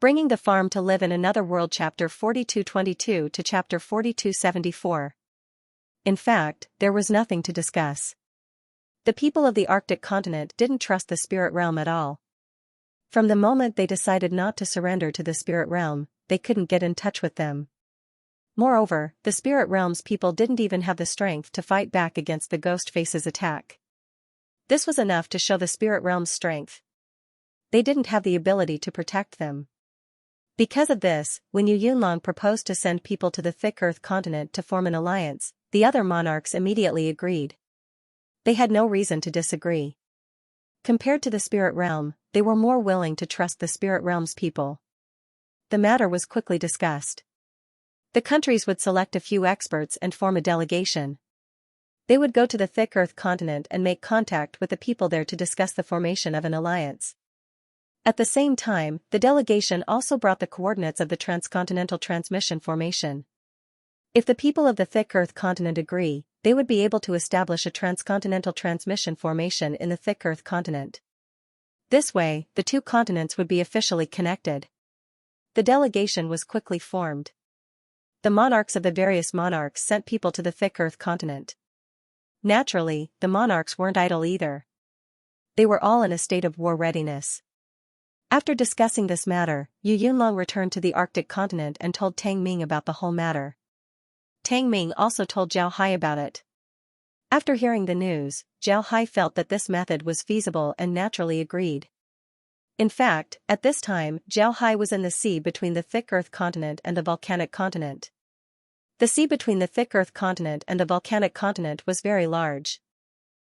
Bringing the Farm to Live in Another World Chapter 4222 to Chapter 4274. In fact, there was nothing to discuss. The people of the Arctic continent didn't trust the spirit realm at all. From the moment they decided not to surrender to the spirit realm, they couldn't get in touch with them. Moreover, the spirit realm's people didn't even have the strength to fight back against the ghost face's attack. This was enough to show the spirit realm's strength. They didn't have the ability to protect them. Because of this, when Yu Yunlong proposed to send people to the Thick Earth continent to form an alliance, the other monarchs immediately agreed. They had no reason to disagree. Compared to the spirit realm, they were more willing to trust the spirit realm's people. The matter was quickly discussed. The countries would select a few experts and form a delegation. They would go to the Thick Earth continent and make contact with the people there to discuss the formation of an alliance. At the same time, the delegation also brought the coordinates of the transcontinental transmission formation. If the people of the Thick Earth continent agree, they would be able to establish a transcontinental transmission formation in the Thick Earth continent. This way, the two continents would be officially connected. The delegation was quickly formed. The monarchs of the various monarchs sent people to the Thick Earth continent. Naturally, the monarchs weren't idle either. They were all in a state of war readiness. After discussing this matter, Yu Yunlong returned to the Arctic continent and told Tang Ming about the whole matter. Tang Ming also told Zhao Hai about it. After hearing the news, Zhao Hai felt that this method was feasible and naturally agreed. In fact, at this time, Zhao Hai was in the sea between the Thick Earth continent and the volcanic continent. The sea between the Thick Earth continent and the volcanic continent was very large.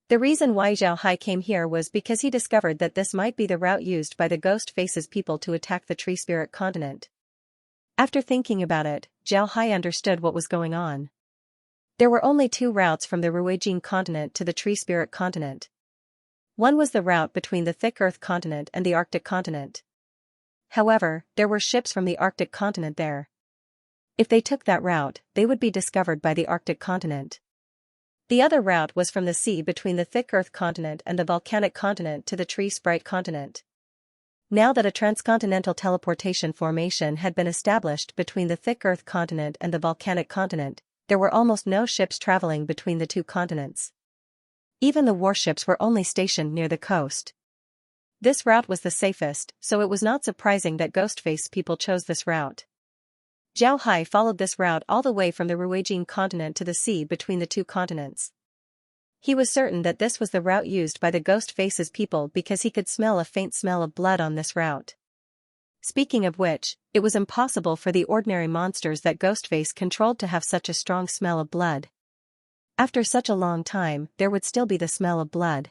The reason why Zhao Hai came here was because he discovered that this might be the route used by the Ghost Face's people to attack the Tree Spirit continent. After thinking about it, Zhao Hai understood what was going on. There were only two routes from the Ruijin continent to the Tree Spirit continent. One was the route between the Thick Earth continent and the Arctic continent. However, there were ships from the Arctic continent there. If they took that route, they would be discovered by the Arctic continent. The other route was from the sea between the Thick Earth continent and the volcanic continent to the Tree Sprite continent. Now that a transcontinental teleportation formation had been established between the Thick Earth continent and the volcanic continent, there were almost no ships traveling between the two continents. Even the warships were only stationed near the coast. This route was the safest, so it was not surprising that Ghostface people chose this route. Zhao Hai followed this route all the way from the Ruijin continent to the sea between the two continents. He was certain that this was the route used by the Ghost Face's people because he could smell a faint smell of blood on this route. Speaking of which, it was impossible for the ordinary monsters that Ghostface controlled to have such a strong smell of blood. After such a long time, there would still be the smell of blood.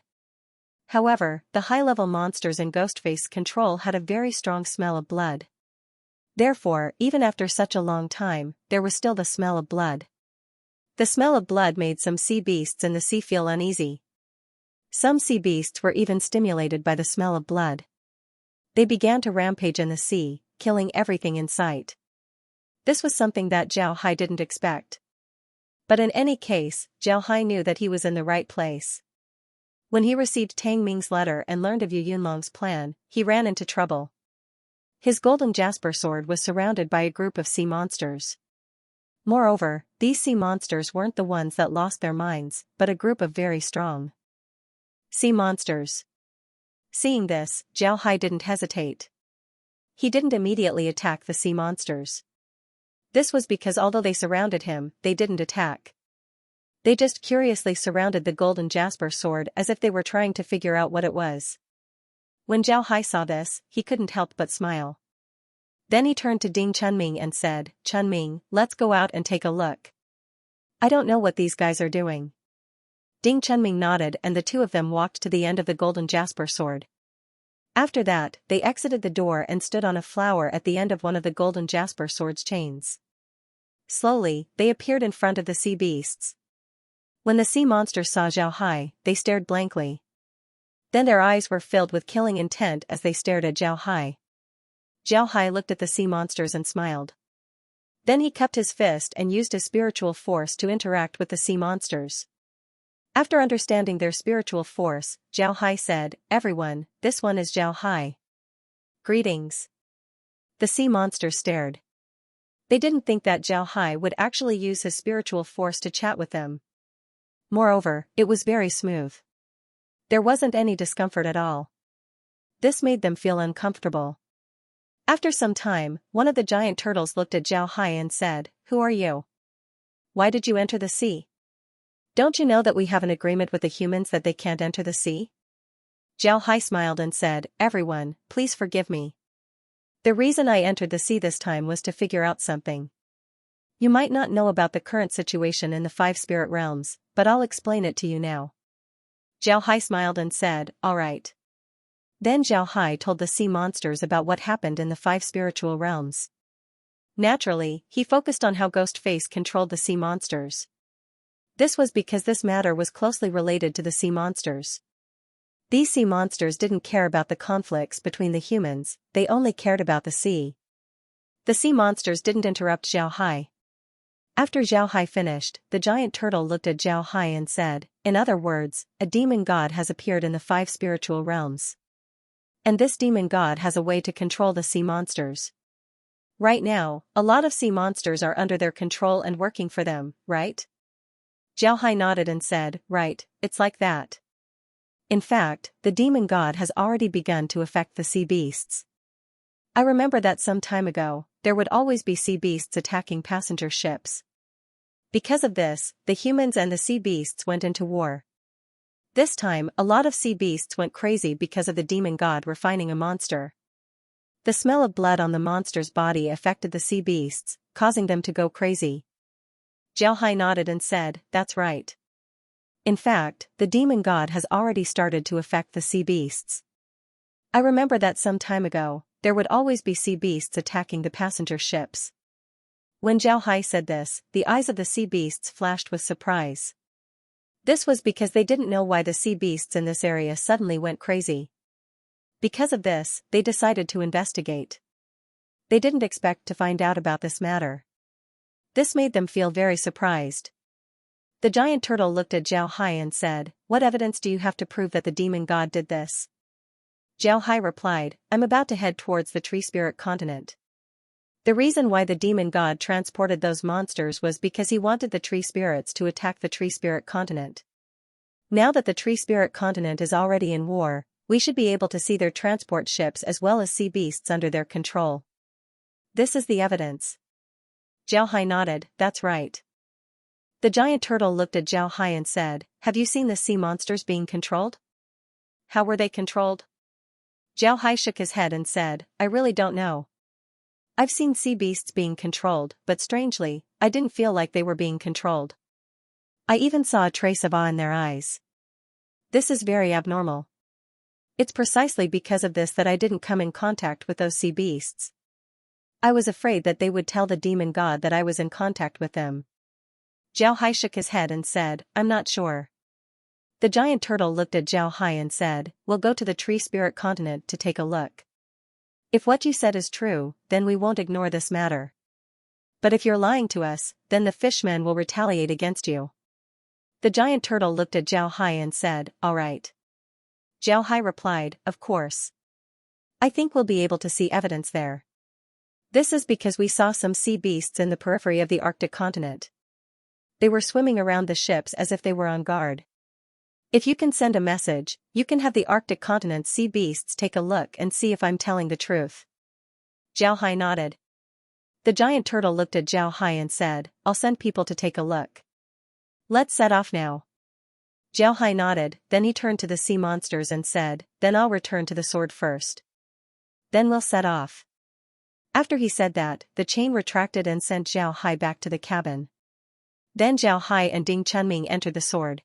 However, the high-level monsters in Ghostface control had a very strong smell of blood. Therefore, even after such a long time, there was still the smell of blood. The smell of blood made some sea beasts in the sea feel uneasy. Some sea beasts were even stimulated by the smell of blood. They began to rampage in the sea, killing everything in sight. This was something that Zhao Hai didn't expect. But in any case, Zhao Hai knew that he was in the right place. When he received Tang Ming's letter and learned of Yu Yunlong's plan, he ran into trouble. His golden jasper sword was surrounded by a group of sea monsters. Moreover, these sea monsters weren't the ones that lost their minds, but a group of very strong sea monsters. Seeing this, Zhao Hai didn't hesitate. He didn't immediately attack the sea monsters. This was because although they surrounded him, they didn't attack. They just curiously surrounded the golden jasper sword as if they were trying to figure out what it was. When Zhao Hai saw this, he couldn't help but smile. Then he turned to Ding Chunming and said, "Chunming, let's go out and take a look. I don't know what these guys are doing." Ding Chunming nodded and the two of them walked to the end of the golden jasper sword. After that, they exited the door and stood on a flower at the end of one of the golden jasper sword's chains. Slowly, they appeared in front of the sea beasts. When the sea monsters saw Zhao Hai, they stared blankly. Then their eyes were filled with killing intent as they stared at Zhao Hai. Zhao Hai looked at the sea monsters and smiled. Then he cupped his fist and used his spiritual force to interact with the sea monsters. After understanding their spiritual force, Zhao Hai said, "Everyone, this one is Zhao Hai. Greetings." The sea monsters stared. They didn't think that Zhao Hai would actually use his spiritual force to chat with them. Moreover, it was very smooth. There wasn't any discomfort at all. This made them feel uncomfortable. After some time, one of the giant turtles looked at Zhao Hai and said, "Who are you? Why did you enter the sea? Don't you know that we have an agreement with the humans that they can't enter the sea?" Zhao Hai smiled and said, "Everyone, please forgive me. The reason I entered the sea this time was to figure out something. You might not know about the current situation in the 5 spirit realms, but I'll explain it to you now." Zhao Hai smiled and said, "All right." Then Zhao Hai told the sea monsters about what happened in the 5 spiritual realms. Naturally, he focused on how Ghostface controlled the sea monsters. This was because this matter was closely related to the sea monsters. These sea monsters didn't care about the conflicts between the humans, they only cared about the sea. The sea monsters didn't interrupt Zhao Hai. After Zhao Hai finished, the giant turtle looked at Zhao Hai and said, "In other words, a demon god has appeared in the 5 spiritual realms. And this demon god has a way to control the sea monsters. Right now, a lot of sea monsters are under their control and working for them, right?" Zhao Hai nodded and said, "Right, it's like that. In fact, the demon god has already begun to affect the sea beasts. I remember that some time ago, there would always be sea beasts attacking passenger ships. Because of this, the humans and the sea beasts went into war. This time, a lot of sea beasts went crazy because of the demon god refining a monster. The smell of blood on the monster's body affected the sea beasts, causing them to go crazy." Zhao Hai nodded and said, "That's right. In fact, the demon god has already started to affect the sea beasts. I remember that some time ago, there would always be sea beasts attacking the passenger ships." When Zhao Hai said this, the eyes of the sea beasts flashed with surprise. This was because they didn't know why the sea beasts in this area suddenly went crazy. Because of this, they decided to investigate. They didn't expect to find out about this matter. This made them feel very surprised. The giant turtle looked at Zhao Hai and said, "What evidence do you have to prove that the demon god did this?" Zhao Hai replied, "I'm about to head towards the tree spirit continent. The reason why the demon god transported those monsters was because he wanted the tree spirits to attack the tree spirit continent. Now that the tree spirit continent is already in war, we should be able to see their transport ships as well as sea beasts under their control. This is the evidence." Zhao Hai nodded, "That's right." The giant turtle looked at Zhao Hai and said, "Have you seen the sea monsters being controlled? How were they controlled?" Zhao Hai shook his head and said, "I really don't know. I've seen sea beasts being controlled, but strangely, I didn't feel like they were being controlled. I even saw a trace of awe in their eyes. This is very abnormal. It's precisely because of this that I didn't come in contact with those sea beasts. I was afraid that they would tell the demon god that I was in contact with them." Zhao Hai shook his head and said, "I'm not sure." The giant turtle looked at Zhao Hai and said, "We'll go to the tree spirit continent to take a look. If what you said is true, then we won't ignore this matter. But if you're lying to us, then the fishmen will retaliate against you." The giant turtle looked at Zhao Hai and said, "All right." Zhao Hai replied, "Of course. I think we'll be able to see evidence there. This is because we saw some sea beasts in the periphery of the Arctic continent. They were swimming around the ships as if they were on guard. If you can send a message, you can have the Arctic continent's sea beasts take a look and see if I'm telling the truth." Zhao Hai nodded. The giant turtle looked at Zhao Hai and said, "I'll send people to take a look. Let's set off now." Zhao Hai nodded, then he turned to the sea monsters and said, "Then I'll return to the sword first. Then we'll set off." After he said that, the chain retracted and sent Zhao Hai back to the cabin. Then Zhao Hai and Ding Chunming entered the sword.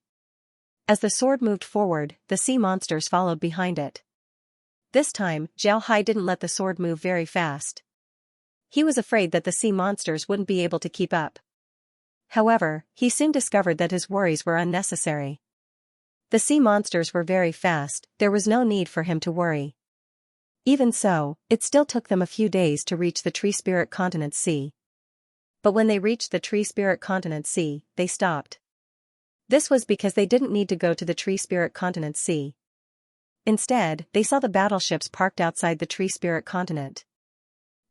As the sword moved forward, the sea monsters followed behind it. This time, Zhao Hai didn't let the sword move very fast. He was afraid that the sea monsters wouldn't be able to keep up. However, he soon discovered that his worries were unnecessary. The sea monsters were very fast, there was no need for him to worry. Even so, it still took them a few days to reach the tree spirit continent sea. But when they reached the tree spirit continent sea, they stopped. This was because they didn't need to go to the tree spirit continent sea. Instead, they saw the battleships parked outside the tree spirit continent.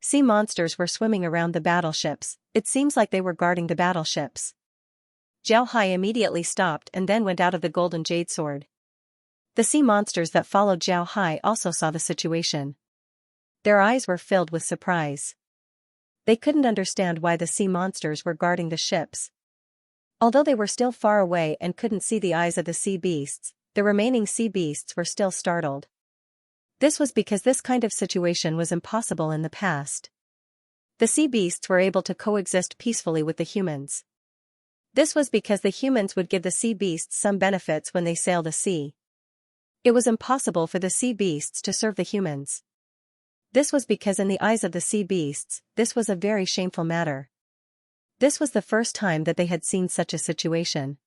Sea monsters were swimming around the battleships. It seems like they were guarding the battleships. Zhao Hai immediately stopped and then went out of the golden jade sword. The sea monsters that followed Zhao Hai also saw the situation. Their eyes were filled with surprise. They couldn't understand why the sea monsters were guarding the ships. Although they were still far away and couldn't see the eyes of the sea beasts, the remaining sea beasts were still startled. This was because this kind of situation was impossible in the past. The sea beasts were able to coexist peacefully with the humans. This was because the humans would give the sea beasts some benefits when they sail the sea. It was impossible for the sea beasts to serve the humans. This was because in the eyes of the sea beasts, this was a very shameful matter. This was the first time that they had seen such a situation.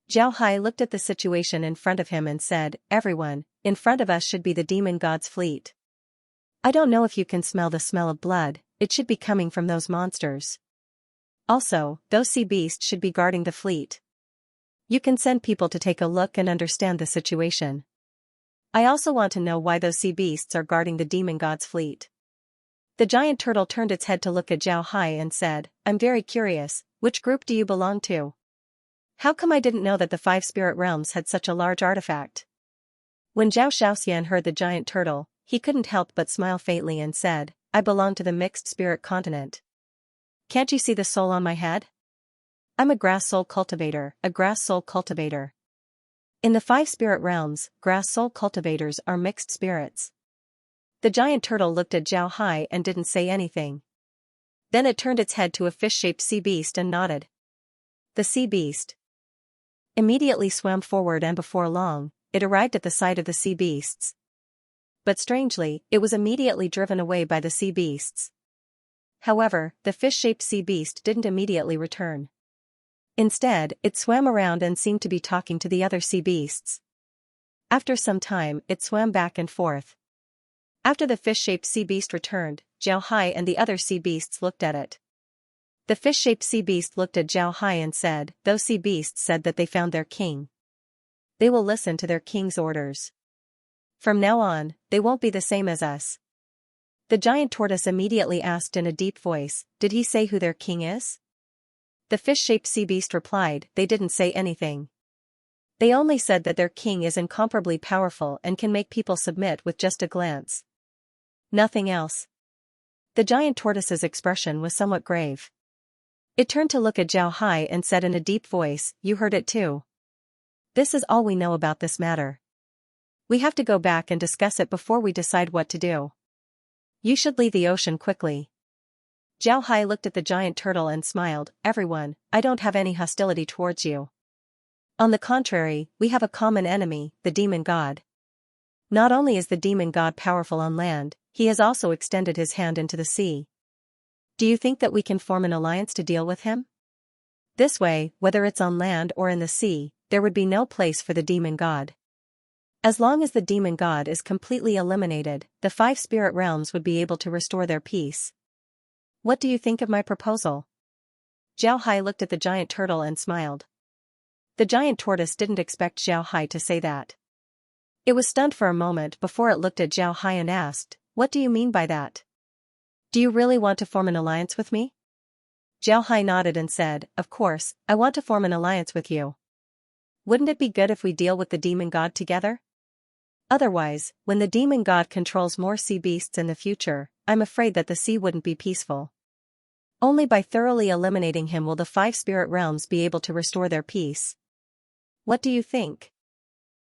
Zhao Hai looked at the situation in front of him and said, "Everyone, in front of us should be the demon god's fleet. I don't know if you can smell the smell of blood, it should be coming from those monsters. Also, those sea beasts should be guarding the fleet. You can send people to take a look and understand the situation. I also want to know why those sea beasts are guarding the demon god's fleet." The giant turtle turned its head to look at Zhao Hai and said, "I'm very curious, which group do you belong to? How come I didn't know that the 5 spirit realms had such a large artifact?" When Zhao Xiaoxian heard the giant turtle, he couldn't help but smile faintly and said, "I belong to the mixed spirit continent. Can't you see the soul on my head? I'm a grass soul cultivator, a grass soul cultivator. In the 5 spirit realms, grass soul cultivators are mixed spirits." The giant turtle looked at Zhao Hai and didn't say anything. Then it turned its head to a fish-shaped sea beast and nodded. The sea beast immediately swam forward, and before long, it arrived at the side of the sea beasts. But strangely, it was immediately driven away by the sea beasts. However, the fish-shaped sea beast didn't immediately return. Instead, it swam around and seemed to be talking to the other sea beasts. After some time, it swam back and forth. After the fish-shaped sea beast returned, Zhao Hai and the other sea beasts looked at it. The fish-shaped sea beast looked at Zhao Hai and said, "Those sea beasts said that they found their king. They will listen to their king's orders. From now on, they won't be the same as us." The giant tortoise immediately asked in a deep voice, "Did he say who their king is?" The fish-shaped sea beast replied, "They didn't say anything. They only said that their king is incomparably powerful and can make people submit with just a glance. Nothing else." The giant tortoise's expression was somewhat grave. It turned to look at Zhao Hai and said in a deep voice, "You heard it too. This is all we know about this matter. We have to go back and discuss it before we decide what to do. You should leave the ocean quickly." Zhao Hai looked at the giant turtle and smiled, "Everyone, I don't have any hostility towards you. On the contrary, we have a common enemy, the demon god. Not only is the demon god powerful on land, he has also extended his hand into the sea. Do you think that we can form an alliance to deal with him? This way, whether it's on land or in the sea, there would be no place for the demon god. As long as the demon god is completely eliminated, the 5 spirit realms would be able to restore their peace. What do you think of my proposal?" Zhao Hai looked at the giant turtle and smiled. The giant tortoise didn't expect Zhao Hai to say that. It was stunned for a moment before it looked at Zhao Hai and asked, "What do you mean by that? Do you really want to form an alliance with me?" Zhao Hai nodded and said, "Of course, I want to form an alliance with you. Wouldn't it be good if we deal with the demon god together? Otherwise, when the demon god controls more sea beasts in the future, I'm afraid that the sea wouldn't be peaceful. Only by thoroughly eliminating him will the 5 spirit realms be able to restore their peace. What do you think?"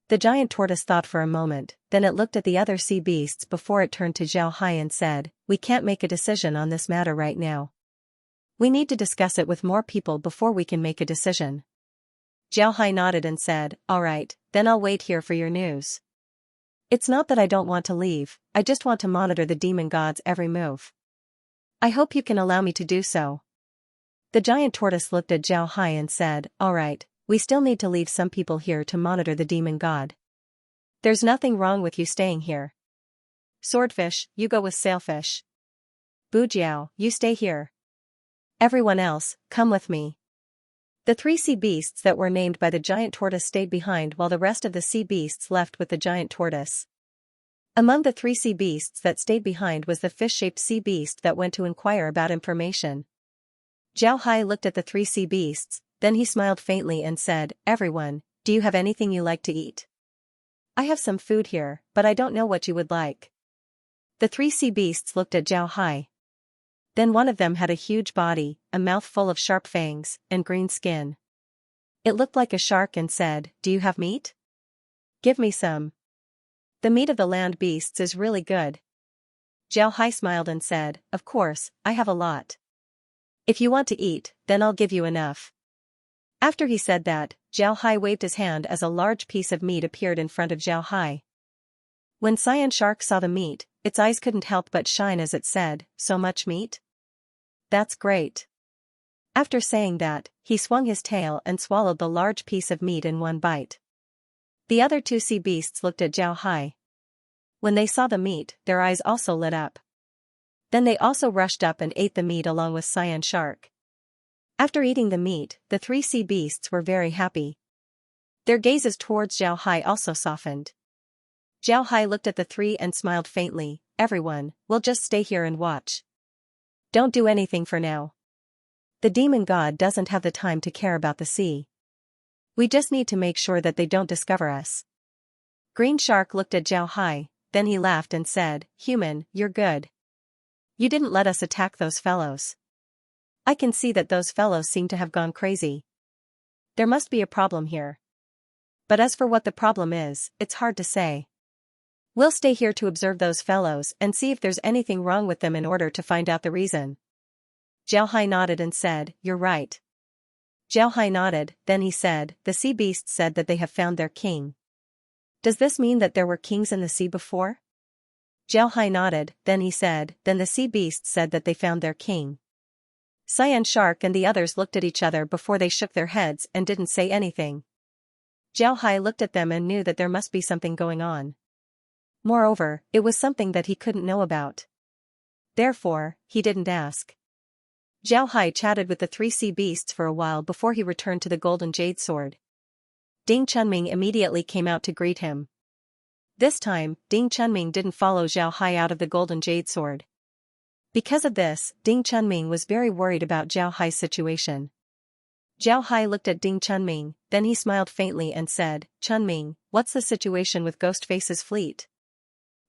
The giant tortoise thought for a moment, then it looked at the other sea beasts before it turned to Zhao Hai and said, "We can't make a decision on this matter right now. We need to discuss it with more people before we can make a decision." Zhao Hai nodded and said, "All right, then I'll wait here for your news. It's not that I don't want to leave, I just want to monitor the demon god's every move. I hope you can allow me to do so." The giant tortoise looked at Zhao Hai and said, "All right, we still need to leave some people here to monitor the demon god. There's nothing wrong with you staying here. Swordfish, you go with Sailfish. Bujiao, you stay here. Everyone else, come with me." The 3 sea beasts that were named by the giant tortoise stayed behind while the rest of the sea beasts left with the giant tortoise. Among the 3 sea beasts that stayed behind was the fish-shaped sea beast that went to inquire about information. Zhao Hai looked at the 3 sea beasts, then he smiled faintly and said, "Everyone, do you have anything you like to eat? I have some food here, but I don't know what you would like." The 3 sea beasts looked at Zhao Hai. Then one of them had a huge body, a mouth full of sharp fangs, and green skin. It looked like a shark and said, "Do you have meat? Give me some. The meat of the land beasts is really good." Zhao Hai smiled and said, "Of course, I have a lot. If you want to eat, then I'll give you enough." After he said that, Zhao Hai waved his hand as a large piece of meat appeared in front of Zhao Hai. When Cyan Shark saw the meat, its eyes couldn't help but shine as it said, "So much meat? That's great." After saying that, he swung his tail and swallowed the large piece of meat in one bite. The other 2 sea beasts looked at Zhao Hai. When they saw the meat, their eyes also lit up. Then they also rushed up and ate the meat along with Cyan Shark. After eating the meat, the 3 sea beasts were very happy. Their gazes towards Zhao Hai also softened. Zhao Hai looked at the 3 and smiled faintly, "Everyone, we'll just stay here and watch. Don't do anything for now. The demon god doesn't have the time to care about the sea. We just need to make sure that they don't discover us." Green Shark looked at Zhao Hai, then he laughed and said, "Human, you're good. You didn't let us attack those fellows. I can see that those fellows seem to have gone crazy. There must be a problem here. But as for what the problem is, it's hard to say. We'll stay here to observe those fellows and see if there's anything wrong with them in order to find out the reason." Zhao Hai nodded and said, "You're right." Zhao Hai nodded, then he said, "The sea beasts said that they have found their king. Does this mean that there were kings in the sea before?" Zhao Hai nodded, then he said, "Then the sea beasts said that they found their king." Cyan Shark and the others looked at each other before they shook their heads and didn't say anything. Zhao Hai looked at them and knew that there must be something going on. Moreover, it was something that he couldn't know about. Therefore, he didn't ask. Zhao Hai chatted with the 3 sea beasts for a while before he returned to the golden jade sword. Ding Chunming immediately came out to greet him. This time, Ding Chunming didn't follow Zhao Hai out of the golden jade sword. Because of this, Ding Chunming was very worried about Zhao Hai's situation. Zhao Hai looked at Ding Chunming, then he smiled faintly and said, "Chunming, what's the situation with Ghostface's fleet?"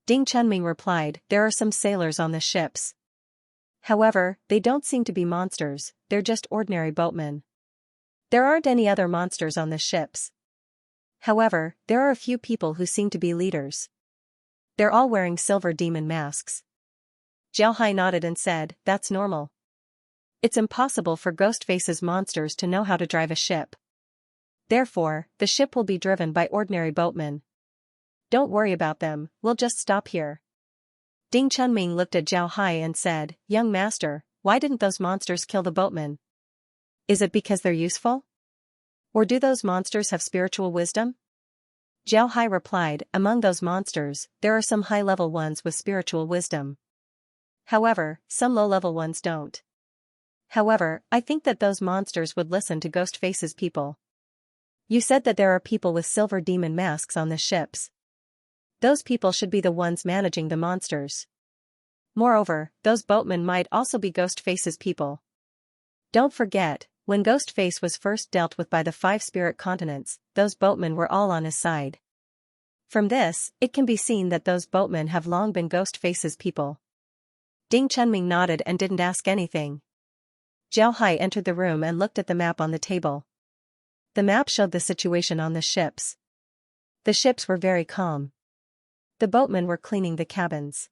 Ding Chunming replied, "There are some sailors on the ships. However, they don't seem to be monsters, they're just ordinary boatmen. There aren't any other monsters on the ships. However, there are a few people who seem to be leaders. They're all wearing silver demon masks." Zhao Hai nodded and said, "That's normal. It's impossible for Ghostface's monsters to know how to drive a ship. Therefore, the ship will be driven by ordinary boatmen. Don't worry about them, we'll just stop here." Ding Chunming looked at Zhao Hai and said, "Young master, why didn't those monsters kill the boatmen? Is it because they're useful? Or do those monsters have spiritual wisdom?" Zhao Hai replied, "Among those monsters, there are some high-level ones with spiritual wisdom. However, some low-level ones don't. However, I think that those monsters would listen to Ghostface's people. You said that there are people with silver demon masks on the ships. Those people should be the ones managing the monsters. Moreover, those boatmen might also be Ghostface's people. Don't forget, when Ghostface was first dealt with by the 5 spirit continents, those boatmen were all on his side. From this, it can be seen that those boatmen have long been Ghostface's people." Ding Chunming nodded and didn't ask anything. Zhao Hai entered the room and looked at the map on the table. The map showed the situation on the ships. The ships were very calm. The boatmen were cleaning the cabins.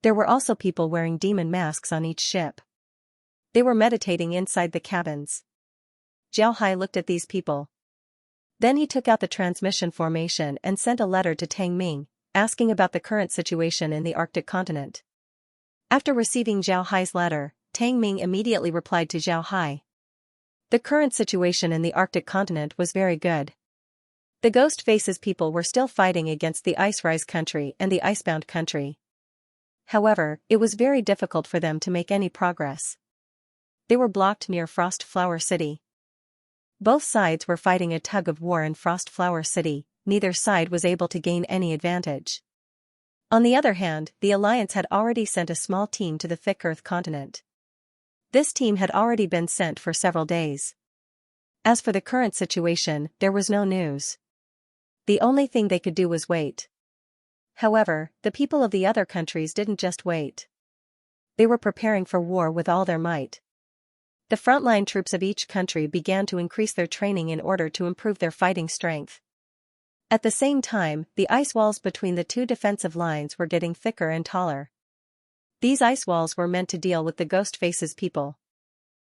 There were also people wearing demon masks on each ship. They were meditating inside the cabins. Zhao Hai looked at these people. Then he took out the transmission formation and sent a letter to Tang Ming, asking about the current situation in the Arctic continent. After receiving Zhao Hai's letter, Tang Ming immediately replied to Zhao Hai. The current situation in the Arctic continent was very good. The Ghostface's people were still fighting against the Ice Rise country and the Icebound country. However, it was very difficult for them to make any progress. They were blocked near Frost Flower City. Both sides were fighting a tug of war in Frost Flower City, neither side was able to gain any advantage. On the other hand, the Alliance had already sent a small team to the thick Earth continent. This team had already been sent for several days. As for the current situation, there was no news. The only thing they could do was wait. However, the people of the other countries didn't just wait. They were preparing for war with all their might. The frontline troops of each country began to increase their training in order to improve their fighting strength. At the same time, the ice walls between the two defensive lines were getting thicker and taller. These ice walls were meant to deal with the Ghost Face's people.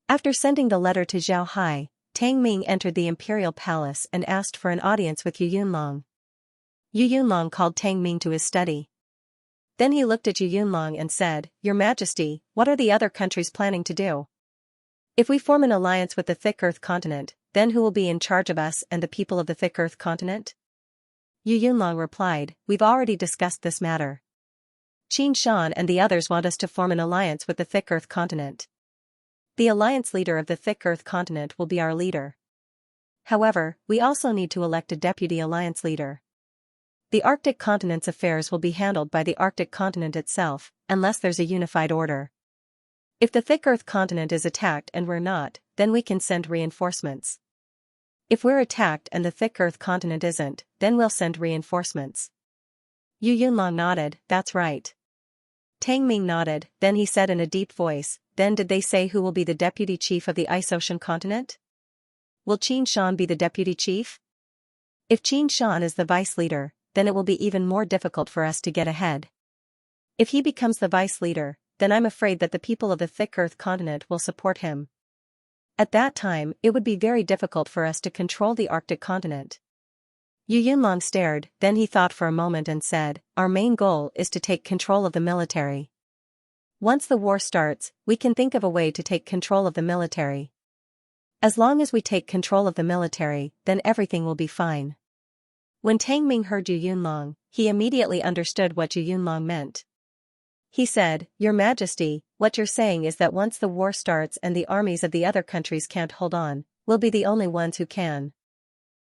After sending the letter to Zhao Hai, Tang Ming entered the imperial palace and asked for an audience with Yu Yunlong. Yu Yunlong called Tang Ming to his study. Then he looked at Yu Yunlong and said, "Your Majesty, what are the other countries planning to do? If we form an alliance with the thick Earth continent, then who will be in charge of us and the people of the thick Earth continent?" Yu Yunlong replied, "We've already discussed this matter. Qin Shan and the others want us to form an alliance with the thick Earth continent. The alliance leader of the thick Earth continent will be our leader. However, we also need to elect a deputy alliance leader. The Arctic continent's affairs will be handled by the Arctic continent itself, unless there's a unified order. If the thick Earth continent is attacked and we're not, then we can send reinforcements. If we're attacked and the thick Earth continent isn't, then we'll send reinforcements." Yu Yunlong nodded, "That's right." Tang Ming nodded, then he said in a deep voice, "Then did they say who will be the deputy chief of the Ice Ocean continent? Will Qin Shan be the deputy chief? If Qin Shan is the vice leader, then it will be even more difficult for us to get ahead. If he becomes the vice leader, then I'm afraid that the people of the thick Earth continent will support him. At that time, it would be very difficult for us to control the Arctic continent." Yu Yunlong stared, then he thought for a moment and said, "Our main goal is to take control of the military. Once the war starts, we can think of a way to take control of the military. As long as we take control of the military, then everything will be fine." When Tang Ming heard Yu Yunlong, he immediately understood what Yu Yunlong meant. He said, "Your Majesty, what you're saying is that once the war starts and the armies of the other countries can't hold on, we'll be the only ones who can.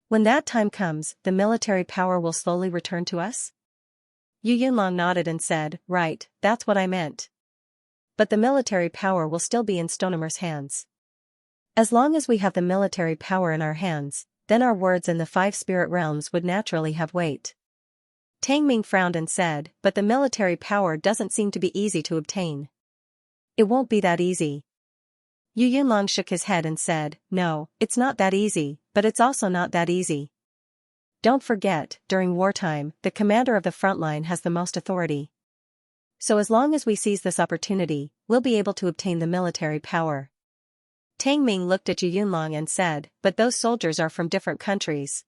When that time comes, the military power will slowly return to us?" Yu Yunlong nodded and said, "Right, that's what I meant. But the military power will still be in Stonemar's hands. As long as we have the military power in our hands, then our words in the 5 spirit realms would naturally have weight." Tang Ming frowned and said, "But the military power doesn't seem to be easy to obtain." "It won't be that easy." Yu Yunlong shook his head and said, "No, it's not that easy, but it's also not that easy. Don't forget, during wartime, the commander of the front line has the most authority. So as long as we seize this opportunity, we'll be able to obtain the military power." Tang Ming looked at Yu Yunlong and said, "But those soldiers are from different countries.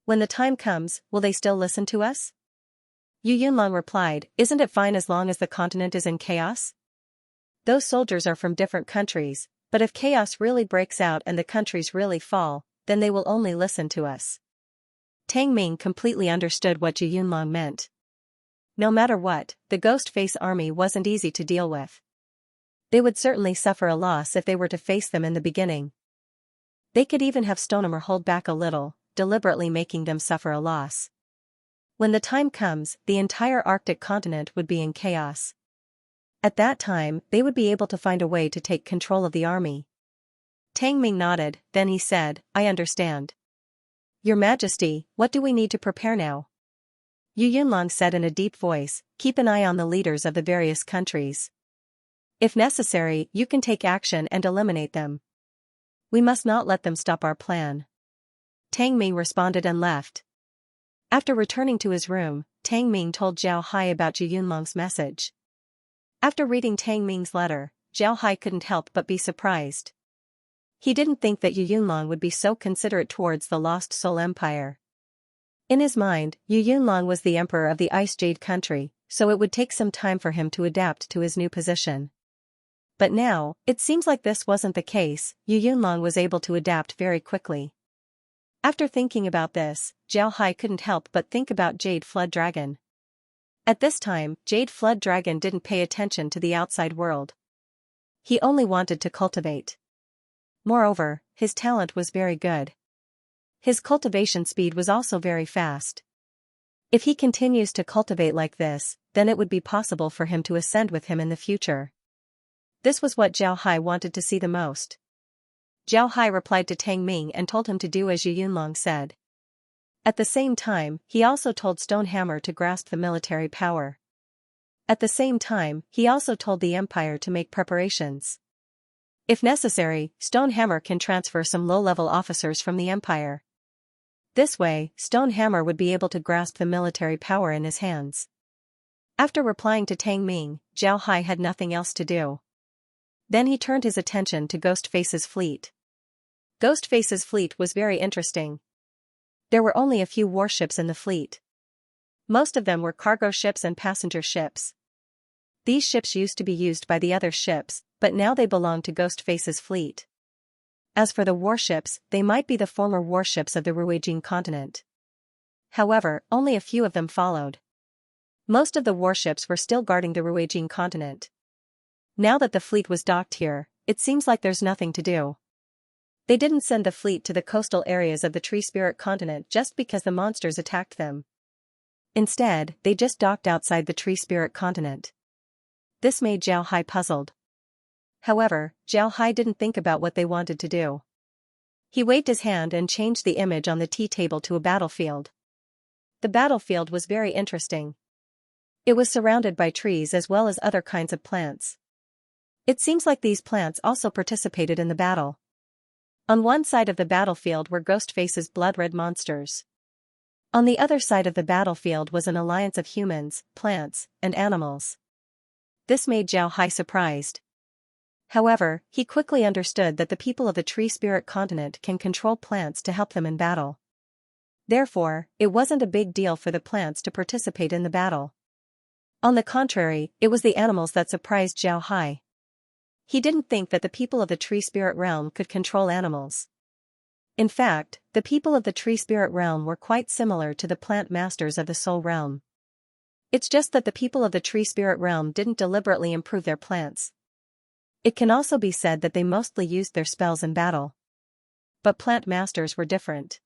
When the time comes, will they still listen to us?" Yu Yunlong replied, "Isn't it fine as long as the continent is in chaos? Those soldiers are from different countries, but if chaos really breaks out and the countries really fall, then they will only listen to us." Tang Ming completely understood what Yu Yunlong meant. No matter what, the Ghost Face army wasn't easy to deal with. They would certainly suffer a loss if they were to face them in the beginning. They could even have Stonemar hold back a little, deliberately making them suffer a loss. When the time comes, the entire Arctic continent would be in chaos. At that time, they would be able to find a way to take control of the army. Tang Ming nodded, then he said, "I understand. Your Majesty, what do we need to prepare now?" Yu Yunlong said in a deep voice, "Keep an eye on the leaders of the various countries. If necessary, you can take action and eliminate them. We must not let them stop our plan." Tang Ming responded and left. After returning to his room, Tang Ming told Zhao Hai about Yu Yunlong's message. After reading Tang Ming's letter, Zhao Hai couldn't help but be surprised. He didn't think that Yu Yunlong would be so considerate towards the Lost Soul Empire. In his mind, Yu Yunlong was the emperor of the Ice Jade country, so it would take some time for him to adapt to his new position. But now, it seems like this wasn't the case. Yu Yunlong was able to adapt very quickly. After thinking about this, Zhao Hai couldn't help but think about Jade Flood Dragon. At this time, Jade Flood Dragon didn't pay attention to the outside world. He only wanted to cultivate. Moreover, his talent was very good. His cultivation speed was also very fast. If he continues to cultivate like this, then it would be possible for him to ascend with him in the future. This was what Zhao Hai wanted to see the most. Zhao Hai replied to Tang Ming and told him to do as Yu Yunlong said. At the same time, he also told Stone Hammer to grasp the military power. At the same time, he also told the Empire to make preparations. If necessary, Stone Hammer can transfer some low-level officers from the Empire. This way, Stone Hammer would be able to grasp the military power in his hands. After replying to Tang Ming, Zhao Hai had nothing else to do. Then he turned his attention to Ghostface's fleet. Ghostface's fleet was very interesting. There were only a few warships in the fleet. Most of them were cargo ships and passenger ships. These ships used to be used by the other ships, but now they belong to Ghostface's fleet. As for the warships, they might be the former warships of the Ruijin continent. However, only a few of them followed. Most of the warships were still guarding the Ruijin continent. Now that the fleet was docked here, it seems like there's nothing to do. They didn't send the fleet to the coastal areas of the Tree Spirit continent just because the monsters attacked them. Instead, they just docked outside the Tree Spirit continent. This made Zhao Hai puzzled. However, Zhao Hai didn't think about what they wanted to do. He waved his hand and changed the image on the tea table to a battlefield. The battlefield was very interesting. It was surrounded by trees as well as other kinds of plants. It seems like these plants also participated in the battle. On one side of the battlefield were Ghostface's blood-red monsters. On the other side of the battlefield was an alliance of humans, plants, and animals. This made Zhao Hai surprised. However, he quickly understood that the people of the Tree Spirit continent can control plants to help them in battle. Therefore, it wasn't a big deal for the plants to participate in the battle. On the contrary, it was the animals that surprised Zhao Hai. He didn't think that the people of the Tree Spirit realm could control animals. In fact, the people of the Tree Spirit realm were quite similar to the plant masters of the Soul realm. It's just that the people of the Tree Spirit realm didn't deliberately improve their plants. It can also be said that they mostly used their spells in battle. But plant masters were different.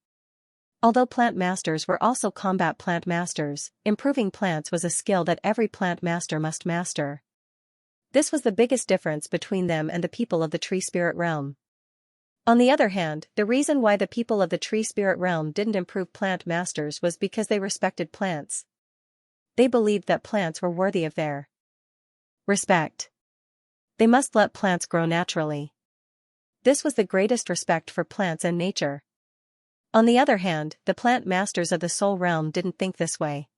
Although plant masters were also combat plant masters, improving plants was a skill that every plant master must master. This was the biggest difference between them and the people of the Tree Spirit realm. On the other hand, the reason why the people of the Tree Spirit realm didn't improve plant masters was because they respected plants. They believed that plants were worthy of their respect. They must let plants grow naturally. This was the greatest respect for plants and nature. On the other hand, the plant masters of the Soul realm didn't think this way.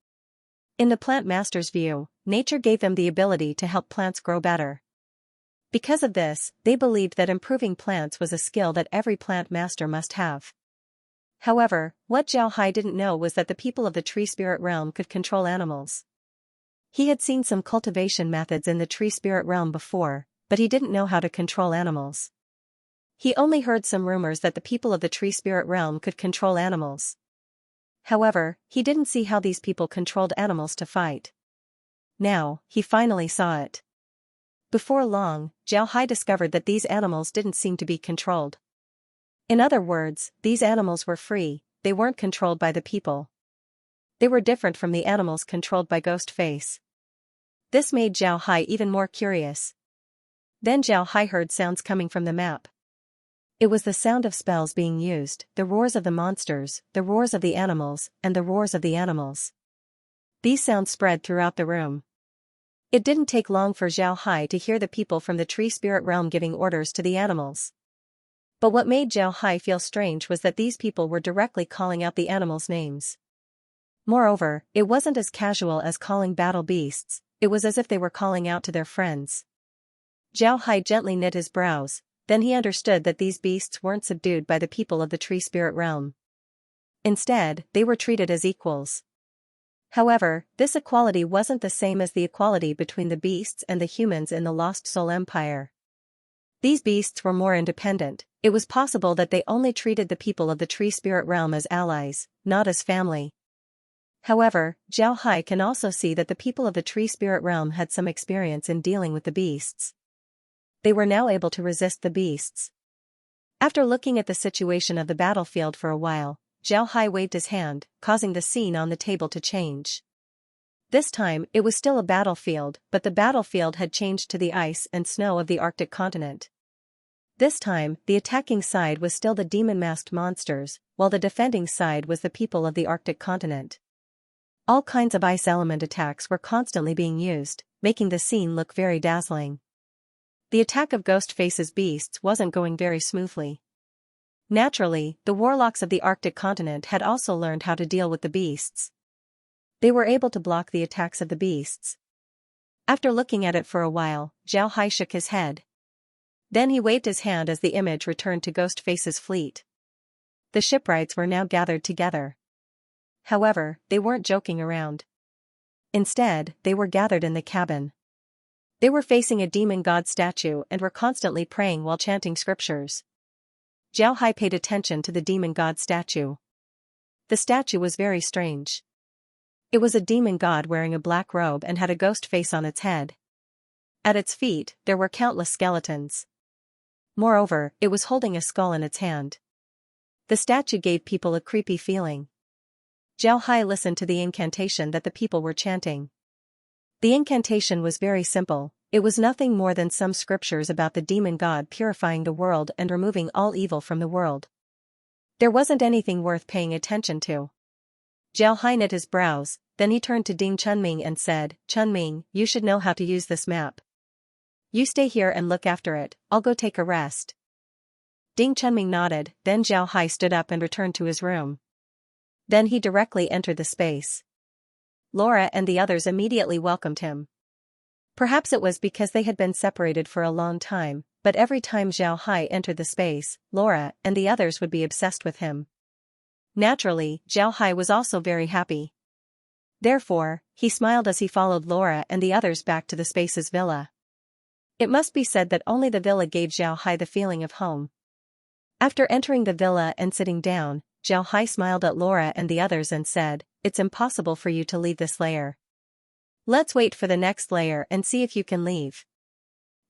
In the plant master's view, nature gave them the ability to help plants grow better. Because of this, they believed that improving plants was a skill that every plant master must have. However, what Zhao Hai didn't know was that the people of the Tree Spirit realm could control animals. He had seen some cultivation methods in the Tree Spirit realm before, but he didn't know how to control animals. He only heard some rumors that the people of the Tree Spirit realm could control animals. However, he didn't see how these people controlled animals to fight. Now, he finally saw it. Before long, Zhao Hai discovered that these animals didn't seem to be controlled. In other words, these animals were free, they weren't controlled by the people. They were different from the animals controlled by Ghostface. This made Zhao Hai even more curious. Then Zhao Hai heard sounds coming from the map. It was the sound of spells being used, the roars of the monsters, the roars of the animals, and the roars of the animals. These sounds spread throughout the room. It didn't take long for Zhao Hai to hear the people from the Tree Spirit realm giving orders to the animals. But what made Zhao Hai feel strange was that these people were directly calling out the animals' names. Moreover, it wasn't as casual as calling battle beasts, it was as if they were calling out to their friends. Zhao Hai gently knit his brows, then he understood that these beasts weren't subdued by the people of the Tree Spirit realm. Instead, they were treated as equals. However, this equality wasn't the same as the equality between the beasts and the humans in the Lost Soul Empire. These beasts were more independent. It was possible that they only treated the people of the Tree Spirit realm as allies, not as family. However, Zhao Hai can also see that the people of the Tree Spirit realm had some experience in dealing with the beasts. They were now able to resist the beasts. After looking at the situation of the battlefield for a while, Zhao Hai waved his hand, causing the scene on the table to change. This time, it was still a battlefield, but the battlefield had changed to the ice and snow of the Arctic continent. This time, the attacking side was still the demon-masked monsters, while the defending side was the people of the Arctic continent. All kinds of ice element attacks were constantly being used, making the scene look very dazzling. The attack of Ghostface's beasts wasn't going very smoothly. Naturally, the warlocks of the Arctic continent had also learned how to deal with the beasts. They were able to block the attacks of the beasts. After looking at it for a while, Zhao Hai shook his head. Then he waved his hand as the image returned to Ghostface's fleet. The shipwrights were now gathered together. However, they weren't joking around. Instead, they were gathered in the cabin. They were facing a demon god statue and were constantly praying while chanting scriptures. Zhao Hai paid attention to the demon god statue. The statue was very strange. It was a demon god wearing a black robe and had a ghost face on its head. At its feet, there were countless skeletons. Moreover, it was holding a skull in its hand. The statue gave people a creepy feeling. Zhao Hai listened to the incantation that the people were chanting. The incantation was very simple. It was nothing more than some scriptures about the demon god purifying the world and removing all evil from the world. There wasn't anything worth paying attention to. Zhao Hai knit his brows, then he turned to Ding Chunming and said, "Chunming, you should know how to use this map. You stay here and look after it, I'll go take a rest." Ding Chunming nodded, then Zhao Hai stood up and returned to his room. Then he directly entered the space. Laura and the others immediately welcomed him. Perhaps it was because they had been separated for a long time, but every time Zhao Hai entered the space, Laura and the others would be obsessed with him. Naturally, Zhao Hai was also very happy. Therefore, he smiled as he followed Laura and the others back to the space's villa. It must be said that only the villa gave Zhao Hai the feeling of home. After entering the villa and sitting down, Zhao Hai smiled at Laura and the others and said, "It's impossible for you to leave this layer. Let's wait for the next layer and see if you can leave."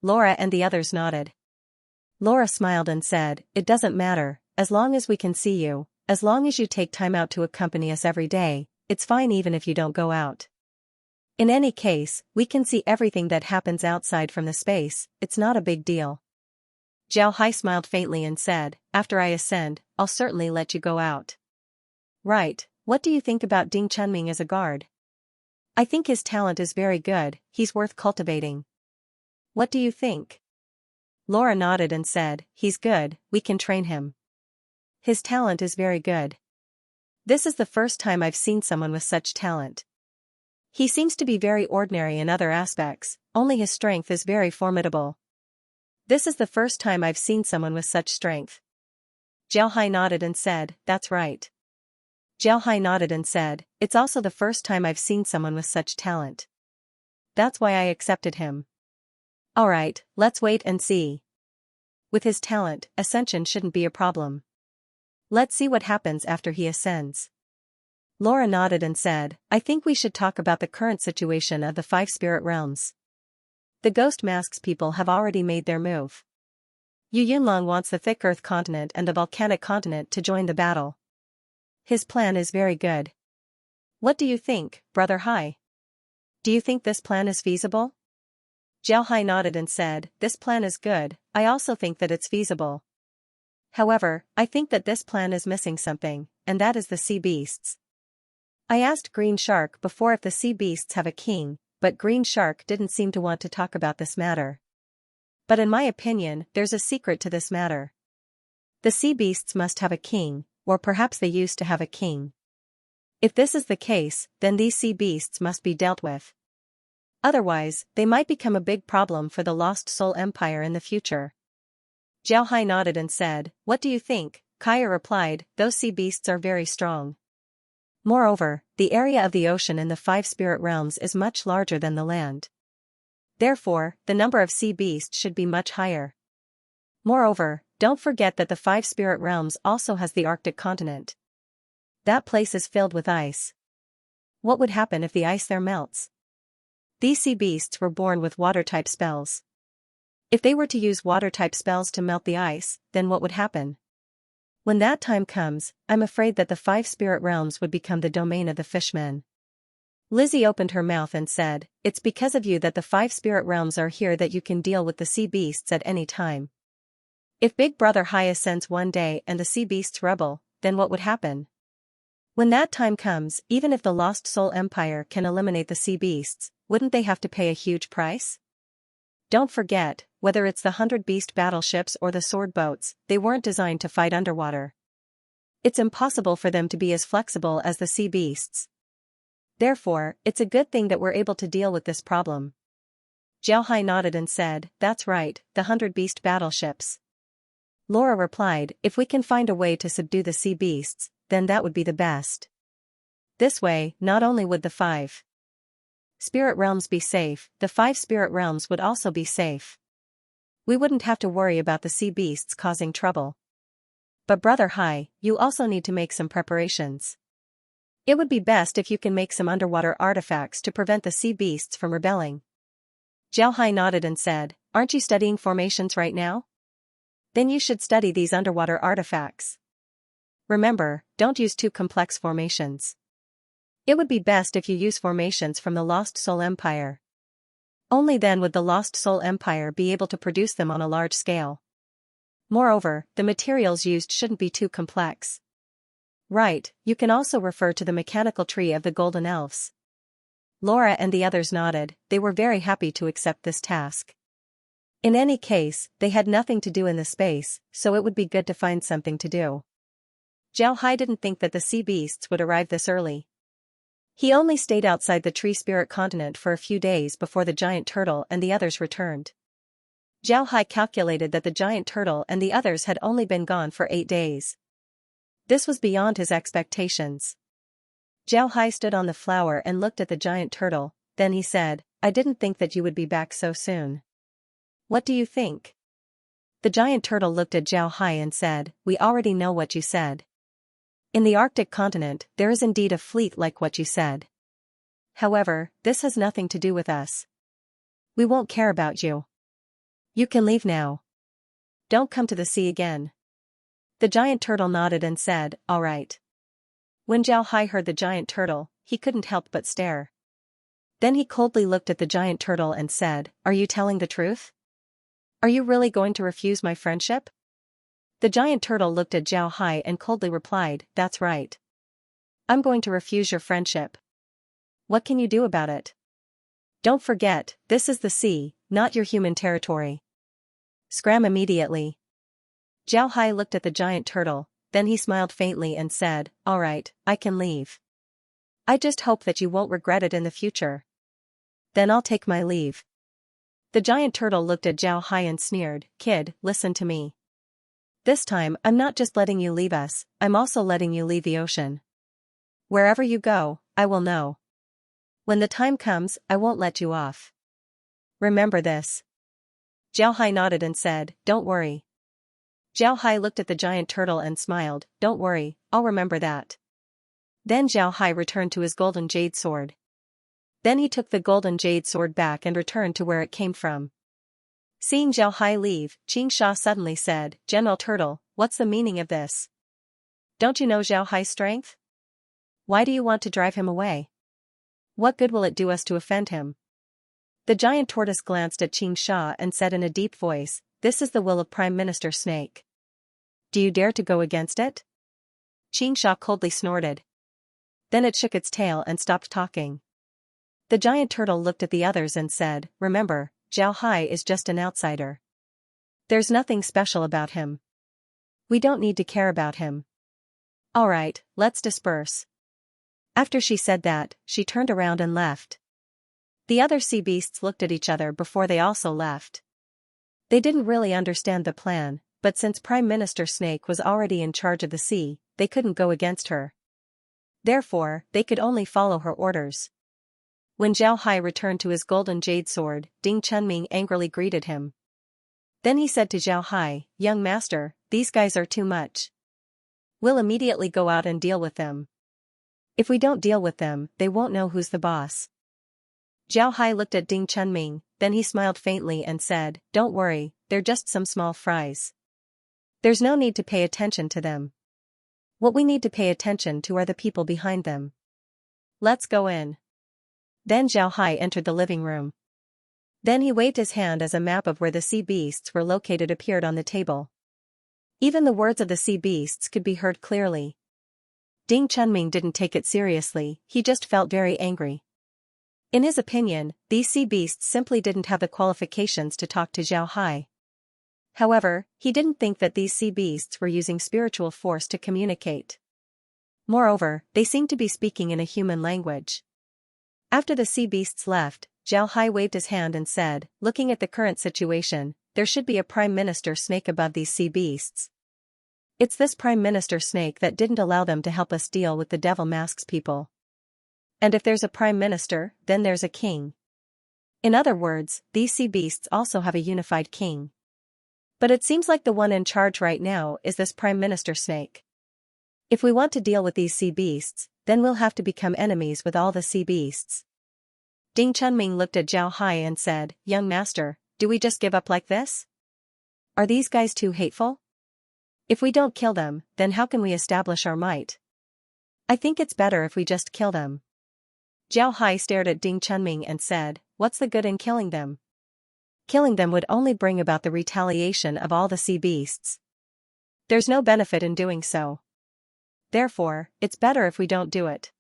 Laura and the others nodded. Laura smiled and said, "It doesn't matter, as long as we can see you, as long as you take time out to accompany us every day, it's fine even if you don't go out. In any case, we can see everything that happens outside from the space, it's not a big deal." Zhao Hai smiled faintly and said, "After I ascend, I'll certainly let you go out." "Right, what do you think about Ding Chunming as a guard?" "I think his talent is very good, he's worth cultivating." "What do you think?" Laura nodded and said, "He's good, we can train him. His talent is very good. This is the first time I've seen someone with such talent. He seems to be very ordinary in other aspects, only his strength is very formidable. This is the first time I've seen someone with such strength." Zhao Hai nodded and said, "That's right." Zhao Hai nodded and said, "It's also the first time I've seen someone with such talent. That's why I accepted him. Alright, let's wait and see. With his talent, ascension shouldn't be a problem. Let's see what happens after he ascends." Laura nodded and said, "I think we should talk about the current situation of the 5 spirit realms. The Ghost Masks people have already made their move. Yu Yunlong wants the Thick Earth continent and the Volcanic continent to join the battle. His plan is very good. What do you think, Brother Hai? Do you think this plan is feasible?" Zhao Hai nodded and said, "This plan is good, I also think that it's feasible. However, I think that this plan is missing something, and that is the sea beasts. I asked Green Shark before if the sea beasts have a king, but Green Shark didn't seem to want to talk about this matter. But in my opinion, there's a secret to this matter. The sea beasts must have a king, or perhaps they used to have a king. If this is the case, then these sea beasts must be dealt with. Otherwise, they might become a big problem for the Lost Soul Empire in the future." Zhao Hai nodded and said, "What do you think?" Kaya replied, "Those sea beasts are very strong. Moreover, the area of the ocean in the 5 spirit realms is much larger than the land. Therefore, the number of sea beasts should be much higher. Moreover, don't forget that the 5 spirit realms also has the Arctic continent. That place is filled with ice. What would happen if the ice there melts? These sea beasts were born with water-type spells. If they were to use water-type spells to melt the ice, then what would happen? When that time comes, I'm afraid that the 5 spirit realms would become the domain of the fishmen. Lizzie opened her mouth and said, "It's because of you that the 5 spirit realms are here, that you can deal with the sea beasts at any time. If Big Brother Hai ascends one day and the sea beasts rebel, then what would happen? When that time comes, even if the Lost Soul Empire can eliminate the sea beasts, wouldn't they have to pay a huge price? Don't forget, whether it's the 100 beast battleships or the sword boats, they weren't designed to fight underwater. It's impossible for them to be as flexible as the sea beasts. Therefore, it's a good thing that we're able to deal with this problem." Zhao Hai nodded and said, "That's right, the 100 beast battleships." Laura replied, "If we can find a way to subdue the sea beasts, then that would be the best. This way, not only would the 5 spirit realms be safe, the 5 spirit realms would also be safe. We wouldn't have to worry about the sea beasts causing trouble. But Brother Hai, you also need to make some preparations. It would be best if you can make some underwater artifacts to prevent the sea beasts from rebelling." Zhao Hai nodded and said, "Aren't you studying formations right now? Then you should study these underwater artifacts. Remember, don't use too complex formations. It would be best if you use formations from the Lost Soul Empire. Only then would the Lost Soul Empire be able to produce them on a large scale. Moreover, the materials used shouldn't be too complex." "Right, you can also refer to the mechanical tree of the Golden Elves." Laura and the others nodded. They were very happy to accept this task. In any case, they had nothing to do in the space, so it would be good to find something to do. Zhao Hai didn't think that the sea beasts would arrive this early. He only stayed outside the tree spirit continent for a few days before the giant turtle and the others returned. Zhao Hai calculated that the giant turtle and the others had only been gone for 8 days. This was beyond his expectations. Zhao Hai stood on the flower and looked at the giant turtle, then he said, "I didn't think that you would be back so soon. What do you think?" The giant turtle looked at Zhao Hai and said, "We already know what you said. In the Arctic continent, there is indeed a fleet like what you said. However, this has nothing to do with us. We won't care about you. You can leave now. Don't come to the sea again." The giant turtle nodded and said, "All right." When Zhao Hai heard the giant turtle, he couldn't help but stare. Then he coldly looked at the giant turtle and said, "Are you telling the truth? Are you really going to refuse my friendship?" The giant turtle looked at Zhao Hai and coldly replied, "That's right. I'm going to refuse your friendship. What can you do about it? Don't forget, this is the sea, not your human territory. Scram immediately." Zhao Hai looked at the giant turtle, then he smiled faintly and said, "All right, I can leave. I just hope that you won't regret it in the future." "Then I'll take my leave." The giant turtle looked at Zhao Hai and sneered, "Kid, listen to me. This time I'm not just letting you leave us, I'm also letting you leave the ocean. Wherever you go, I will know. When the time comes, I won't let you off. Remember this." Zhao Hai nodded and said, "Don't worry." Zhao Hai looked at the giant turtle and smiled, "Don't worry, I'll remember that." Then Zhao Hai returned to his golden jade sword. Then he took the golden jade sword back and returned to where it came from. Seeing Zhao Hai leave, Xianxia suddenly said, "General Turtle, what's the meaning of this? Don't you know Zhao Hai's strength? Why do you want to drive him away? What good will it do us to offend him?" The giant tortoise glanced at Xianxia and said in a deep voice, "This is the will of Prime Minister Snake. Do you dare to go against it?" Xianxia coldly snorted. Then it shook its tail and stopped talking. The giant turtle looked at the others and said, "Remember, Zhao Hai is just an outsider. There's nothing special about him. We don't need to care about him. All right, let's disperse." After she said that, she turned around and left. The other sea beasts looked at each other before they also left. They didn't really understand the plan, but since Prime Minister Snake was already in charge of the sea, they couldn't go against her. Therefore, they could only follow her orders. When Zhao Hai returned to his golden jade sword, Ding Chunming angrily greeted him. Then he said to Zhao Hai, "Young master, these guys are too much. We'll immediately go out and deal with them. If we don't deal with them, they won't know who's the boss." Zhao Hai looked at Ding Chunming, then he smiled faintly and said, "Don't worry, they're just some small fries. There's no need to pay attention to them. What we need to pay attention to are the people behind them. Let's go in. Then Zhao Hai entered the living room. Then he waved his hand as a map of where the sea beasts were located appeared on the table. Even the words of the sea beasts could be heard clearly. Ding Chunming didn't take it seriously, he just felt very angry. In his opinion, these sea beasts simply didn't have the qualifications to talk to Zhao Hai. However, he didn't think that these sea beasts were using spiritual force to communicate. Moreover, they seemed to be speaking in a human language. After the sea beasts left, Zhao Hai waved his hand and said, looking at the current situation, there should be a prime minister snake above these sea beasts. It's this prime minister snake that didn't allow them to help us deal with the devil masks people. And if there's a prime minister, then there's a king. In other words, these sea beasts also have a unified king. But it seems like the one in charge right now is this prime minister snake. If we want to deal with these sea beasts, then we'll have to become enemies with all the sea beasts. Ding Chunming looked at Zhao Hai and said, young master, do we just give up like this? Are these guys too hateful? If we don't kill them, then how can we establish our might? I think it's better if we just kill them. Zhao Hai stared at Ding Chunming and said, what's the good in killing them? Killing them would only bring about the retaliation of all the sea beasts. There's no benefit in doing so. Therefore, it's better if we don't do it.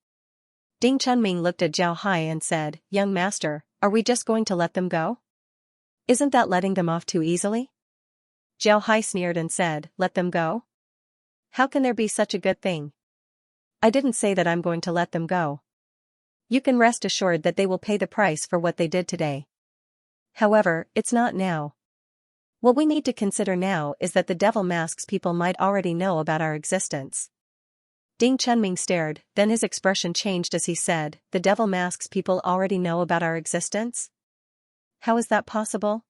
Ding Chunming looked at Zhao Hai and said, young master, are we just going to let them go? Isn't that letting them off too easily? Zhao Hai sneered and said, let them go? How can there be such a good thing? I didn't say that I'm going to let them go. You can rest assured that they will pay the price for what they did today. However, it's not now. What we need to consider now is that the devil masks people might already know about our existence. Ding Chunming stared, then his expression changed as he said, the devil masks people already know about our existence? How is that possible?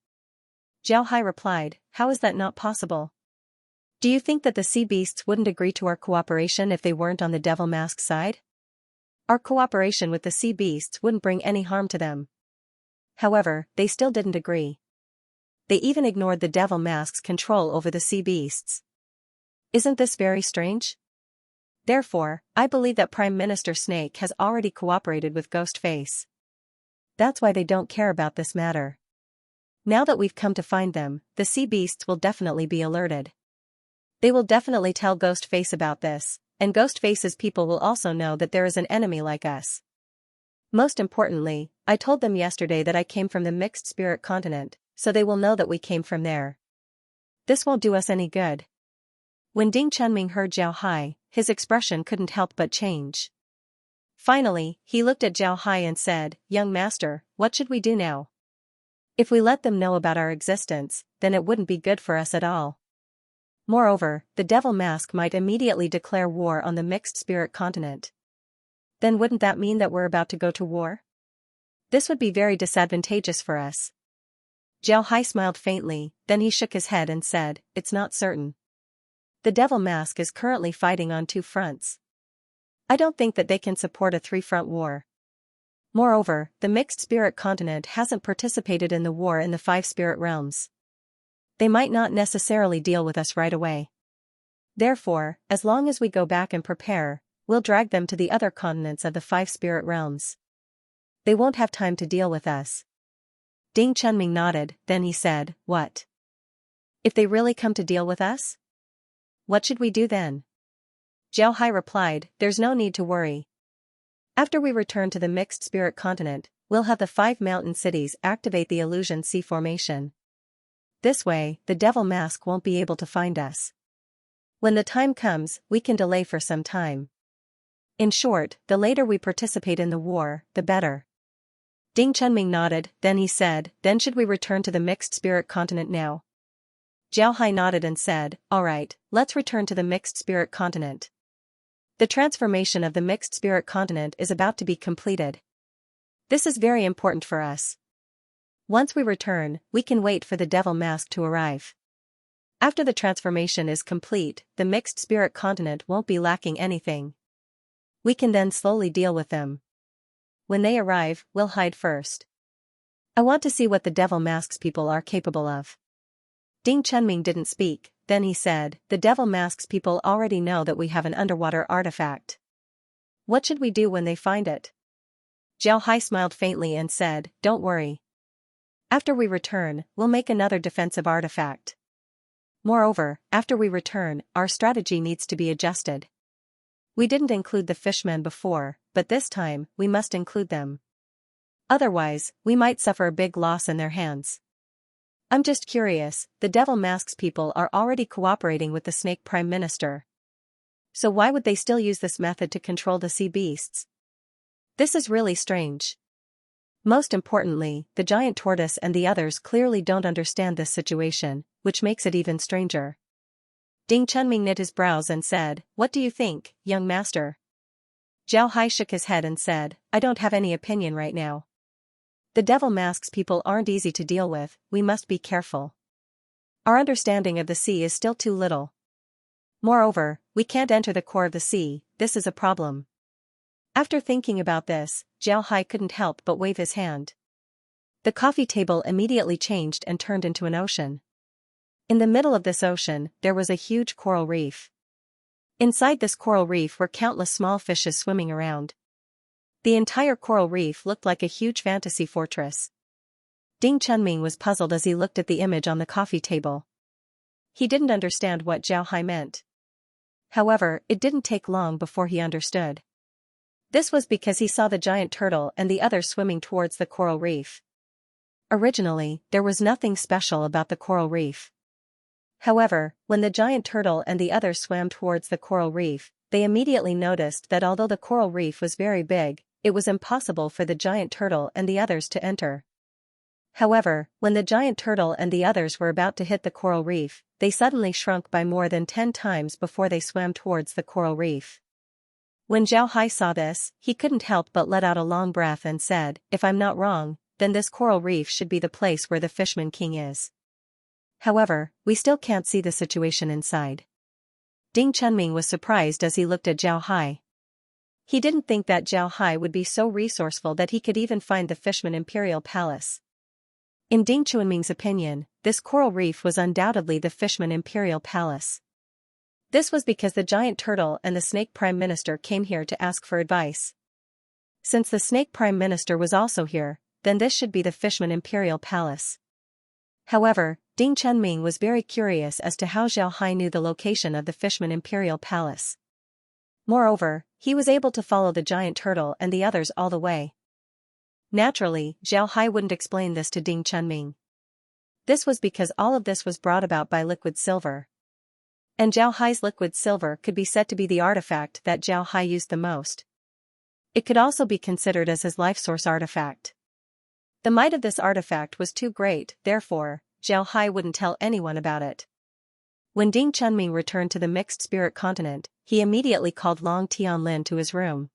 Zhao Hai replied, how is that not possible? Do you think that the sea beasts wouldn't agree to our cooperation if they weren't on the devil mask side? Our cooperation with the sea beasts wouldn't bring any harm to them. However, they still didn't agree. They even ignored the devil mask's control over the sea beasts. Isn't this very strange? Therefore, I believe that Prime Minister Snake has already cooperated with Ghostface. That's why they don't care about this matter. Now that we've come to find them, the sea beasts will definitely be alerted. They will definitely tell Ghostface about this, and Ghostface's people will also know that there is an enemy like us. Most importantly, I told them yesterday that I came from the mixed spirit continent, so they will know that we came from there. This won't do us any good. When Ding Chunming heard Zhao Hai, his expression couldn't help but change. Finally, he looked at Zhao Hai and said, young master, what should we do now? If we let them know about our existence, then it wouldn't be good for us at all. Moreover, the devil mask might immediately declare war on the mixed spirit continent. Then wouldn't that mean that we're about to go to war? This would be very disadvantageous for us. Zhao Hai smiled faintly, then he shook his head and said, it's not certain. The devil mask is currently fighting on 2 fronts. I don't think that they can support a 3-front war. Moreover, the mixed spirit continent hasn't participated in the war in the 5 spirit realms. They might not necessarily deal with us right away. Therefore, as long as we go back and prepare, we'll drag them to the other continents of the 5 spirit realms. They won't have time to deal with us. Ding Chunming nodded, then he said, what? If they really come to deal with us? What should we do then? Zhao Hai replied, there's no need to worry. After we return to the mixed spirit continent, we'll have the 5 mountain cities activate the illusion sea formation. This way, the devil mask won't be able to find us. When the time comes, we can delay for some time. In short, the later we participate in the war, the better. Ding Chunming nodded, then he said, then should we return to the mixed spirit continent now? Zhao Hai nodded and said, alright, let's return to the mixed spirit continent. The transformation of the mixed spirit continent is about to be completed. This is very important for us. Once we return, we can wait for the devil mask to arrive. After the transformation is complete, the mixed spirit continent won't be lacking anything. We can then slowly deal with them. When they arrive, we'll hide first. I want to see what the devil masks people are capable of. Ding Chunming didn't speak, then he said, the devil masks people already know that we have an underwater artifact. What should we do when they find it? Zhao Hai smiled faintly and said, don't worry. After we return, we'll make another defensive artifact. Moreover, after we return, our strategy needs to be adjusted. We didn't include the fishmen before, but this time, we must include them. Otherwise, we might suffer a big loss in their hands. I'm just curious, the devil masks people are already cooperating with the snake prime minister. So why would they still use this method to control the sea beasts? This is really strange. Most importantly, the giant tortoise and the others clearly don't understand this situation, which makes it even stranger. Ding Chunming knit his brows and said, what do you think, young master? Zhao Hai shook his head and said, I don't have any opinion right now. The devil masks people aren't easy to deal with, we must be careful. Our understanding of the sea is still too little. Moreover, we can't enter the core of the sea, this is a problem. After thinking about this, Zhao Hai couldn't help but wave his hand. The coffee table immediately changed and turned into an ocean. In the middle of this ocean, there was a huge coral reef. Inside this coral reef were countless small fishes swimming around. The entire coral reef looked like a huge fantasy fortress. Ding Chunming was puzzled as he looked at the image on the coffee table. He didn't understand what Zhao Hai meant. However, it didn't take long before he understood. This was because he saw the giant turtle and the others swimming towards the coral reef. Originally, there was nothing special about the coral reef. However, when the giant turtle and the others swam towards the coral reef, they immediately noticed that although the coral reef was very big, it was impossible for the giant turtle and the others to enter. However, when the giant turtle and the others were about to hit the coral reef, they suddenly shrunk by more than 10 times before they swam towards the coral reef. When Zhao Hai saw this, he couldn't help but let out a long breath and said, if I'm not wrong, then this coral reef should be the place where the Fishman King is. However, we still can't see the situation inside. Ding Chunming was surprised as he looked at Zhao Hai. He didn't think that Zhao Hai would be so resourceful that he could even find the Fishman Imperial Palace. In Ding Chunming's opinion, this coral reef was undoubtedly the Fishman Imperial Palace. This was because the giant turtle and the snake prime minister came here to ask for advice. Since the snake prime minister was also here, then this should be the Fishman Imperial Palace. However, Ding Chunming was very curious as to how Zhao Hai knew the location of the Fishman Imperial Palace. Moreover, he was able to follow the giant turtle and the others all the way. Naturally, Zhao Hai wouldn't explain this to Ding Chunming. This was because all of this was brought about by liquid silver. And Zhao Hai's liquid silver could be said to be the artifact that Zhao Hai used the most. It could also be considered as his life source artifact. The might of this artifact was too great, therefore, Zhao Hai wouldn't tell anyone about it. When Ding Chunming returned to the mixed spirit continent, he immediately called Long Tianlin to his room.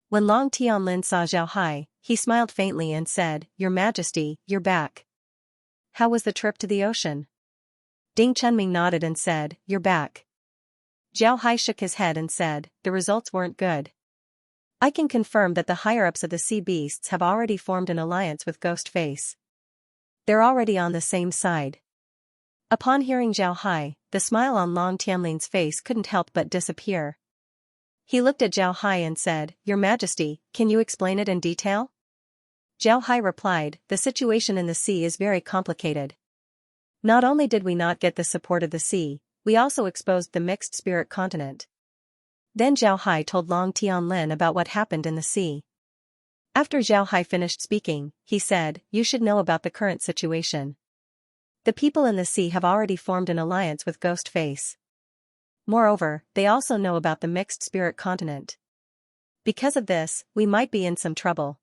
When Long Tianlin saw Zhao Hai, he smiled faintly and said, Your Majesty, you're back. How was the trip to the ocean? Ding Chunming nodded and said, You're back. Zhao Hai shook his head and said, The results weren't good. I can confirm that the higher-ups of the sea beasts have already formed an alliance with Ghostface. They're already on the same side. Upon hearing Zhao Hai, the smile on Long Tianlin's face couldn't help but disappear. He looked at Zhao Hai and said, Your Majesty, can you explain it in detail? Zhao Hai replied, The situation in the sea is very complicated. Not only did we not get the support of the sea, we also exposed the mixed spirit continent. Then Zhao Hai told Long Tianlin about what happened in the sea. After Zhao Hai finished speaking, he said, You should know about the current situation. The people in the sea have already formed an alliance with Ghostface. Moreover, they also know about the mixed spirit continent. Because of this, we might be in some trouble.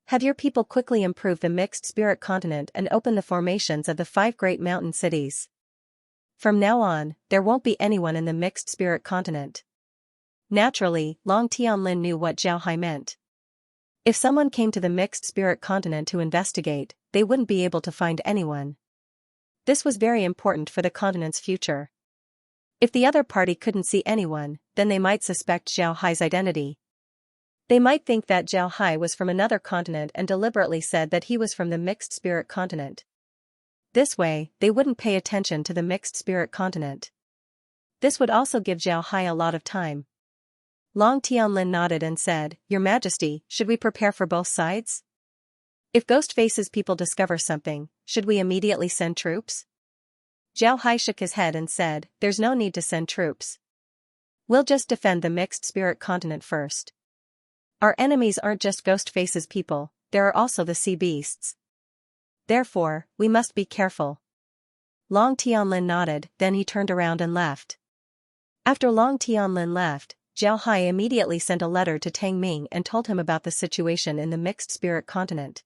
Have your people quickly improve the mixed spirit continent and open the formations of the 5 great mountain cities. From now on, there won't be anyone in the mixed spirit continent. Naturally, Long Tianlin knew what Zhao Hai meant. If someone came to the mixed spirit continent to investigate, they wouldn't be able to find anyone. This was very important for the continent's future. If the other party couldn't see anyone, then they might suspect Zhao Hai's identity. They might think that Zhao Hai was from another continent and deliberately said that he was from the mixed spirit continent. This way, they wouldn't pay attention to the mixed spirit continent. This would also give Zhao Hai a lot of time. Long Tianlin nodded and said, Your Majesty, should we prepare for both sides? If Ghostface's people discover something, should we immediately send troops? Zhao Hai shook his head and said, There's no need to send troops. We'll just defend the mixed spirit continent first. Our enemies aren't just Ghostface's people, there are also the sea beasts. Therefore, we must be careful. Long Tianlin nodded, then he turned around and left. After Long Tianlin left, Zhao Hai immediately sent a letter to Tang Ming and told him about the situation in the mixed spirit continent.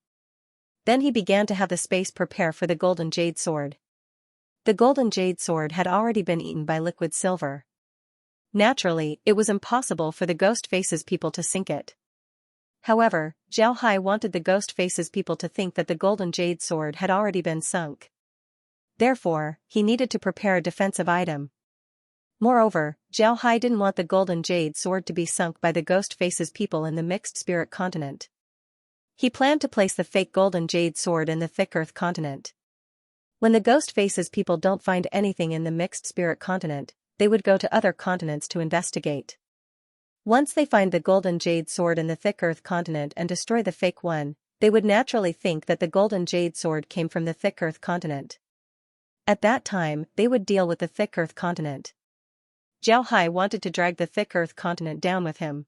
Then he began to have the space prepare for the golden jade sword. The golden jade sword had already been eaten by liquid silver. Naturally, it was impossible for the Ghostface's people to sink it. However, Zhao Hai wanted the Ghostface's people to think that the golden jade sword had already been sunk. Therefore, he needed to prepare a defensive item. Moreover, Zhao Hai didn't want the golden jade sword to be sunk by the Ghostface's people in the mixed spirit continent. He planned to place the fake golden jade sword in the thick earth continent. When the Ghostface's people don't find anything in the mixed spirit continent, they would go to other continents to investigate. Once they find the golden jade sword in the thick earth continent and destroy the fake one, they would naturally think that the golden jade sword came from the thick earth continent. At that time, they would deal with the thick earth continent. Zhao Hai wanted to drag the thick earth continent down with him.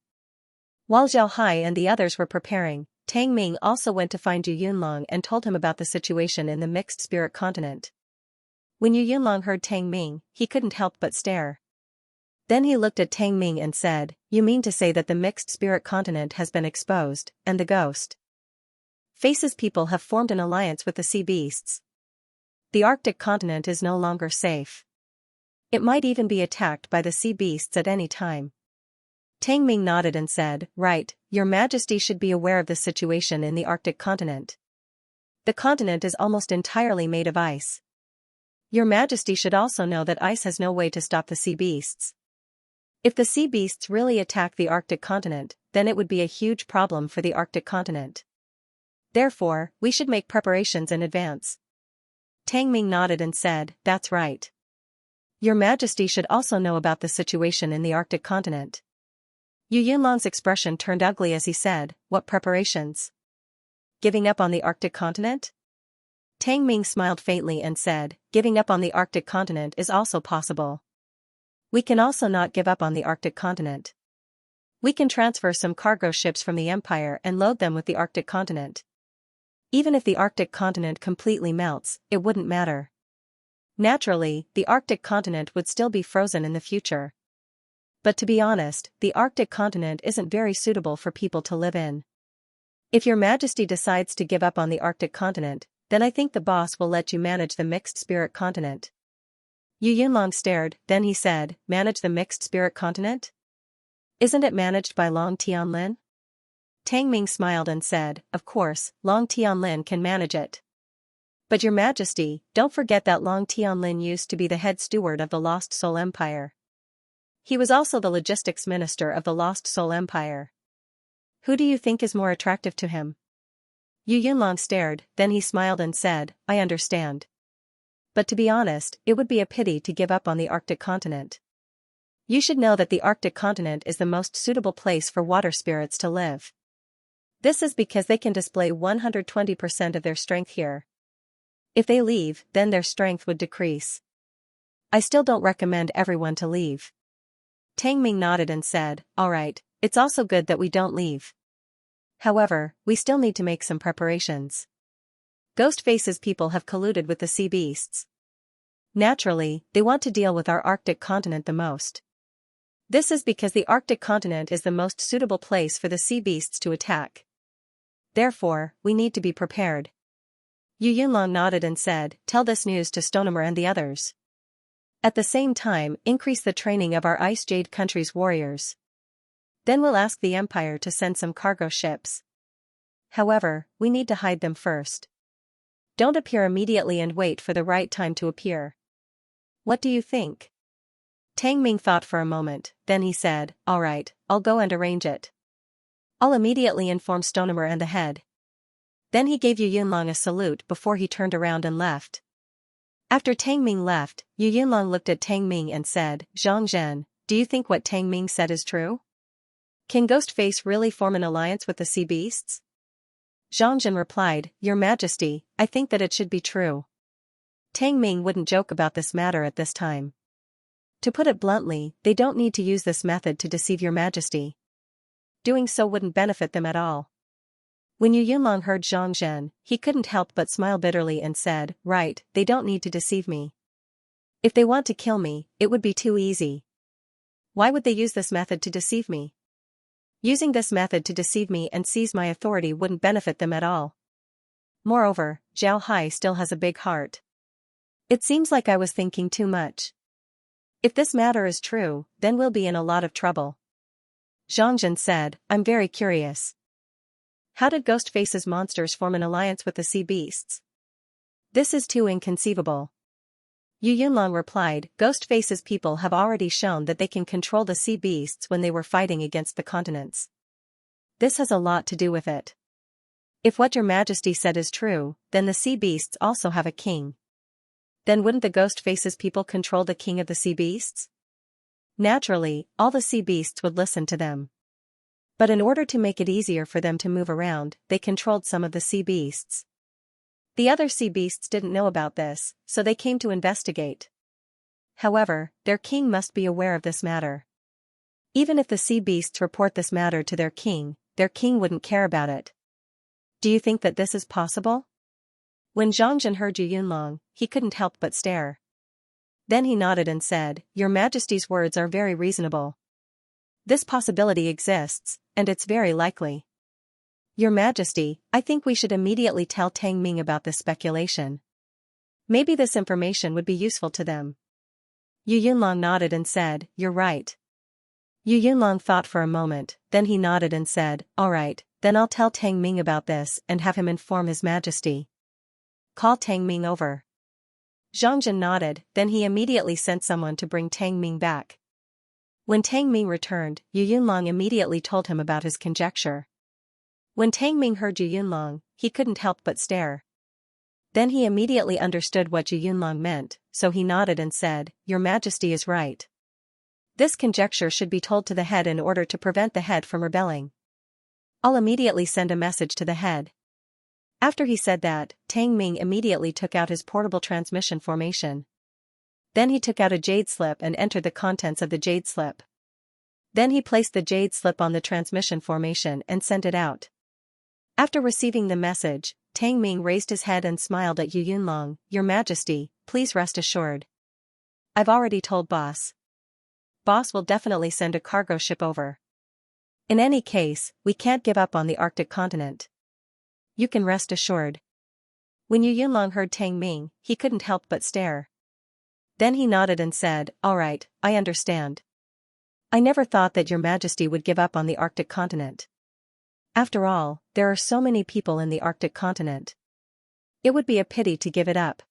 While Zhao Hai and the others were preparing, Tang Ming also went to find Yu Yunlong and told him about the situation in the mixed spirit continent. When Yu Yunlong heard Tang Ming, he couldn't help but stare. Then he looked at Tang Ming and said, You mean to say that the mixed spirit continent has been exposed, and the ghost Face's people have formed an alliance with the sea beasts. The Arctic continent is no longer safe. It might even be attacked by the sea beasts at any time. Tang Ming nodded and said, Right, Your Majesty should be aware of the situation in the Arctic continent. The continent is almost entirely made of ice. Your Majesty should also know that ice has no way to stop the sea beasts. If the sea beasts really attack the Arctic continent, then it would be a huge problem for the Arctic continent. Therefore, we should make preparations in advance. Tang Ming nodded and said, That's right. Your Majesty should also know about the situation in the Arctic continent. Yu Yunlong's expression turned ugly as he said, What preparations? Giving up on the Arctic continent? Tang Ming smiled faintly and said, Giving up on the Arctic continent is also possible. We can also not give up on the Arctic continent. We can transfer some cargo ships from the Empire and load them with the Arctic continent. Even if the Arctic continent completely melts, it wouldn't matter. Naturally, the Arctic continent would still be frozen in the future. But to be honest, the Arctic continent isn't very suitable for people to live in. If Your Majesty decides to give up on the Arctic continent, then I think the boss will let you manage the mixed spirit continent. Yu Yunlong stared, then he said, Manage the mixed spirit continent? Isn't it managed by Long Tianlin? Tang Ming smiled and said, Of course, Long Tianlin can manage it. But Your Majesty, don't forget that Long Tianlin used to be the head steward of the Lost Soul Empire. He was also the logistics minister of the Lost Soul Empire. Who do you think is more attractive to him? Yu Yunlong stared, then he smiled and said, I understand. But to be honest, it would be a pity to give up on the Arctic continent. You should know that the Arctic continent is the most suitable place for water spirits to live. This is because they can display 120% of their strength here. If they leave, then their strength would decrease. I still don't recommend everyone to leave. Tang Ming nodded and said, All right, it's also good that we don't leave. However, we still need to make some preparations. Ghostface's people have colluded with the sea beasts. Naturally, they want to deal with our Arctic continent the most. This is because the Arctic continent is the most suitable place for the sea beasts to attack. Therefore, we need to be prepared. Yu Yunlong nodded and said, Tell this news to Stonemer and the others. At the same time, increase the training of our Ice Jade country's warriors. Then we'll ask the Empire to send some cargo ships. However, we need to hide them first. Don't appear immediately and wait for the right time to appear. What do you think? Tang Ming thought for a moment, then he said, All right, I'll go and arrange it. I'll immediately inform Stonemer and the head. Then he gave Yu Yunlong a salute before he turned around and left. After Tang Ming left, Yu Yunlong looked at Tang Ming and said, Zhang, do you think what Tang Ming said is true? Can Ghostface really form an alliance with the sea beasts? Zhang replied, Your Majesty, I think that it should be true. Tang Ming wouldn't joke about this matter at this time. To put it bluntly, they don't need to use this method to deceive Your Majesty. Doing so wouldn't benefit them at all. When Yu Yunlong heard Zhang, he couldn't help but smile bitterly and said, Right, they don't need to deceive me. If they want to kill me, it would be too easy. Why would they use this method to deceive me? Using this method to deceive me and seize my authority wouldn't benefit them at all. Moreover, Zhao Hai still has a big heart. It seems like I was thinking too much. If this matter is true, then we'll be in a lot of trouble. Zhang said, I'm very curious. How did Ghostface's monsters form an alliance with the sea beasts? This is too inconceivable. Yu Yunlong replied, Ghostface's people have already shown that they can control the sea beasts when they were fighting against the continents. This has a lot to do with it. If what Your Majesty said is true, then the sea beasts also have a king. Then wouldn't the Ghostface's people control the king of the sea beasts? Naturally, all the sea beasts would listen to them. But in order to make it easier for them to move around, they controlled some of the sea beasts. The other sea beasts didn't know about this, so they came to investigate. However, their king must be aware of this matter. Even if the sea beasts report this matter to their king wouldn't care about it. Do you think that this is possible? When Zhang heard Yu Yunlong, he couldn't help but stare. Then he nodded and said, Your Majesty's words are very reasonable. This possibility exists, and it's very likely. Your Majesty, I think we should immediately tell Tang Ming about this speculation. Maybe this information would be useful to them. Yu Yunlong nodded and said, You're right. Yu Yunlong thought for a moment, then he nodded and said, All right, then I'll tell Tang Ming about this and have him inform His Majesty. Call Tang Ming over. Zhang nodded, then he immediately sent someone to bring Tang Ming back. When Tang Ming returned, Yu Yunlong immediately told him about his conjecture. When Tang Ming heard Yu Yunlong, he couldn't help but stare. Then he immediately understood what Yu Yunlong meant, so he nodded and said, Your Majesty is right. This conjecture should be told to the head in order to prevent the head from rebelling. I'll immediately send a message to the head. After he said that, Tang Ming immediately took out his portable transmission formation. Then he took out a jade slip and entered the contents of the jade slip. Then he placed the jade slip on the transmission formation and sent it out. After receiving the message, Tang Ming raised his head and smiled at Yu Yunlong, Your Majesty, please rest assured. I've already told Boss. Boss will definitely send a cargo ship over. In any case, we can't give up on the Arctic continent. You can rest assured. When Yu Yunlong heard Tang Ming, he couldn't help but stare. Then he nodded and said, All right, I understand. I never thought that Your Majesty would give up on the Arctic continent. After all, there are so many people in the Arctic continent. It would be a pity to give it up.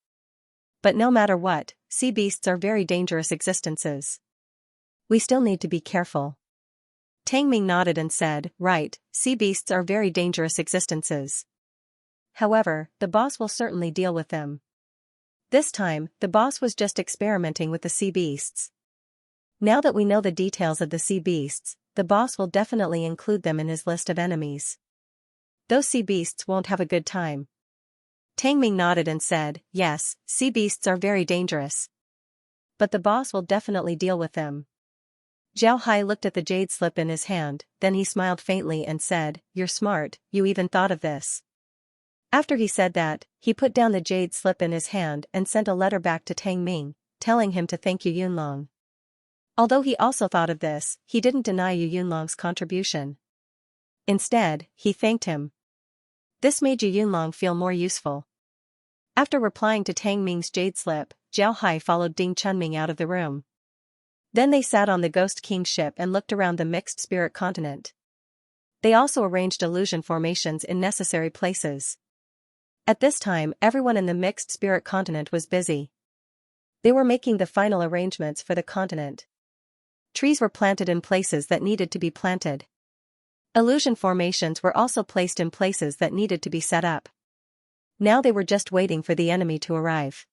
But no matter what, sea beasts are very dangerous existences. We still need to be careful. Tang Ming nodded and said, Right, sea beasts are very dangerous existences. However, the boss will certainly deal with them. This time, the boss was just experimenting with the sea beasts. Now that we know the details of the sea beasts, the boss will definitely include them in his list of enemies. Those sea beasts won't have a good time. Tang Ming nodded and said, Yes, sea beasts are very dangerous. But the boss will definitely deal with them. Zhao Hai looked at the jade slip in his hand, then he smiled faintly and said, You're smart, you even thought of this. After he said that, he put down the jade slip in his hand and sent a letter back to Tang Ming, telling him to thank Yu Yunlong. Although he also thought of this, he didn't deny Yu Yunlong's contribution. Instead, he thanked him. This made Yu Yunlong feel more useful. After replying to Tang Ming's jade slip, Zhao Hai followed Ding Chunming out of the room. Then they sat on the Ghost King's ship and looked around the mixed spirit continent. They also arranged illusion formations in necessary places. At this time, everyone in the mixed spirit continent was busy. They were making the final arrangements for the continent. Trees were planted in places that needed to be planted. Illusion formations were also placed in places that needed to be set up. Now they were just waiting for the enemy to arrive.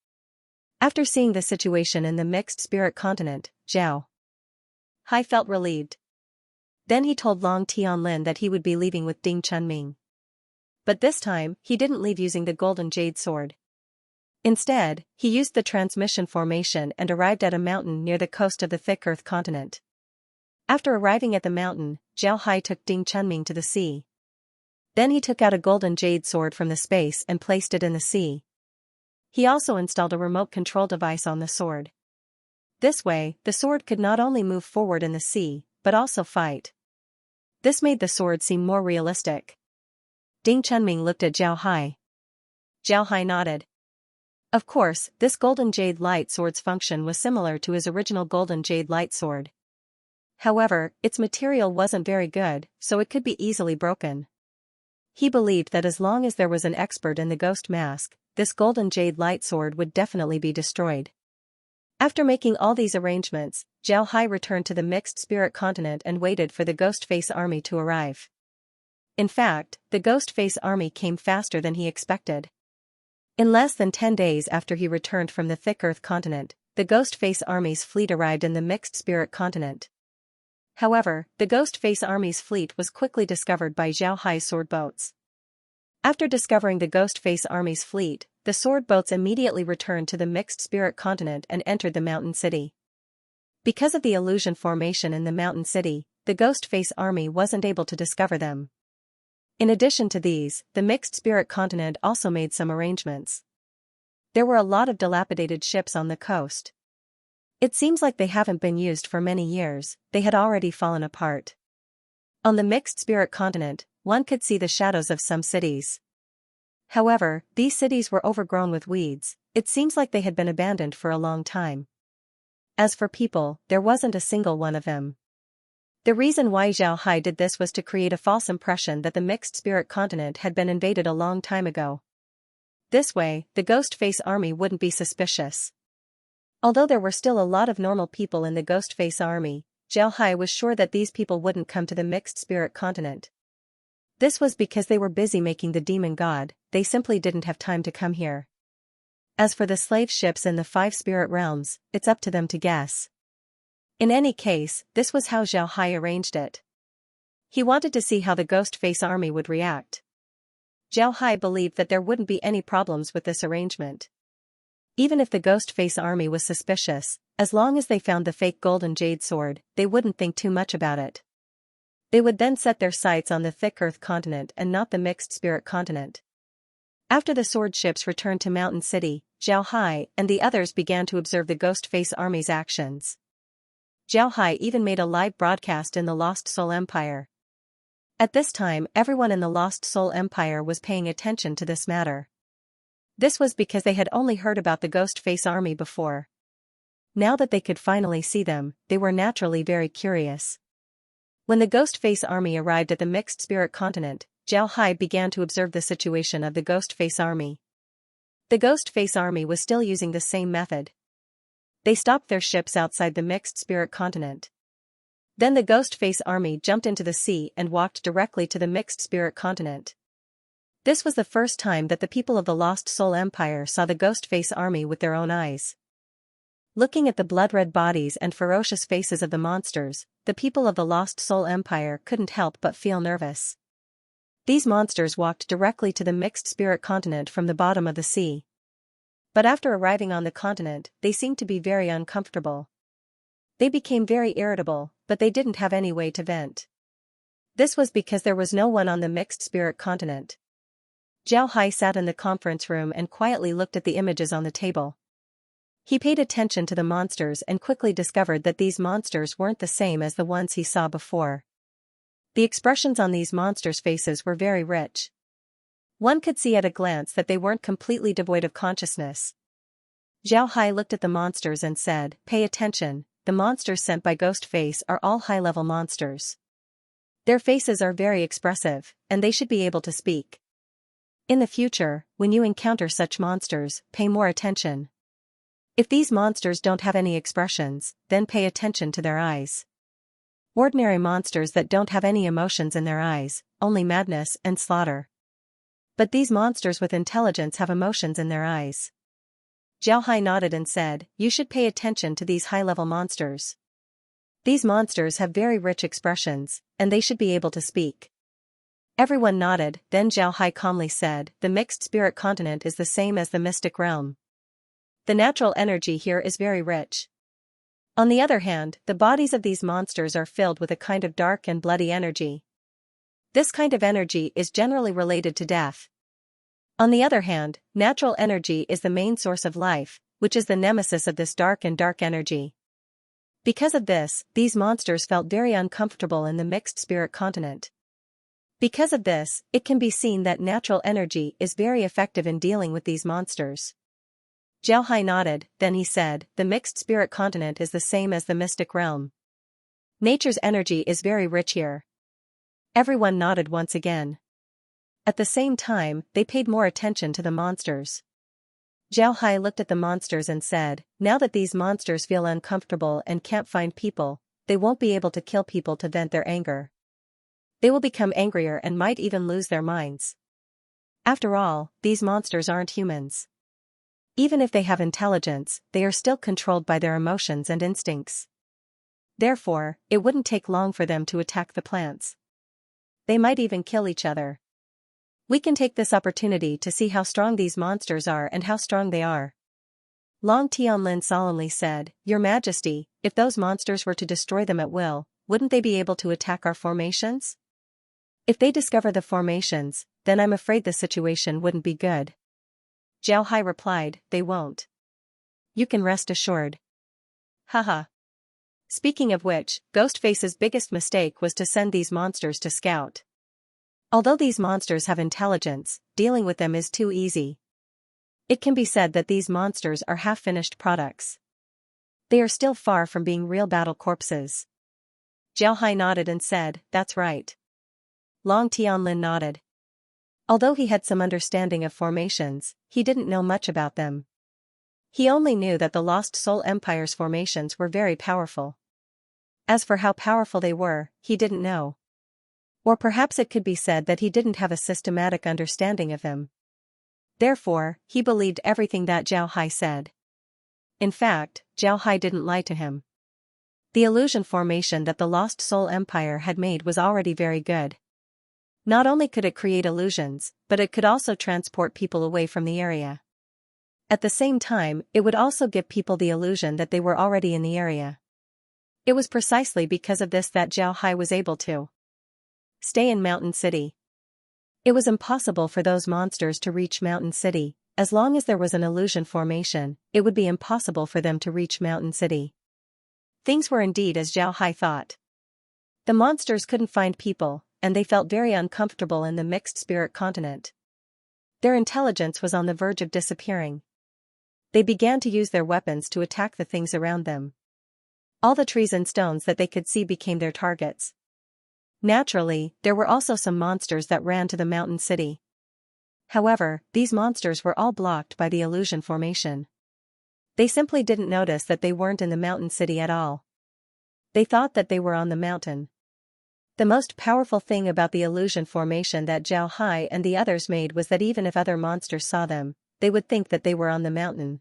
After seeing the situation in the mixed spirit continent, Zhao Hai felt relieved. Then he told Long Tianlin that he would be leaving with Ding Chunming. But this time, he didn't leave using the golden jade sword. Instead, he used the transmission formation and arrived at a mountain near the coast of the thick earth continent. After arriving at the mountain, Zhao Hai took Ding Chunming to the sea. Then he took out a golden jade sword from the space and placed it in the sea. He also installed a remote control device on the sword. This way, the sword could not only move forward in the sea, but also fight. This made the sword seem more realistic. Ding Chunming looked at Zhao Hai. Zhao Hai nodded. Of course, this golden jade light sword's function was similar to his original golden jade light sword. However, its material wasn't very good, so it could be easily broken. He believed that as long as there was an expert in the ghost mask, this golden jade light sword would definitely be destroyed. After making all these arrangements, Zhao Hai returned to the mixed spirit continent and waited for the ghost face army to arrive. In fact, the ghost face army came faster than he expected. In less than 10 days after he returned from the thick earth continent, the ghost face army's fleet arrived in the mixed spirit continent. However, the ghost face army's fleet was quickly discovered by Zhao Hai's sword boats. After discovering the ghost face army's fleet, the sword boats immediately returned to the mixed spirit continent and entered the mountain city. Because of the illusion formation in the mountain city, the ghost face army wasn't able to discover them. In addition to these, the mixed spirit continent also made some arrangements. There were a lot of dilapidated ships on the coast. It seems like they haven't been used for many years, they had already fallen apart. On the mixed spirit continent, one could see the shadows of some cities. However, these cities were overgrown with weeds, it seems like they had been abandoned for a long time. As for people, there wasn't a single one of them. The reason why Zhao Hai did this was to create a false impression that the mixed spirit continent had been invaded a long time ago. This way, the ghost face army wouldn't be suspicious. Although there were still a lot of normal people in the ghost face army, Zhao Hai was sure that these people wouldn't come to the mixed spirit continent. This was because they were busy making the demon god, they simply didn't have time to come here. As for the slave ships in the 5 spirit realms, it's up to them to guess. In any case, this was how Zhao Hai arranged it. He wanted to see how the ghost face army would react. Zhao Hai believed that there wouldn't be any problems with this arrangement. Even if the ghost face army was suspicious, as long as they found the fake golden jade sword, they wouldn't think too much about it. They would then set their sights on the thick earth continent and not the mixed spirit continent. After the sword ships returned to Mountain City, Zhao Hai and the others began to observe the ghost face army's actions. Zhao Hai even made a live broadcast in the Lost Soul Empire. At this time, everyone in the Lost Soul Empire was paying attention to this matter. This was because they had only heard about the ghost face army before. Now that they could finally see them, they were naturally very curious. When the ghost face army arrived at the mixed spirit continent, Zhao Hai began to observe the situation of the ghost face army. The ghost face army was still using the same method. They stopped their ships outside the mixed spirit continent. Then the ghost face army jumped into the sea and walked directly to the mixed spirit continent. This was the first time that the people of the Lost Soul Empire saw the ghost face army with their own eyes. Looking at the blood-red bodies and ferocious faces of the monsters, the people of the Lost Soul Empire couldn't help but feel nervous. These monsters walked directly to the mixed spirit continent from the bottom of the sea. But after arriving on the continent, they seemed to be very uncomfortable. They became very irritable, but they didn't have any way to vent. This was because there was no one on the mixed spirit continent. Zhao Hai sat in the conference room and quietly looked at the images on the table. He paid attention to the monsters and quickly discovered that these monsters weren't the same as the ones he saw before. The expressions on these monsters' faces were very rich. One could see at a glance that they weren't completely devoid of consciousness. Zhao Hai looked at the monsters and said, "Pay attention, the monsters sent by Ghost Face are all high-level monsters. Their faces are very expressive, and they should be able to speak. In the future, when you encounter such monsters, pay more attention. If these monsters don't have any expressions, then pay attention to their eyes. Ordinary monsters that don't have any emotions in their eyes, only madness and slaughter. But these monsters with intelligence have emotions in their eyes." Xiaohai nodded and said, you should pay attention to these high-level monsters. These monsters have very rich expressions, and they should be able to speak. Everyone nodded, then Xiaohai calmly said, the mixed spirit continent is the same as the mystic realm. The natural energy here is very rich. On the other hand, the bodies of these monsters are filled with a kind of dark and bloody energy. This kind of energy is generally related to death. On the other hand, natural energy is the main source of life, which is the nemesis of this dark energy. Because of this, these monsters felt very uncomfortable in the mixed spirit continent. Because of this, it can be seen that natural energy is very effective in dealing with these monsters. Xiaohai nodded, then he said, the mixed spirit continent is the same as the mystic realm. Nature's energy is very rich here. Everyone nodded once again. At the same time, they paid more attention to the monsters. Xiaohai looked at the monsters and said, now that these monsters feel uncomfortable and can't find people, they won't be able to kill people to vent their anger. They will become angrier and might even lose their minds. After all, these monsters aren't humans. Even if they have intelligence, they are still controlled by their emotions and instincts. Therefore, it wouldn't take long for them to attack the plants. They might even kill each other. We can take this opportunity to see how strong these monsters are and how strong they are. Long Tianlin solemnly said, Your Majesty, if those monsters were to destroy them at will, wouldn't they be able to attack our formations? If they discover the formations, then I'm afraid the situation wouldn't be good. Xiaohai replied, they won't. You can rest assured. Haha. Speaking of which, Ghostface's biggest mistake was to send these monsters to scout. Although these monsters have intelligence, dealing with them is too easy. It can be said that these monsters are half-finished products. They are still far from being real battle corpses. Xiaohai nodded and said, that's right. Long Tianlin nodded. Although he had some understanding of formations, he didn't know much about them. He only knew that the Lost Soul Empire's formations were very powerful. As for how powerful they were, he didn't know. Or perhaps it could be said that he didn't have a systematic understanding of them. Therefore, he believed everything that Xiaohai said. In fact, Xiaohai didn't lie to him. The illusion formation that the Lost Soul Empire had made was already very good. Not only could it create illusions, but it could also transport people away from the area. At the same time, it would also give people the illusion that they were already in the area. It was precisely because of this that Xiaohai was able to stay in Mountain City. It was impossible for those monsters to reach Mountain City. As long as there was an illusion formation, it would be impossible for them to reach Mountain City. Things were indeed as Xiaohai thought. The monsters couldn't find people, and they felt very uncomfortable in the mixed spirit continent. Their intelligence was on the verge of disappearing. They began to use their weapons to attack the things around them. All the trees and stones that they could see became their targets. Naturally, there were also some monsters that ran to the Mountain City. However, these monsters were all blocked by the illusion formation. They simply didn't notice that they weren't in the Mountain City at all. They thought that they were on the mountain. The most powerful thing about the illusion formation that Xiaohai and the others made was that even if other monsters saw them, they would think that they were on the mountain.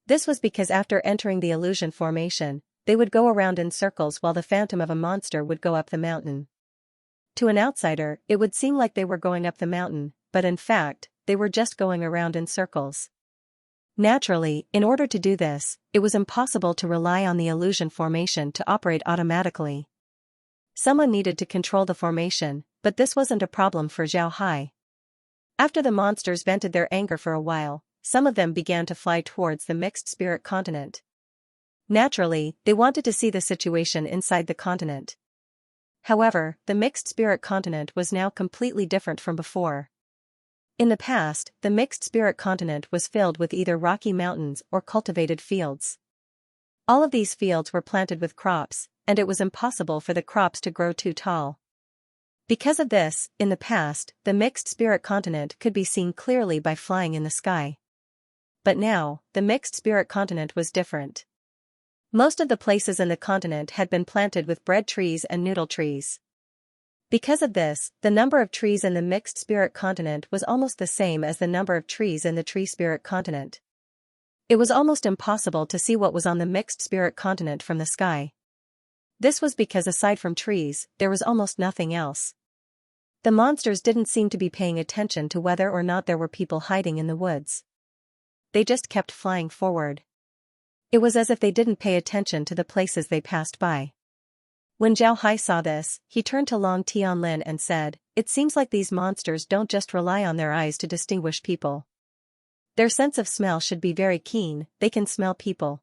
This was because after entering the illusion formation, they would go around in circles while the phantom of a monster would go up the mountain. To an outsider, it would seem like they were going up the mountain, but in fact, they were just going around in circles. Naturally, in order to do this, it was impossible to rely on the illusion formation to operate automatically. Someone needed to control the formation, but this wasn't a problem for Xiaohai. After the monsters vented their anger for a while, some of them began to fly towards the mixed spirit continent. Naturally, they wanted to see the situation inside the continent. However, the mixed spirit continent was now completely different from before. In the past, the mixed spirit continent was filled with either rocky mountains or cultivated fields. All of these fields were planted with crops, and it was impossible for the crops to grow too tall. Because of this, in the past, the mixed spirit continent could be seen clearly by flying in the sky. But now, the mixed spirit continent was different. Most of the places in the continent had been planted with bread trees and noodle trees. Because of this, the number of trees in the mixed spirit continent was almost the same as the number of trees in the tree spirit continent. It was almost impossible to see what was on the mixed spirit continent from the sky. This was because aside from trees, there was almost nothing else. The monsters didn't seem to be paying attention to whether or not there were people hiding in the woods. They just kept flying forward. It was as if they didn't pay attention to the places they passed by. When Zhao Hai saw this, he turned to Long Tianlin and said, "It seems like these monsters don't just rely on their eyes to distinguish people. Their sense of smell should be very keen, they can smell people.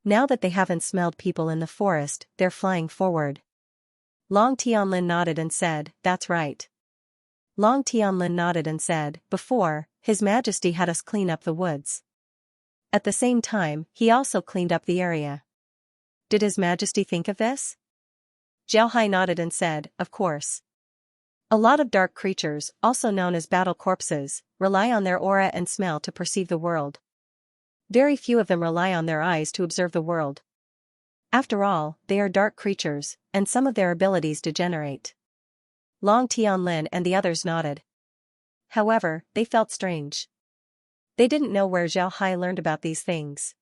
Now that they haven't smelled people in the forest, they're flying forward." Long Tianlin nodded and said, "That's right." Long Tianlin nodded and said, "Before, His Majesty had us clean up the woods. At the same time, he also cleaned up the area. Did His Majesty think of this?" Zhao Hai nodded and said, "Of course. A lot of dark creatures, also known as battle corpses, rely on their aura and smell to perceive the world. Very few of them rely on their eyes to observe the world. After all, they are dark creatures, and some of their abilities degenerate." Long Tianlin and the others nodded. However, they felt strange. They didn't know where Zhao Hai learned about these things.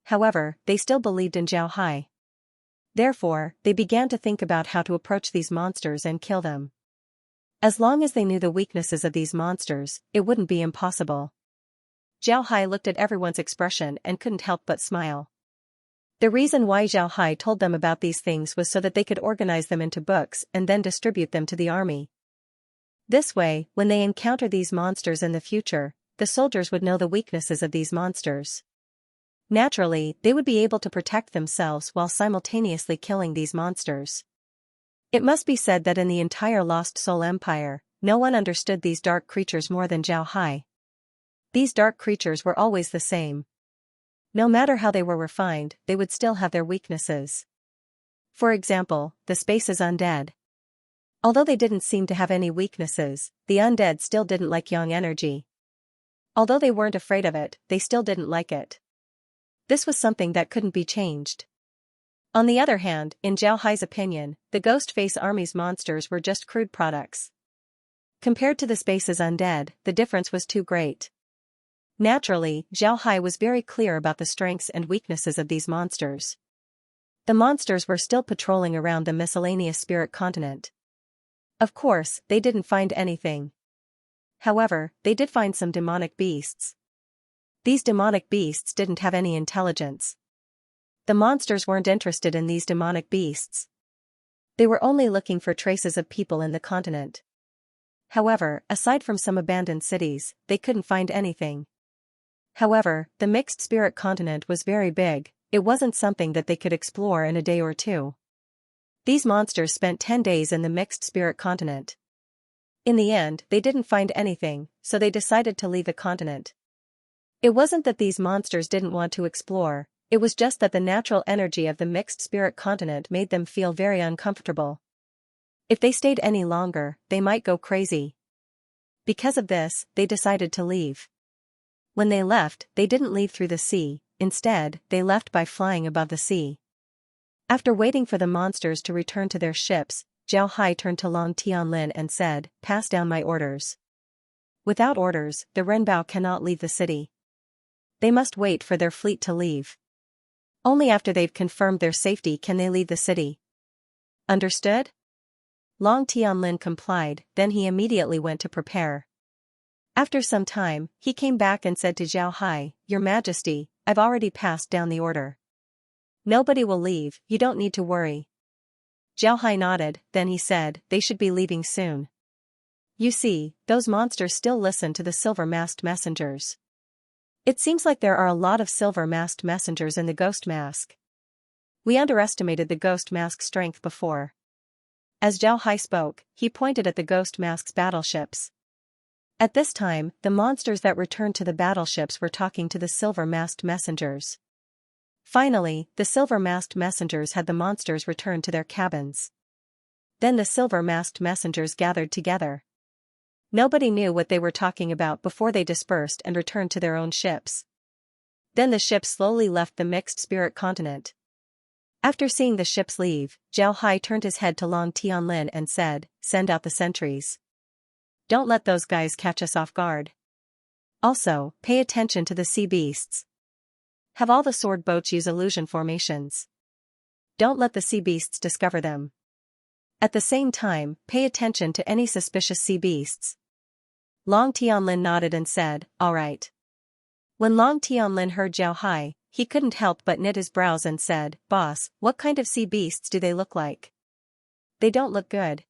However, they still believed in Zhao Hai. Therefore, they began to think about how to approach these monsters and kill them. As long as they knew the weaknesses of these monsters, it wouldn't be impossible. Zhao Hai looked at everyone's expression and couldn't help but smile. The reason why Zhao Hai told them about these things was so that they could organize them into books and then distribute them to the army. This way, when they encounter these monsters in the future, the soldiers would know the weaknesses of these monsters. Naturally, they would be able to protect themselves while simultaneously killing these monsters. It must be said that in the entire Lost Soul Empire, no one understood these dark creatures more than Zhao Hai. These dark creatures were always the same. No matter how they were refined, they would still have their weaknesses. For example, the space's undead. Although they didn't seem to have any weaknesses, the undead still didn't like yang energy. Although they weren't afraid of it, they still didn't like it. This was something that couldn't be changed. On the other hand, in Zhao Hai's opinion, the Ghost Face Army's monsters were just crude products. Compared to the space's undead, the difference was too great. Naturally, Zhao Hai was very clear about the strengths and weaknesses of these monsters. The monsters were still patrolling around the miscellaneous spirit continent. Of course, they didn't find anything. However, they did find some demonic beasts. These demonic beasts didn't have any intelligence. The monsters weren't interested in these demonic beasts. They were only looking for traces of people in the continent. However, aside from some abandoned cities, they couldn't find anything. However, the mixed spirit continent was very big, it wasn't something that they could explore in a day or two. These monsters spent 10 days in the mixed spirit continent. In the end, they didn't find anything, so they decided to leave the continent. It wasn't that these monsters didn't want to explore, it was just that the natural energy of the mixed spirit continent made them feel very uncomfortable. If they stayed any longer, they might go crazy. Because of this, they decided to leave. When they left, they didn't leave through the sea, instead, they left by flying above the sea. After waiting for the monsters to return to their ships, Zhao Hai turned to Long Tianlin and said, "Pass down my orders." Without orders, the Renbao cannot leave the city. They must wait for their fleet to leave. Only after they've confirmed their safety can they leave the city. Understood? Long Tianlin complied, then he immediately went to prepare. After some time, he came back and said to Zhao Hai, "Your Majesty, I've already passed down the order. Nobody will leave, you don't need to worry." Zhao Hai nodded, then he said, "They should be leaving soon. You see, those monsters still listen to the silver-masked messengers. It seems like there are a lot of silver-masked messengers in the Ghost Mask. We underestimated the Ghost Mask's strength before." As Zhao Hai spoke, he pointed at the Ghost Mask's battleships. At this time, the monsters that returned to the battleships were talking to the silver-masked messengers. Finally, the silver-masked messengers had the monsters return to their cabins. Then the silver-masked messengers gathered together. Nobody knew what they were talking about before they dispersed and returned to their own ships. Then the ships slowly left the mixed spirit continent. After seeing the ships leave, Zhao Hai turned his head to Long Tianlin and said, "Send out the sentries. Don't let those guys catch us off guard. Also, pay attention to the sea beasts. Have all the sword boats use illusion formations. Don't let the sea beasts discover them. At the same time, pay attention to any suspicious sea beasts. Long Tianlin nodded and said, all right. When Long Tianlin heard Zhao Hai, he couldn't help but knit his brows and said, Boss, what kind of sea beasts do they look like? They don't look good.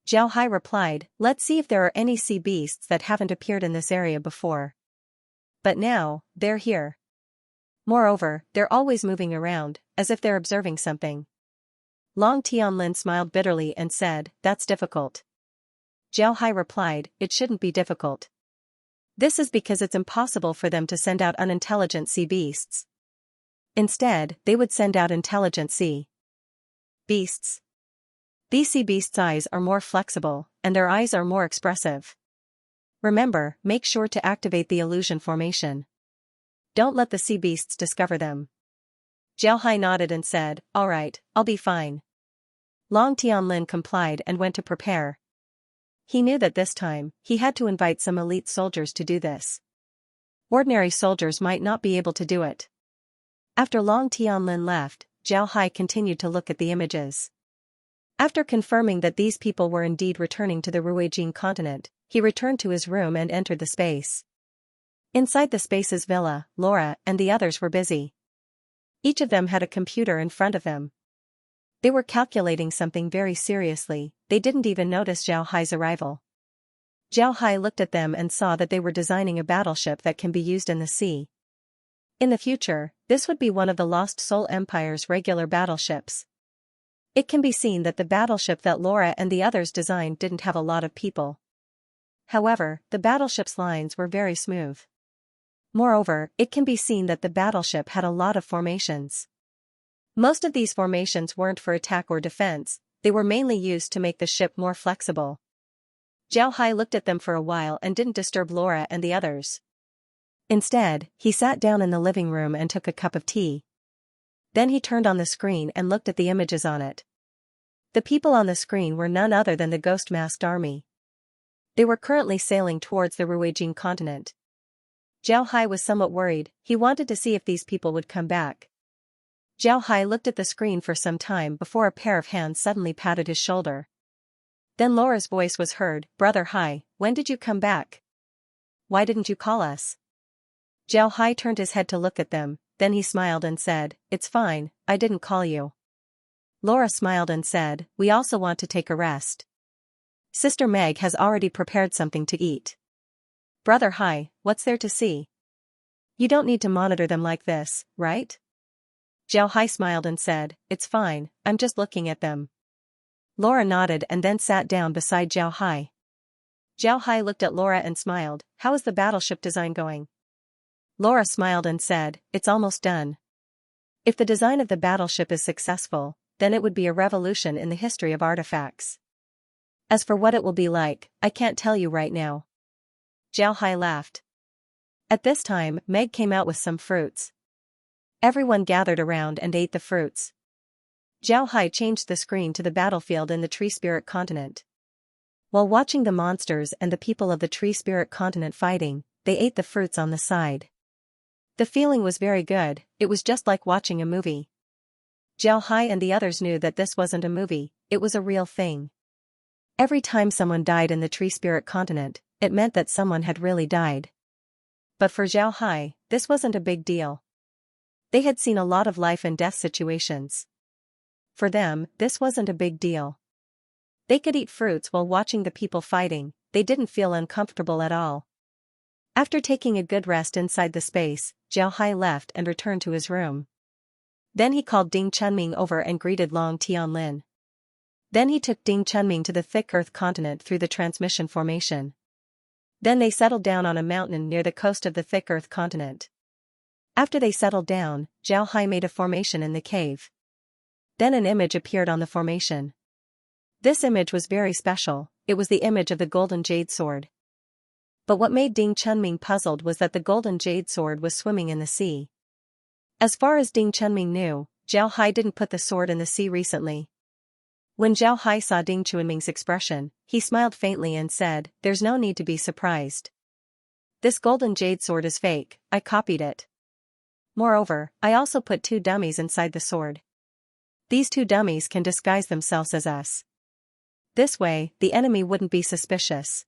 Zhao Hai replied, let's see if there are any sea beasts that haven't appeared in this area before. But now, they're here. Moreover, they're always moving around, as if they're observing something. Long Tianlin smiled bitterly and said, that's difficult. Zhao Hai replied, it shouldn't be difficult. This is because it's impossible for them to send out unintelligent sea beasts. Instead, they would send out intelligent sea beasts. These sea beasts' eyes are more flexible, and their eyes are more expressive. Remember, make sure to activate the illusion formation. Don't let the sea beasts discover them. Zhao Hai nodded and said, all right, I'll be fine. Long Tianlin complied and went to prepare. He knew that this time, he had to invite some elite soldiers to do this. Ordinary soldiers might not be able to do it. After Long Tianlin left, Zhao Hai continued to look at the images. After confirming that these people were indeed returning to the Ruijin continent, he returned to his room and entered the space. Inside the space's villa, Laura and the others were busy. Each of them had a computer in front of them. They were calculating something very seriously. They didn't even notice Zhao Hai's arrival. Zhao Hai looked at them and saw that they were designing a battleship that can be used in the sea. In the future, this would be one of the Lost Soul Empire's regular battleships. It can be seen that the battleship that Laura and the others designed didn't have a lot of people. However, the battleship's lines were very smooth. Moreover, it can be seen that the battleship had a lot of formations. Most of these formations weren't for attack or defense, they were mainly used to make the ship more flexible. Zhao Hai looked at them for a while and didn't disturb Laura and the others. Instead, he sat down in the living room and took a cup of tea. Then he turned on the screen and looked at the images on it. The people on the screen were none other than the ghost-masked army. They were currently sailing towards the Ruijin continent. Zhao Hai was somewhat worried. He wanted to see if these people would come back. Zhao Hai looked at the screen for some time before a pair of hands suddenly patted his shoulder. Then Laura's voice was heard, Brother Hai, when did you come back? Why didn't you call us? Zhao Hai turned his head to look at them, then he smiled and said, it's fine, I didn't call you. Laura smiled and said, we also want to take a rest. Sister Meg has already prepared something to eat. Brother Hai, what's there to see? You don't need to monitor them like this, right? Zhao Hai smiled and said, it's fine, I'm just looking at them. Laura nodded and then sat down beside Zhao Hai. Zhao Hai looked at Laura and smiled, how is the battleship design going? Laura smiled and said, it's almost done. If the design of the battleship is successful, then it would be a revolution in the history of artifacts. As for what it will be like, I can't tell you right now. Zhao Hai laughed. At this time, Meg came out with some fruits. Everyone gathered around and ate the fruits. Zhao Hai changed the screen to the battlefield in the Tree Spirit continent. While watching the monsters and the people of the Tree Spirit continent fighting, they ate the fruits on the side. The feeling was very good, it was just like watching a movie. Zhao Hai and the others knew that this wasn't a movie, it was a real thing. Every time someone died in the Tree Spirit continent, it meant that someone had really died. But for Zhao Hai, this wasn't a big deal. They had seen a lot of life and death situations. For them, this wasn't a big deal. They could eat fruits while watching the people fighting, they didn't feel uncomfortable at all. After taking a good rest inside the space, Zhao Hai left and returned to his room. Then he called Ding Chunming over and greeted Long Tianlin. Then he took Ding Chunming to the thick earth continent through the transmission formation. Then they settled down on a mountain near the coast of the thick earth continent. After they settled down, Zhao Hai made a formation in the cave. Then an image appeared on the formation. This image was very special, it was the image of the golden jade sword. But what made Ding Chunming puzzled was that the golden jade sword was swimming in the sea. As far as Ding Chunming knew, Zhao Hai didn't put the sword in the sea recently. When Zhao Hai saw Ding Chunming's expression, he smiled faintly and said, there's no need to be surprised. This golden jade sword is fake, I copied it. Moreover, I also put 2 dummies inside the sword. These 2 dummies can disguise themselves as us. This way, the enemy wouldn't be suspicious.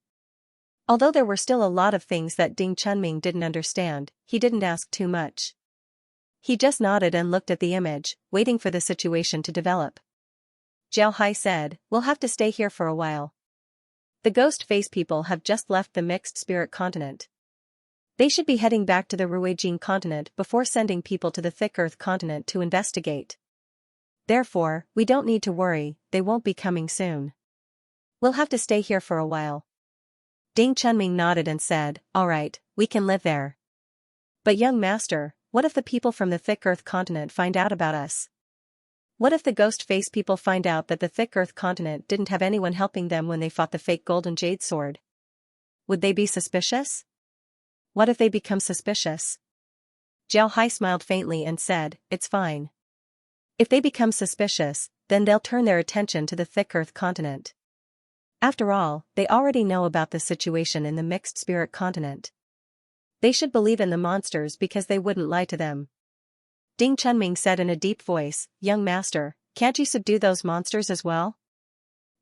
Although there were still a lot of things that Ding Chunming didn't understand, he didn't ask too much. He just nodded and looked at the image, waiting for the situation to develop. Zhao Hai said, "We'll have to stay here for a while. The ghost face people have just left the mixed spirit continent. They should be heading back to the Ruijin continent before sending people to the thick earth continent to investigate. Therefore, we don't need to worry, they won't be coming soon. We'll have to stay here for a while." Ding Chunming nodded and said, "All right, we can live there. But young master, what if the people from the thick earth continent find out about us? What if the ghost face people find out that the thick earth continent didn't have anyone helping them when they fought the fake golden jade sword? Would they be suspicious? What if they become suspicious?" Zhao Hai smiled faintly and said, "It's fine. If they become suspicious, then they'll turn their attention to the thick earth continent. After all, they already know about the situation in the mixed spirit continent. They should believe in the monsters because they wouldn't lie to them." Ding Chunming said in a deep voice, "Young master, can't you subdue those monsters as well?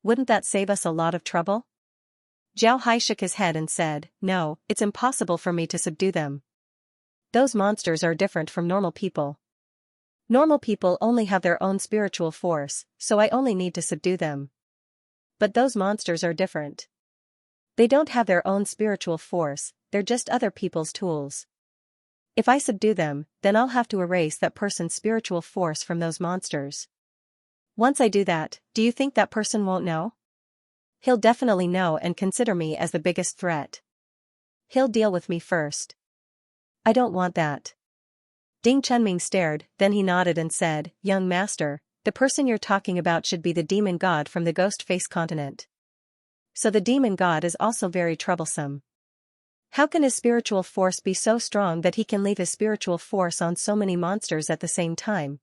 Wouldn't that save us a lot of trouble?" Zhao Hai shook his head and said, "No, it's impossible for me to subdue them. Those monsters are different from normal people. Normal people only have their own spiritual force, so I only need to subdue them. But those monsters are different. They don't have their own spiritual force, they're just other people's tools. If I subdue them, then I'll have to erase that person's spiritual force from those monsters. Once I do that, do you think that person won't know? He'll definitely know and consider me as the biggest threat. He'll deal with me first. I don't want that." Ding Chunming stared, then he nodded and said, "Young master, the person you're talking about should be the demon god from the ghost face continent. So the demon god is also very troublesome. How can his spiritual force be so strong that he can leave his spiritual force on so many monsters at the same time?"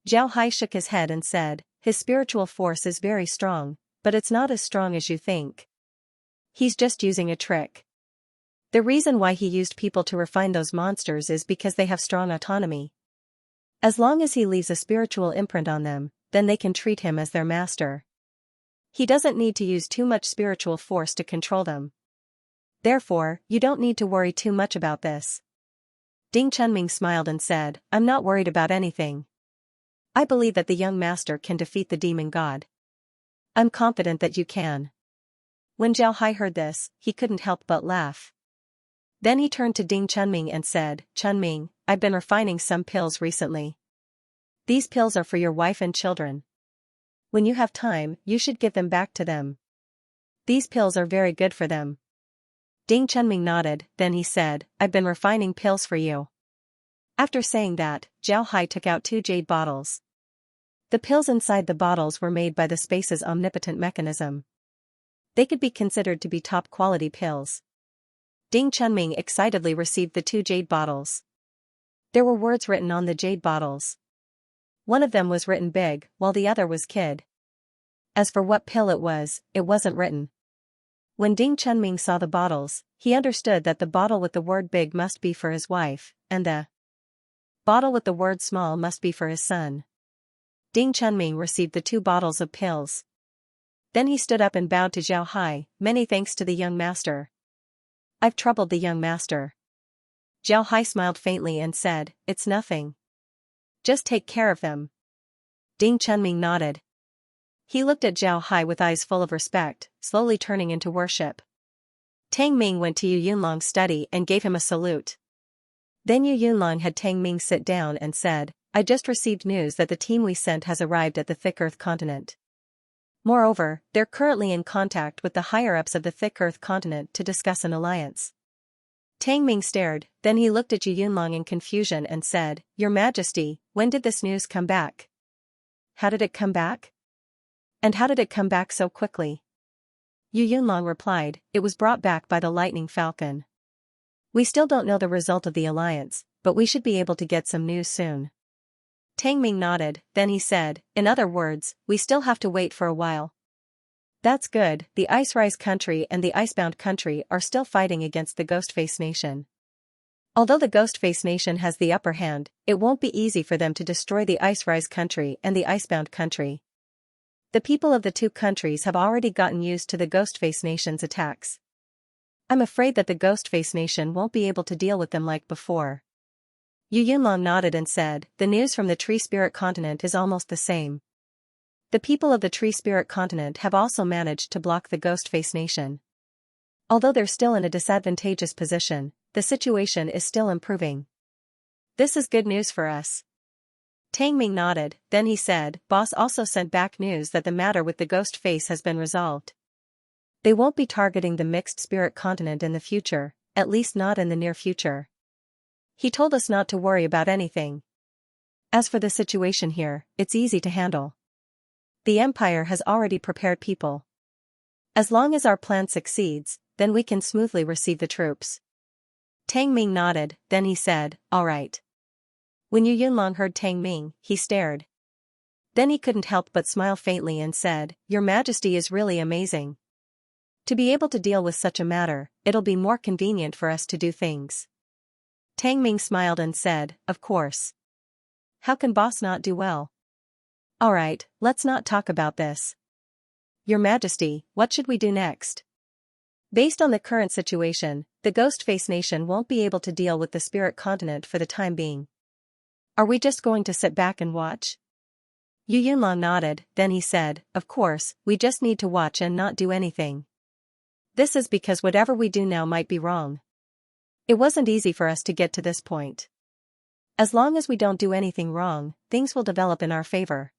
Zhao Hai shook his head and said, "His spiritual force is very strong, but it's not as strong as you think. He's just using a trick. The reason why he used people to refine those monsters is because they have strong autonomy. As long as he leaves a spiritual imprint on them, then they can treat him as their master. He doesn't need to use too much spiritual force to control them. Therefore, you don't need to worry too much about this." Ding Chunming smiled and said, "I'm not worried about anything. I believe that the young master can defeat the demon god. I'm confident that you can." When Zhao Hai heard this, he couldn't help but laugh. Then he turned to Ding Chunming and said, "Chunming, I've been refining some pills recently. These pills are for your wife and children. When you have time, you should give them back to them. These pills are very good for them." Ding Chunming nodded, then he said, "I've been refining pills for you." After saying that, Zhao Hai took out 2 jade bottles. The pills inside the bottles were made by the space's omnipotent mechanism. They could be considered to be top-quality pills. Ding Chunming excitedly received the 2 jade bottles. There were words written on the jade bottles. One of them was written big, while the other was kid. As for what pill it wasn't written. When Ding Chunming saw the bottles, he understood that the bottle with the word big must be for his wife, and the bottle with the word small must be for his son. Ding Chunming received the 2 bottles of pills. Then he stood up and bowed to Zhao Hai, "Many thanks to the young master. I've troubled the young master." Zhao Hai smiled faintly and said, "It's nothing. Just take care of them." Ding Chunming nodded. He looked at Zhao Hai with eyes full of respect, slowly turning into worship. Tang Ming went to Yu Yunlong's study and gave him a salute. Then Yu Yunlong had Tang Ming sit down and said, "I just received news that the team we sent has arrived at the thick earth continent. Moreover, they're currently in contact with the higher-ups of the thick earth continent to discuss an alliance." Tang Ming stared, then he looked at Yu Yunlong in confusion and said, "Your Majesty, when did this news come back? How did it come back? And how did it come back so quickly?" Yu Yunlong replied, "It was brought back by the Lightning Falcon. We still don't know the result of the alliance, but we should be able to get some news soon." Tang Ming nodded, then he said, "In other words, we still have to wait for a while." "That's good, the Ice Rise country and the Icebound country are still fighting against the Ghostface Nation. Although the Ghostface Nation has the upper hand, it won't be easy for them to destroy the Ice Rise country and the Icebound country. The people of the two countries have already gotten used to the Ghostface Nation's attacks. I'm afraid that the Ghostface Nation won't be able to deal with them like before. Yu Yunlong nodded and said, the news from the Tree Spirit continent is almost the same. The people of the Tree Spirit continent have also managed to block the Ghostface Nation. Although they're still in a disadvantageous position, the situation is still improving. This is good news for us. Tang Ming nodded, then he said, Boss also sent back news that the matter with the ghost face has been resolved. They won't be targeting the mixed spirit continent in the future, at least not in the near future. He told us not to worry about anything. As for the situation here, it's easy to handle. The Empire has already prepared people. As long as our plan succeeds, then we can smoothly receive the troops. Tang Ming nodded, then he said, all right. When Yu Yunlong heard Tang Ming, he stared. Then he couldn't help but smile faintly and said, Your Majesty is really amazing. To be able to deal with such a matter, it'll be more convenient for us to do things. Tang Ming smiled and said, of course. How can boss not do well? All right, let's not talk about this. Your Majesty, what should we do next? Based on the current situation, the Ghostface Nation won't be able to deal with the Spirit Continent for the time being. Are we just going to sit back and watch? Yu Yunlong nodded, then he said, of course, we just need to watch and not do anything. This is because whatever we do now might be wrong. It wasn't easy for us to get to this point. As long as we don't do anything wrong, things will develop in our favor.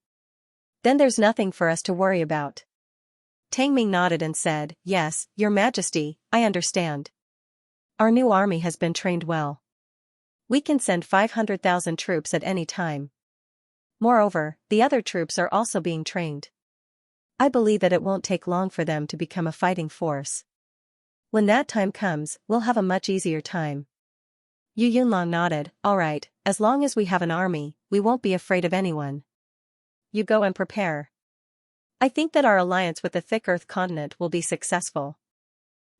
Then there's nothing for us to worry about. Tang Ming nodded and said, yes, Your Majesty, I understand. Our new army has been trained well. We can send 500,000 troops at any time. Moreover, the other troops are also being trained. I believe that it won't take long for them to become a fighting force. When that time comes, we'll have a much easier time. Yu Yunlong nodded, all right, as long as we have an army, we won't be afraid of anyone. You go and prepare. I think that our alliance with the Thick Earth continent will be successful.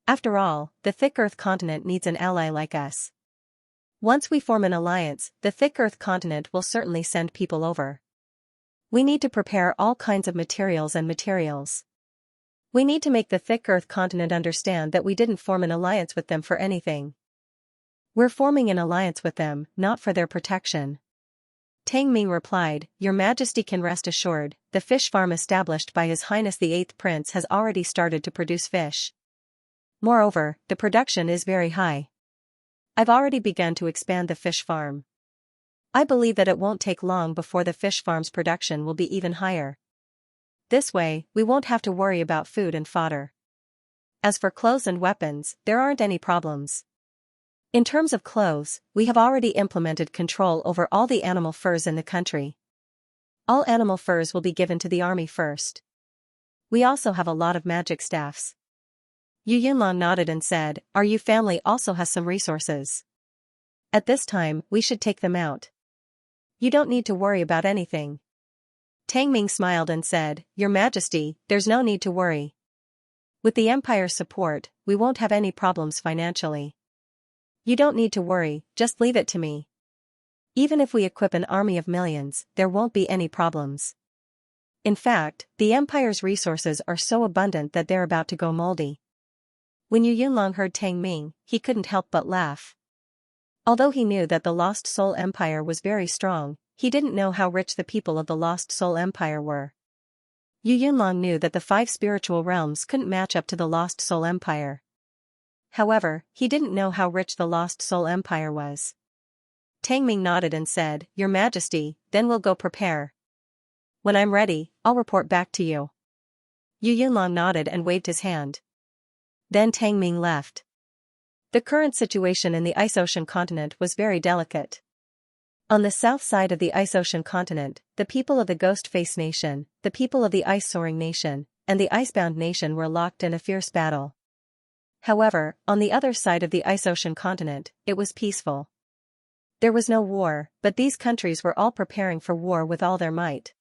After all, the Thick Earth continent needs an ally like us. Once we form an alliance, the Thick Earth continent will certainly send people over. We need to prepare all kinds of materials and materials. We need to make the Thick Earth continent understand that we didn't form an alliance with them for anything. We're forming an alliance with them, not for their protection. Tang Ming replied, Your Majesty can rest assured, the fish farm established by His Highness the 8th Prince has already started to produce fish. Moreover, the production is very high. I've already begun to expand the fish farm. I believe that it won't take long before the fish farm's production will be even higher. This way, we won't have to worry about food and fodder. As for clothes and weapons, there aren't any problems. In terms of clothes, we have already implemented control over all the animal furs in the country. All animal furs will be given to the army first. We also have a lot of magic staffs. Yu Yunlong nodded and said, Our Yu family also has some resources. At this time, we should take them out. You don't need to worry about anything. Tang Ming smiled and said, Your Majesty, there's no need to worry. With the Empire's support, we won't have any problems financially. You don't need to worry, just leave it to me. Even if we equip an army of millions, there won't be any problems. In fact, the Empire's resources are so abundant that they're about to go moldy. When Yu Yunlong heard Tang Ming, he couldn't help but laugh. Although he knew that the Lost Soul Empire was very strong, he didn't know how rich the people of the Lost Soul Empire were. Yu Yunlong knew that the 5 spiritual realms couldn't match up to the Lost Soul Empire. However, he didn't know how rich the Lost Soul Empire was. Tang Ming nodded and said, Your Majesty, then we'll go prepare. When I'm ready, I'll report back to you. Yu Yunlong nodded and waved his hand. Then Tang Ming left. The current situation in the Ice Ocean continent was very delicate. On the south side of the Ice Ocean continent, the people of the Ghostface Nation, the people of the Ice Soaring Nation, and the Icebound Nation were locked in a fierce battle. However, on the other side of the Ice Ocean continent, it was peaceful. There was no war, but these countries were all preparing for war with all their might.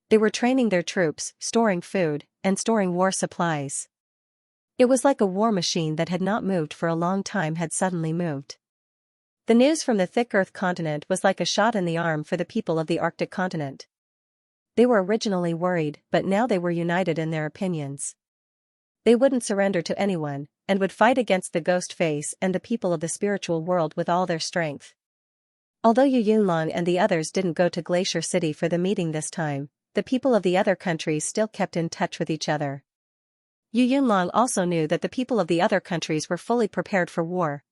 They were training their troops, storing food, and storing war supplies. It was like a war machine that had not moved for a long time had suddenly moved. The news from the thick Earth continent was like a shot in the arm for the people of the Arctic continent. They were originally worried, but now they were united in their opinions. They wouldn't surrender to anyone, and would fight against the ghost face and the people of the spiritual world with all their strength. Although Yu Yunlong and the others didn't go to Glacier City for the meeting this time, the people of the other countries still kept in touch with each other. Yu Yunlong also knew that the people of the other countries were fully prepared for war.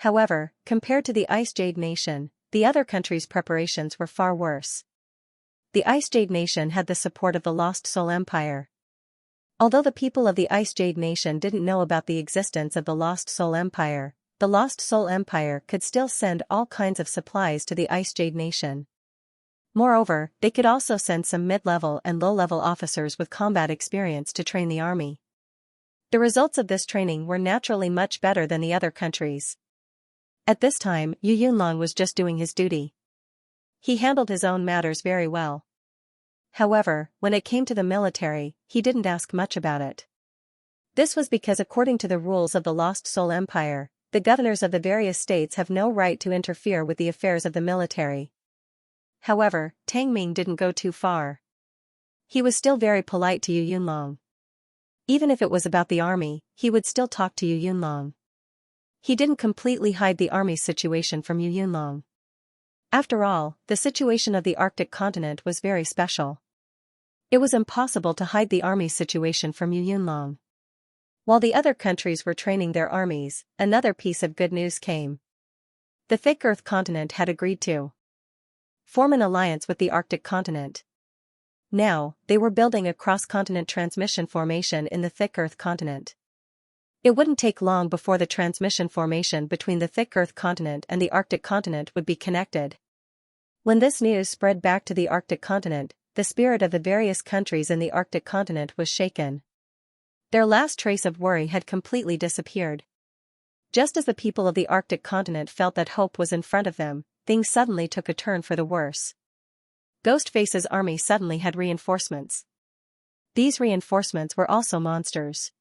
However, compared to the Ice Jade Nation, the other countries' preparations were far worse. The Ice Jade Nation had the support of the Lost Soul Empire. Although the people of the Ice Jade Nation didn't know about the existence of the Lost Soul Empire, the Lost Soul Empire could still send all kinds of supplies to the Ice Jade Nation. Moreover, they could also send some mid-level and low-level officers with combat experience to train the army. The results of this training were naturally much better than the other countries. At this time, Yu Yunlong was just doing his duty. He handled his own matters very well. However, when it came to the military, he didn't ask much about it. This was because according to the rules of the Lost Soul Empire, the governors of the various states have no right to interfere with the affairs of the military. However, Tang Ming didn't go too far. He was still very polite to Yu Yunlong. Even if it was about the army, he would still talk to Yu Yunlong. He didn't completely hide the army's situation from Yu Yunlong. After all, the situation of the Arctic continent was very special. It was impossible to hide the army's situation from Yu Yunlong. While the other countries were training their armies, another piece of good news came. The thick Earth continent had agreed to form an alliance with the Arctic continent. Now, they were building a cross-continent transmission formation in the thick Earth continent. It wouldn't take long before the transmission formation between the thick Earth continent and the Arctic continent would be connected. When this news spread back to the Arctic continent, the spirit of the various countries in the Arctic continent was shaken. Their last trace of worry had completely disappeared. Just as the people of the Arctic continent felt that hope was in front of them, things suddenly took a turn for the worse. Ghostface's army suddenly had reinforcements. These reinforcements were also monsters.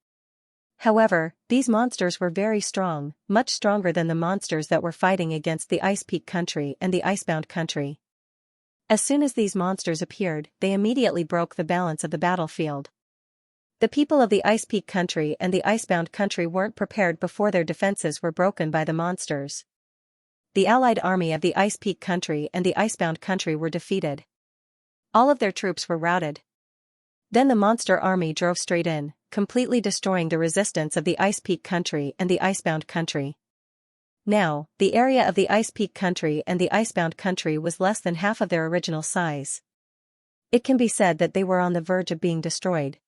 However, these monsters were very strong, much stronger than the monsters that were fighting against the Ice Peak country and the Icebound country. As soon as these monsters appeared, they immediately broke the balance of the battlefield. The people of the Ice Peak country and the Icebound country weren't prepared before their defenses were broken by the monsters. The allied army of the Ice Peak country and the Icebound country were defeated. All of their troops were routed. Then the monster army drove straight in, completely destroying the resistance of the Ice Peak country and the Icebound country. Now, the area of the Ice Peak country and the Icebound country was less than half of their original size. It can be said that they were on the verge of being destroyed.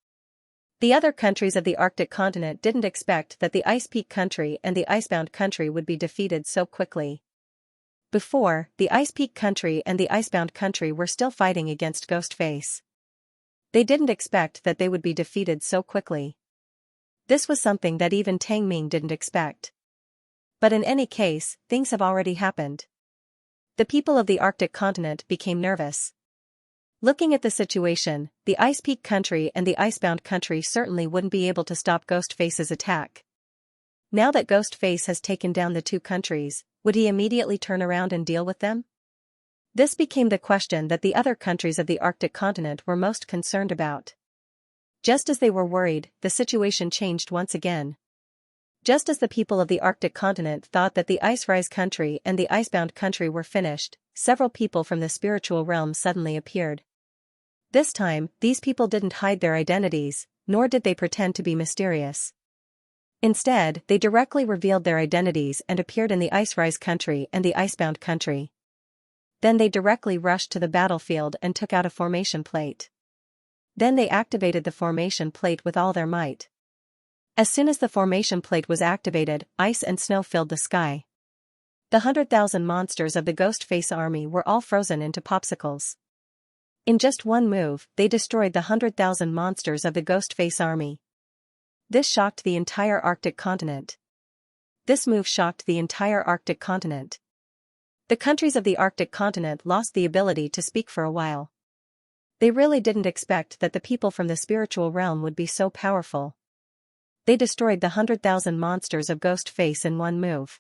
The other countries of the Arctic continent didn't expect that the Ice Peak country and the Icebound country would be defeated so quickly. Before, the Ice Peak country and the Icebound country were still fighting against Ghostface. They didn't expect that they would be defeated so quickly. This was something that even Tang Ming didn't expect. But in any case, things have already happened. The people of the Arctic continent became nervous. Looking at the situation, the Ice Peak country and the Icebound country certainly wouldn't be able to stop Ghostface's attack. Now that Ghostface has taken down the two countries, would he immediately turn around and deal with them? This became the question that the other countries of the Arctic continent were most concerned about. Just as they were worried, the situation changed once again. Just as the people of the Arctic continent thought that the Ice Rise country and the Icebound country were finished, several people from the spiritual realm suddenly appeared. This time, these people didn't hide their identities, nor did they pretend to be mysterious. Instead, they directly revealed their identities and appeared in the Ice Rise country and the Icebound country. Then they directly rushed to the battlefield and took out a formation plate. Then they activated the formation plate with all their might. As soon as the formation plate was activated, ice and snow filled the sky. The 100,000 monsters of the Ghostface army were all frozen into popsicles. In just one move, they destroyed the 100,000 monsters of the Ghostface army. This shocked the entire Arctic continent. This move shocked the entire Arctic continent. The countries of the Arctic continent lost the ability to speak for a while. They really didn't expect that the people from the spiritual realm would be so powerful. They destroyed the 100,000 monsters of Ghostface in one move.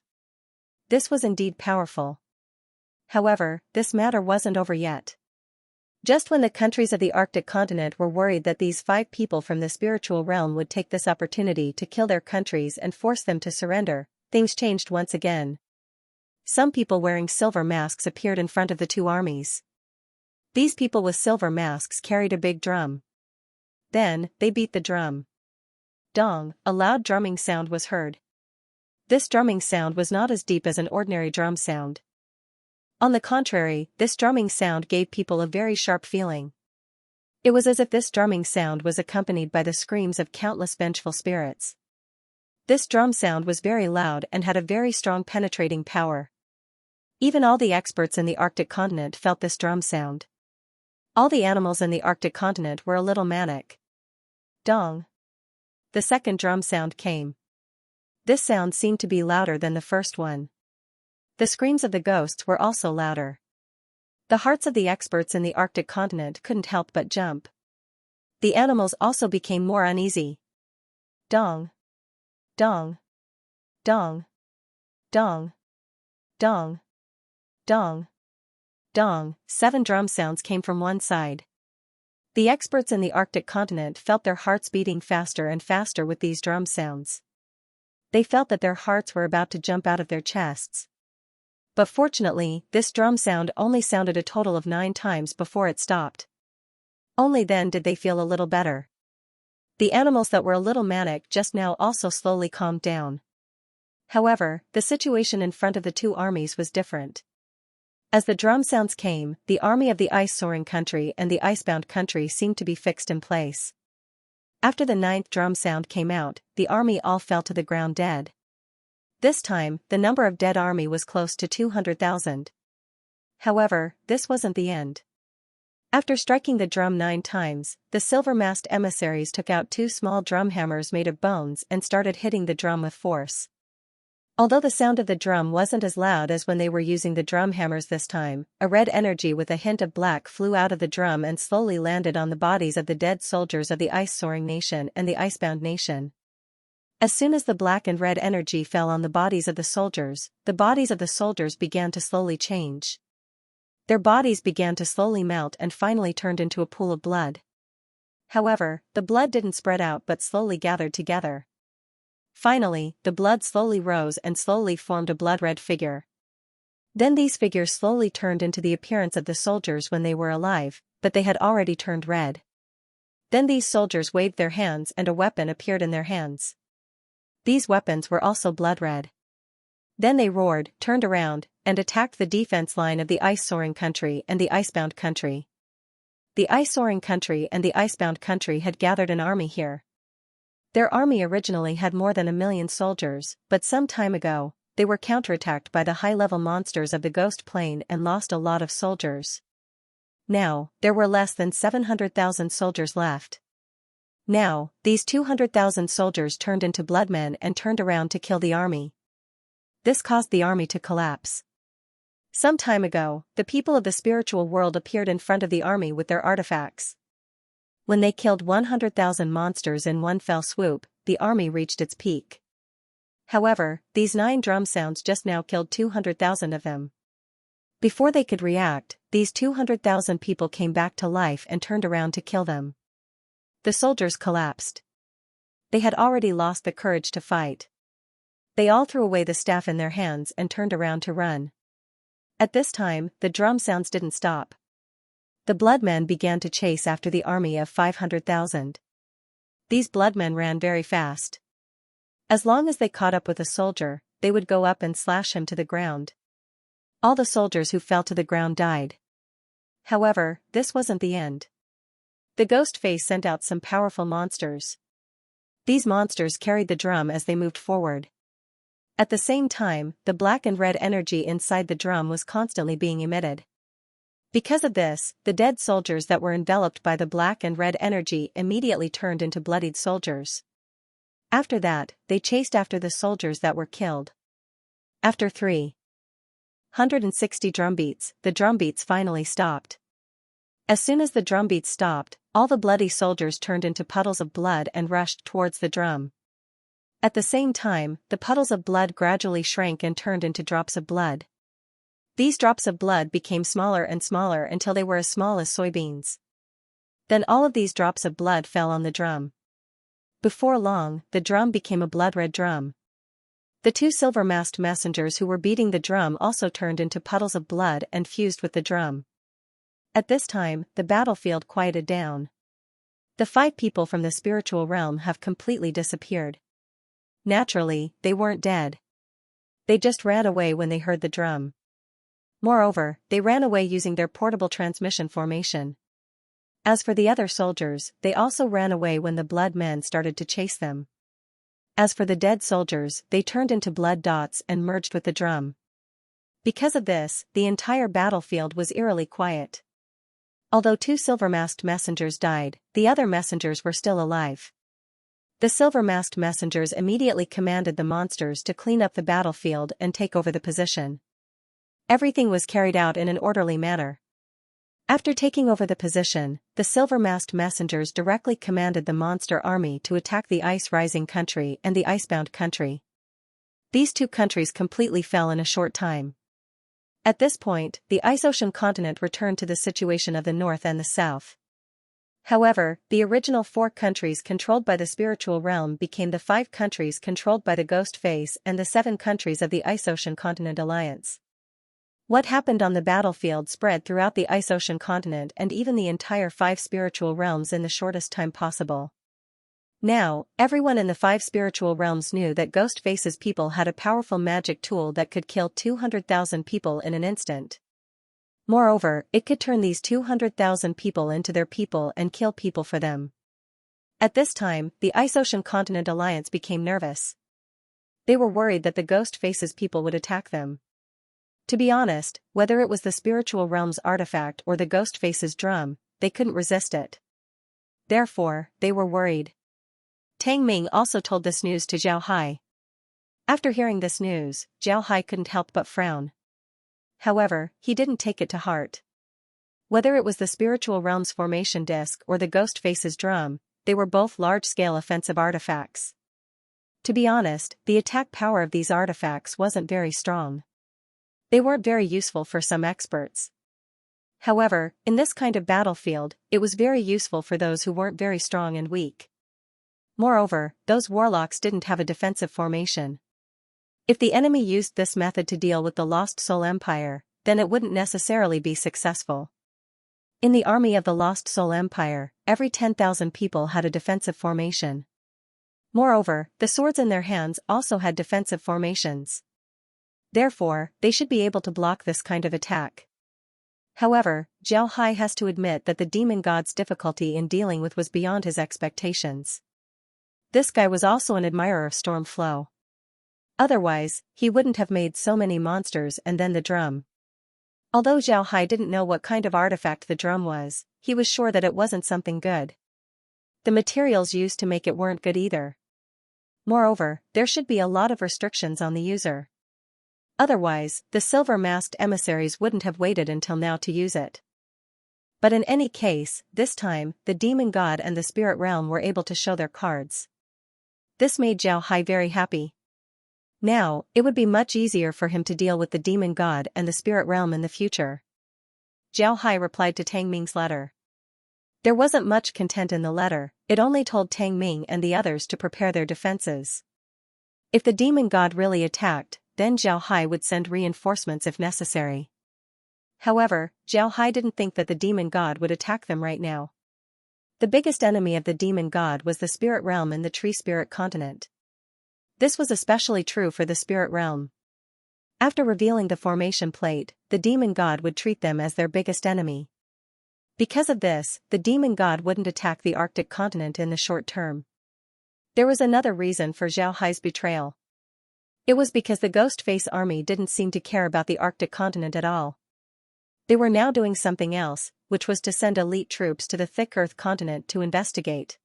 This was indeed powerful. However, this matter wasn't over yet. Just when the countries of the Arctic continent were worried that these 5 people from the spiritual realm would take this opportunity to kill their countries and force them to surrender, things changed once again. Some people wearing silver masks appeared in front of the 2 armies. These people with silver masks carried a big drum. Then, they beat the drum. Dong, a loud drumming sound was heard. This drumming sound was not as deep as an ordinary drum sound. On the contrary, this drumming sound gave people a very sharp feeling. It was as if this drumming sound was accompanied by the screams of countless vengeful spirits. This drum sound was very loud and had a very strong penetrating power. Even all the experts in the Arctic continent felt this drum sound. All the animals in the Arctic continent were a little manic. Dong. The second drum sound came. This sound seemed to be louder than the first one. The screams of the ghosts were also louder. The hearts of the experts in the Arctic continent couldn't help but jump. The animals also became more uneasy. Dong. Dong. Dong. Dong. Dong. Dong. Dong. 7 drum sounds came from one side. The experts in the Arctic continent felt their hearts beating faster and faster with these drum sounds. They felt that their hearts were about to jump out of their chests. But fortunately, this drum sound only sounded a total of 9 times before it stopped. Only then did they feel a little better. The animals that were a little manic just now also slowly calmed down. However, the situation in front of the 2 armies was different. As the drum sounds came, the army of the ice-soaring country and the icebound country seemed to be fixed in place. After the 9th drum sound came out, the army all fell to the ground dead. This time, the number of dead army was close to 200,000. However, this wasn't the end. After striking the drum 9 times, the silver-masked emissaries took out 2 small drum hammers made of bones and started hitting the drum with force. Although the sound of the drum wasn't as loud as when they were using the drum hammers this time, a red energy with a hint of black flew out of the drum and slowly landed on the bodies of the dead soldiers of the ice-soaring nation and the icebound nation. As soon as the black and red energy fell on the bodies of the soldiers began to slowly change. Their bodies began to slowly melt and finally turned into a pool of blood. However, the blood didn't spread out but slowly gathered together. Finally, the blood slowly rose and slowly formed a blood-red figure. Then these figures slowly turned into the appearance of the soldiers when they were alive, but they had already turned red. Then these soldiers waved their hands and a weapon appeared in their hands. These weapons were also blood-red. Then they roared, turned around, and attacked the defense line of the ice-soaring country and the icebound country. The ice-soaring country and the icebound country had gathered an army here. Their army originally had more than 1 million soldiers, but some time ago, they were counterattacked by the high-level monsters of the Ghost Plane and lost a lot of soldiers. Now, there were less than 700,000 soldiers left. Now, these 200,000 soldiers turned into bloodmen and turned around to kill the army. This caused the army to collapse. Some time ago, the people of the spiritual world appeared in front of the army with their artifacts. When they killed 100,000 monsters in one fell swoop, the army reached its peak. However, these 9 drum sounds just now killed 200,000 of them. Before they could react, these 200,000 people came back to life and turned around to kill them. The soldiers collapsed. They had already lost the courage to fight. They all threw away the staff in their hands and turned around to run. At this time, the drum sounds didn't stop. The bloodmen began to chase after the army of 500,000. These bloodmen ran very fast. As long as they caught up with a soldier, they would go up and slash him to the ground. All the soldiers who fell to the ground died. However, this wasn't the end. The ghost face sent out some powerful monsters. These monsters carried the drum as they moved forward. At the same time, the black and red energy inside the drum was constantly being emitted. Because of this, the dead soldiers that were enveloped by the black and red energy immediately turned into bloodied soldiers. After that, they chased after the soldiers that were killed. After 360 drumbeats, the drumbeats finally stopped. As soon as the drumbeats stopped, all the bloody soldiers turned into puddles of blood and rushed towards the drum. At the same time, the puddles of blood gradually shrank and turned into drops of blood. These drops of blood became smaller and smaller until they were as small as soybeans. Then all of these drops of blood fell on the drum. Before long, the drum became a blood-red drum. The two silver-masked messengers who were beating the drum also turned into puddles of blood and fused with the drum. At this time, the battlefield quieted down. The 5 people from the spiritual realm have completely disappeared. Naturally, they weren't dead. They just ran away when they heard the drum. Moreover, they ran away using their portable transmission formation. As for the other soldiers, they also ran away when the blood men started to chase them. As for the dead soldiers, they turned into blood dots and merged with the drum. Because of this, the entire battlefield was eerily quiet. Although 2 silver-masked messengers died, the other messengers were still alive. The silver-masked messengers immediately commanded the monsters to clean up the battlefield and take over the position. Everything was carried out in an orderly manner. After taking over the position, the silver-masked messengers directly commanded the monster army to attack the ice-rising country and the icebound country. These 2 countries completely fell in a short time. At this point, the ice-ocean continent returned to the situation of the north and the south. However, the original 4 countries controlled by the spiritual realm became the 5 countries controlled by the ghost face and the 7 countries of the Ice-Ocean Continent Alliance. What happened on the battlefield spread throughout the Ice-Ocean continent and even the entire 5 spiritual realms in the shortest time possible. Now, everyone in the 5 spiritual realms knew that Ghost Face's people had a powerful magic tool that could kill 200,000 people in an instant. Moreover, it could turn these 200,000 people into their people and kill people for them. At this time, the Ice-Ocean Continent Alliance became nervous. They were worried that the Ghost Face's people would attack them. To be honest, whether it was the spiritual realm's artifact or the Ghost Face's drum, they couldn't resist it. Therefore, they were worried. Tang Ming also told this news to Zhao Hai. After hearing this news, Zhao Hai couldn't help but frown. However, he didn't take it to heart. Whether it was the spiritual realm's formation disc or the Ghost Face's drum, they were both large-scale offensive artifacts. To be honest, the attack power of these artifacts wasn't very strong. They weren't very useful for some experts. However, in this kind of battlefield, it was very useful for those who weren't very strong and weak. Moreover, those warlocks didn't have a defensive formation. If the enemy used this method to deal with the Lost Soul Empire, then it wouldn't necessarily be successful. In the army of the Lost Soul Empire, every 10,000 people had a defensive formation. Moreover, the swords in their hands also had defensive formations. Therefore, they should be able to block this kind of attack. However, Zhao Hai has to admit that the demon god's difficulty in dealing with was beyond his expectations. This guy was also an admirer of storm flow. Otherwise, he wouldn't have made so many monsters and then the drum. Although Zhao Hai didn't know what kind of artifact the drum was, he was sure that it wasn't something good. The materials used to make it weren't good either. Moreover, there should be a lot of restrictions on the user. Otherwise, the silver-masked emissaries wouldn't have waited until now to use it. But in any case, this time, the demon god and the spirit realm were able to show their cards. This made Zhao Hai very happy. Now, it would be much easier for him to deal with the demon god and the spirit realm in the future. Zhao Hai replied to Tang Ming's letter. There wasn't much content in the letter, it only told Tang Ming and the others to prepare their defenses. If the demon god really attacked, then Zhao Hai would send reinforcements if necessary. However, Zhao Hai didn't think that the demon god would attack them right now. The biggest enemy of the demon god was the spirit realm in the tree spirit continent. This was especially true for the spirit realm. After revealing the formation plate, the demon god would treat them as their biggest enemy. Because of this, the demon god wouldn't attack the Arctic continent in the short term. There was another reason for Zhao Hai's betrayal. It was because the Ghost Face army didn't seem to care about the Arctic continent at all. They were now doing something else, which was to send elite troops to the Thick Earth continent to investigate.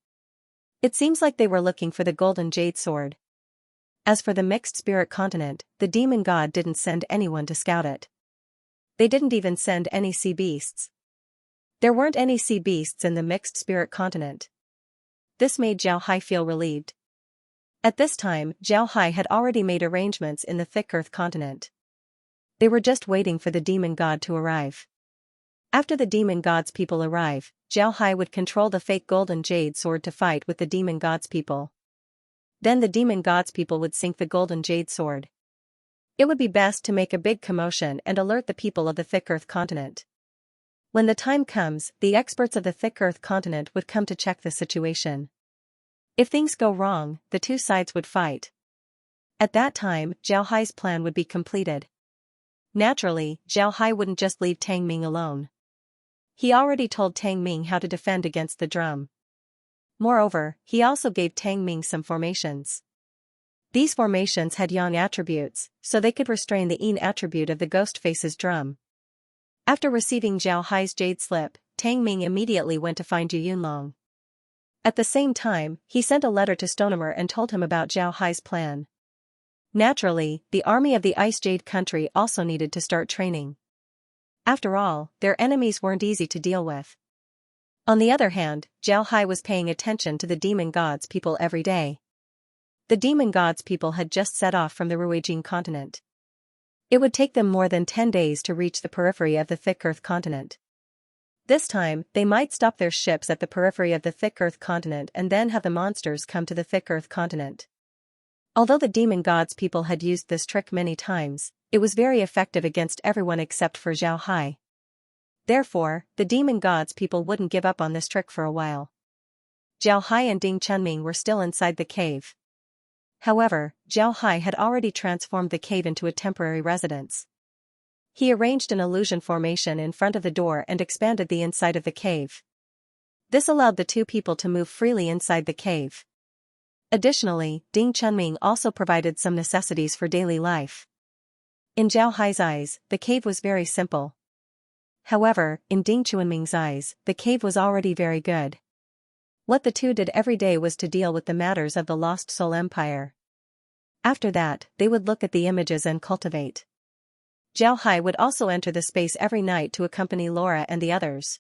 It seems like they were looking for the Golden Jade Sword. As for the Mixed Spirit continent, the demon god didn't send anyone to scout it. They didn't even send any sea beasts. There weren't any sea beasts in the Mixed Spirit continent. This made Zhao Hai feel relieved. At this time, Zhao Hai had already made arrangements in the thick earth continent. They were just waiting for the demon god to arrive. After the demon god's people arrive, Zhao Hai would control the fake golden jade sword to fight with the demon god's people. Then the demon god's people would sink the golden jade sword. It would be best to make a big commotion and alert the people of the thick earth continent. When the time comes, the experts of the thick earth continent would come to check the situation. If things go wrong, the two sides would fight. At that time, Zhao Hai's plan would be completed. Naturally, Zhao Hai wouldn't just leave Tang Ming alone. He already told Tang Ming how to defend against the drum. Moreover, he also gave Tang Ming some formations. These formations had yang attributes, so they could restrain the yin attribute of the ghost face's drum. After receiving Zhao Hai's jade slip, Tang Ming immediately went to find Zhu Yunlong. At the same time, he sent a letter to Stonemer and told him about Zhao Hai's plan. Naturally, the army of the Ice Jade country also needed to start training. After all, their enemies weren't easy to deal with. On the other hand, Zhao Hai was paying attention to the demon god's people every day. The demon god's people had just set off from the Ruijing continent. It would take them more than 10 days to reach the periphery of the thick earth continent. This time, they might stop their ships at the periphery of the thick earth continent and then have the monsters come to the thick earth continent. Although the demon god's people had used this trick many times, it was very effective against everyone except for Zhao Hai. Therefore, the demon god's people wouldn't give up on this trick for a while. Zhao Hai and Ding Chunming were still inside the cave. However, Zhao Hai had already transformed the cave into a temporary residence. He arranged an illusion formation in front of the door and expanded the inside of the cave. This allowed the two people to move freely inside the cave. Additionally, Ding Chunming also provided some necessities for daily life. In Zhao Hai's eyes, the cave was very simple. However, in Ding Chunming's eyes, the cave was already very good. What the two did every day was to deal with the matters of the Lost Soul Empire. After that, they would look at the images and cultivate. Zhao Hai would also enter the space every night to accompany Laura and the others.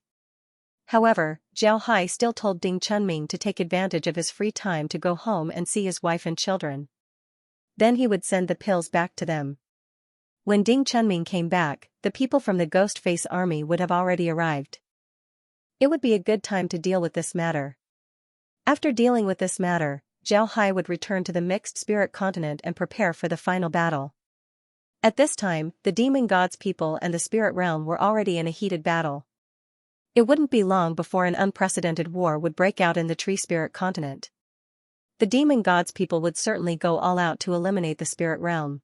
However, Zhao Hai still told Ding Chunming to take advantage of his free time to go home and see his wife and children. Then he would send the pills back to them. When Ding Chunming came back, the people from the Ghost Face army would have already arrived. It would be a good time to deal with this matter. After dealing with this matter, Zhao Hai would return to the Mixed Spirit Continent and prepare for the final battle. At this time, the demon god's people and the spirit realm were already in a heated battle. It wouldn't be long before an unprecedented war would break out in the Tree Spirit Continent. The demon god's people would certainly go all out to eliminate the spirit realm.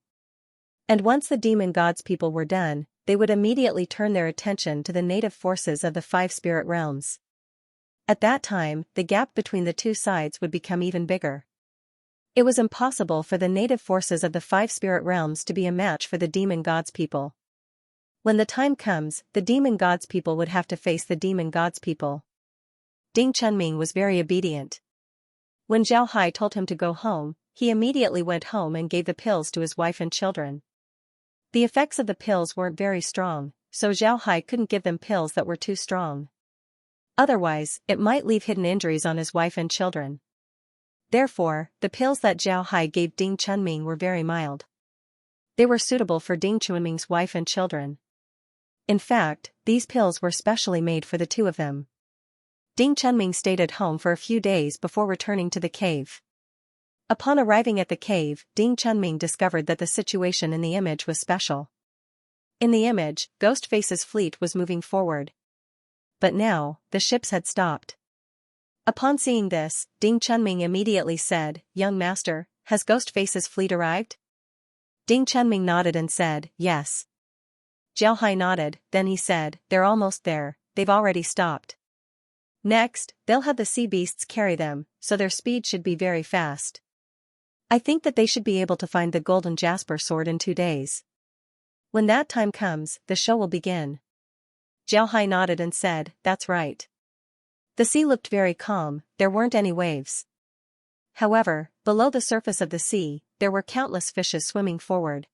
And once the demon god's people were done, they would immediately turn their attention to the native forces of the 5 spirit realms. At that time, the gap between the two sides would become even bigger. It was impossible for the native forces of the 5 spirit realms to be a match for the demon god's people. When the time comes, the demon god's people would have to face the demon god's people. Ding Chunming was very obedient. When Zhao Hai told him to go home, he immediately went home and gave the pills to his wife and children. The effects of the pills weren't very strong, so Zhao Hai couldn't give them pills that were too strong. Otherwise, it might leave hidden injuries on his wife and children. Therefore, the pills that Zhao Hai gave Ding Chunming were very mild. They were suitable for Ding Chunming's wife and children. In fact, these pills were specially made for the two of them. Ding Chunming stayed at home for a few days before returning to the cave. Upon arriving at the cave, Ding Chunming discovered that the situation in the image was special. In the image, Ghostface's fleet was moving forward. But now, the ships had stopped. Upon seeing this, Ding Chunming immediately said, "Young master, has Ghostface's fleet arrived?" Ding Chunming nodded and said, "Yes." Zhao Hai nodded, then he said, "They're almost there, they've already stopped. Next, they'll have the sea beasts carry them, so their speed should be very fast. I think that they should be able to find the golden jasper sword in 2 days. When that time comes, the show will begin." Zhao Hai nodded and said, "That's right." The sea looked very calm, there weren't any waves. However, below the surface of the sea, there were countless fishes swimming forward.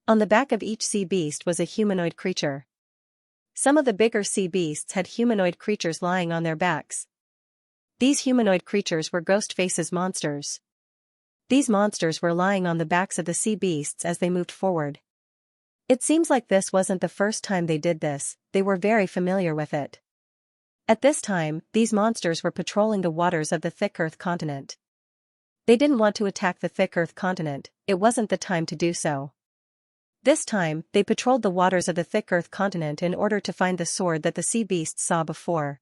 On the back of each sea beast was a humanoid creature. Some of the bigger sea beasts had humanoid creatures lying on their backs. These humanoid creatures were Ghostface's monsters. These monsters were lying on the backs of the sea beasts as they moved forward. It seems like this wasn't the first time they did this, they were very familiar with it. At this time, these monsters were patrolling the waters of the thick Earth continent. They didn't want to attack the thick Earth continent, it wasn't the time to do so. This time, they patrolled the waters of the thick Earth continent in order to find the sword that the sea beasts saw before.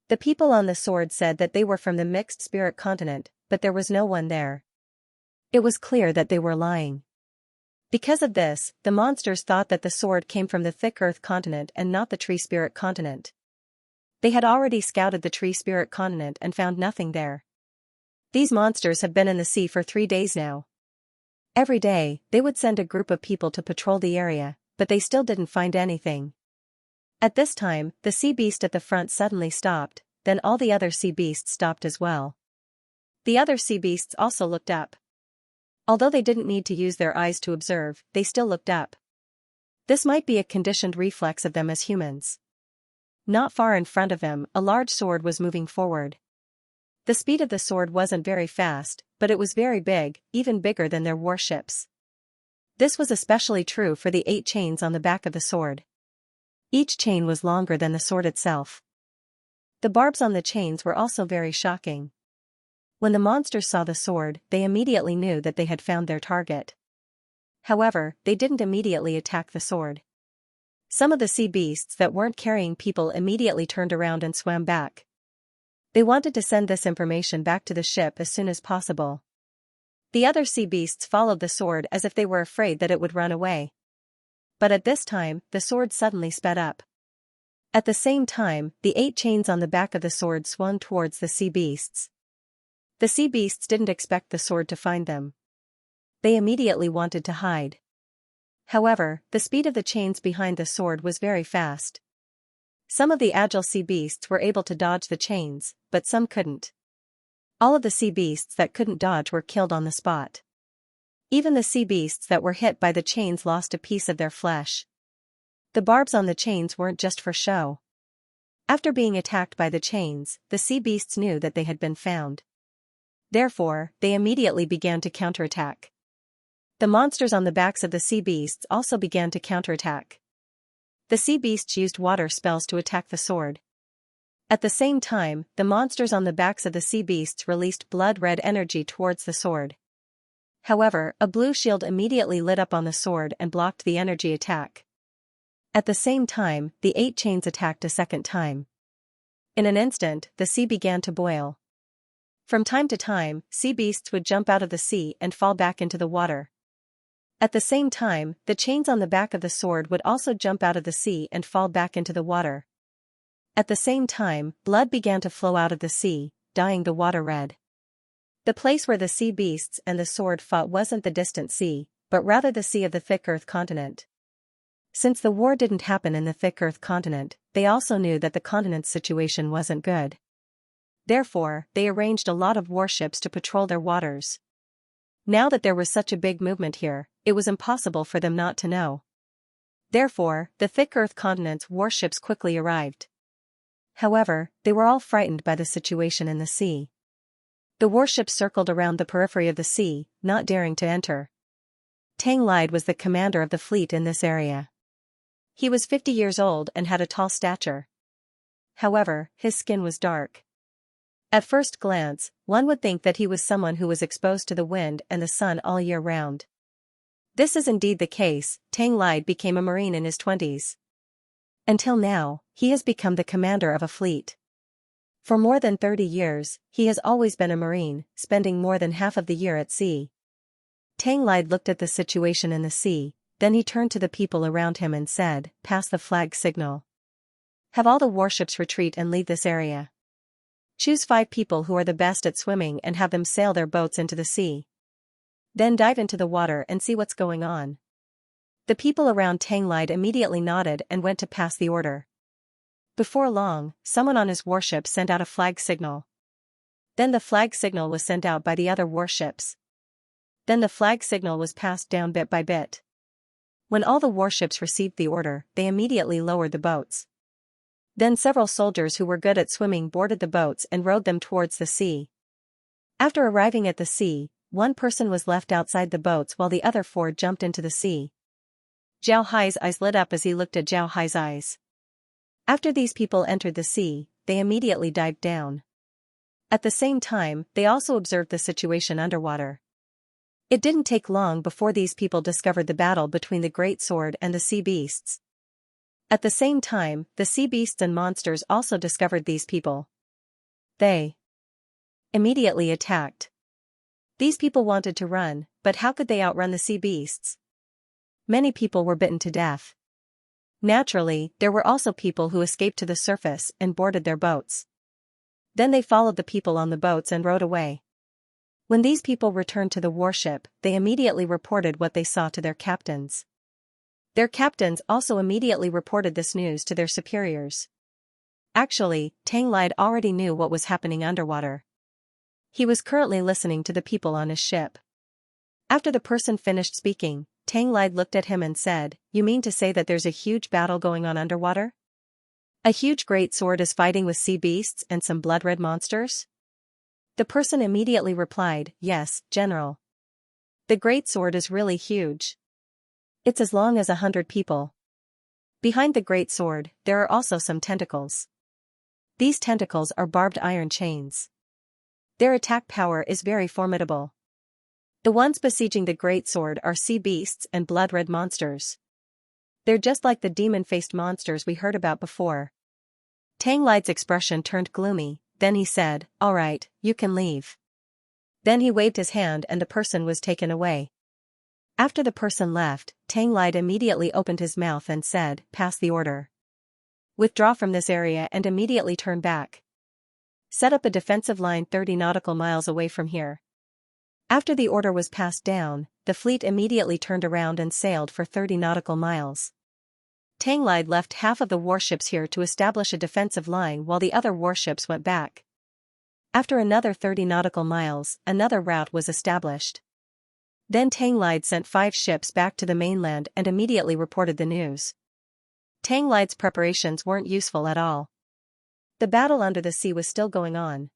The people on the sword said that they were from the mixed spirit continent, but there was no one there. It was clear that they were lying. Because of this, the monsters thought that the sword came from the thick Earth continent and not the tree spirit continent. They had already scouted the tree spirit continent and found nothing there. These monsters have been in the sea for 3 days now. Every day, they would send a group of people to patrol the area, but they still didn't find anything. At this time, the sea beast at the front suddenly stopped, then all the other sea beasts stopped as well. The other sea beasts also looked up. Although they didn't need to use their eyes to observe, they still looked up. This might be a conditioned reflex of them as humans. Not far in front of them, a large sword was moving forward. The speed of the sword wasn't very fast, but it was very big, even bigger than their warships. This was especially true for the 8 chains on the back of the sword. Each chain was longer than the sword itself. The barbs on the chains were also very shocking. When the monsters saw the sword, they immediately knew that they had found their target. However, they didn't immediately attack the sword. Some of the sea beasts that weren't carrying people immediately turned around and swam back. They wanted to send this information back to the ship as soon as possible. The other sea beasts followed the sword as if they were afraid that it would run away. But at this time, the sword suddenly sped up. At the same time, the 8 chains on the back of the sword swung towards the sea beasts. The sea beasts didn't expect the sword to find them. They immediately wanted to hide. However, the speed of the chains behind the sword was very fast. Some of the agile sea beasts were able to dodge the chains, but some couldn't. All of the sea beasts that couldn't dodge were killed on the spot. Even the sea beasts that were hit by the chains lost a piece of their flesh. The barbs on the chains weren't just for show. After being attacked by the chains, the sea beasts knew that they had been found. Therefore, they immediately began to counterattack. The monsters on the backs of the sea beasts also began to counterattack. The sea beasts used water spells to attack the sword. At the same time, the monsters on the backs of the sea beasts released blood-red energy towards the sword. However, a blue shield immediately lit up on the sword and blocked the energy attack. At the same time, the 8 chains attacked a second time. In an instant, the sea began to boil. From time to time, sea beasts would jump out of the sea and fall back into the water. At the same time, the chains on the back of the sword would also jump out of the sea and fall back into the water. At the same time, blood began to flow out of the sea, dyeing the water red. The place where the sea beasts and the sword fought wasn't the distant sea, but rather the sea of the thick Earth continent. Since the war didn't happen in the thick Earth continent, they also knew that the continent's situation wasn't good. Therefore, they arranged a lot of warships to patrol their waters. Now that there was such a big movement here, it was impossible for them not to know. Therefore, the thick Earth continent's warships quickly arrived. However, they were all frightened by the situation in the sea. The warships circled around the periphery of the sea, not daring to enter. Tang Lide was the commander of the fleet in this area. He was 50 years old and had a tall stature. However, his skin was dark. At first glance, one would think that he was someone who was exposed to the wind and the sun all year round. This is indeed the case. Tang Lide became a marine in his 20s. Until now, he has become the commander of a fleet. For more than 30 years, he has always been a marine, spending more than half of the year at sea. Tang Lide looked at the situation in the sea, then he turned to the people around him and said, "Pass the flag signal. Have all the warships retreat and leave this area. Choose 5 people who are the best at swimming and have them sail their boats into the sea. Then dive into the water and see what's going on." The people around Tang Lide immediately nodded and went to pass the order. Before long, someone on his warship sent out a flag signal. Then the flag signal was sent out by the other warships. Then the flag signal was passed down bit by bit. When all the warships received the order, they immediately lowered the boats. Then several soldiers who were good at swimming boarded the boats and rowed them towards the sea. After arriving at the sea, one person was left outside the boats while the other four jumped into the sea. Zhao Hai's eyes lit up as he looked at Zhao Hai's eyes. After these people entered the sea, they immediately dived down. At the same time, they also observed the situation underwater. It didn't take long before these people discovered the battle between the great sword and the sea beasts. At the same time, the sea beasts and monsters also discovered these people. They immediately attacked. These people wanted to run, but how could they outrun the sea beasts? Many people were bitten to death. Naturally, there were also people who escaped to the surface and boarded their boats. Then they followed the people on the boats and rowed away. When these people returned to the warship, they immediately reported what they saw to their captains. Their captains also immediately reported this news to their superiors. Actually, Tang Lide already knew what was happening underwater. He was currently listening to the people on his ship. After the person finished speaking, Tang Lide looked at him and said, "You mean to say that there's a huge battle going on underwater? A huge great sword is fighting with sea beasts and some blood-red monsters?" The person immediately replied, "Yes, General. The great sword is really huge. It's as long as 100 people. Behind the great sword, there are also some tentacles. These tentacles are barbed iron chains. Their attack power is very formidable. The ones besieging the great sword are sea beasts and blood-red monsters. They're just like the demon-faced monsters we heard about before." Tang Lide's expression turned gloomy, then he said, "All right, you can leave." Then he waved his hand and the person was taken away. After the person left, Tang Lide immediately opened his mouth and said, "Pass the order. Withdraw from this area and immediately turn back. Set up a defensive line 30 nautical miles away from here." After the order was passed down, the fleet immediately turned around and sailed for 30 nautical miles. Tang Lide left half of the warships here to establish a defensive line while the other warships went back. After another 30 nautical miles, another route was established. Then Tang Lide sent 5 ships back to the mainland and immediately reported the news. Tang Lide's preparations weren't useful at all. The battle under the sea was still going on.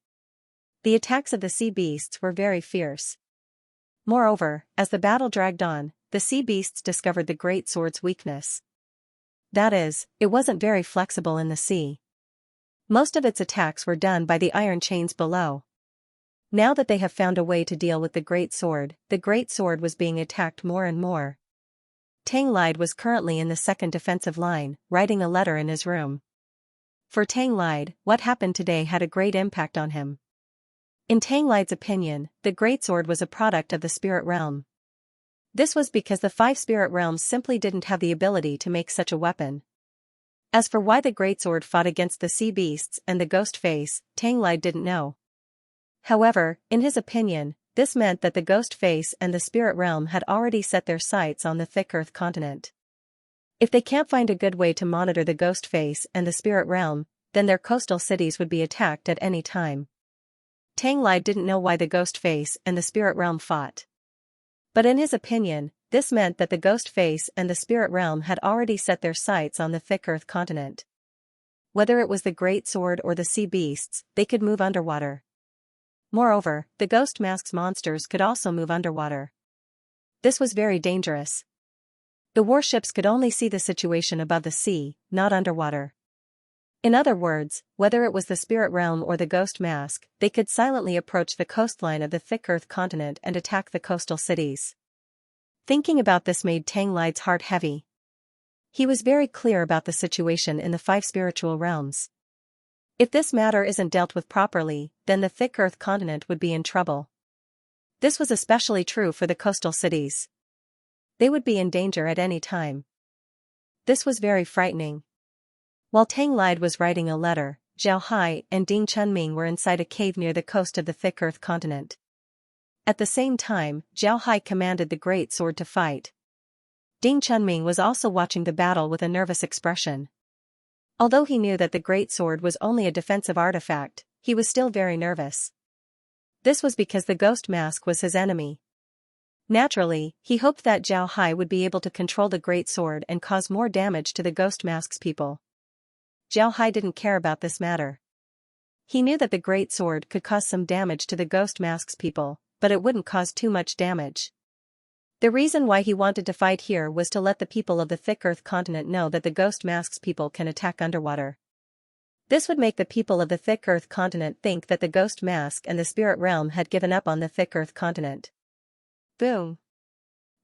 The attacks of the sea beasts were very fierce. Moreover, as the battle dragged on, the sea beasts discovered the great sword's weakness. That is, it wasn't very flexible in the sea. Most of its attacks were done by the iron chains below. Now that they have found a way to deal with the great sword was being attacked more and more. Tang Lide was currently in the second defensive line, writing a letter in his room. For Tang Lide, what happened today had a great impact on him. In Tang Lide's opinion, the great sword was a product of the spirit realm. This was because the 5 spirit realms simply didn't have the ability to make such a weapon. As for why the great sword fought against the sea beasts and the ghost face, Tang Lide didn't know. However, in his opinion, this meant that the ghost face and the spirit realm had already set their sights on the thick earth continent. If they can't find a good way to monitor the ghost face and the spirit realm, then their coastal cities would be attacked at any time. Tang Lide didn't know why the ghost face and the spirit realm fought. But in his opinion, this meant that the ghost face and the spirit realm had already set their sights on the thick earth continent. Whether it was the great sword or the sea beasts, they could move underwater. Moreover, the ghost mask's monsters could also move underwater. This was very dangerous. The warships could only see the situation above the sea, not underwater. In other words, whether it was the spirit realm or the ghost mask, they could silently approach the coastline of the thick earth continent and attack the coastal cities. Thinking about this made Tang Lide's heart heavy. He was very clear about the situation in the 5 spiritual realms. If this matter isn't dealt with properly, then the thick earth continent would be in trouble. This was especially true for the coastal cities. They would be in danger at any time. This was very frightening. While Tang Lide was writing a letter, Zhao Hai and Ding Chunming were inside a cave near the coast of the thick earth continent. At the same time, Zhao Hai commanded the great sword to fight. Ding Chunming was also watching the battle with a nervous expression. Although he knew that the great sword was only a defensive artifact, he was still very nervous. This was because the ghost mask was his enemy. Naturally, he hoped that Zhao Hai would be able to control the great sword and cause more damage to the ghost mask's people. Zhao Hai didn't care about this matter. He knew that the great sword could cause some damage to the ghost mask's people, but it wouldn't cause too much damage. The reason why he wanted to fight here was to let the people of the thick Earth continent know that the Ghost Mask's people can attack underwater. This would make the people of the thick Earth continent think that the Ghost Mask and the spirit realm had given up on the thick Earth continent. Boom!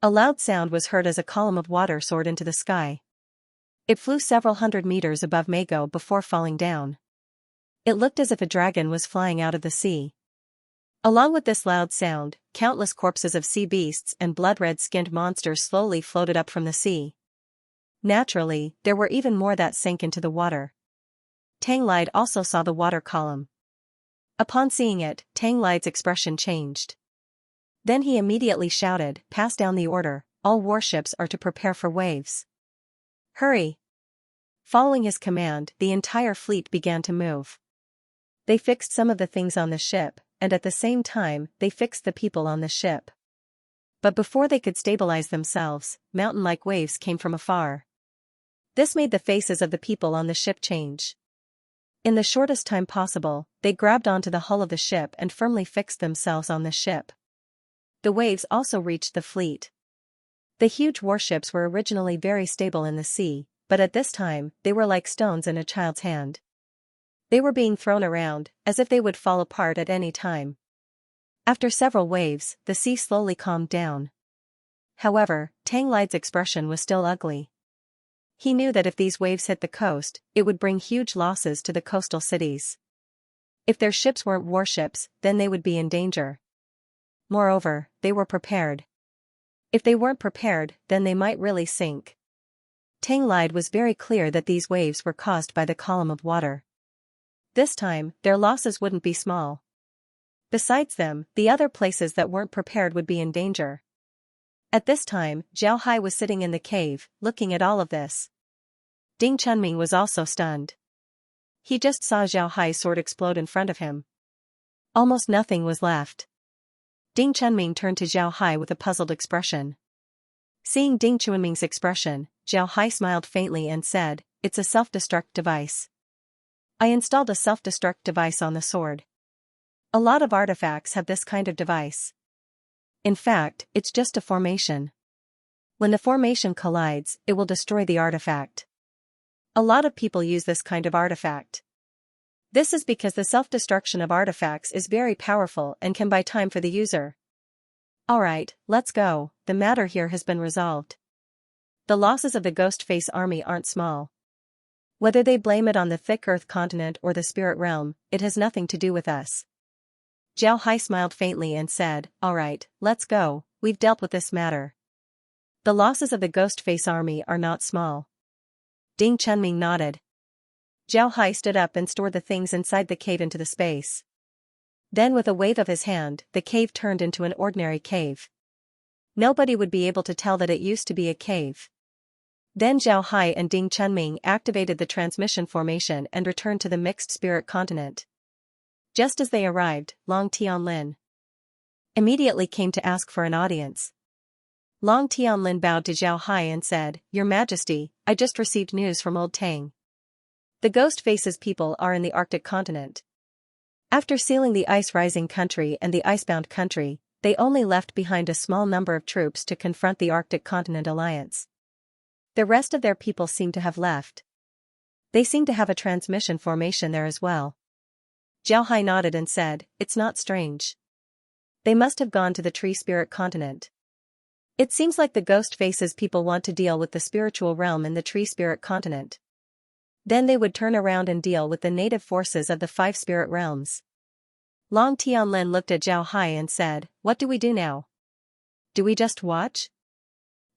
A loud sound was heard as a column of water soared into the sky. It flew several hundred meters above Mago before falling down. It looked as if a dragon was flying out of the sea. Along with this loud sound, countless corpses of sea beasts and blood-red-skinned monsters slowly floated up from the sea. Naturally, there were even more that sank into the water. Tang Lide also saw the water column. Upon seeing it, Tang Lide's expression changed. Then he immediately shouted, "Pass down the order, all warships are to prepare for waves. Hurry!" Following his command, the entire fleet began to move. They fixed some of the things on the ship, and at the same time, they fixed the people on the ship. But before they could stabilize themselves, mountain-like waves came from afar. This made the faces of the people on the ship change. In the shortest time possible, they grabbed onto the hull of the ship and firmly fixed themselves on the ship. The waves also reached the fleet. The huge warships were originally very stable in the sea, but at this time, they were like stones in a child's hand. They were being thrown around, as if they would fall apart at any time. After several waves, the sea slowly calmed down. However, Tang Lide's expression was still ugly. He knew that if these waves hit the coast, it would bring huge losses to the coastal cities. If their ships weren't warships, then they would be in danger. Moreover, they were prepared. If they weren't prepared, then they might really sink. Tang Lide was very clear that these waves were caused by the column of water. This time, their losses wouldn't be small. Besides them, the other places that weren't prepared would be in danger. At this time, Zhao Hai was sitting in the cave, looking at all of this. Ding Chunming was also stunned. He just saw Zhao Hai's sword explode in front of him. Almost nothing was left. Ding Chunming turned to Zhao Hai with a puzzled expression. Seeing Ding Chunming's expression, Zhao Hai smiled faintly and said, "It's a self-destruct device. I installed a self-destruct device on the sword. A lot of artifacts have this kind of device. In fact, it's just a formation. When the formation collides, it will destroy the artifact. A lot of people use this kind of artifact. This is because the self-destruction of artifacts is very powerful and can buy time for the user. Alright, let's go, the matter here has been resolved. The losses of the Ghost Face army aren't small. Whether they blame it on the thick Earth continent or the spirit realm, it has nothing to do with us." Zhao Hai smiled faintly and said, "Alright, let's go, we've dealt with this matter. The losses of the Ghost Face army are not small." Ding Chunming nodded. Zhao Hai stood up and stored the things inside the cave into the space. Then with a wave of his hand, the cave turned into an ordinary cave. Nobody would be able to tell that it used to be a cave. Then Zhao Hai and Ding Chunming activated the transmission formation and returned to the mixed spirit continent. Just as they arrived, Long Tianlin immediately came to ask for an audience. Long Tianlin bowed to Zhao Hai and said, "Your Majesty, I just received news from Old Tang. The Ghost Faces people are in the Arctic continent. After sealing the ice-rising country and the icebound country, they only left behind a small number of troops to confront the Arctic Continent Alliance. The rest of their people seem to have left. They seem to have a transmission formation there as well." Zhao Hai nodded and said, "It's not strange. They must have gone to the tree spirit continent. It seems like the Ghost Faces people want to deal with the spiritual realm in the tree spirit continent. Then they would turn around and deal with the native forces of the 5 spirit realms." Long Tianlin looked at Zhao Hai and said, "What do we do now? Do we just watch?"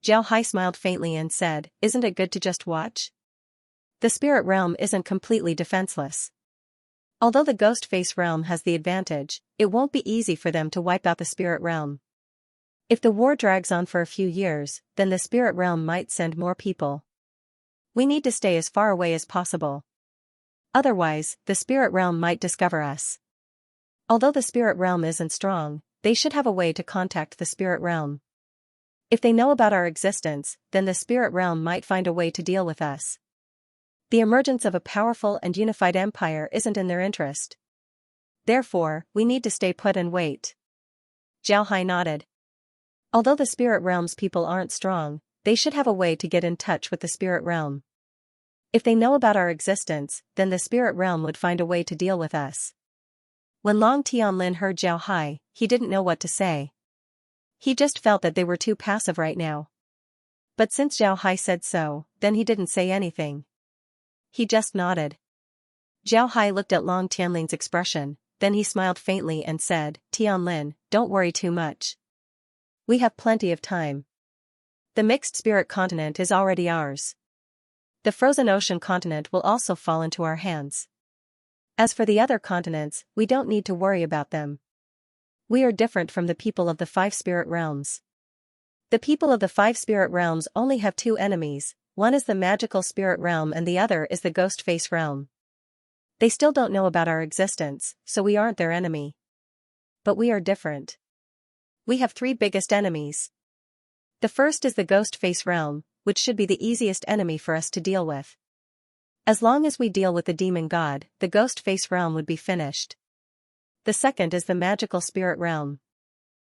Zhao Hai smiled faintly and said, "Isn't it good to just watch? The spirit realm isn't completely defenseless. Although the Ghost Face realm has the advantage, it won't be easy for them to wipe out the spirit realm. If the war drags on for a few years, then the spirit realm might send more people. We need to stay as far away as possible. Otherwise, the spirit realm might discover us. Although the spirit realm isn't strong, they should have a way to contact the spirit realm. If they know about our existence, then the spirit realm might find a way to deal with us. The emergence of a powerful and unified empire isn't in their interest. Therefore, we need to stay put and wait." Zhao Hai nodded. Although the spirit realm's people aren't strong, they should have a way to get in touch with the spirit realm. If they know about our existence, then the spirit realm would find a way to deal with us. When Long Tianlin heard Zhao Hai, he didn't know what to say. He just felt that they were too passive right now. But since Zhao Hai said so, then he didn't say anything. He just nodded. Zhao Hai looked at Long Tianlin's expression, then he smiled faintly and said, Tianlin, don't worry too much. We have plenty of time. The mixed spirit continent is already ours. The frozen ocean continent will also fall into our hands. As for the other continents, we don't need to worry about them. We are different from the people of the 5 spirit realms. The people of the 5 spirit realms only have 2 enemies, one is the magical spirit realm and the other is the ghost face realm. They still don't know about our existence, so we aren't their enemy. But we are different. We have 3 biggest enemies. The first is the ghost face realm, which should be the easiest enemy for us to deal with. As long as we deal with the demon god, the ghost face realm would be finished. The second is the magical spirit realm.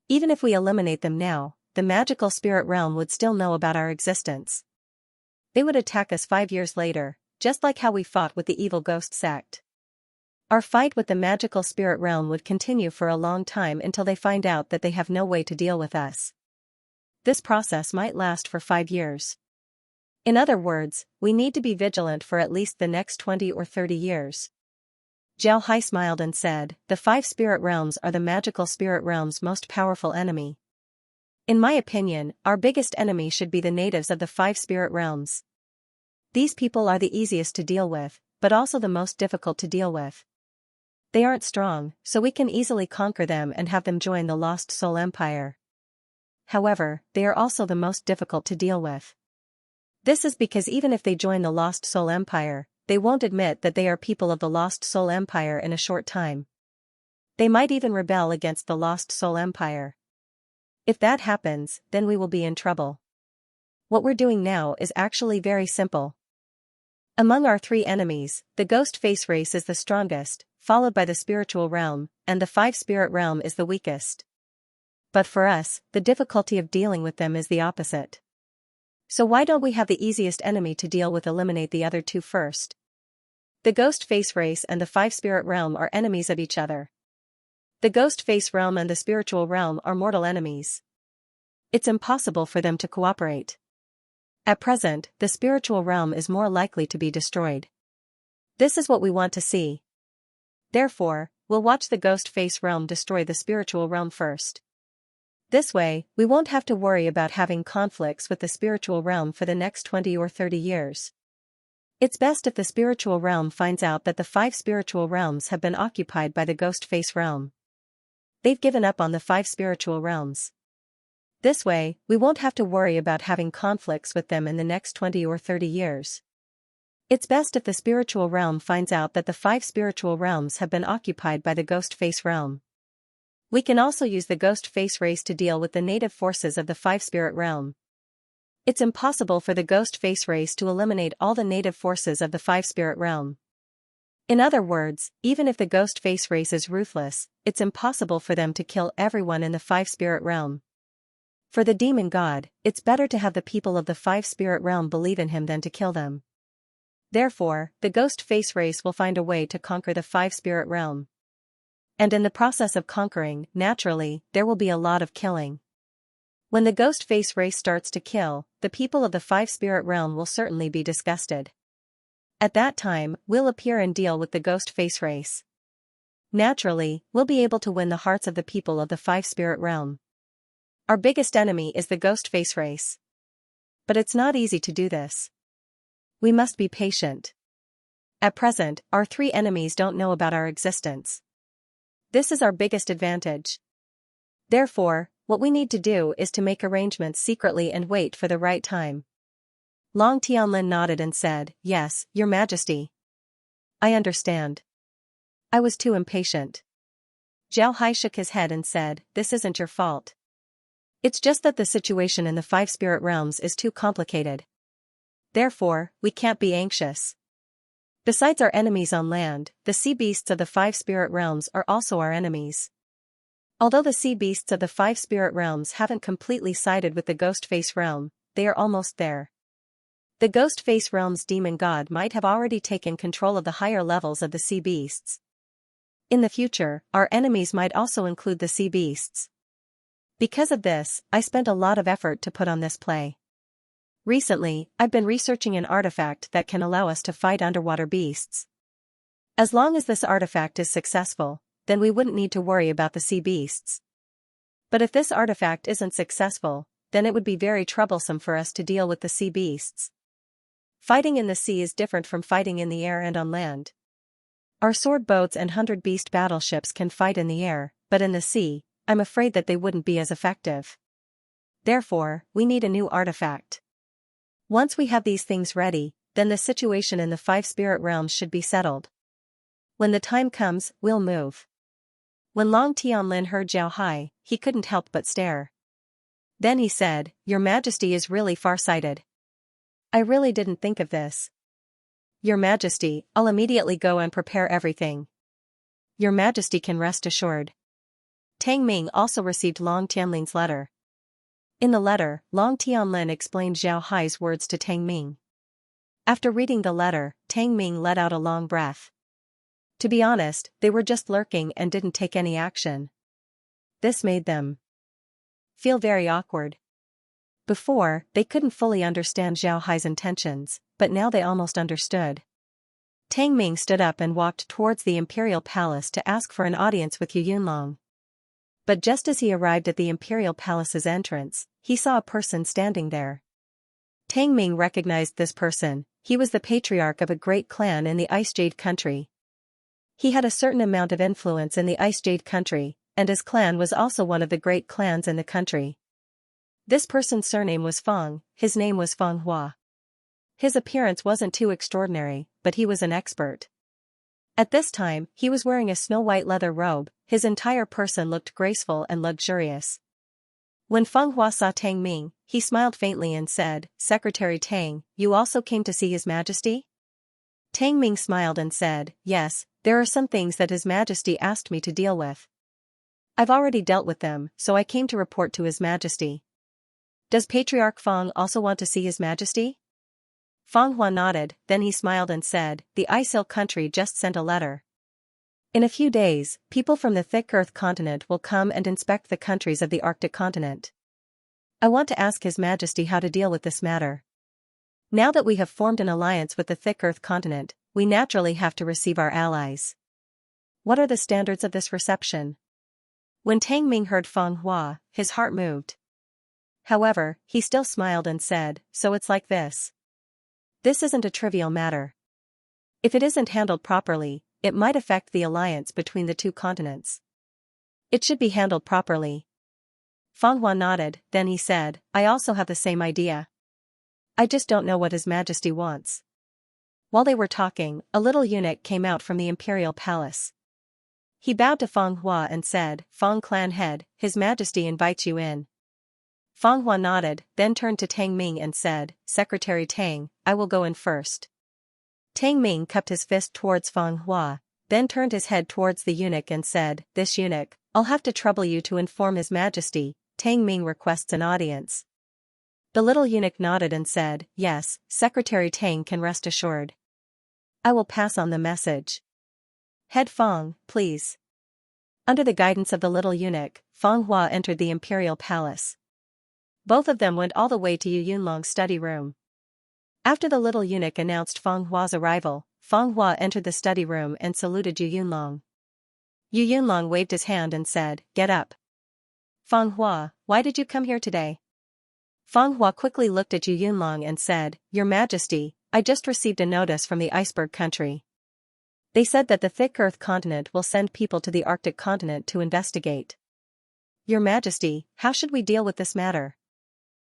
Even if we eliminate them now, the magical spirit realm would still know about our existence. They would attack us 5 years later, just like how we fought with the evil ghost sect. Our fight with the magical spirit realm would continue for a long time until they find out that they have no way to deal with us. This process might last for 5 years. In other words, we need to be vigilant for at least the next 20 or 30 years. Zhao Hai smiled and said, the 5 spirit realms are the magical spirit realm's most powerful enemy. In my opinion, our biggest enemy should be the natives of the 5 spirit realms. These people are the easiest to deal with, but also the most difficult to deal with. They aren't strong, so we can easily conquer them and have them join the Lost Soul Empire. However, they are also the most difficult to deal with. This is because even if they join the Lost Soul Empire, they won't admit that they are people of the Lost Soul Empire in a short time. They might even rebel against the Lost Soul Empire. If that happens, then we will be in trouble. What we're doing now is actually very simple. Among our 3 enemies, the ghost face race is the strongest, followed by the spiritual realm, and the 5 spirit realm is the weakest. But for us, the difficulty of dealing with them is the opposite. So why don't we have the easiest enemy to deal with eliminate the other 2 first? The ghost face race and the 5 spirit realm are enemies of each other. The ghost face realm and the spiritual realm are mortal enemies. It's impossible for them to cooperate. At present, the spiritual realm is more likely to be destroyed. This is what we want to see. Therefore, we'll watch the ghost face realm destroy the spiritual realm first. This way, we won't have to worry about having conflicts with the spiritual realm for the next 20 or 30 years. It's best if the spiritual realm finds out that the 5 spiritual realms have been occupied by the ghost face realm. They've given up on the 5 spiritual realms. This way, we won't have to worry about having conflicts with them in the next 20 or 30 years. It's best if the spiritual realm finds out that the 5 spiritual realms have been occupied by the ghost face realm. We can also use the ghost face race to deal with the native forces of the 5 spirit realm. It's impossible for the ghost face race to eliminate all the native forces of the 5 spirit realm. In other words, even if the ghost face race is ruthless, it's impossible for them to kill everyone in the 5 spirit realm. For the demon god, it's better to have the people of the 5 spirit realm believe in him than to kill them. Therefore, the ghost face race will find a way to conquer the 5 spirit realm. And in the process of conquering, naturally, there will be a lot of killing. When the ghost face race starts to kill, the people of the 5 spirit realm will certainly be disgusted. At that time, we'll appear and deal with the ghost face race. Naturally, we'll be able to win the hearts of the people of the 5 spirit realm. Our biggest enemy is the ghost face race. But it's not easy to do this. We must be patient. At present, our 3 enemies don't know about our existence. This is our biggest advantage. Therefore, what we need to do is to make arrangements secretly and wait for the right time. Long Tianlin nodded and said, Yes, Your Majesty. I understand. I was too impatient. Zhao Hai shook his head and said, This isn't your fault. It's just that the situation in the 5 spirit realms is too complicated. Therefore, we can't be anxious. Besides our enemies on land, the sea beasts of the 5 spirit realms are also our enemies. Although the sea beasts of the 5 spirit realms haven't completely sided with the ghost face realm, they are almost there. The ghost face realm's demon god might have already taken control of the higher levels of the sea beasts. In the future, our enemies might also include the sea beasts. Because of this, I spent a lot of effort to put on this play. Recently, I've been researching an artifact that can allow us to fight underwater beasts. As long as this artifact is successful, then we wouldn't need to worry about the sea beasts. But if this artifact isn't successful, then it would be very troublesome for us to deal with the sea beasts. Fighting in the sea is different from fighting in the air and on land. Our sword boats and 100-beast battleships can fight in the air, but in the sea, I'm afraid that they wouldn't be as effective. Therefore, we need a new artifact. Once we have these things ready, then the situation in the 5 spirit realms should be settled. When the time comes, we'll move. When Long Tianlin heard Zhao Hai, he couldn't help but stare. Then he said, "Your Majesty is really far-sighted. I really didn't think of this. Your Majesty, I'll immediately go and prepare everything. Your Majesty can rest assured." Tang Ming also received Long Tianlin's letter. In the letter, Long Tianlin explained Zhao Hai's words to Tang Ming. After reading the letter, Tang Ming let out a long breath. To be honest, they were just lurking and didn't take any action. This made them feel very awkward. Before, they couldn't fully understand Zhao Hai's intentions, but now they almost understood. Tang Ming stood up and walked towards the imperial palace to ask for an audience with Yu Yunlong. But just as he arrived at the imperial palace's entrance, he saw a person standing there. Tang Ming recognized this person. He was the patriarch of a great clan in the Ice Jade country. He had a certain amount of influence in the Ice Jade country, and his clan was also one of the great clans in the country. This person's surname was Feng, his name was Feng Hua. His appearance wasn't too extraordinary, but he was an expert. At this time, he was wearing a snow-white leather robe. His entire person looked graceful and luxurious. When Feng Hua saw Tang Ming, he smiled faintly and said, "Secretary Tang, you also came to see His Majesty?" Tang Ming smiled and said, "Yes, there are some things that His Majesty asked me to deal with. I've already dealt with them, so I came to report to His Majesty. Does Patriarch Feng also want to see His Majesty?" Feng Hua nodded, then he smiled and said, "The Ice Hill country just sent a letter. In a few days, people from the Thick Earth continent will come and inspect the countries of the Arctic continent. I want to ask His Majesty how to deal with this matter. Now that we have formed an alliance with the Thick Earth continent, we naturally have to receive our allies. What are the standards of this reception?" When Tang Ming heard Feng Hua, his heart moved. However, he still smiled and said, "So it's like this. This isn't a trivial matter. If it isn't handled properly, it might affect the alliance between the two continents. It should be handled properly." Feng Hua nodded, then he said, "I also have the same idea. I just don't know what His Majesty wants." While they were talking, a little eunuch came out from the imperial palace. He bowed to Feng Hua and said, "Feng clan head, His Majesty invites you in." Feng Hua nodded, then turned to Tang Ming and said, "Secretary Tang, I will go in first." Tang Ming cupped his fist towards Feng Hua, then turned his head towards the eunuch and said, "This eunuch, I'll have to trouble you to inform His Majesty, Tang Ming requests an audience." The little eunuch nodded and said, "Yes, Secretary Tang can rest assured. I will pass on the message. Head Feng, please." Under the guidance of the little eunuch, Feng Hua entered the imperial palace. Both of them went all the way to Yu Yunlong's study room. After the little eunuch announced Feng Hua's arrival, Feng Hua entered the study room and saluted Yu Yunlong. Yu Yunlong waved his hand and said, "Get up." "Feng Hua, why did you come here today?" Feng Hua quickly looked at Yu Yunlong and said, "Your Majesty, I just received a notice from the iceberg country. They said that the Thick Earth continent will send people to the Arctic continent to investigate. Your Majesty, how should we deal with this matter?"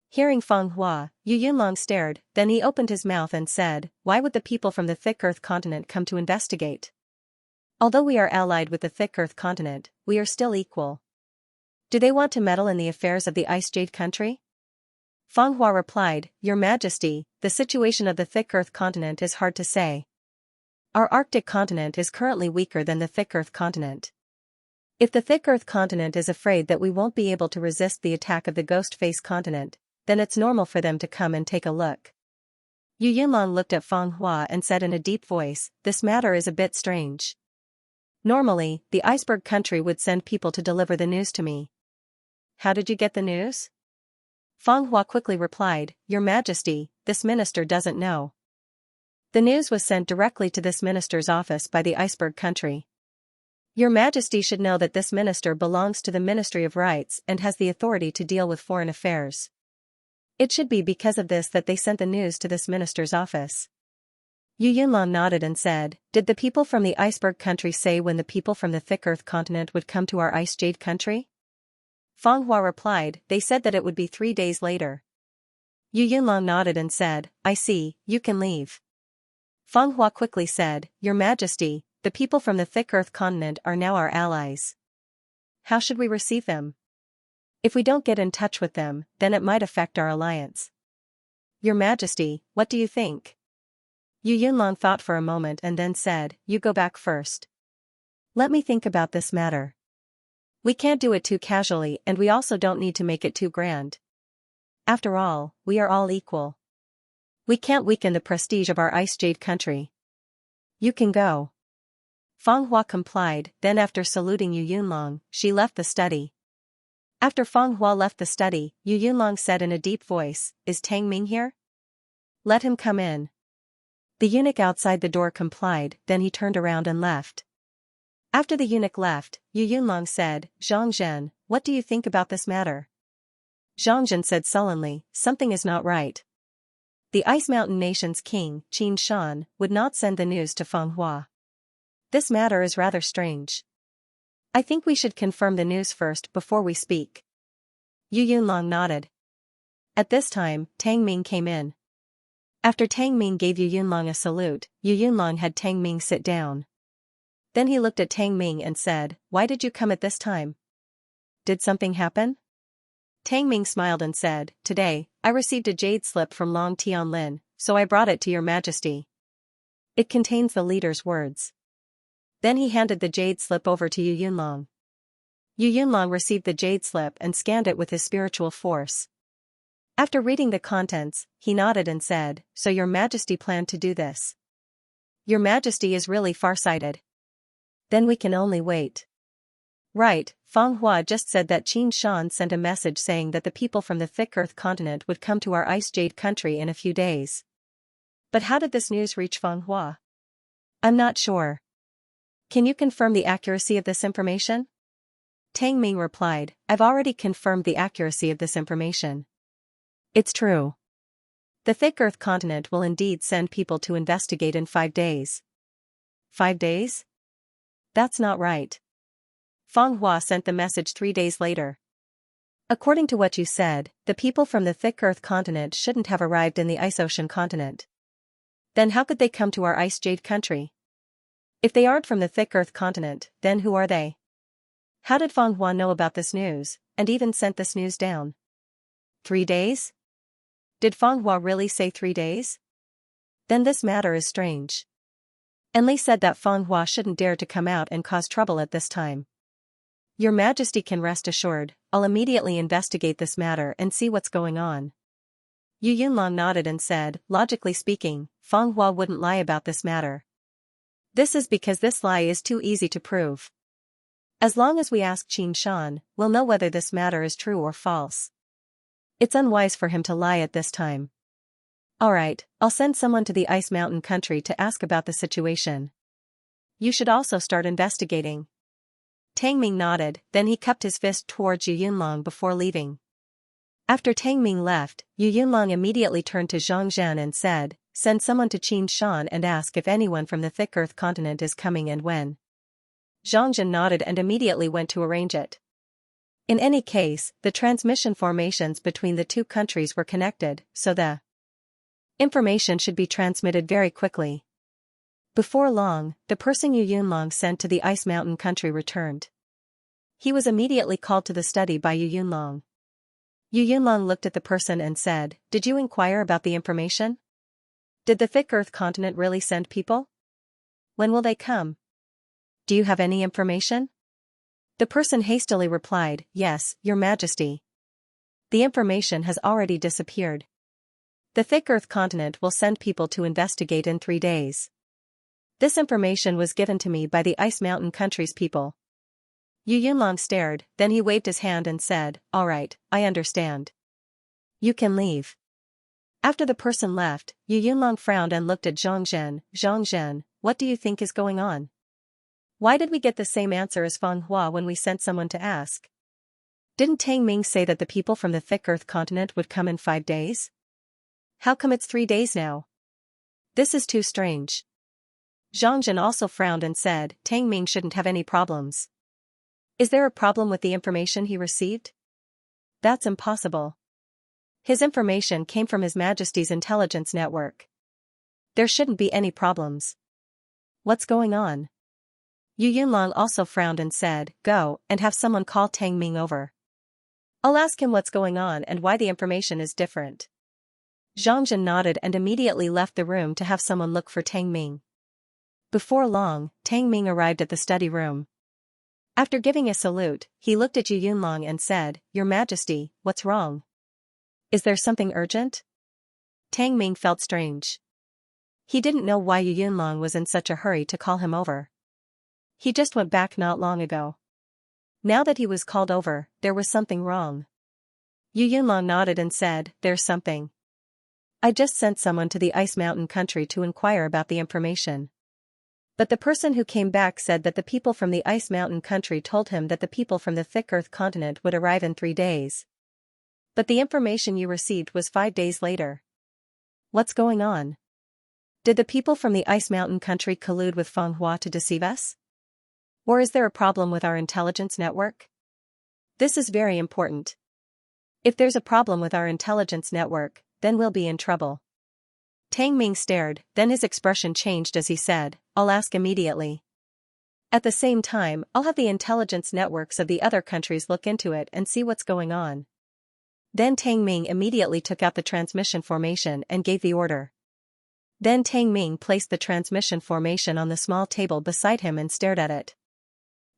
Hearing Feng Hua, Yu Yunlong stared, then he opened his mouth and said, "Why would the people from the Thick Earth continent come to investigate? Although we are allied with the Thick Earth continent, we are still equal. Do they want to meddle in the affairs of the Ice Jade country?" Feng Hua replied, "Your Majesty, the situation of the Thick Earth continent is hard to say. Our Arctic continent is currently weaker than the Thick Earth continent. If the thick Earth continent is afraid that we won't be able to resist the attack of the ghost face continent, then it's normal for them to come and take a look. Yu Yunlong looked at Feng Hua and said in a deep voice, "This matter is a bit strange. Normally, the iceberg country would send people to deliver the news to me. How did you get the news?" Feng Hua quickly replied, "Your Majesty, this minister doesn't know. The news was sent directly to this minister's office by the iceberg country. Your Majesty should know that this minister belongs to the Ministry of Rights and has the authority to deal with foreign affairs. It should be because of this that they sent the news to this minister's office." Yu Yunlong nodded and said, "Did the people from the iceberg country say when the people from the thick Earth continent would come to our ice jade country?" Feng Hua replied, "They said that it would be 3 days later." Yu Yunlong nodded and said, "I see, you can leave." Feng Hua quickly said, "Your Majesty, the people from the thick Earth continent are now our allies. How should we receive them? If we don't get in touch with them, then it might affect our alliance. Your Majesty, what do you think?" Yu Yunlong thought for a moment and then said, "You go back first. Let me think about this matter. We can't do it too casually and we also don't need to make it too grand. After all, we are all equal. We can't weaken the prestige of our ice jade country. You can go." Feng Hua complied, then after saluting Yu Yunlong, she left the study. After Feng Hua left the study, Yu Yunlong said in a deep voice, "Is Tang Ming here? Let him come in." The eunuch outside the door complied, then he turned around and left. After the eunuch left, Yu Yunlong said, "Xianxia, what do you think about this matter?" Xianxia said sullenly, "Something is not right. The Ice Mountain Nation's king, Xianxia, would not send the news to Feng Hua. This matter is rather strange. I think we should confirm the news first before we speak." Yu Yunlong nodded. At this time, Tang Ming came in. After Tang Ming gave Yu Yunlong a salute, Yu Yunlong had Tang Ming sit down. Then he looked at Tang Ming and said, "Why did you come at this time? Did something happen?" Tang Ming smiled and said, "Today, I received a jade slip from Long Tianlin, so I brought it to your Majesty. It contains the leader's words." Then he handed the jade slip over to Yu Yunlong. Yu Yunlong received the jade slip and scanned it with his spiritual force. After reading the contents, he nodded and said, "So your Majesty planned to do this? Your Majesty is really far-sighted. Then we can only wait." "Right, Feng Hua just said that Qin Shan sent a message saying that the people from the thick Earth continent would come to our ice jade country in a few days. But how did this news reach Feng Hua? I'm not sure. Can you confirm the accuracy of this information?" Tang Ming replied, "I've already confirmed the accuracy of this information. It's true. The thick Earth continent will indeed send people to investigate in 5 days. 5 days? That's not right. Feng Hua sent the message 3 days later. According to what you said, the people from the thick Earth continent shouldn't have arrived in the Ice Ocean continent. Then how could they come to our Ice Jade country? If they aren't from the thick Earth continent, then who are they? How did Feng Hua know about this news, and even sent this news down? 3 days? Did Feng Hua really say 3 days? Then this matter is strange. Enli said that Feng Hua shouldn't dare to come out and cause trouble at this time. Your Majesty can rest assured, I'll immediately investigate this matter and see what's going on." Yu Yunlong nodded and said, "Logically speaking, Feng Hua wouldn't lie about this matter. This is because this lie is too easy to prove. As long as we ask Qin Shan, we'll know whether this matter is true or false. It's unwise for him to lie at this time. Alright, I'll send someone to the Ice Mountain country to ask about the situation. You should also start investigating." Tang Ming nodded, then he cupped his fist towards Yu Yunlong before leaving. After Tang Ming left, Yu Yunlong immediately turned to Xianxia and said, "Send someone to Qin Shan and ask if anyone from the thick Earth continent is coming and when." Xianxia nodded and immediately went to arrange it. In any case, the transmission formations between the two countries were connected, so the information should be transmitted very quickly. Before long, the person Yu Yunlong sent to the Ice Mountain country returned. He was immediately called to the study by Yu Yunlong. Yu Yunlong looked at the person and said, "Did you inquire about the information? Did the thick Earth continent really send people? When will they come? Do you have any information?" The person hastily replied, "Yes, Your Majesty. The information has already disappeared. The thick Earth continent will send people to investigate in 3 days. This information was given to me by the Ice Mountain country's people." Yu Yunlong stared, then he waved his hand and said, "All right, I understand. You can leave." After the person left, Yu Yunlong frowned and looked at Zhongzhen. "Zhongzhen, what do you think is going on? Why did we get the same answer as Feng Hua when we sent someone to ask? Didn't Tang Ming say that the people from the thick Earth continent would come in 5 days? How come it's 3 days now? This is too strange." Zhongzhen also frowned and said, "Tang Ming shouldn't have any problems. Is there a problem with the information he received? That's impossible. His information came from His Majesty's intelligence network. There shouldn't be any problems. What's going on?" Yu Yunlong also frowned and said, "Go and have someone call Tang Ming over. I'll ask him what's going on and why the information is different." Zhongzhen nodded and immediately left the room to have someone look for Tang Ming. Before long, Tang Ming arrived at the study room. After giving a salute, he looked at Yu Yunlong and said, "Your Majesty, what's wrong? Is there something urgent?" Tang Ming felt strange. He didn't know why Yu Yunlong was in such a hurry to call him over. He just went back not long ago. Now that he was called over, there was something wrong. Yu Yunlong nodded and said, "There's something. I just sent someone to the Ice Mountain country to inquire about the information. But the person who came back said that the people from the Ice Mountain country told him that the people from the thick Earth continent would arrive in 3 days. But the information you received was 5 days later. What's going on? Did the people from the Ice Mountain country collude with Feng Hua to deceive us? Or is there a problem with our intelligence network? This is very important. If there's a problem with our intelligence network, then we'll be in trouble." Tang Ming stared, then his expression changed as he said, "I'll ask immediately. At the same time, I'll have the intelligence networks of the other countries look into it and see what's going on." Then Tang Ming immediately took out the transmission formation and gave the order. Then Tang Ming placed the transmission formation on the small table beside him and stared at it.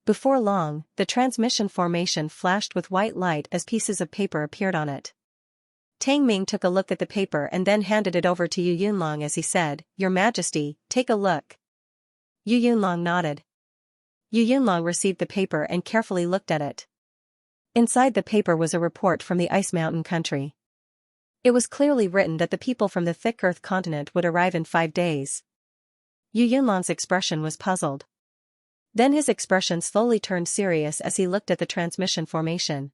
Before long, the transmission formation flashed with white light as pieces of paper appeared on it. Tang Ming took a look at the paper and then handed it over to Yu Yunlong as he said, "Your Majesty, take a look." Yu Yunlong nodded. Yu Yunlong received the paper and carefully looked at it. Inside the paper was a report from the Ice Mountain country. It was clearly written that the people from the thick Earth continent would arrive in 5 days. Yu Yunlong's expression was puzzled. Then his expression slowly turned serious as he looked at the transmission formation.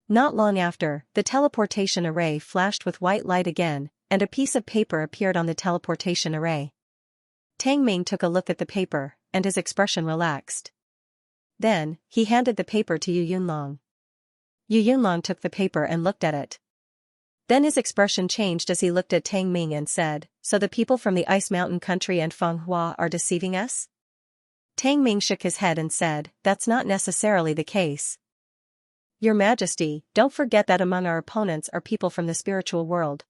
Not long after, the teleportation array flashed with white light again, and a piece of paper appeared on the teleportation array. Tang Ming took a look at the paper, and his expression relaxed. Then, he handed the paper to Yu Yunlong. Yu Yunlong took the paper and looked at it. Then his expression changed as he looked at Tang Ming and said, "So the people from the Ice Mountain country and Feng Hua are deceiving us?" Tang Ming shook his head and said, "That's not necessarily the case. Your Majesty, don't forget that among our opponents are people from the spiritual world.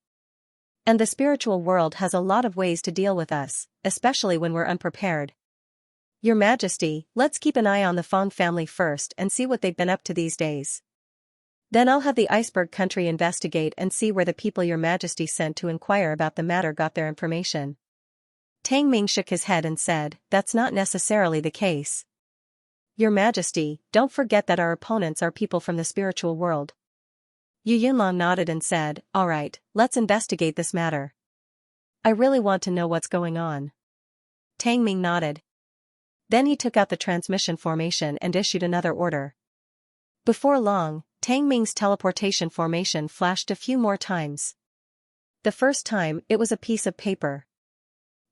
And the spiritual world has a lot of ways to deal with us, especially when we're unprepared. Your Majesty, let's keep an eye on the Feng family first and see what they've been up to these days. Then I'll have the Iceberg country investigate and see where the people Your Majesty sent to inquire about the matter got their information." Tang Ming shook his head and said, "That's not necessarily the case. Your Majesty, don't forget that our opponents are people from the spiritual world." Yu Yunlong nodded and said, "All right, let's investigate this matter. I really want to know what's going on." Tang Ming nodded. Then he took out the transmission formation and issued another order. Before long, Tang Ming's teleportation formation flashed a few more times. The first time, it was a piece of paper.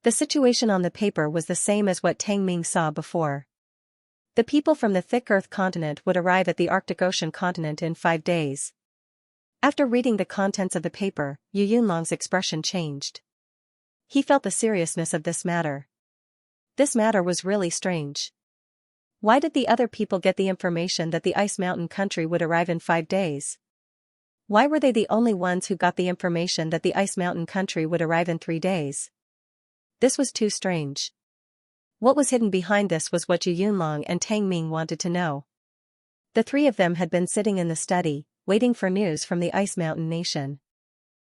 The situation on the paper was the same as what Tang Ming saw before. The people from the thick Earth continent would arrive at the Arctic Ocean continent in 5 days. After reading the contents of the paper, Yu Yunlong's expression changed. He felt the seriousness of this matter. This matter was really strange. Why did the other people get the information that the Ice Mountain country would arrive in 5 days? Why were they the only ones who got the information that the Ice Mountain country would arrive in 3 days? This was too strange. What was hidden behind this was what Yu Yunlong and Tang Ming wanted to know. The three of them had been sitting in the study, waiting for news from the Ice Mountain Nation.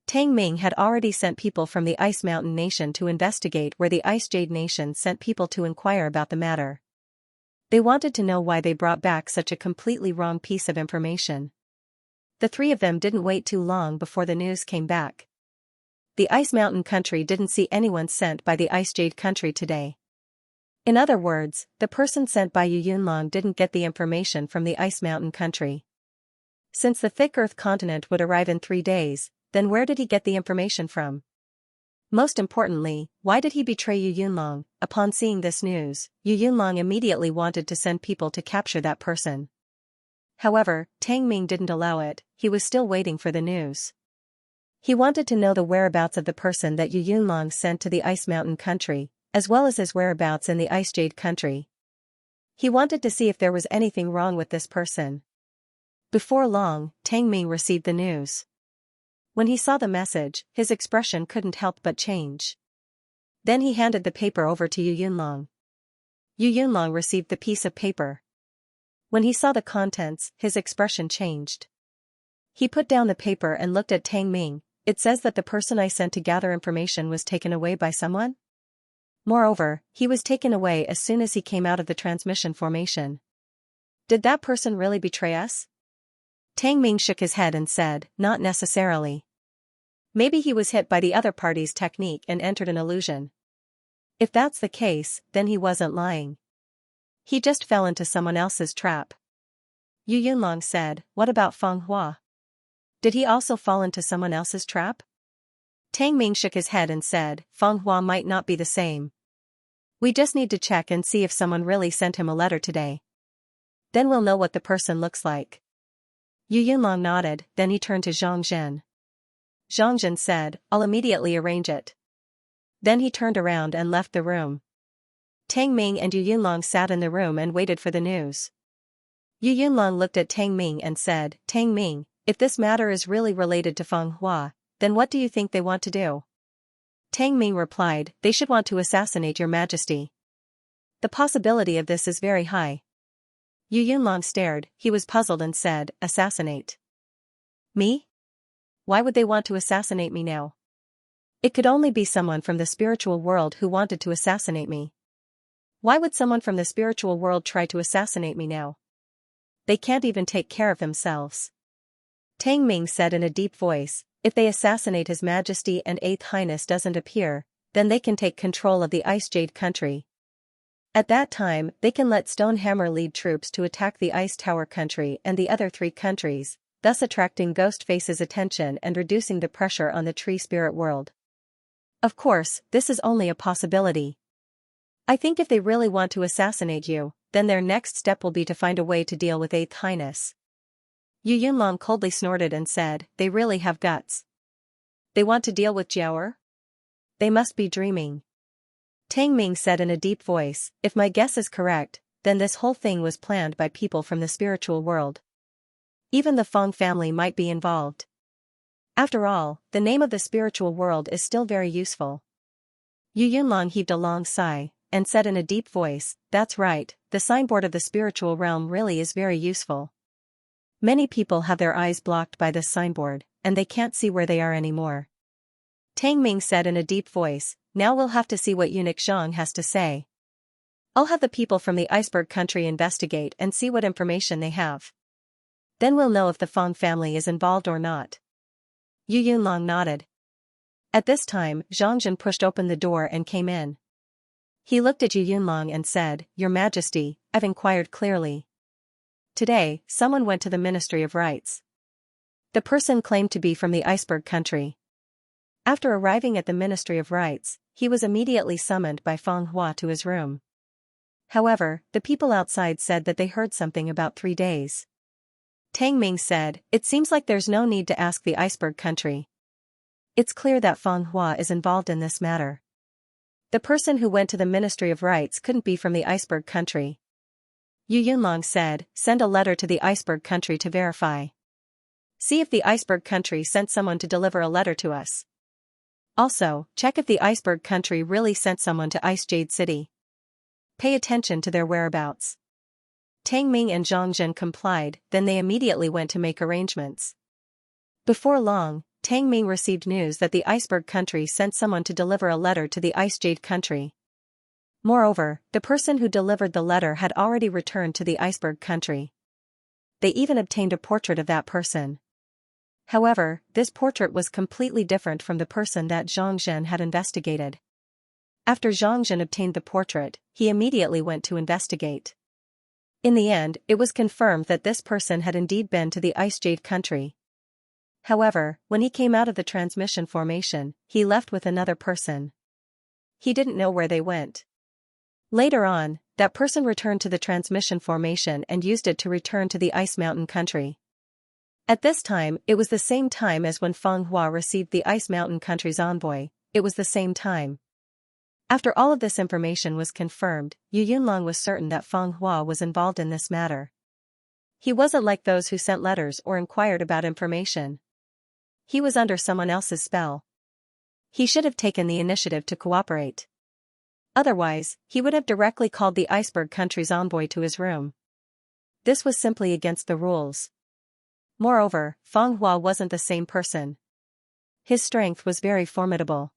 Tang Ming had already sent people from the Ice Mountain Nation to investigate where the Ice Jade Nation sent people to inquire about the matter. They wanted to know why they brought back such a completely wrong piece of information. The three of them didn't wait too long before the news came back. The Ice Mountain Country didn't see anyone sent by the Ice Jade Country today. In other words, the person sent by Yu Yunlong didn't get the information from the Ice Mountain Country. Since the thick Earth continent would arrive in 3 days, then where did he get the information from? Most importantly, why did he betray Yu Yunlong? Upon seeing this news, Yu Yunlong immediately wanted to send people to capture that person. However, Tang Ming didn't allow it. He was still waiting for the news. He wanted to know the whereabouts of the person that Yu Yunlong sent to the Ice Mountain Country, as well as his whereabouts in the Ice Jade Country. He wanted to see if there was anything wrong with this person. Before long, Tang Ming received the news. When he saw the message, his expression couldn't help but change. Then he handed the paper over to Yu Yunlong. Yu Yunlong received the piece of paper. When he saw the contents, his expression changed. He put down the paper and looked at Tang Ming. It says that the person I sent to gather information was taken away by someone? Moreover, he was taken away as soon as he came out of the transmission formation. Did that person really betray us? Tang Ming shook his head and said, not necessarily. Maybe he was hit by the other party's technique and entered an illusion. If that's the case, then he wasn't lying. He just fell into someone else's trap. Yu Yunlong said, what about Feng Hua? Did he also fall into someone else's trap? Tang Ming shook his head and said, Feng Hua might not be the same. We just need to check and see if someone really sent him a letter today. Then we'll know what the person looks like. Yu Yunlong nodded, then he turned to Zhang Zhen. Zhang Zhen said, I'll immediately arrange it. Then he turned around and left the room. Tang Ming and Yu Yunlong sat in the room and waited for the news. Yu Yunlong looked at Tang Ming and said, Tang Ming, if this matter is really related to Feng Hua, then what do you think they want to do? Tang Ming replied, they should want to assassinate your majesty. The possibility of this is very high. Yu Yunlong stared, he was puzzled and said, assassinate. Me? Why would they want to assassinate me now? It could only be someone from the spiritual world who wanted to assassinate me. Why would someone from the spiritual world try to assassinate me now? They can't even take care of themselves. Tang Ming said in a deep voice, if they assassinate His Majesty and Eighth Highness doesn't appear, then they can take control of the Ice Jade Country. At that time, they can let Stonehammer lead troops to attack the Ice Tower Country and the other 3 countries, thus attracting Ghostface's attention and reducing the pressure on the tree spirit world. Of course, this is only a possibility. I think if they really want to assassinate you, then their next step will be to find a way to deal with Eighth Highness. Yu Yunlong coldly snorted and said, they really have guts. They want to deal with Jiaoer? They must be dreaming. Tang Ming said in a deep voice, if my guess is correct, then this whole thing was planned by people from the spiritual world. Even the Feng family might be involved. After all, the name of the spiritual world is still very useful. Yu Yunlong heaved a long sigh, and said in a deep voice, that's right, the signboard of the spiritual realm really is very useful. Many people have their eyes blocked by this signboard, and they can't see where they are anymore. Tang Ming said in a deep voice, now we'll have to see what Eunuch Zhang has to say. I'll have the people from the Iceberg Country investigate and see what information they have. Then we'll know if the Feng family is involved or not. Yu Yunlong nodded. At this time, Zhang Zhen pushed open the door and came in. He looked at Yu Yunlong and said, Your Majesty, I've inquired clearly. Today, someone went to the Ministry of Rites. The person claimed to be from the Iceberg Country. After arriving at the Ministry of Rites, he was immediately summoned by Feng Hua to his room. However, the people outside said that they heard something about 3 days. Tang Ming said, it seems like there's no need to ask the Iceberg Country. It's clear that Feng Hua is involved in this matter. The person who went to the Ministry of Rites couldn't be from the Iceberg Country. Yu Yunlong said, send a letter to the Iceberg Country to verify. See if the Iceberg Country sent someone to deliver a letter to us. Also, check if the Iceberg Country really sent someone to Ice Jade City. Pay attention to their whereabouts. Tang Ming and Zhang Zhen complied, then they immediately went to make arrangements. Before long, Tang Ming received news that the Iceberg country sent someone to deliver a letter to the Ice Jade country. Moreover, the person who delivered the letter had already returned to the Iceberg country. They even obtained a portrait of that person. However, this portrait was completely different from the person that Zhang Zhen had investigated. After Zhang Zhen obtained the portrait, he immediately went to investigate. In the end, it was confirmed that this person had indeed been to the Ice Jade country. However, when he came out of the transmission formation, he left with another person. He didn't know where they went. Later on, that person returned to the transmission formation and used it to return to the Ice Mountain country. At this time, it was the same time as when Feng Hua received the Ice Mountain country's envoy. It was the same time. After all of this information was confirmed, Yu Yunlong was certain that Feng Hua was involved in this matter. He wasn't like those who sent letters or inquired about information. He was under someone else's spell. He should have taken the initiative to cooperate. Otherwise, he would have directly called the Iceberg country's envoy to his room. This was simply against the rules. Moreover, Feng Hua wasn't the same person. His strength was very formidable.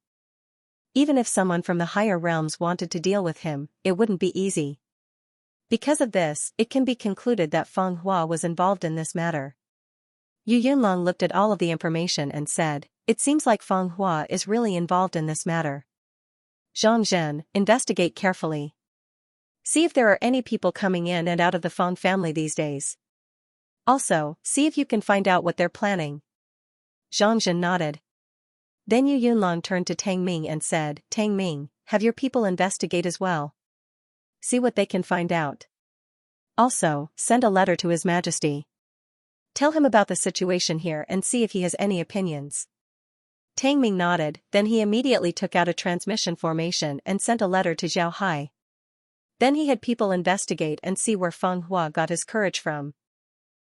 Even if someone from the higher realms wanted to deal with him, it wouldn't be easy. Because of this, it can be concluded that Feng Hua was involved in this matter. Yu Yunlong looked at all of the information and said, "It seems like Feng Hua is really involved in this matter. Zhang Zhen, investigate carefully. See if there are any people coming in and out of the Feng family these days. Also, see if you can find out what they're planning." Zhang Zhen nodded. Then Yu Yunlong turned to Tang Ming and said, "Tang Ming, have your people investigate as well. See what they can find out. Also, send a letter to His Majesty. Tell him about the situation here and see if he has any opinions." Tang Ming nodded, then he immediately took out a transmission formation and sent a letter to Zhao Hai. Then he had people investigate and see where Feng Hua got his courage from.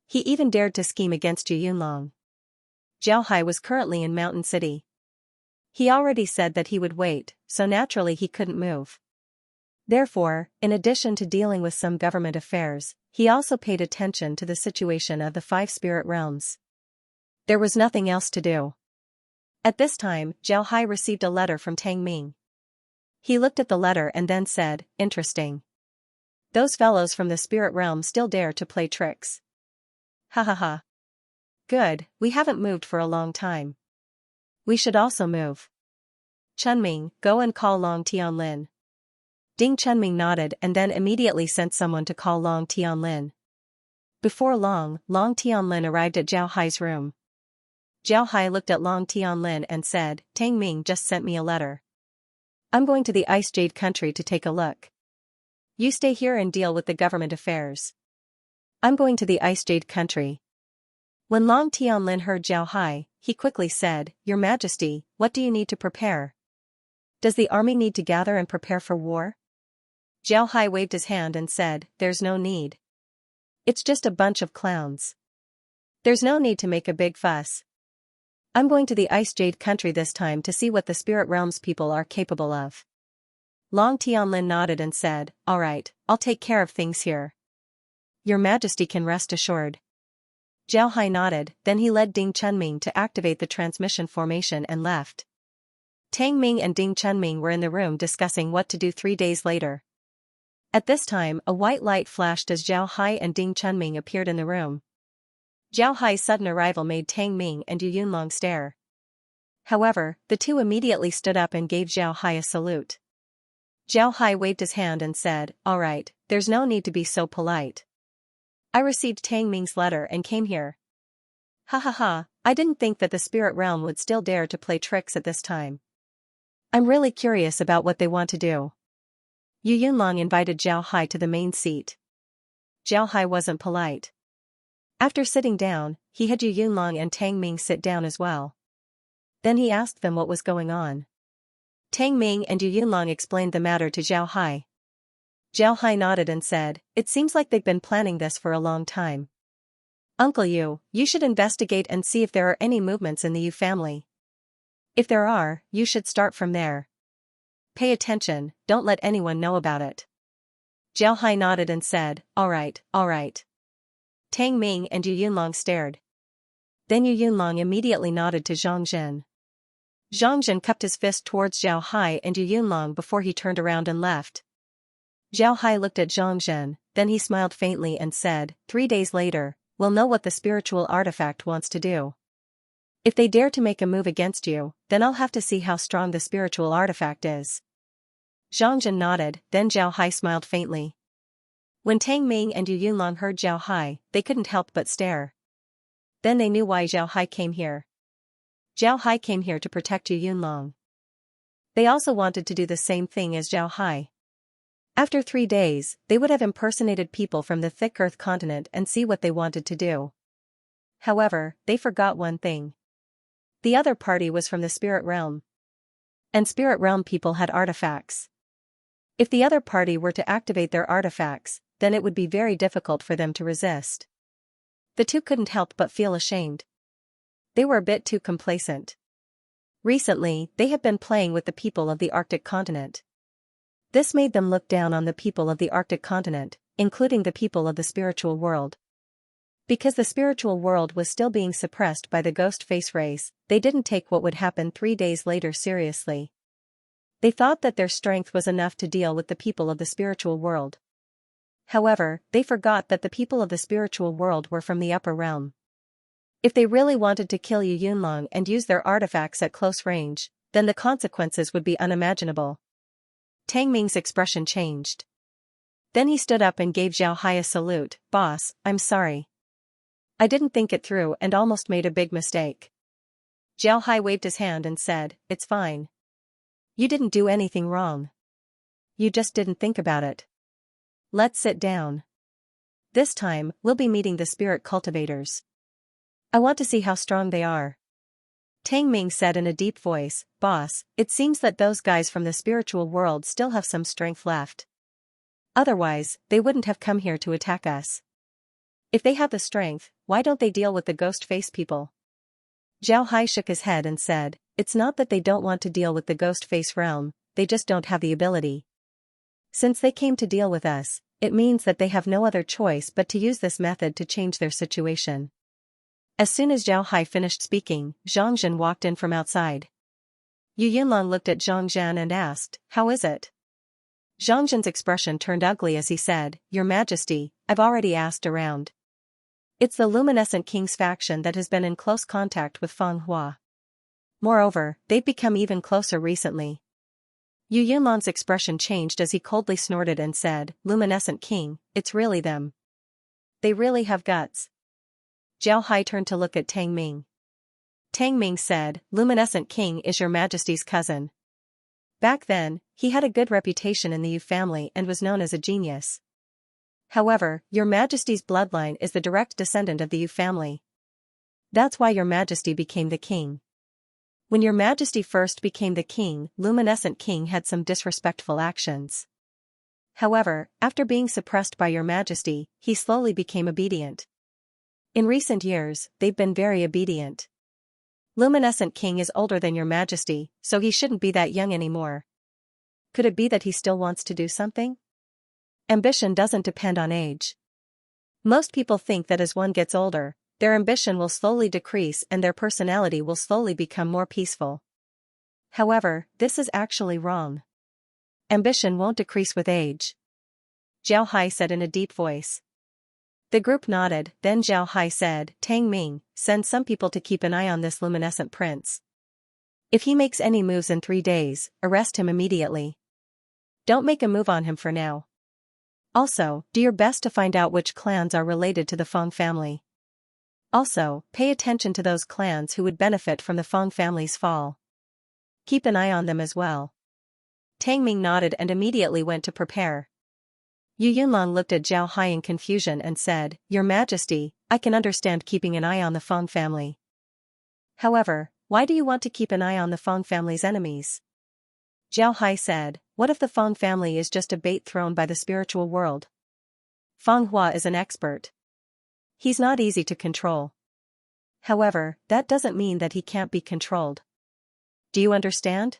He even dared to scheme against Yu Yunlong. Zhao Hai was currently in Mountain City. He already said that he would wait, so naturally he couldn't move. Therefore, in addition to dealing with some government affairs, he also paid attention to the situation of the 5 spirit realms. There was nothing else to do. At this time, Zhao Hai received a letter from Tang Ming. He looked at the letter and then said, "Interesting. Those fellows from the spirit realm still dare to play tricks. Ha ha ha. Good, we haven't moved for a long time. We should also move. Chunming, go and call Long Tianlin." Ding Chunming nodded and then immediately sent someone to call Long Tianlin. Before long, Long Tianlin arrived at Zhao Hai's room. Zhao Hai looked at Long Tianlin and said, "Tang Ming just sent me a letter. I'm going to the Ice Jade country to take a look. You stay here and deal with the government affairs. I'm going to the Ice Jade country." When Long Tianlin heard Zhao Hai, he quickly said, "Your Majesty, what do you need to prepare? Does the army need to gather and prepare for war?" Zhao Hai waved his hand and said, "There's no need. It's just a bunch of clowns. There's no need to make a big fuss. I'm going to the Ice Jade country this time to see what the Spirit Realms people are capable of." Long Tianlin nodded and said, "All right, I'll take care of things here. Your Majesty can rest assured." Zhao Hai nodded, then he led Ding Chunming to activate the transmission formation and left. Tang Ming and Ding Chunming were in the room discussing what to do 3 days later. At this time, a white light flashed as Zhao Hai and Ding Chunming appeared in the room. Zhao Hai's sudden arrival made Tang Ming and Yu Yunlong stare. However, the two immediately stood up and gave Zhao Hai a salute. Zhao Hai waved his hand and said, "All right, there's no need to be so polite. I received Tang Ming's letter and came here. Ha ha ha, I didn't think that the spirit realm would still dare to play tricks at this time. I'm really curious about what they want to do." Yu Yunlong invited Zhao Hai to the main seat. Zhao Hai wasn't polite. After sitting down, he had Yu Yunlong and Tang Ming sit down as well. Then he asked them what was going on. Tang Ming and Yu Yunlong explained the matter to Zhao Hai. Zhao Hai nodded and said, "It seems like they've been planning this for a long time. Uncle Yu, you should investigate and see if there are any movements in the Yu family. If there are, you should start from there. Pay attention, don't let anyone know about it." Zhao Hai nodded and said, all right, all right. Tang Ming and Yu Yunlong stared. Then Yu Yunlong immediately nodded to Zhang Zhen. Zhang Zhen cupped his fist towards Zhao Hai and Yu Yunlong before he turned around and left. Zhao Hai looked at Zhang Zhen, then he smiled faintly and said, 3 days later, we'll know what the spiritual artifact wants to do. If they dare to make a move against you, then I'll have to see how strong the spiritual artifact is. Zhang Zhen nodded, then Zhao Hai smiled faintly. When Tang Ming and Yu Yunlong heard Zhao Hai, they couldn't help but stare. Then they knew why Zhao Hai came here. Zhao Hai came here to protect Yu Yunlong. They also wanted to do the same thing as Zhao Hai. After 3 days, they would have impersonated people from the thick earth continent and see what they wanted to do. However, they forgot one thing. The other party was from the spirit realm. And spirit realm people had artifacts. If the other party were to activate their artifacts, then it would be very difficult for them to resist. The two couldn't help but feel ashamed. They were a bit too complacent. Recently, they have been playing with the people of the Arctic continent. This made them look down on the people of the Arctic continent, including the people of the spiritual world. Because the spiritual world was still being suppressed by the ghost face race, they didn't take what would happen 3 days later seriously. They thought that their strength was enough to deal with the people of the spiritual world. However, they forgot that the people of the spiritual world were from the upper realm. If they really wanted to kill Yu Yunlong and use their artifacts at close range, then the consequences would be unimaginable. Tang Ming's expression changed. Then he stood up and gave Zhao Hai a salute. Boss, I'm sorry. I didn't think it through and almost made a big mistake. Zhao Hai waved his hand and said, it's fine. You didn't do anything wrong. You just didn't think about it. Let's sit down. This time, we'll be meeting the spirit cultivators. I want to see how strong they are. Tang Ming said in a deep voice, Boss, it seems that those guys from the spiritual world still have some strength left. Otherwise, they wouldn't have come here to attack us. If they have the strength, why don't they deal with the ghost face people? Zhao Hai shook his head and said, it's not that they don't want to deal with the ghost face realm, they just don't have the ability. Since they came to deal with us, it means that they have no other choice but to use this method to change their situation. As soon as Zhao Hai finished speaking, Zhang Zhen walked in from outside. Yu Yunlong looked at Zhang Zhen and asked, how is it? Zhang Zhen's expression turned ugly as he said, Your Majesty, I've already asked around. It's the Luminescent King's faction that has been in close contact with Feng Hua. Moreover, they've become even closer recently. Yu Yunlong's expression changed as he coldly snorted and said, Luminescent King, it's really them. They really have guts. Zhao Hai turned to look at Tang Ming. Tang Ming said, Luminescent King is your Majesty's cousin. Back then, he had a good reputation in the Yu family and was known as a genius. However, your Majesty's bloodline is the direct descendant of the Yu family. That's why your Majesty became the king. When your Majesty first became the king, Luminescent King had some disrespectful actions. However, after being suppressed by your Majesty, he slowly became obedient. In recent years, they've been very obedient. Luminescent King is older than your Majesty, so he shouldn't be that young anymore. Could it be that he still wants to do something? Ambition doesn't depend on age. Most people think that as one gets older, their ambition will slowly decrease and their personality will slowly become more peaceful. However, this is actually wrong. Ambition won't decrease with age. Zhao Hai said in a deep voice. The group nodded, then Zhao Hai said, Tang Ming, send some people to keep an eye on this luminescent prince. If he makes any moves in 3 days, arrest him immediately. Don't make a move on him for now. Also, do your best to find out which clans are related to the Feng family. Also, pay attention to those clans who would benefit from the Feng family's fall. Keep an eye on them as well. Tang Ming nodded and immediately went to prepare. Yu Yunlong looked at Zhao Hai in confusion and said, Your Majesty, I can understand keeping an eye on the Feng family. However, why do you want to keep an eye on the Feng family's enemies? Zhao Hai said, What if the Feng family is just a bait thrown by the spiritual world? Feng Hua is an expert. He's not easy to control. However, that doesn't mean that he can't be controlled. Do you understand?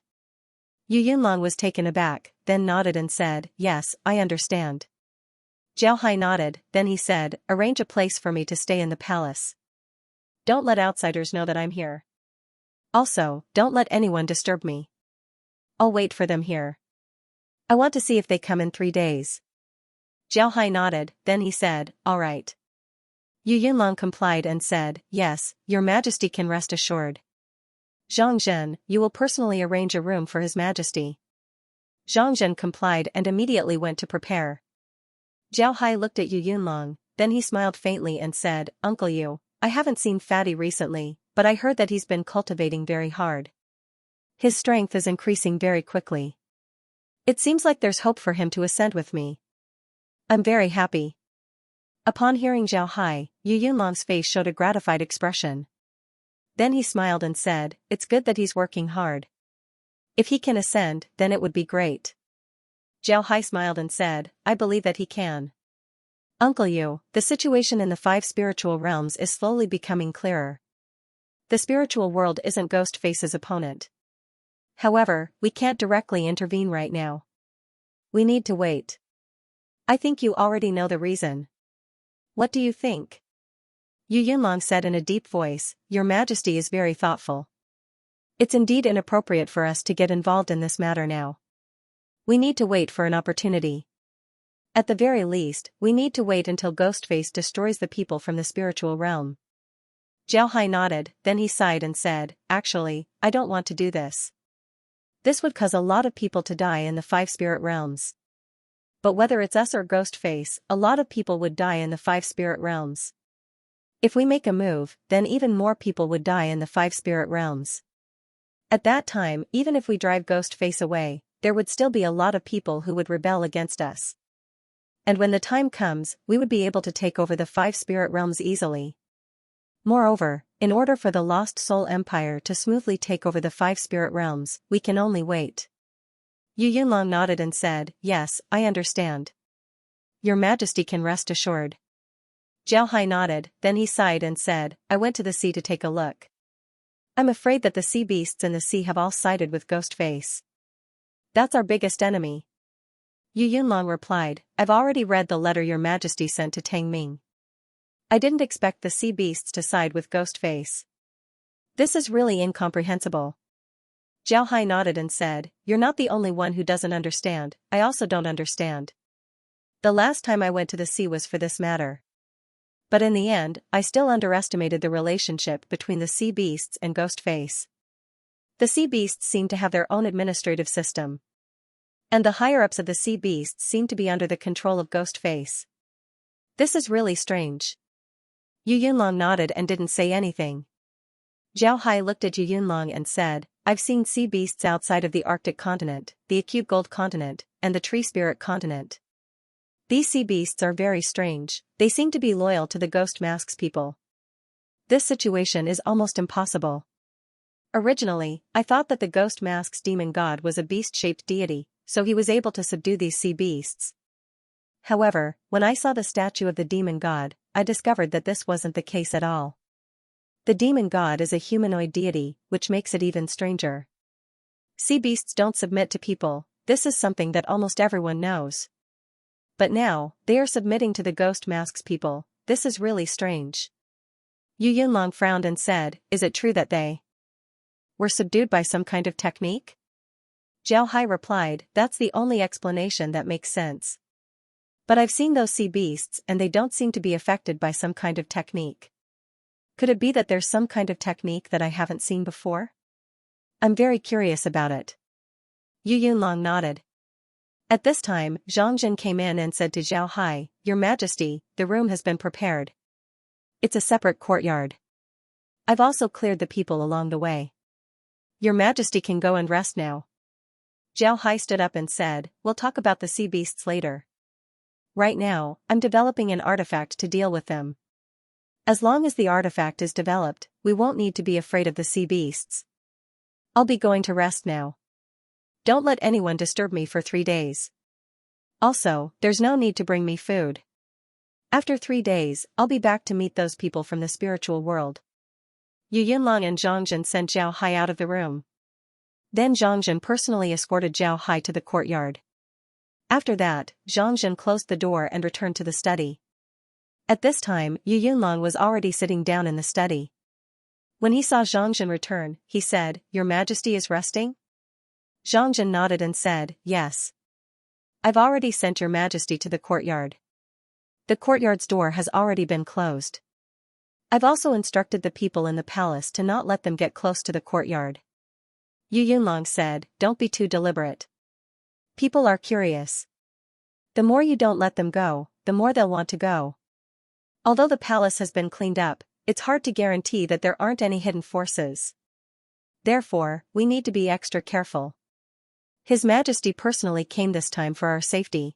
Yu Yunlong was taken aback, then nodded and said, Yes, I understand. Zhao Hai nodded, then he said, arrange a place for me to stay in the palace. Don't let outsiders know that I'm here. Also, don't let anyone disturb me. I'll wait for them here. I want to see if they come in 3 days. Zhao Hai nodded, then he said, all right. Yu Yunlong complied and said, yes, your majesty can rest assured. Zhang Zhen, you will personally arrange a room for his majesty. Zhang Zhen complied and immediately went to prepare. Zhao Hai looked at Yu Yunlong, then he smiled faintly and said, Uncle Yu, I haven't seen Fatty recently, but I heard that he's been cultivating very hard. His strength is increasing very quickly. It seems like there's hope for him to ascend with me. I'm very happy. Upon hearing Zhao Hai, Yu Yunlong's face showed a gratified expression. Then he smiled and said, it's good that he's working hard. If he can ascend, then it would be great. Zhao Hai smiled and said, I believe that he can. Uncle Yu, the situation in the 5 spiritual realms is slowly becoming clearer. The spiritual world isn't Ghostface's opponent. However, we can't directly intervene right now. We need to wait. I think you already know the reason. What do you think? Yu Yunlong said in a deep voice, Your Majesty is very thoughtful. It's indeed inappropriate for us to get involved in this matter now. We need to wait for an opportunity. At the very least, we need to wait until Ghostface destroys the people from the spiritual realm. Zhao Hai nodded, then he sighed and said, actually, I don't want to do this. This would cause a lot of people to die in the 5 spirit realms. But whether it's us or Ghostface, a lot of people would die in the 5 spirit realms. If we make a move, then even more people would die in the 5 spirit realms. At that time, even if we drive Ghostface away, there would still be a lot of people who would rebel against us. And when the time comes, we would be able to take over the 5 spirit realms easily. Moreover, in order for the Lost Soul Empire to smoothly take over the 5 spirit realms, we can only wait. Yu Yunlong nodded and said, yes, I understand. Your Majesty can rest assured. Zhao Hai nodded, then he sighed and said, I went to the sea to take a look. I'm afraid that the sea beasts in the sea have all sided with Ghostface. That's our biggest enemy. Yu Yunlong replied, I've already read the letter your Majesty sent to Tang Ming. I didn't expect the sea beasts to side with Ghostface. This is really incomprehensible. Zhao Hai nodded and said, you're not the only one who doesn't understand, I also don't understand. The last time I went to the sea was for this matter. But in the end, I still underestimated the relationship between the sea beasts and Ghostface. The sea beasts seem to have their own administrative system. And the higher-ups of the sea beasts seem to be under the control of Ghostface. This is really strange. Yu Yunlong nodded and didn't say anything. Zhao Hai looked at Yu Yunlong and said, I've seen sea beasts outside of the Arctic continent, the acute gold continent, and the tree spirit continent. These sea beasts are very strange, they seem to be loyal to the Ghost Masks people. This situation is almost impossible. Originally, I thought that the Ghost Masks demon god was a beast-shaped deity, so he was able to subdue these sea beasts. However, when I saw the statue of the demon god, I discovered that this wasn't the case at all. The demon god is a humanoid deity, which makes it even stranger. Sea beasts don't submit to people, this is something that almost everyone knows. But now, they are submitting to the Ghost Masks people, this is really strange. Yu Yunlong frowned and said, is it true that they were subdued by some kind of technique? Zhao Hai replied, that's the only explanation that makes sense. But I've seen those sea beasts and they don't seem to be affected by some kind of technique. Could it be that there's some kind of technique that I haven't seen before? I'm very curious about it. Yu Yunlong nodded. At this time, Zhang Zhen came in and said to Zhao Hai, Your Majesty, the room has been prepared. It's a separate courtyard. I've also cleared the people along the way. Your Majesty can go and rest now. Zhao Hai stood up and said, we'll talk about the sea beasts later. Right now, I'm developing an artifact to deal with them. As long as the artifact is developed, we won't need to be afraid of the sea beasts. I'll be going to rest now. Don't let anyone disturb me for 3 days. Also, there's no need to bring me food. After 3 days, I'll be back to meet those people from the spiritual world. Yu Yunlong and Zhang Zhen sent Zhao Hai out of the room. Then Zhang Zhen personally escorted Zhao Hai to the courtyard. After that, Xianxia closed the door and returned to the study. At this time, Yu Yunlong was already sitting down in the study. When he saw Xianxia return, he said, "Your Majesty is resting?" Xianxia nodded and said, "Yes. I've already sent your Majesty to the courtyard. The courtyard's door has already been closed. I've also instructed the people in the palace to not let them get close to the courtyard." Yu Yunlong said, "Don't be too deliberate. People are curious. The more you don't let them go, the more they'll want to go. Although the palace has been cleaned up, it's hard to guarantee that there aren't any hidden forces. Therefore, we need to be extra careful. His Majesty personally came this time for our safety."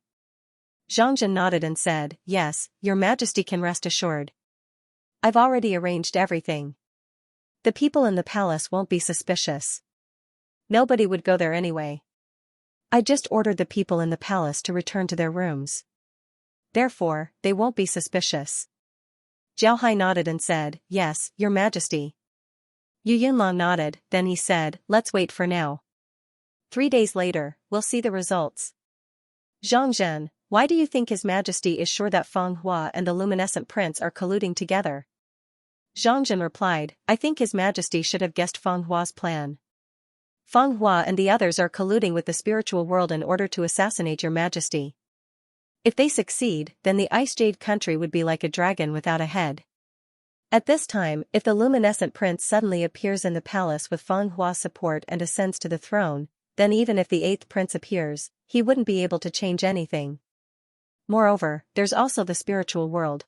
Xianxia nodded and said, "Yes, your Majesty can rest assured. I've already arranged everything. The people in the palace won't be suspicious. Nobody would go there anyway. I just ordered the people in the palace to return to their rooms. Therefore, they won't be suspicious." Jiao Hai nodded and said, "Yes, your Majesty." Yu Yunlong nodded, then he said, "Let's wait for now. 3 days later, we'll see the results." "Xianxia, why do you think His Majesty is sure that Feng Hua and the luminescent prince are colluding together?" Xianxia replied, "I think His Majesty should have guessed Feng Hua's plan. Feng Hua and the others are colluding with the spiritual world in order to assassinate your Majesty. If they succeed, then the Ice Jade country would be like a dragon without a head. At this time, if the luminescent prince suddenly appears in the palace with Feng Hua's support and ascends to the throne, then even if the 8th prince appears, he wouldn't be able to change anything. Moreover, there's also the spiritual world.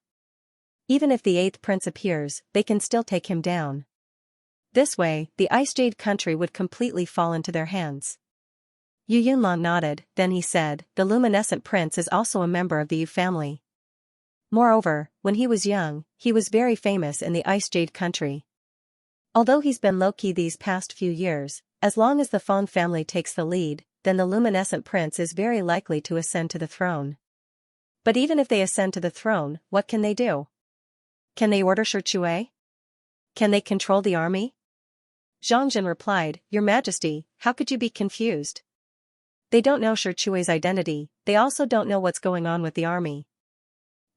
Even if the 8th prince appears, they can still take him down. This way, the Ice Jade country would completely fall into their hands." Yu Yunlong nodded, then he said, "The luminescent prince is also a member of the Yu family. Moreover, when he was young, he was very famous in the Ice Jade country. Although he's been low-key these past few years, as long as the Feng family takes the lead, then the luminescent prince is very likely to ascend to the throne. But even if they ascend to the throne, what can they do? Can they order Shi? Can they control the army?" Xianxia replied, "Your Majesty, how could you be confused? They don't know Shichue's identity, they also don't know what's going on with the army.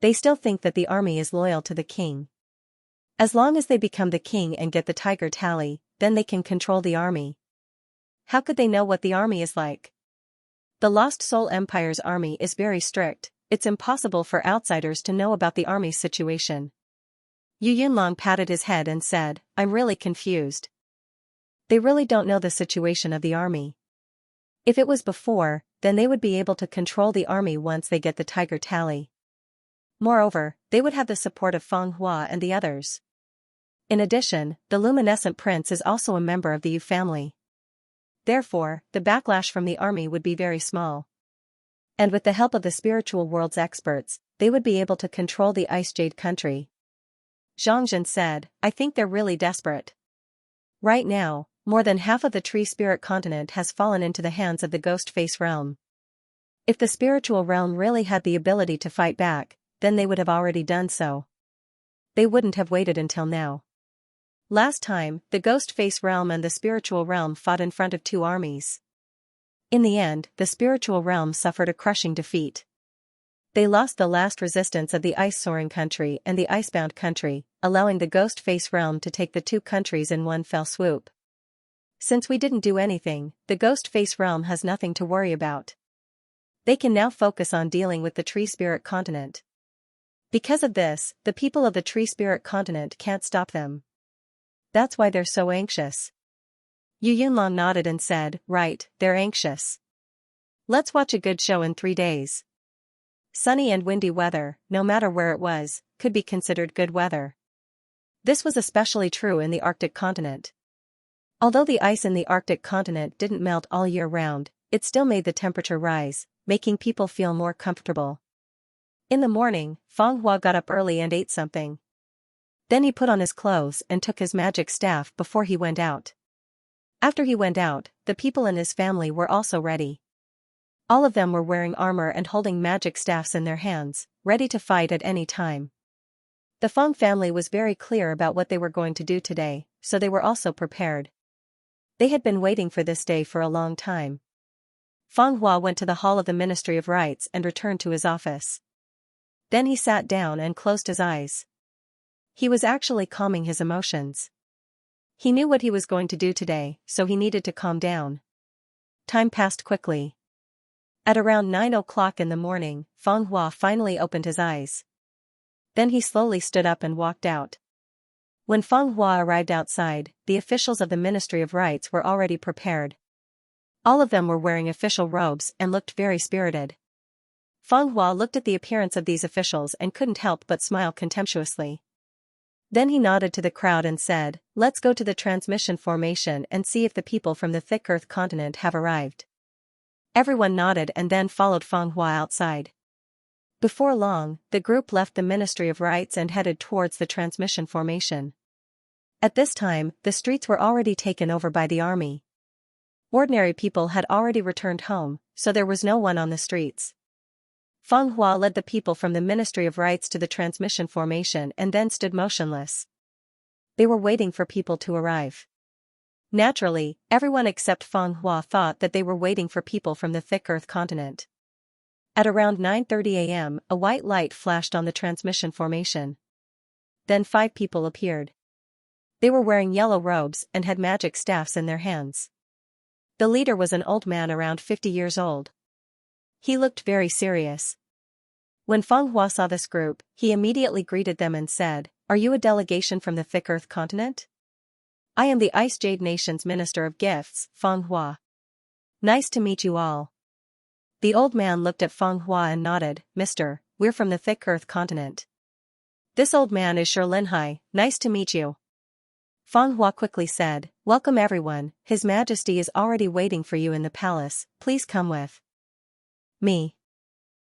They still think that the army is loyal to the king. As long as they become the king and get the tiger tally, then they can control the army. How could they know what the army is like? The Lost Soul Empire's army is very strict, it's impossible for outsiders to know about the army's situation." Yu Yunlong patted his head and said, "I'm really confused. They really don't know the situation of the army. If it was before, then they would be able to control the army once they get the tiger tally. Moreover, they would have the support of Feng Hua and the others. In addition, the luminescent prince is also a member of the Yu family. Therefore, the backlash from the army would be very small. And with the help of the spiritual world's experts, they would be able to control the Ice Jade country." Xianxia said, "I think they're really desperate. Right now, more than half of the tree spirit continent has fallen into the hands of the ghost face realm. If the spiritual realm really had the ability to fight back, then they would have already done so. They wouldn't have waited until now. Last time, the ghost face realm and the spiritual realm fought in front of 2 armies. In the end, the spiritual realm suffered a crushing defeat. They lost the last resistance of the Ice Soaring country and the Icebound country, allowing the ghost face realm to take the 2 countries in one fell swoop. Since we didn't do anything, the ghost face realm has nothing to worry about. They can now focus on dealing with the tree spirit continent. Because of this, the people of the tree spirit continent can't stop them. That's why they're so anxious." Yu Yunlong nodded and said, "Right, they're anxious. Let's watch a good show in 3 days." Sunny and windy weather, no matter where it was, could be considered good weather. This was especially true in the Arctic continent. Although the ice in the Arctic continent didn't melt all year round, it still made the temperature rise, making people feel more comfortable. In the morning, Feng Hua got up early and ate something. Then he put on his clothes and took his magic staff before he went out. After he went out, the people in his family were also ready. All of them were wearing armor and holding magic staffs in their hands, ready to fight at any time. The Feng family was very clear about what they were going to do today, so they were also prepared. They had been waiting for this day for a long time. Feng Hua went to the hall of the Ministry of Rites and returned to his office. Then he sat down and closed his eyes. He was actually calming his emotions. He knew what he was going to do today, so he needed to calm down. Time passed quickly. At around 9 o'clock in the morning, Feng Hua finally opened his eyes. Then he slowly stood up and walked out. When Feng Hua arrived outside, the officials of the Ministry of Rites were already prepared. All of them were wearing official robes and looked very spirited. Feng Hua looked at the appearance of these officials and couldn't help but smile contemptuously. Then he nodded to the crowd and said, "Let's go to the transmission formation and see if the people from the thick earth continent have arrived." Everyone nodded and then followed Feng Hua outside. Before long, the group left the Ministry of Rites and headed towards the transmission formation. At this time, the streets were already taken over by the army. Ordinary people had already returned home, so there was no one on the streets. Feng Hua led the people from the Ministry of Rites to the transmission formation and then stood motionless. They were waiting for people to arrive. Naturally, everyone except Feng Hua thought that they were waiting for people from the thick earth continent. At around 9:30 a.m., a white light flashed on the transmission formation. Then 5 people appeared. They were wearing yellow robes and had magic staffs in their hands. The leader was an old man around 50 years old. He looked very serious. When Feng Hua saw this group, he immediately greeted them and said, "Are you a delegation from the thick earth continent?" "I am the Ice Jade Nation's Minister of Gifts, Feng Hua." "Nice to meet you all." The old man looked at Feng Hua and nodded, "Mister, we're from the thick earth continent." "This old man is Xianxia, nice to meet you." Feng Hua quickly said, "Welcome everyone, His Majesty is already waiting for you in the palace, please come with me."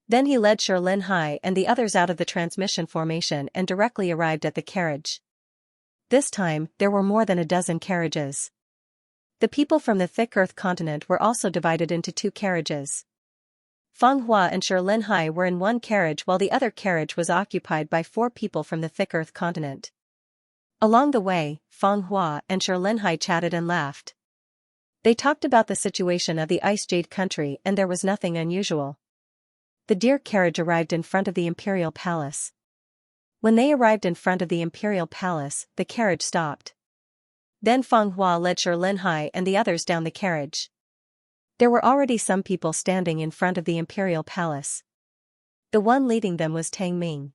Then he led Xianxia and the others out of the transmission formation and directly arrived at the carriage. This time, there were more than a dozen carriages. The people from the thick earth continent were also divided into 2 carriages. Feng Hua and Xianxia were in one carriage while the other carriage was occupied by 4 people from the thick earth continent. Along the way, Feng Hua and Xianxia chatted and laughed. They talked about the situation of the Ice Jade country and there was nothing unusual. The deer carriage arrived in front of the imperial palace. When they arrived in front of the imperial palace, the carriage stopped. Then Feng Hua led Xianxia and the others down the carriage. There were already some people standing in front of the imperial palace. The one leading them was Tang Ming.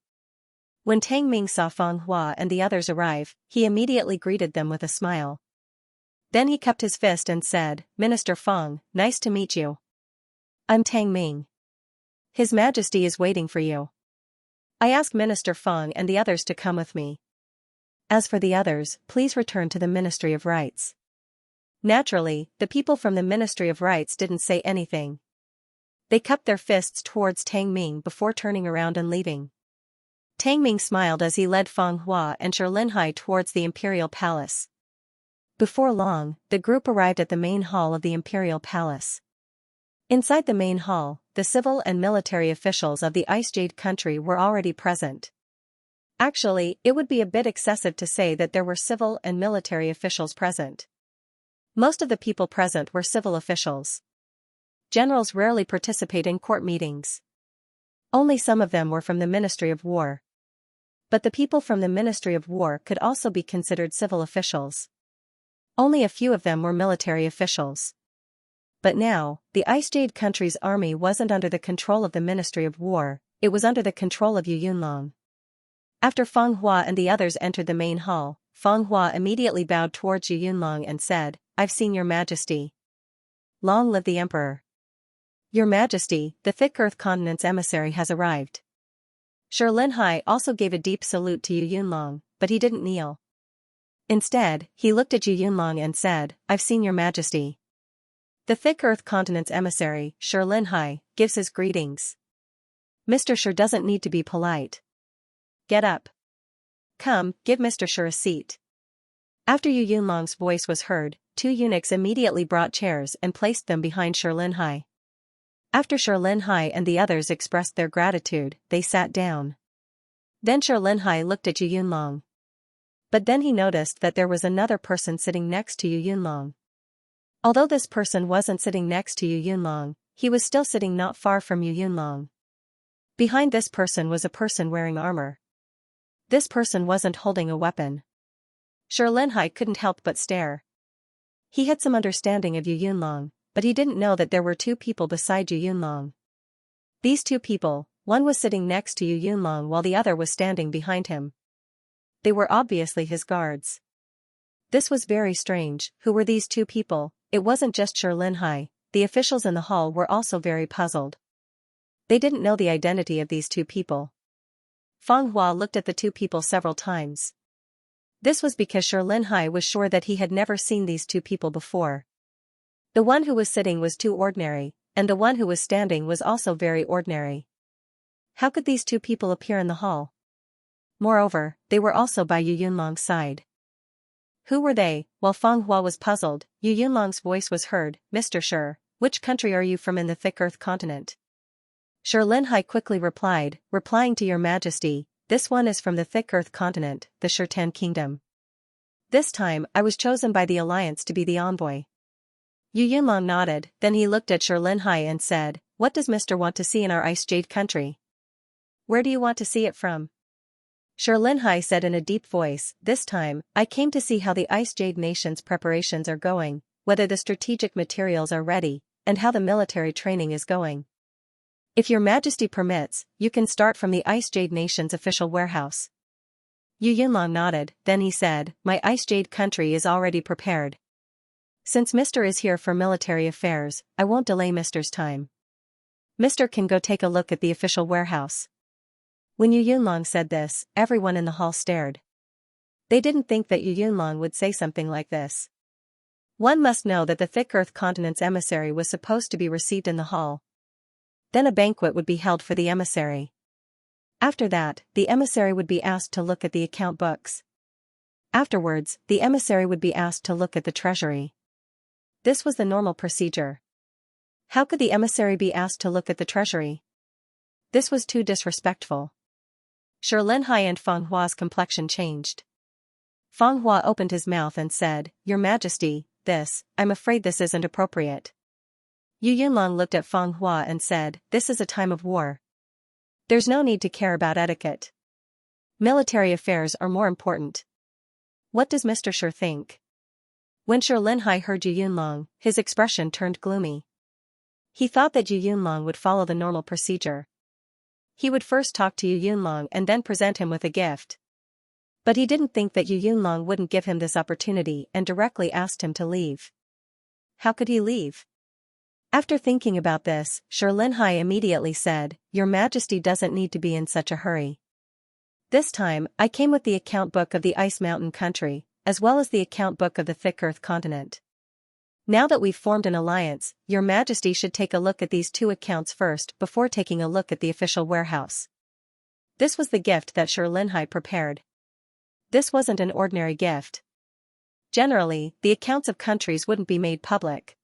When Tang Ming saw Feng Hua and the others arrive, he immediately greeted them with a smile. Then he cupped his fist and said, "Minister Feng, nice to meet you. I'm Tang Ming. His Majesty is waiting for you. I ask Minister Feng and the others to come with me. As for the others, please return to the Ministry of Rites." Naturally, the people from the Ministry of Rites didn't say anything. They cupped their fists towards Tang Ming before turning around and leaving. Tang Ming smiled as he led Feng Hua and Xianxia towards the imperial palace. Before long, the group arrived at the main hall of the imperial palace. Inside the main hall, the civil and military officials of the Ice Jade country were already present. Actually, it would be a bit excessive to say that there were civil and military officials present. Most of the people present were civil officials. Generals rarely participate in court meetings. Only some of them were from the Ministry of War. But the people from the Ministry of War could also be considered civil officials. Only a few of them were military officials. But now, the Ice Jade country's army wasn't under the control of the Ministry of War, it was under the control of Yu Yunlong. After Feng Hua and the others entered the main hall, Feng Hua immediately bowed towards Yu Yunlong and said, "I've seen your Majesty. Long live the Emperor." "Your Majesty, the thick earth continent's emissary has arrived." Xianxia also gave a deep salute to Yu Yunlong, but he didn't kneel. Instead, he looked at Yu Yunlong and said, "I've seen your Majesty. The thick earth continent's emissary, Xianxia, gives his greetings." "Mr. Shi doesn't need to be polite. Get up. Come, give Mr. Shi a seat." After Yu Yunlong's voice was heard, 2 eunuchs immediately brought chairs and placed them behind Xianxia. After Xianxia and the others expressed their gratitude, they sat down. Then Xianxia looked at Yu Yunlong. But then he noticed that there was another person sitting next to Yu Yunlong. Although this person wasn't sitting next to Yu Yunlong, He was still sitting not far from Yu Yunlong. Behind this person was a person wearing armor. This person wasn't holding a weapon. Shi Linhai couldn't help but stare. He had some understanding of Yu Yunlong, but he didn't know that there were two people beside Yu Yunlong. These two people, one was sitting next to Yu Yunlong while the other was standing behind him. They were obviously his guards. This was very strange. Who were these two people? It wasn't just Shi Linhai, the officials in the hall were also very puzzled. They didn't know the identity of these two people. Feng Hua looked at the two people several times. This was because Shi Linhai was sure that he had never seen these two people before. The one who was sitting was too ordinary, and the one who was standing was also very ordinary. How could these two people appear in the hall? Moreover, they were also by Yu Yunlong's side. Who were they? While Feng Hua was puzzled, Yu Yunlong's voice was heard. Mr. Shi, which country are you from in the thick earth continent? Shi Linhai quickly replied, replying to your majesty, this one is from the thick earth continent, the Shirtan kingdom. This time, I was chosen by the alliance to be the envoy. Yu Yunlong nodded, then he looked at Shi Linhai and said, what does Mr. want to see in our ice jade country? Where do you want to see it from? Shi Linhai said in a deep voice, this time, I came to see how the Ice Jade Nation's preparations are going, whether the strategic materials are ready, and how the military training is going. If your majesty permits, you can start from the Ice Jade Nation's official warehouse. Yu Yunlong nodded, then he said, my Ice Jade country is already prepared. Since Mr. is here for military affairs, I won't delay Mr.'s time. Mr. can go take a look at the official warehouse. When Yu Yunlong said this, everyone in the hall stared. They didn't think that Yu Yunlong would say something like this. One must know that the thick earth continent's emissary was supposed to be received in the hall. Then a banquet would be held for the emissary. After that, the emissary would be asked to look at the account books. Afterwards, the emissary would be asked to look at the treasury. This was the normal procedure. How could the emissary be asked to look at the treasury? This was too disrespectful. Shi Linhai and Feng Hua's complexion changed. Feng Hua opened his mouth and said, your majesty, I'm afraid this isn't appropriate. Yu Yunlong looked at Feng Hua and said, this is a time of war. There's no need to care about etiquette. Military affairs are more important. What does Mr. Shi think? When Shi Linhai heard Yu Yunlong, his expression turned gloomy. He thought that Yu Yunlong would follow the normal procedure. He would first talk to Yu Yunlong and then present him with a gift. But he didn't think that Yu Yunlong wouldn't give him this opportunity and directly asked him to leave. How could he leave? After thinking about this, Shi Linhai immediately said, your majesty doesn't need to be in such a hurry. This time, I came with the account book of the Ice Mountain country, as well as the account book of the thick earth continent. Now that we've formed an alliance, your majesty should take a look at these two accounts first before taking a look at the official warehouse. This was the gift that Shi Linhai prepared. This wasn't an ordinary gift. Generally, the accounts of countries wouldn't be made public.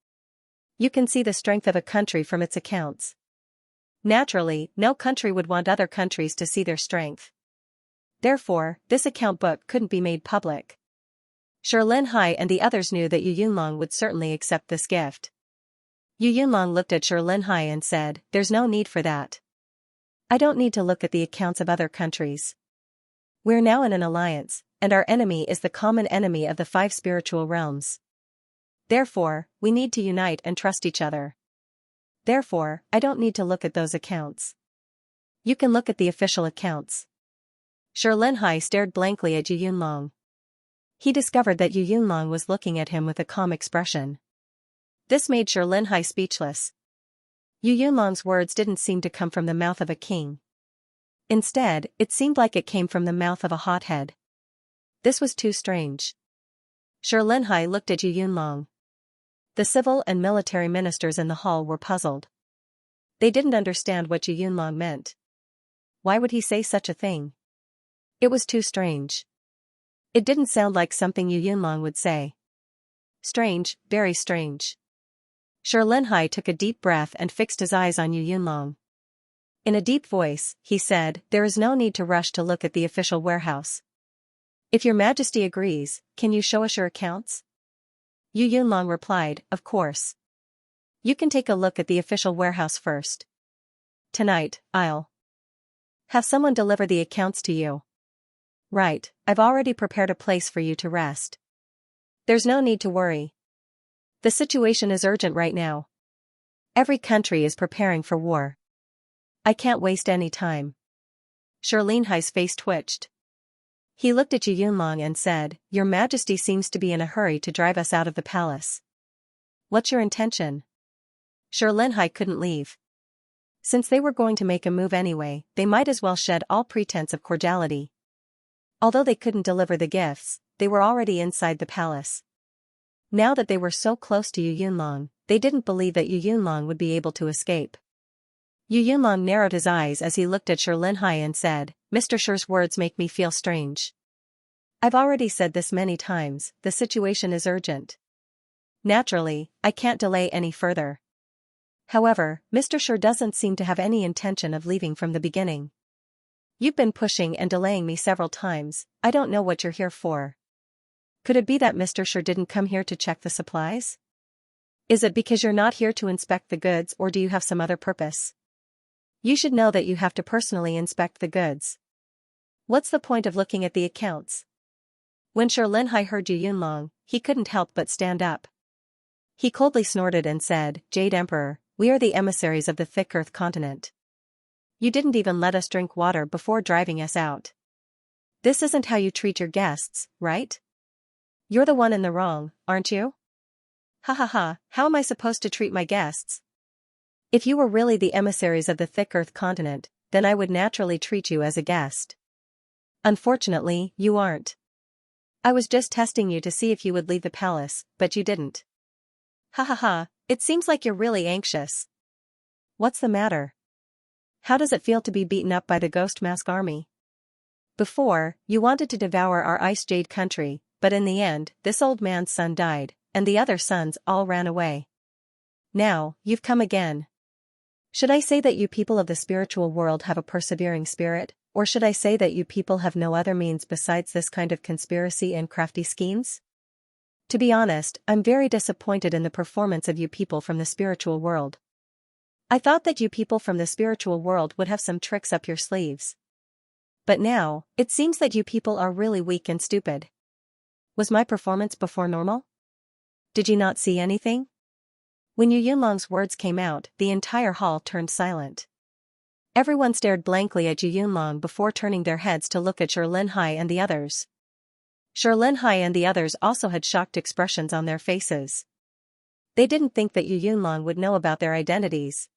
You can see the strength of a country from its accounts. Naturally, no country would want other countries to see their strength. Therefore, this account book couldn't be made public. Shi Linhai and the others knew that Yu Yunlong would certainly accept this gift. Yu Yunlong looked at Shi Linhai and said, there's no need for that. I don't need to look at the accounts of other countries. We're now in an alliance, and our enemy is the common enemy of the 5 spiritual realms. Therefore, we need to unite and trust each other. Therefore, I don't need to look at those accounts. You can look at the official accounts. Shi Linhai stared blankly at Yu Yunlong. He discovered that Yu Yunlong was looking at him with a calm expression. This made Shi Linhai speechless. Yu Yunlong's words didn't seem to come from the mouth of a king. Instead, it seemed like it came from the mouth of a hothead. This was too strange. Shi Linhai looked at Yu Yunlong. The civil and military ministers in the hall were puzzled. They didn't understand what Yu Yunlong meant. Why would he say such a thing? It was too strange. It didn't sound like something Yu Yunlong would say. Strange, very strange. Shi Linhai took a deep breath and fixed his eyes on Yu Yunlong. In a deep voice, he said, there is no need to rush to look at the official warehouse. If your majesty agrees, can you show us your accounts? Yu Yunlong replied, of course. You can take a look at the official warehouse first. Tonight, I'll have someone deliver the accounts to you. Right, I've already prepared a place for you to rest. There's no need to worry. The situation is urgent right now. Every country is preparing for war. I can't waste any time. Shirleenhai's face twitched. He looked at Yu Yunlong and said, Your Majesty seems to be in a hurry to drive us out of the palace. What's your intention? Shirleenhai couldn't leave. Since they were going to make a move anyway, they might as well shed all pretense of cordiality. Although they couldn't deliver the gifts, they were already inside the palace. Now that they were so close to Yu Yunlong, they didn't believe that Yu Yunlong would be able to escape. Yu Yunlong narrowed his eyes as he looked at Shirleenhai and said, Mr. Shir's words make me feel strange. I've already said this many times, the situation is urgent. Naturally, I can't delay any further. However, Mr. Shir doesn't seem to have any intention of leaving from the beginning. You've been pushing and delaying me several times, I don't know what you're here for. Could it be that Mr. Shir didn't come here to check the supplies? Is it because you're not here to inspect the goods, or do you have some other purpose? You should know that you have to personally inspect the goods. What's the point of looking at the accounts? When Shirleenhai heard Yu Yunlong, he couldn't help but stand up. He coldly snorted and said, Jade Emperor, we are the emissaries of the thick earth continent. You didn't even let us drink water before driving us out. This isn't how you treat your guests, right? You're the one in the wrong, aren't you? Ha ha ha, how am I supposed to treat my guests? If you were really the emissaries of the thick earth continent, then I would naturally treat you as a guest. Unfortunately, you aren't. I was just testing you to see if you would leave the palace, but you didn't. Ha ha ha, it seems like you're really anxious. What's the matter? How does it feel to be beaten up by the Ghost Mask army? Before, you wanted to devour our Ice Jade country, but in the end, this old man's son died, and the other sons all ran away. Now, you've come again. Should I say that you people of the spiritual world have a persevering spirit, or should I say that you people have no other means besides this kind of conspiracy and crafty schemes? To be honest, I'm very disappointed in the performance of you people from the spiritual world. I thought that you people from the spiritual world would have some tricks up your sleeves. But now, it seems that you people are really weak and stupid. Was my performance before normal? Did you not see anything? When Yu Yunlong's words came out, the entire hall turned silent. Everyone stared blankly at Yu Yunlong before turning their heads to look at Shirleenhai and the others. Shirleenhai and the others also had shocked expressions on their faces. They didn't think that Yu Yunlong would know about their identities.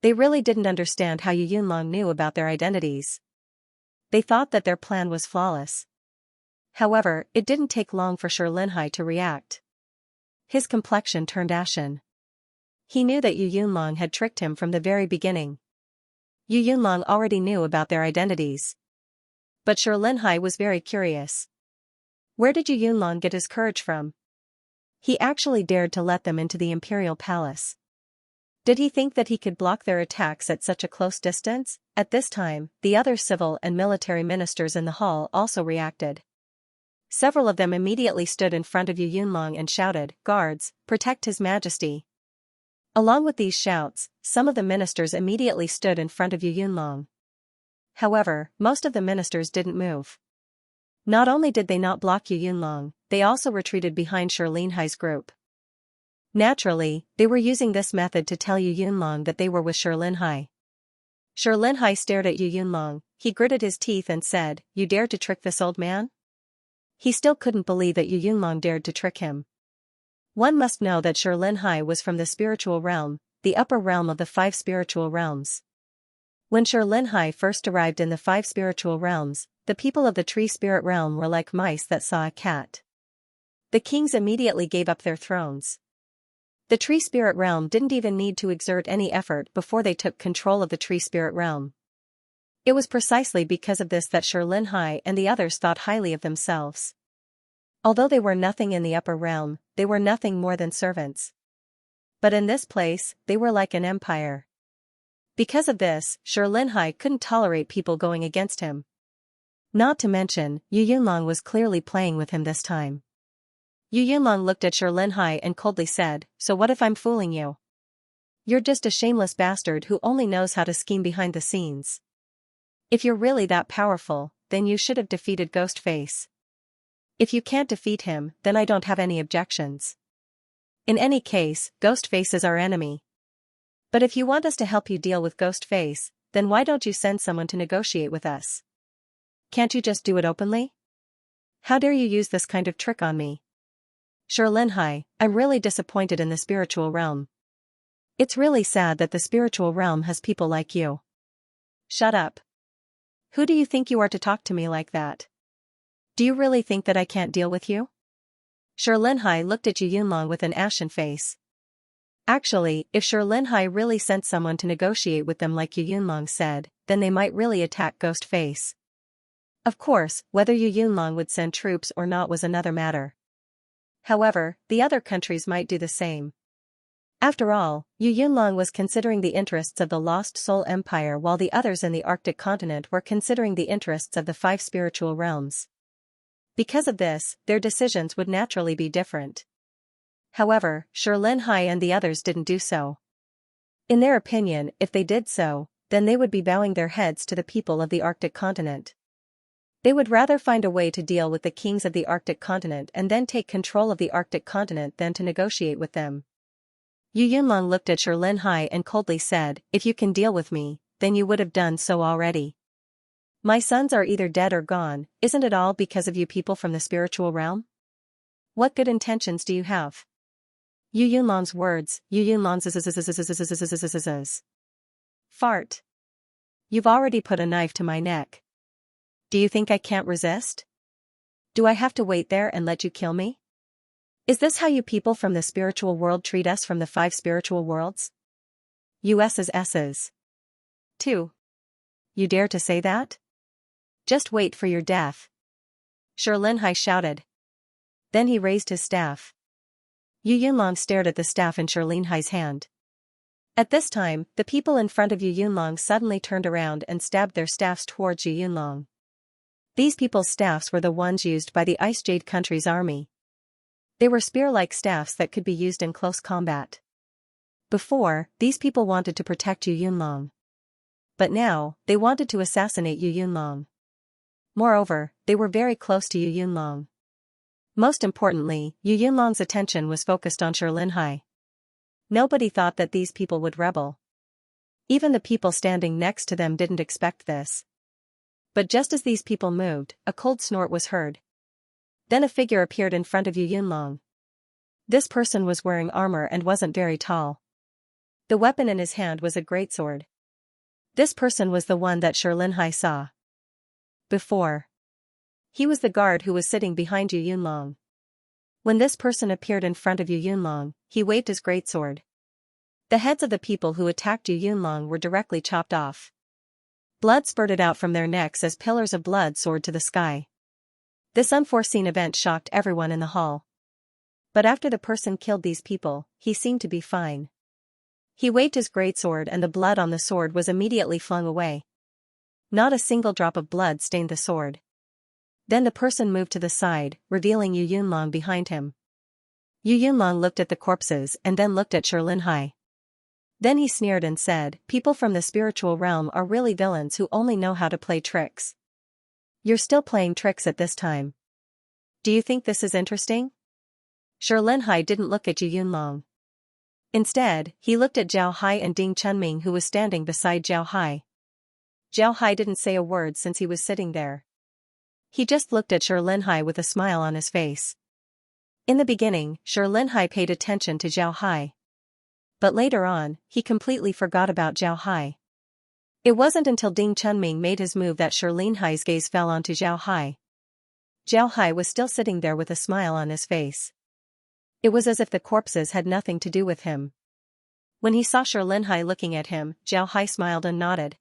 They really didn't understand how Yu Yunlong knew about their identities. They thought that their plan was flawless. However, it didn't take long for Shirleenhai to react. His complexion turned ashen. He knew that Yu Yunlong had tricked him from the very beginning. Yu Yunlong already knew about their identities. But Shirleenhai was very curious. Where did Yu Yunlong get his courage from? He actually dared to let them into the imperial palace. Did he think that he could block their attacks at such a close distance? At this time, the other civil and military ministers in the hall also reacted. Several of them immediately stood in front of Yu Yunlong and shouted, Guards, protect His Majesty. Along with these shouts, some of the ministers immediately stood in front of Yu Yunlong. However, most of the ministers didn't move. Not only did they not block Yu Yunlong, they also retreated behind Shirleenhai's group. Naturally, they were using this method to tell Yu Yunlong that they were with Shirleenhai. Shirleenhai stared at Yu Yunlong, he gritted his teeth and said, You dared to trick this old man? He still couldn't believe that Yu Yunlong dared to trick him. One must know that Shirleenhai was from the spiritual realm, the upper realm of the 5 spiritual realms. When Shirleenhai first arrived in the 5 spiritual realms, the people of the tree spirit realm were like mice that saw a cat. The kings immediately gave up their thrones. The tree spirit realm didn't even need to exert any effort before they took control of the tree spirit realm. It was precisely because of this that Shirleenhai and the others thought highly of themselves. Although they were nothing in the upper realm, they were nothing more than servants. But in this place, they were like an empire. Because of this, Shirleenhai couldn't tolerate people going against him. Not to mention, Yu Yunlong was clearly playing with him this time. Yu Yunlong looked at Shirleenhai and coldly said, So what if I'm fooling you? You're just a shameless bastard who only knows how to scheme behind the scenes. If you're really that powerful, then you should have defeated Ghostface. If you can't defeat him, then I don't have any objections. In any case, Ghostface is our enemy. But if you want us to help you deal with Ghostface, then why don't you send someone to negotiate with us? Can't you just do it openly? How dare you use this kind of trick on me? Xianxia, I'm really disappointed in the spiritual realm. It's really sad that the spiritual realm has people like you. Shut up. Who do you think you are to talk to me like that? Do you really think that I can't deal with you? Xianxia looked at Yu Yunlong with an ashen face. Actually, if Xianxia really sent someone to negotiate with them like Yu Yunlong said, then they might really attack Ghostface. Of course, whether Yu Yunlong would send troops or not was another matter. However, the other countries might do the same. After all, Yu Yunlong was considering the interests of the Lost Soul Empire while the others in the Arctic continent were considering the interests of the 5 spiritual realms. Because of this, their decisions would naturally be different. However, Xianxia and the others didn't do so. In their opinion, if they did so, then they would be bowing their heads to the people of the Arctic continent. They would rather find a way to deal with the kings of the Arctic continent and then take control of the Arctic continent than to negotiate with them. Yu Yunlong looked at Xianxia and coldly said, "If you can deal with me, then you would have done so already. My sons are either dead or gone, isn't it all because of you people from the spiritual realm? What good intentions do you have?" Yu Yunlong's words, Yu Yunlong's fart. You've already put a knife to my neck. Do you think I can't resist? Do I have to wait there and let you kill me? Is this how you people from the spiritual world treat us from the 5 spiritual worlds? S's. 2. You dare to say that? Just wait for your death. Xianxia shouted. Then he raised his staff. Yu Yunlong stared at the staff in Xianxia's hand. At this time, the people in front of Yu Yunlong suddenly turned around and stabbed their staffs towards Yu Yunlong. These people's staffs were the ones used by the Ice Jade country's army. They were spear-like staffs that could be used in close combat. Before, these people wanted to protect Yu Yunlong. But now, they wanted to assassinate Yu Yunlong. Moreover, they were very close to Yu Yunlong. Most importantly, Yu Yunlong's attention was focused on Xianxia. Nobody thought that these people would rebel. Even the people standing next to them didn't expect this. But just as these people moved, a cold snort was heard. Then a figure appeared in front of Yu Yunlong. This person was wearing armor and wasn't very tall. The weapon in his hand was a greatsword. This person was the one that Xianxia saw before. He was the guard who was sitting behind Yu Yunlong. When this person appeared in front of Yu Yunlong, he waved his greatsword. The heads of the people who attacked Yu Yunlong were directly chopped off. Blood spurted out from their necks as pillars of blood soared to the sky. This unforeseen event shocked everyone in the hall. But after the person killed these people, he seemed to be fine. He waved his greatsword and the blood on the sword was immediately flung away. Not a single drop of blood stained the sword. Then the person moved to the side, revealing Yu Yunlong behind him. Yu Yunlong looked at the corpses and then looked at Xianxia. Then he sneered and said, "People from the spiritual realm are really villains who only know how to play tricks. You're still playing tricks at this time. Do you think this is interesting?" Xianxia didn't look at Yu Yunlong. Instead, he looked at Zhao Hai and Ding Chunming who was standing beside Zhao Hai. Zhao Hai didn't say a word since he was sitting there. He just looked at Xianxia with a smile on his face. In the beginning, Xianxia paid attention to Zhao Hai. But later on, he completely forgot about Zhao Hai. It wasn't until Ding Chunming made his move that Xianxia's gaze fell onto Zhao Hai. Zhao Hai was still sitting there with a smile on his face. It was as if the corpses had nothing to do with him. When he saw Xianxia looking at him, Zhao Hai smiled and nodded.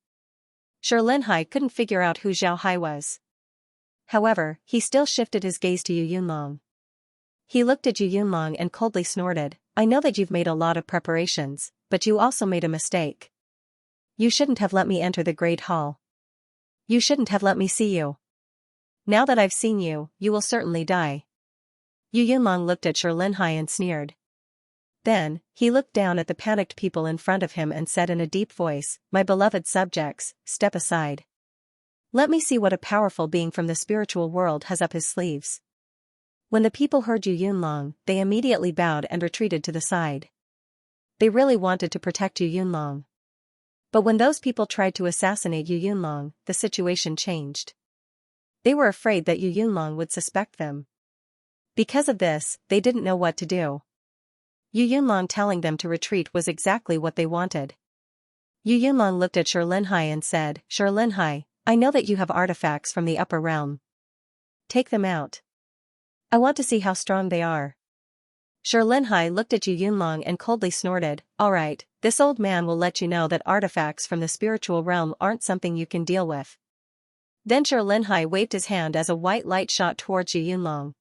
Xianxia couldn't figure out who Zhao Hai was. However, he still shifted his gaze to Yu Yunlong. He looked at Yu Yunlong and coldly snorted, "I know that you've made a lot of preparations, but you also made a mistake. You shouldn't have let me enter the Great Hall. You shouldn't have let me see you. Now that I've seen you, you will certainly die." Yu Yunlong looked at Xianxia and sneered. Then, he looked down at the panicked people in front of him and said in a deep voice, "My beloved subjects, step aside. Let me see what a powerful being from the spiritual world has up his sleeves." When the people heard Yu Yunlong, they immediately bowed and retreated to the side. They really wanted to protect Yu Yunlong. But when those people tried to assassinate Yu Yunlong, the situation changed. They were afraid that Yu Yunlong would suspect them. Because of this, they didn't know what to do. Yu Yunlong telling them to retreat was exactly what they wanted. Yu Yunlong looked at Linhai and said, "Linhai, I know that you have artifacts from the upper realm. Take them out. I want to see how strong they are." Linhai looked at Yu Yunlong and coldly snorted, "All right, this old man will let you know that artifacts from the spiritual realm aren't something you can deal with." Then Linhai waved his hand as a white light shot towards Yu Yunlong.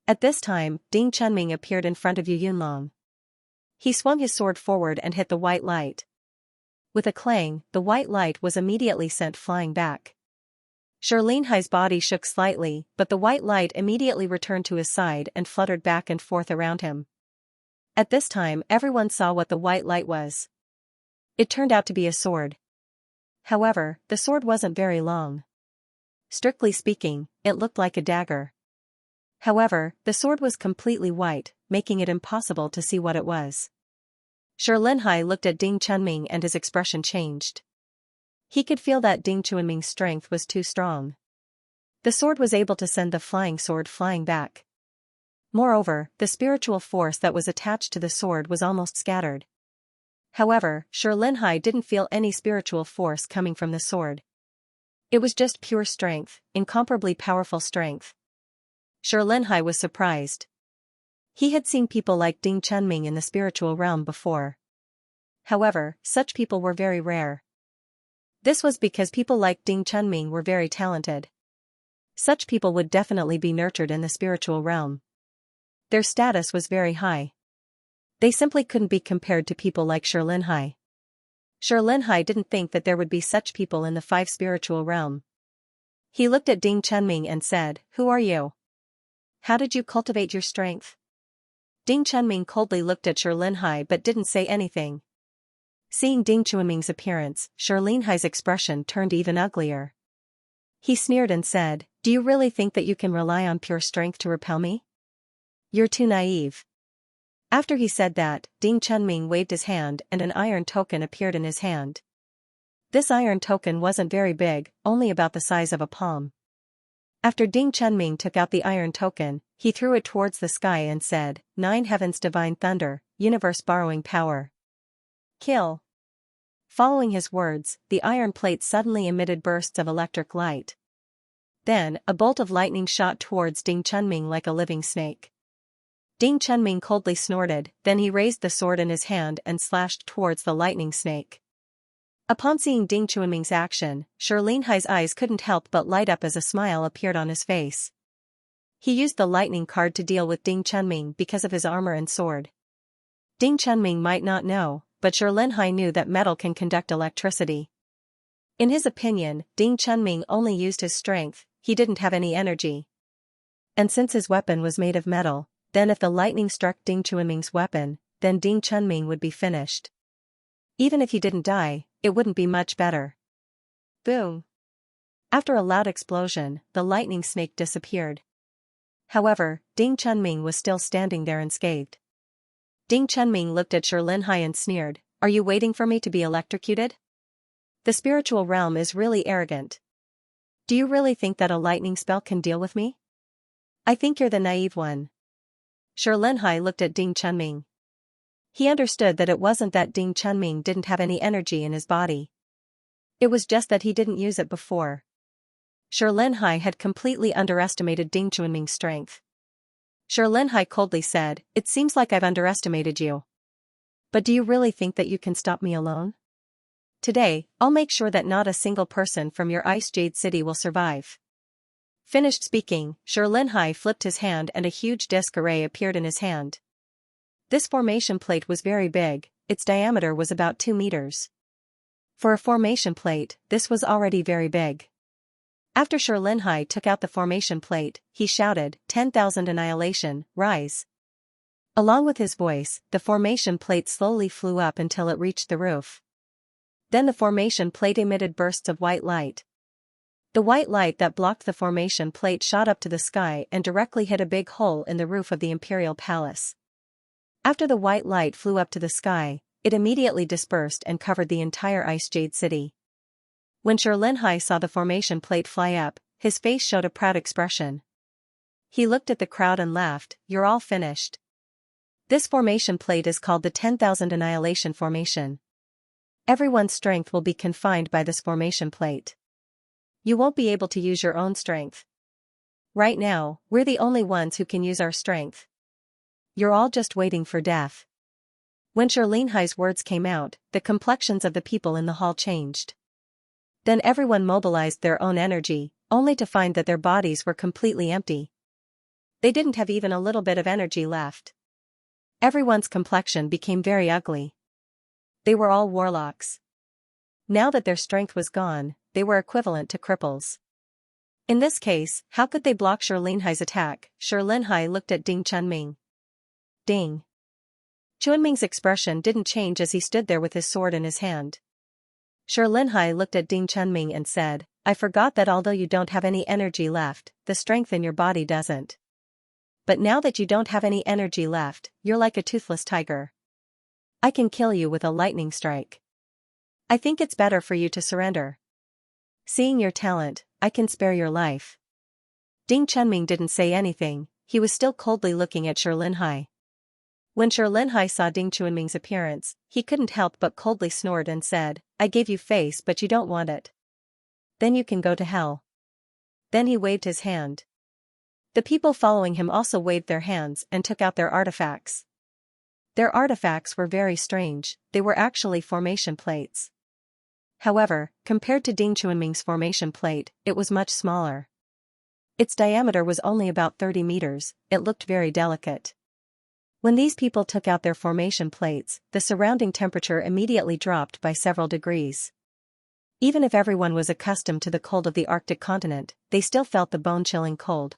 At this time, Ding Chunming appeared in front of Yu Yunlong. He swung his sword forward and hit the white light. With a clang, the white light was immediately sent flying back. Linhai's body shook slightly, but the white light immediately returned to his side and fluttered back and forth around him. At this time, everyone saw what the white light was. It turned out to be a sword. However, the sword wasn't very long. Strictly speaking, it looked like a dagger. However, the sword was completely white, making it impossible to see what it was. Linhai looked at Ding Chunming and his expression changed. He could feel that Ding Chunming's strength was too strong. The sword was able to send the flying sword flying back. Moreover, the spiritual force that was attached to the sword was almost scattered. However, Linhai didn't feel any spiritual force coming from the sword. It was just pure strength, incomparably powerful strength. Linhai was surprised. He had seen people like Ding Chunming in the spiritual realm before. However, such people were very rare. This was because people like Ding Chunming were very talented. Such people would definitely be nurtured in the spiritual realm. Their status was very high. They simply couldn't be compared to people like Linhai. Linhai didn't think that there would be such people in the 5 spiritual realm. He looked at Ding Chunming and said, "Who are you? How did you cultivate your strength?" Ding Chunming coldly looked at Linhai but didn't say anything. Seeing Ding Chunming's appearance, Linhai's expression turned even uglier. He sneered and said, "Do you really think that you can rely on pure strength to repel me? You're too naive." After he said that, Ding Chunming waved his hand and an iron token appeared in his hand. This iron token wasn't very big, only about the size of a palm. After Ding Chunming took out the iron token, he threw it towards the sky and said, "9 heavens divine thunder, universe borrowing power. Kill." Following his words, the iron plate suddenly emitted bursts of electric light. Then, a bolt of lightning shot towards Ding Chunming like a living snake. Ding Chunming coldly snorted, then he raised the sword in his hand and slashed towards the lightning snake. Upon seeing Ding Chunming's action, Linhai's eyes couldn't help but light up as a smile appeared on his face. He used the lightning card to deal with Ding Chunming because of his armor and sword. Ding Chunming might not know, but Linhai knew that metal can conduct electricity. In his opinion, Ding Chunming only used his strength, he didn't have any energy. And since his weapon was made of metal, then if the lightning struck Ding Chunming's weapon, then Ding Chunming would be finished. Even if he didn't die, it wouldn't be much better. Boom! After a loud explosion, the lightning snake disappeared. However, Ding Chunming was still standing there unscathed. Ding Chunming looked at Linhai and sneered, "Are you waiting for me to be electrocuted? The spiritual realm is really arrogant. Do you really think that a lightning spell can deal with me? I think you're the naive one." Linhai looked at Ding Chunming. He understood that it wasn't that Ding Chunming didn't have any energy in his body. It was just that he didn't use it before. Linhai had completely underestimated Ding Chunming's strength. Linhai coldly said, "It seems like I've underestimated you. But do you really think that you can stop me alone? Today, I'll make sure that not a single person from your Ice Jade City will survive." Finished speaking, Linhai flipped his hand and a huge disc array appeared in his hand. This formation plate was very big, its diameter was about 2 meters. For a formation plate, this was already very big. After Linhai took out the formation plate, he shouted, 10,000 annihilation, rise. Along with his voice, the formation plate slowly flew up until it reached the roof. Then the formation plate emitted bursts of white light. The white light that blocked the formation plate shot up to the sky and directly hit a big hole in the roof of the imperial palace. After the white light flew up to the sky, it immediately dispersed and covered the entire Ice Jade City. When Xianxia saw the formation plate fly up, his face showed a proud expression. He looked at the crowd and laughed, "You're all finished. This formation plate is called the 10,000 Annihilation Formation. Everyone's strength will be confined by this formation plate. You won't be able to use your own strength. Right now, we're the only ones who can use our strength. You're all just waiting for death." When Xianxia's words came out, the complexions of the people in the hall changed. Then everyone mobilized their own energy, only to find that their bodies were completely empty. They didn't have even a little bit of energy left. Everyone's complexion became very ugly. They were all warlocks. Now that their strength was gone, they were equivalent to cripples. In this case, how could they block Xianxia's attack? Xianxia looked at Ding Chunming. Ding. Chunming's expression didn't change as he stood there with his sword in his hand. Xianxia looked at Ding Chunming and said, "I forgot that although you don't have any energy left, the strength in your body doesn't. But now that you don't have any energy left, you're like a toothless tiger. I can kill you with a lightning strike. I think it's better for you to surrender. Seeing your talent, I can spare your life." Ding Chunming didn't say anything, he was still coldly looking at Xianxia. When Xianxia saw Ding Chunming's appearance, he couldn't help but coldly snored and said, "I gave you face but you don't want it. Then you can go to hell." Then he waved his hand. The people following him also waved their hands and took out their artifacts. Their artifacts were very strange, they were actually formation plates. However, compared to Ding Chunming's formation plate, it was much smaller. Its diameter was only about 30 meters, it looked very delicate. When these people took out their formation plates, the surrounding temperature immediately dropped by several degrees. Even if everyone was accustomed to the cold of the Arctic continent, they still felt the bone-chilling cold.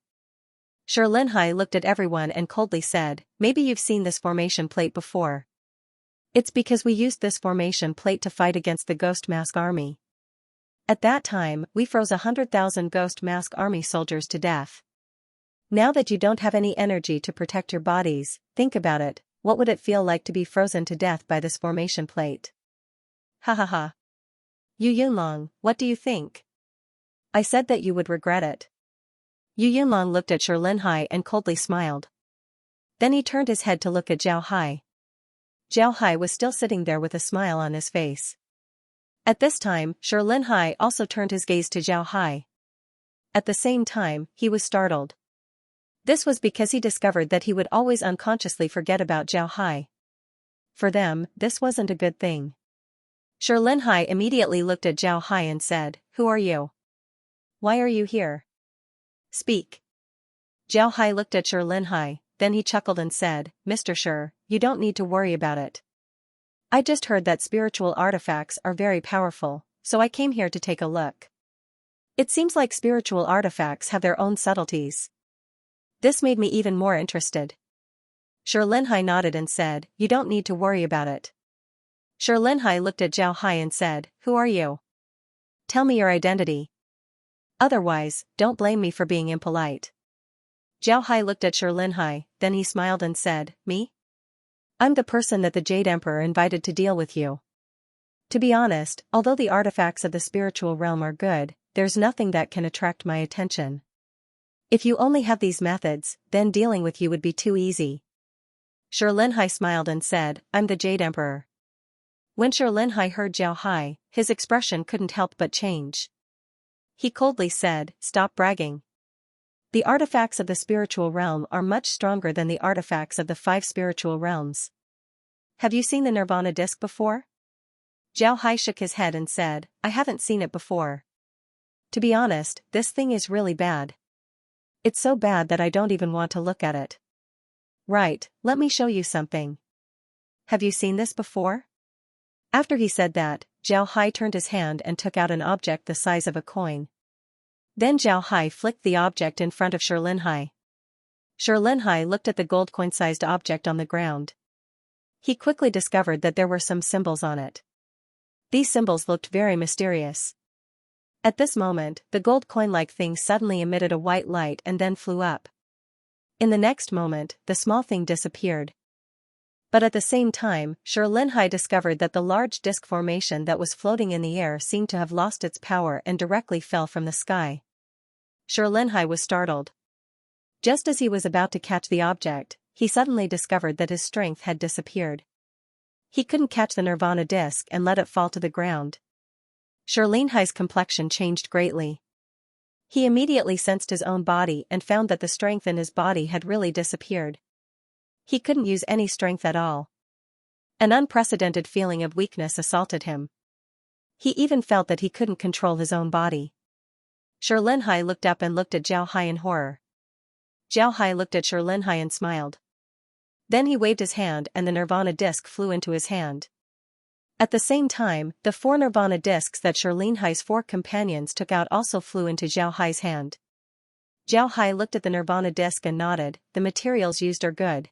Xianxia looked at everyone and coldly said, "Maybe you've seen this formation plate before. It's because we used this formation plate to fight against the Ghost Mask Army. At that time, we froze 100,000 Ghost Mask Army soldiers to death. Now that you don't have any energy to protect your bodies, think about it, what would it feel like to be frozen to death by this formation plate? Ha ha ha. Yu Yunlong, what do you think? I said that you would regret it." Yu Yunlong looked at Xianxia and coldly smiled. Then he turned his head to look at Zhao Hai. Zhao Hai was still sitting there with a smile on his face. At this time, Xianxia also turned his gaze to Zhao Hai. At the same time, he was startled. This was because he discovered that he would always unconsciously forget about Zhao Hai. For them, this wasn't a good thing. Xianxia immediately looked at Zhao Hai and said, "Who are you? Why are you here? Speak." Zhao Hai looked at Xianxia, then he chuckled and said, "Mr. Shi, you don't need to worry about it. I just heard that spiritual artifacts are very powerful, so I came here to take a look. It seems like spiritual artifacts have their own subtleties. This made me even more interested." Xianxia nodded and said, "You don't need to worry about it." Xianxia looked at Zhao Hai and said, "Who are you? Tell me your identity. Otherwise, don't blame me for being impolite." Zhao Hai looked at Xianxia, then he smiled and said, "Me? I'm the person that the Jade Emperor invited to deal with you. To be honest, although the artifacts of the spiritual realm are good, there's nothing that can attract my attention. If you only have these methods, then dealing with you would be too easy." Xianxia smiled and said, "I'm the Jade Emperor." When Xianxia heard Zhao Hai, his expression couldn't help but change. He coldly said, "Stop bragging. The artifacts of the spiritual realm are much stronger than the artifacts of the 5 spiritual realms. Have you seen the Nirvana disc before?" Zhao Hai shook his head and said, "I haven't seen it before. To be honest, this thing is really bad. It's so bad that I don't even want to look at it." "Right, let me show you something. Have you seen this before?" After he said that, Zhao Hai turned his hand and took out an object the size of a coin. Then Zhao Hai flicked the object in front of Xianxia. Linhai looked at the gold coin-sized object on the ground. He quickly discovered that there were some symbols on it. These symbols looked very mysterious. At this moment, the gold coin-like thing suddenly emitted a white light and then flew up. In the next moment, the small thing disappeared. But at the same time, Linhai discovered that the large disk formation that was floating in the air seemed to have lost its power and directly fell from the sky. Linhai was startled. Just as he was about to catch the object, he suddenly discovered that his strength had disappeared. He couldn't catch the Nirvana disc and let it fall to the ground. Linhai's complexion changed greatly. He immediately sensed his own body and found that the strength in his body had really disappeared. He couldn't use any strength at all. An unprecedented feeling of weakness assaulted him. He even felt that he couldn't control his own body. Linhai looked up and looked at Zhao Hai in horror. Zhao Hai looked at Linhai and smiled. Then he waved his hand and the Nirvana disc flew into his hand. At the same time, the 4 Nirvana discs that Linhai's 4 companions took out also flew into Zhao Hai's hand. Zhao Hai looked at the Nirvana disc and nodded, the materials used are good.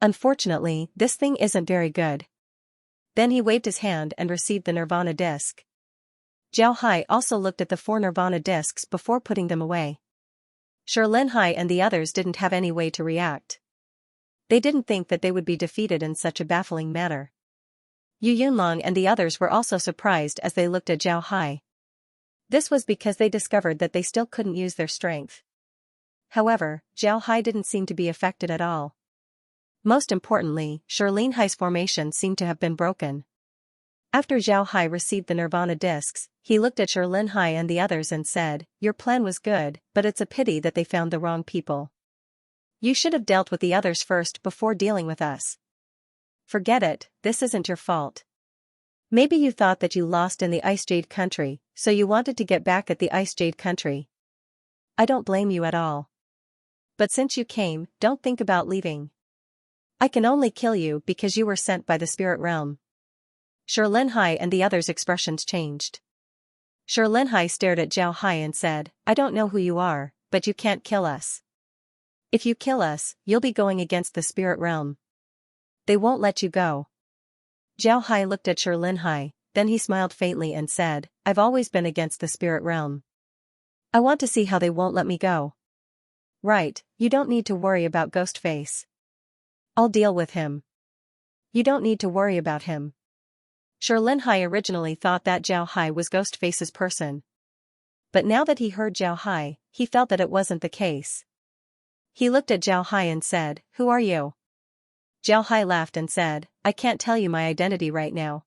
Unfortunately, this thing isn't very good. Then he waved his hand and received the Nirvana disc. Zhao Hai also looked at the 4 Nirvana discs before putting them away. Linhai and the others didn't have any way to react. They didn't think that they would be defeated in such a baffling manner. Yu Yunlong and the others were also surprised as they looked at Zhao Hai. This was because they discovered that they still couldn't use their strength. However, Zhao Hai didn't seem to be affected at all. Most importantly, Linhai's formation seemed to have been broken. After Zhao Hai received the Nirvana discs, he looked at Linhai and the others and said, "Your plan was good, but it's a pity that they found the wrong people. You should have dealt with the others first before dealing with us. Forget it, this isn't your fault. Maybe you thought that you lost in the Ice Jade Country, so you wanted to get back at the Ice Jade Country. I don't blame you at all. But since you came, don't think about leaving. I can only kill you because you were sent by the spirit realm." Linhai and the others' expressions changed. Linhai stared at Zhao Hai and said, "I don't know who you are, but you can't kill us. If you kill us, you'll be going against the spirit realm. They won't let you go." Zhao Hai looked at Linhai, then he smiled faintly and said, "I've always been against the spirit realm. I want to see how they won't let me go." "Right, you don't need to worry about Ghostface. I'll deal with him." "You don't need to worry about him." Linhai originally thought that Zhao Hai was Ghostface's person. But now that he heard Zhao Hai, he felt that it wasn't the case. He looked at Zhao Hai and said, "Who are you?" Zhao Hai laughed and said, "I can't tell you my identity right now."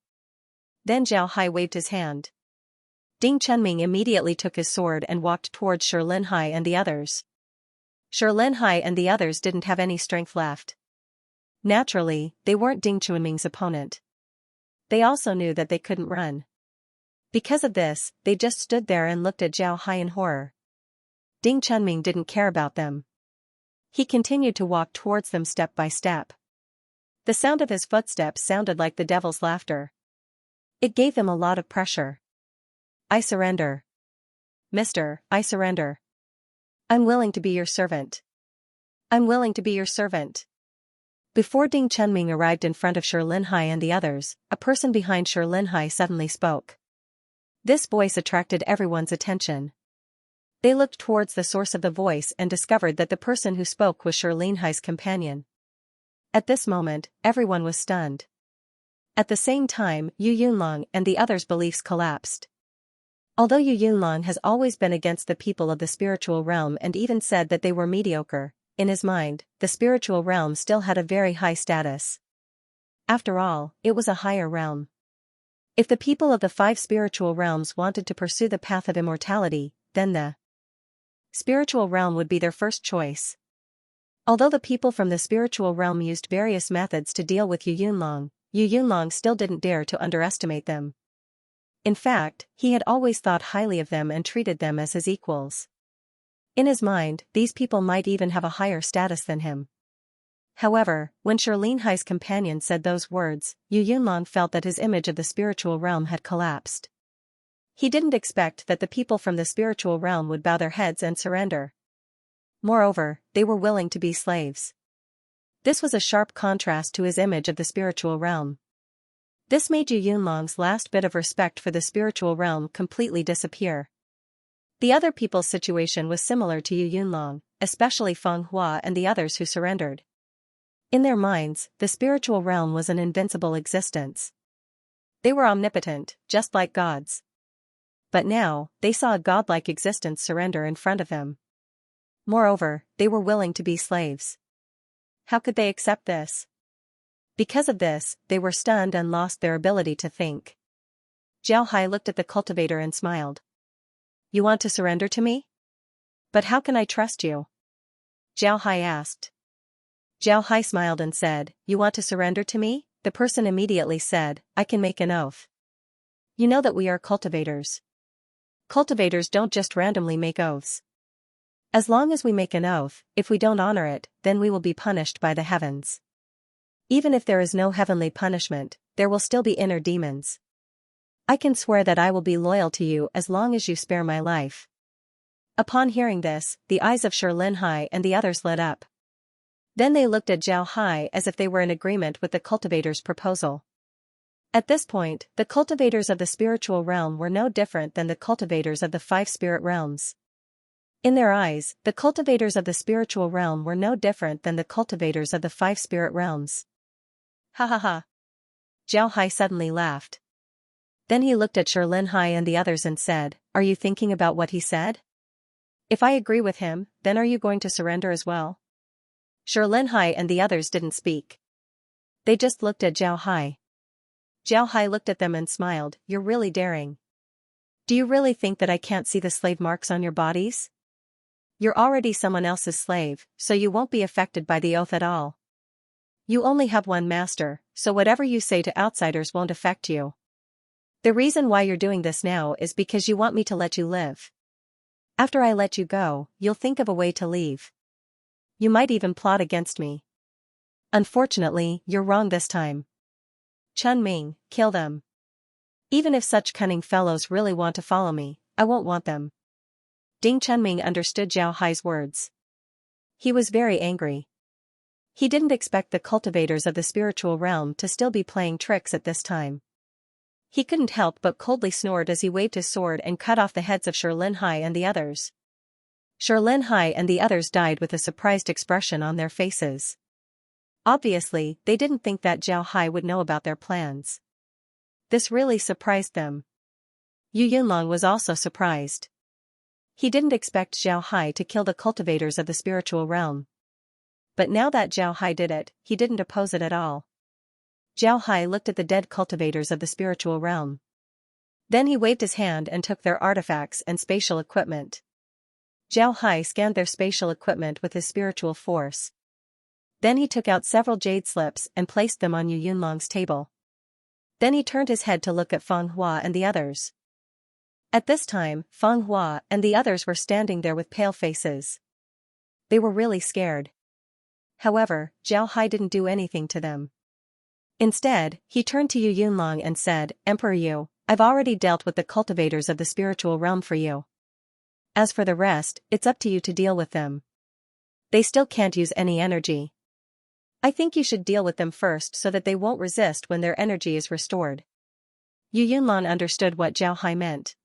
Then Zhao Hai waved his hand. Ding Chunming immediately took his sword and walked towards Linhai and the others. Linhai and the others didn't have any strength left. Naturally, they weren't Ding Chunming's opponent. They also knew that they couldn't run. Because of this, they just stood there and looked at Zhao Hai in horror. Ding Chunming didn't care about them. He continued to walk towards them step by step. The sound of his footsteps sounded like the devil's laughter. It gave them a lot of pressure. "I surrender. Mister, I surrender. I'm willing to be your servant. I'm willing to be your servant." Before Ding Chunming arrived in front of Linhai and the others, a person behind Linhai suddenly spoke. This voice attracted everyone's attention. They looked towards the source of the voice and discovered that the person who spoke was Linhai's companion. At this moment, everyone was stunned. At the same time, Yu Yunlong and the others' beliefs collapsed. Although Yu Yunlong has always been against the people of the spiritual realm and even said that they were mediocre, in his mind, the spiritual realm still had a very high status. After all, it was a higher realm. If the people of the 5 spiritual realms wanted to pursue the path of immortality, then the spiritual realm would be their first choice. Although the people from the spiritual realm used various methods to deal with Yu Yunlong still didn't dare to underestimate them. In fact, he had always thought highly of them and treated them as his equals. In his mind, these people might even have a higher status than him. However, when Linhai's companion said those words, Yu Yunlong felt that his image of the spiritual realm had collapsed. He didn't expect that the people from the spiritual realm would bow their heads and surrender. Moreover, they were willing to be slaves. This was a sharp contrast to his image of the spiritual realm. This made Yu Yunlong's last bit of respect for the spiritual realm completely disappear. The other people's situation was similar to Yu Yunlong, especially Feng Hua and the others who surrendered. In their minds, the spiritual realm was an invincible existence. They were omnipotent, just like gods. But now, they saw a godlike existence surrender in front of them. Moreover, they were willing to be slaves. How could they accept this? Because of this, they were stunned and lost their ability to think. Zhao Hai looked at the cultivator and smiled. You want to surrender to me? But how can I trust you? Zhao Hai asked. Zhao Hai smiled and said, You want to surrender to me? The person immediately said, I can make an oath. You know that we are cultivators. Cultivators don't just randomly make oaths. As long as we make an oath, if we don't honor it, then we will be punished by the heavens. Even if there is no heavenly punishment, there will still be inner demons. I can swear that I will be loyal to you as long as you spare my life. Upon hearing this, the eyes of Hai and the others lit up. Then they looked at Zhao Hai as if they were in agreement with the cultivator's proposal. At this point, the cultivators of the spiritual realm were no different than the cultivators of the 5 spirit realms. In their eyes, the cultivators of the spiritual realm were no different than the cultivators of the 5 spirit realms. Ha ha ha. Zhao Hai suddenly laughed. Then he looked at Hai and the others and said, Are you thinking about what he said? If I agree with him, then are you going to surrender as well? Hai and the others didn't speak. They just looked at Zhao Hai. Zhao Hai looked at them and smiled, You're really daring. Do you really think that I can't see the slave marks on your bodies? You're already someone else's slave, so you won't be affected by the oath at all. You only have one master, so whatever you say to outsiders won't affect you. The reason why you're doing this now is because you want me to let you live. After I let you go, you'll think of a way to leave. You might even plot against me. Unfortunately, you're wrong this time. Chun Ming, kill them. Even if such cunning fellows really want to follow me, I won't want them. Ding Chunming understood Zhao Hai's words. He was very angry. He didn't expect the cultivators of the spiritual realm to still be playing tricks at this time. He couldn't help but coldly snored as he waved his sword and cut off the heads of Hai and the others. Hai and the others died with a surprised expression on their faces. Obviously, they didn't think that Zhao Hai would know about their plans. This really surprised them. Yu Yunlong was also surprised. He didn't expect Zhao Hai to kill the cultivators of the spiritual realm. But now that Zhao Hai did it, he didn't oppose it at all. Zhao Hai looked at the dead cultivators of the spiritual realm. Then he waved his hand and took their artifacts and spatial equipment. Zhao Hai scanned their spatial equipment with his spiritual force. Then he took out several jade slips and placed them on Yu Yunlong's table. Then he turned his head to look at Feng Hua and the others. At this time, Feng Hua and the others were standing there with pale faces. They were really scared. However, Zhao Hai didn't do anything to them. Instead, he turned to Yu Yunlong and said, Emperor Yu, I've already dealt with the cultivators of the spiritual realm for you. As for the rest, it's up to you to deal with them. They still can't use any energy. I think you should deal with them first so that they won't resist when their energy is restored. Yu Yunlong understood what Zhao Hai meant.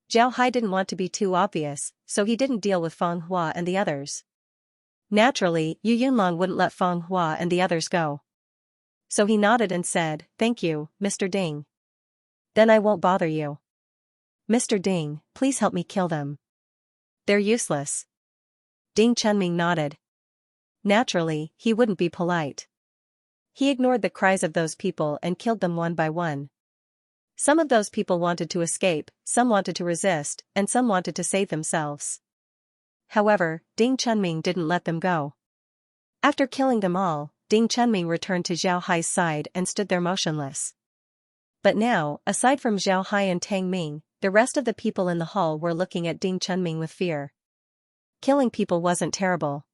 Zhao Hai didn't want to be too obvious, so he didn't deal with Feng Hua and the others. Naturally, Yu Yunlong wouldn't let Feng Hua and the others go. So he nodded and said, Thank you, Mr. Ding. Then I won't bother you. Mr. Ding, please help me kill them. They're useless. Ding Chunming nodded. Naturally, he wouldn't be polite. He ignored the cries of those people and killed them one by one. Some of those people wanted to escape, some wanted to resist, and some wanted to save themselves. However, Ding Chunming didn't let them go. After killing them all, Ding Chunming returned to Zhao Hai's side and stood there motionless. But now, aside from Zhao Hai and Tang Ming, the rest of the people in the hall were looking at Ding Chunming with fear. Killing people wasn't terrible.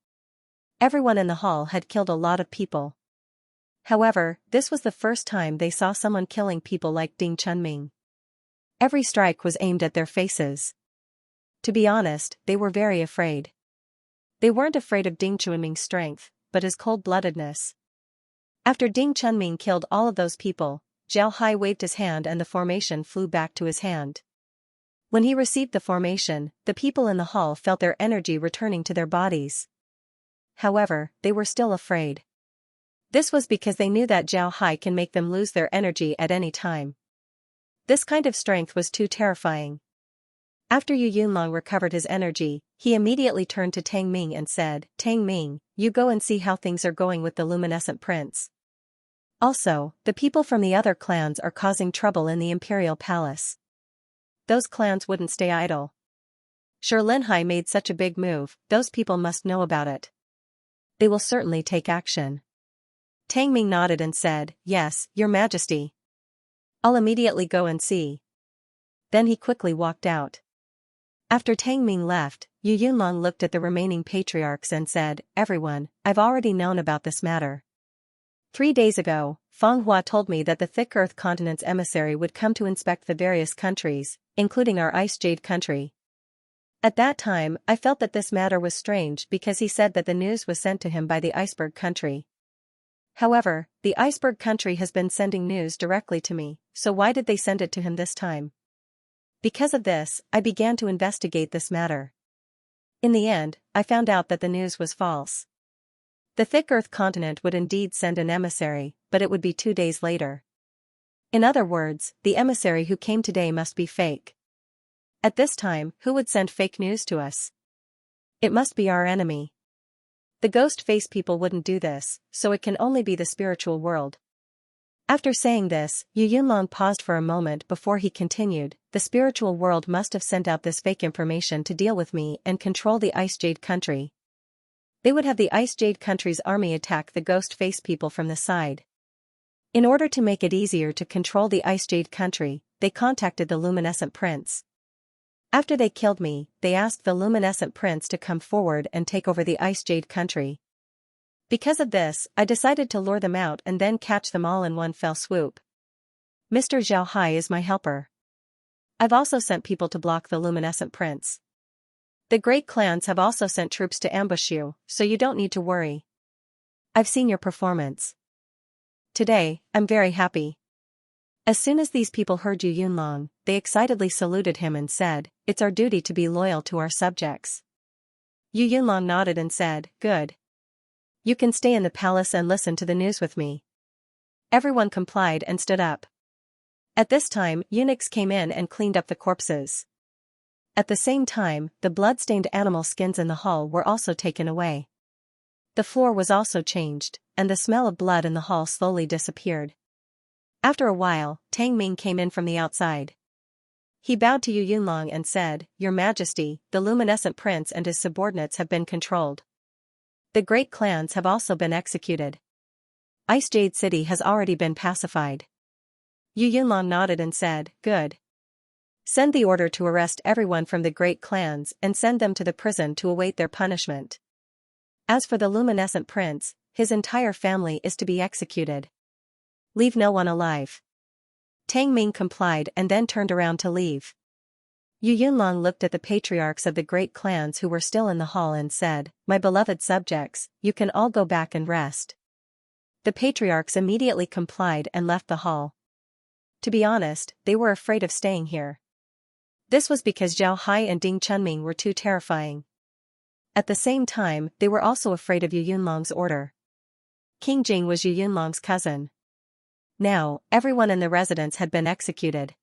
Everyone in the hall had killed a lot of people. However, this was the first time they saw someone killing people like Ding Chunming. Every strike was aimed at their faces. To be honest, they were very afraid. They weren't afraid of Ding Chunming's strength, but his cold-bloodedness. After Ding Chunming killed all of those people, Zhao Hai waved his hand and the formation flew back to his hand. When he received the formation, the people in the hall felt their energy returning to their bodies. However, they were still afraid. This was because they knew that Zhao Hai can make them lose their energy at any time. This kind of strength was too terrifying. After Yu Yunlong recovered his energy, he immediately turned to Tang Ming and said, "Tang Ming, you go and see how things are going with the luminescent prince. Also, the people from the other clans are causing trouble in the imperial palace. Those clans wouldn't stay idle. Sure, Linhai made such a big move, those people must know about it. They will certainly take action." Tang Ming nodded and said, "Yes, Your Majesty. I'll immediately go and see." Then he quickly walked out. After Tang Ming left, Yu Yunlong looked at the remaining patriarchs and said, "Everyone, I've already known about this matter. 3 days ago, Feng Hua told me that the Thick Earth Continent's emissary would come to inspect the various countries, including our Ice Jade country. At that time, I felt that this matter was strange because he said that the news was sent to him by the Iceberg country. However, the Iceberg country has been sending news directly to me, so why did they send it to him this time? Because of this, I began to investigate this matter. In the end, I found out that the news was false. The Thick Earth Continent would indeed send an emissary, but it would be 2 days later. In other words, the emissary who came today must be fake. At this time, who would send fake news to us? It must be our enemy. The ghost face people wouldn't do this, so it can only be the spiritual world. After saying this, Yu Yunlong paused for a moment before he continued, "The spiritual world must have sent out this fake information to deal with me and control the Ice Jade country. They would have the Ice Jade country's army attack the ghost face people from the side. In order to make it easier to control the Ice Jade country, they contacted the Luminescent Prince. After they killed me, they asked the Luminescent Prince to come forward and take over the Ice Jade country. Because of this, I decided to lure them out and then catch them all in one fell swoop. Mr. Zhao Hai is my helper. I've also sent people to block the Luminescent Prince. The great clans have also sent troops to ambush you, so you don't need to worry. I've seen your performance. Today, I'm very happy." As soon as these people heard Yu Yunlong, they excitedly saluted him and said, "It's our duty to be loyal to our subjects." Yu Yunlong nodded and said, "Good. You can stay in the palace and listen to the news with me." Everyone complied and stood up. At this time, eunuchs came in and cleaned up the corpses. At the same time, the blood-stained animal skins in the hall were also taken away. The floor was also changed, and the smell of blood in the hall slowly disappeared. After a while, Tang Ming came in from the outside. He bowed to Yu Yunlong and said, "Your Majesty, the Luminescent Prince and his subordinates have been controlled. The great clans have also been executed. Ice Jade City has already been pacified." Yu Yunlong nodded and said, "Good. Send the order to arrest everyone from the great clans and send them to the prison to await their punishment. As for the Luminescent Prince, his entire family is to be executed. Leave no one alive." Tang Ming complied and then turned around to leave. Yu Yunlong looked at the patriarchs of the great clans who were still in the hall and said, "My beloved subjects, you can all go back and rest." The patriarchs immediately complied and left the hall. To be honest, they were afraid of staying here. This was because Zhao Hai and Ding Chunming were too terrifying. At the same time, they were also afraid of Yu Yunlong's order. King Jing was Yu Yunlong's cousin. Now, everyone in the residence had been executed.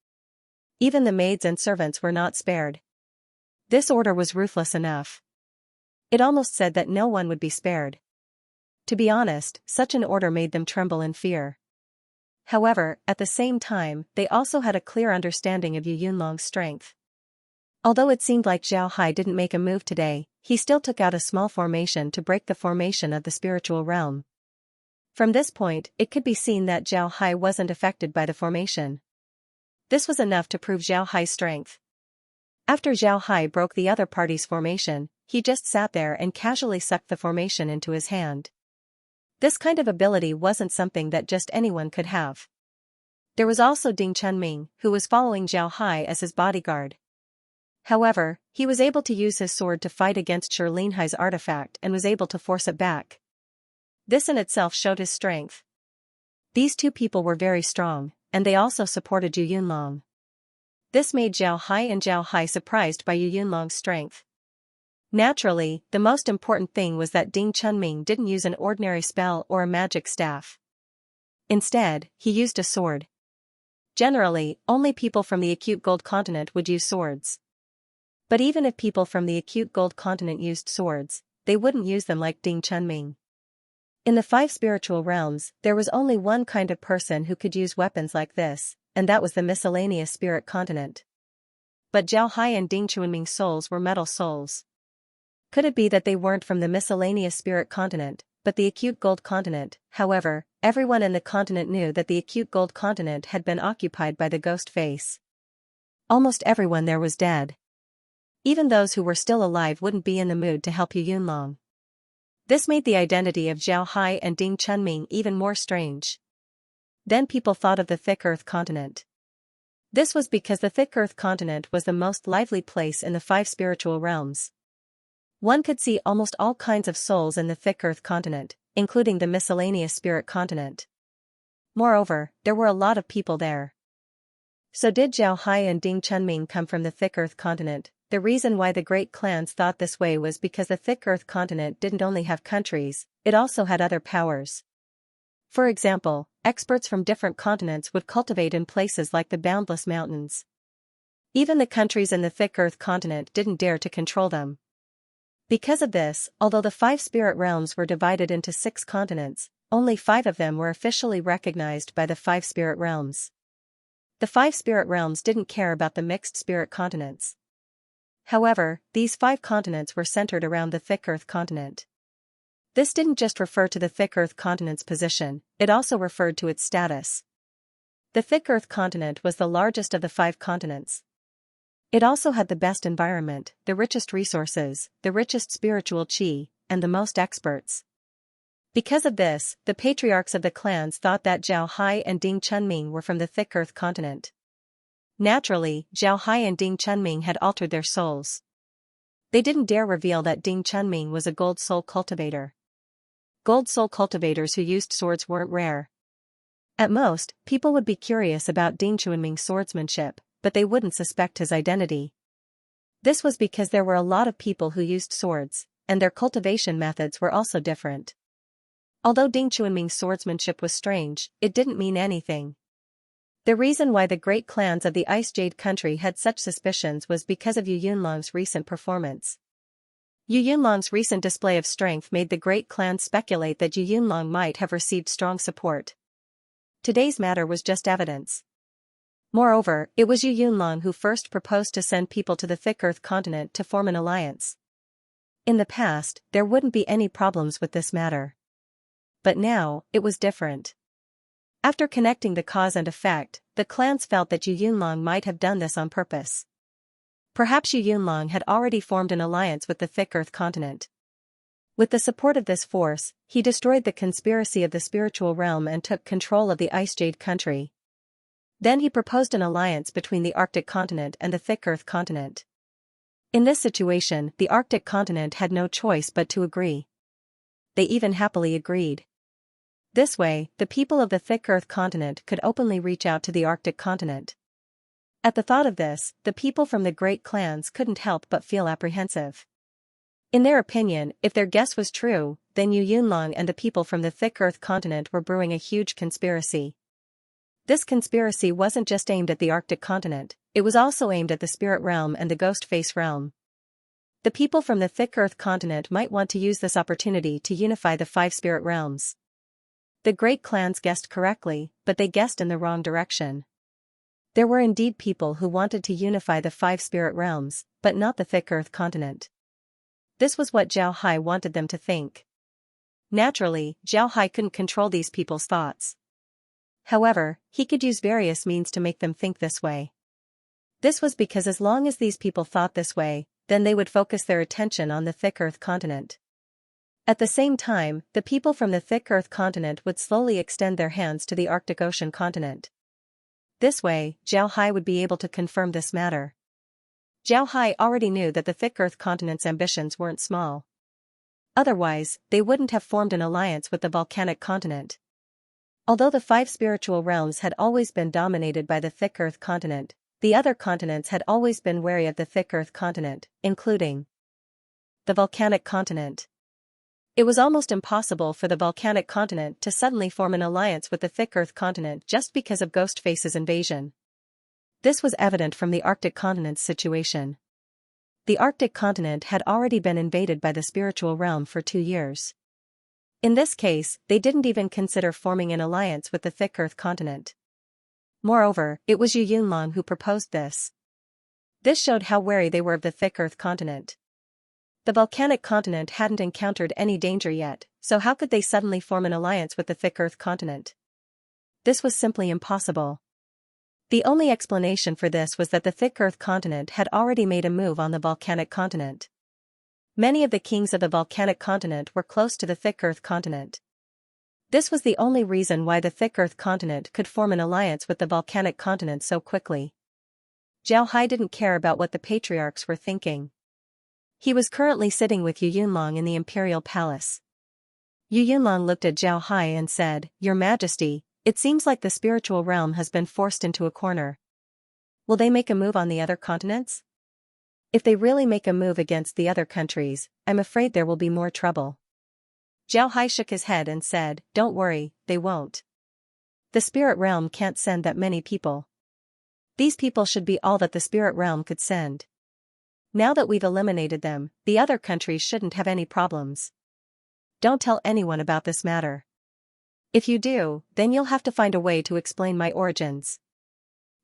Even the maids and servants were not spared. This order was ruthless enough. It almost said that no one would be spared. To be honest, such an order made them tremble in fear. However, at the same time, they also had a clear understanding of Yu Yunlong's strength. Although it seemed like Zhao Hai didn't make a move today, he still took out a small formation to break the formation of the spiritual realm. From this point, it could be seen that Zhao Hai wasn't affected by the formation. This was enough to prove Zhao Hai's strength. After Zhao Hai broke the other party's formation, he just sat there and casually sucked the formation into his hand. This kind of ability wasn't something that just anyone could have. There was also Ding Chunming, who was following Zhao Hai as his bodyguard. However, he was able to use his sword to fight against Xianxia's artifact and was able to force it back. This in itself showed his strength. These two people were very strong, and they also supported Yu Yunlong. This made Zhao Hai and Zhao Hai surprised by Yu Yunlong's strength. Naturally, the most important thing was that Ding Chunming didn't use an ordinary spell or a magic staff. Instead, he used a sword. Generally, only people from the acute gold continent would use swords. But even if people from the acute gold continent used swords, they wouldn't use them like Ding Chunming. In the 5 spiritual realms, there was only one kind of person who could use weapons like this, and that was the miscellaneous spirit continent. But Zhao Hai and Ding Chunming's souls were metal souls. Could it be that they weren't from the miscellaneous spirit continent, but the acute gold continent? However, everyone in the continent knew that the acute gold continent had been occupied by the ghost face. Almost everyone there was dead. Even those who were still alive wouldn't be in the mood to help Yu Yunlong. This made the identity of Zhao Hai and Ding Chunming even more strange. Then people thought of the thick earth continent. This was because the thick earth continent was the most lively place in the 5 spiritual realms. One could see almost all kinds of souls in the thick earth continent, including the miscellaneous spirit continent. Moreover, there were a lot of people there. So did Zhao Hai and Ding Chunming come from the thick earth continent? The reason why the great clans thought this way was because the thick earth continent didn't only have countries, it also had other powers. For example, experts from different continents would cultivate in places like the Boundless Mountains. Even the countries in the thick earth continent didn't dare to control them. Because of this, although the 5 spirit realms were divided into 6 continents, only 5 of them were officially recognized by the 5 spirit realms. The 5 spirit realms didn't care about the mixed spirit continents. However, these 5 continents were centered around the thick earth continent. This didn't just refer to the thick earth continent's position, it also referred to its status. The thick earth continent was the largest of the 5 continents. It also had the best environment, the richest resources, the richest spiritual qi, and the most experts. Because of this, the patriarchs of the clans thought that Zhao Hai and Ding Chunming were from the thick earth continent. Naturally, Zhao Hai and Ding Chunming had altered their souls. They didn't dare reveal that Ding Chunming was a gold soul cultivator. Gold soul cultivators who used swords weren't rare. At most, people would be curious about Ding Chunming's swordsmanship, but they wouldn't suspect his identity. This was because there were a lot of people who used swords, and their cultivation methods were also different. Although Ding Chunming's swordsmanship was strange, it didn't mean anything. The reason why the great clans of the Ice Jade country had such suspicions was because of Yu Yunlong's recent performance. Yu Yunlong's recent display of strength made the great clans speculate that Yu Yunlong might have received strong support. Today's matter was just evidence. Moreover, it was Yu Yunlong who first proposed to send people to the thick earth continent to form an alliance. In the past, there wouldn't be any problems with this matter. But now, it was different. After connecting the cause and effect, the clans felt that Yu Yunlong might have done this on purpose. Perhaps Yu Yunlong had already formed an alliance with the thick earth continent. With the support of this force, he destroyed the conspiracy of the spiritual realm and took control of the Ice Jade country. Then he proposed an alliance between the Arctic continent and the thick earth continent. In this situation, the Arctic continent had no choice but to agree. They even happily agreed. This way, the people of the thick earth continent could openly reach out to the Arctic continent. At the thought of this, the people from the great clans couldn't help but feel apprehensive. In their opinion, if their guess was true, then Yu Yunlong and the people from the thick earth continent were brewing a huge conspiracy. This conspiracy wasn't just aimed at the Arctic continent, it was also aimed at the spirit realm and the ghost face realm. The people from the thick earth continent might want to use this opportunity to unify the 5 spirit realms. The great clans guessed correctly, but they guessed in the wrong direction. There were indeed people who wanted to unify the 5 spirit realms, but not the thick earth continent. This was what Zhao Hai wanted them to think. Naturally, Zhao Hai couldn't control these people's thoughts. However, he could use various means to make them think this way. This was because as long as these people thought this way, then they would focus their attention on the thick earth continent. At the same time, the people from the thick earth continent would slowly extend their hands to the Arctic Ocean continent. This way, Zhao Hai would be able to confirm this matter. Zhao Hai already knew that the thick earth continent's ambitions weren't small. Otherwise, they wouldn't have formed an alliance with the volcanic continent. Although the 5 spiritual realms had always been dominated by the thick earth continent, the other continents had always been wary of the thick earth continent, including the volcanic continent. It was almost impossible for the volcanic continent to suddenly form an alliance with the thick earth continent just because of Ghostface's invasion. This was evident from the Arctic continent's situation. The Arctic continent had already been invaded by the spiritual realm for 2 years. In this case, they didn't even consider forming an alliance with the thick earth continent. Moreover, it was Yu Yunlong who proposed this. This showed how wary they were of the thick earth continent. The volcanic continent hadn't encountered any danger yet, so how could they suddenly form an alliance with the thick earth continent? This was simply impossible. The only explanation for this was that the thick earth continent had already made a move on the volcanic continent. Many of the kings of the volcanic continent were close to the thick earth continent. This was the only reason why the thick earth continent could form an alliance with the volcanic continent so quickly. Zhao Hai didn't care about what the patriarchs were thinking. He was currently sitting with Yu Yunlong in the imperial palace. Yu Yunlong looked at Zhao Hai and said, "Your Majesty, it seems like the spiritual realm has been forced into a corner. Will they make a move on the other continents? If they really make a move against the other countries, I'm afraid there will be more trouble." Zhao Hai shook his head and said, "Don't worry, they won't. The spirit realm can't send that many people. These people should be all that the spirit realm could send. Now that we've eliminated them, the other countries shouldn't have any problems. Don't tell anyone about this matter. If you do, then you'll have to find a way to explain my origins.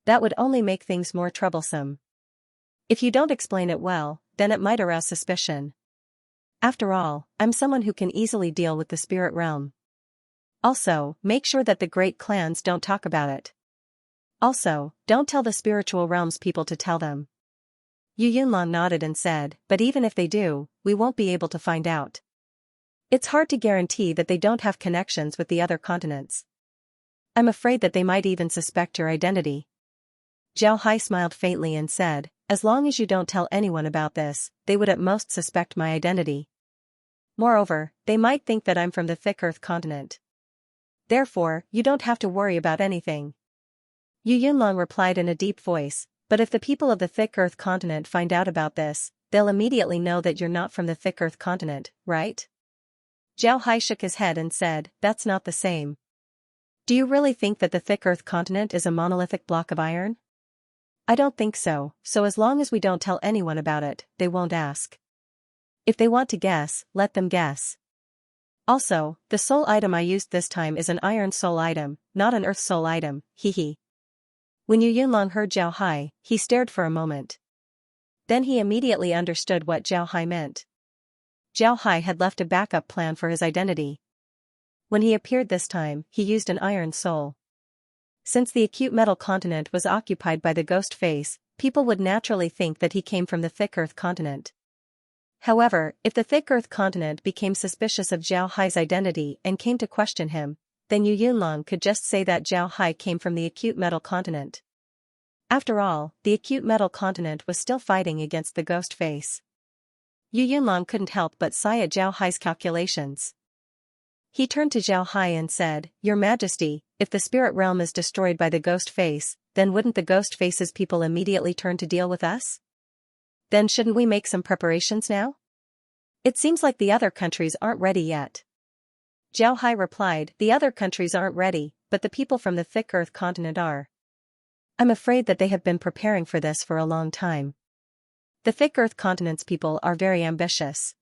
That would only make things more troublesome. If you don't explain it well, then it might arouse suspicion. After all, I'm someone who can easily deal with the spirit realm. Also, make sure that the great clans don't talk about it. Also, don't tell the spiritual realms people to tell them." Yu Yunlong nodded and said, "But even if they do, we won't be able to find out. It's hard to guarantee that they don't have connections with the other continents. I'm afraid that they might even suspect your identity." Zhao Hai smiled faintly and said, "As long as you don't tell anyone about this, they would at most suspect my identity. Moreover, they might think that I'm from the thick earth continent. Therefore, you don't have to worry about anything." Yu Yunlong replied in a deep voice, "But if the people of the thick earth continent find out about this, they'll immediately know that you're not from the thick earth continent, right?" Zhao Hai shook his head and said, "That's not the same. Do you really think that the thick earth continent is a monolithic block of iron? I don't think so, so as long as we don't tell anyone about it, they won't ask. If they want to guess, let them guess. Also, the soul item I used this time is an iron soul item, not an earth soul item, hee. When Yu Yunlong heard Zhao Hai, he stared for a moment. Then he immediately understood what Zhao Hai meant. Zhao Hai had left a backup plan for his identity. When he appeared this time, he used an iron soul. Since the acute metal continent was occupied by the ghost face, people would naturally think that he came from the thick earth continent. However, if the thick earth continent became suspicious of Zhao Hai's identity and came to question him, then Yu Yunlong could just say that Zhao Hai came from the acute metal continent. After all, the acute metal continent was still fighting against the ghost face. Yu Yunlong couldn't help but sigh at Zhao Hai's calculations. He turned to Zhao Hai and said, "Your Majesty, if the spirit realm is destroyed by the ghost face, then wouldn't the ghost face's people immediately turn to deal with us? Then shouldn't we make some preparations now? It seems like the other countries aren't ready yet." Zhao Hai replied, "The other countries aren't ready, but the people from the thick earth continent are. I'm afraid that they have been preparing for this for a long time. The thick earth continent's people are very ambitious.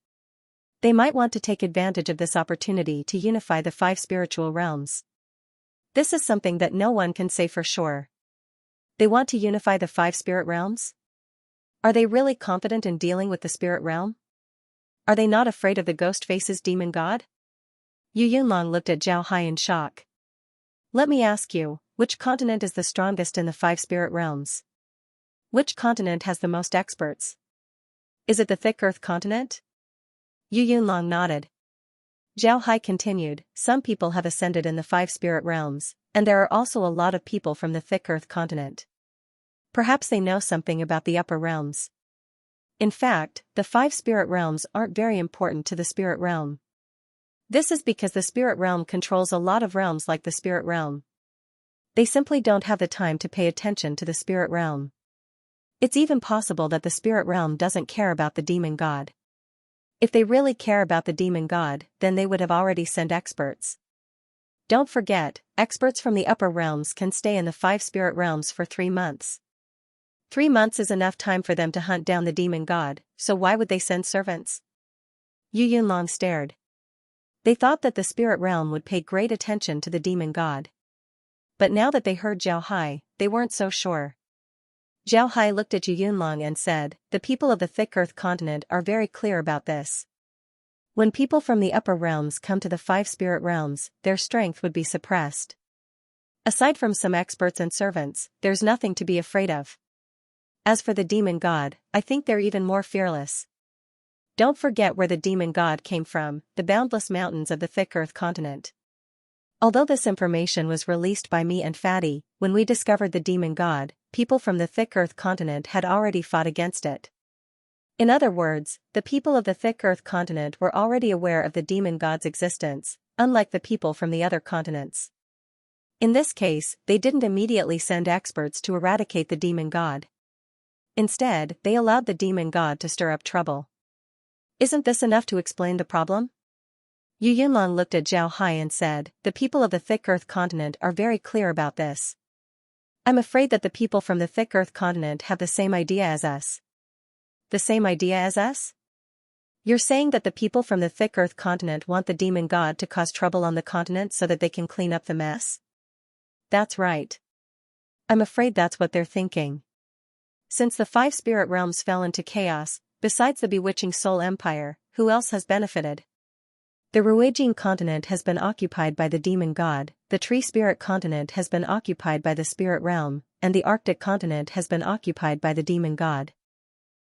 They might want to take advantage of this opportunity to unify the 5 spiritual realms. This is something that no one can say for sure. They want to unify the 5 spirit realms? Are they really confident in dealing with the spirit realm? Are they not afraid of the ghost face's demon god?" Yu Yunlong looked at Zhao Hai in shock. "Let me ask you, which continent is the strongest in the 5 spirit realms? Which continent has the most experts? Is it the thick earth continent?" Yu Yunlong nodded. Zhao Hai continued, "Some people have ascended in the 5 spirit realms, and there are also a lot of people from the thick earth continent. Perhaps they know something about the upper realms. In fact, the 5 spirit realms aren't very important to the spirit realm. This is because the spirit realm controls a lot of realms like the spirit realm. They simply don't have the time to pay attention to the spirit realm. It's even possible that the spirit realm doesn't care about the demon god. If they really care about the demon god, then they would have already sent experts. Don't forget, experts from the upper realms can stay in the 5 spirit realms for 3 months. 3 months is enough time for them to hunt down the demon god, so why would they send servants? Yu Yunlong stared. They thought that the spirit realm would pay great attention to the demon god. But now that they heard Zhao Hai, they weren't so sure. Zhao Hai looked at Yu Yunlong and said, "The people of the thick earth continent are very clear about this. When people from the upper realms come to the 5 spirit realms, their strength would be suppressed. Aside from some experts and servants, there's nothing to be afraid of. As for the demon god, I think they're even more fearless. Don't forget where the demon god came from, the boundless mountains of the thick earth continent. Although this information was released by me and Fatty, when we discovered the demon god, people from the thick earth continent had already fought against it. In other words, the people of the thick earth continent were already aware of the demon god's existence, unlike the people from the other continents. In this case, they didn't immediately send experts to eradicate the demon god. Instead, they allowed the demon god to stir up trouble. Isn't this enough to explain the problem?" Yu Yunlong looked at Zhao Hai and said, "The people of the thick earth continent are very clear about this. I'm afraid that the people from the thick earth continent have the same idea as us." "The same idea as us? You're saying that the people from the thick earth continent want the demon god to cause trouble on the continent so that they can clean up the mess?" "That's right. I'm afraid that's what they're thinking. Since the 5 spirit realms fell into chaos, besides the bewitching Soul Empire, who else has benefited? The Ruijing continent has been occupied by the demon god, the Tree Spirit continent has been occupied by the spirit realm, and the Arctic continent has been occupied by the demon god.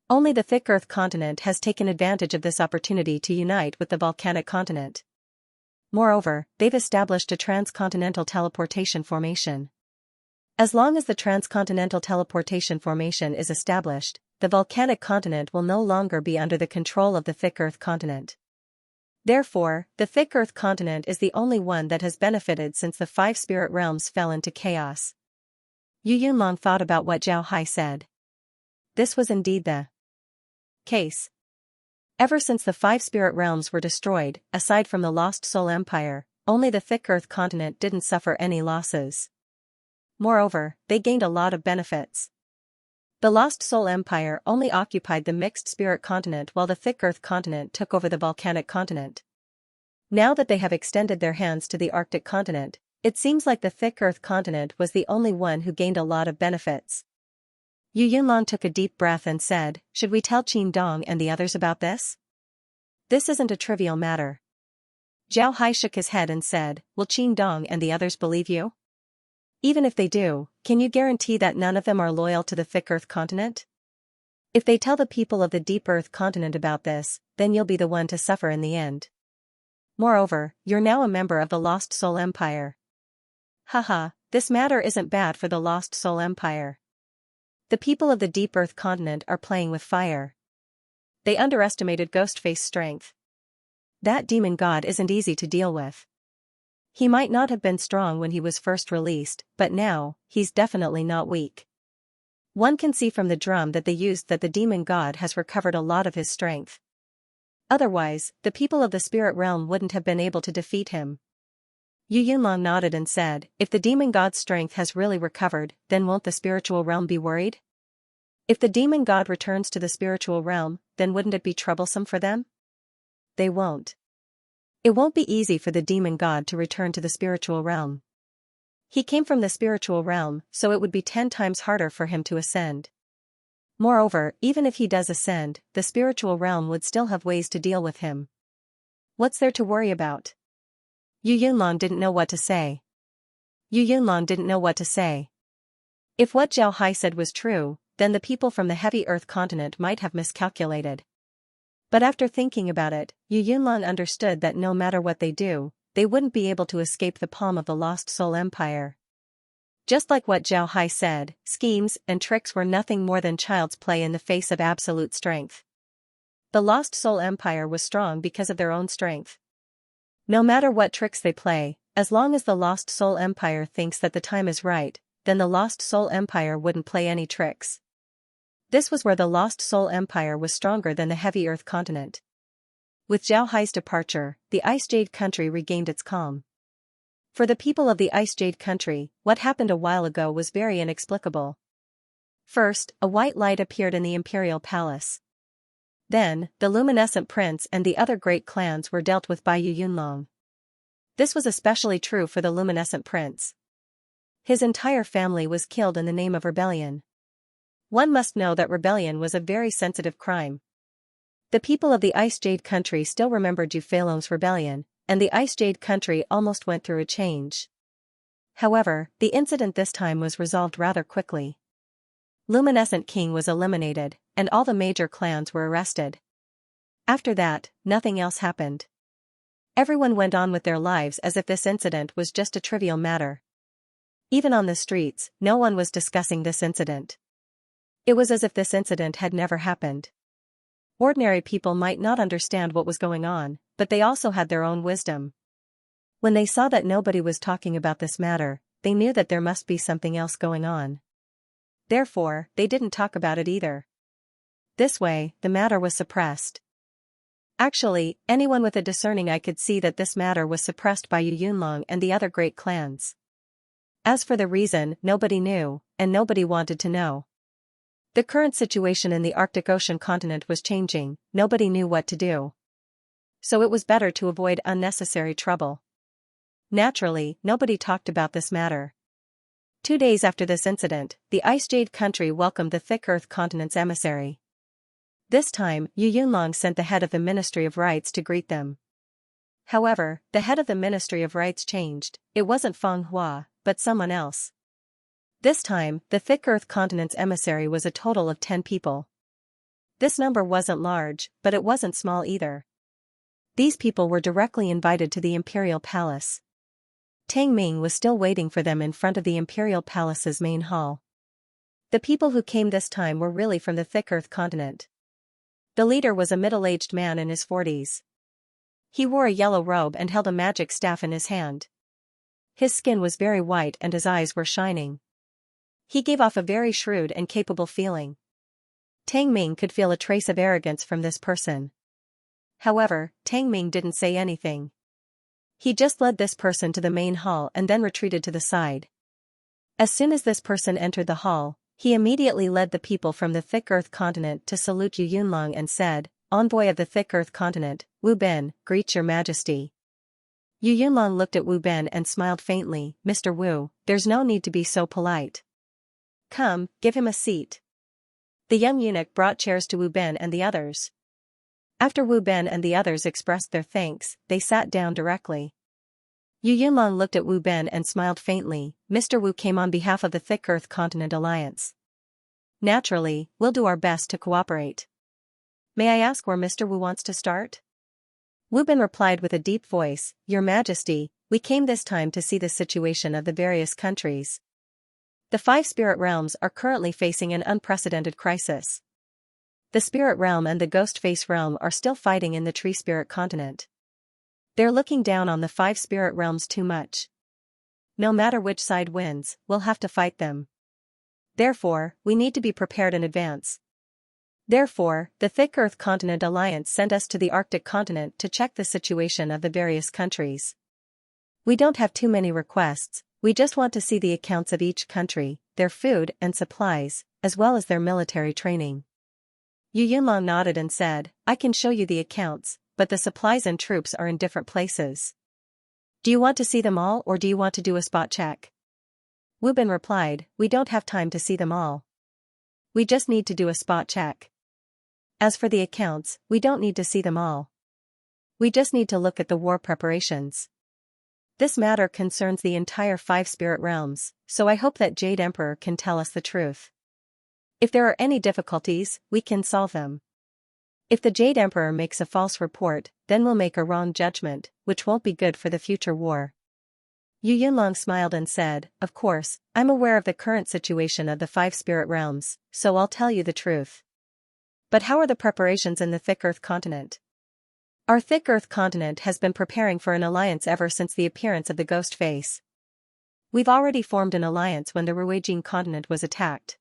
Only the thick earth continent has taken advantage of this opportunity to unite with the volcanic continent. Moreover, they've established a transcontinental teleportation formation. As long as the transcontinental teleportation formation is established, the volcanic continent will no longer be under the control of the thick earth continent. Therefore, the thick earth continent is the only one that has benefited since the 5 spirit realms fell into chaos." Yu Yunlong thought about what Zhao Hai said. This was indeed the case. Ever since the 5 spirit realms were destroyed, aside from the lost Soul Empire, only the thick earth continent didn't suffer any losses. Moreover, they gained a lot of benefits. The lost Soul Empire only occupied the mixed spirit continent while the thick earth continent took over the volcanic continent. Now that they have extended their hands to the Arctic continent, it seems like the thick earth continent was the only one who gained a lot of benefits. Yu Yunlong took a deep breath and said, "Should we tell Qin Dong and the others about this? This isn't a trivial matter." Zhao Hai shook his head and said, "Will Qin Dong and the others believe you? Even if they do, can you guarantee that none of them are loyal to the thick earth continent? If they tell the people of the deep earth continent about this, then you'll be the one to suffer in the end. Moreover, you're now a member of the Lost Soul Empire." Haha, this matter isn't bad for the Lost Soul Empire. The people of the deep earth continent are playing with fire. They underestimated Ghostface's strength. That demon god isn't easy to deal with. He might not have been strong when he was first released, but now, he's definitely not weak. One can see from the drum that they used that the demon god has recovered a lot of his strength. Otherwise, the people of the spirit realm wouldn't have been able to defeat him. Yu Yunlong nodded and said, "If the demon god's strength has really recovered, then won't the spiritual realm be worried? If the demon god returns to the spiritual realm, then wouldn't it be troublesome for them? They won't. It won't be easy for the demon god to return to the spiritual realm. He came from the spiritual realm, so it would be 10 times harder for him to ascend. Moreover, even if he does ascend, the spiritual realm would still have ways to deal with him. What's there to worry about?" Yu Yunlong didn't know what to say. If what Zhao Hai said was true, then the people from the heavy earth continent might have miscalculated. But after thinking about it, Yu Yunlong understood that no matter what they do, they wouldn't be able to escape the palm of the Lost Soul Empire. Just like what Zhao Hai said, schemes and tricks were nothing more than child's play in the face of absolute strength. The Lost Soul Empire was strong because of their own strength. No matter what tricks they play, as long as the Lost Soul Empire thinks that the time is right, then the Lost Soul Empire wouldn't play any tricks. This was where the Lost Soul Empire was stronger than the Heavy Earth continent. With Zhao Hai's departure, the Ice Jade country regained its calm. For the people of the Ice Jade country, what happened a while ago was very inexplicable. First, a white light appeared in the imperial palace. Then, the luminescent prince and the other great clans were dealt with by Yu Yunlong. This was especially true for the luminescent prince. His entire family was killed in the name of rebellion. One must know that rebellion was a very sensitive crime. The people of the Ice Jade country still remembered Yu Feilong's rebellion, and the Ice Jade country almost went through a change. However, the incident this time was resolved rather quickly. Luminescent King was eliminated, and all the major clans were arrested. After that, nothing else happened. Everyone went on with their lives as if this incident was just a trivial matter. Even on the streets, no one was discussing this incident. It was as if this incident had never happened. Ordinary people might not understand what was going on, but they also had their own wisdom. When they saw that nobody was talking about this matter, they knew that there must be something else going on. Therefore, they didn't talk about it either. This way, the matter was suppressed. Actually, anyone with a discerning eye could see that this matter was suppressed by Yu Yunlong and the other great clans. As for the reason, nobody knew, and nobody wanted to know. The current situation in the Arctic Ocean continent was changing, nobody knew what to do. So it was better to avoid unnecessary trouble. Naturally, nobody talked about this matter. 2 days after this incident, the Ice Jade country welcomed the Thick Earth continent's emissary. This time, Yu Yunlong sent the head of the Ministry of Rites to greet them. However, the head of the Ministry of Rites changed. It wasn't Feng Hua, but someone else. This time, the Thick Earth continent's emissary was a total of 10 people. This number wasn't large, but it wasn't small either. These people were directly invited to the Imperial Palace. Tang Ming was still waiting for them in front of the Imperial Palace's main hall. The people who came this time were really from the Thick Earth continent. The leader was a middle-aged man in his 40s. He wore a yellow robe and held a magic staff in his hand. His skin was very white and his eyes were shining. He gave off a very shrewd and capable feeling. Tang Ming could feel a trace of arrogance from this person. However, Tang Ming didn't say anything. He just led this person to the main hall and then retreated to the side. As soon as this person entered the hall, he immediately led the people from the Thick Earth continent to salute Yu Yunlong and said, "Envoy of the Thick Earth continent, Wu Ben, greets your majesty." Yu Yunlong looked at Wu Ben and smiled faintly. "Mr. Wu, there's no need to be so polite. Come, give him a seat." The young eunuch brought chairs to Wu Ben and the others. After Wu Ben and the others expressed their thanks, they sat down directly. Yu Yunlong looked at Wu Ben and smiled faintly. "Mr. Wu came on behalf of the Thick Earth Continent Alliance. Naturally, we'll do our best to cooperate. May I ask where Mr. Wu wants to start?" Wu Ben replied with a deep voice, "Your Majesty, we came this time to see the situation of the various countries. The 5 spirit realms are currently facing an unprecedented crisis. The Spirit Realm and the Ghost Face Realm are still fighting in the Tree Spirit continent. They're looking down on the 5 spirit realms too much. No matter which side wins, we'll have to fight them. Therefore, we need to be prepared in advance. Therefore, the Thick Earth Continent Alliance sent us to the Arctic continent to check the situation of the various countries. We don't have too many requests, we just want to see the accounts of each country, their food and supplies, as well as their military training." Yu Yunlong nodded and said, "I can show you the accounts, but the supplies and troops are in different places. Do you want to see them all or do you want to do a spot check?" Wu Ben replied, "We don't have time to see them all. We just need to do a spot check. As for the accounts, we don't need to see them all. We just need to look at the war preparations. This matter concerns the entire 5 spirit realms, so I hope that Jade Emperor can tell us the truth. If there are any difficulties, we can solve them. If the Jade Emperor makes a false report, then we'll make a wrong judgment, which won't be good for the future war." Yu Yunlong smiled and said, of course, I'm aware of the current situation of the 5 spirit realms, so I'll tell you the truth. But how are the preparations in the thick earth continent? Our thick earth continent has been preparing for an alliance ever since the appearance of the ghost face. We've already formed an alliance when the Ruijing continent was attacked.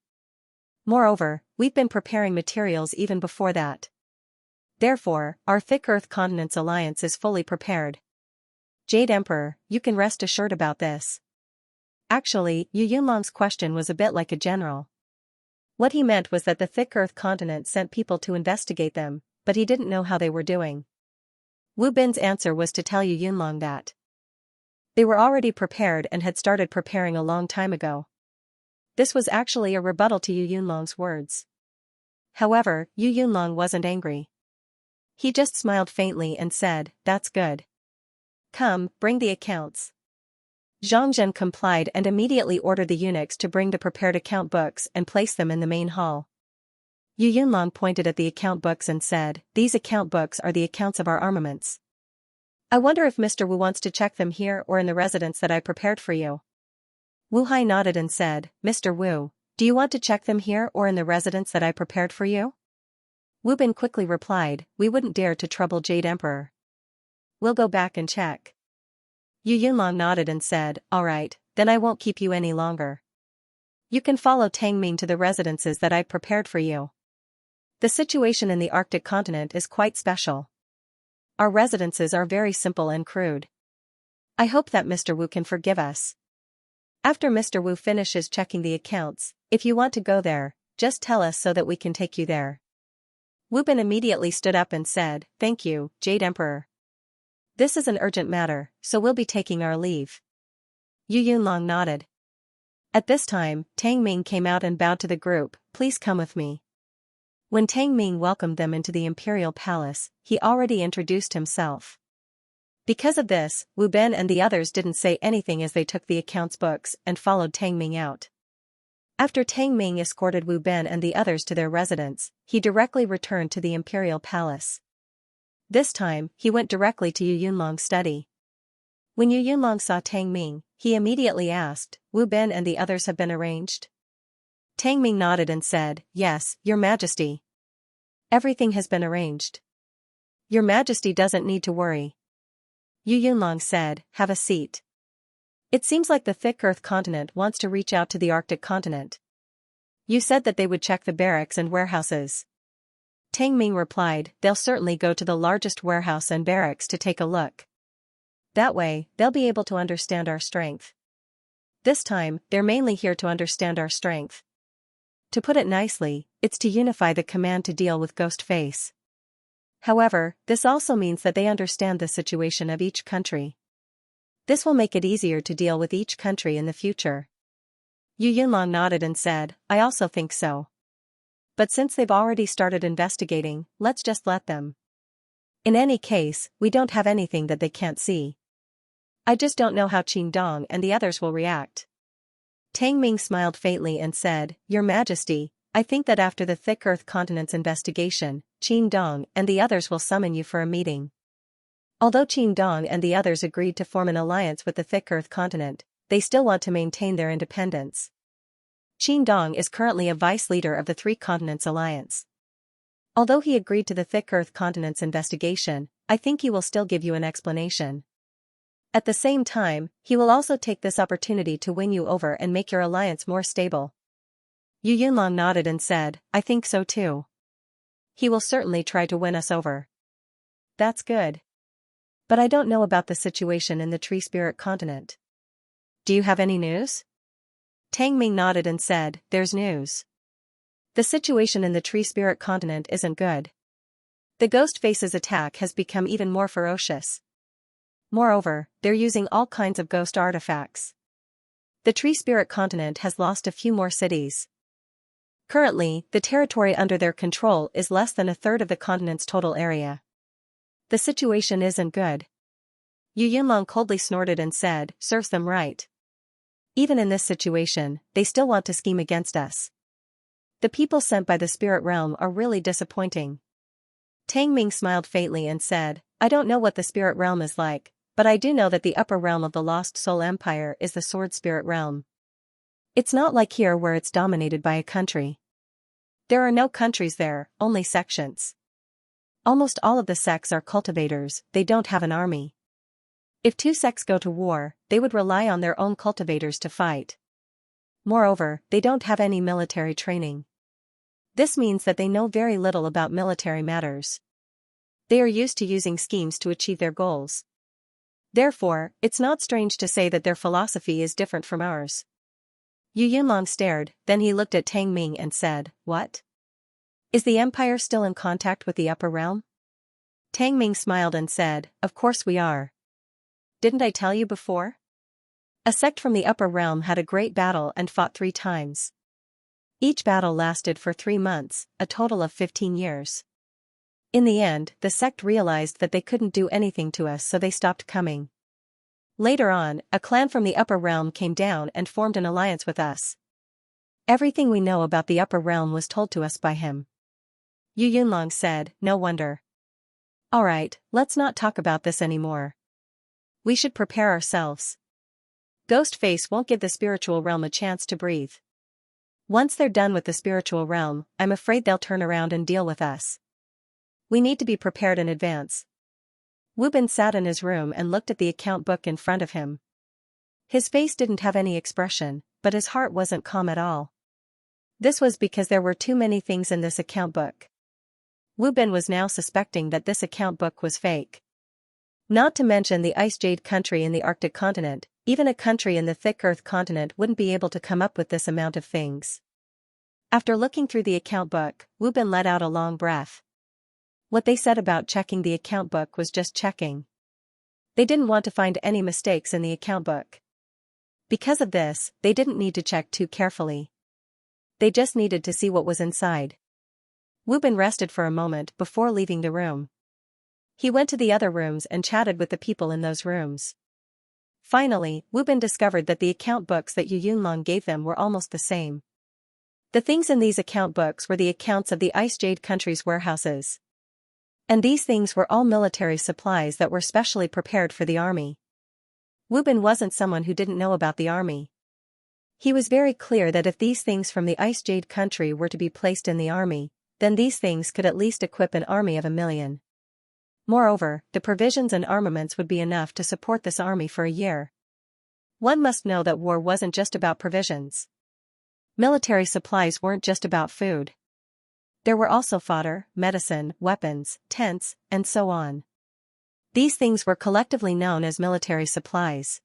Moreover, we've been preparing materials even before that. Therefore, our thick earth continent's alliance is fully prepared. Jade Emperor, you can rest assured about this. Actually, Yu Yunlong's question was a bit like a general. What he meant was that the thick earth continent sent people to investigate them, but he didn't know how they were doing. Wu Bin's answer was to tell Yu Yunlong that they were already prepared and had started preparing a long time ago. This was actually a rebuttal to Yu Yunlong's words. However, Yu Yunlong wasn't angry. He just smiled faintly and said, that's good. Come, bring the accounts. Xianxia complied and immediately ordered the eunuchs to bring the prepared account books and place them in the main hall. Yu Yunlong pointed at the account books and said, these account books are the accounts of our armaments. I wonder if Mr. Wu wants to check them here or in the residence that I prepared for you. Wu Hai nodded and said, Mr. Wu, do you want to check them here or in the residence that I prepared for you? Wu Bin quickly replied, we wouldn't dare to trouble Jade Emperor. We'll go back and check. Yu Yunlong nodded and said, alright, then I won't keep you any longer. You can follow Tang Ming to the residences that I've prepared for you. The situation in the Arctic continent is quite special. Our residences are very simple and crude. I hope that Mr. Wu can forgive us. After Mr. Wu finishes checking the accounts, if you want to go there, just tell us so that we can take you there. Wu Bin immediately stood up and said, thank you, Jade Emperor. This is an urgent matter, so we'll be taking our leave. Yu Yunlong nodded. At this time, Tang Ming came out and bowed to the group, please come with me. When Tang Ming welcomed them into the imperial palace, he already introduced himself. Because of this, Wu Bin and the others didn't say anything as they took the accounts books and followed Tang Ming out. After Tang Ming escorted Wu Bin and the others to their residence, he directly returned to the imperial palace. This time, he went directly to Yu Yunlong's study. When Yu Yunlong saw Tang Ming, he immediately asked, Wu Bin and the others have been arranged? Tang Ming nodded and said, yes, Your Majesty. Everything has been arranged. Your Majesty doesn't need to worry. Yu Yunlong said, have a seat. It seems like the thick earth continent wants to reach out to the Arctic continent. You said that they would check the barracks and warehouses. Tang Ming replied, they'll certainly go to the largest warehouse and barracks to take a look. That way, they'll be able to understand our strength. This time, they're mainly here to understand our strength. To put it nicely, it's to unify the command to deal with Ghost Face. However, this also means that they understand the situation of each country. This will make it easier to deal with each country in the future. Yu Yunlong nodded and said, I also think so. But since they've already started investigating, let's just let them. In any case, we don't have anything that they can't see. I just don't know how Qin Dong and the others will react. Tang Ming smiled faintly and said, Your Majesty, I think that after the thick earth continent's investigation, Qin Dong and the others will summon you for a meeting. Although Qin Dong and the others agreed to form an alliance with the thick earth continent, they still want to maintain their independence. Qin Dong is currently a vice-leader of the Three Continents Alliance. Although he agreed to the thick earth continent's investigation, I think he will still give you an explanation. At the same time, he will also take this opportunity to win you over and make your alliance more stable. Yu Yunlong nodded and said, I think so too. He will certainly try to win us over. That's good. But I don't know about the situation in the Tree Spirit continent. Do you have any news? Tang Ming nodded and said, there's news. The situation in the Tree Spirit continent isn't good. The Ghost Face's attack has become even more ferocious. Moreover, they're using all kinds of ghost artifacts. The Tree Spirit continent has lost a few more cities. Currently, the territory under their control is less than a third of the continent's total area. The situation isn't good. Yu Yunlong coldly snorted and said, serves them right. Even in this situation, they still want to scheme against us. The people sent by the spirit realm are really disappointing. Tang Ming smiled faintly and said, I don't know what the spirit realm is like, but I do know that the upper realm of the Lost Soul Empire is the Sword Spirit realm. It's not like here where it's dominated by a country. There are no countries there, only sections. Almost all of the sects are cultivators, they don't have an army. If two sects go to war, they would rely on their own cultivators to fight. Moreover, they don't have any military training. This means that they know very little about military matters. They are used to using schemes to achieve their goals. Therefore, it's not strange to say that their philosophy is different from ours. Yu Yunlong stared, then he looked at Tang Ming and said, "What? Is the Empire still in contact with the upper realm?" Tang Ming smiled and said, "Of course we are. Didn't I tell you before? A sect from the upper realm had a great battle and fought 3 times. Each battle lasted for 3 months, a total of 15 years. In the end, the sect realized that they couldn't do anything to us, so they stopped coming. Later on, a clan from the upper realm came down and formed an alliance with us. Everything we know about the upper realm was told to us by him." Yu Yunlong said, "No wonder. Alright, let's not talk about this anymore. We should prepare ourselves. Ghostface won't give the spiritual realm a chance to breathe. Once they're done with the spiritual realm, I'm afraid they'll turn around and deal with us. We need to be prepared in advance." Wu Bin sat in his room and looked at the account book in front of him. His face didn't have any expression, but his heart wasn't calm at all. This was because there were too many things in this account book. Wu Bin was now suspecting that this account book was fake. Not to mention the Ice Jade country in the Arctic continent, even a country in the Thick Earth continent wouldn't be able to come up with this amount of things. After looking through the account book, Wu Bin let out a long breath. What they said about checking the account book was just checking. They didn't want to find any mistakes in the account book. Because of this, they didn't need to check too carefully. They just needed to see what was inside. Wu Bin rested for a moment before leaving the room. He went to the other rooms and chatted with the people in those rooms. Finally, Wu Bin discovered that the account books that Yu Yunlong gave them were almost the same. The things in these account books were the accounts of the Ice Jade country's warehouses. And these things were all military supplies that were specially prepared for the army. Wu Bin wasn't someone who didn't know about the army. He was very clear that if these things from the Ice Jade country were to be placed in the army, then these things could at least equip an army of 1 million. Moreover, the provisions and armaments would be enough to support this army for a year. One must know that war wasn't just about provisions. Military supplies weren't just about food. There were also fodder, medicine, weapons, tents, and so on. These things were collectively known as military supplies.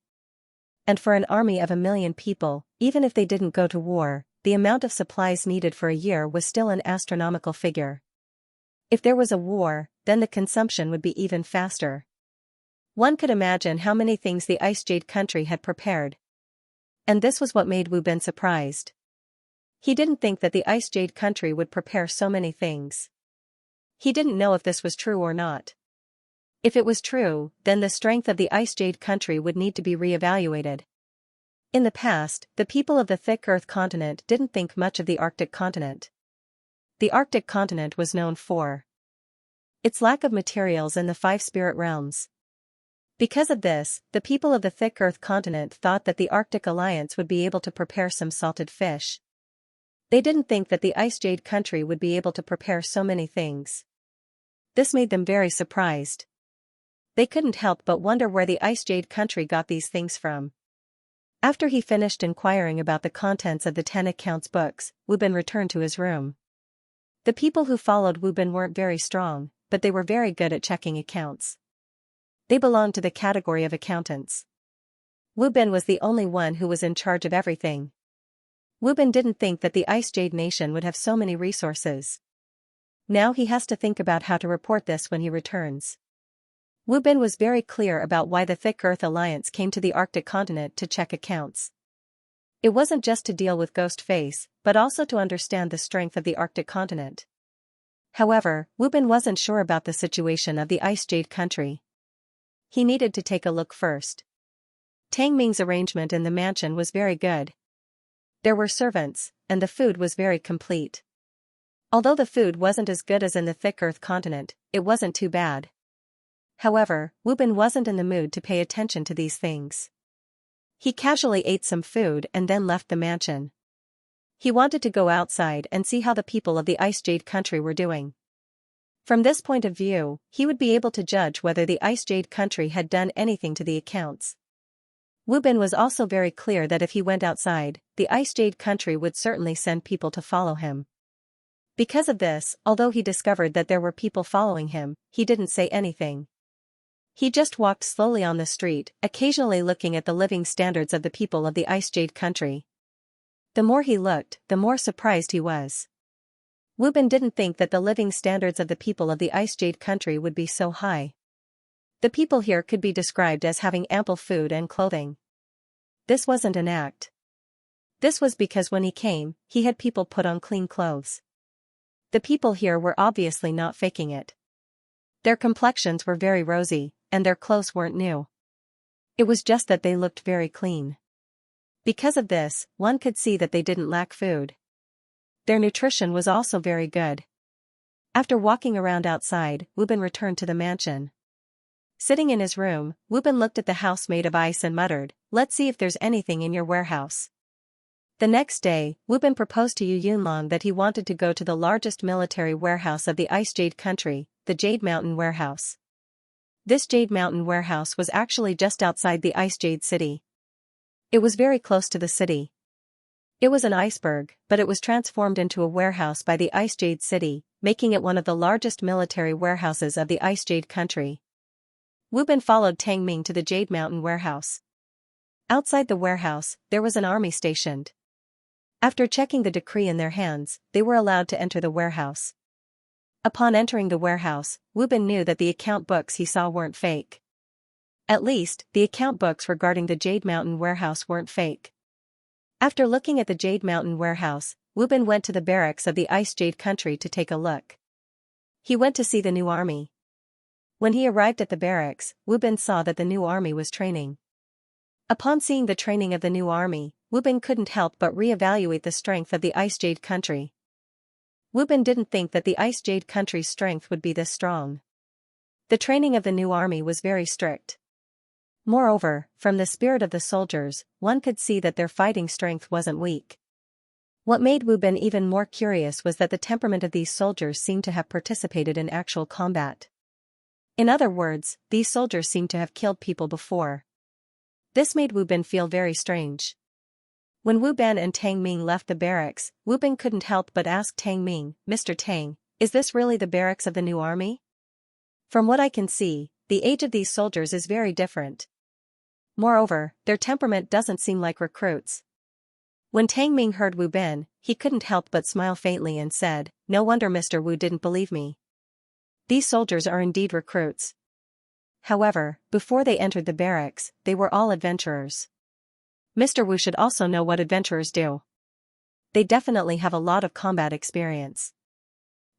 And for an army of 1 million people, even if they didn't go to war, the amount of supplies needed for a year was still an astronomical figure. If there was a war, then the consumption would be even faster. One could imagine how many things the Ice Jade country had prepared. And this was what made Wu Bin surprised. He didn't think that the Ice Jade country would prepare so many things. He didn't know if this was true or not. If it was true, then the strength of the Ice Jade country would need to be re-evaluated. In the past, the people of the Thick Earth continent didn't think much of the Arctic continent. The Arctic continent was known for its lack of materials in the 5 spirit realms. Because of this, the people of the Thick Earth continent thought that the Arctic Alliance would be able to prepare some salted fish. They didn't think that the Ice Jade country would be able to prepare so many things. This made them very surprised. They couldn't help but wonder where the Ice Jade country got these things from. After he finished inquiring about the contents of the 10 accounts books, Wu Bin returned to his room. The people who followed Wu Bin weren't very strong, but they were very good at checking accounts. They belonged to the category of accountants. Wu Bin was the only one who was in charge of everything. Wu Bin didn't think that the Ice Jade nation would have so many resources. Now he has to think about how to report this when he returns. Wu Bin was very clear about why the Thick Earth Alliance came to the Arctic continent to check accounts. It wasn't just to deal with Ghostface, but also to understand the strength of the Arctic continent. However, Wu Bin wasn't sure about the situation of the Ice Jade country. He needed to take a look first. Tang Ming's arrangement in the mansion was very good. There were servants, and the food was very complete. Although the food wasn't as good as in the Thick Earth continent, it wasn't too bad. However, Wu Bin wasn't in the mood to pay attention to these things. He casually ate some food and then left the mansion. He wanted to go outside and see how the people of the Ice Jade country were doing. From this point of view, he would be able to judge whether the Ice Jade country had done anything to the accounts. Wu Bin was also very clear that if he went outside, the Ice Jade country would certainly send people to follow him. Because of this, although he discovered that there were people following him, he didn't say anything. He just walked slowly on the street, occasionally looking at the living standards of the people of the Ice Jade country. The more he looked, the more surprised he was. Wu Bin didn't think that the living standards of the people of the Ice Jade country would be so high. The people here could be described as having ample food and clothing. This wasn't an act. This was because when he came, he had people put on clean clothes. The people here were obviously not faking it. Their complexions were very rosy, and their clothes weren't new. It was just that they looked very clean. Because of this, one could see that they didn't lack food. Their nutrition was also very good. After walking around outside, Wu Bin returned to the mansion. Sitting in his room, Wu Bin looked at the house made of ice and muttered, "Let's see if there's anything in your warehouse." The next day, Wu Bin proposed to Yu Yunlong that he wanted to go to the largest military warehouse of the Ice Jade country, the Jade Mountain Warehouse. This Jade Mountain Warehouse was actually just outside the Ice Jade city. It was very close to the city. It was an iceberg, but it was transformed into a warehouse by the Ice Jade city, making it one of the largest military warehouses of the Ice Jade country. Wu Bin followed Tang Ming to the Jade Mountain Warehouse. Outside the warehouse, there was an army stationed. After checking the decree in their hands, they were allowed to enter the warehouse. Upon entering the warehouse, Wu Bin knew that the account books he saw weren't fake. At least, the account books regarding the Jade Mountain Warehouse weren't fake. After looking at the Jade Mountain Warehouse, Wu Bin went to the barracks of the Ice Jade country to take a look. He went to see the new army. When he arrived at the barracks, Wu Bin saw that the new army was training. Upon seeing the training of the new army, Wu Bin couldn't help but re-evaluate the strength of the Ice Jade country. Wu Bin didn't think that the Ice Jade country's strength would be this strong. The training of the new army was very strict. Moreover, from the spirit of the soldiers, one could see that their fighting strength wasn't weak. What made Wu Bin even more curious was that the temperament of these soldiers seemed to have participated in actual combat. In other words, these soldiers seemed to have killed people before. This made Wu Bin feel very strange. When Wu Bin and Tang Ming left the barracks, Wu Bin couldn't help but ask Tang Ming, "Mr. Tang, is this really the barracks of the new army? From what I can see, the age of these soldiers is very different. Moreover, their temperament doesn't seem like recruits." When Tang Ming heard Wu Bin, he couldn't help but smile faintly and said, "No wonder Mr. Wu didn't believe me. These soldiers are indeed recruits." However, before they entered the barracks, they were all adventurers. Mr. Wu should also know what adventurers do. They definitely have a lot of combat experience.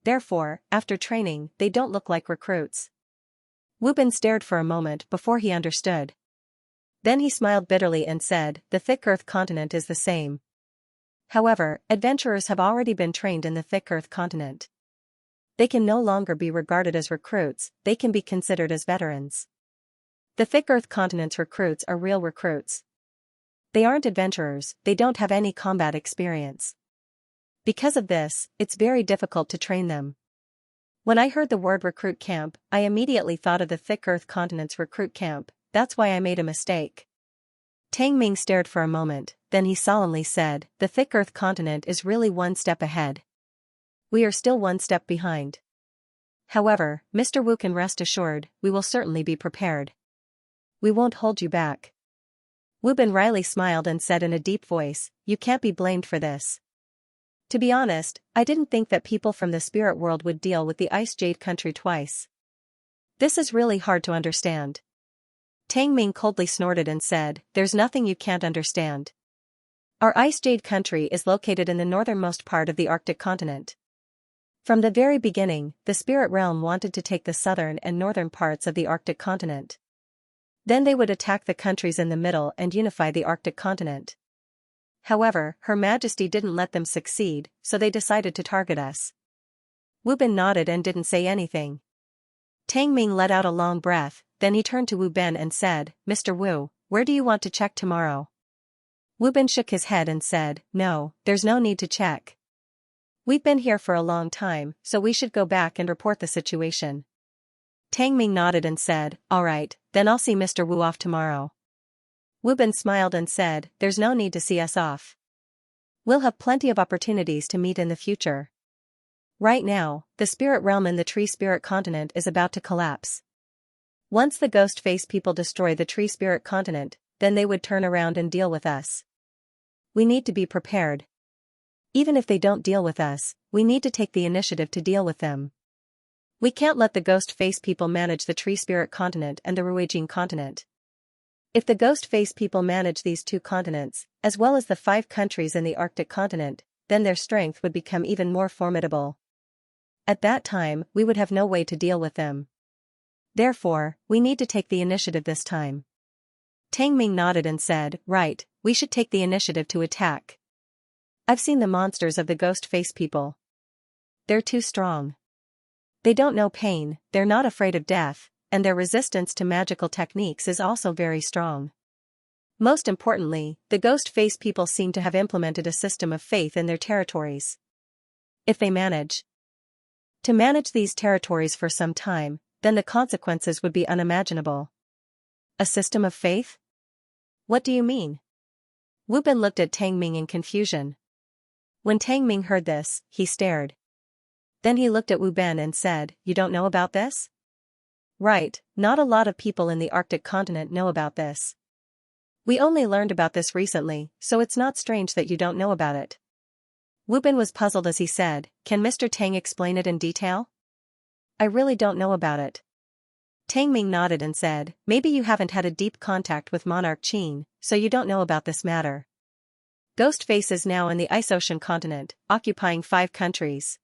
Therefore, after training, they don't look like recruits. Wu Bin stared for a moment before he understood. Then he smiled bitterly and said, "The Thick Earth continent is the same. However, adventurers have already been trained in the Thick Earth continent. They can no longer be regarded as recruits, they can be considered as veterans. The Thick Earth continent's recruits are real recruits. They aren't adventurers, they don't have any combat experience. Because of this, it's very difficult to train them. When I heard the word recruit camp, I immediately thought of the Thick Earth continent's recruit camp, that's why I made a mistake." Tang Ming stared for a moment, then he solemnly said, "The Thick Earth continent is really one step ahead. We are still one step behind. However, Mr. Wu can rest assured, we will certainly be prepared. We won't hold you back." Wu Bin wryly smiled and said in a deep voice, "You can't be blamed for this. To be honest, I didn't think that people from the spirit world would deal with the Ice Jade country twice. This is really hard to understand." Tang Ming coldly snorted and said, "There's nothing you can't understand. Our Ice Jade country is located in the northernmost part of the Arctic continent. From the very beginning, the spirit realm wanted to take the southern and northern parts of the Arctic continent. Then they would attack the countries in the middle and unify the Arctic continent. However, Her Majesty didn't let them succeed, so they decided to target us." Wu Bin nodded and didn't say anything. Tang Ming let out a long breath, then he turned to Wu Ben and said, Mr. Wu, where do you want to check tomorrow? Wu Ben shook his head and said, no, there's no need to check. We've been here for a long time, so we should go back and report the situation. Tang Ming nodded and said, all right, then I'll see Mr. Wu off tomorrow. Wu Ben smiled and said, there's no need to see us off. We'll have plenty of opportunities to meet in the future. Right now, the spirit realm in the tree spirit continent is about to collapse. Once the ghost face people destroy the tree spirit continent, then they would turn around and deal with us. We need to be prepared. Even if they don't deal with us, we need to take the initiative to deal with them. We can't let the ghost face people manage the tree spirit continent and the Ruijing continent. If the ghost face people manage these two continents, as well as the 5 countries in the Arctic continent, then their strength would become even more formidable. At that time, we would have no way to deal with them. Therefore, we need to take the initiative this time. Tang Ming nodded and said, right, we should take the initiative to attack. I've seen the monsters of the ghost face people. They're too strong. They don't know pain, they're not afraid of death, and their resistance to magical techniques is also very strong. Most importantly, the ghost face people seem to have implemented a system of faith in their territories. If they manage to manage these territories for some time, then the consequences would be unimaginable. A system of faith? What do you mean? Wu Ben looked at Tang Ming in confusion. When Tang Ming heard this, he stared. Then he looked at Wu Ben and said, you don't know about this? Right, not a lot of people in the Arctic continent know about this. We only learned about this recently, so it's not strange that you don't know about it. Wu Ben was puzzled as he said, can Mr. Tang explain it in detail? I really don't know about it. Tang Ming nodded and said, maybe you haven't had a deep contact with Monarch Qin, so you don't know about this matter. Ghostface is now in the Ice Ocean continent, occupying 5 countries.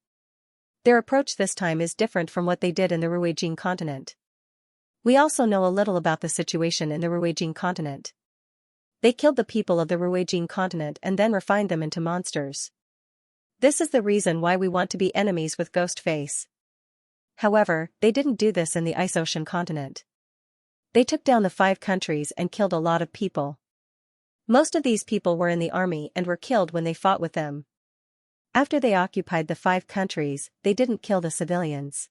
Their approach this time is different from what they did in the Ruijing continent. We also know a little about the situation in the Ruijing continent. They killed the people of the Ruijing continent and then refined them into monsters. This is the reason why we want to be enemies with Ghostface. However, they didn't do this in the Ice Ocean continent. They took down the 5 countries and killed a lot of people. Most of these people were in the army and were killed when they fought with them. After they occupied the 5 countries, they didn't kill the civilians.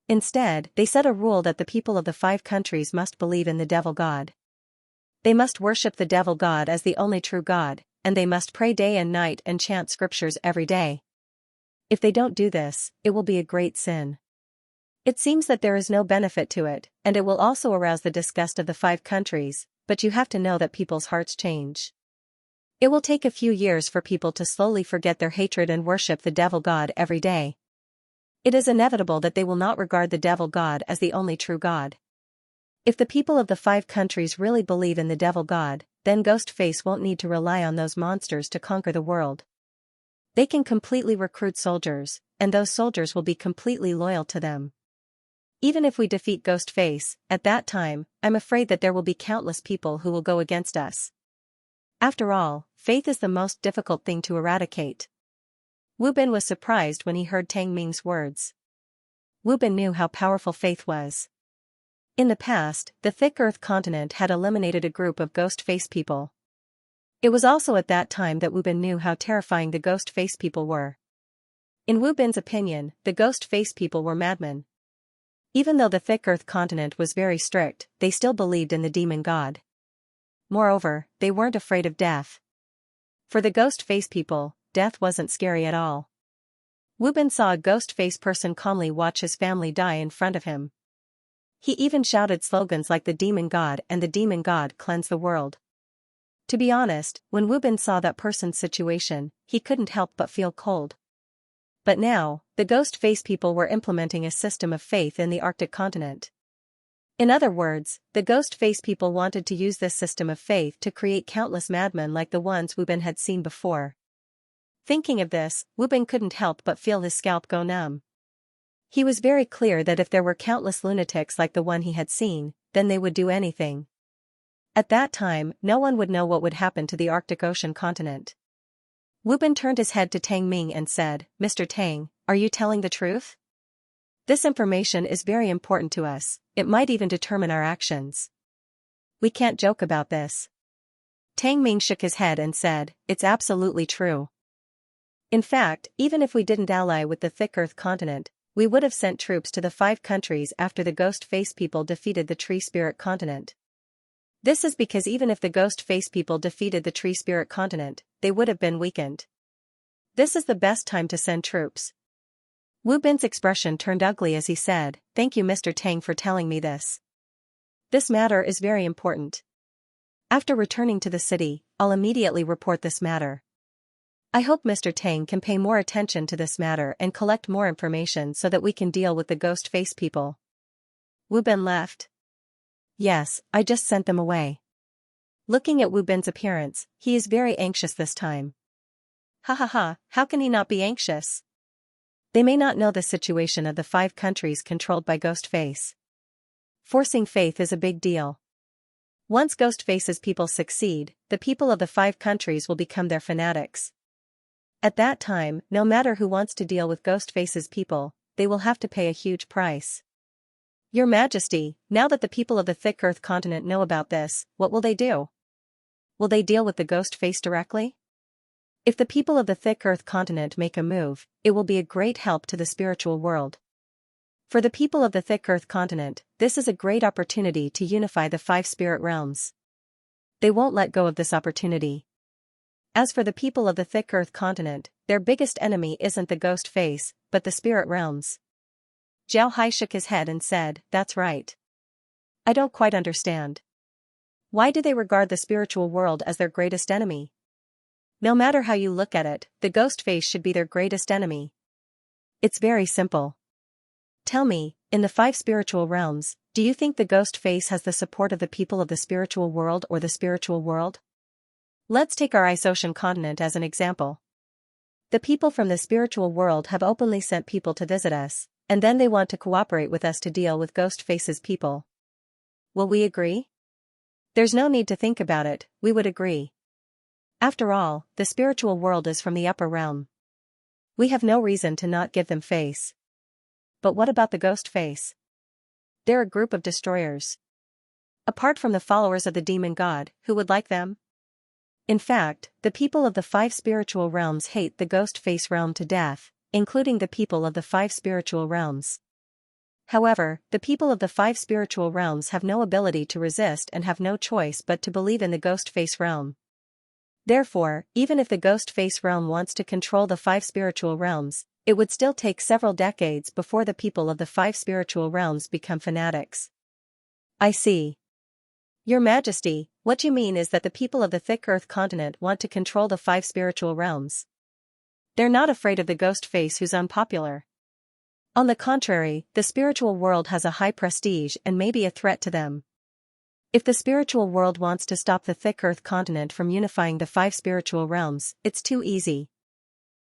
Instead, they set a rule that the people of the 5 countries must believe in the devil god. They must worship the devil god as the only true god, and they must pray day and night and chant scriptures every day. If they don't do this, it will be a great sin. It seems that there is no benefit to it, and it will also arouse the disgust of the 5 countries, but you have to know that people's hearts change. It will take a few years for people to slowly forget their hatred and worship the devil god every day. It is inevitable that they will not regard the devil god as the only true god. If the people of the 5 countries really believe in the devil god, then Ghostface won't need to rely on those monsters to conquer the world. They can completely recruit soldiers, and those soldiers will be completely loyal to them. Even if we defeat Ghostface, at that time, I'm afraid that there will be countless people who will go against us. After all, faith is the most difficult thing to eradicate. Wu Ben was surprised when he heard Tang Ming's words. Wu Ben knew how powerful faith was. In the past, the Thick Earth continent had eliminated a group of ghost face people. It was also at that time that Wu Ben knew how terrifying the ghost face people were. In Wu Ben's opinion, the ghost face people were madmen. Even though the Thick Earth continent was very strict, they still believed in the demon god. Moreover, they weren't afraid of death. For the ghost face people, death wasn't scary at all. Wu Ben saw a ghost face person calmly watch his family die in front of him. He even shouted slogans like the demon god and the demon god cleanse the world. To be honest, when Wu Ben saw that person's situation, he couldn't help but feel cold. But now, the ghost face people were implementing a system of faith in the Arctic continent. In other words, the ghost face people wanted to use this system of faith to create countless madmen like the ones Wu Ben had seen before. Thinking of this, Wu Ben couldn't help but feel his scalp go numb. He was very clear that if there were countless lunatics like the one he had seen, then they would do anything. At that time, no one would know what would happen to the Arctic Ocean continent. Wu Ben turned his head to Tang Ming and said, Mr. Tang, are you telling the truth? This information is very important to us, it might even determine our actions. We can't joke about this. Tang Ming shook his head and said, it's absolutely true. In fact, even if we didn't ally with the Thick Earth continent, we would have sent troops to the 5 countries after the Ghost Face people defeated the Tree Spirit continent. This is because even if the Ghost Face people defeated the Tree Spirit continent, they would have been weakened. This is the best time to send troops. Wu Bin's expression turned ugly as he said, thank you Mr. Tang for telling me this. This matter is very important. After returning to the city, I'll immediately report this matter. I hope Mr. Tang can pay more attention to this matter and collect more information so that we can deal with the Ghost Face people. Wu Bin left. Yes, I just sent them away. Looking at Wu Bin's appearance, he is very anxious this time. Ha ha ha, how can he not be anxious? They may not know the situation of the 5 countries controlled by Ghost Face. Forcing faith is a big deal. Once Ghost Face's people succeed, the people of the 5 countries will become their fanatics. At that time, no matter who wants to deal with Ghost Face's people, they will have to pay a huge price. Your Majesty, now that the people of the Thick Earth continent know about this, what will they do? Will they deal with the Ghost Face directly? If the people of the Thick Earth continent make a move, it will be a great help to the spiritual world. For the people of the Thick Earth continent, this is a great opportunity to unify the 5 spirit realms. They won't let go of this opportunity. As for the people of the Thick Earth continent, their biggest enemy isn't the Ghost Face, but the spirit realms. Zhao Hai shook his head and said, that's right. I don't quite understand. Why do they regard the spiritual world as their greatest enemy? No matter how you look at it, the Ghost Face should be their greatest enemy. It's very simple. Tell me, in the 5 spiritual realms, do you think the Ghost Face has the support of the people of the spiritual world or the spiritual world? Let's take our Ice Ocean continent as an example. The people from the spiritual world have openly sent people to visit us, and then they want to cooperate with us to deal with Ghost Face's people. Will we agree? There's no need to think about it, we would agree. After all, the spiritual world is from the upper realm. We have no reason to not give them face. But what about the Ghost Face? They're a group of destroyers. Apart from the followers of the demon god, who would like them? In fact, the people of the 5 spiritual realms hate the Ghost Face realm to death, including the people of the 5 spiritual realms. However, the people of the 5 spiritual realms have no ability to resist and have no choice but to believe in the Ghost Face realm. Therefore, even if the Ghost Face realm wants to control the 5 spiritual realms, it would still take several decades before the people of the 5 spiritual realms become fanatics. I see. Your Majesty, what you mean is that the people of the Thick Earth continent want to control the 5 spiritual realms. They're not afraid of the Ghost Face who's unpopular. On the contrary, the spiritual world has a high prestige and may be a threat to them. If the spiritual world wants to stop the Thick Earth continent from unifying the 5 spiritual realms, it's too easy.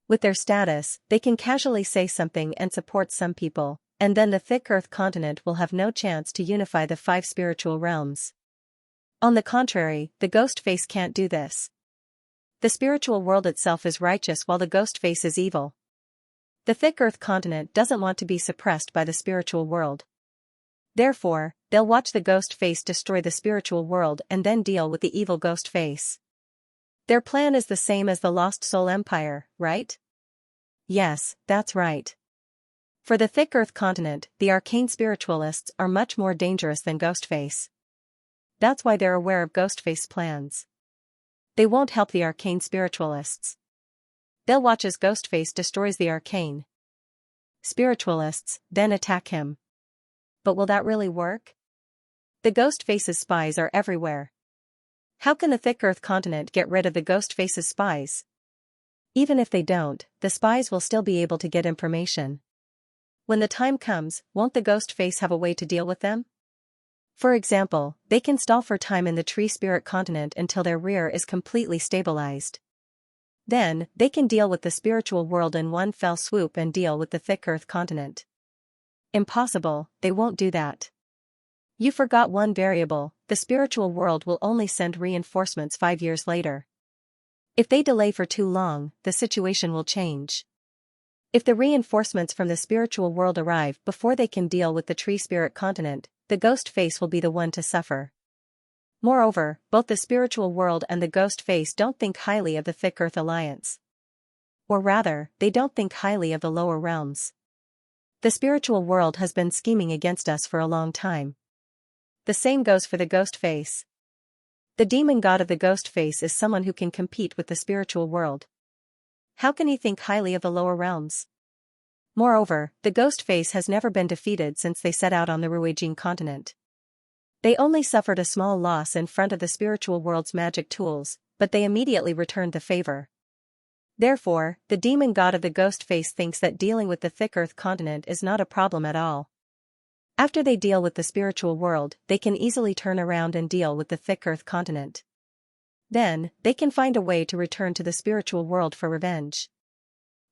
With their status, they can casually say something and support some people, and then the Thick Earth continent will have no chance to unify the 5 spiritual realms. On the contrary, the Ghost Face can't do this. The spiritual world itself is righteous while the Ghost Face is evil. The Thick Earth continent doesn't want to be suppressed by the spiritual world. Therefore, they'll watch the Ghost Face destroy the spiritual world and then deal with the evil Ghost Face. Their plan is the same as the Lost Soul Empire, right? Yes, that's right. For the Thick Earth continent, the arcane spiritualists are much more dangerous than Ghost Face. That's why they're aware of Ghost Face plans. They won't help the arcane spiritualists. They'll watch as Ghost Face destroys the arcane spiritualists, then attack him. But will that really work? The Ghost Face's spies are everywhere. How can the Thick Earth continent get rid of the Ghost Face's spies? Even if they don't, the spies will still be able to get information. When the time comes, won't the Ghost Face have a way to deal with them? For example, they can stall for time in the Tree Spirit continent until their rear is completely stabilized. Then, they can deal with the spiritual world in one fell swoop and deal with the Thick Earth continent. Impossible, they won't do that. You forgot one variable, the spiritual world will only send reinforcements 5 years later. If they delay for too long, the situation will change. If the reinforcements from the spiritual world arrive before they can deal with the tree spirit continent, the ghost face will be the one to suffer. Moreover, both the spiritual world and the ghost face don't think highly of the Thick Earth Alliance. Or rather, they don't think highly of the lower realms. The spiritual world has been scheming against us for a long time. The same goes for the ghost face. The demon god of the ghost face is someone who can compete with the spiritual world. How can he think highly of the lower realms? Moreover, the ghost face has never been defeated since they set out on the Ruijin continent. They only suffered a small loss in front of the spiritual world's magic tools, but they immediately returned the favor. Therefore, the demon god of the ghost face thinks that dealing with the Thick Earth continent is not a problem at all. After they deal with the spiritual world, they can easily turn around and deal with the Thick Earth continent. Then, they can find a way to return to the spiritual world for revenge.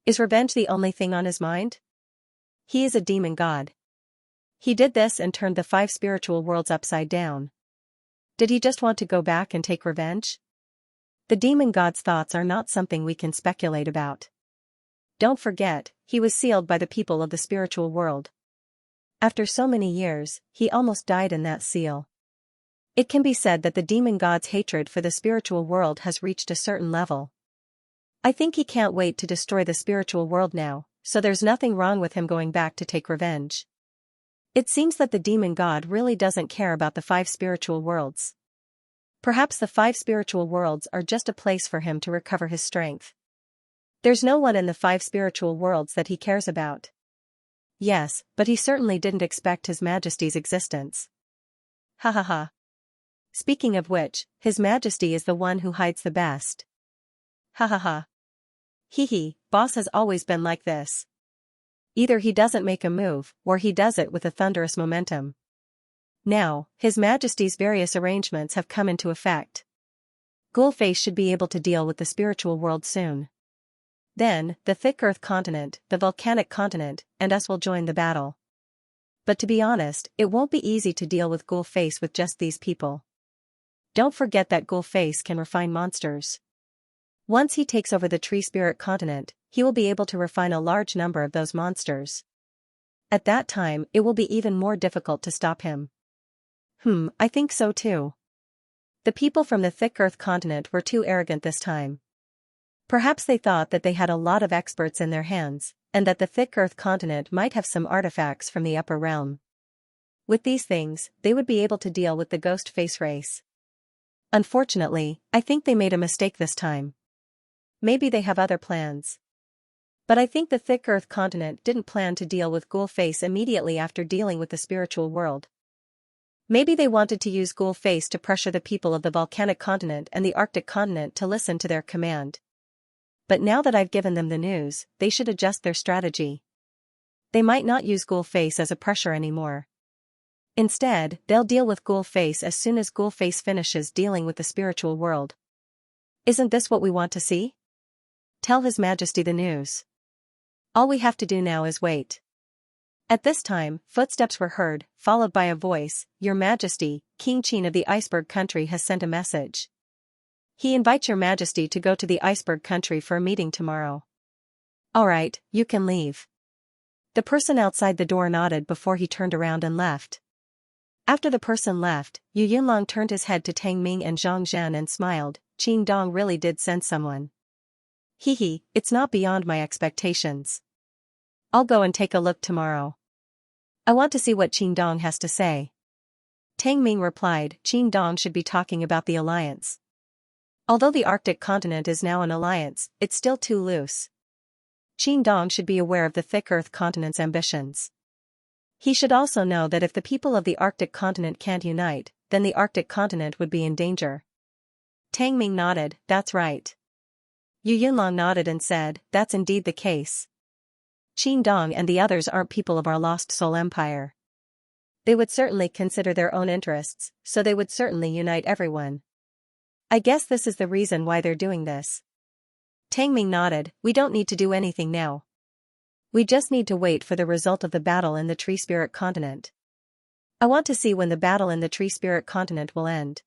Is revenge the only thing on his mind? He is a demon god. He did this and turned the 5 spiritual worlds upside down. Did he just want to go back and take revenge? The demon god's thoughts are not something we can speculate about. Don't forget, he was sealed by the people of the spiritual world. After so many years, he almost died in that seal. It can be said that the demon god's hatred for the spiritual world has reached a certain level. I think he can't wait to destroy the spiritual world now, so there's nothing wrong with him going back to take revenge. It seems that the demon god really doesn't care about the 5 spiritual worlds. Perhaps the 5 spiritual worlds are just a place for him to recover his strength. There's no one in the 5 spiritual worlds that he cares about. Yes, but he certainly didn't expect His Majesty's existence. Ha ha ha. Speaking of which, His Majesty is the one who hides the best. Ha ha ha. Hee hee, boss has always been like this. Either he doesn't make a move, or he does it with a thunderous momentum. Now, His Majesty's various arrangements have come into effect. Ghoulface should be able to deal with the spiritual world soon. Then, the Thick Earth continent, the volcanic continent, and us will join the battle. But to be honest, it won't be easy to deal with Ghoulface with just these people. Don't forget that Ghoulface can refine monsters. Once he takes over the Tree Spirit continent, he will be able to refine a large number of those monsters. At that time, it will be even more difficult to stop him. I think so too. The people from the Thick Earth continent were too arrogant this time. Perhaps they thought that they had a lot of experts in their hands, and that the Thick Earth continent might have some artifacts from the upper realm. With these things, they would be able to deal with the Ghost Face race. Unfortunately, I think they made a mistake this time. Maybe they have other plans. But I think the Thick Earth continent didn't plan to deal with Ghoulface immediately after dealing with the spiritual world. Maybe they wanted to use Ghoulface to pressure the people of the volcanic continent and the Arctic continent to listen to their command. But now that I've given them the news, they should adjust their strategy. They might not use Ghoulface as a pressure anymore. Instead, they'll deal with Ghoulface as soon as Ghoulface finishes dealing with the spiritual world. Isn't this what we want to see? Tell His Majesty the news. All we have to do now is wait. At this time, footsteps were heard, followed by a voice. Your Majesty, King Qin of the Iceberg Country has sent a message. He invites Your Majesty to go to the Iceberg Country for a meeting tomorrow. All right, you can leave. The person outside the door nodded before he turned around and left. After the person left, Yu Yunlong turned his head to Tang Ming and Zhang Zhan and smiled. Qin Dong really did send someone. Hee, it's not beyond my expectations. I'll go and take a look tomorrow. I want to see what Qin Dong has to say. Tang Ming replied, Qin Dong should be talking about the alliance. Although the Arctic continent is now an alliance, it's still too loose. Qin Dong should be aware of the Thick Earth continent's ambitions. He should also know that if the people of the Arctic continent can't unite, then the Arctic continent would be in danger. Tang Ming nodded, that's right. Yu Yunlong nodded and said, that's indeed the case. Qin Dong and the others aren't people of our lost soul empire. They would certainly consider their own interests, so they would certainly unite everyone. I guess this is the reason why they're doing this. Tang Ming nodded, we don't need to do anything now. We just need to wait for the result of the battle in the Tree Spirit continent. I want to see when the battle in the Tree Spirit continent will end.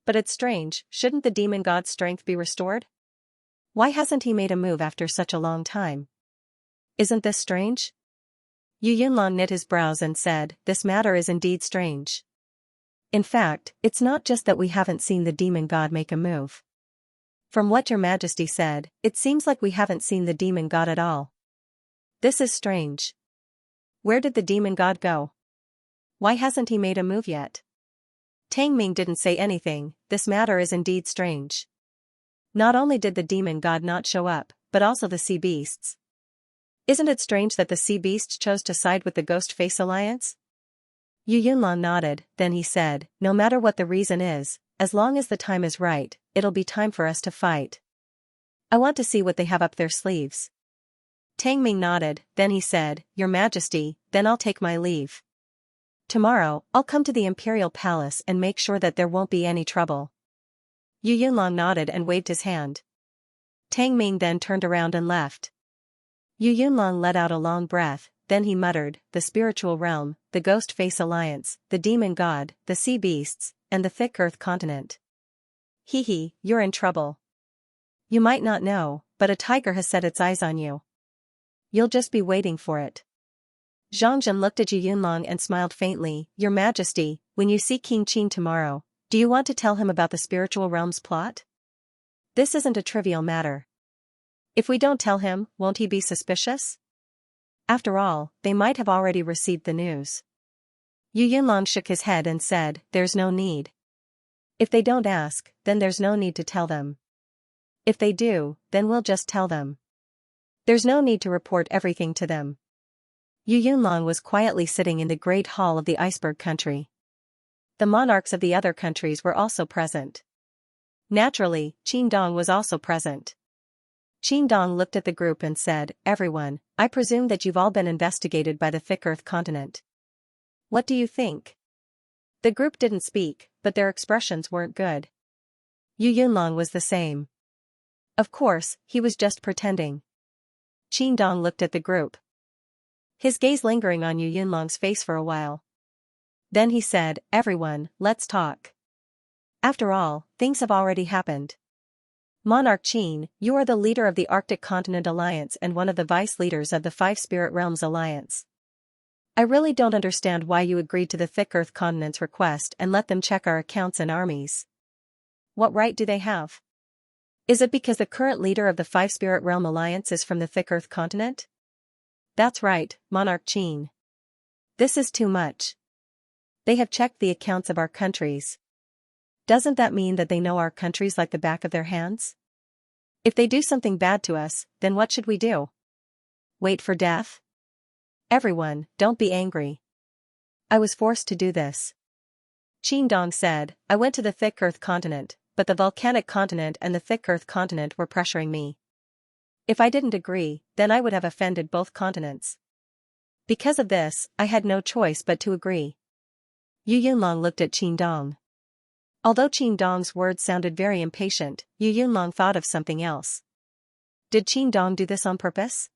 But it's strange, shouldn't the demon god's strength be restored? Why hasn't he made a move after such a long time? Isn't this strange? Yu Yunlong knit his brows and said, this matter is indeed strange. In fact, it's not just that we haven't seen the demon god make a move. From what your majesty said, it seems like we haven't seen the demon god at all. This is strange. Where did the demon god go? Why hasn't he made a move yet? Tang Ming didn't say anything. This matter is indeed strange. Not only did the demon god not show up, but also the sea beasts. Isn't it strange that the sea beasts chose to side with the Ghost Face Alliance? Yu Yunlong nodded, then he said, no matter what the reason is, as long as the time is right, it'll be time for us to fight. I want to see what they have up their sleeves. Tang Ming nodded, then he said, Your Majesty, then I'll take my leave. Tomorrow, I'll come to the Imperial Palace and make sure that there won't be any trouble. Yu Yunlong nodded and waved his hand. Tang Ming then turned around and left. Yu Yunlong let out a long breath, then he muttered, the spiritual realm, the Ghost Face Alliance, the demon god, the sea beasts, and the thick earth continent. Hee, you're in trouble. You might not know, but a tiger has set its eyes on you. You'll just be waiting for it. Xianxia looked at Yu Yunlong and smiled faintly, Your Majesty, when you see King Qin tomorrow, do you want to tell him about the spiritual realm's plot? This isn't a trivial matter. If we don't tell him, won't he be suspicious? After all, they might have already received the news. Yu Yunlong shook his head and said, There's no need. If they don't ask, then there's no need to tell them. If they do, then we'll just tell them. There's no need to report everything to them. Yu Yunlong was quietly sitting in the great hall of the iceberg country. The monarchs of the other countries were also present. Naturally, Qin Dong was also present. Qin Dong looked at the group and said, Everyone, I presume that you've all been investigated by the thick earth continent. What do you think? The group didn't speak, but their expressions weren't good. Yu Yunlong was the same. Of course, he was just pretending. Qin Dong looked at the group. His gaze lingering on Yu Yunlong's face for a while. Then he said, Everyone, let's talk. After all, things have already happened. Monarch Qin, you are the leader of the Arctic Continent Alliance and one of the vice-leaders of the Five Spirit Realms Alliance. I really don't understand why you agreed to the Thick Earth Continent's request and let them check our accounts and armies. What right do they have? Is it because the current leader of the Five Spirit Realm Alliance is from the Thick Earth Continent? That's right, Monarch Qin. This is too much. They have checked the accounts of our countries. Doesn't that mean that they know our countries like the back of their hands? If they do something bad to us, then what should we do? Wait for death? Everyone, don't be angry. I was forced to do this. Qin Dong said, I went to the Thick Earth Continent, but the Volcanic Continent and the Thick Earth Continent were pressuring me. If I didn't agree, then I would have offended both continents. Because of this, I had no choice but to agree. Yu Yunlong looked at Qin Dong. Although Qin Dong's words sounded very impatient, Yu Yunlong thought of something else. Did Qin Dong do this on purpose?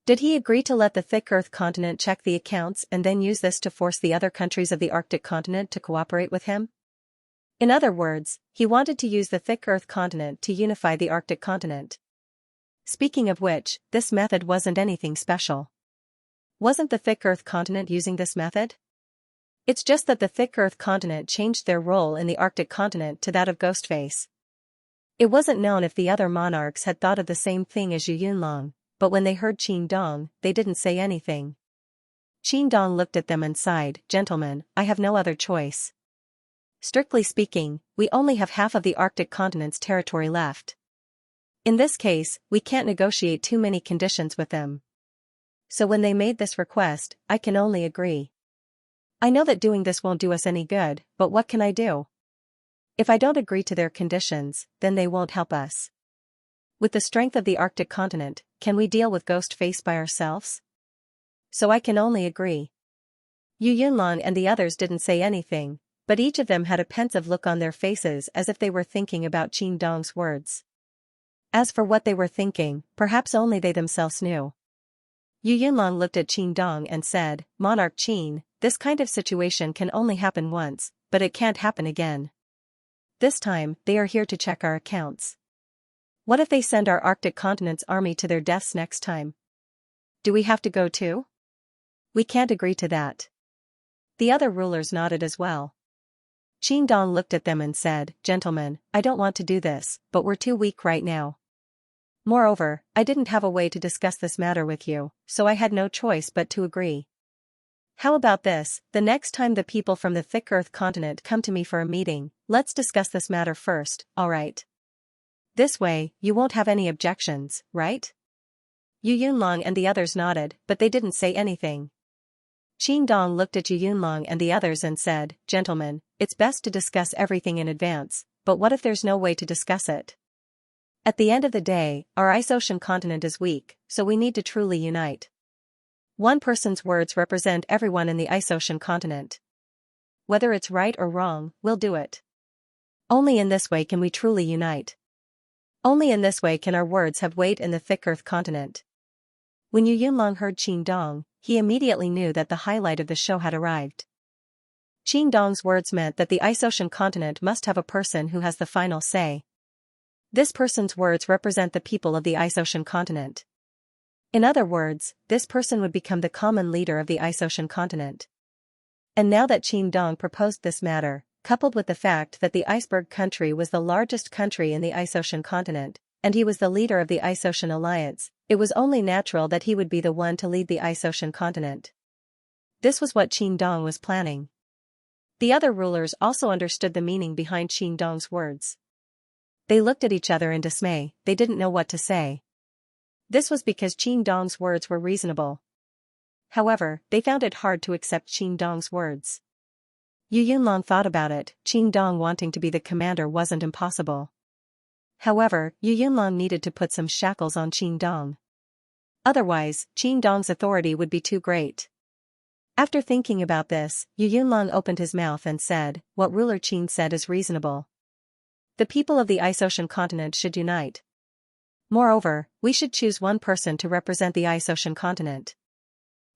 Did he agree to let the Thick Earth Continent check the accounts and then use this to force the other countries of the Arctic continent to cooperate with him? In other words, he wanted to use the Thick Earth Continent to unify the Arctic continent. Speaking of which, this method wasn't anything special. Wasn't the Thick Earth Continent using this method? It's just that the Thick Earth Continent changed their role in the Arctic continent to that of Ghostface. It wasn't known if the other monarchs had thought of the same thing as Yu Yunlong, but when they heard Qin Dong, they didn't say anything. Qin Dong looked at them and sighed, Gentlemen, I have no other choice. Strictly speaking, we only have half of the Arctic continent's territory left. In this case, we can't negotiate too many conditions with them. So when they made this request, I can only agree. I know that doing this won't do us any good, but what can I do? If I don't agree to their conditions, then they won't help us. With the strength of the Arctic continent, can we deal with Ghostface by ourselves? So I can only agree. Yu Yunlong and the others didn't say anything, but each of them had a pensive look on their faces as if they were thinking about Qin Dong's words. As for what they were thinking, perhaps only they themselves knew. Yu Yunlong looked at Qin Dong and said, Monarch Qin, this kind of situation can only happen once, but it can't happen again. This time, they are here to check our accounts. What if they send our Arctic continent's army to their deaths next time? do we have to go too? We can't agree to that. The other rulers nodded as well. Qingdong looked at them and said, Gentlemen, I don't want to do this, but we're too weak right now. Moreover, I didn't have a way to discuss this matter with you, so I had no choice but to agree. How about this, the next time the people from the thick earth continent come to me for a meeting, let's discuss this matter first, alright? This way, you won't have any objections, right? Yu Yunlong and the others nodded, but they didn't say anything. Qingdong looked at Yu Yunlong and the others and said, Gentlemen, it's best to discuss everything in advance, but what if there's no way to discuss it? At the end of the day, our ice ocean continent is weak, so we need to truly unite. One person's words represent everyone in the ice ocean continent. Whether it's right or wrong, we'll do it. Only in this way can we truly unite. Only in this way can our words have weight in the thick earth continent. When Yu Yunlong heard Qingdong, he immediately knew that the highlight of the show had arrived. Qingdong's words meant that the ice ocean continent must have a person who has the final say. This person's words represent the people of the ice ocean continent. In other words, this person would become the common leader of the ice ocean continent. And now that Qingdong proposed this matter, coupled with the fact that the iceberg country was the largest country in the ice ocean continent, and he was the leader of the Ice Ocean Alliance, it was only natural that he would be the one to lead the ice ocean continent. This was what Qingdong was planning. The other rulers also understood the meaning behind Qingdong's words. They looked at each other in dismay, they didn't know what to say. This was because Qingdong's words were reasonable. However, they found it hard to accept Qingdong's words. Yu Yunlong thought about it, Qingdong wanting to be the commander wasn't impossible. However, Yu Yunlong needed to put some shackles on Qingdong. Otherwise, Qingdong's authority would be too great. After thinking about this, Yu Yunlong opened his mouth and said, What ruler Qing said is reasonable. The people of the ice ocean continent should unite. Moreover, we should choose one person to represent the ice ocean continent.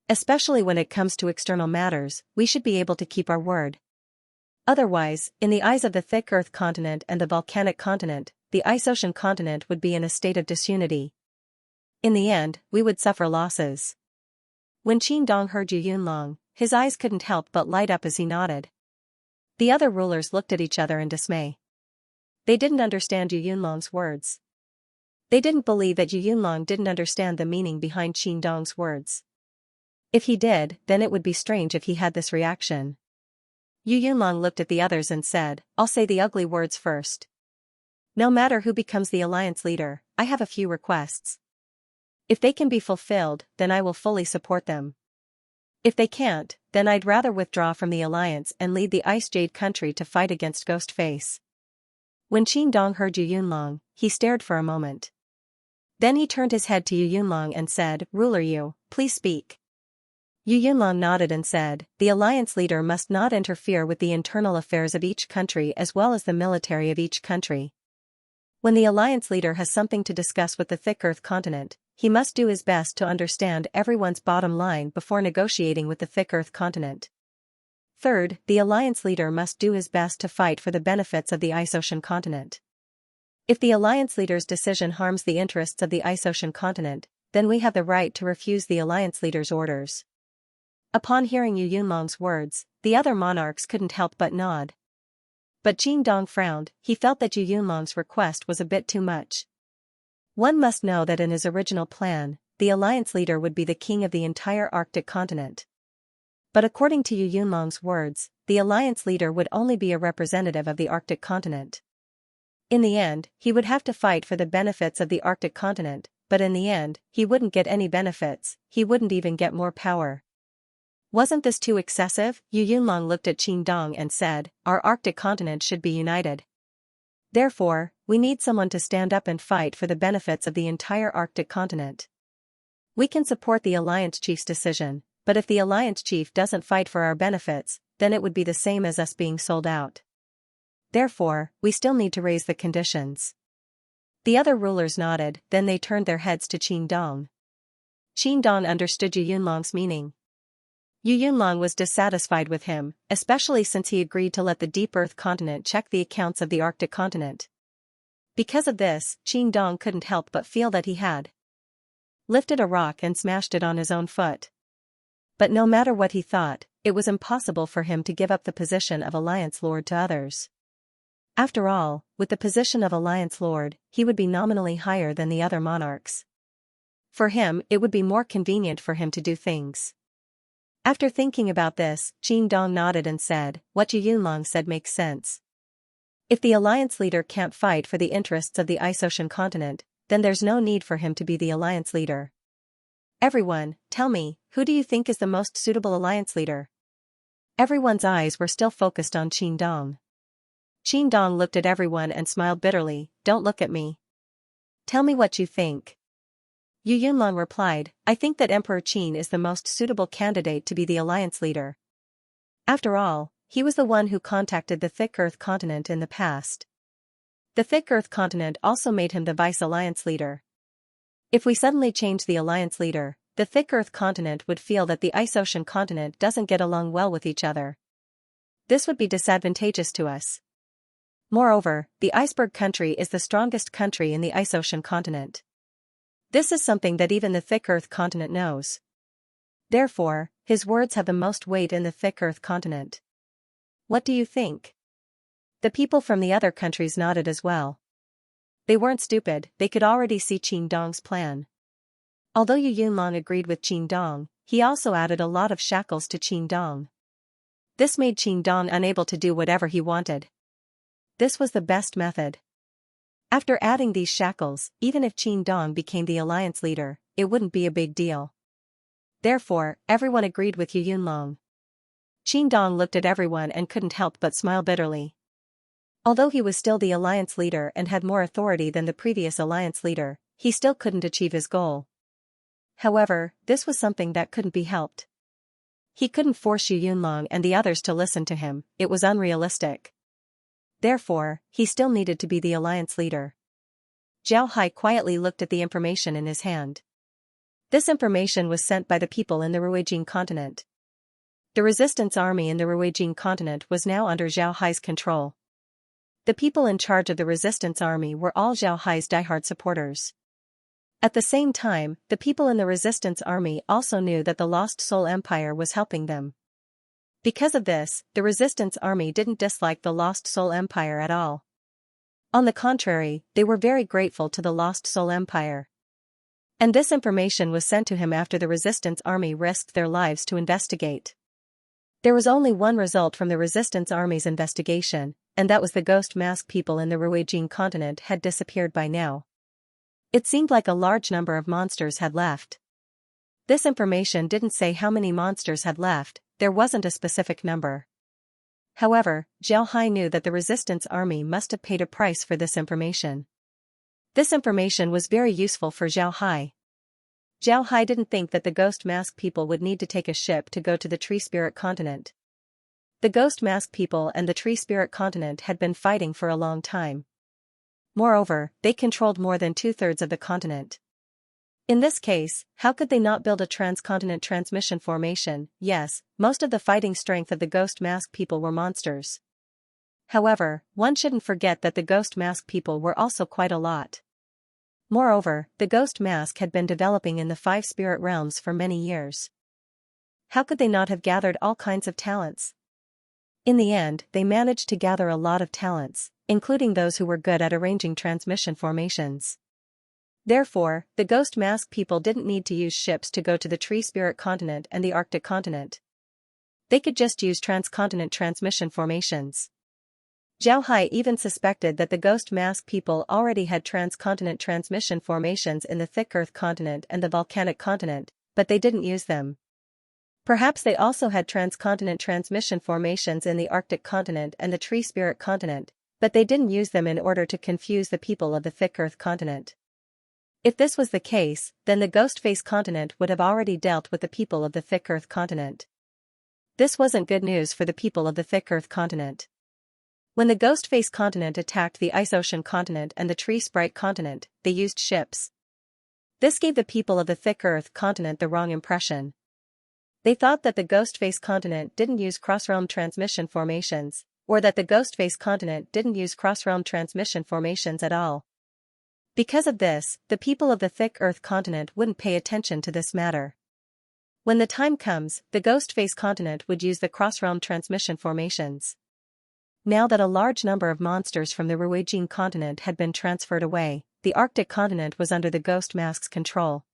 Especially when it comes to external matters, we should be able to keep our word. Otherwise, in the eyes of the thick earth continent and the volcanic continent, the ice ocean continent would be in a state of disunity. In the end, we would suffer losses. When Qingdong heard Yu Yunlong, his eyes couldn't help but light up as he nodded. The other rulers looked at each other in dismay. They didn't understand Yu Yunlong's words. They didn't believe that Yu Yunlong didn't understand the meaning behind Qingdong's words. If he did, then it would be strange if he had this reaction. Yu Yunlong looked at the others and said, I'll say the ugly words first. No matter who becomes the alliance leader, I have a few requests. If they can be fulfilled, then I will fully support them. If they can't, then I'd rather withdraw from the alliance and lead the Ice Jade country to fight against Ghostface. When Qingdong heard Yu Yunlong, he stared for a moment. Then he turned his head to Yu Yunlong and said, Ruler Yu, please speak. Yu Yunlong nodded and said, The alliance leader must not interfere with the internal affairs of each country as well as the military of each country. When the alliance leader has something to discuss with the thick earth continent, he must do his best to understand everyone's bottom line before negotiating with the thick earth continent. Third, the alliance leader must do his best to fight for the benefits of the ice ocean continent. If the alliance leader's decision harms the interests of the ice ocean continent, then we have the right to refuse the alliance leader's orders. Upon hearing Yu Yunlong's words, the other monarchs couldn't help but nod. But Qingdong frowned, he felt that Yu Yunlong's request was a bit too much. One must know that in his original plan, the alliance leader would be the king of the entire Arctic continent. But according to Yu Yunlong's words, the alliance leader would only be a representative of the Arctic continent. In the end, he would have to fight for the benefits of the Arctic continent, but in the end, he wouldn't get any benefits, he wouldn't even get more power. Wasn't this too excessive? Yu Yunlong looked at Qingdong and said, Our Arctic continent should be united. Therefore, we need someone to stand up and fight for the benefits of the entire Arctic continent. We can support the alliance chief's decision, but if the alliance chief doesn't fight for our benefits, then it would be the same as us being sold out. Therefore, we still need to raise the conditions. The other rulers nodded, then they turned their heads to Qingdong. Qingdong understood Yu Yunlong's meaning. Yu Yunlong was dissatisfied with him, especially since he agreed to let the Deep Earth continent check the accounts of the Arctic continent. Because of this, Qingdong couldn't help but feel that he had lifted a rock and smashed it on his own foot. But no matter what he thought, it was impossible for him to give up the position of Alliance Lord to others. After all, with the position of Alliance Lord, he would be nominally higher than the other monarchs. For him, it would be more convenient for him to do things. After thinking about this, Qin Dong nodded and said, "What Yu Yunlong said makes sense. If the alliance leader can't fight for the interests of the Ice Ocean continent, then there's no need for him to be the alliance leader. Everyone, tell me, who do you think is the most suitable alliance leader?" Everyone's eyes were still focused on Qin Dong. Qin Dong looked at everyone and smiled bitterly. "Don't look at me. Tell me what you think." Yu Yunlong replied, "I think that Emperor Qin is the most suitable candidate to be the alliance leader. After all, he was the one who contacted the Thick Earth continent in the past. The Thick Earth continent also made him the vice-alliance leader. If we suddenly change the alliance leader, the Thick Earth continent would feel that the Ice Ocean continent doesn't get along well with each other. This would be disadvantageous to us. Moreover, the Iceberg country is the strongest country in the Ice Ocean continent. This is something that even the Thick Earth continent knows. Therefore, his words have the most weight in the Thick Earth continent. What do you think?" The people from the other countries nodded as well. They weren't stupid, they could already see Qin Dong's plan. Although Yu Yunlong agreed with Qin Dong, he also added a lot of shackles to Qin Dong. This made Qin Dong unable to do whatever he wanted. This was the best method. After adding these shackles, even if Qin Dong became the alliance leader, it wouldn't be a big deal. Therefore, everyone agreed with Yu Yunlong. Qin Dong looked at everyone and couldn't help but smile bitterly. Although he was still the alliance leader and had more authority than the previous alliance leader, he still couldn't achieve his goal. However, this was something that couldn't be helped. He couldn't force Yu Yunlong and the others to listen to him, it was unrealistic. Therefore, he still needed to be the alliance leader. Zhao Hai quietly looked at the information in his hand. This information was sent by the people in the Ruijing continent. The resistance army in the Ruijing continent was now under Zhao Hai's control. The people in charge of the resistance army were all Zhao Hai's diehard supporters. At the same time, the people in the resistance army also knew that the Lost Soul Empire was helping them. Because of this, the resistance army didn't dislike the Lost Soul Empire at all. On the contrary, they were very grateful to the Lost Soul Empire. And this information was sent to him after the resistance army risked their lives to investigate. There was only one result from the resistance army's investigation, and that was the ghost mask people in the Ruijing continent had disappeared by now. It seemed like a large number of monsters had left. This information didn't say how many monsters had left, there wasn't a specific number. However, Zhao Hai knew that the resistance army must have paid a price for this information. This information was very useful for Zhao Hai. Zhao Hai didn't think that the ghost mask people would need to take a ship to go to the tree spirit continent. The ghost mask people and the tree spirit continent had been fighting for a long time. Moreover, they controlled more than 2/3 of the continent. In this case, how could they not build a transcontinent transmission formation? Yes, most of the fighting strength of the ghost mask people were monsters. However, one shouldn't forget that the ghost mask people were also quite a lot. Moreover, the ghost mask had been developing in the 5 spirit realms for many years. How could they not have gathered all kinds of talents? In the end, they managed to gather a lot of talents, including those who were good at arranging transmission formations. Therefore, the ghost mask people didn't need to use ships to go to the tree spirit continent and the Arctic continent. They could just use transcontinent transmission formations. Zhao Hai even suspected that the ghost mask people already had transcontinent transmission formations in the Thick Earth continent and the Volcanic continent, but they didn't use them. Perhaps they also had transcontinent transmission formations in the Arctic continent and the tree spirit continent, but they didn't use them in order to confuse the people of the Thick Earth continent. If this was the case, then the Ghostface continent would have already dealt with the people of the Thick Earth continent. This wasn't good news for the people of the Thick Earth continent. When the Ghostface continent attacked the Ice Ocean continent and the Tree Sprite continent, they used ships. This gave the people of the Thick Earth continent the wrong impression. They thought that the Ghostface continent didn't use cross-realm transmission formations, or that the Ghostface continent didn't use cross-realm transmission formations at all. Because of this, the people of the thick earth continent wouldn't pay attention to this matter. When the time comes, the ghost face continent would use the cross-realm transmission formations. Now that a large number of monsters from the Ruijin continent had been transferred away, the Arctic continent was under the ghost mask's control.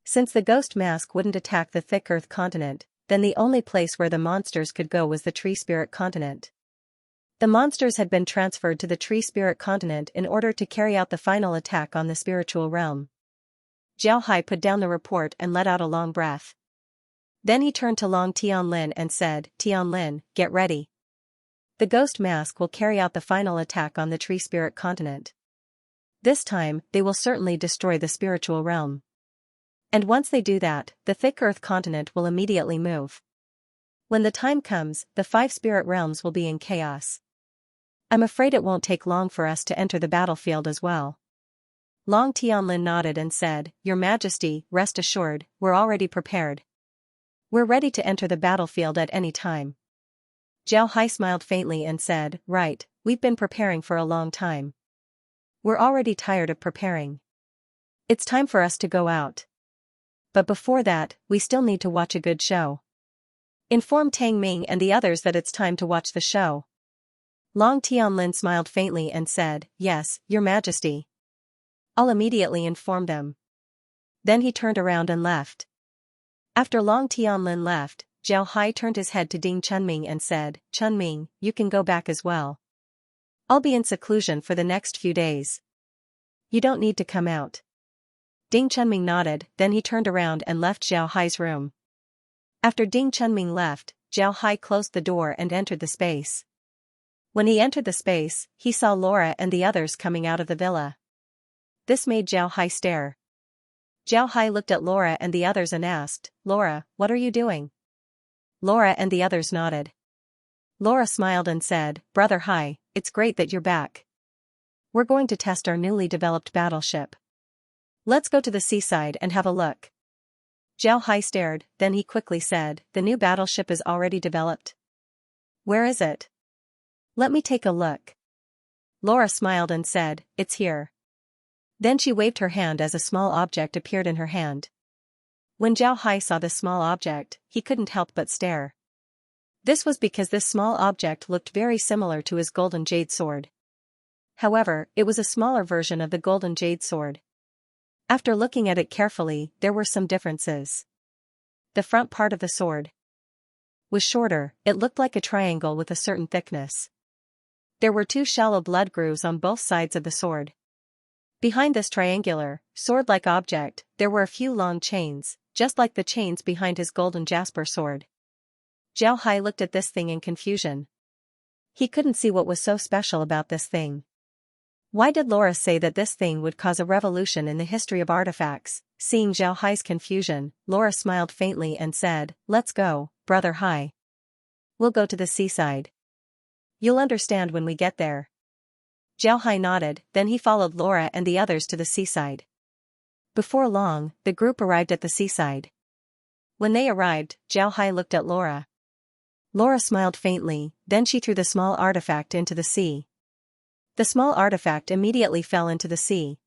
Since the ghost mask wouldn't attack the thick earth continent, then the only place where the monsters could go was the tree spirit continent. The monsters had been transferred to the tree spirit continent in order to carry out the final attack on the spiritual realm. Zhao Hai put down the report and let out a long breath. Then he turned to Long Tianlin and said, "Tianlin, get ready. The ghost mask will carry out the final attack on the tree spirit continent. This time, they will certainly destroy the spiritual realm. And once they do that, the thick earth continent will immediately move. When the time comes, the 5 spirit realms will be in chaos. I'm afraid it won't take long for us to enter the battlefield as well." Long Tianlin nodded and said, "Your Majesty, rest assured, we're already prepared. We're ready to enter the battlefield at any time." Zhao Hai smiled faintly and said, "Right, we've been preparing for a long time. We're already tired of preparing. It's time for us to go out. But before that, we still need to watch a good show. Inform Tang Ming and the others that it's time to watch the show." Long Tianlin smiled faintly and said, "Yes, Your Majesty. I'll immediately inform them." Then he turned around and left. After Long Tianlin left, Zhao Hai turned his head to Ding Chunming and said, "Chunming, you can go back as well. I'll be in seclusion for the next few days. You don't need to come out." Ding Chunming nodded, then he turned around and left Zhao Hai's room. After Ding Chunming left, Zhao Hai closed the door and entered the space. When he entered the space, he saw Laura and the others coming out of the villa. This made Zhao Hai stare. Zhao Hai looked at Laura and the others and asked, "Laura, what are you doing?" Laura and the others nodded. Laura smiled and said, "Brother Hai, it's great that you're back. We're going to test our newly developed battleship. Let's go to the seaside and have a look." Zhao Hai stared, then he quickly said, "The new battleship is already developed. Where is it? Let me take a look." Laura smiled and said, "It's here." Then she waved her hand as a small object appeared in her hand. When Zhao Hai saw this small object, he couldn't help but stare. This was because this small object looked very similar to his golden jade sword. However, it was a smaller version of the golden jade sword. After looking at it carefully, there were some differences. The front part of the sword was shorter, it looked like a triangle with a certain thickness. There were 2 shallow blood grooves on both sides of the sword. Behind this triangular, sword-like object, there were a few long chains, just like the chains behind his golden jasper sword. Zhao Hai looked at this thing in confusion. He couldn't see what was so special about this thing. Why did Laura say that this thing would cause a revolution in the history of artifacts? Seeing Zhao Hai's confusion, Laura smiled faintly and said, "Let's go, Brother Hai. We'll go to the seaside. You'll understand when we get there." Zhao Hai nodded, then he followed Laura and the others to the seaside. Before long, the group arrived at the seaside. When they arrived, Zhao Hai looked at Laura. Laura smiled faintly, then she threw the small artifact into the sea. The small artifact immediately fell into the sea.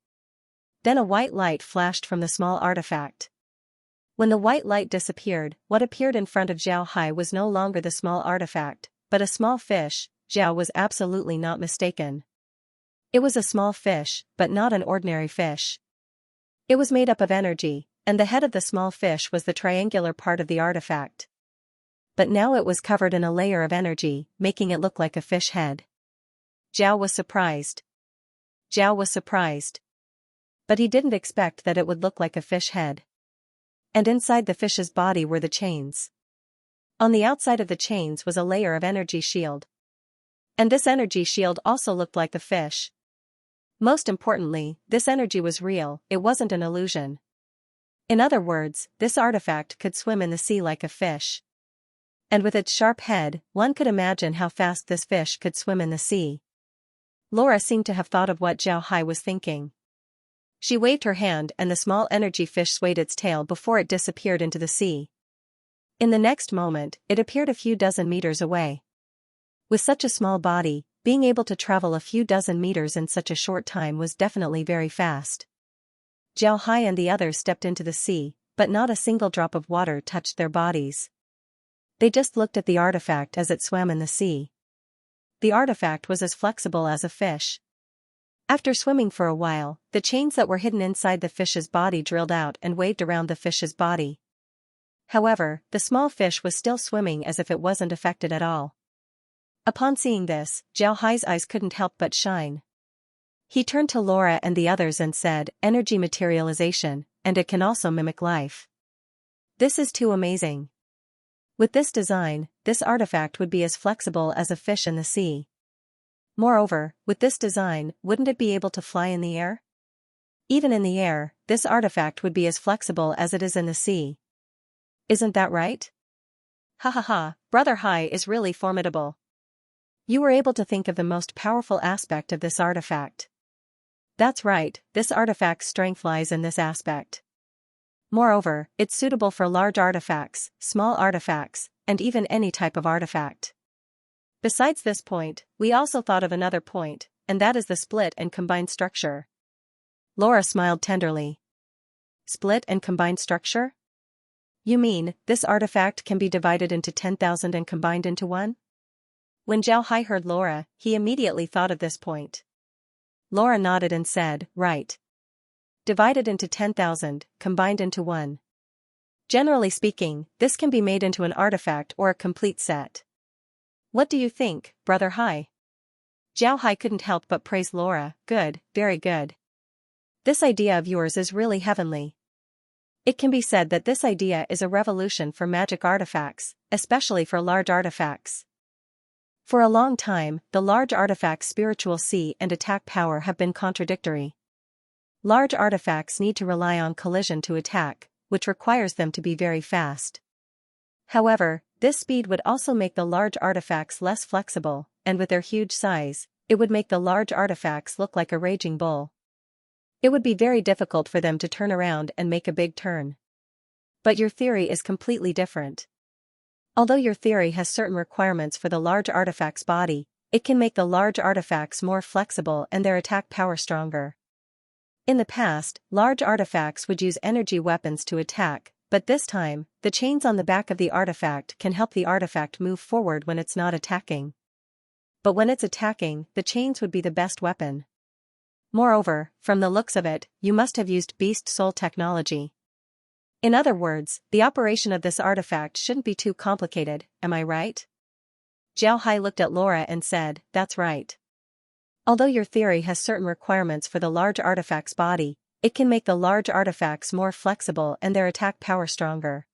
Then a white light flashed from the small artifact. When the white light disappeared, what appeared in front of Zhao Hai was no longer the small artifact, but a small fish. Zhao was absolutely not mistaken. It was a small fish, but not an ordinary fish. It was made up of energy, and the head of the small fish was the triangular part of the artifact. But now it was covered in a layer of energy, making it look like a fish head. Zhao was surprised. But he didn't expect that it would look like a fish head. And inside the fish's body were the chains. On the outside of the chains was a layer of energy shield. And this energy shield also looked like the fish. Most importantly, this energy was real, it wasn't an illusion. In other words, this artifact could swim in the sea like a fish. And with its sharp head, one could imagine how fast this fish could swim in the sea. Laura seemed to have thought of what Zhao Hai was thinking. She waved her hand and the small energy fish swayed its tail before it disappeared into the sea. In the next moment, it appeared a few dozen meters away. With such a small body, being able to travel a few dozen meters in such a short time was definitely very fast. Zhao Hai and the others stepped into the sea, but not a single drop of water touched their bodies. They just looked at the artifact as it swam in the sea. The artifact was as flexible as a fish. After swimming for a while, the chains that were hidden inside the fish's body drilled out and waved around the fish's body. However, the small fish was still swimming as if it wasn't affected at all. Upon seeing this, Zhao Hai's eyes couldn't help but shine. He turned to Laura and the others and said, "Energy materialization, and it can also mimic life. This is too amazing. With this design, this artifact would be as flexible as a fish in the sea. Moreover, with this design, wouldn't it be able to fly in the air? Even in the air, this artifact would be as flexible as it is in the sea. Isn't that right? Ha ha ha, Brother Hai is really formidable. You were able to think of the most powerful aspect of this artifact." That's right, this artifact's strength lies in this aspect. Moreover, it's suitable for large artifacts, small artifacts, and even any type of artifact. Besides this point, we also thought of another point, and that is the split and combined structure. Laura smiled tenderly. Split and combined structure? You mean, this artifact can be divided into 10,000 and combined into one? When Zhao Hai heard Laura, he immediately thought of this point. Laura nodded and said, "Right. Divided into 10,000, combined into one. Generally speaking, this can be made into an artifact or a complete set. What do you think, Brother Hai?" Zhao Hai couldn't help but praise Laura. "Good, very good. This idea of yours is really heavenly. It can be said that this idea is a revolution for magic artifacts, especially for large artifacts. For a long time, the large artifact's spiritual sea and attack power have been contradictory. Large artifacts need to rely on collision to attack, which requires them to be very fast. However, this speed would also make the large artifacts less flexible, and with their huge size, it would make the large artifacts look like a raging bull. It would be very difficult for them to turn around and make a big turn. But your theory is completely different. Although your theory has certain requirements for the large artifact's body, it can make the large artifacts more flexible and their attack power stronger. In the past, large artifacts would use energy weapons to attack, but this time, the chains on the back of the artifact can help the artifact move forward when it's not attacking. But when it's attacking, the chains would be the best weapon. Moreover, from the looks of it, you must have used beast soul technology. In other words, the operation of this artifact shouldn't be too complicated, am I right? Zhao Hai looked at Laura and said, "That's right. Although your theory has certain requirements for the large artifact's body, it can make the large artifacts more flexible and their attack power stronger.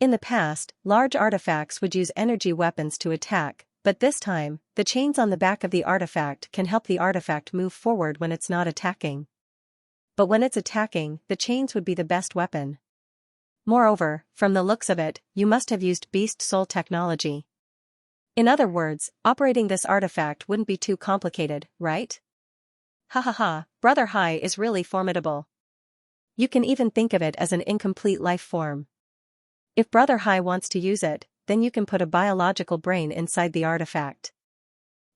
In the past, large artifacts would use energy weapons to attack, but this time, the chains on the back of the artifact can help the artifact move forward when it's not attacking. But when it's attacking, the chains would be the best weapon. Moreover, from the looks of it, you must have used beast soul technology. In other words, operating this artifact wouldn't be too complicated, right? Ha ha ha, Brother Hai is really formidable. You can even think of it as an incomplete life form. If Brother Hai wants to use it, then you can put a biological brain inside the artifact.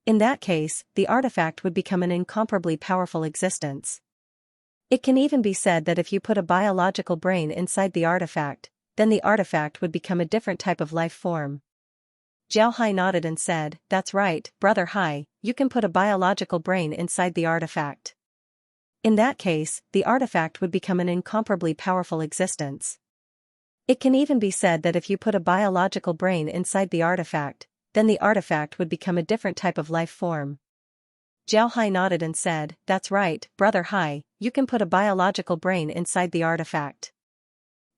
In that case, the artifact would become an incomparably powerful existence. It can even be said that if you put a biological brain inside the artifact, then the artifact would become a different type of life form." Zhao Hai nodded and said, "That's right, Brother Hai, you can put a biological brain inside the artifact. In that case, the artifact would become an incomparably powerful existence. It can even be said that if you put a biological brain inside the artifact, then the artifact would become a different type of life form." Zhao Hai nodded and said, "That's right, Brother Hai, you can put a biological brain inside the artifact.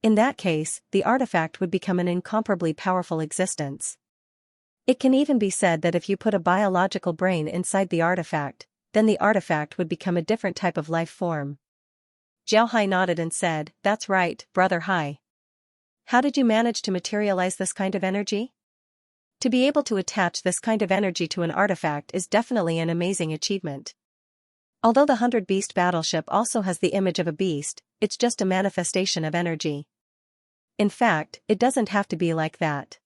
In that case, the artifact would become an incomparably powerful existence. It can even be said that if you put a biological brain inside the artifact, then the artifact would become a different type of life form." Zhao Hai nodded and said, "That's right, Brother Hai. How did you manage to materialize this kind of energy? To be able to attach this kind of energy to an artifact is definitely an amazing achievement. Although the 100 Beast battleship also has the image of a beast, it's just a manifestation of energy. In fact, it doesn't have to be like that.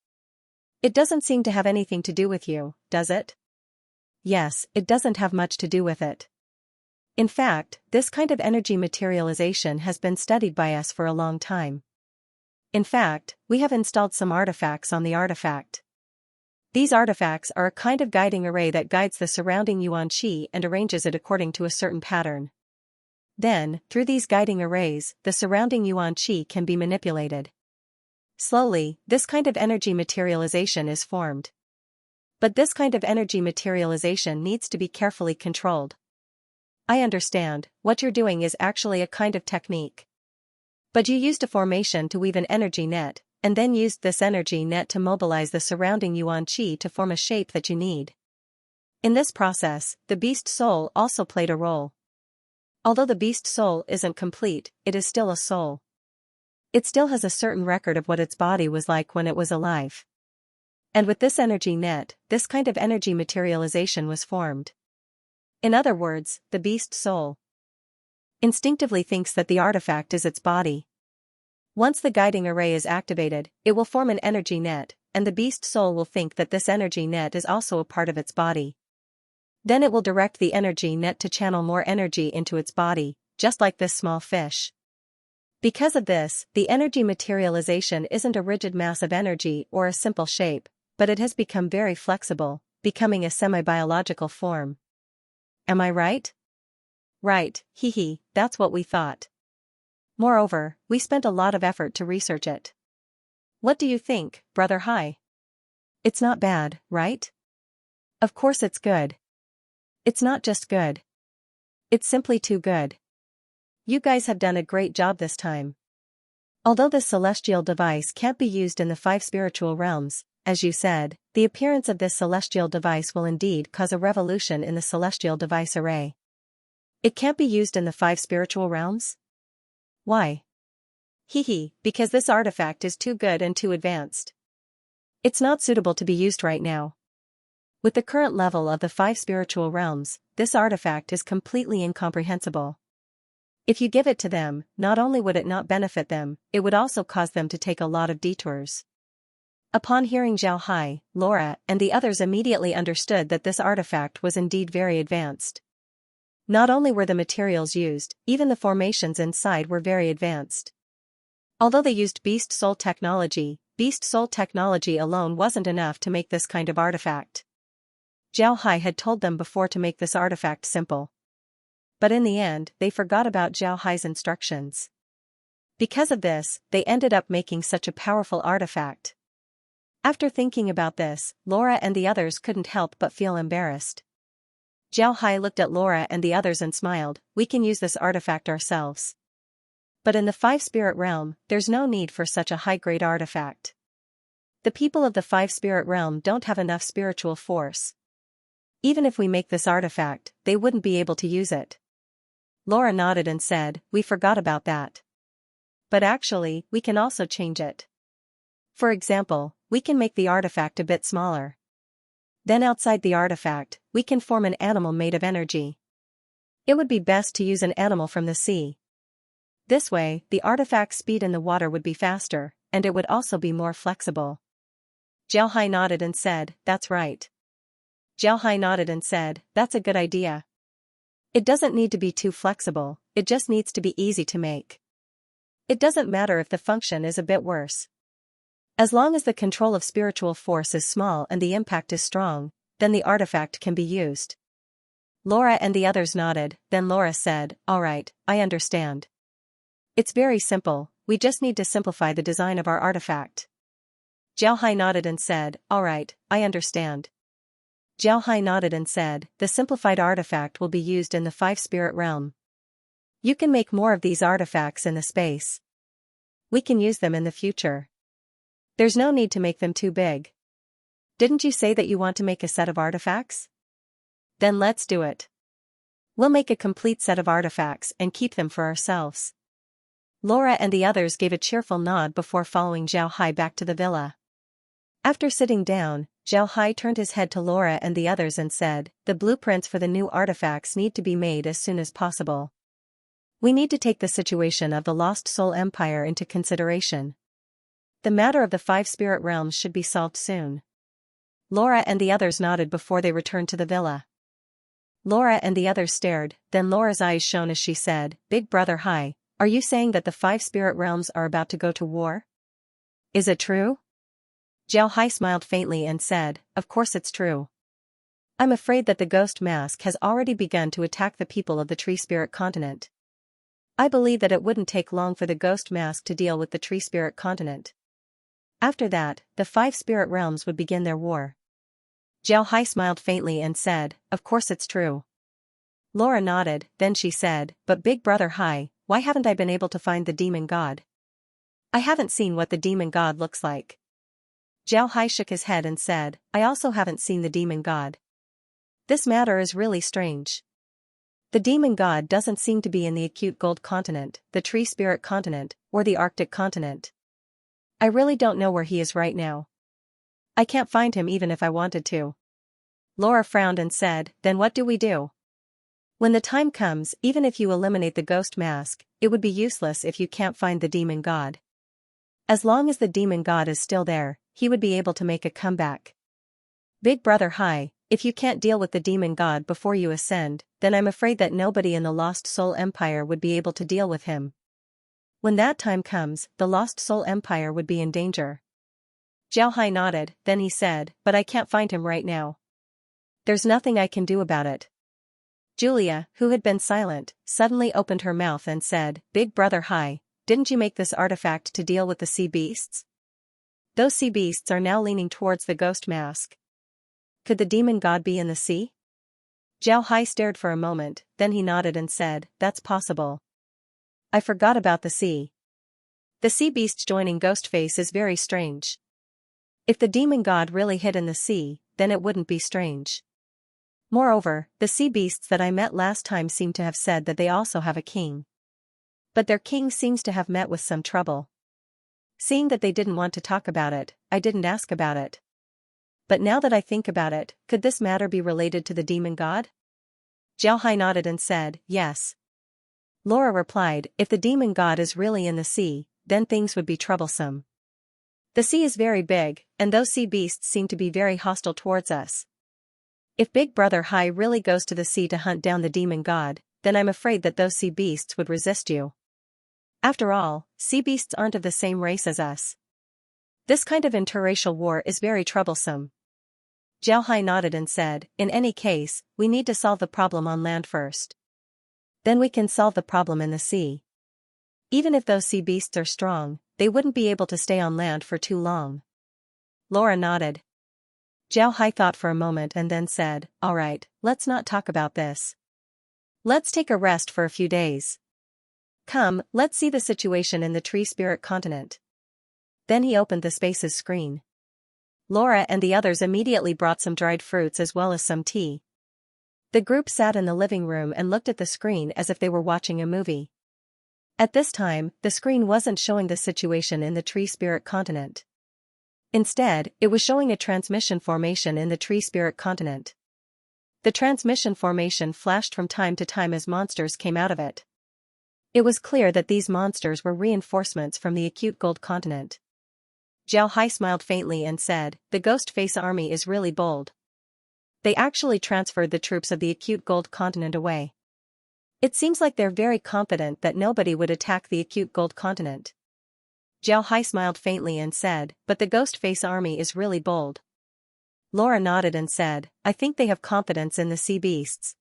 It doesn't seem to have anything to do with you, does it?" yes, it doesn't have much to do with it. In fact, this kind of energy materialization has been studied by us for a long time. In fact, we have installed some artifacts on the artifact. These artifacts are a kind of guiding array that guides the surrounding yuan qi and arranges it according to a certain pattern. Then, through these guiding arrays, the surrounding yuan qi can be manipulated. Slowly, this kind of energy materialization is formed. But this kind of energy materialization needs to be carefully controlled. I understand, what you're doing is actually a kind of technique. But you used a formation to weave an energy net, and then used this energy net to mobilize the surrounding yuan qi to form a shape that you need. In this process, the beast soul also played a role. Although the beast soul isn't complete, it is still a soul. It still has a certain record of what its body was like when it was alive. And with this energy net, this kind of energy materialization was formed. In other words, the beast soul instinctively thinks that the artifact is its body. Once the guiding array is activated, it will form an energy net, and the beast soul will think that this energy net is also a part of its body. Then it will direct the energy net to channel more energy into its body, just like this small fish. Because of this, the energy materialization isn't a rigid mass of energy or a simple shape, but it has become very flexible, becoming a semi-biological form. Am I right? Right, that's what we thought. Moreover, we spent a lot of effort to research it. What do you think, Brother Hai? It's not bad, right? Of course it's good. It's not just good. It's simply too good. You guys have done a great job this time. Although this celestial device can't be used in the 5 spiritual realms, as you said, the appearance of this celestial device will indeed cause a revolution in the celestial device array. It can't be used in the 5 spiritual realms? Why? Because this artifact is too good and too advanced. It's not suitable to be used right now. With the current level of the 5 spiritual realms, this artifact is completely incomprehensible. If you give it to them, not only would it not benefit them, it would also cause them to take a lot of detours. Upon hearing Zhao Hai, Laura and the others immediately understood that this artifact was indeed very advanced. Not only were the materials used, even the formations inside were very advanced. Although they used beast soul technology alone wasn't enough to make this kind of artifact. Zhao Hai had told them before to make this artifact simple. But in the end, they forgot about Zhao Hai's instructions. Because of this, they ended up making such a powerful artifact. After thinking about this, Laura and the others couldn't help but feel embarrassed. Zhao Hai looked at Laura and the others and smiled, we can use this artifact ourselves. But in the 5 spirit realm, there's no need for such a high-grade artifact. The people of the 5 spirit realm don't have enough spiritual force. Even if we make this artifact, they wouldn't be able to use it. Laura nodded and said, we forgot about that. But actually, we can also change it. For example, we can make the artifact a bit smaller. Then outside the artifact, we can form an animal made of energy. It would be best to use an animal from the sea. This way, the artifact's speed in the water would be faster, and it would also be more flexible. Zhao Hai nodded and said, that's right. Zhao Hai nodded and said, that's a good idea. It doesn't need to be too flexible, it just needs to be easy to make. It doesn't matter if the function is a bit worse. As long as the control of spiritual force is small and the impact is strong, then the artifact can be used. Laura and the others nodded, then Laura said, all right, I understand. It's very simple, we just need to simplify the design of our artifact. Zhao Hai nodded and said, all right, I understand. Zhao Hai nodded and said, the simplified artifact will be used in the 5 spirit realm. You can make more of these artifacts in the space. We can use them in the future. There's no need to make them too big. Didn't you say that you want to make a set of artifacts? Then let's do it. We'll make a complete set of artifacts and keep them for ourselves. Laura and the others gave a cheerful nod before following Zhao Hai back to the villa. After sitting down, Zhao Hai turned his head to Laura and the others and said, the blueprints for the new artifacts need to be made as soon as possible. We need to take the situation of the Lost Soul Empire into consideration. The matter of the 5 spirit realms should be solved soon. Laura and the others nodded before they returned to the villa. Laura and the others stared, then Laura's eyes shone as she said, Big Brother Hi, are you saying that the 5 spirit realms are about to go to war? Is it true? Xiao Hai smiled faintly and said, of course it's true. I'm afraid that the ghost mask has already begun to attack the people of the tree spirit continent. I believe that it wouldn't take long for the ghost mask to deal with the tree spirit continent. After that, the 5 spirit realms would begin their war. Xiao Hai smiled faintly and said, of course it's true. Laura nodded, then she said, but Big Brother Hai, why haven't I been able to find the demon god? I haven't seen what the demon god looks like. Xiao Hai shook his head and said, I also haven't seen the demon god. This matter is really strange. The demon god doesn't seem to be in the acute gold continent, the tree spirit continent, or the Arctic continent. I really don't know where he is right now. I can't find him even if I wanted to. Laura frowned and said, then what do we do? When the time comes, even if you eliminate the ghost mask, it would be useless if you can't find the demon god. As long as the demon god is still there, he would be able to make a comeback. Big Brother Hai, if you can't deal with the demon god before you ascend, then I'm afraid that nobody in the Lost Soul Empire would be able to deal with him. When that time comes, the Lost Soul Empire would be in danger. Xiao Hai nodded, then he said, but I can't find him right now. There's nothing I can do about it. Julia, who had been silent, suddenly opened her mouth and said, Big Brother Hai, didn't you make this artifact to deal with the sea beasts? Those sea beasts are now leaning towards the ghost mask. Could the demon god be in the sea? Xiao Hai stared for a moment, then he nodded and said, that's possible. I forgot about the sea. The sea beast joining Ghostface is very strange. If the demon god really hid in the sea, then it wouldn't be strange. Moreover, the sea beasts that I met last time seem to have said that they also have a king. But their king seems to have met with some trouble. Seeing that they didn't want to talk about it, I didn't ask about it. But now that I think about it, could this matter be related to the demon god? Xiao Hai nodded and said, yes. Laura replied, if the demon god is really in the sea, then things would be troublesome. The sea is very big, and those sea beasts seem to be very hostile towards us. If Big Brother Hai really goes to the sea to hunt down the demon god, then I'm afraid that those sea beasts would resist you. After all, sea beasts aren't of the same race as us. This kind of interracial war is very troublesome. Xiao Hai nodded and said, in any case, we need to solve the problem on land first. Then we can solve the problem in the sea. Even if those sea beasts are strong, they wouldn't be able to stay on land for too long. Laura nodded. Xiao Hai thought for a moment and then said, all right, let's not talk about this. Let's take a rest for a few days. Come, let's see the situation in the tree spirit continent. Then he opened the spaces screen. Laura and the others immediately brought some dried fruits as well as some tea. The group sat in the living room and looked at the screen as if they were watching a movie. At this time, the screen wasn't showing the situation in the tree spirit continent. Instead, it was showing a transmission formation in the tree spirit continent. The transmission formation flashed from time to time as monsters came out of it. It was clear that these monsters were reinforcements from the acute gold continent. Xiao Hai smiled faintly and said, the Ghost Face army is really bold. They actually transferred the troops of the acute gold continent away. It seems like they're very confident that nobody would attack the acute gold continent. Xiao Hai smiled faintly and said, but the Ghost Face army is really bold. Laura nodded and said, I think they have confidence in the sea beasts.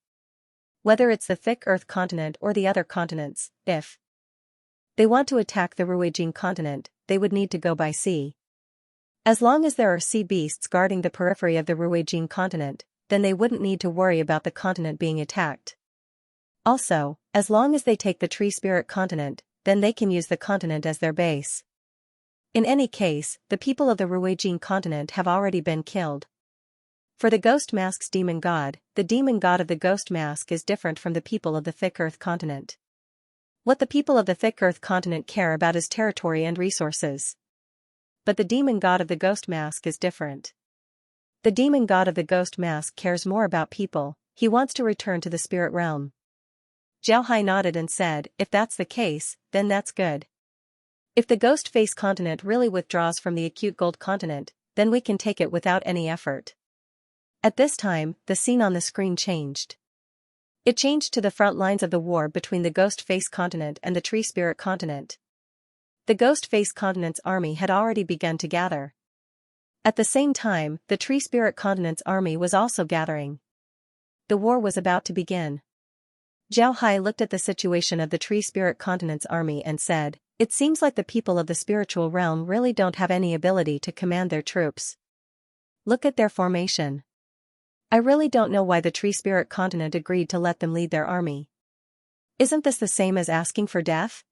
Whether it's the thick earth continent or the other continents, if they want to attack the Ruijin continent, they would need to go by sea. As long as there are sea beasts guarding the periphery of the Ruijin continent, then they wouldn't need to worry about the continent being attacked. Also, as long as they take the tree spirit continent, then they can use the continent as their base. In any case, the people of the Ruijin continent have already been killed. For the Ghost Mask's demon god, the demon god of the Ghost Mask is different from the people of the Thick Earth continent. What the people of the Thick Earth continent care about is territory and resources. But the demon god of the Ghost Mask is different. The demon god of the Ghost Mask cares more about people, he wants to return to the spirit realm. Xiao Hai nodded and said, if that's the case, then that's good. If the Ghost Face continent really withdraws from the acute gold continent, then we can take it without any effort. At this time, the scene on the screen changed. It changed to the front lines of the war between the Ghost Face continent and the Tree Spirit continent. The Ghost Face continent's army had already begun to gather. At the same time, the Tree Spirit continent's army was also gathering. The war was about to begin. Zhao Hai looked at the situation of the Tree Spirit continent's army and said, "It seems like the people of the spiritual realm really don't have any ability to command their troops. Look at their formation. I really don't know why the Tree Spirit continent agreed to let them lead their army. Isn't this the same as asking for death?"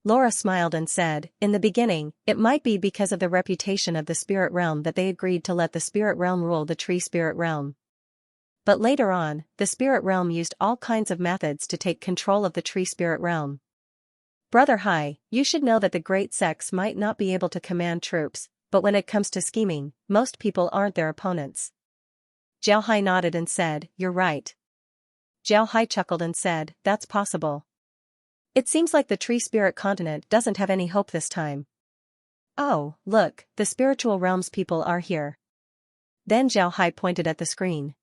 Laura smiled and said, "In the beginning, it might be because of the reputation of the spirit realm that they agreed to let the spirit realm rule the Tree Spirit realm. But later on, the spirit realm used all kinds of methods to take control of the Tree Spirit realm. Brother Hai, you should know that the great sects might not be able to command troops, but when it comes to scheming, most people aren't their opponents." Zhao Hai nodded and said, "You're right." Zhao Hai chuckled and said, "That's possible. It seems like the Tree Spirit continent doesn't have any hope this time. Oh, look, the spiritual realm's people are here." Then Zhao Hai pointed at the screen.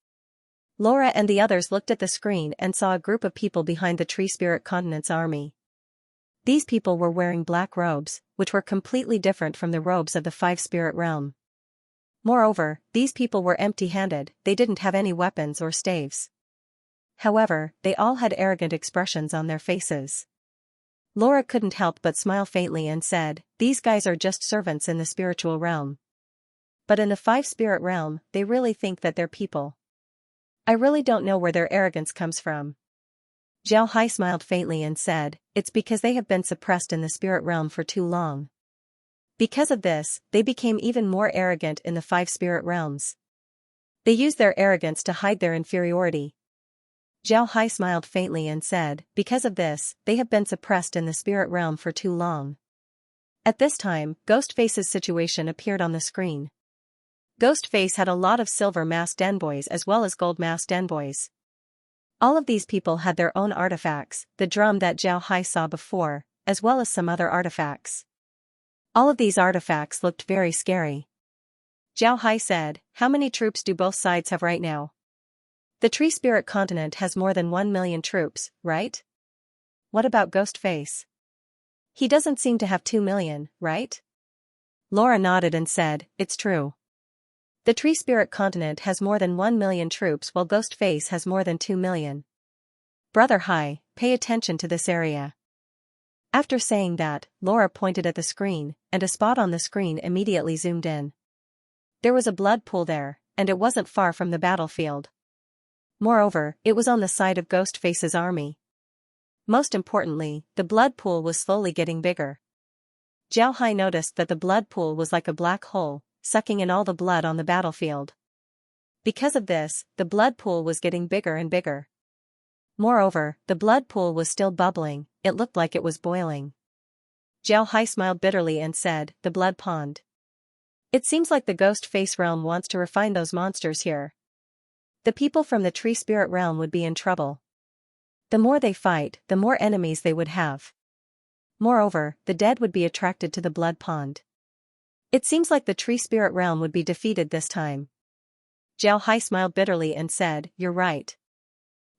Laura and the others looked at the screen and saw a group of people behind the Tree Spirit continent's army. These people were wearing black robes, which were completely different from the robes of the Five Spirit realm. Moreover, these people were empty-handed, they didn't have any weapons or staves. However, they all had arrogant expressions on their faces. Laura couldn't help but smile faintly and said, "These guys are just servants in the spiritual realm. But in the Five Spirit realm, they really think that they're people. I really don't know where their arrogance comes from." Zhao Hai smiled faintly and said, "It's because they have been suppressed in the spirit realm for too long. Because of this, they became even more arrogant in the Five Spirit realms. They used their arrogance to hide their inferiority." Zhao Hai smiled faintly and said, "Because of this, they have been suppressed in the spirit realm for too long." At this time, Ghostface's situation appeared on the screen. Ghostface had a lot of silver masked envoys as well as gold masked envoys. All of these people had their own artifacts, the drum that Zhao Hai saw before, as well as some other artifacts. All of these artifacts looked very scary. Zhao Hai said, "How many troops do both sides have right now?" "The Tree Spirit continent has more than 1 million troops, right?" "What about Ghostface?" "He doesn't seem to have 2 million, right?" Laura nodded and said, "It's true. The Tree Spirit continent has more than 1 million troops while Ghostface has more than 2 million. Brother Hai, pay attention to this area." After saying that, Laura pointed at the screen, and a spot on the screen immediately zoomed in. There was a blood pool there, and it wasn't far from the battlefield. Moreover, it was on the side of Ghostface's army. Most importantly, the blood pool was slowly getting bigger. Zhao Hai noticed that the blood pool was like a black hole, sucking in all the blood on the battlefield. Because of this, the blood pool was getting bigger and bigger. Moreover, the blood pool was still bubbling, it looked like it was boiling. Zhao Hai smiled bitterly and said, "The blood pond. It seems like the Ghost Face realm wants to refine those monsters here. The people from the Tree Spirit realm would be in trouble. The more they fight, the more enemies they would have. Moreover, the dead would be attracted to the blood pond. It seems like the Tree Spirit realm would be defeated this time." Zhao Hai smiled bitterly and said, "You're right."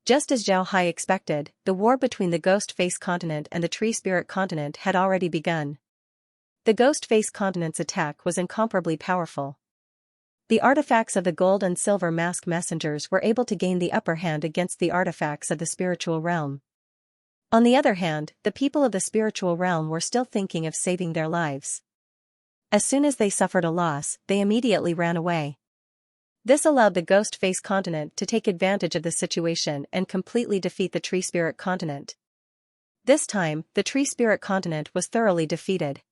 Just as Zhao Hai expected, the war between the Ghost Face continent and the Tree Spirit continent had already begun. The Ghost Face continent's attack was incomparably powerful. The artifacts of the gold and silver mask messengers were able to gain the upper hand against the artifacts of the spiritual realm. On the other hand, the people of the spiritual realm were still thinking of saving their lives. As soon as they suffered a loss, they immediately ran away. This allowed the Ghost Face continent to take advantage of the situation and completely defeat the Tree Spirit continent. This time, the Tree Spirit continent was thoroughly defeated.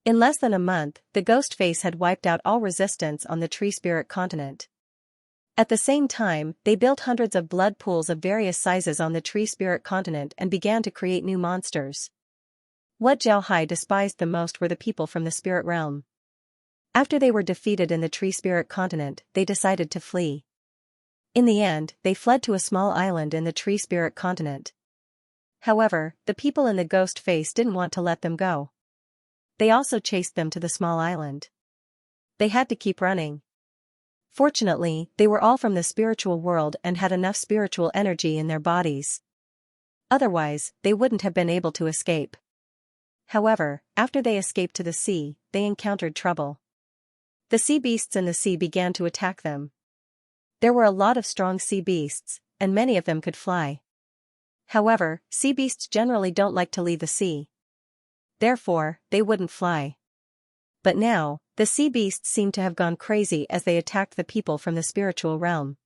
In less than a month, the Ghost Face had wiped out all resistance on the Tree Spirit continent. At the same time, they built hundreds of blood pools of various sizes on the Tree Spirit continent and began to create new monsters. What Zhao Hai despised the most were the people from the spirit realm. After they were defeated in the Tree Spirit continent, they decided to flee. In the end, they fled to a small island in the Tree Spirit continent. However, the people in the Ghost Face didn't want to let them go. They also chased them to the small island. They had to keep running. Fortunately, they were all from the spiritual world and had enough spiritual energy in their bodies. Otherwise, they wouldn't have been able to escape. However, after they escaped to the sea, they encountered trouble. The sea beasts in the sea began to attack them. There were a lot of strong sea beasts, and many of them could fly. However, sea beasts generally don't like to leave the sea. Therefore, they wouldn't fly. But now, the sea beasts seemed to have gone crazy as they attacked the people from the spiritual realm.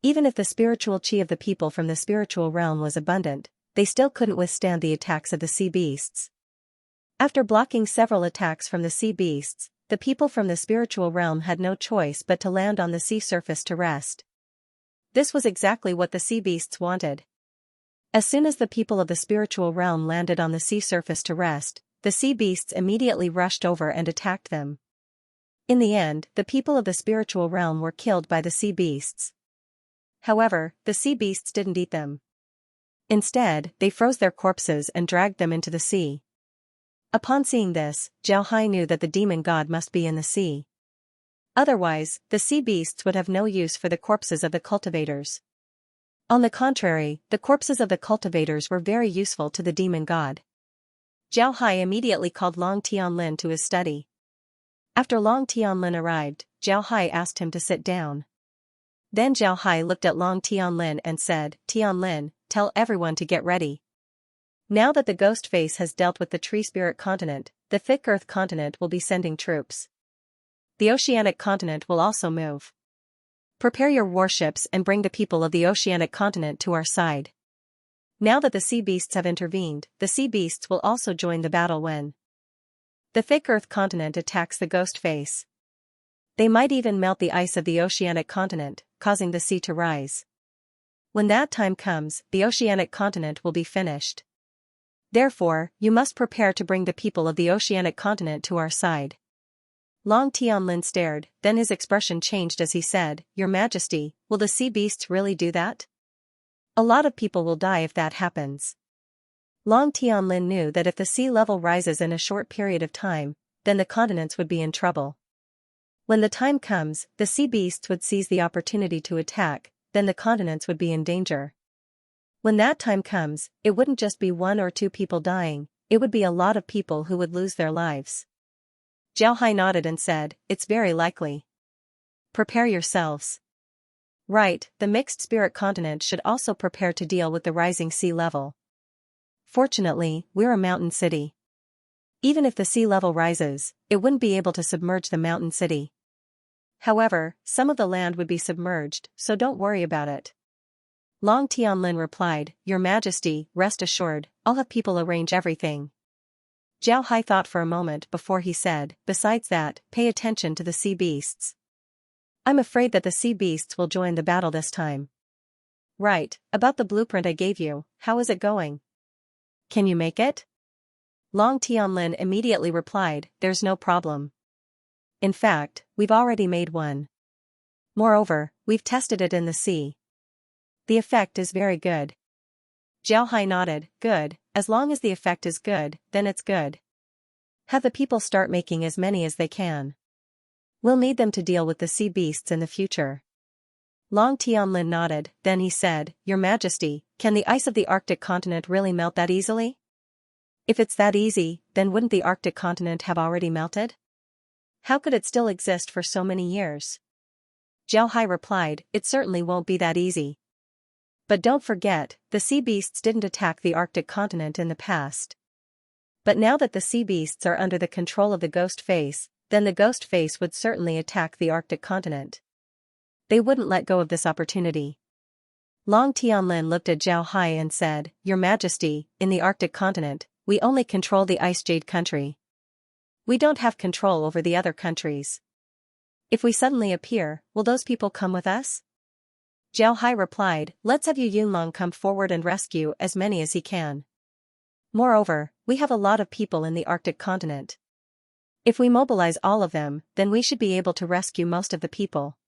Even if the spiritual chi of the people from the spiritual realm was abundant, they still couldn't withstand the attacks of the sea beasts. After blocking several attacks from the sea beasts, the people from the spiritual realm had no choice but to land on the sea surface to rest. This was exactly what the sea beasts wanted. As soon as the people of the spiritual realm landed on the sea surface to rest, the sea beasts immediately rushed over and attacked them. In the end, the people of the spiritual realm were killed by the sea beasts. However, the sea beasts didn't eat them. Instead, they froze their corpses and dragged them into the sea. Upon seeing this, Xianxia knew that the demon god must be in the sea. Otherwise, the sea beasts would have no use for the corpses of the cultivators. On the contrary, the corpses of the cultivators were very useful to the demon god. Xianxia immediately called Long Tianlin to his study. After Long Tianlin arrived, Xianxia asked him to sit down. Then Xianxia looked at Long Tianlin and said, "Tianlin, tell everyone to get ready. Now that the ghost face has dealt with the tree spirit continent, the thick earth continent will be sending troops. The oceanic continent will also move. Prepare your warships and bring the people of the oceanic continent to our side. Now that the sea beasts have intervened, the sea beasts will also join the battle when the thick earth continent attacks the ghost face. They might even melt the ice of the oceanic continent, causing the sea to rise. When that time comes, the oceanic continent will be finished. Therefore, you must prepare to bring the people of the oceanic continent to our side." Long Tianlin stared, then his expression changed as he said, "Your Majesty, will the sea beasts really do that? A lot of people will die if that happens." Long Tianlin knew that if the sea level rises in a short period of time, then the continents would be in trouble. When the time comes, the sea beasts would seize the opportunity to attack, then the continents would be in danger. When that time comes, it wouldn't just be 1 or 2 people dying, it would be a lot of people who would lose their lives. Xianxia nodded and said, "It's very likely. Prepare yourselves." Right, the mixed spirit continent should also prepare to deal with the rising sea level. Fortunately, we're a mountain city. Even if the sea level rises, it wouldn't be able to submerge the mountain city. However, some of the land would be submerged, so don't worry about it. Long Tianlin replied, "Your Majesty, rest assured, I'll have people arrange everything." Xianxia thought for a moment before he said, "Besides that, pay attention to the sea beasts. I'm afraid that the sea beasts will join the battle this time." "Right, about the blueprint I gave you, how is it going? Can you make it?" Long Tianlin immediately replied, "There's no problem. In fact, we've already made one. Moreover, we've tested it in the sea. The effect is very good." Xianxia nodded, "Good, as long as the effect is good, then it's good. Have the people start making as many as they can. We'll need them to deal with the sea beasts in the future." Long Tianlin nodded, then he said, "Your Majesty, can the ice of the Arctic continent really melt that easily? If it's that easy, then wouldn't the Arctic continent have already melted? How could it still exist for so many years?" Xianxia replied, "It certainly won't be that easy. But don't forget, the sea beasts didn't attack the Arctic continent in the past. But now that the sea beasts are under the control of the ghost face, then the ghost face would certainly attack the Arctic continent. They wouldn't let go of this opportunity." Long Tianlin looked at Xianxia and said, "Your Majesty, in the Arctic continent, we only control the Ice Jade country. We don't have control over the other countries. If we suddenly appear, will those people come with us?" Xianxia replied, "Let's have Yu Yunlong come forward and rescue as many as he can. Moreover, we have a lot of people in the Arctic continent. If we mobilize all of them, then we should be able to rescue most of the people.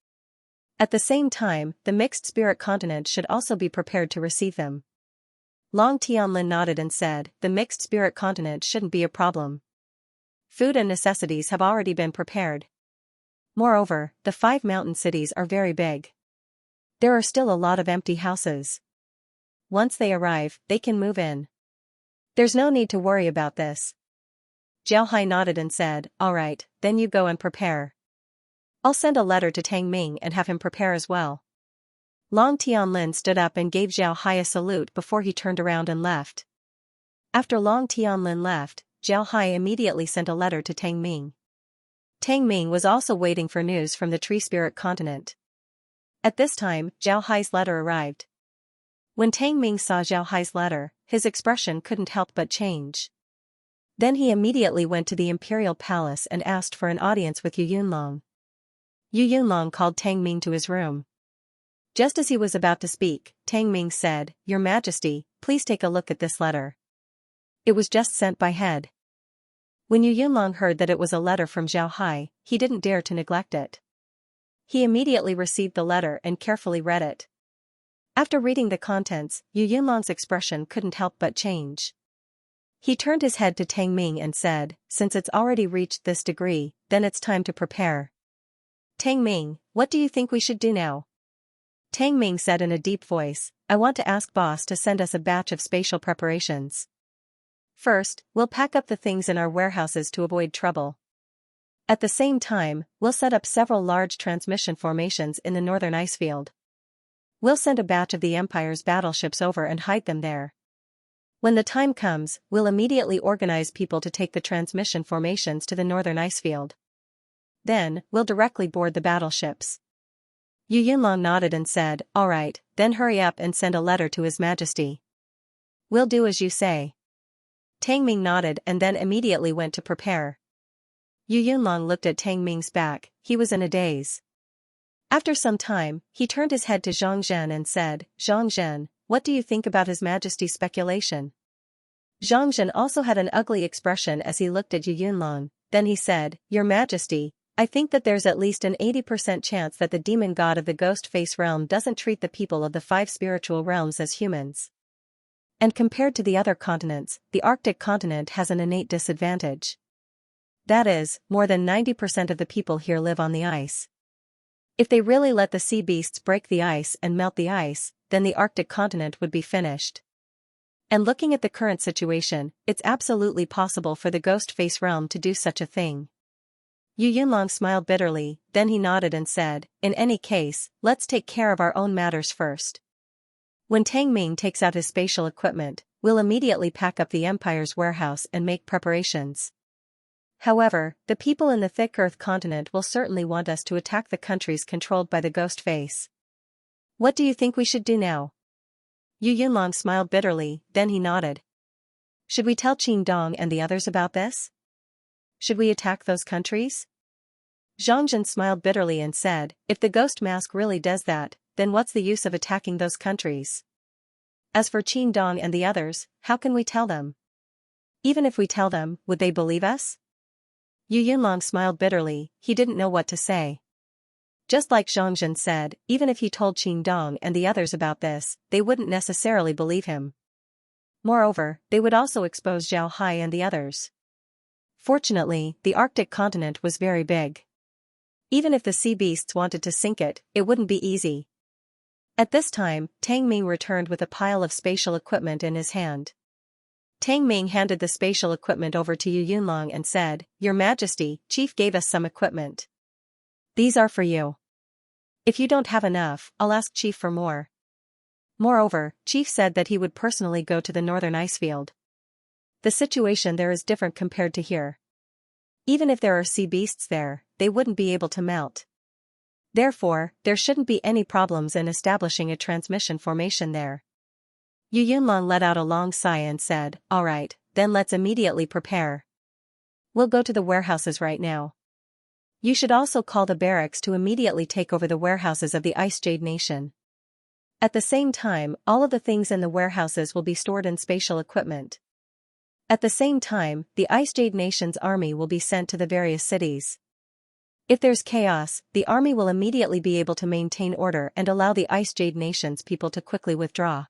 At the same time, the mixed spirit continent should also be prepared to receive them." Long Tianlin nodded and said, "The mixed spirit continent shouldn't be a problem. Food and necessities have already been prepared. Moreover, the 5 mountain cities are very big. There are still a lot of empty houses. Once they arrive, they can move in. There's no need to worry about this. Zhao Hai nodded and said, all right, then you go and prepare. I'll send a letter to Tang Ming and have him prepare as well. Long Tianlin stood up and gave Zhao Hai a salute before he turned around and left. After Long Tianlin left, Zhao Hai immediately sent a letter to Tang Ming. Tang Ming was also waiting for news from the Tree Spirit continent. At this time, Zhao Hai's letter arrived. When Tang Ming saw Zhao Hai's letter, his expression couldn't help but change. Then he immediately went to the imperial palace and asked for an audience with Yu Yunlong. Yu Yunlong called Tang Ming to his room. Just as he was about to speak, Tang Ming said, Your Majesty, please take a look at this letter. It was just sent by head. When Yu Yunlong heard that it was a letter from Zhao Hai, he didn't dare to neglect it. He immediately received the letter and carefully read it. After reading the contents, Yu Yunlong's expression couldn't help but change. He turned his head to Tang Ming and said, Since it's already reached this degree, then it's time to prepare. Tang Ming, what do you think we should do now? Tang Ming said in a deep voice, I want to ask boss to send us a batch of spatial preparations. First, we'll pack up the things in our warehouses to avoid trouble. At the same time, we'll set up several large transmission formations in the northern icefield. We'll send a batch of the Empire's battleships over and hide them there. When the time comes, we'll immediately organize people to take the transmission formations to the northern icefield. Then, we'll directly board the battleships. Yu Yunlong nodded and said, All right, then hurry up and send a letter to His Majesty. We'll do as you say. Tang Ming nodded and then immediately went to prepare. Yu Yunlong looked at Tang Ming's back, he was in a daze. After some time, he turned his head to Zhang and said, Zhang, what do you think about His Majesty's speculation? Zhang also had an ugly expression as he looked at Yu Yunlong, then he said, Your Majesty, I think that there's at least an 80% chance that the demon god of the ghost face realm doesn't treat the people of the 5 spiritual realms as humans. And compared to the other continents, the Arctic continent has an innate disadvantage. That is, more than 90% of the people here live on the ice. If they really let the sea beasts break the ice and melt the ice, then the Arctic continent would be finished. And looking at the current situation, it's absolutely possible for the ghost face realm to do such a thing. Yu Yunlong smiled bitterly, then he nodded and said, In any case, let's take care of our own matters first. When Tang Ming takes out his spatial equipment, we'll immediately pack up the Empire's warehouse and make preparations. However, the people in the thick Earth continent will certainly want us to attack the countries controlled by the ghost face. What do you think we should do now? Yu Yunlong smiled bitterly, then he nodded. Should we tell Qin Dong and the others about this? Should we attack those countries? Zhang smiled bitterly and said, If the ghost mask really does that, then what's the use of attacking those countries? As for Qin Dong and the others, how can we tell them? Even if we tell them, would they believe us? Yu Yunlong smiled bitterly, he didn't know what to say. Just like Zhang said, even if he told Qin Dong and the others about this, they wouldn't necessarily believe him. Moreover, they would also expose Zhao Hai and the others. Fortunately, the Arctic continent was very big. Even if the sea beasts wanted to sink it, it wouldn't be easy. At this time, Tang Ming returned with a pile of spatial equipment in his hand. Tang Ming handed the spatial equipment over to Yu Yunlong and said, Your Majesty, Chief gave us some equipment. These are for you. If you don't have enough, I'll ask Chief for more. Moreover, Chief said that he would personally go to the northern icefield. The situation there is different compared to here. Even if there are sea beasts there, they wouldn't be able to melt. Therefore, there shouldn't be any problems in establishing a transmission formation there. Yu Yunlong let out a long sigh and said, All right, then let's immediately prepare. We'll go to the warehouses right now. You should also call the barracks to immediately take over the warehouses of the Ice Jade Nation. At the same time, all of the things in the warehouses will be stored in spatial equipment. At the same time, the Ice Jade Nation's army will be sent to the various cities. If there's chaos, the army will immediately be able to maintain order and allow the Ice Jade Nation's people to quickly withdraw.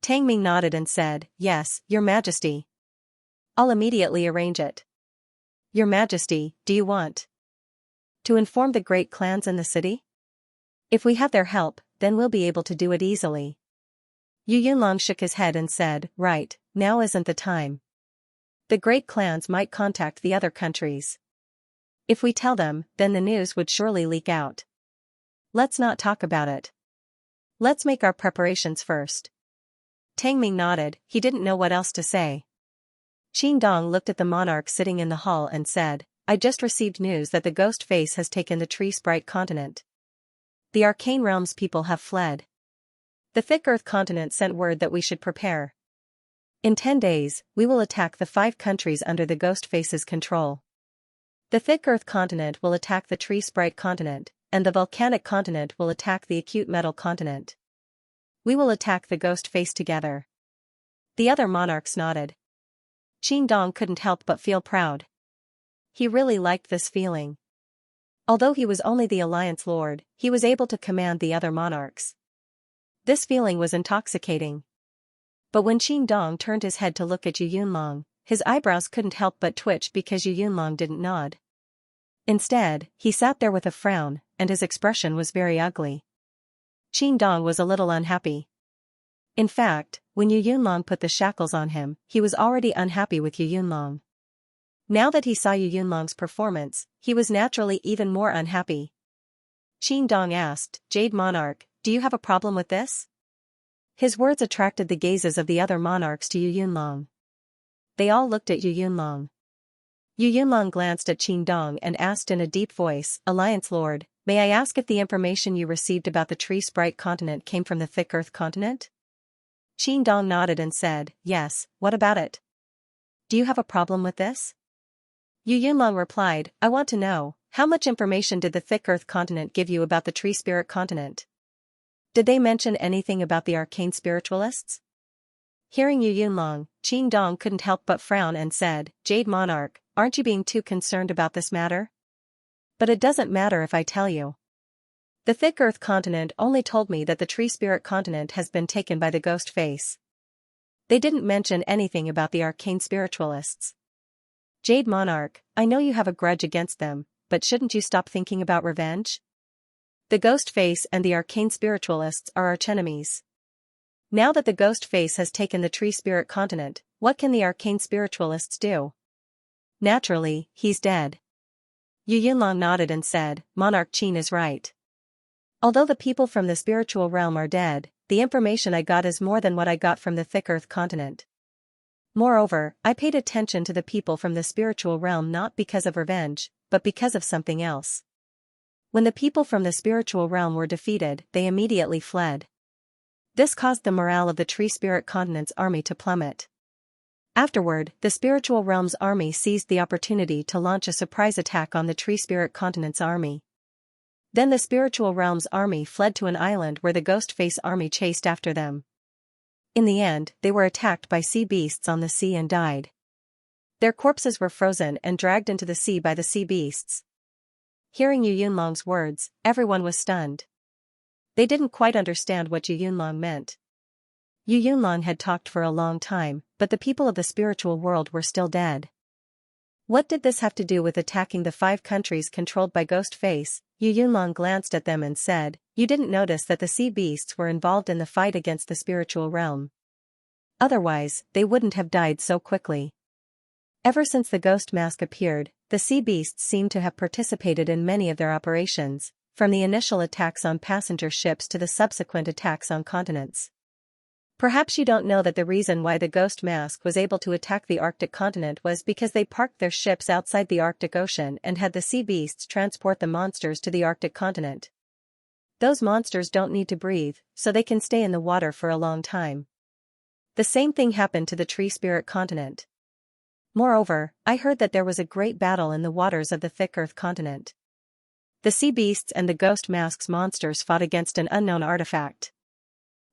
Tang Ming nodded and said, Yes, Your Majesty. I'll immediately arrange it. Your Majesty, do you want To inform the great clans in the city? If we have their help, then we'll be able to do it easily. Yu Yunlong shook his head and said, right, now isn't the time. The great clans might contact the other countries. If we tell them, then the news would surely leak out. Let's not talk about it. Let's make our preparations first. Tang Ming nodded, he didn't know what else to say. Qin Dong looked at the monarch sitting in the hall and said, I just received news that the ghost face has taken the Tree Sprite continent. The Arcane Realms people have fled. The Thick Earth continent sent word that we should prepare. In 10 days, we will attack the 5 countries under the ghost face's control. The Thick Earth continent will attack the Tree Sprite continent, and the Volcanic continent will attack the Acute Metal continent. We will attack the ghost face together. The other monarchs nodded. Qin Dong couldn't help but feel proud. He really liked this feeling. Although he was only the Alliance Lord, he was able to command the other monarchs. This feeling was intoxicating. But when Qin Dong turned his head to look at Yu Yunlong, his eyebrows couldn't help but twitch because Yu Yunlong didn't nod. Instead, he sat there with a frown, and his expression was very ugly. Qin Dong was a little unhappy. In fact, when Yu Yunlong put the shackles on him, he was already unhappy with Yu Yunlong. Now that he saw Yu Yunlong's performance, he was naturally even more unhappy. Qin Dong asked, Jade Monarch, do you have a problem with this? His words attracted the gazes of the other monarchs to Yu Yunlong. They all looked at Yu Yunlong. Yu Yunlong glanced at Qin Dong and asked in a deep voice, Alliance Lord, may I ask if the information you received about the Tree Sprite continent came from the Thick Earth continent? Qin Dong nodded and said, yes, what about it? Do you have a problem with this? Yu Yunlong replied, I want to know, how much information did the Thick Earth continent give you about the Tree Spirit continent? Did they mention anything about the arcane spiritualists? Hearing Yu Yunlong, Qin Dong couldn't help but frown and said, Jade Monarch, aren't you being too concerned about this matter? But it doesn't matter if I tell you. The Thick Earth continent only told me that the Tree Spirit continent has been taken by the ghost face. They didn't mention anything about the arcane spiritualists. Jade Monarch, I know you have a grudge against them, but shouldn't you stop thinking about revenge? The ghost face and the arcane spiritualists are archenemies. Now that the ghost face has taken the Tree Spirit continent, what can the arcane spiritualists do? Naturally, he's dead. Yu Yunlong nodded and said, Monarch Qin is right. Although the people from the spiritual realm are dead, the information I got is more than what I got from the Thick Earth continent. Moreover, I paid attention to the people from the spiritual realm not because of revenge, but because of something else. When the people from the spiritual realm were defeated, they immediately fled. This caused the morale of the Tree Spirit continent's army to plummet. Afterward, the spiritual realm's army seized the opportunity to launch a surprise attack on the Tree Spirit continent's army. Then the spiritual realm's army fled to an island where the ghost face army chased after them. In the end, they were attacked by sea beasts on the sea and died. Their corpses were frozen and dragged into the sea by the sea beasts. Hearing Yu Yunlong's words, everyone was stunned. They didn't quite understand what Yu Yunlong meant. Yu Yunlong had talked for a long time, but the people of the spiritual world were still dead. What did this have to do with attacking the 5 countries controlled by Ghost Face? Yu Yunlong glanced at them and said, you didn't notice that the sea beasts were involved in the fight against the spiritual realm. Otherwise, they wouldn't have died so quickly. Ever since the ghost mask appeared, the sea beasts seem to have participated in many of their operations, from the initial attacks on passenger ships to the subsequent attacks on continents. Perhaps you don't know that the reason why the ghost mask was able to attack the Arctic continent was because they parked their ships outside the Arctic Ocean and had the sea beasts transport the monsters to the Arctic continent. Those monsters don't need to breathe, so they can stay in the water for a long time. The same thing happened to the Tree Spirit continent. Moreover, I heard that there was a great battle in the waters of the Thick Earth continent. The sea beasts and the ghost mask's monsters fought against an unknown artifact.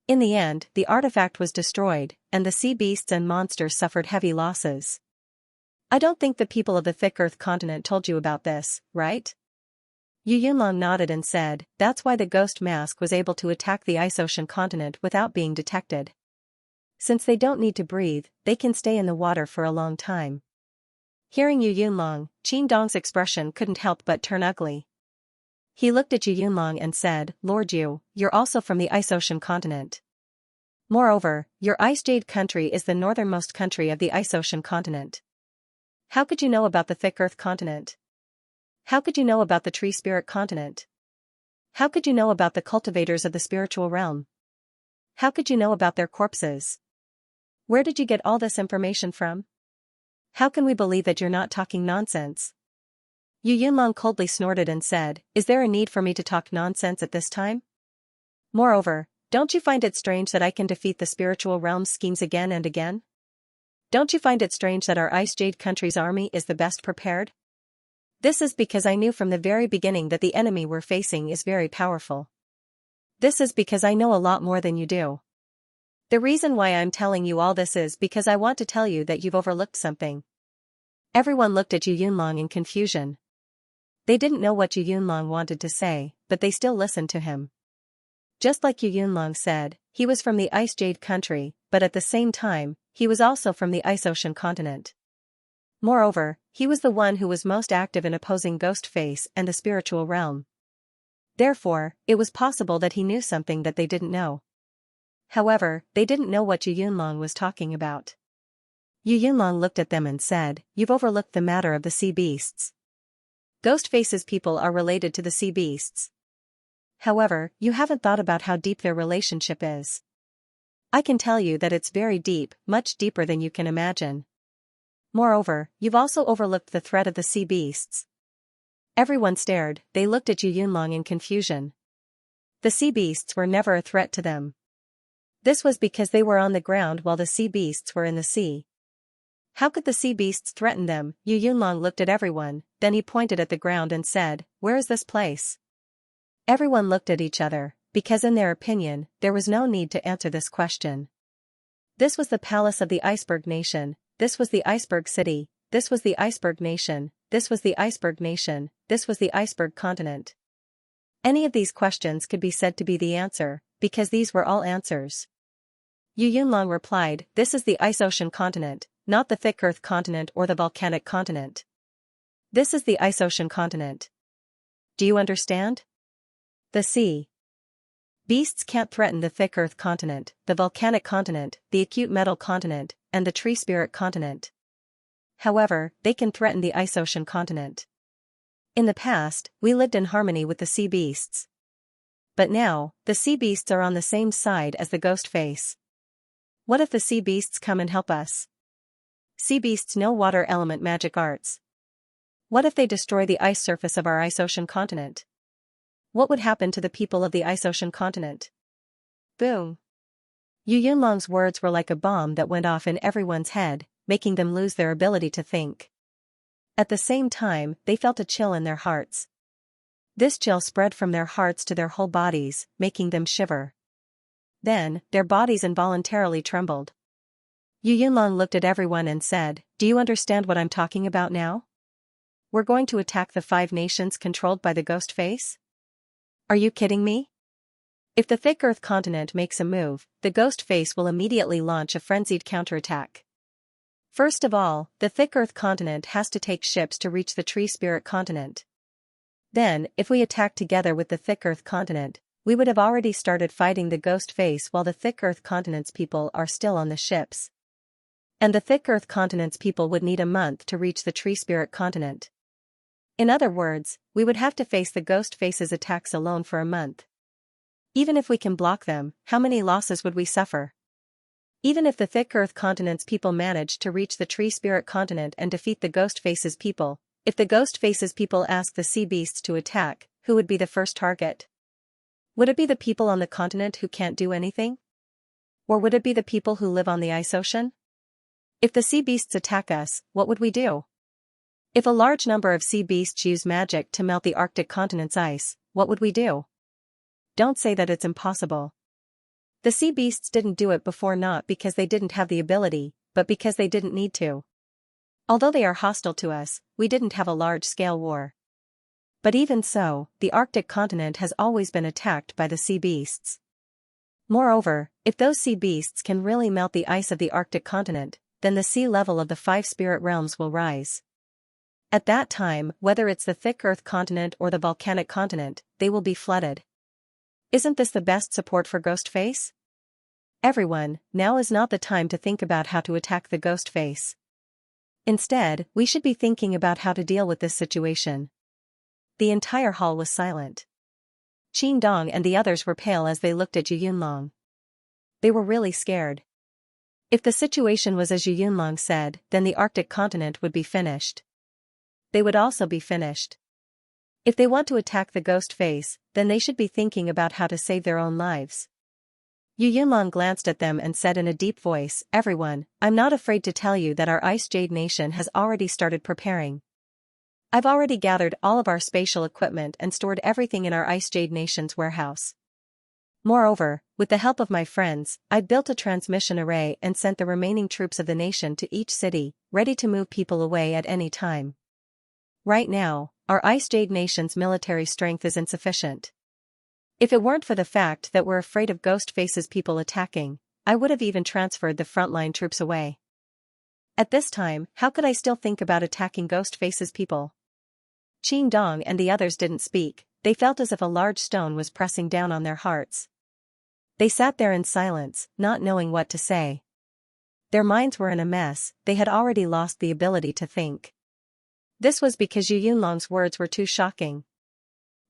In the end, the artifact was destroyed, and the sea beasts and monsters suffered heavy losses. I don't think the people of the Thick Earth continent told you about this, right? Yu Yunlong nodded and said, that's why the ghost mask was able to attack the Ice Ocean continent without being detected. Since they don't need to breathe, they can stay in the water for a long time. Hearing Yu Yunlong, Qin Dong's expression couldn't help but turn ugly. He looked at Yu Yunlong and said, Lord Yu, you're also from the Ice Ocean continent. Moreover, your Ice Jade country is the northernmost country of the Ice Ocean continent. How could you know about the Thick Earth continent? How could you know about the Tree Spirit continent? How could you know about the cultivators of the spiritual realm? How could you know about their corpses? Where did you get all this information from? How can we believe that you're not talking nonsense? Yu Yunlong coldly snorted and said, Is there a need for me to talk nonsense at this time? Moreover, don't you find it strange that I can defeat the spiritual realm's schemes again and again? Don't you find it strange that our Ice Jade country's army is the best prepared? This is because I knew from the very beginning that the enemy we're facing is very powerful. This is because I know a lot more than you do. The reason why I'm telling you all this is because I want to tell you that you've overlooked something. Everyone looked at Yu Yunlong in confusion. They didn't know what Yu Yunlong wanted to say, but they still listened to him. Just like Yu Yunlong said, he was from the Ice Jade country, but at the same time, he was also from the Ice Ocean continent. Moreover, he was the one who was most active in opposing Ghostface and the spiritual realm. Therefore, it was possible that he knew something that they didn't know. However, they didn't know what Yu Yunlong was talking about. Yu Yunlong looked at them and said, You've overlooked the matter of the sea beasts. Ghostface's people are related to the sea beasts. However, you haven't thought about how deep their relationship is. I can tell you that it's very deep, much deeper than you can imagine. Moreover, you've also overlooked the threat of the sea beasts. Everyone stared, they looked at Yu Yunlong in confusion. The sea beasts were never a threat to them. This was because they were on the ground while the sea beasts were in the sea. How could the sea beasts threaten them? Yu Yunlong looked at everyone, then he pointed at the ground and said, Where is this place? Everyone looked at each other, because in their opinion, there was no need to answer this question. This was the palace of the Iceberg Nation, this was the Iceberg City, this was the Iceberg Nation, this was the Iceberg Nation, this was the Iceberg Continent. Any of these questions could be said to be the answer, because these were all answers. Yu Yunlong replied, This is the Ice Ocean continent, not the Thick Earth continent or the Volcanic continent. This is the Ice Ocean continent. Do you understand? The sea beasts can't threaten the Thick Earth continent, the Volcanic continent, the Acute Metal continent, and the Tree Spirit continent. However, they can threaten the Ice Ocean continent. In the past, we lived in harmony with the sea beasts. But now, the sea beasts are on the same side as the ghost face. What if the sea beasts come and help us? Sea beasts know water element magic arts. What if they destroy the ice surface of our Ice Ocean continent? What would happen to the people of the Ice Ocean continent? Boom! Yu Yunlong's words were like a bomb that went off in everyone's head, making them lose their ability to think. At the same time, they felt a chill in their hearts. This chill spread from their hearts to their whole bodies, making them shiver. Then, their bodies involuntarily trembled. Yu Yunlong looked at everyone and said, Do you understand what I'm talking about now? We're going to attack the 5 nations controlled by the ghost face? Are you kidding me? If the Thick Earth continent makes a move, the ghost face will immediately launch a frenzied counterattack. First of all, the Thick Earth continent has to take ships to reach the Tree Spirit continent. Then, if we attack together with the Thick Earth continent, we would have already started fighting the ghost face while the Thick Earth continent's people are still on the ships. And the Thick Earth continent's people would need a month to reach the Tree Spirit continent. In other words, we would have to face the ghost face's attacks alone for a month. Even if we can block them, how many losses would we suffer? Even if the Thick Earth continent's people managed to reach the Tree Spirit continent and defeat the ghost face's people, if the ghost face's people asked the sea beasts to attack, who would be the first target? Would it be the people on the continent who can't do anything? Or would it be the people who live on the ice ocean? If the sea beasts attack us, what would we do? If a large number of sea beasts use magic to melt the Arctic continent's ice, what would we do? Don't say that it's impossible. The sea beasts didn't do it before, not because they didn't have the ability, but because they didn't need to. Although they are hostile to us, we didn't have a large-scale war. But even so, the Arctic continent has always been attacked by the sea beasts. Moreover, if those sea beasts can really melt the ice of the Arctic continent, then the sea level of the 5 spirit realms will rise. At that time, whether it's the thick earth continent or the volcanic continent, they will be flooded. Isn't this the best support for Ghostface? Everyone, now is not the time to think about how to attack the Ghostface. Instead, we should be thinking about how to deal with this situation. The entire hall was silent. Qin Dong and the others were pale as they looked at Yu Yunlong. They were really scared. If the situation was as Yu Yunlong said, then the Arctic continent would be finished. They would also be finished. If they want to attack the Ghostface, then they should be thinking about how to save their own lives. Yu Yunlong glanced at them and said in a deep voice, "Everyone, I'm not afraid to tell you that our Ice Jade Nation has already started preparing. I've already gathered all of our spatial equipment and stored everything in our Ice Jade Nation's warehouse. Moreover, with the help of my friends, I've built a transmission array and sent the remaining troops of the nation to each city, ready to move people away at any time. Right now, our Ice Jade Nation's military strength is insufficient. If it weren't for the fact that we're afraid of Ghostface's people attacking, I would have even transferred the frontline troops away. At this time, how could I still think about attacking Ghostface's people?" Qin Dong and the others didn't speak. They felt as if a large stone was pressing down on their hearts. They sat there in silence, not knowing what to say. Their minds were in a mess, they had already lost the ability to think. This was because Yu Yunlong's words were too shocking.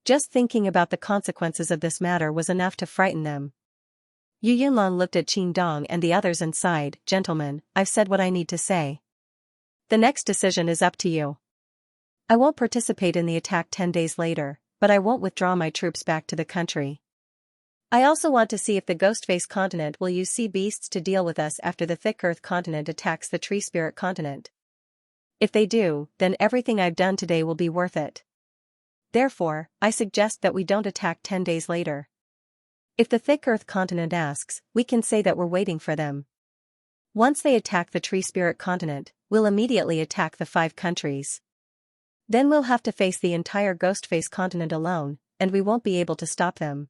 Just thinking about the consequences of this matter was enough to frighten them. Yu Yunlong looked at Qin Dong and the others and sighed, "Gentlemen, I've said what I need to say. The next decision is up to you. I won't participate in the attack 10 days later, but I won't withdraw my troops back to the country. I also want to see if the Ghostface continent will use sea beasts to deal with us after the thick earth continent attacks the tree spirit continent. If they do, then everything I've done today will be worth it. Therefore, I suggest that we don't attack 10 days later. If the thick earth continent asks, we can say that we're waiting for them. Once they attack the tree spirit continent, we'll immediately attack the 5 countries. Then we'll have to face the entire Ghostface continent alone, and we won't be able to stop them.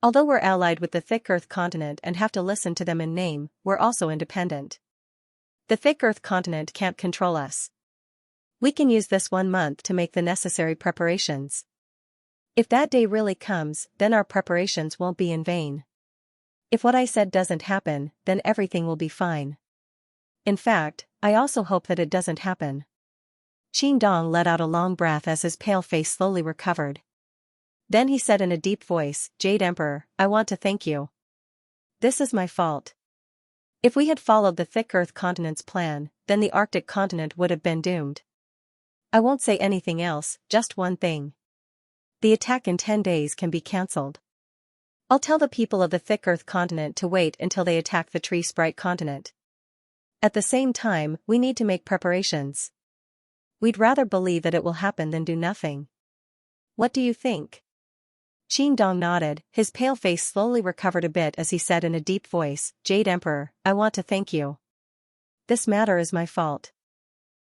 Although we're allied with the thick earth continent and have to listen to them in name, we're also independent. The thick earth continent can't control us. We can use this 1 month to make the necessary preparations. If that day really comes, then our preparations won't be in vain. If what I said doesn't happen, then everything will be fine. In fact, I also hope that it doesn't happen." Qin Dong let out a long breath as his pale face slowly recovered. Then he said in a deep voice, "Jade Emperor, I want to thank you. This is my fault. If we had followed the thick earth continent's plan, then the Arctic continent would have been doomed. I won't say anything else, just one thing. The attack in 10 days can be cancelled. I'll tell the people of the thick earth continent to wait until they attack the tree sprite continent. At the same time, we need to make preparations. We'd rather believe that it will happen than do nothing. What do you think?" Qin Dong nodded, his pale face slowly recovered a bit as he said in a deep voice, "Jade Emperor, I want to thank you. This matter is my fault.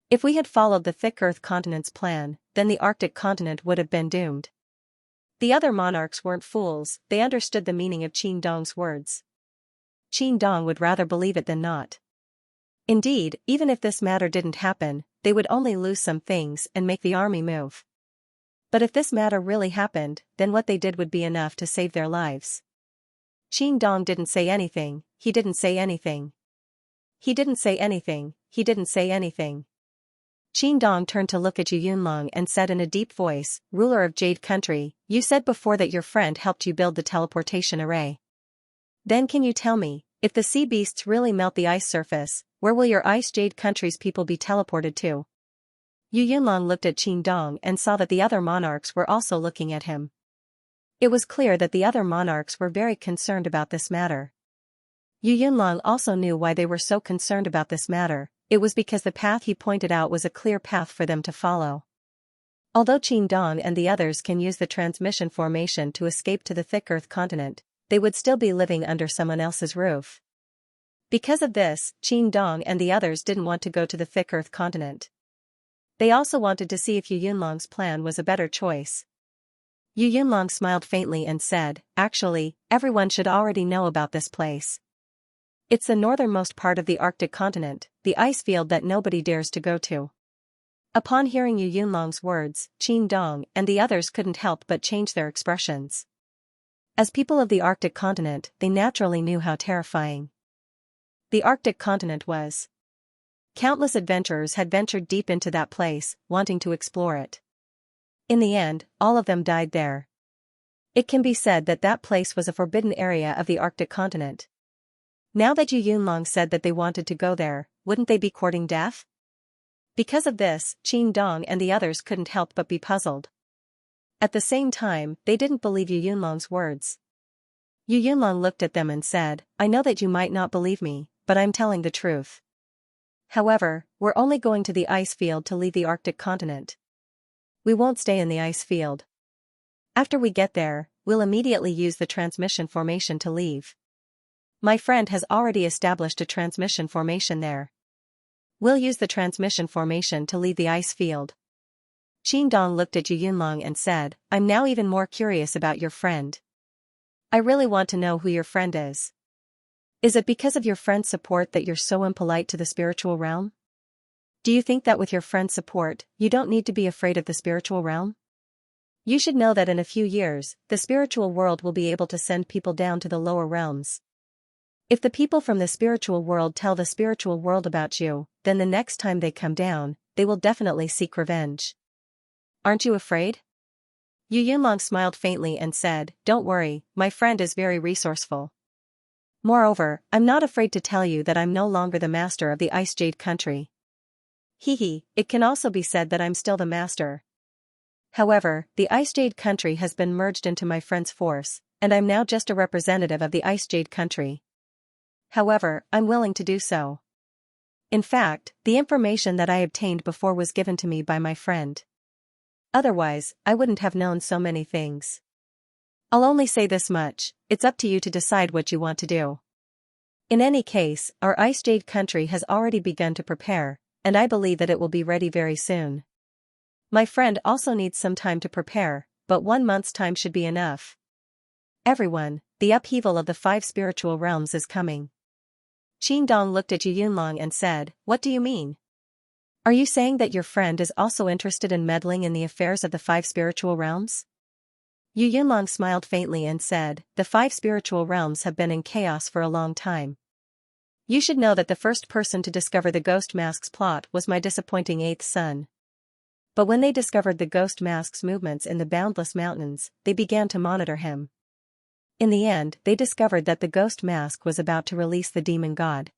If we had followed the thick earth continent's plan, then the Arctic continent would have been doomed." The other monarchs weren't fools, they understood the meaning of Qin Dong's words. Qin Dong would rather believe it than not. Indeed, even if this matter didn't happen, they would only lose some things and make the army move. But if this matter really happened, then what they did would be enough to save their lives. Qin Dong didn't say anything, he didn't say anything. He didn't say anything, he didn't say anything. Qin Dong turned to look at Yu Yunlong and said in a deep voice, "Ruler of Jade Country, you said before that your friend helped you build the teleportation array. Then can you tell me, if the sea beasts really melt the ice surface, where will your Ice Jade Country's people be teleported to?" Yu Yunlong looked at Qin Dong and saw that the other monarchs were also looking at him. It was clear that the other monarchs were very concerned about this matter. Yu Yunlong also knew why they were so concerned about this matter. It was because the path he pointed out was a clear path for them to follow. Although Qin Dong and the others can use the transmission formation to escape to the thick earth continent, they would still be living under someone else's roof. Because of this, Qin Dong and the others didn't want to go to the thick earth continent. They also wanted to see if Yu Yunlong's plan was a better choice. Yu Yunlong smiled faintly and said, "Actually, everyone should already know about this place. It's the northernmost part of the Arctic continent, the ice field that nobody dares to go to. Upon hearing Yu Yunlong's words, Qin Dong and the others couldn't help but change their expressions. As people of the Arctic continent, they naturally knew how terrifying the Arctic continent was. Countless adventurers had ventured deep into that place, wanting to explore it. In the end, all of them died there. It can be said that that place was a forbidden area of the Arctic continent. Now that Yu Yunlong said that they wanted to go there, wouldn't they be courting death? Because of this, Qin Dong and the others couldn't help but be puzzled. At the same time, they didn't believe Yu Yunlong's words. Yu Yunlong looked at them and said, "I know that you might not believe me, but I'm telling the truth. However, we're only going to the ice field to leave the Arctic continent. We won't stay in the ice field. After we get there, we'll immediately use the transmission formation to leave. My friend has already established a transmission formation there. We'll use the transmission formation to leave the ice field." Qin Dong looked at Yu Yunlong and said, "I'm now even more curious about your friend. I really want to know who your friend is. Is it because of your friend's support that you're so impolite to the spiritual realm? Do you think that with your friend's support, you don't need to be afraid of the spiritual realm? You should know that in a few years, the spiritual world will be able to send people down to the lower realms. If the people from the spiritual world tell the spiritual world about you, then the next time they come down, they will definitely seek revenge. Aren't you afraid?" Yu Yunlong smiled faintly and said, "Don't worry, my friend is very resourceful. Moreover, I'm not afraid to tell you that I'm no longer the master of the Ice Jade country. It can also be said that I'm still the master. However, the Ice Jade country has been merged into my friend's force, and I'm now just a representative of the Ice Jade country. However, I'm willing to do so. In fact, the information that I obtained before was given to me by my friend. Otherwise, I wouldn't have known so many things. I'll only say this much, it's up to you to decide what you want to do. In any case, our Ice Jade country has already begun to prepare, and I believe that it will be ready very soon. My friend also needs some time to prepare, but 1 month's time should be enough. Everyone, the upheaval of the 5 spiritual realms is coming." Qin Dong looked at Yu Yunlong and said, "What do you mean? Are you saying that your friend is also interested in meddling in the affairs of the 5 spiritual realms?" Yu Yunlong smiled faintly and said, "The 5 spiritual realms have been in chaos for a long time. You should know that the first person to discover the Ghost Mask's plot was my disappointing 8th son. But when they discovered the Ghost Mask's movements in the Boundless Mountains, they began to monitor him. In the end, they discovered that the Ghost Mask was about to release the Demon God.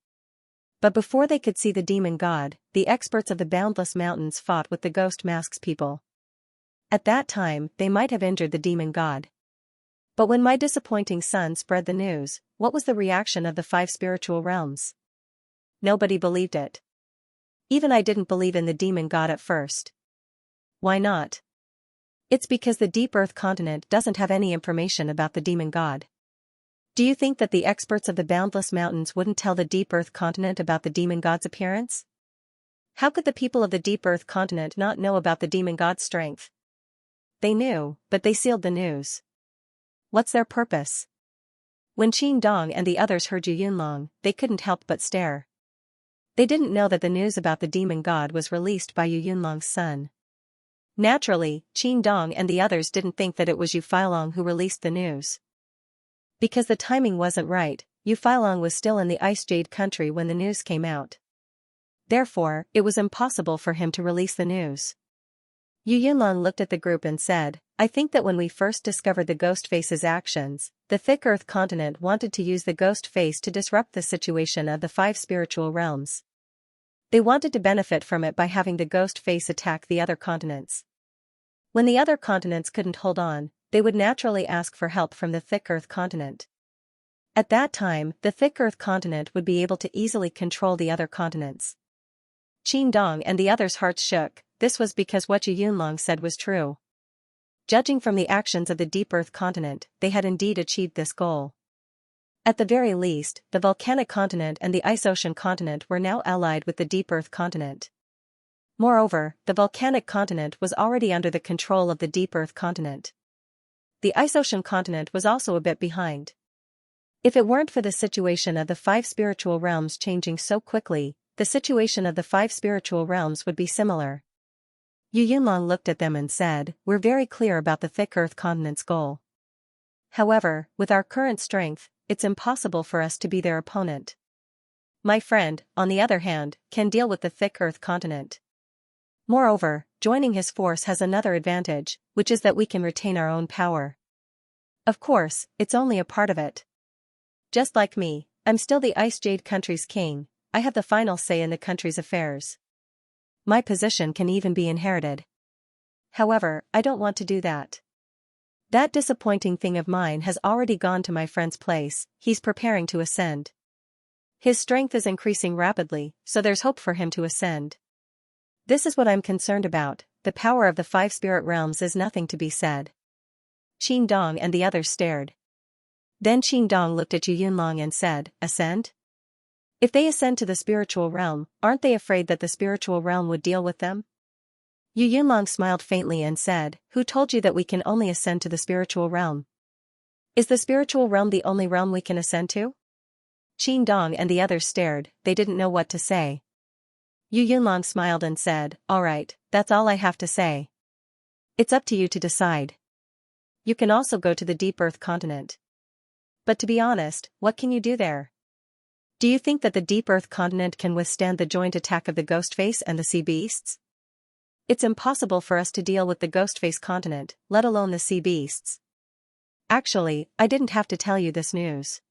But before they could see the Demon God, the experts of the Boundless Mountains fought with the Ghost Mask's people. At that time, they might have injured the Demon God. But when my disappointing son spread the news, what was the reaction of the 5 spiritual realms? Nobody believed it. Even I didn't believe in the Demon God at first. Why not? It's because the Deep Earth continent doesn't have any information about the Demon God. Do you think that the experts of the Boundless Mountains wouldn't tell the Deep Earth continent about the Demon God's appearance? How could the people of the Deep Earth continent not know about the Demon God's strength? They knew, but they sealed the news. What's their purpose? When Qin Dong and the others heard Yu Yunlong, they couldn't help but stare. They didn't know that the news about the Demon God was released by Yu Yunlong's son. Naturally, Qin Dong and the others didn't think that it was Yu Feilong who released the news. Because the timing wasn't right, Yu Feilong was still in the Ice Jade country when the news came out. Therefore, it was impossible for him to release the news. Yu Yunlong looked at the group and said, "I think that when we first discovered the Ghost Face's actions, the Thick Earth continent wanted to use the Ghost Face to disrupt the situation of the 5 spiritual realms. They wanted to benefit from it by having the Ghost Face attack the other continents. When the other continents couldn't hold on, they would naturally ask for help from the Thick Earth continent. At that time, the Thick Earth continent would be able to easily control the other continents." Qin Dong and the others' hearts shook. This was because what Yu Yunlong said was true. Judging from the actions of the Deep Earth continent, they had indeed achieved this goal. At the very least, the Volcanic continent and the Ice Ocean continent were now allied with the Deep Earth continent. Moreover, the Volcanic continent was already under the control of the Deep Earth continent. The Ice Ocean continent was also a bit behind. If it weren't for the situation of the 5 spiritual realms changing so quickly, the situation of the 5 spiritual realms would be similar. Yu Yunlong looked at them and said, "We're very clear about the thick earth continent's goal. However, with our current strength, it's impossible for us to be their opponent. My friend, on the other hand, can deal with the thick earth continent. Moreover, joining his force has another advantage, which is that we can retain our own power. Of course, it's only a part of it. Just like me, I'm still the Ice Jade country's king. I have the final say in the country's affairs. My position can even be inherited. However, I don't want to do that. That disappointing thing of mine has already gone to my friend's place. He's preparing to ascend. His strength is increasing rapidly, so there's hope for him to ascend. This is what I'm concerned about. The power of the 5 spirit realms is nothing to be said." Qin Dong and the others stared. Then Qin Dong looked at Yu Yunlong and said, "Ascend? If they ascend to the spiritual realm, aren't they afraid that the spiritual realm would deal with them?" Yu Yunlong smiled faintly and said, "Who told you that we can only ascend to the spiritual realm? Is the spiritual realm the only realm we can ascend to?" Qin Dong and the others stared. They didn't know what to say. Yu Yunlong smiled and said, "All right, that's all I have to say. It's up to you to decide. You can also go to the deep earth continent. But to be honest, what can you do there? Do you think that the deep earth continent can withstand the joint attack of the Ghostface and the sea beasts? It's impossible for us to deal with the Ghostface continent, let alone the sea beasts. Actually, I didn't have to tell you this news.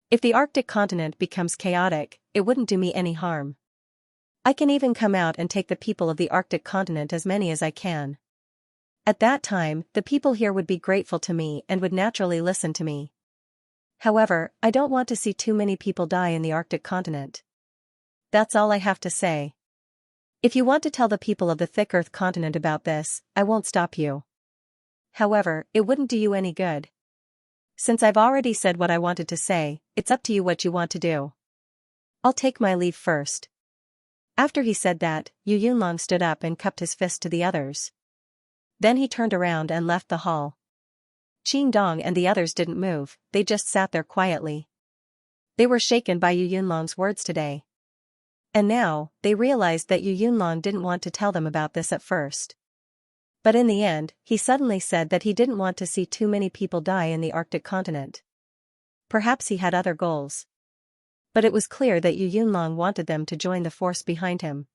If the Arctic continent becomes chaotic, it wouldn't do me any harm. I can even come out and take the people of the Arctic continent, as many as I can. At that time, the people here would be grateful to me and would naturally listen to me. However, I don't want to see too many people die in the Arctic continent. That's all I have to say. If you want to tell the people of the thick earth continent about this, I won't stop you. However, it wouldn't do you any good. Since I've already said what I wanted to say, it's up to you what you want to do. I'll take my leave first." After he said that, Yu Yunlong stood up and cupped his fist to the others. Then he turned around and left the hall. Qin Dong and the others didn't move, they just sat there quietly. They were shaken by Yu Yunlong's words today. And now, they realized that Yu Yunlong didn't want to tell them about this at first. But in the end, he suddenly said that he didn't want to see too many people die in the Arctic continent. Perhaps he had other goals. But it was clear that Yu Yunlong wanted them to join the force behind him.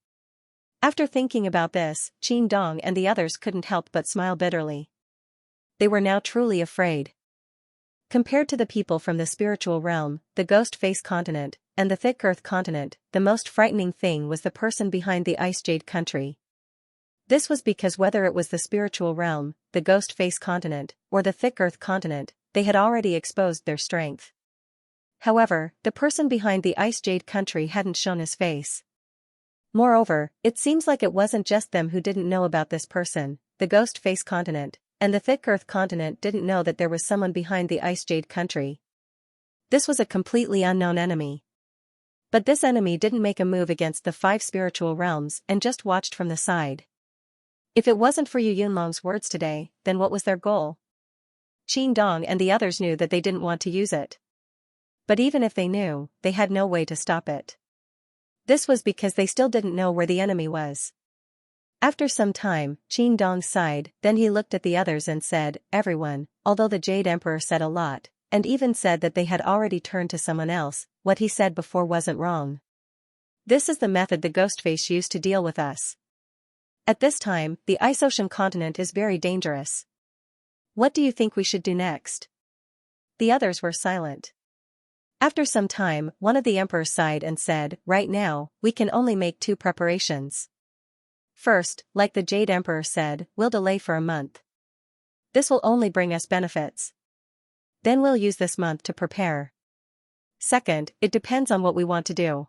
After thinking about this, Qin Dong and the others couldn't help but smile bitterly. They were now truly afraid. Compared to the people from the spiritual realm, the Ghost Face continent, and the Thick Earth continent, the most frightening thing was the person behind the Ice Jade country. This was because whether it was the spiritual realm, the Ghost Face continent, or the Thick Earth continent, they had already exposed their strength. However, the person behind the Ice Jade country hadn't shown his face. Moreover, it seems like it wasn't just them who didn't know about this person. The Ghost Face continent and the Thick Earth continent didn't know that there was someone behind the Ice Jade country. This was a completely unknown enemy. But this enemy didn't make a move against the 5 spiritual realms and just watched from the side. If it wasn't for Yu Yunlong's words today, then what was their goal? Qin Dong and the others knew that they didn't want to use it. But even if they knew, they had no way to stop it. This was because they still didn't know where the enemy was. After some time, Qin Dong sighed, then he looked at the others and said, "Everyone," although the Jade Emperor said a lot, and even said that they had already turned to someone else, what he said before wasn't wrong. This is the method the Ghostface used to deal with us. At this time, the Ice Ocean continent is very dangerous. What do you think we should do next?" The others were silent. After some time, one of the emperors sighed and said, "Right now, we can only make 2 preparations. First, like the Jade Emperor said, we'll delay for a month. This will only bring us benefits. Then we'll use this month to prepare. Second, it depends on what we want to do.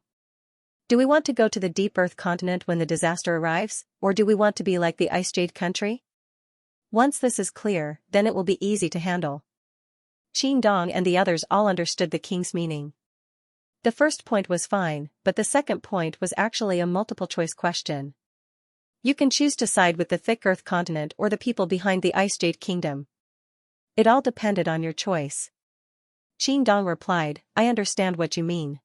Do we want to go to the Deep Earth continent when the disaster arrives, or do we want to be like the Ice Jade country? Once this is clear, then it will be easy to handle." Qin Dong and the others all understood the king's meaning. The first point was fine, but the second point was actually a multiple-choice question. You can choose to side with the Thick Earth continent or the people behind the Ice Jade kingdom. It all depended on your choice. Qin Dong replied, "I understand what you mean.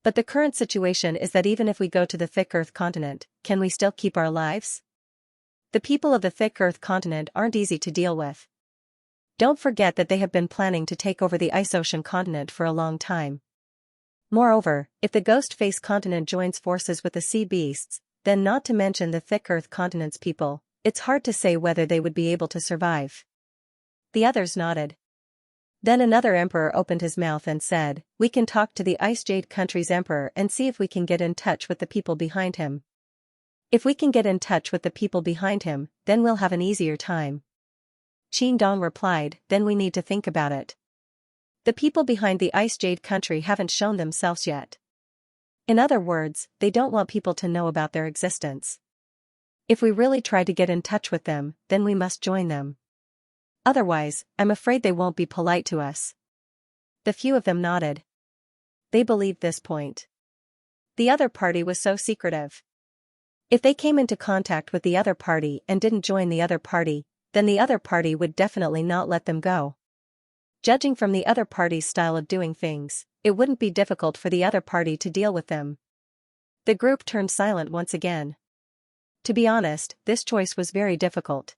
But the current situation is that even if we go to the Thick Earth continent, can we still keep our lives? The people of the thick earth continent aren't easy to deal with. Don't forget that they have been planning to take over the ice ocean continent for a long time. Moreover, if the ghost face continent joins forces with the sea beasts, then not to mention the thick earth continent's people, it's hard to say whether they would be able to survive. The others nodded. Then another emperor opened his mouth and said, "We can talk to the Ice Jade country's emperor and see if we can get in touch with the people behind him. If we can get in touch with the people behind him, then we'll have an easier time." Qin Dong replied, "Then we need to think about it. The people behind the Ice Jade country haven't shown themselves yet. In other words, they don't want people to know about their existence. If we really try to get in touch with them, then we must join them. Otherwise, I'm afraid they won't be polite to us." The few of them nodded. They believed this point. The other party was so secretive. If they came into contact with the other party and didn't join the other party, then the other party would definitely not let them go. Judging from the other party's style of doing things, it wouldn't be difficult for the other party to deal with them. The group turned silent once again. To be honest, this choice was very difficult.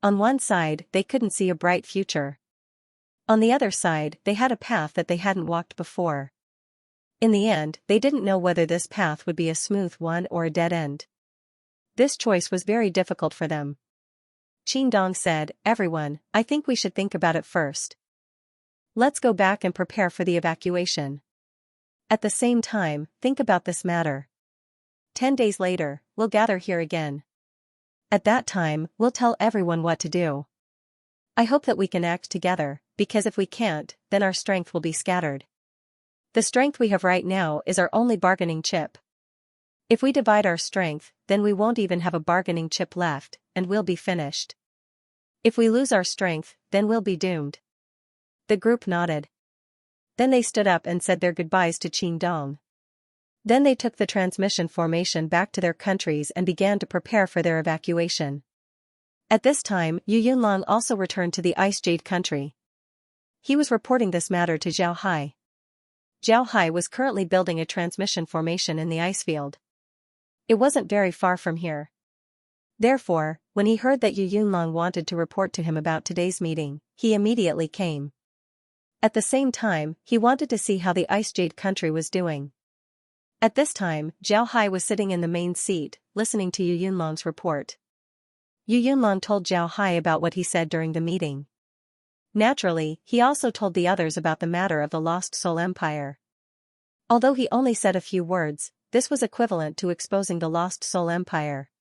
On one side, they couldn't see a bright future. On the other side, they had a path that they hadn't walked before. In the end, they didn't know whether this path would be a smooth one or a dead end. This choice was very difficult for them. Qin Dong said, "Everyone, I think we should think about it first. Let's go back and prepare for the evacuation. At the same time, think about this matter. 10 days later, we'll gather here again. At that time, we'll tell everyone what to do. I hope that we can act together, because if we can't, then our strength will be scattered. The strength we have right now is our only bargaining chip. If we divide our strength, then we won't even have a bargaining chip left, and we'll be finished. If we lose our strength, then we'll be doomed." The group nodded. Then they stood up and said their goodbyes to Qin Dong. Then they took the transmission formation back to their countries and began to prepare for their evacuation. At this time, Yu Yunlong also returned to the Ice Jade country. He was reporting this matter to Zhao Hai. Zhao Hai was currently building a transmission formation in the ice field. It wasn't very far from here. Therefore, when he heard that Yu Yunlong wanted to report to him about today's meeting, he immediately came. At the same time, he wanted to see how the Ice Jade country was doing. At this time, Zhao Hai was sitting in the main seat, listening to Yu Yunlong's report. Yu Yunlong told Zhao Hai about what he said during the meeting. Naturally, he also told the others about the matter of the Lost Soul Empire. Although he only said a few words, this was equivalent to exposing the Lost Soul Empire.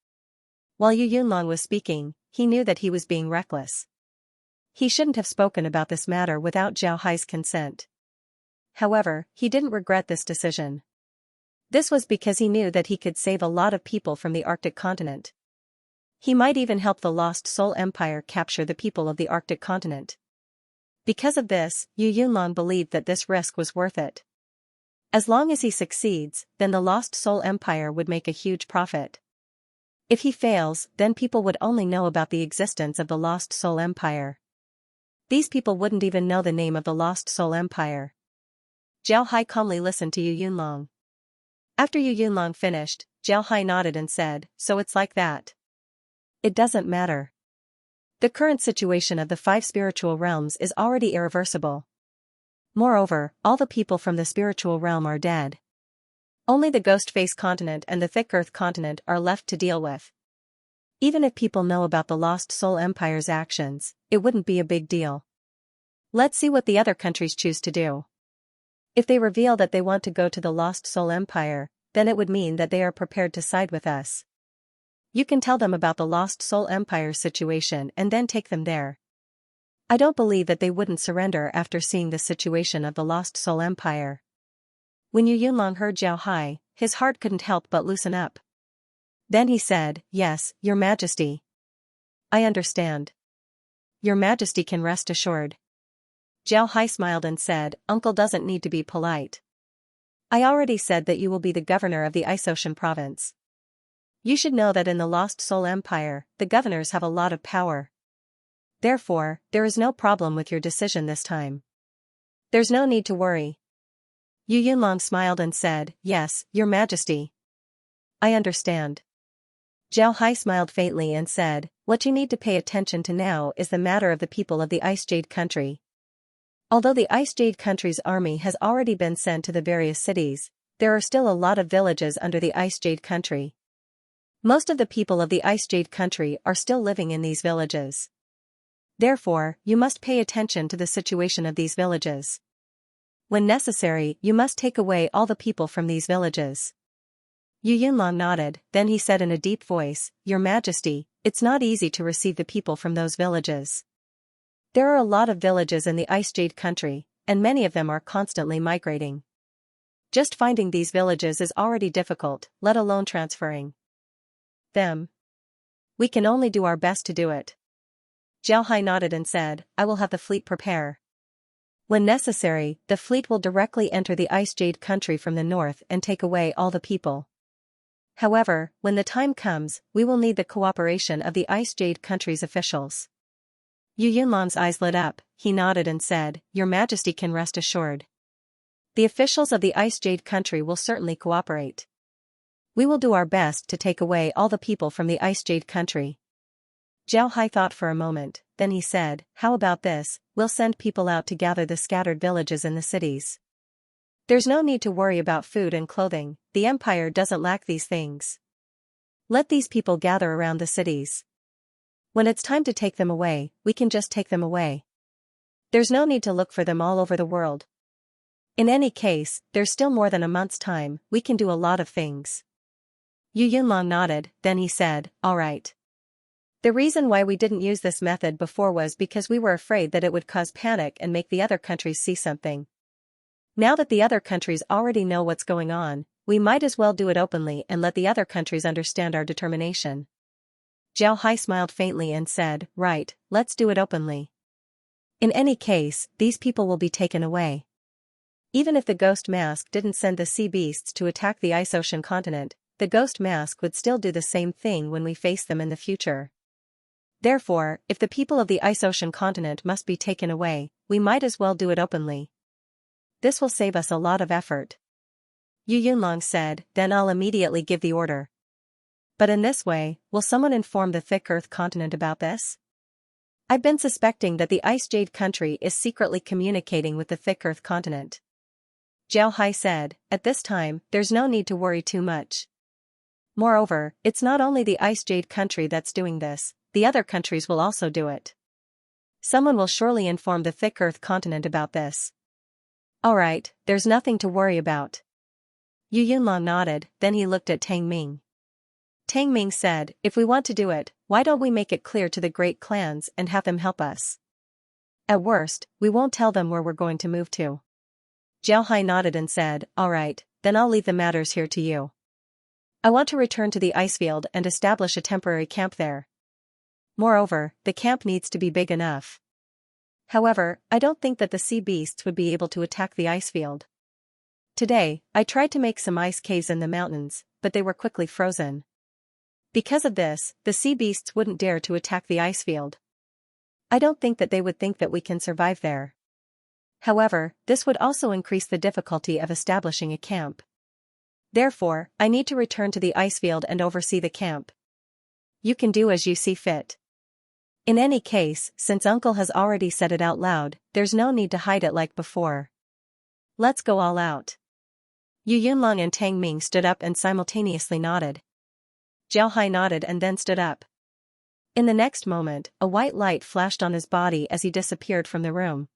While Yu Yunlong was speaking, he knew that he was being reckless. He shouldn't have spoken about this matter without Zhao Hai's consent. However, he didn't regret this decision. This was because he knew that he could save a lot of people from the Arctic continent. He might even help the Lost Soul Empire capture the people of the Arctic continent. Because of this, Yu Yunlong believed that this risk was worth it. As long as he succeeds, then the Lost Soul Empire would make a huge profit. If he fails, then people would only know about the existence of the Lost Soul Empire. These people wouldn't even know the name of the Lost Soul Empire. Zhao Hai calmly listened to Yu Yunlong. After Yu Yunlong finished, Zhao Hai nodded and said, "So it's like that. It doesn't matter. The current situation of the 5 spiritual realms is already irreversible. Moreover, all the people from the spiritual realm are dead. Only the Ghost Face continent and the Thick Earth continent are left to deal with. Even if people know about the Lost Soul Empire's actions, it wouldn't be a big deal. Let's see what the other countries choose to do. If they reveal that they want to go to the Lost Soul Empire, then it would mean that they are prepared to side with us. You can tell them about the Lost Soul Empire situation and then take them there. I don't believe that they wouldn't surrender after seeing the situation of the Lost Soul Empire." When Yu Yunlong heard Zhao Hai, his heart couldn't help but loosen up. Then he said, "Yes, Your Majesty. I understand. Your Majesty can rest assured." Zhao Hai smiled and said, "Uncle doesn't need to be polite. I already said that you will be the governor of the Ice Ocean province. You should know that in the Lost Soul Empire, the governors have a lot of power. Therefore, there is no problem with your decision this time. There's no need to worry." Yu Yunlong smiled and said, "Yes, Your Majesty. I understand." Zhao Hai smiled faintly and said, "What you need to pay attention to now is the matter of the people of the Ice Jade Country. Although the Ice Jade Country's army has already been sent to the various cities, there are still a lot of villages under the Ice Jade Country. Most of the people of the Ice Jade Country are still living in these villages. Therefore, you must pay attention to the situation of these villages. When necessary, you must take away all the people from these villages." Yu Yunlong nodded, then he said in a deep voice, "Your Majesty, it's not easy to receive the people from those villages. There are a lot of villages in the Ice Jade Country, and many of them are constantly migrating. Just finding these villages is already difficult, let alone transferring them. We can only do our best to do it." Zhao Hai nodded and said, "I will have the fleet prepare. When necessary, the fleet will directly enter the Ice Jade Country from the north and take away all the people. However, when the time comes, we will need the cooperation of the Ice Jade Country's officials." Yu Yunlong's eyes lit up, he nodded and said, "Your Majesty can rest assured. The officials of the Ice Jade Country will certainly cooperate. We will do our best to take away all the people from the Ice Jade Country." Zhao Hai thought for a moment, then he said, "How about this, we'll send people out to gather the scattered villages in the cities. There's no need to worry about food and clothing, the empire doesn't lack these things. Let these people gather around the cities. When it's time to take them away, we can just take them away. There's no need to look for them all over the world. In any case, there's still more than a month's time, we can do a lot of things." Yu Yunlong nodded, then he said, "All right. The reason why we didn't use this method before was because we were afraid that it would cause panic and make the other countries see something. Now that the other countries already know what's going on, we might as well do it openly and let the other countries understand our determination." Zhao Hai smiled faintly and said, "Right, let's do it openly. In any case, these people will be taken away. Even if the Ghost Mask didn't send the sea beasts to attack the Ice Ocean continent, the Ghost Mask would still do the same thing when we face them in the future. Therefore, if the people of the Ice Ocean continent must be taken away, we might as well do it openly. This will save us a lot of effort." Yu Yunlong said, "Then I'll immediately give the order. But in this way, will someone inform the Thick Earth continent about this? I've been suspecting that the Ice Jade Country is secretly communicating with the Thick Earth continent." Zhao Hai said, "At this time, there's no need to worry too much. Moreover, it's not only the Ice Jade Country that's doing this, the other countries will also do it. Someone will surely inform the Thick Earth continent about this." "Alright, there's nothing to worry about." Yu Yunlong nodded, then he looked at Tang Ming. Tang Ming said, "If we want to do it, why don't we make it clear to the great clans and have them help us? At worst, we won't tell them where we're going to move to." Zhao Hai nodded and said, "Alright, then I'll leave the matters here to you. I want to return to the icefield and establish a temporary camp there. Moreover, the camp needs to be big enough. However, I don't think that the sea beasts would be able to attack the icefield. Today, I tried to make some ice caves in the mountains, but they were quickly frozen. Because of this, the sea beasts wouldn't dare to attack the icefield. I don't think that they would think that we can survive there. However, this would also increase the difficulty of establishing a camp. Therefore, I need to return to the icefield and oversee the camp. You can do as you see fit. In any case, since Uncle has already said it out loud, there's no need to hide it like before. Let's go all out." Yu Yunlong and Tang Ming stood up and simultaneously nodded. Zhao Hai nodded and then stood up. In the next moment, a white light flashed on his body as he disappeared from the room.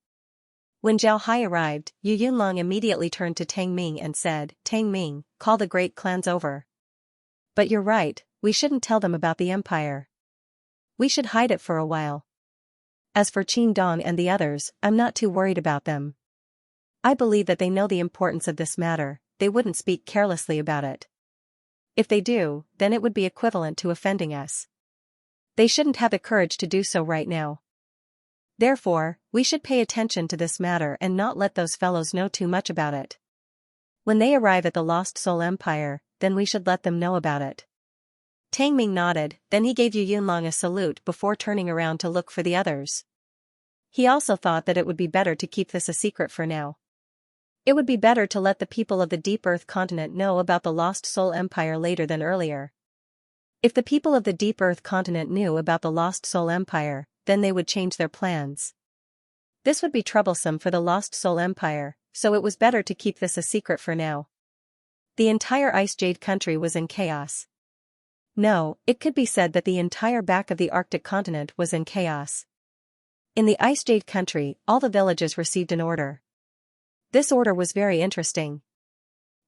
When Zhao Hai arrived, Yu Yunlong immediately turned to Tang Ming and said, "Tang Ming, call the great clans over. But you're right, we shouldn't tell them about the empire. We should hide it for a while. As for Qin Dong and the others, I'm not too worried about them. I believe that they know the importance of this matter, they wouldn't speak carelessly about it. If they do, then it would be equivalent to offending us. They shouldn't have the courage to do so right now. Therefore, we should pay attention to this matter and not let those fellows know too much about it. When they arrive at the Lost Soul Empire, then we should let them know about it." Tang Ming nodded, then he gave Yu Yunlong a salute before turning around to look for the others. He also thought that it would be better to keep this a secret for now. It would be better to let the people of the Deep Earth continent know about the Lost Soul Empire later than earlier. If the people of the Deep Earth continent knew about the Lost Soul Empire, then they would change their plans. This would be troublesome for the Lost Soul Empire, so it was better to keep this a secret for now. The entire Ice Jade country was in chaos. No, it could be said that the entire back of the Arctic continent was in chaos. In the Ice Jade country, all the villages received an order. This order was very interesting.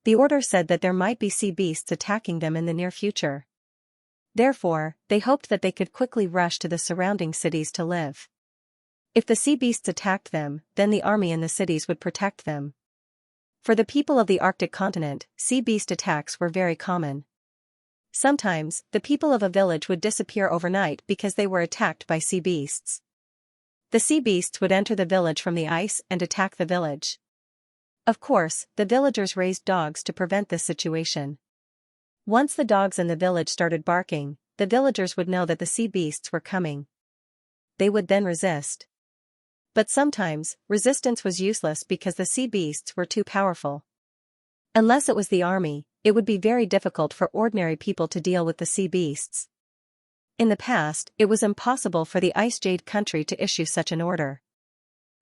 The order said that there might be sea beasts attacking them in the near future. Therefore, they hoped that they could quickly rush to the surrounding cities to live. If the sea beasts attacked them, then the army in the cities would protect them. For the people of the Arctic continent, sea beast attacks were very common. Sometimes, the people of a village would disappear overnight because they were attacked by sea beasts. The sea beasts would enter the village from the ice and attack the village. Of course, the villagers raised dogs to prevent this situation. Once the dogs in the village started barking, the villagers would know that the sea beasts were coming. They would then resist. But sometimes, resistance was useless because the sea beasts were too powerful. Unless it was the army, it would be very difficult for ordinary people to deal with the sea beasts. In the past, it was impossible for the Ice Jade country to issue such an order.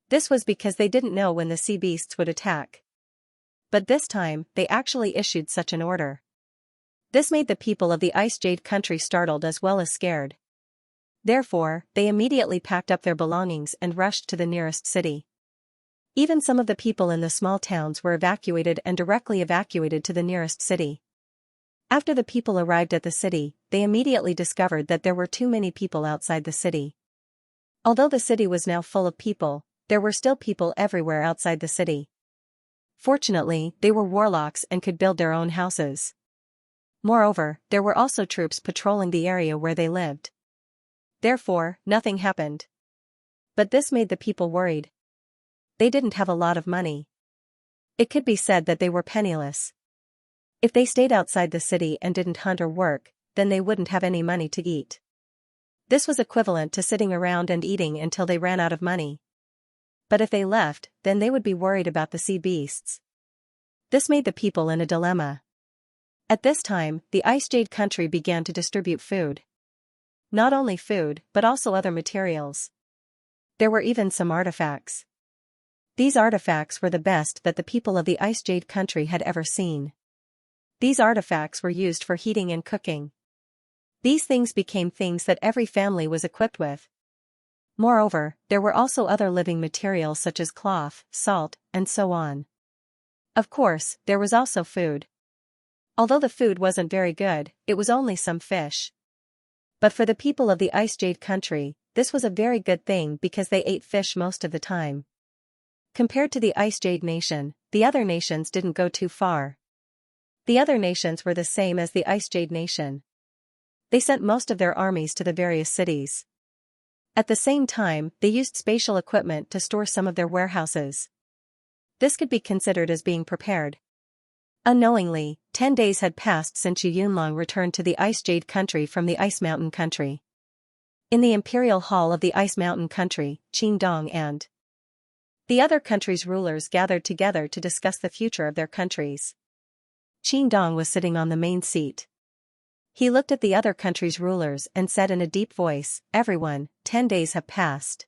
This was because they didn't know when the sea beasts would attack. But this time, they actually issued such an order. This made the people of the Ice Jade country startled as well as scared. Therefore, they immediately packed up their belongings and rushed to the nearest city. Even some of the people in the small towns were evacuated and directly evacuated to the nearest city. After the people arrived at the city, they immediately discovered that there were too many people outside the city. Although the city was now full of people, there were still people everywhere outside the city. Fortunately, they were warlocks and could build their own houses. Moreover, there were also troops patrolling the area where they lived. Therefore, nothing happened. But this made the people worried. They didn't have a lot of money. It could be said that they were penniless. If they stayed outside the city and didn't hunt or work, then they wouldn't have any money to eat. This was equivalent to sitting around and eating until they ran out of money. But if they left, then they would be worried about the sea beasts. This made the people in a dilemma. At this time, the Ice Jade country began to distribute food. Not only food, but also other materials. There were even some artifacts. These artifacts were the best that the people of the Ice Jade country had ever seen. These artifacts were used for heating and cooking. These things became things that every family was equipped with. Moreover, there were also other living materials such as cloth, salt, and so on. Of course, there was also food. Although the food wasn't very good, it was only some fish. But for the people of the Ice Jade country, this was a very good thing because they ate fish most of the time. Compared to the Ice Jade nation, the other nations didn't go too far. The other nations were the same as the Ice Jade nation. They sent most of their armies to the various cities. At the same time, they used spatial equipment to store some of their warehouses. This could be considered as being prepared. Unknowingly, 10 days had passed since Yu Yunlong returned to the Ice Jade country from the Ice Mountain country. In the Imperial Hall of the Ice Mountain country, Qingdong and the other countries' rulers gathered together to discuss the future of their countries. Qingdong was sitting on the main seat. He looked at the other countries' rulers and said in a deep voice, "Everyone, 10 days have passed.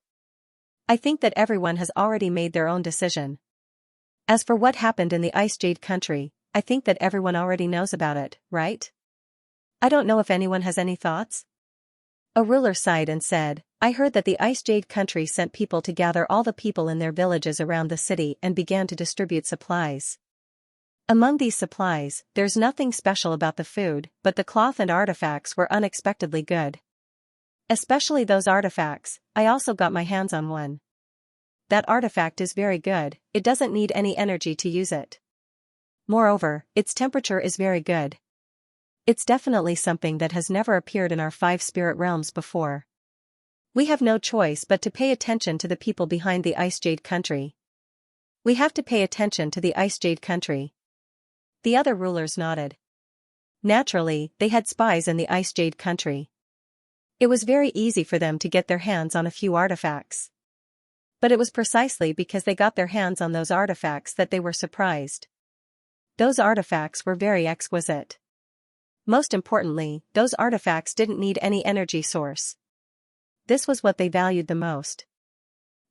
I think that everyone has already made their own decision. As for what happened in the Ice Jade country, I think that everyone already knows about it, right? I don't know if anyone has any thoughts?" A ruler sighed and said, "I heard that the Ice Jade country sent people to gather all the people in their villages around the city and began to distribute supplies. Among these supplies, there's nothing special about the food, but the cloth and artifacts were unexpectedly good. Especially those artifacts, I also got my hands on one. That artifact is very good, it doesn't need any energy to use it. Moreover, its temperature is very good. It's definitely something that has never appeared in our 5 spirit realms before. We have no choice but to pay attention to the people behind the Ice Jade country. We have to pay attention to the Ice Jade country." The other rulers nodded. Naturally, they had spies in the Ice Jade country. It was very easy for them to get their hands on a few artifacts. But it was precisely because they got their hands on those artifacts that they were surprised. Those artifacts were very exquisite. Most importantly, those artifacts didn't need any energy source. This was what they valued the most.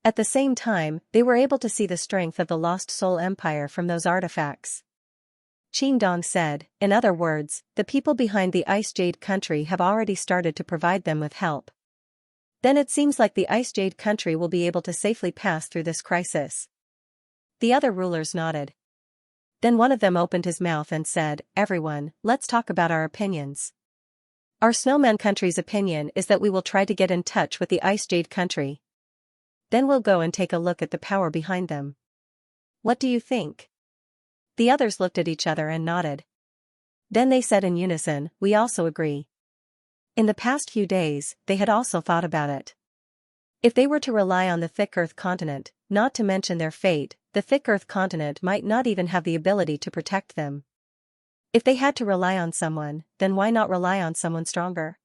At the same time, they were able to see the strength of the Lost Soul Empire from those artifacts. Qingdong said, in other words, the people behind the Ice Jade Country have already started to provide them with help. Then it seems like the Ice Jade Country will be able to safely pass through this crisis. The other rulers nodded. Then one of them opened his mouth and said, everyone, let's talk about our opinions. Our Snowman Country's opinion is that we will try to get in touch with the Ice Jade Country. Then we'll go and take a look at the power behind them. What do you think? The others looked at each other and nodded. Then they said in unison, we also agree. In the past few days, they had also thought about it. If they were to rely on the Thick Earth continent, not to mention their fate, the Thick Earth continent might not even have the ability to protect them. If they had to rely on someone, then why not rely on someone stronger?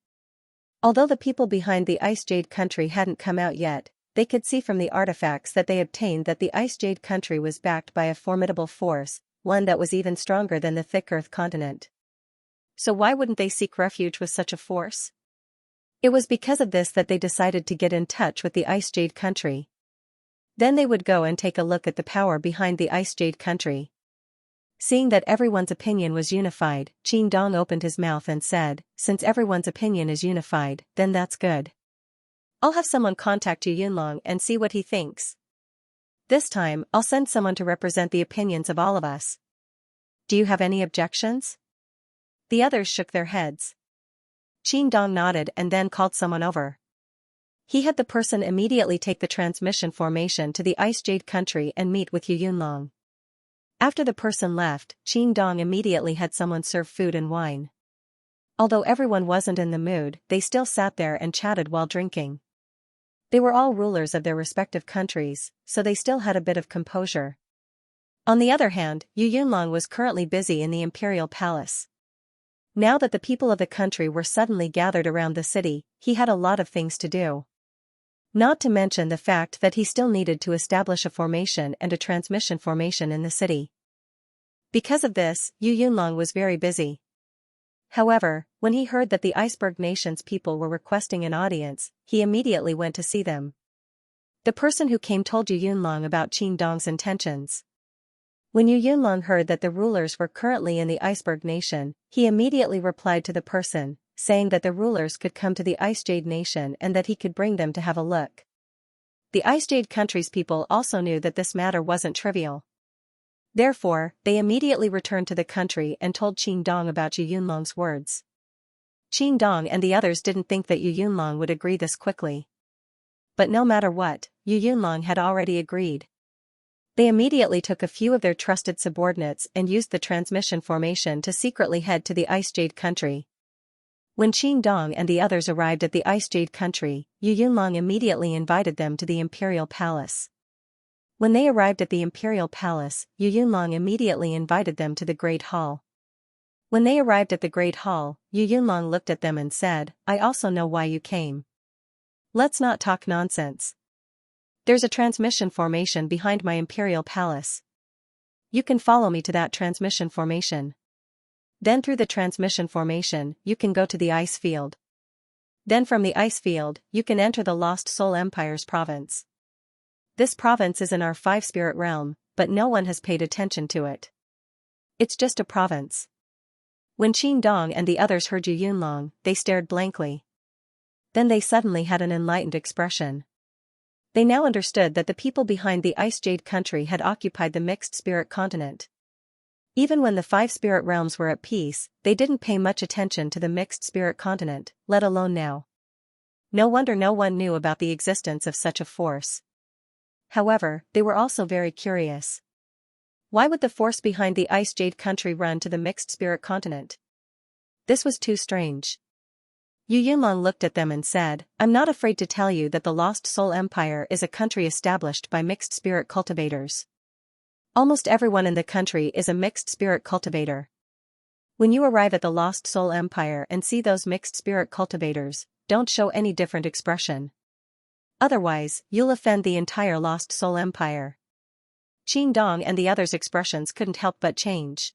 Although the people behind the Ice Jade Country hadn't come out yet, they could see from the artifacts that they obtained that the Ice Jade Country was backed by a formidable force, one that was even stronger than the Thick Earth continent. So why wouldn't they seek refuge with such a force? It was because of this that they decided to get in touch with the Ice Jade Country. Then they would go and take a look at the power behind the Ice Jade Country. Seeing that everyone's opinion was unified, Qingdong opened his mouth and said, since everyone's opinion is unified, then that's good. I'll have someone contact Yu Yunlong and see what he thinks. This time, I'll send someone to represent the opinions of all of us. Do you have any objections? The others shook their heads. Qingdong nodded and then called someone over. He had the person immediately take the transmission formation to the Ice Jade Country and meet with Yu Yunlong. After the person left, Qingdong immediately had someone serve food and wine. Although everyone wasn't in the mood, they still sat there and chatted while drinking. They were all rulers of their respective countries, so they still had a bit of composure. On the other hand, Yu Yunlong was currently busy in the imperial palace. Now that the people of the country were suddenly gathered around the city, he had a lot of things to do. Not to mention the fact that he still needed to establish a formation and a transmission formation in the city. Because of this, Yu Yunlong was very busy. However, when he heard that the Iceberg Nation's people were requesting an audience, he immediately went to see them. The person who came told Yu Yunlong about Qingdong's intentions. When Yu Yunlong heard that the rulers were currently in the Iceberg Nation, he immediately replied to the person, saying that the rulers could come to the Ice Jade Nation and that he could bring them to have a look. The Ice Jade Country's people also knew that this matter wasn't trivial. Therefore, they immediately returned to the country and told Qingdong about Yu Yunlong's words. Qingdong and the others didn't think that Yu Yunlong would agree this quickly. But no matter what, Yu Yunlong had already agreed. They immediately took a few of their trusted subordinates and used the transmission formation to secretly head to the Ice Jade Country. When Qingdong and the others arrived at the Ice Jade Country, Yu Yunlong immediately invited them to the Imperial Palace. When they arrived at the Imperial Palace, Yu Yunlong immediately invited them to the Great Hall. When they arrived at the Great Hall, Yu Yunlong looked at them and said, I also know why you came. Let's not talk nonsense. There's a transmission formation behind my Imperial Palace. You can follow me to that transmission formation. Then through the transmission formation, you can go to the ice field. Then from the ice field, you can enter the Lost Soul Empire's province. This province is in our five-spirit realm, but no one has paid attention to it. It's just a province. When Qingdong and the others heard Yu Yunlong, they stared blankly. Then they suddenly had an enlightened expression. They now understood that the people behind the Ice Jade Country had occupied the Mixed Spirit Continent. Even when the five spirit realms were at peace, they didn't pay much attention to the Mixed Spirit Continent, let alone now. No wonder no one knew about the existence of such a force. However, they were also very curious. Why would the force behind the Ice Jade Country run to the Mixed Spirit Continent? This was too strange. Yu Yunlong looked at them and said, I'm not afraid to tell you that the Lost Soul Empire is a country established by mixed spirit cultivators. Almost everyone in the country is a mixed spirit cultivator. When you arrive at the Lost Soul Empire and see those mixed spirit cultivators, don't show any different expression. Otherwise, you'll offend the entire Lost Soul Empire. Qingdong and the others' expressions couldn't help but change.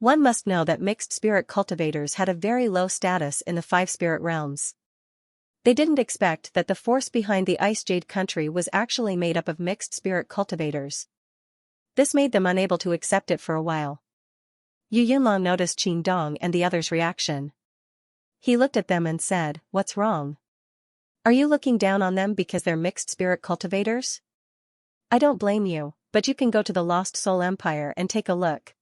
One must know that mixed spirit cultivators had a very low status in the five spirit realms. They didn't expect that the force behind the Ice Jade country was actually made up of mixed spirit cultivators. This made them unable to accept it for a while. Yu Yunlong noticed Qin Dong and the others' reaction. He looked at them and said, "What's wrong? Are you looking down on them because they're mixed spirit cultivators? I don't blame you, but you can go to the Lost Soul Empire and take a look.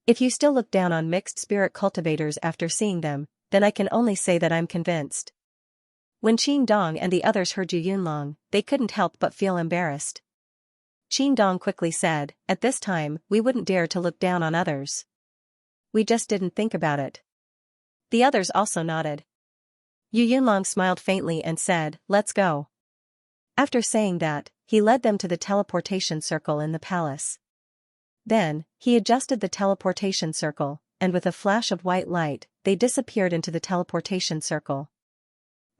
If you still look down on mixed spirit cultivators after seeing them, then I can only say that I'm convinced." When Qin Dong and the others heard Yu Yunlong, they couldn't help but feel embarrassed. Qin Dong quickly said, "At this time, we wouldn't dare to look down on others. We just didn't think about it." The others also nodded. Yu Yunlong smiled faintly and said, "Let's go." After saying that, he led them to the teleportation circle in the palace. Then, he adjusted the teleportation circle, and with a flash of white light, they disappeared into the teleportation circle.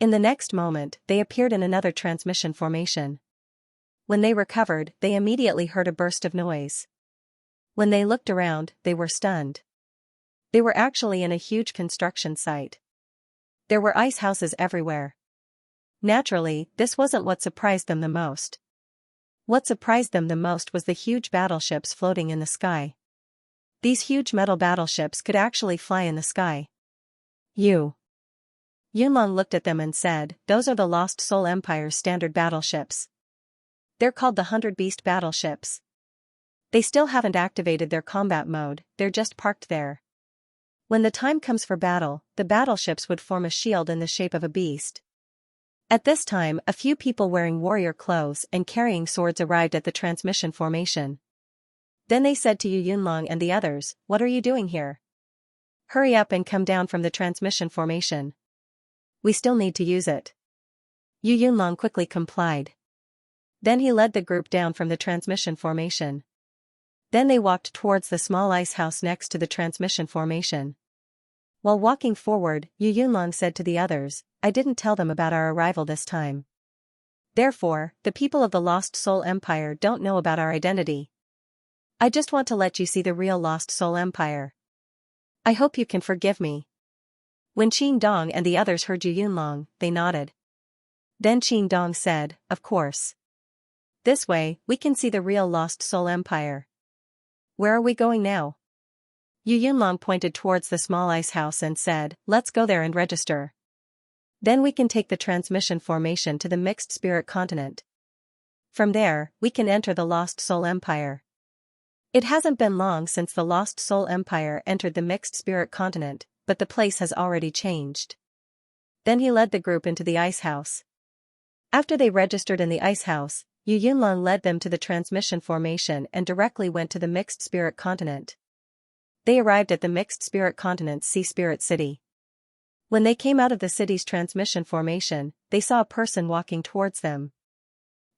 In the next moment, they appeared in another transmission formation. When they recovered, they immediately heard a burst of noise. When they looked around, they were stunned. They were actually in a huge construction site. There were ice houses everywhere. Naturally, this wasn't what surprised them the most. What surprised them the most was the huge battleships floating in the sky. These huge metal battleships could actually fly in the sky. Yunlong looked at them and said, "Those are the Lost Soul Empire's standard battleships. They're called the 100 Beast battleships. They still haven't activated their combat mode, they're just parked there. When the time comes for battle, the battleships would form a shield in the shape of a beast." At this time, a few people wearing warrior clothes and carrying swords arrived at the transmission formation. Then they said to Yu Yunlong and the others, "What are you doing here? Hurry up and come down from the transmission formation. We still need to use it." Yu Yunlong quickly complied. Then he led the group down from the transmission formation. Then they walked towards the small ice house next to the transmission formation. While walking forward, Yu Yunlong said to the others, "I didn't tell them about our arrival this time. Therefore, the people of the Lost Soul Empire don't know about our identity. I just want to let you see the real Lost Soul Empire. I hope you can forgive me." When Qin Dong and the others heard Yu Yunlong, they nodded. Then Qin Dong said, "Of course. This way, we can see the real Lost Soul Empire. Where are we going now?" Yu Yunlong pointed towards the small ice house and said, "Let's go there and register. Then we can take the transmission formation to the Mixed Spirit Continent. From there, we can enter the Lost Soul Empire." It hasn't been long since the Lost Soul Empire entered the Mixed Spirit Continent, but the place has already changed. Then he led the group into the ice house. After they registered in the ice house, Yu Yunlong led them to the transmission formation and directly went to the Mixed Spirit Continent. They arrived at the Mixed Spirit Continent's Sea Spirit City. When they came out of the city's transmission formation, they saw a person walking towards them.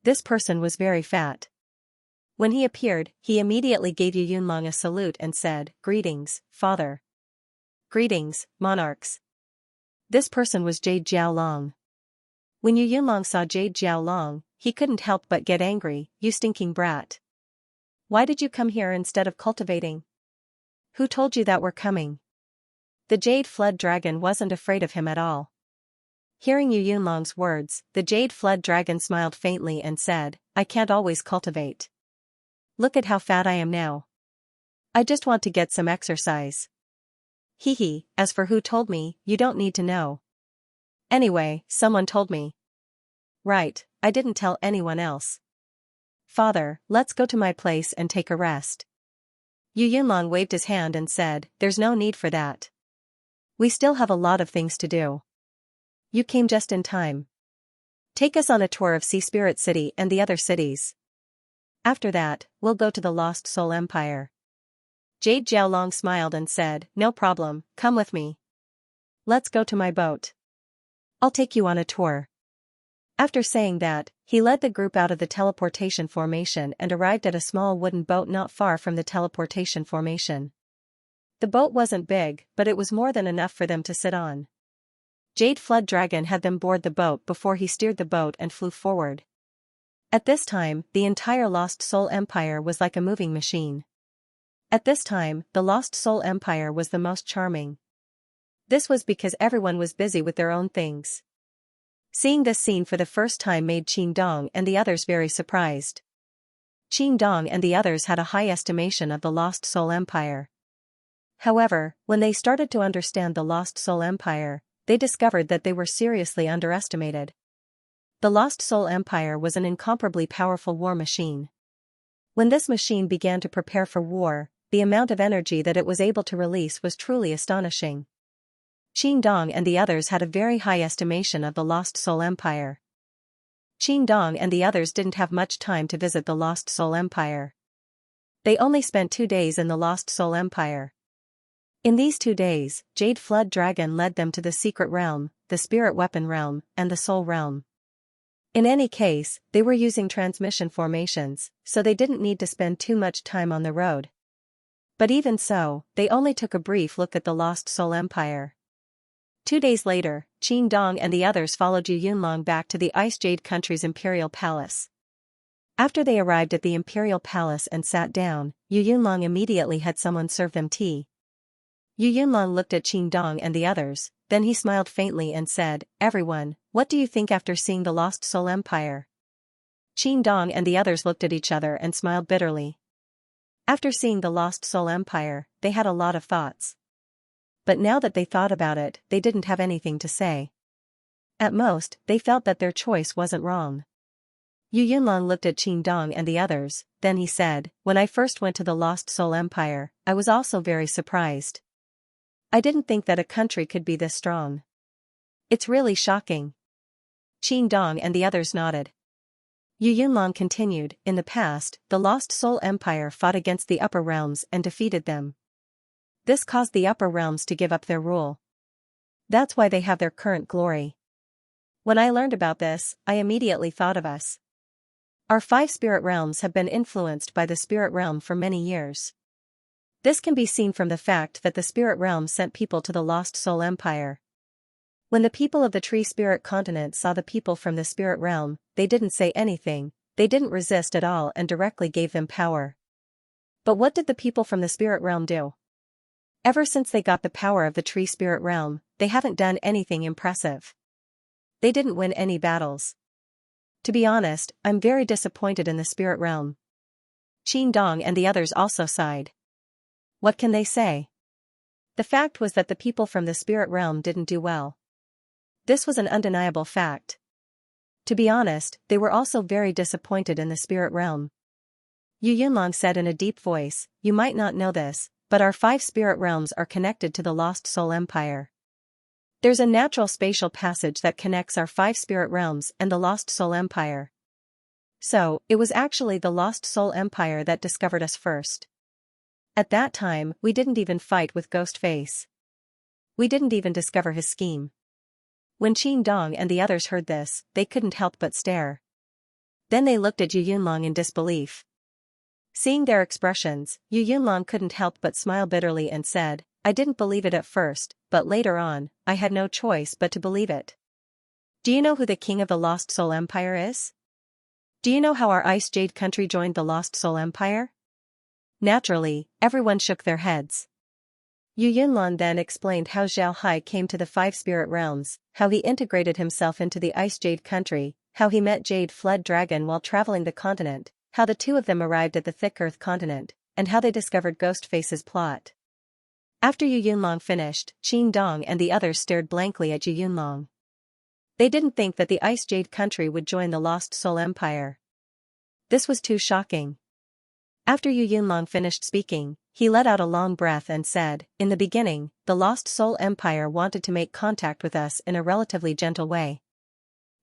This person was very fat. When he appeared, he immediately gave Yu Yunlong a salute and said, "Greetings, father. Greetings, monarchs." This person was Jade Jiaolong. When Yu Yunlong saw Jade Jiaolong, he couldn't help but get angry. "You stinking brat. Why did you come here instead of cultivating? Who told you that we're coming?" The Jade Flood Dragon wasn't afraid of him at all. Hearing Yu Yunlong's words, the Jade Flood Dragon smiled faintly and said, "I can't always cultivate. Look at how fat I am now. I just want to get some exercise. Hee, as for who told me, you don't need to know. Anyway, someone told me." "Right, I didn't tell anyone else. Father, let's go to my place and take a rest." Yu Yunlong waved his hand and said, "There's no need for that. We still have a lot of things to do. You came just in time. Take us on a tour of Sea Spirit City and the other cities. After that, we'll go to the Lost Soul Empire." Jade Jiaolong smiled and said, "No problem, come with me. Let's go to my boat. I'll take you on a tour." After saying that, he led the group out of the teleportation formation and arrived at a small wooden boat not far from the teleportation formation. The boat wasn't big, but it was more than enough for them to sit on. Jade Flood Dragon had them board the boat before he steered the boat and flew forward. At this time, the entire Lost Soul Empire was like a moving machine. At this time, the Lost Soul Empire was the most charming. This was because everyone was busy with their own things. Seeing this scene for the first time made Qin Dong and the others very surprised. Qin Dong and the others had a high estimation of the Lost Soul Empire. However, when they started to understand the Lost Soul Empire, they discovered that they were seriously underestimated. The Lost Soul Empire was an incomparably powerful war machine. When this machine began to prepare for war, the amount of energy that it was able to release was truly astonishing. Qin Dong and the others had a very high estimation of the Lost Soul Empire. Qin Dong and the others didn't have much time to visit the Lost Soul Empire. They only spent 2 days in the Lost Soul Empire. In these 2 days, Jade Flood Dragon led them to the Secret Realm, the Spirit Weapon Realm, and the Soul Realm. In any case, they were using transmission formations, so they didn't need to spend too much time on the road. But even so, they only took a brief look at the Lost Soul Empire. 2 days later, Qin Dong and the others followed Yu Yunlong back to the Ice Jade Country's Imperial Palace. After they arrived at the Imperial Palace and sat down, Yu Yunlong immediately had someone serve them tea. Yu Yunlong looked at Qin Dong and the others, then he smiled faintly and said, "Everyone, what do you think after seeing the Lost Soul Empire?" Qin Dong and the others looked at each other and smiled bitterly. After seeing the Lost Soul Empire, they had a lot of thoughts. But now that they thought about it, they didn't have anything to say. At most, they felt that their choice wasn't wrong. Yu Yunlong looked at Qin Dong and the others, then he said, "When I first went to the Lost Soul Empire, I was also very surprised. I didn't think that a country could be this strong. It's really shocking." Qin Dong and the others nodded. Yu Yunlong continued, "In the past, the Lost Soul Empire fought against the Upper Realms and defeated them. This caused the Upper Realms to give up their rule. That's why they have their current glory. When I learned about this, I immediately thought of us. Our 5 spirit realms have been influenced by the Spirit Realm for many years. This can be seen from the fact that the Spirit Realm sent people to the Lost Soul Empire. When the people of the Tree Spirit Continent saw the people from the Spirit Realm, they didn't say anything, they didn't resist at all and directly gave them power. But what did the people from the Spirit Realm do? Ever since they got the power of the Tree Spirit Realm, they haven't done anything impressive. They didn't win any battles. To be honest, I'm very disappointed in the Spirit Realm." Qin Dong and the others also sighed. What can they say? The fact was that the people from the Spirit Realm didn't do well. This was an undeniable fact. To be honest, they were also very disappointed in the Spirit Realm. Yu Yunlong said in a deep voice, "You might not know this, but our 5 spirit realms are connected to the Lost Soul Empire. There's a natural spatial passage that connects our 5 spirit realms and the Lost Soul Empire. So, it was actually the Lost Soul Empire that discovered us first. At that time, we didn't even fight with Ghostface. We didn't even discover his scheme." When Qin Dong and the others heard this, they couldn't help but stare. Then they looked at Yu Yunlong in disbelief. Seeing their expressions, Yu Yunlong couldn't help but smile bitterly and said, "I didn't believe it at first, but later on, I had no choice but to believe it. Do you know who the king of the Lost Soul Empire is? Do you know how our Ice Jade country joined the Lost Soul Empire?" Naturally, everyone shook their heads. Yu Yunlong then explained how Zhao Hai came to the 5 spirit realms, how he integrated himself into the Ice Jade country, how he met Jade Flood Dragon while traveling the continent, how the 2 of them arrived at the Thick Earth continent, and how they discovered Ghostface's plot. After Yu Yunlong finished, Qin Dong and the others stared blankly at Yu Yunlong. They didn't think that the Ice Jade country would join the Lost Soul Empire. This was too shocking. After Yu Yunlong finished speaking, he let out a long breath and said, "In the beginning, the Lost Soul Empire wanted to make contact with us in a relatively gentle way.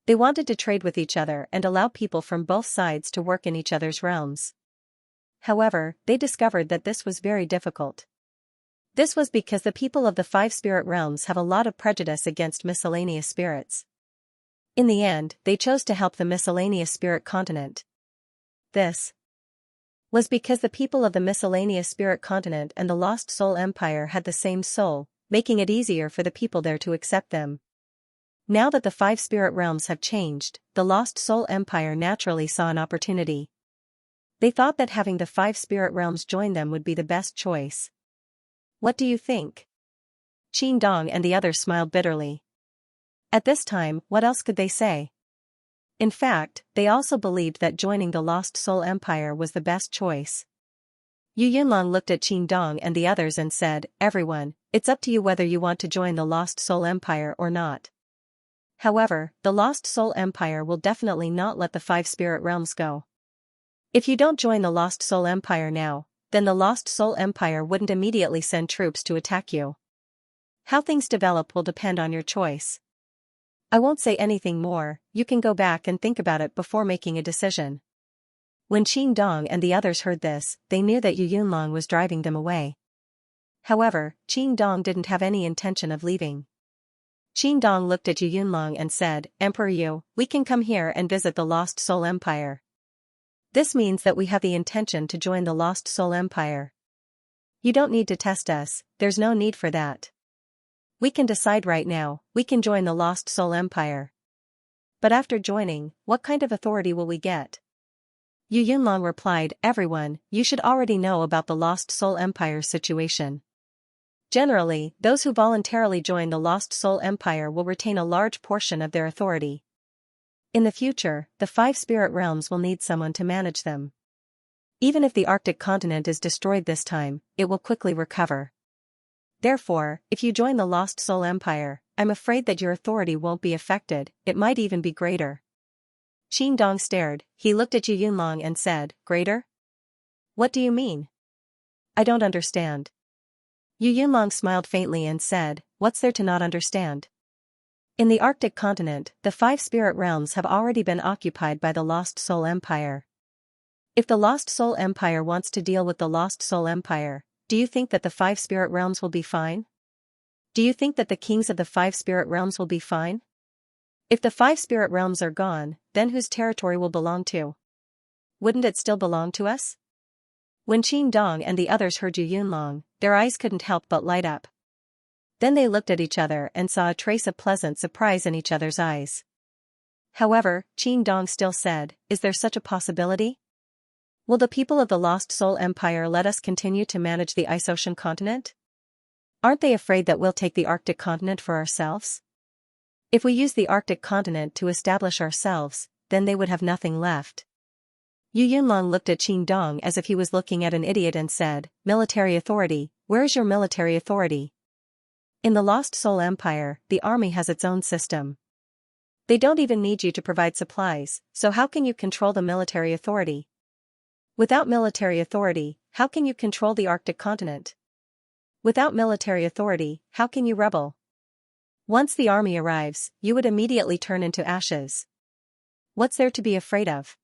They wanted to trade with each other and allow people from both sides to work in each other's realms. However, they discovered that this was very difficult. This was because the people of the 5 spirit realms have a lot of prejudice against miscellaneous spirits. In the end, they chose to help the miscellaneous spirit continent. This was because the people of the miscellaneous spirit continent and the Lost Soul Empire had the same soul, making it easier for the people there to accept them. Now that the 5 spirit realms have changed, the Lost Soul Empire naturally saw an opportunity. They thought that having the 5 spirit realms join them would be the best choice. What do you think? Qin Dong and the others smiled bitterly. At this time, what else could they say? In fact, they also believed that joining the Lost Soul Empire was the best choice. Yu Yunlong looked at Qin Dong and the others and said, "Everyone, it's up to you whether you want to join the Lost Soul Empire or not. However, the Lost Soul Empire will definitely not let the 5 spirit realms go. If you don't join the Lost Soul Empire now, then the Lost Soul Empire wouldn't immediately send troops to attack you. How things develop will depend on your choice. I won't say anything more, you can go back and think about it before making a decision." When Qin Dong and the others heard this, they knew that Yu Yunlong was driving them away. However, Qin Dong didn't have any intention of leaving. Qin Dong looked at Yu Yunlong and said, "Emperor Yu, we can come here and visit the Lost Soul Empire. This means that we have the intention to join the Lost Soul Empire. You don't need to test us, there's no need for that. We can decide right now, we can join the Lost Soul Empire. But after joining, what kind of authority will we get?" Yu Yunlong replied, "Everyone, you should already know about the Lost Soul Empire's situation. Generally, those who voluntarily join the Lost Soul Empire will retain a large portion of their authority. In the future, the 5 spirit realms will need someone to manage them. Even if the Arctic continent is destroyed this time, it will quickly recover. Therefore, if you join the Lost Soul Empire, I'm afraid that your authority won't be affected, it might even be greater." Qin Dong stared, he looked at Yu Yunlong and said, "Greater? What do you mean? I don't understand." Yu Yunlong smiled faintly and said, "What's there to not understand? In the Arctic continent, the 5 spirit realms have already been occupied by the Lost Soul Empire. If the Lost Soul Empire wants to deal with the Lost Soul Empire, do you think that the 5 spirit realms will be fine? Do you think that the kings of the 5 spirit realms will be fine? If the 5 spirit realms are gone, then whose territory will belong to? Wouldn't it still belong to us?" When Qin Dong and the others heard Yu Yunlong, their eyes couldn't help but light up. Then they looked at each other and saw a trace of pleasant surprise in each other's eyes. However, Qin Dong still said, "Is there such a possibility? Will the people of the Lost Soul Empire let us continue to manage the Ice Ocean continent? Aren't they afraid that we'll take the Arctic continent for ourselves? If we use the Arctic continent to establish ourselves, then they would have nothing left." Yu Yunlong looked at Qin Dong as if he was looking at an idiot and said, "Military authority, where is your military authority? In the Lost Soul Empire, the army has its own system. They don't even need you to provide supplies, so how can you control the military authority? Without military authority, how can you control the Arctic continent? Without military authority, how can you rebel? Once the army arrives, you would immediately turn into ashes. What's there to be afraid of?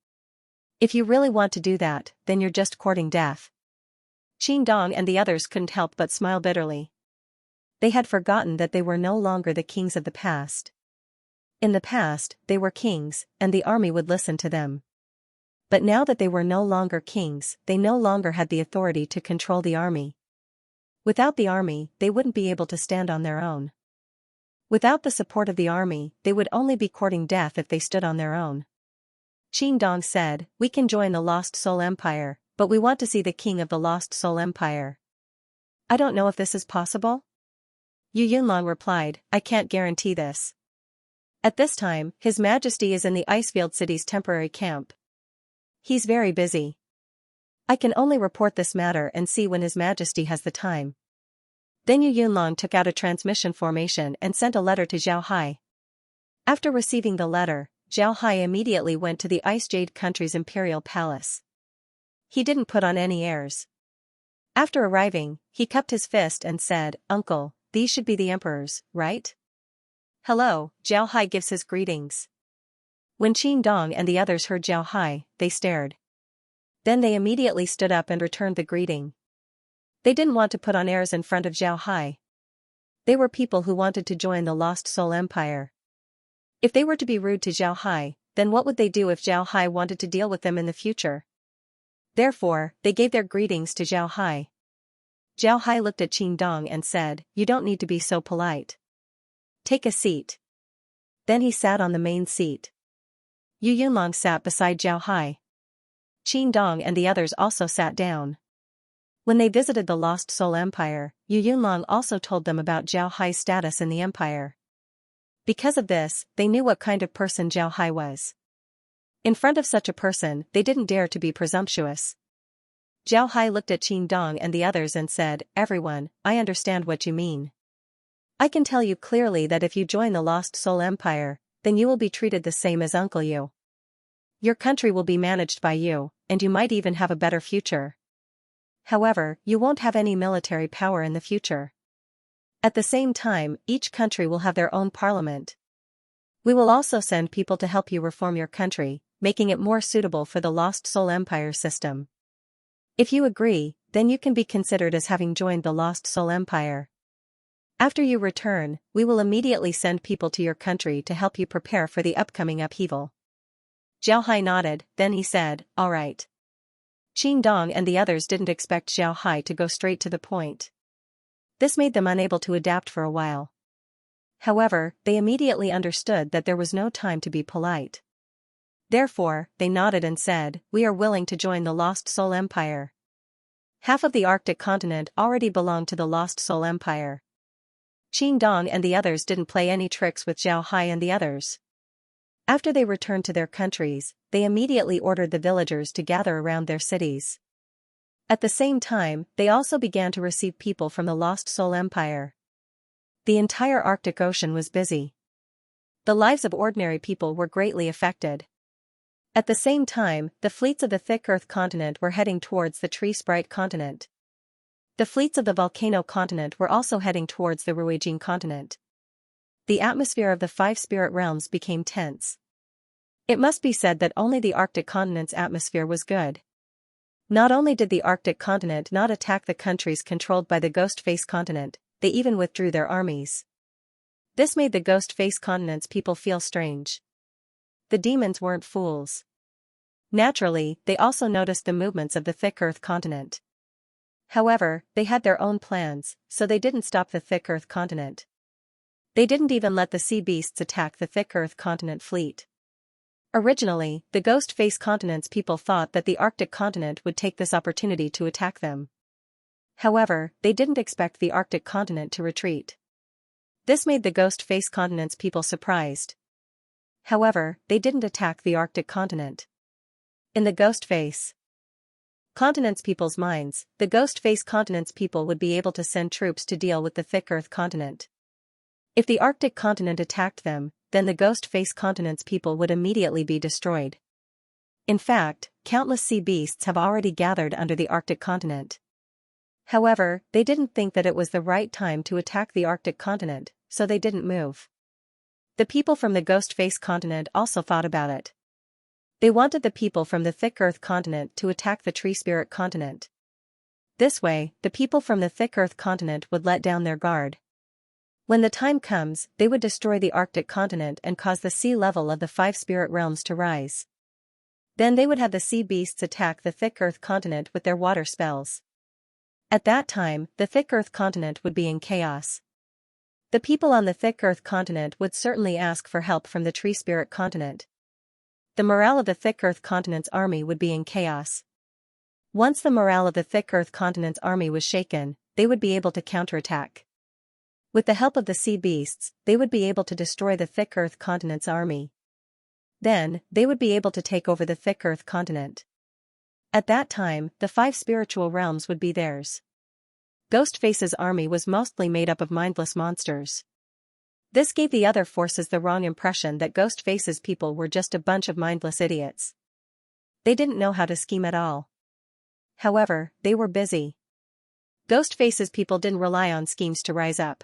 If you really want to do that, then you're just courting death." Qin Dong and the others couldn't help but smile bitterly. They had forgotten that they were no longer the kings of the past. In the past, they were kings, and the army would listen to them. But now that they were no longer kings, they no longer had the authority to control the army. Without the army, they wouldn't be able to stand on their own. Without the support of the army, they would only be courting death if they stood on their own. Qin Dong said, "We can join the Lost Soul Empire, but we want to see the king of the Lost Soul Empire." "I don't know if this is possible?" Yu Yunlong replied, "I can't guarantee this. At this time, His Majesty is in the Icefield City's temporary camp. He's very busy. I can only report this matter and see when His Majesty has the time." Then Yu Yunlong took out a transmission formation and sent a letter to Zhao Hai. After receiving the letter, Zhao Hai immediately went to the Ice Jade country's imperial palace. He didn't put on any airs. After arriving, he cupped his fist and said, "Uncle, these should be the emperors, right?" "Hello," Zhao Hai gives his greetings. When Qin Dong and the others heard Zhao Hai, they stared. Then they immediately stood up and returned the greeting. They didn't want to put on airs in front of Zhao Hai. They were people who wanted to join the Lost Soul Empire. If they were to be rude to Zhao Hai, then what would they do if Zhao Hai wanted to deal with them in the future? Therefore, they gave their greetings to Zhao Hai. Zhao Hai looked at Qin Dong and said, "You don't need to be so polite. Take a seat." Then he sat on the main seat. Yu Yunlong sat beside Zhao Hai. Qin Dong and the others also sat down. When they visited the Lost Soul Empire, Yu Yunlong also told them about Zhao Hai's status in the empire. Because of this, they knew what kind of person Zhao Hai was. In front of such a person, they didn't dare to be presumptuous. Zhao Hai looked at Qin Dong and the others and said, "Everyone, I understand what you mean. I can tell you clearly that if you join the Lost Soul Empire, then you will be treated the same as Uncle Yu. Your country will be managed by you, and you might even have a better future. However, you won't have any military power in the future. At the same time, each country will have their own parliament. We will also send people to help you reform your country, making it more suitable for the Lost Soul Empire system. If you agree, then you can be considered as having joined the Lost Soul Empire. After you return, we will immediately send people to your country to help you prepare for the upcoming upheaval." Zhao Hai nodded, then he said, "All right." Qin Dong and the others didn't expect Zhao Hai to go straight to the point. This made them unable to adapt for a while. However, they immediately understood that there was no time to be polite. Therefore, they nodded and said, "We are willing to join the Lost Soul Empire." Half of the Arctic continent already belonged to the Lost Soul Empire. Qin Dong and the others didn't play any tricks with Zhao Hai and the others. After they returned to their countries, they immediately ordered the villagers to gather around their cities. At the same time, they also began to receive people from the Lost Soul Empire. The entire Arctic Ocean was busy. The lives of ordinary people were greatly affected. At the same time, the fleets of the Thick Earth continent were heading towards the Tree Sprite continent. The fleets of the Volcano continent were also heading towards the Ruijin continent. The atmosphere of the five spirit realms became tense. It must be said that only the Arctic continent's atmosphere was good. Not only did the Arctic continent not attack the countries controlled by the Ghost Face continent, they even withdrew their armies. This made the Ghost Face continent's people feel strange. The demons weren't fools. Naturally, they also noticed the movements of the Thick Earth continent. However, they had their own plans, so they didn't stop the Thick Earth continent. They didn't even let the sea beasts attack the Thick Earth continent fleet. Originally, the Ghost Face continent's people thought that the Arctic continent would take this opportunity to attack them. However, they didn't expect the Arctic continent to retreat. This made the Ghost Face continent's people surprised. However, they didn't attack the Arctic continent. In the Ghost Face continent's people's minds, the Ghost Face continent's people would be able to send troops to deal with the Thick Earth continent. If the Arctic continent attacked them, then the Ghost Face continent's people would immediately be destroyed. In fact, countless sea beasts have already gathered under the Arctic continent. However, they didn't think that it was the right time to attack the Arctic continent, so they didn't move. The people from the Ghost Face continent also thought about it. They wanted the people from the Thick Earth continent to attack the Tree Spirit continent. This way, the people from the Thick Earth continent would let down their guard. When the time comes, they would destroy the Arctic continent and cause the sea level of the five spirit realms to rise. Then they would have the sea beasts attack the Thick Earth continent with their water spells. At that time, the Thick Earth continent would be in chaos. The people on the Thick Earth continent would certainly ask for help from the Tree Spirit continent. The morale of the Thick Earth continent's army would be in chaos. Once the morale of the Thick Earth continent's army was shaken, they would be able to counterattack. With the help of the sea beasts, they would be able to destroy the Thick Earth continent's army. Then, they would be able to take over the Thick Earth continent. At that time, the five spiritual realms would be theirs. Ghostface's army was mostly made up of mindless monsters. This gave the other forces the wrong impression that Ghostface's people were just a bunch of mindless idiots. They didn't know how to scheme at all. However, they were busy. Ghostface's people didn't rely on schemes to rise up.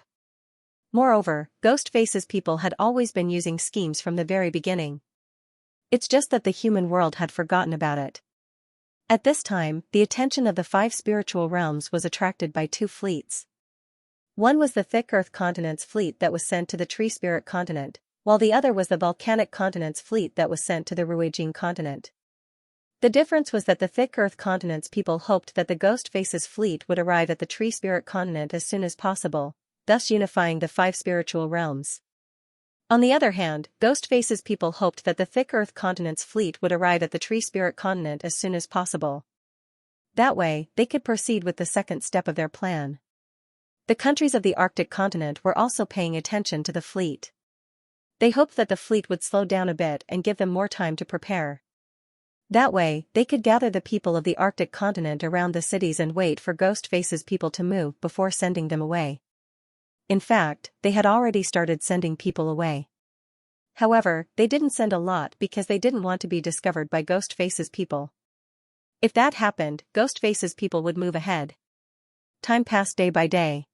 Moreover, Ghostface's people had always been using schemes from the very beginning. It's just that the human world had forgotten about it. At this time, the attention of the five spiritual realms was attracted by two fleets. One was the Thick Earth continent's fleet that was sent to the Tree Spirit continent, while the other was the Volcanic continent's fleet that was sent to the Ruijin continent. The difference was that the Thick Earth continent's people hoped that the Ghostface's fleet would arrive at the Tree Spirit continent as soon as possible, thus unifying the five spiritual realms. On the other hand, Ghostface's people hoped that the Thick Earth Continent's fleet would arrive at the Tree Spirit Continent as soon as possible. That way, they could proceed with the second step of their plan. The countries of the Arctic continent were also paying attention to the fleet. They hoped that the fleet would slow down a bit and give them more time to prepare. That way, they could gather the people of the Arctic continent around the cities and wait for Ghostface's people to move before sending them away. In fact, they had already started sending people away. However, they didn't send a lot because they didn't want to be discovered by Ghostface's people. If that happened, Ghostface's people would move ahead. Time passed day by day.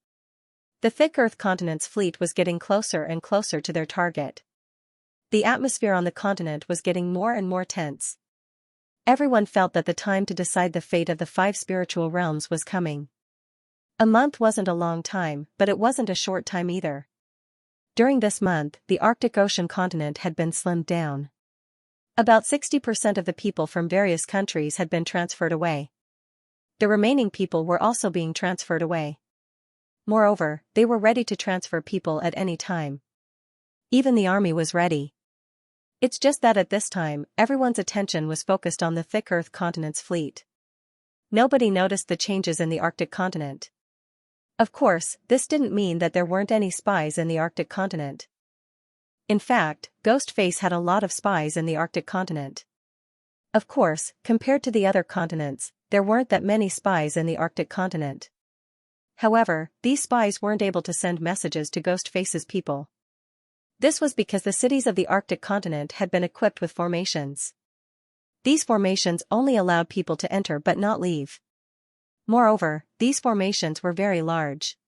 The Thick Earth Continent's fleet was getting closer and closer to their target. The atmosphere on the continent was getting more and more tense. Everyone felt that the time to decide the fate of the 5 spiritual realms was coming. A month wasn't a long time, but it wasn't a short time either. During this month, the Arctic Ocean continent had been slimmed down. About 60% of the people from various countries had been transferred away. The remaining people were also being transferred away. Moreover, they were ready to transfer people at any time. Even the army was ready. It's just that at this time, everyone's attention was focused on the Thick Earth continent's fleet. Nobody noticed the changes in the Arctic continent. Of course, this didn't mean that there weren't any spies in the Arctic continent. In fact, Ghostface had a lot of spies in the Arctic continent. Of course, compared to the other continents, there weren't that many spies in the Arctic continent. However, these spies weren't able to send messages to Ghostface's people. This was because the cities of the Arctic continent had been equipped with formations. These formations only allowed people to enter but not leave. Moreover, these formations were very large.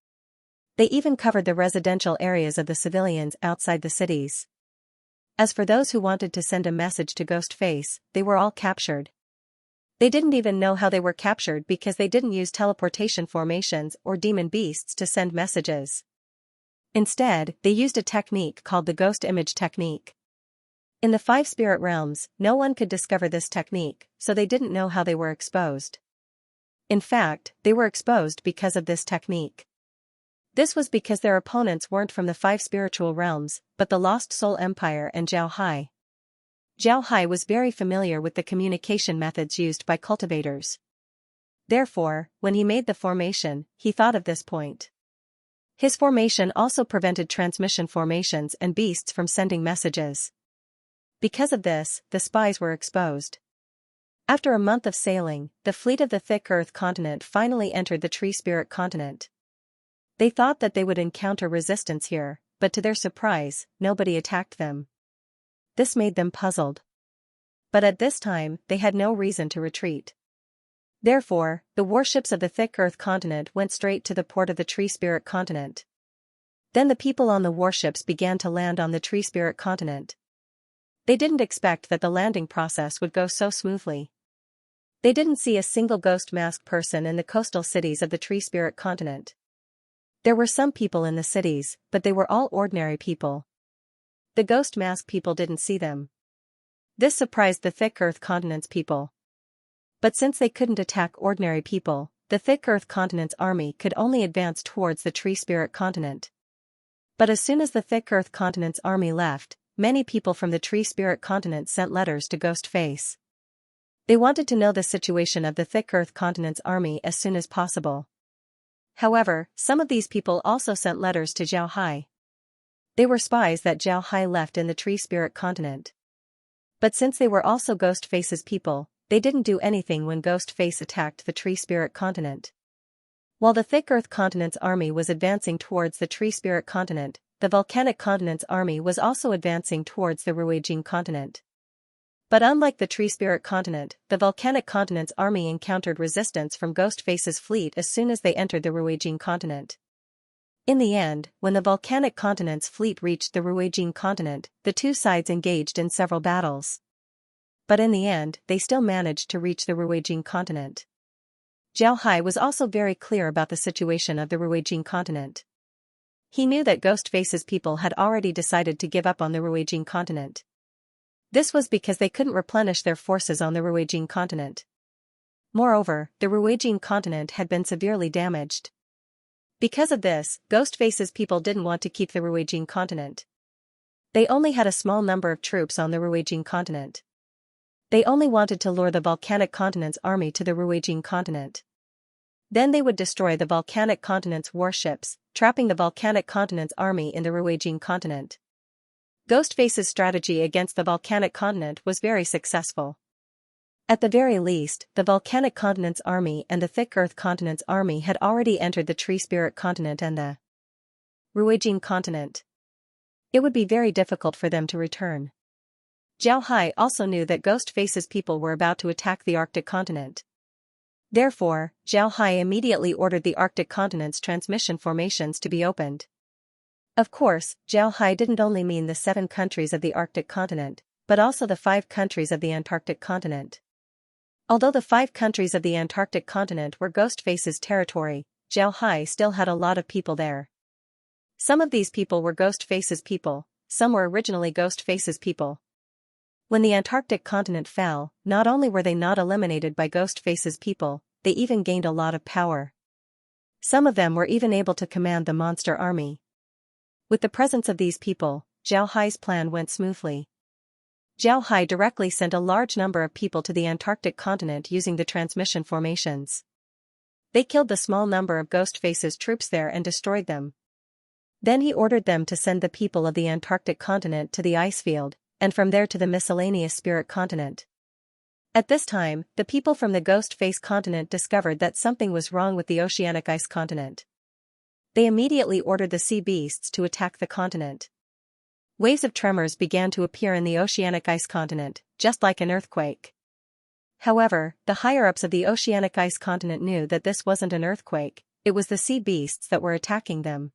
They even covered the residential areas of the civilians outside the cities. As for those who wanted to send a message to Ghostface, they were all captured. They didn't even know how they were captured because they didn't use teleportation formations or demon beasts to send messages. Instead, they used a technique called the ghost image technique. In the 5 spirit realms, no one could discover this technique, so they didn't know how they were exposed. In fact, they were exposed because of this technique. This was because their opponents weren't from the 5 spiritual realms, but the Lost Soul Empire and Zhao Hai. Zhao Hai was very familiar with the communication methods used by cultivators. Therefore, when he made the formation, he thought of this point. His formation also prevented transmission formations and beasts from sending messages. Because of this, the spies were exposed. After a month of sailing, the fleet of the Thick Earth continent finally entered the Tree Spirit continent. They thought that they would encounter resistance here, but to their surprise, nobody attacked them. This made them puzzled. But at this time, they had no reason to retreat. Therefore, the warships of the Thick Earth continent went straight to the port of the Tree Spirit continent. Then the people on the warships began to land on the Tree Spirit continent. They didn't expect that the landing process would go so smoothly. They didn't see a single ghost mask person in the coastal cities of the Tree Spirit continent. There were some people in the cities, but they were all ordinary people. The ghost mask people didn't see them. This surprised the Thick Earth continent's people. But since they couldn't attack ordinary people, the Thick Earth continent's army could only advance towards the Tree Spirit continent. But as soon as the Thick Earth continent's army left, many people from the Tree Spirit continent sent letters to Ghostface. They wanted to know the situation of the Thick Earth continent's army as soon as possible. However, some of these people also sent letters to Zhao Hai. They were spies that Zhao Hai left in the Tree Spirit continent. But since they were also Ghostface's people, they didn't do anything when Ghostface attacked the Tree Spirit continent. While the Thick Earth continent's army was advancing towards the Tree Spirit continent, the Volcanic continent's army was also advancing towards the Ruijin continent. But unlike the Tree Spirit continent, the Volcanic continent's army encountered resistance from Ghostface's fleet as soon as they entered the Ruijin continent. In the end, when the Volcanic continent's fleet reached the Ruijin continent, the two sides engaged in several battles. But in the end, they still managed to reach the Ruijin continent. Zhao Hai was also very clear about the situation of the Ruijin continent. He knew that Ghostface's people had already decided to give up on the Ruijin continent. This was because they couldn't replenish their forces on the Ruijin continent. Moreover, the Ruijin continent had been severely damaged. Because of this, Ghostface's people didn't want to keep the Ruijin continent. They only had a small number of troops on the Ruijin continent. They only wanted to lure the volcanic continent's army to the Ruijin continent. Then they would destroy the volcanic continent's warships, trapping the volcanic continent's army in the Ruijin continent. Ghostface's strategy against the volcanic continent was very successful. At the very least, the volcanic continent's army and the thick earth continent's army had already entered the tree spirit continent and the Ruijin continent. It would be very difficult for them to return. Zhao Hai also knew that Ghostface's people were about to attack the Arctic continent. Therefore, Zhao Hai immediately ordered the Arctic continent's transmission formations to be opened. Of course, Zhao Hai didn't only mean the 7 countries of the Arctic continent, but also the 5 countries of the Antarctic continent. Although the 5 countries of the Antarctic continent were Ghostface's territory, Zhao Hai still had a lot of people there. Some of these people were Ghostface's people, some were originally Ghostface's people. When the Antarctic continent fell, not only were they not eliminated by Ghostface's people, they even gained a lot of power. Some of them were even able to command the monster army. With the presence of these people, Zhao Hai's plan went smoothly. Zhao Hai directly sent a large number of people to the Antarctic continent using the transmission formations. They killed the small number of Ghostface's troops there and destroyed them. Then he ordered them to send the people of the Antarctic continent to the ice field, and from there to the miscellaneous spirit continent. At this time, the people from the Ghostface continent discovered that something was wrong with the oceanic ice continent. They immediately ordered the sea beasts to attack the continent. Waves of tremors began to appear in the oceanic ice continent, just like an earthquake. However, the higher-ups of the oceanic ice continent knew that this wasn't an earthquake, it was the sea beasts that were attacking them.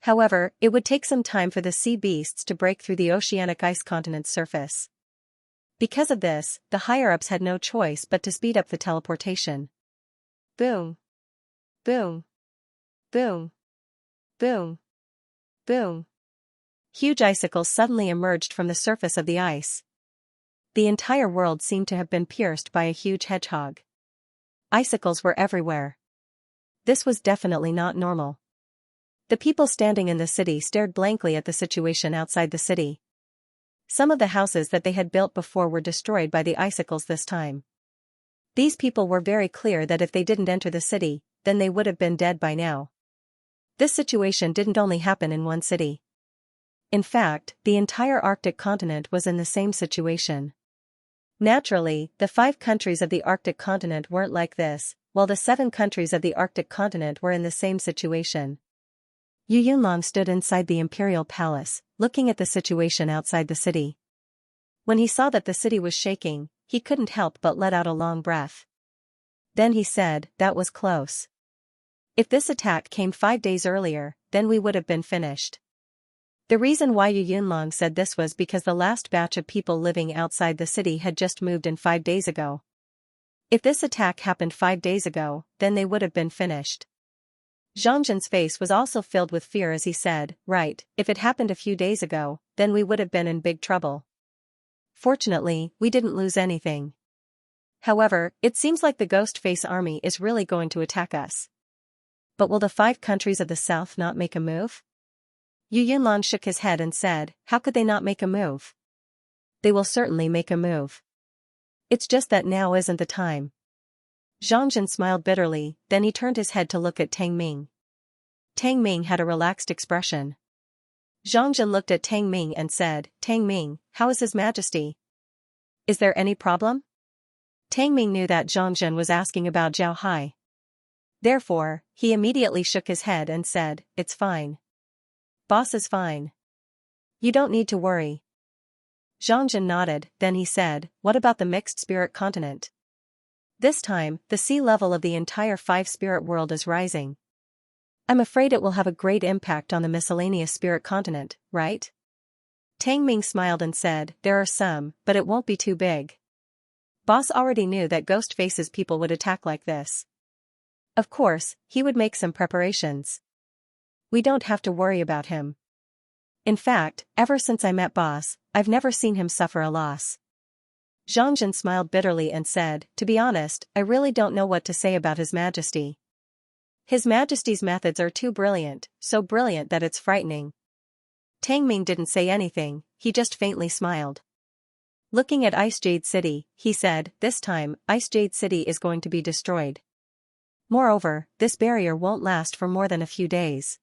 However, it would take some time for the sea beasts to break through the oceanic ice continent's surface. Because of this, the higher-ups had no choice but to speed up the teleportation. Boom. Boom. Boom. Boom. Boom. Huge icicles suddenly emerged from the surface of the ice. The entire world seemed to have been pierced by a huge hedgehog. Icicles were everywhere. This was definitely not normal. The people standing in the city stared blankly at the situation outside the city. Some of the houses that they had built before were destroyed by the icicles this time. These people were very clear that if they didn't enter the city, then they would have been dead by now. This situation didn't only happen in one city. In fact, the entire Arctic continent was in the same situation. Naturally, the 5 countries of the Arctic continent weren't like this, while the 7 countries of the Arctic continent were in the same situation. Yu Yunlong stood inside the imperial palace, looking at the situation outside the city. When he saw that the city was shaking, he couldn't help but let out a long breath. Then he said, "That was close. If this attack came 5 days earlier, then we would have been finished." The reason why Yu Yunlong said this was because the last batch of people living outside the city had just moved in 5 days ago. If this attack happened 5 days ago, then they would have been finished. Zhangzhen's face was also filled with fear as he said, "Right, if it happened a few days ago, then we would have been in big trouble. Fortunately, we didn't lose anything. However, it seems like the Ghostface army is really going to attack us. But will the 5 countries of the south not make a move?" Yu Yunlong shook his head and said, "How could they not make a move? They will certainly make a move. It's just that now isn't the time." Zhangzhen smiled bitterly, then he turned his head to look at Tang Ming. Tang Ming had a relaxed expression. Zhangzhen looked at Tang Ming and said, "Tang Ming, how is His Majesty? Is there any problem?" Tang Ming knew that Zhangzhen was asking about Zhao Hai. Therefore, he immediately shook his head and said, "It's fine. Boss is fine. You don't need to worry." Zhangzhen nodded, then he said, "What about the mixed spirit continent? This time, the sea level of the entire 5-spirit world is rising. I'm afraid it will have a great impact on the miscellaneous spirit continent, right?" Tang Ming smiled and said, "There are some, but it won't be too big. Boss already knew that Ghostface's people would attack like this. Of course, he would make some preparations. We don't have to worry about him. In fact, ever since I met Boss, I've never seen him suffer a loss." Zhangzhen smiled bitterly and said, "To be honest, I really don't know what to say about His Majesty. His Majesty's methods are too brilliant, so brilliant that it's frightening." Tang Ming didn't say anything, he just faintly smiled. Looking at Ice Jade City, he said, this time, Ice Jade City is going to be destroyed. Moreover, this barrier won't last for more than a few days.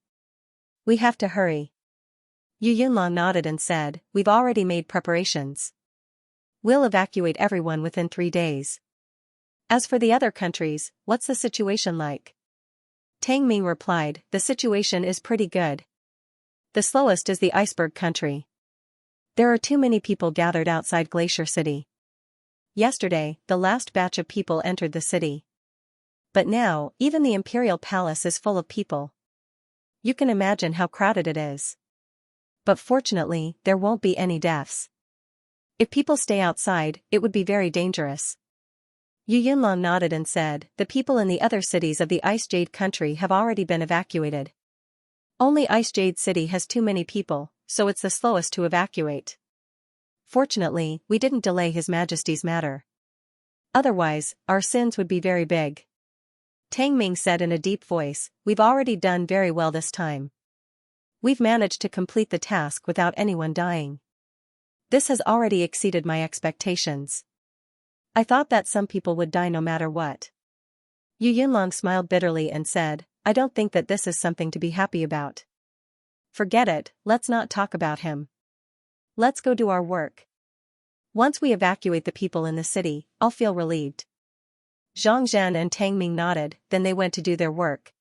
We have to hurry. Yu Yunlong nodded and said, we've already made preparations. We'll evacuate everyone within 3 days. As for the other countries, what's the situation like? Tang Ming replied, the situation is pretty good. The slowest is the iceberg country. There are too many people gathered outside Glacier City. Yesterday, the last batch of people entered the city. But now, even the Imperial Palace is full of people. You can imagine how crowded it is. But fortunately, there won't be any deaths. If people stay outside, it would be very dangerous. Yu Yunlong nodded and said, the people in the other cities of the Ice Jade country have already been evacuated. Only Ice Jade City has too many people, so it's the slowest to evacuate. Fortunately, we didn't delay His Majesty's matter. Otherwise, our sins would be very big. Tang Ming said in a deep voice, we've already done very well this time. We've managed to complete the task without anyone dying. This has already exceeded my expectations. I thought that some people would die no matter what. Yu Yunlong smiled bitterly and said, I don't think that this is something to be happy about. Forget it, let's not talk about him. Let's go do our work. Once we evacuate the people in the city, I'll feel relieved. Zhang Zhan and Tang Ming nodded, then they went to do their work.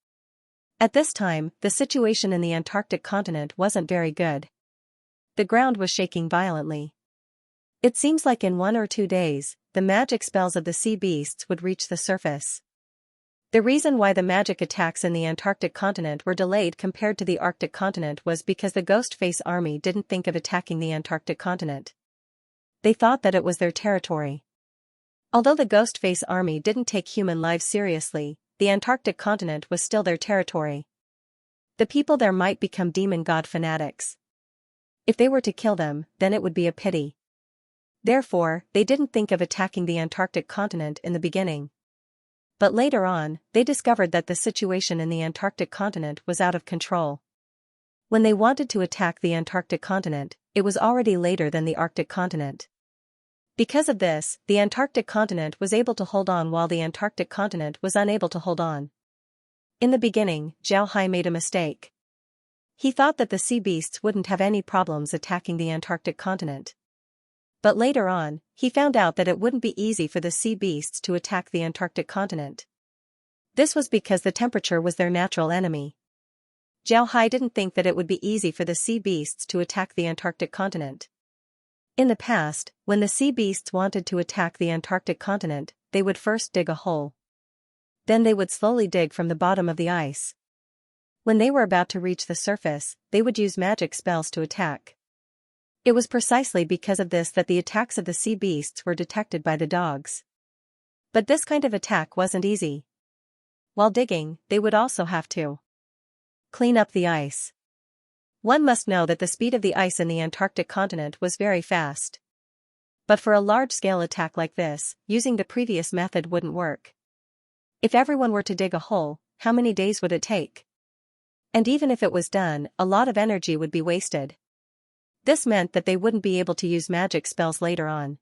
At this time, the situation in the Antarctic continent wasn't very good. The ground was shaking violently. It seems like in 1 or 2 days, the magic spells of the sea beasts would reach the surface. The reason why the magic attacks in the Antarctic continent were delayed compared to the Arctic continent was because the Ghostface army didn't think of attacking the Antarctic continent. They thought that it was their territory. Although the Ghostface army didn't take human lives seriously, the Antarctic continent was still their territory. The people there might become demon god fanatics. If they were to kill them, then it would be a pity. Therefore, they didn't think of attacking the Antarctic continent in the beginning. But later on, they discovered that the situation in the Antarctic continent was out of control. When they wanted to attack the Antarctic continent, it was already later than the Arctic continent. Because of this, the Antarctic continent was able to hold on while the Antarctic continent was unable to hold on. In the beginning, Zhao Hai made a mistake. He thought that the sea beasts wouldn't have any problems attacking the Antarctic continent. But later on, he found out that it wouldn't be easy for the sea beasts to attack the Antarctic continent. This was because the temperature was their natural enemy. Zhao Hai didn't think that it would be easy for the sea beasts to attack the Antarctic continent. In the past, when the sea beasts wanted to attack the Antarctic continent, they would first dig a hole. Then they would slowly dig from the bottom of the ice. When they were about to reach the surface, they would use magic spells to attack. It was precisely because of this that the attacks of the sea beasts were detected by the dogs. But this kind of attack wasn't easy. While digging, they would also have to clean up the ice. One must know that the speed of the ice in the Antarctic continent was very fast. But for a large-scale attack like this, using the previous method wouldn't work. If everyone were to dig a hole, how many days would it take? And even if it was done, a lot of energy would be wasted. This meant that they wouldn't be able to use magic spells later on.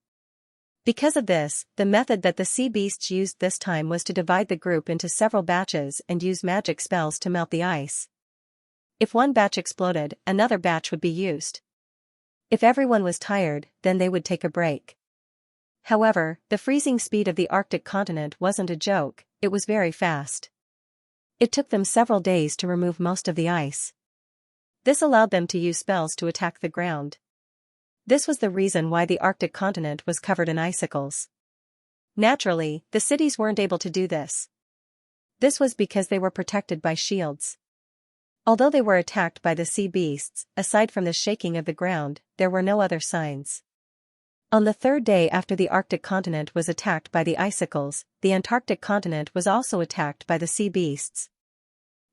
Because of this, the method that the sea beasts used this time was to divide the group into several batches and use magic spells to melt the ice. If one batch exploded, another batch would be used. If everyone was tired, then they would take a break. However, the freezing speed of the Arctic continent wasn't a joke, it was very fast. It took them several days to remove most of the ice. This allowed them to use spells to attack the ground. This was the reason why the Arctic continent was covered in icicles. Naturally, the cities weren't able to do this. This was because they were protected by shields. Although they were attacked by the sea beasts, aside from the shaking of the ground, there were no other signs. On the 3rd day after the Arctic continent was attacked by the icicles, the Antarctic continent was also attacked by the sea beasts.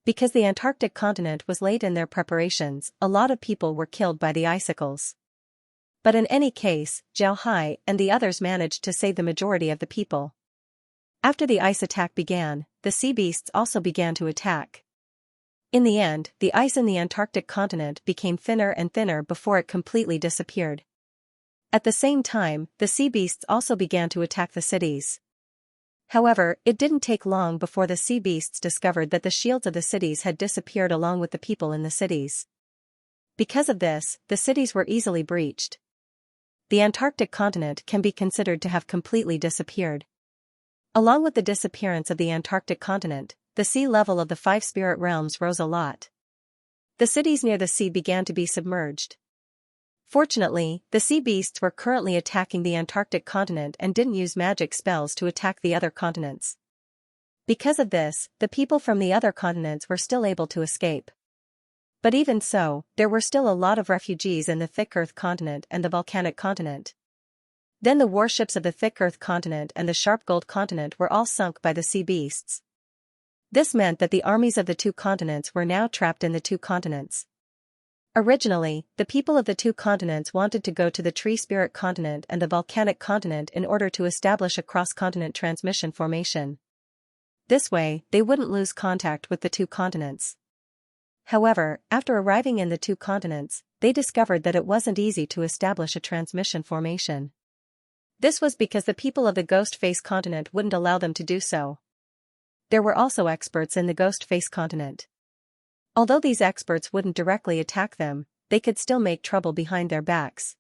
Because the Antarctic continent was late in their preparations, a lot of people were killed by the icicles. But in any case, Zhao Hai and the others managed to save the majority of the people. After the ice attack began, the sea beasts also began to attack. In the end, the ice in the Antarctic continent became thinner and thinner before it completely disappeared. At the same time, the sea beasts also began to attack the cities. However, it didn't take long before the sea beasts discovered that the shields of the cities had disappeared along with the people in the cities. Because of this, the cities were easily breached. The Antarctic continent can be considered to have completely disappeared. Along with the disappearance of the Antarctic continent, the sea level of the 5 spirit realms rose a lot. The cities near the sea began to be submerged. Fortunately, the sea beasts were currently attacking the Antarctic continent and didn't use magic spells to attack the other continents. Because of this, the people from the other continents were still able to escape. But even so, there were still a lot of refugees in the Thick Earth continent and the Volcanic continent. Then the warships of the Thick Earth continent and the Sharp Gold continent were all sunk by the sea beasts. This meant that the armies of the 2 continents were now trapped in the 2 continents. Originally, the people of the 2 continents wanted to go to the Tree Spirit continent and the Volcanic continent in order to establish a cross-continent transmission formation. This way, they wouldn't lose contact with the 2 continents. However, after arriving in the 2 continents, they discovered that it wasn't easy to establish a transmission formation. This was because the people of the Ghost Face continent wouldn't allow them to do so. There were also experts in the Ghost Face continent. Although these experts wouldn't directly attack them, they could still make trouble behind their backs.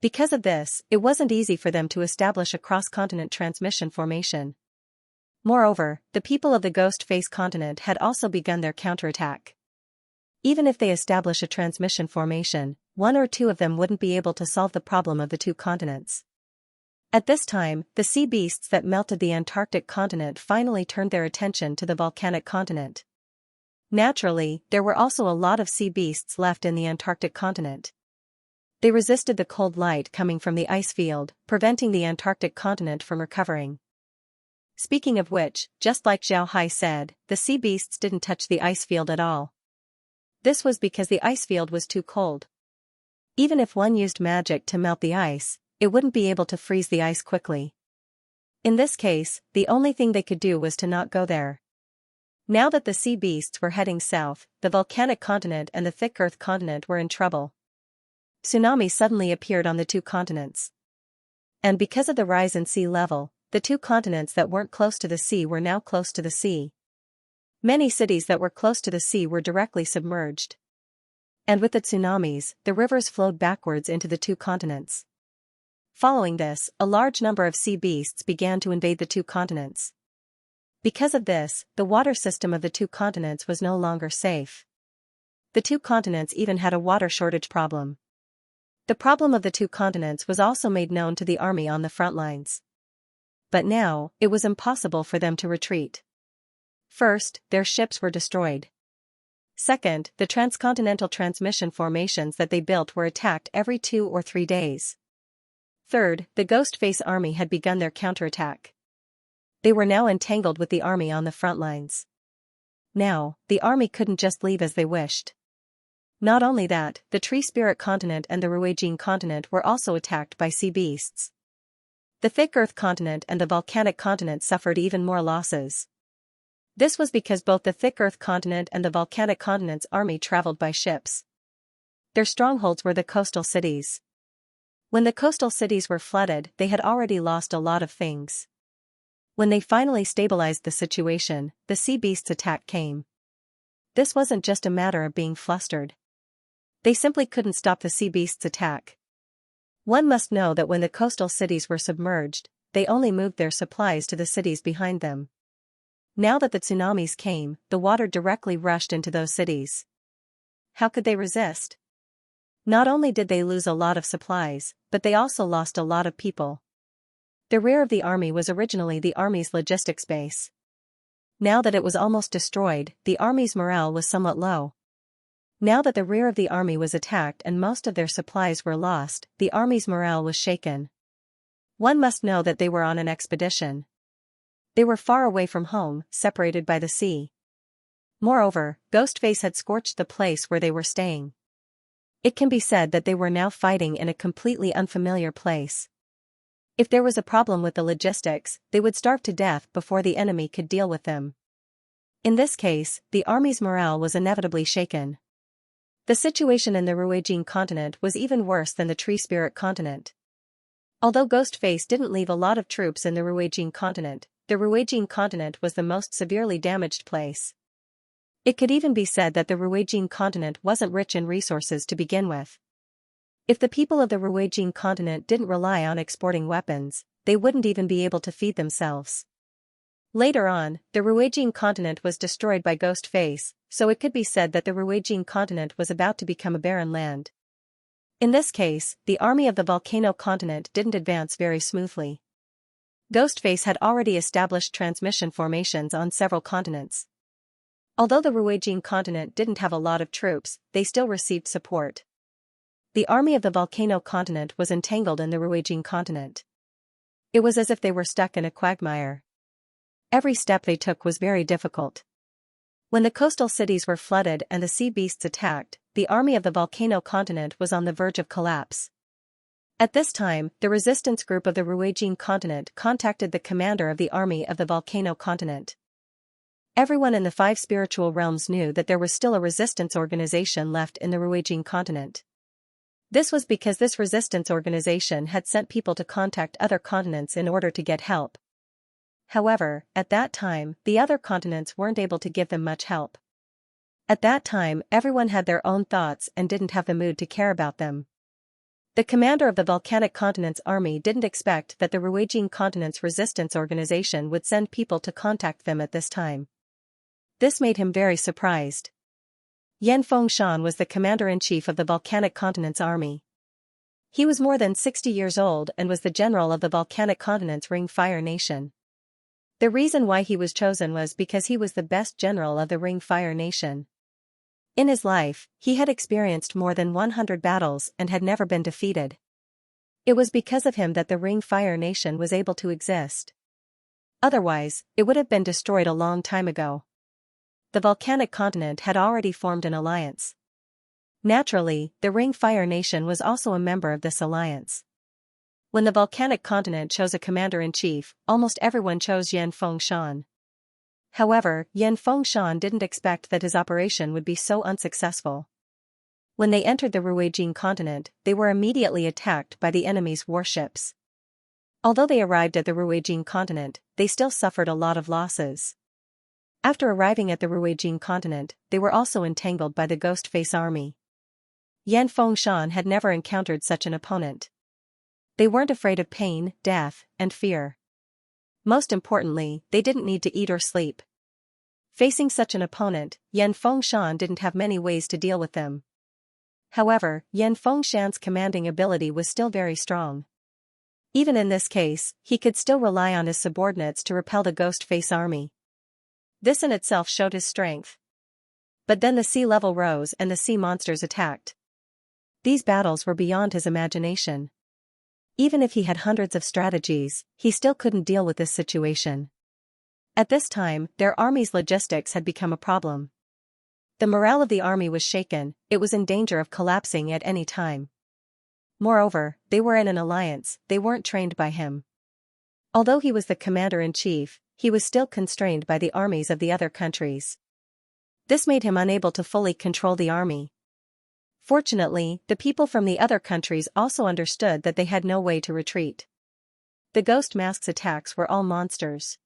Because of this, it wasn't easy for them to establish a cross-continent transmission formation. Moreover, the people of the Ghost Face continent had also begun their counterattack. Even if they establish a transmission formation, 1 or 2 of them wouldn't be able to solve the problem of the 2 continents. At this time, the sea beasts that melted the Antarctic continent finally turned their attention to the Volcanic continent. Naturally, there were also a lot of sea beasts left in the Antarctic continent. They resisted the cold light coming from the ice field, preventing the Antarctic continent from recovering. Speaking of which, just like Zhao Hai said, the sea beasts didn't touch the ice field at all. This was because the ice field was too cold. Even if one used magic to melt the ice, it wouldn't be able to freeze the ice quickly. In this case, the only thing they could do was to not go there. Now that the sea beasts were heading south, the Volcanic continent and the Thick Earth continent were in trouble. Tsunamis suddenly appeared on the 2 continents. And because of the rise in sea level, the 2 continents that weren't close to the sea were now close to the sea. Many cities that were close to the sea were directly submerged. And with the tsunamis, the rivers flowed backwards into the 2 continents. Following this, a large number of sea beasts began to invade the 2 continents. Because of this, the water system of the 2 continents was no longer safe. The 2 continents even had a water shortage problem. The problem of the 2 continents was also made known to the army on the front lines. But now, it was impossible for them to retreat. First, their ships were destroyed. Second, the transcontinental transmission formations that they built were attacked every 2 or 3 days. Third, the Ghost Face army had begun their counterattack. They were now entangled with the army on the front lines. Now, the army couldn't just leave as they wished. Not only that, the Tree Spirit continent and the Ruijin continent were also attacked by sea beasts. The Thick Earth continent and the Volcanic continent suffered even more losses. This was because both the Thick Earth continent and the Volcanic continent's army traveled by ships. Their strongholds were the coastal cities. When the coastal cities were flooded, they had already lost a lot of things. When they finally stabilized the situation, the sea beasts' attack came. This wasn't just a matter of being flustered. They simply couldn't stop the sea beasts' attack. One must know that when the coastal cities were submerged, they only moved their supplies to the cities behind them. Now that the tsunamis came, the water directly rushed into those cities. How could they resist? Not only did they lose a lot of supplies, but they also lost a lot of people. The rear of the army was originally the army's logistics base. Now that it was almost destroyed, the army's morale was somewhat low. Now that the rear of the army was attacked and most of their supplies were lost, the army's morale was shaken. One must know that they were on an expedition. They were far away from home, separated by the sea. Moreover, Ghostface had scorched the place where they were staying. It can be said that they were now fighting in a completely unfamiliar place. If there was a problem with the logistics, they would starve to death before the enemy could deal with them. In this case, the army's morale was inevitably shaken. The situation in the Ruijin continent was even worse than the Tree Spirit continent. Although Ghostface didn't leave a lot of troops in the Ruijin continent, the Ruijin continent was the most severely damaged place. It could even be said that the Ruijin continent wasn't rich in resources to begin with. If the people of the Ruijin continent didn't rely on exporting weapons, they wouldn't even be able to feed themselves. Later on, the Ruijin continent was destroyed by Ghostface, so it could be said that the Ruijin continent was about to become a barren land. In this case, the army of the volcano continent didn't advance very smoothly. Ghostface had already established transmission formations on several continents. Although the Ruijin continent didn't have a lot of troops, they still received support. The army of the volcano continent was entangled in the Ruijin continent. It was as if they were stuck in a quagmire. Every step they took was very difficult. When the coastal cities were flooded and the sea beasts attacked, the army of the volcano continent was on the verge of collapse. At this time, the resistance group of the Ruijin continent contacted the commander of the army of the volcano continent. Everyone in the 5 spiritual realms knew that there was still a resistance organization left in the Ruijin continent. This was because this resistance organization had sent people to contact other continents in order to get help. However, at that time, the other continents weren't able to give them much help. At that time, everyone had their own thoughts and didn't have the mood to care about them. The commander of the volcanic continent's army didn't expect that the Ruijin continent's resistance organization would send people to contact them at this time. This made him very surprised. Yan Fengshan was the commander-in-chief of the volcanic continent's army. He was more than 60 years old and was the general of the volcanic continent's Ring Fire Nation. The reason why he was chosen was because he was the best general of the Ring Fire Nation. In his life, he had experienced more than 100 battles and had never been defeated. It was because of him that the Ring Fire Nation was able to exist. Otherwise, it would have been destroyed a long time ago. The volcanic continent had already formed an alliance. Naturally, the Ring Fire Nation was also a member of this alliance. When the volcanic continent chose a commander-in-chief, almost everyone chose Yan Fengshan. However, Yan Fengshan didn't expect that his operation would be so unsuccessful. When they entered the Ruijin continent, they were immediately attacked by the enemy's warships. Although they arrived at the Ruijin continent, they still suffered a lot of losses. After arriving at the Ruijin continent, they were also entangled by the Ghostface army. Yan Fengshan had never encountered such an opponent. They weren't afraid of pain, death, and fear. Most importantly, they didn't need to eat or sleep. Facing such an opponent, Yan Fengshan didn't have many ways to deal with them. However, Yan Fengshan's commanding ability was still very strong. Even in this case, he could still rely on his subordinates to repel the Ghostface army. This in itself showed his strength. But then the sea level rose and the sea monsters attacked. These battles were beyond his imagination. Even if he had hundreds of strategies, he still couldn't deal with this situation. At this time, their army's logistics had become a problem. The morale of the army was shaken, it was in danger of collapsing at any time. Moreover, they were in an alliance, they weren't trained by him. Although he was the commander-in-chief, he was still constrained by the armies of the other countries. This made him unable to fully control the army. Fortunately, the people from the other countries also understood that they had no way to retreat. The Ghost Mask's attacks were all monsters.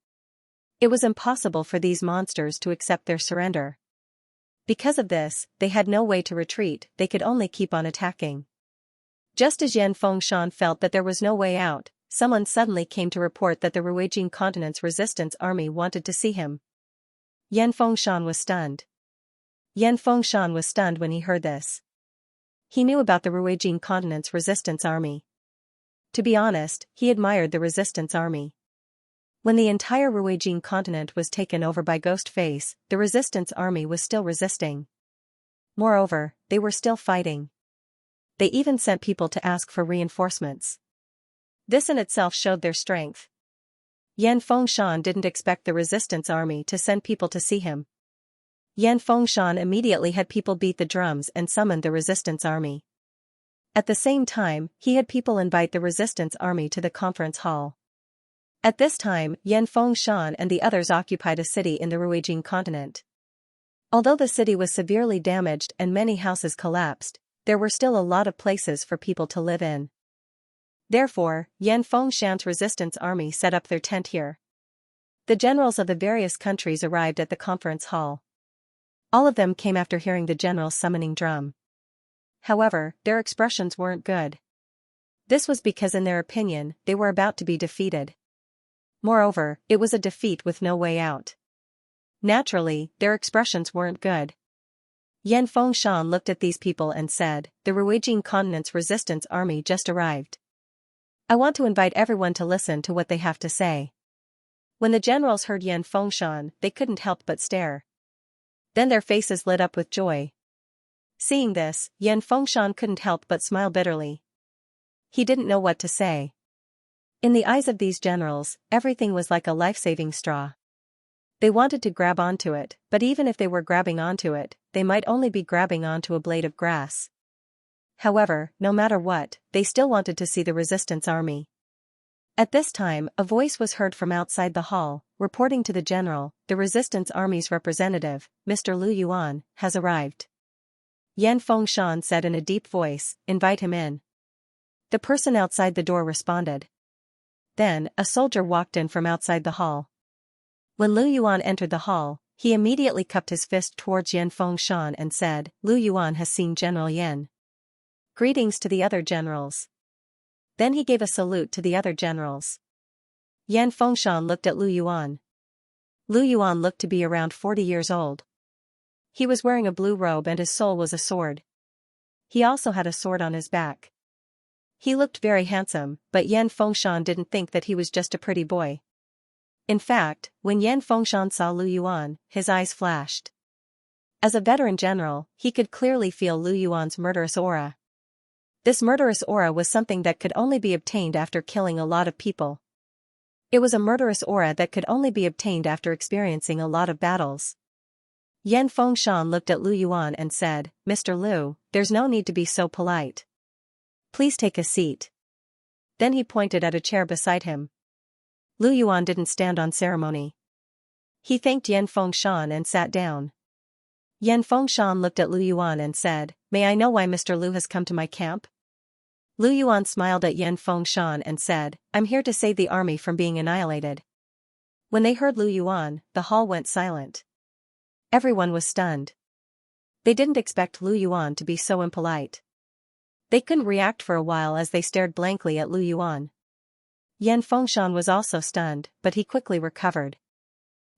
It was impossible for these monsters to accept their surrender. Because of this, they had no way to retreat, they could only keep on attacking. Just as Yan Fengshan felt that there was no way out, someone suddenly came to report that the Ruijin continent's resistance army wanted to see him. Yan Fengshan was stunned. Yan Fengshan was stunned when he heard this. He knew about the Ruijin continent's resistance army. To be honest, he admired the resistance army. When the entire Ruijin continent was taken over by Ghostface, the resistance army was still resisting. Moreover, they were still fighting. They even sent people to ask for reinforcements. This in itself showed their strength. Yan Fengshan didn't expect the resistance army to send people to see him. Yan Fengshan immediately had people beat the drums and summoned the resistance army. At the same time, he had people invite the resistance army to the conference hall. At this time, Yan Fengshan and the others occupied a city in the Ruijing continent. Although the city was severely damaged and many houses collapsed, there were still a lot of places for people to live in. Therefore, Yan Fengshan's resistance army set up their tent here. The generals of the various countries arrived at the conference hall. All of them came after hearing the general's summoning drum. However, their expressions weren't good. This was because in their opinion, they were about to be defeated. Moreover, it was a defeat with no way out. Naturally, their expressions weren't good. Yan Fengshan looked at these people and said, "The Ruijing continent's resistance army just arrived. I want to invite everyone to listen to what they have to say." When the generals heard Yan Fengshan, they couldn't help but stare. Then their faces lit up with joy. Seeing this, Yan Fengshan couldn't help but smile bitterly. He didn't know what to say. In the eyes of these generals, everything was like a life-saving straw. They wanted to grab onto it, but even if they were grabbing onto it, they might only be grabbing onto a blade of grass. However, no matter what, they still wanted to see the resistance army. At this time, a voice was heard from outside the hall, reporting to the general, "The resistance army's representative, Mr. Lu Yuan, has arrived." Yan Fengshan said in a deep voice, "Invite him in." The person outside the door responded. Then, a soldier walked in from outside the hall. When Lu Yuan entered the hall, he immediately cupped his fist towards Yan Fengshan and said, "Lu Yuan has seen General Yan. Greetings to the other generals." Then he gave a salute to the other generals. Yan Fengshan looked at Lu Yuan. Lu Yuan looked to be around 40 years old. He was wearing a blue robe and his soul was a sword. He also had a sword on his back. He looked very handsome, but Yan Fengshan didn't think that he was just a pretty boy. In fact, when Yan Fengshan saw Lu Yuan, his eyes flashed. As a veteran general, he could clearly feel Lu Yuan's murderous aura. This murderous aura was something that could only be obtained after killing a lot of people. It was a murderous aura that could only be obtained after experiencing a lot of battles. Yan Fengshan looked at Lu Yuan and said, "Mr. Lu, there's no need to be so polite. Please take a seat." Then he pointed at a chair beside him. Lu Yuan didn't stand on ceremony. He thanked Yan Fengshan and sat down. Yan Fengshan looked at Lu Yuan and said, "May I know why Mr. Lu has come to my camp?" Lu Yuan smiled at Yan Fengshan and said, "I'm here to save the army from being annihilated." When they heard Lu Yuan, the hall went silent. Everyone was stunned. They didn't expect Lu Yuan to be so impolite. They couldn't react for a while as they stared blankly at Lu Yuan. Yan Fengshan was also stunned, but he quickly recovered.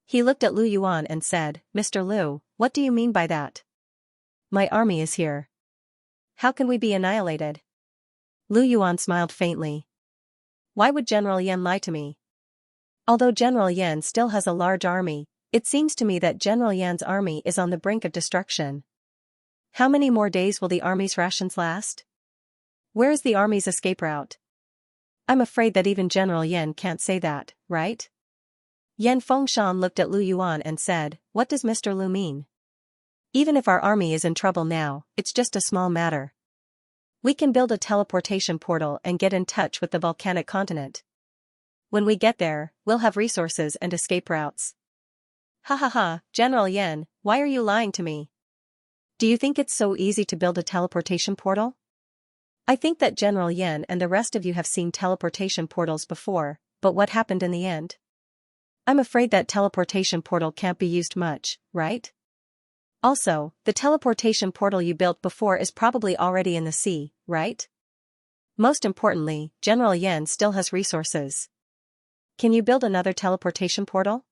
He looked at Lu Yuan and said, "Mr. Lu, what do you mean by that? My army is here. How can we be annihilated?" Lu Yuan smiled faintly. "Why would General Yan lie to me? Although General Yan still has a large army, it seems to me that General Yan's army is on the brink of destruction. How many more days will the army's rations last? Where is the army's escape route? I'm afraid that even General Yan can't say that, right?" Yan Fengshan looked at Lu Yuan and said, "What does Mr. Lu mean? Even if our army is in trouble now, it's just a small matter. We can build a teleportation portal and get in touch with the volcanic continent. When we get there, we'll have resources and escape routes." "Ha ha ha, General Yan, why are you lying to me? Do you think it's so easy to build a teleportation portal? I think that General Yan and the rest of you have seen teleportation portals before, but what happened in the end? I'm afraid that teleportation portal can't be used much, right? Also, the teleportation portal you built before is probably already in the sea, right? Most importantly, General Yan still has resources. Can you build another teleportation portal?"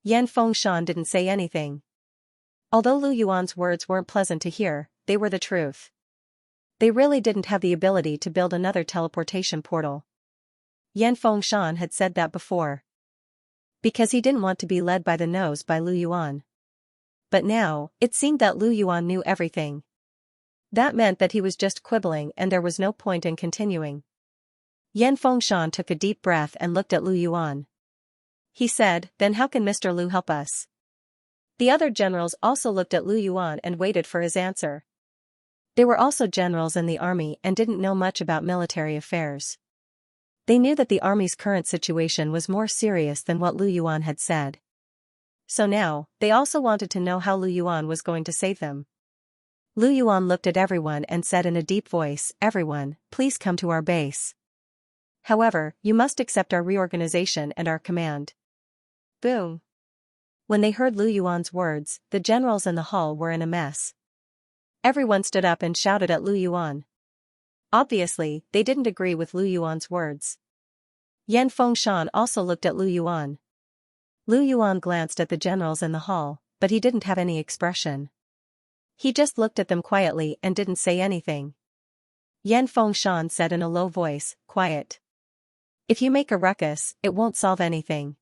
Yan Fengshan didn't say anything. Although Lu Yuan's words weren't pleasant to hear, they were the truth. They really didn't have the ability to build another teleportation portal. Yan Fengshan had said that before. Because he didn't want to be led by the nose by Lu Yuan. But now, it seemed that Lu Yuan knew everything. That meant that he was just quibbling and there was no point in continuing. Yan Fengshan took a deep breath and looked at Lu Yuan. He said, "Then how can Mr. Lu help us?" The other generals also looked at Lu Yuan and waited for his answer. They were also generals in the army and didn't know much about military affairs. They knew that the army's current situation was more serious than what Lu Yuan had said. So now, they also wanted to know how Lu Yuan was going to save them. Lu Yuan looked at everyone and said in a deep voice, "Everyone, please come to our base. However, you must accept our reorganization and our command." Boom. When they heard Lu Yuan's words, the generals in the hall were in a mess. Everyone stood up and shouted at Lu Yuan. Obviously, they didn't agree with Lu Yuan's words. Yan Fengshan also looked at Lu Yuan. Lu Yuan glanced at the generals in the hall, but he didn't have any expression. He just looked at them quietly and didn't say anything. Yan Fengshan said in a low voice, "Quiet. If you make a ruckus, it won't solve anything.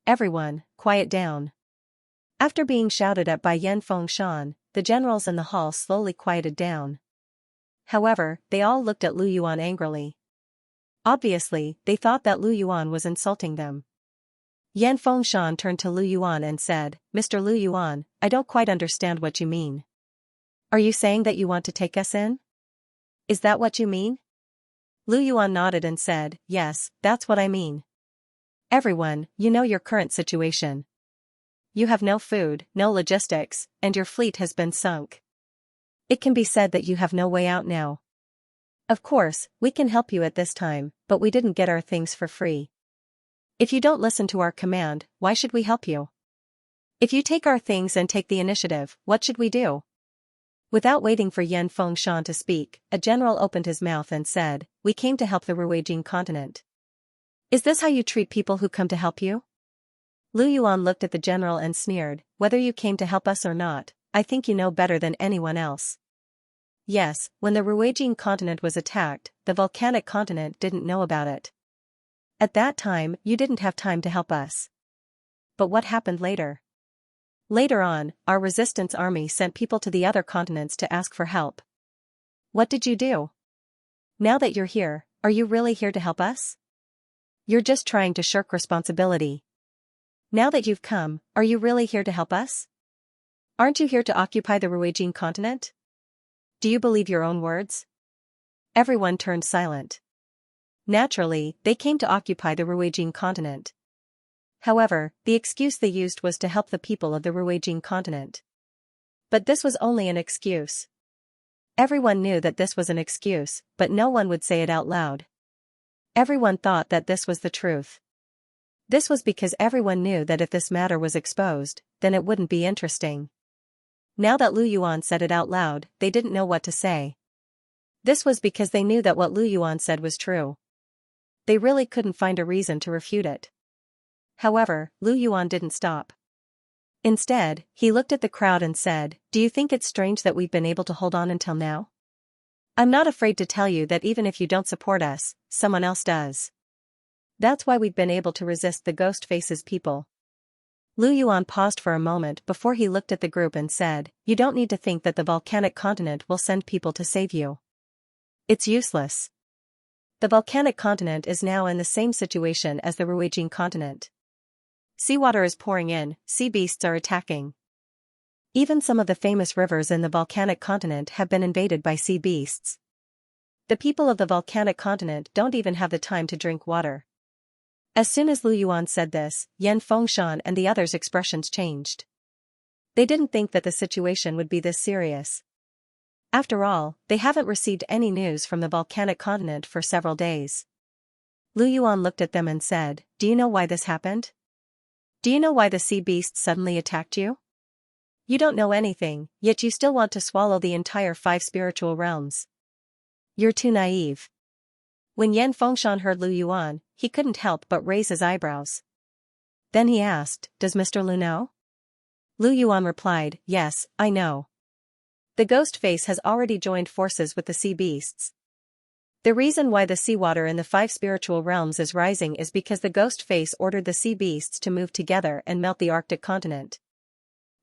Everyone, quiet down." After being shouted at by Yan Fengshan, the generals in the hall slowly quieted down. However, they all looked at Lu Yuan angrily. Obviously, they thought that Lu Yuan was insulting them. Yan Fengshan turned to Lu Yuan and said, "Mr. Lu Yuan, I don't quite understand what you mean. Are you saying that you want to take us in? Is that what you mean?" Lu Yuan nodded and said, "Yes, that's what I mean. Everyone, you know your current situation. You have no food, no logistics, and your fleet has been sunk. It can be said that you have no way out now. Of course, we can help you at this time, but we didn't get our things for free. If you don't listen to our command, why should we help you? If you take our things and take the initiative, what should we do?" Without waiting for Yan Fengshan to speak, a general opened his mouth and said, "We came to help the Ruijing continent. Is this how you treat people who come to help you?" Lu Yuan looked at the general and sneered, "Whether you came to help us or not, I think you know better than anyone else. Yes, when the Ruijing continent was attacked, the volcanic continent didn't know about it. At that time, you didn't have time to help us. But what happened later? Later on, our resistance army sent people to the other continents to ask for help. What did you do? Now that you're here, are you really here to help us? You're just trying to shirk responsibility. Now that you've come, are you really here to help us? Aren't you here to occupy the Ruijing continent? Do you believe your own words?" Everyone turned silent. Naturally, they came to occupy the Ruijing continent. However, the excuse they used was to help the people of the Ruijing continent. But this was only an excuse. Everyone knew that this was an excuse, but no one would say it out loud. Everyone thought that this was the truth. This was because everyone knew that if this matter was exposed, then it wouldn't be interesting. Now that Lu Yuan said it out loud, they didn't know what to say. This was because they knew that what Lu Yuan said was true. They really couldn't find a reason to refute it. However, Lu Yuan didn't stop. Instead, he looked at the crowd and said, "Do you think it's strange that we've been able to hold on until now? I'm not afraid to tell you that even if you don't support us, someone else does. That's why we've been able to resist the Ghost Face's people." Lu Yuan paused for a moment before he looked at the group and said, "You don't need to think that the volcanic continent will send people to save you. It's useless. The volcanic continent is now in the same situation as the Ruijing continent. Seawater is pouring in, sea beasts are attacking. Even some of the famous rivers in the volcanic continent have been invaded by sea beasts. The people of the volcanic continent don't even have the time to drink water." As soon as Lu Yuan said this, Yan Fengshan and the others' expressions changed. They didn't think that the situation would be this serious. After all, they haven't received any news from the volcanic continent for several days. Lu Yuan looked at them and said, "Do you know why this happened? Do you know why the sea beasts suddenly attacked you? You don't know anything, yet you still want to swallow the entire 5 spiritual realms. You're too naive." When Yan Fengshan heard Lu Yuan, he couldn't help but raise his eyebrows. Then he asked, "Does Mr. Lu know?" Lu Yuan replied, "Yes, I know. The Ghost Face has already joined forces with the sea beasts. The reason why the seawater in the 5 spiritual realms is rising is because the Ghost Face ordered the sea beasts to move together and melt the Arctic continent.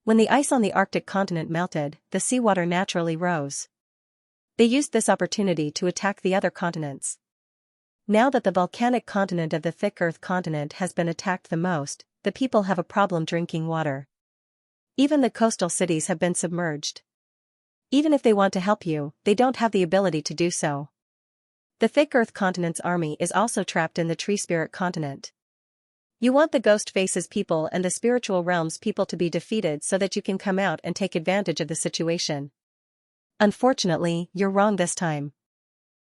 When the ice on the Arctic continent melted, the seawater naturally rose. They used this opportunity to attack the other continents. Now that the volcanic continent of the thick earth continent has been attacked the most, the people have a problem drinking water. Even the coastal cities have been submerged. Even if they want to help you, they don't have the ability to do so. The thick Earth continent's army is also trapped in the Tree Spirit continent. You want the Ghost Face's people and the spiritual realm's people to be defeated so that you can come out and take advantage of the situation. Unfortunately, you're wrong this time.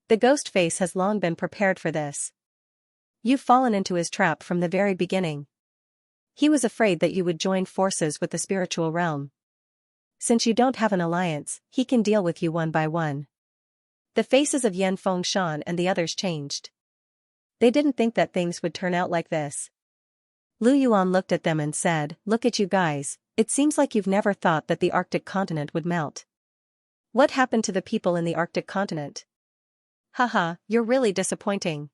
The Ghost Face has long been prepared for this. You've fallen into his trap from the very beginning. He was afraid that you would join forces with the spiritual realm. Since you don't have an alliance, he can deal with you one by one. The faces of Yan Fengshan and the others changed. They didn't think that things would turn out like this. Lu Yuan looked at them and said, "Look at you guys, it seems like you've never thought that the Arctic continent would melt. What happened to the people in the Arctic continent? Haha, you're really disappointing.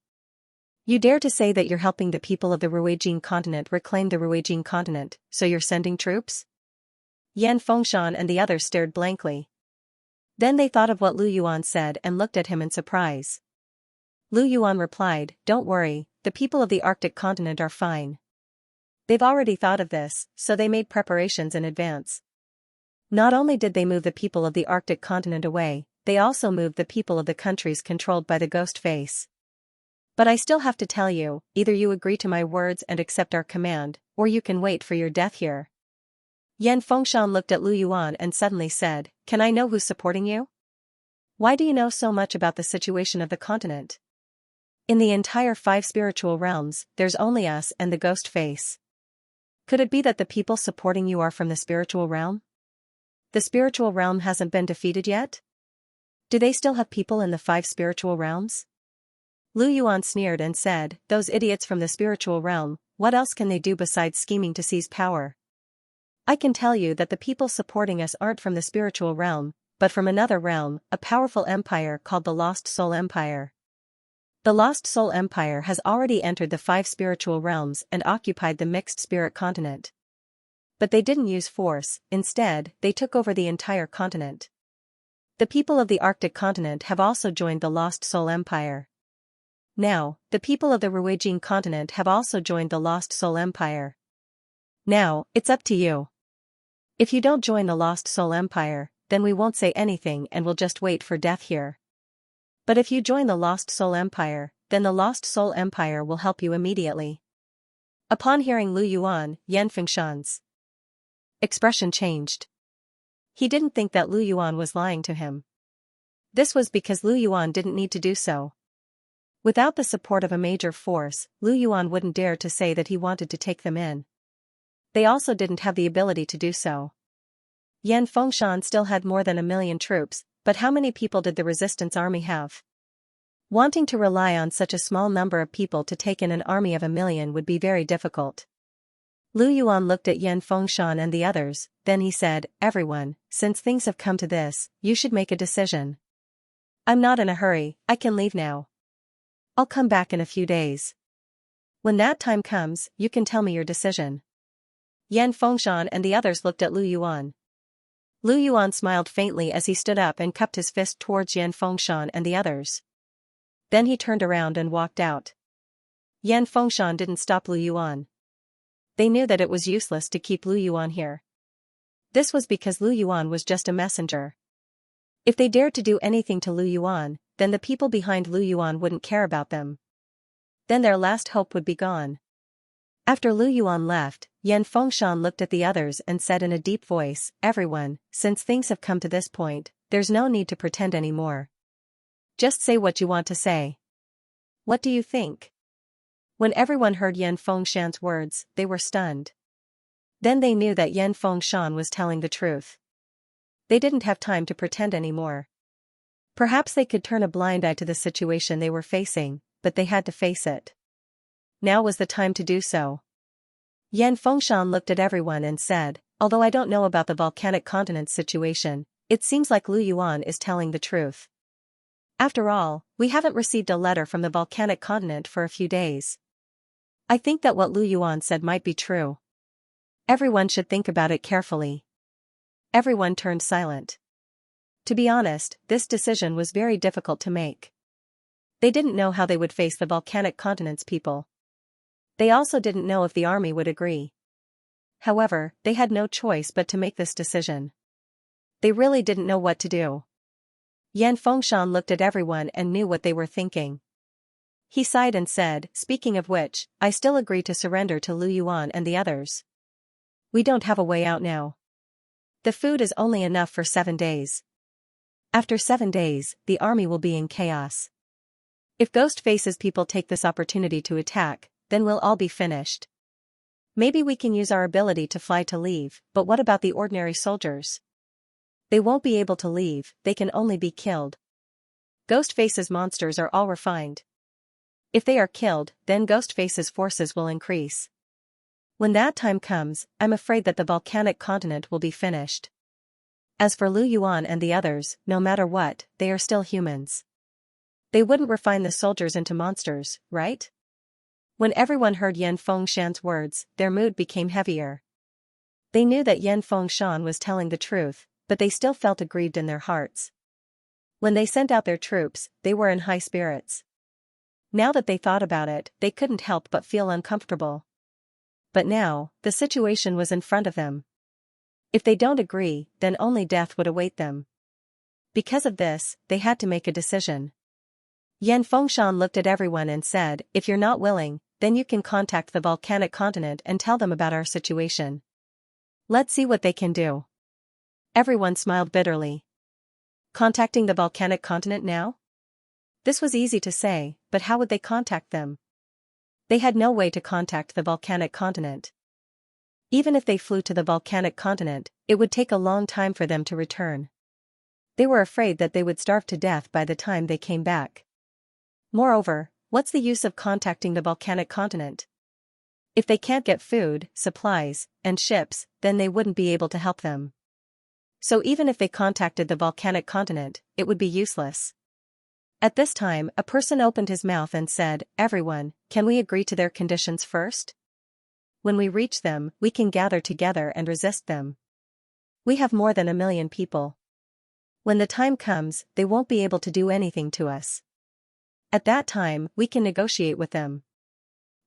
You dare to say that you're helping the people of the Ruijin continent reclaim the Ruijin continent, so you're sending troops?" Yan Fengshan and the others stared blankly. Then they thought of what Lu Yuan said and looked at him in surprise. Lu Yuan replied, "Don't worry, the people of the Arctic continent are fine. They've already thought of this, so they made preparations in advance. Not only did they move the people of the Arctic continent away, they also moved the people of the countries controlled by the Ghost Face. But I still have to tell you, either you agree to my words and accept our command, or you can wait for your death here." Yan Fengshan looked at Lu Yuan and suddenly said, "Can I know who's supporting you? Why do you know so much about the situation of the continent? In the entire 5 spiritual realms, there's only us and the Ghost Face. Could it be that the people supporting you are from the spiritual realm? The spiritual realm hasn't been defeated yet? Do they still have people in the 5 spiritual realms?" Lu Yuan sneered and said, "Those idiots from the spiritual realm, what else can they do besides scheming to seize power? I can tell you that the people supporting us aren't from the spiritual realm, but from another realm, a powerful empire called the Lost Soul Empire. The Lost Soul Empire has already entered the 5 spiritual realms and occupied the mixed spirit continent. But they didn't use force, instead, they took over the entire continent. The people of the Arctic continent have also joined the Lost Soul Empire. Now, the people of the Ruijin continent have also joined the Lost Soul Empire. Now, it's up to you. If you don't join the Lost Soul Empire, then we won't say anything and we'll just wait for death here. But if you join the Lost Soul Empire, then the Lost Soul Empire will help you immediately." Upon hearing Lu Yuan, Yan Fengshan's expression changed. He didn't think that Lu Yuan was lying to him. This was because Lu Yuan didn't need to do so. Without the support of a major force, Lu Yuan wouldn't dare to say that he wanted to take them in. They also didn't have the ability to do so. Yan Fengshan still had more than 1 million troops, but how many people did the resistance army have? Wanting to rely on such a small number of people to take in an army of 1 million would be very difficult. Lu Yuan looked at Yan Fengshan and the others, then he said, "Everyone, since things have come to this, you should make a decision. I'm not in a hurry, I can leave now. I'll come back in a few days. When that time comes, you can tell me your decision." Yan Fengshan and the others looked at Lu Yuan. Lu Yuan smiled faintly as he stood up and cupped his fist towards Yan Fengshan and the others. Then he turned around and walked out. Yan Fengshan didn't stop Lu Yuan. They knew that it was useless to keep Lu Yuan here. This was because Lu Yuan was just a messenger. If they dared to do anything to Lu Yuan, then the people behind Lu Yuan wouldn't care about them. Then their last hope would be gone. After Lu Yuan left, Yan Fengshan looked at the others and said in a deep voice, "Everyone, since things have come to this point, there's no need to pretend anymore. Just say what you want to say. What do you think?" When everyone heard Yan Fengshan's words, they were stunned. Then they knew that Yan Fengshan was telling the truth. They didn't have time to pretend anymore. Perhaps they could turn a blind eye to the situation they were facing, but they had to face it. Now was the time to do so. Yan Fengshan looked at everyone and said, "Although I don't know about the volcanic continent situation, it seems like Lu Yuan is telling the truth. After all, we haven't received a letter from the volcanic continent for a few days. I think that what Lu Yuan said might be true. Everyone should think about it carefully." Everyone turned silent. To be honest, this decision was very difficult to make. They didn't know how they would face the volcanic continent's people. They also didn't know if the army would agree. However, they had no choice but to make this decision. They really didn't know what to do. Yan Fengshan looked at everyone and knew what they were thinking. He sighed and said, "Speaking of which, I still agree to surrender to Lu Yuan and the others. We don't have a way out now. The food is only enough for 7 days. After 7 days, the army will be in chaos. If Ghostface's people take this opportunity to attack, then we'll all be finished. Maybe we can use our ability to fly to leave, but what about the ordinary soldiers? They won't be able to leave, they can only be killed. Ghostface's monsters are all refined. If they are killed, then Ghostface's forces will increase. When that time comes, I'm afraid that the volcanic continent will be finished. As for Lu Yuan and the others, no matter what, they are still humans. They wouldn't refine the soldiers into monsters, right?" When everyone heard Yan Fengshan's words, their mood became heavier. They knew that Yan Fengshan was telling the truth, but they still felt aggrieved in their hearts. When they sent out their troops, they were in high spirits. Now that they thought about it, they couldn't help but feel uncomfortable. But now, the situation was in front of them. If they don't agree, then only death would await them. Because of this, they had to make a decision. Yan Fengshan looked at everyone and said, "If you're not willing, then you can contact the volcanic continent and tell them about our situation. Let's see what they can do." Everyone smiled bitterly. Contacting the volcanic continent now? This was easy to say, but how would they contact them? They had no way to contact the volcanic continent. Even if they flew to the volcanic continent, it would take a long time for them to return. They were afraid that they would starve to death by the time they came back. Moreover, what's the use of contacting the volcanic continent? If they can't get food, supplies, and ships, then they wouldn't be able to help them. So even if they contacted the volcanic continent, it would be useless. At this time, a person opened his mouth and said, "Everyone, can we agree to their conditions first? When we reach them, we can gather together and resist them. We have more than 1 million people. When the time comes, they won't be able to do anything to us. At that time, we can negotiate with them."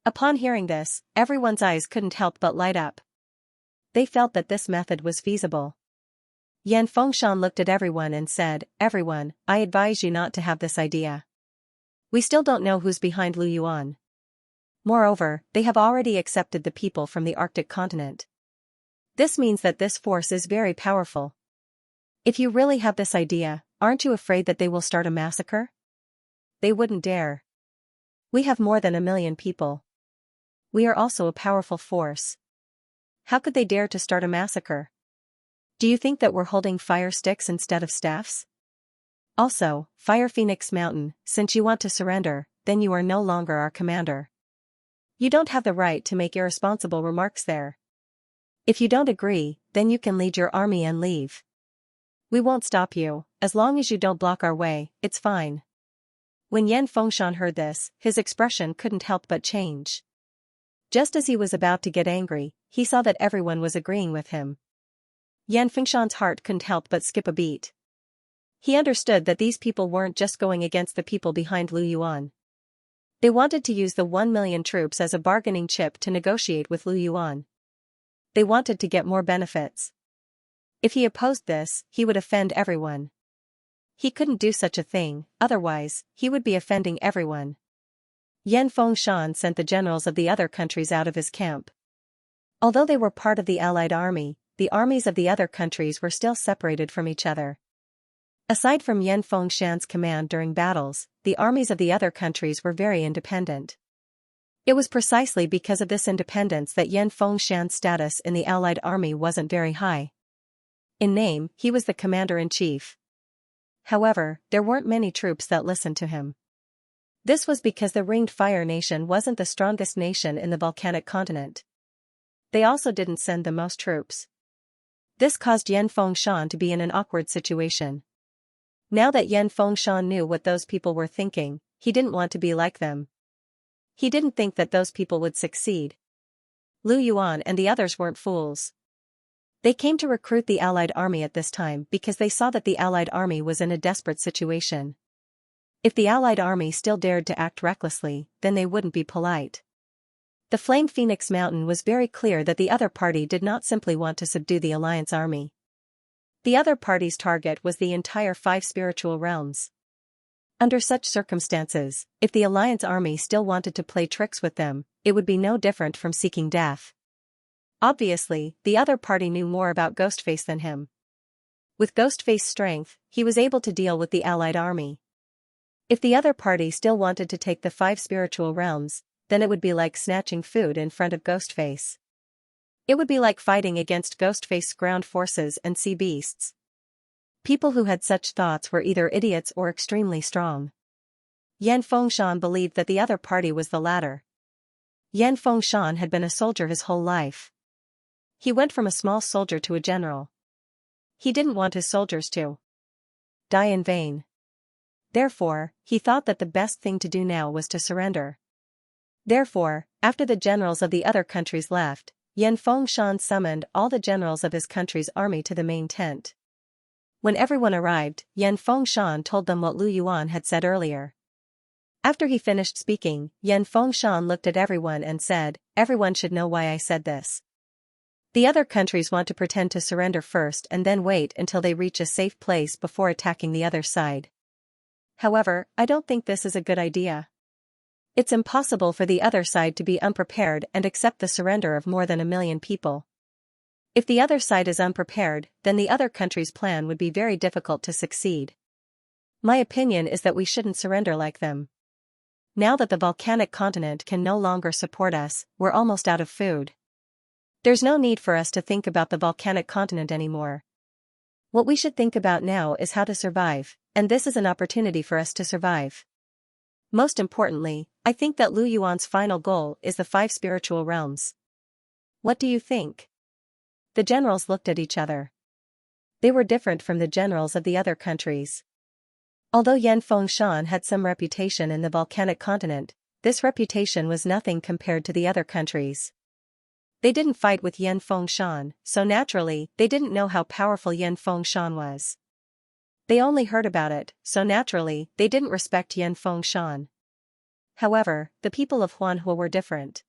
Upon hearing this, everyone's eyes couldn't help but light up. They felt that this method was feasible. Yan Fengshan looked at everyone and said, "Everyone, I advise you not to have this idea. We still don't know who's behind Lu Yuan. Moreover, they have already accepted the people from the Arctic continent. This means that this force is very powerful. If you really have this idea, aren't you afraid that they will start a massacre? They wouldn't dare. We have more than 1 million people. We are also a powerful force. How could they dare to start a massacre? Do you think that we're holding fire sticks instead of staffs? Also, Fire Phoenix Mountain, since you want to surrender, then you are no longer our commander. You don't have the right to make irresponsible remarks there. If you don't agree, then you can lead your army and leave. We won't stop you, as long as you don't block our way, it's fine." When Yan Fengshan heard this, his expression couldn't help but change. Just as he was about to get angry, he saw that everyone was agreeing with him. Yan Fengshan's heart couldn't help but skip a beat. He understood that these people weren't just going against the people behind Lu Yuan. They wanted to use the 1 million troops as a bargaining chip to negotiate with Lu Yuan. They wanted to get more benefits. If he opposed this, he would offend everyone. He couldn't do such a thing, otherwise, he would be offending everyone. Yan Fengshan sent the generals of the other countries out of his camp. Although they were part of the allied army, the armies of the other countries were still separated from each other. Aside from Yan Fengshan's command during battles, the armies of the other countries were very independent. It was precisely because of this independence that Yan Fengshan's status in the allied army wasn't very high. In name, he was the commander-in-chief. However, there weren't many troops that listened to him. This was because the Ringed Fire Nation wasn't the strongest nation in the volcanic continent. They also didn't send the most troops. This caused Yan Fengshan to be in an awkward situation. Now that Yan Fengshan knew what those people were thinking, he didn't want to be like them. He didn't think that those people would succeed. Lu Yuan and the others weren't fools. They came to recruit the allied army at this time because they saw that the allied army was in a desperate situation. If the allied army still dared to act recklessly, then they wouldn't be polite. The Flame Phoenix Mountain was very clear that the other party did not simply want to subdue the alliance army. The other party's target was the entire 5 spiritual realms. Under such circumstances, if the Alliance army still wanted to play tricks with them, it would be no different from seeking death. Obviously, the other party knew more about Ghostface than him. With Ghostface's strength, he was able to deal with the allied army. If the other party still wanted to take the 5 spiritual realms, then it would be like snatching food in front of Ghostface. It would be like fighting against Ghostface's ground forces and sea beasts. People who had such thoughts were either idiots or extremely strong. Yan Fengshan believed that the other party was the latter. Yan Fengshan had been a soldier his whole life. He went from a small soldier to a general. He didn't want his soldiers to die in vain. Therefore, he thought that the best thing to do now was to surrender. Therefore, after the generals of the other countries left, Yan Fengshan summoned all the generals of his country's army to the main tent. When everyone arrived, Yan Fengshan told them what Lu Yuan had said earlier. After he finished speaking, Yan Fengshan looked at everyone and said, "Everyone should know why I said this. The other countries want to pretend to surrender first and then wait until they reach a safe place before attacking the other side. However, I don't think this is a good idea. It's impossible for the other side to be unprepared and accept the surrender of more than 1 million people. If the other side is unprepared, then the other country's plan would be very difficult to succeed. My opinion is that we shouldn't surrender like them. Now that the volcanic continent can no longer support us, we're almost out of food. There's no need for us to think about the volcanic continent anymore. What we should think about now is how to survive, and this is an opportunity for us to survive. Most importantly, I think that Lu Yuan's final goal is the 5 spiritual realms. What do you think?" The generals looked at each other. They were different from the generals of the other countries. Although Yan Fengshan had some reputation in the volcanic continent, this reputation was nothing compared to the other countries. They didn't fight with Yan Fengshan, so naturally, they didn't know how powerful Yan Fengshan was. They only heard about it, so naturally, they didn't respect Yan Fengshan. However, the people of Huanhua were different.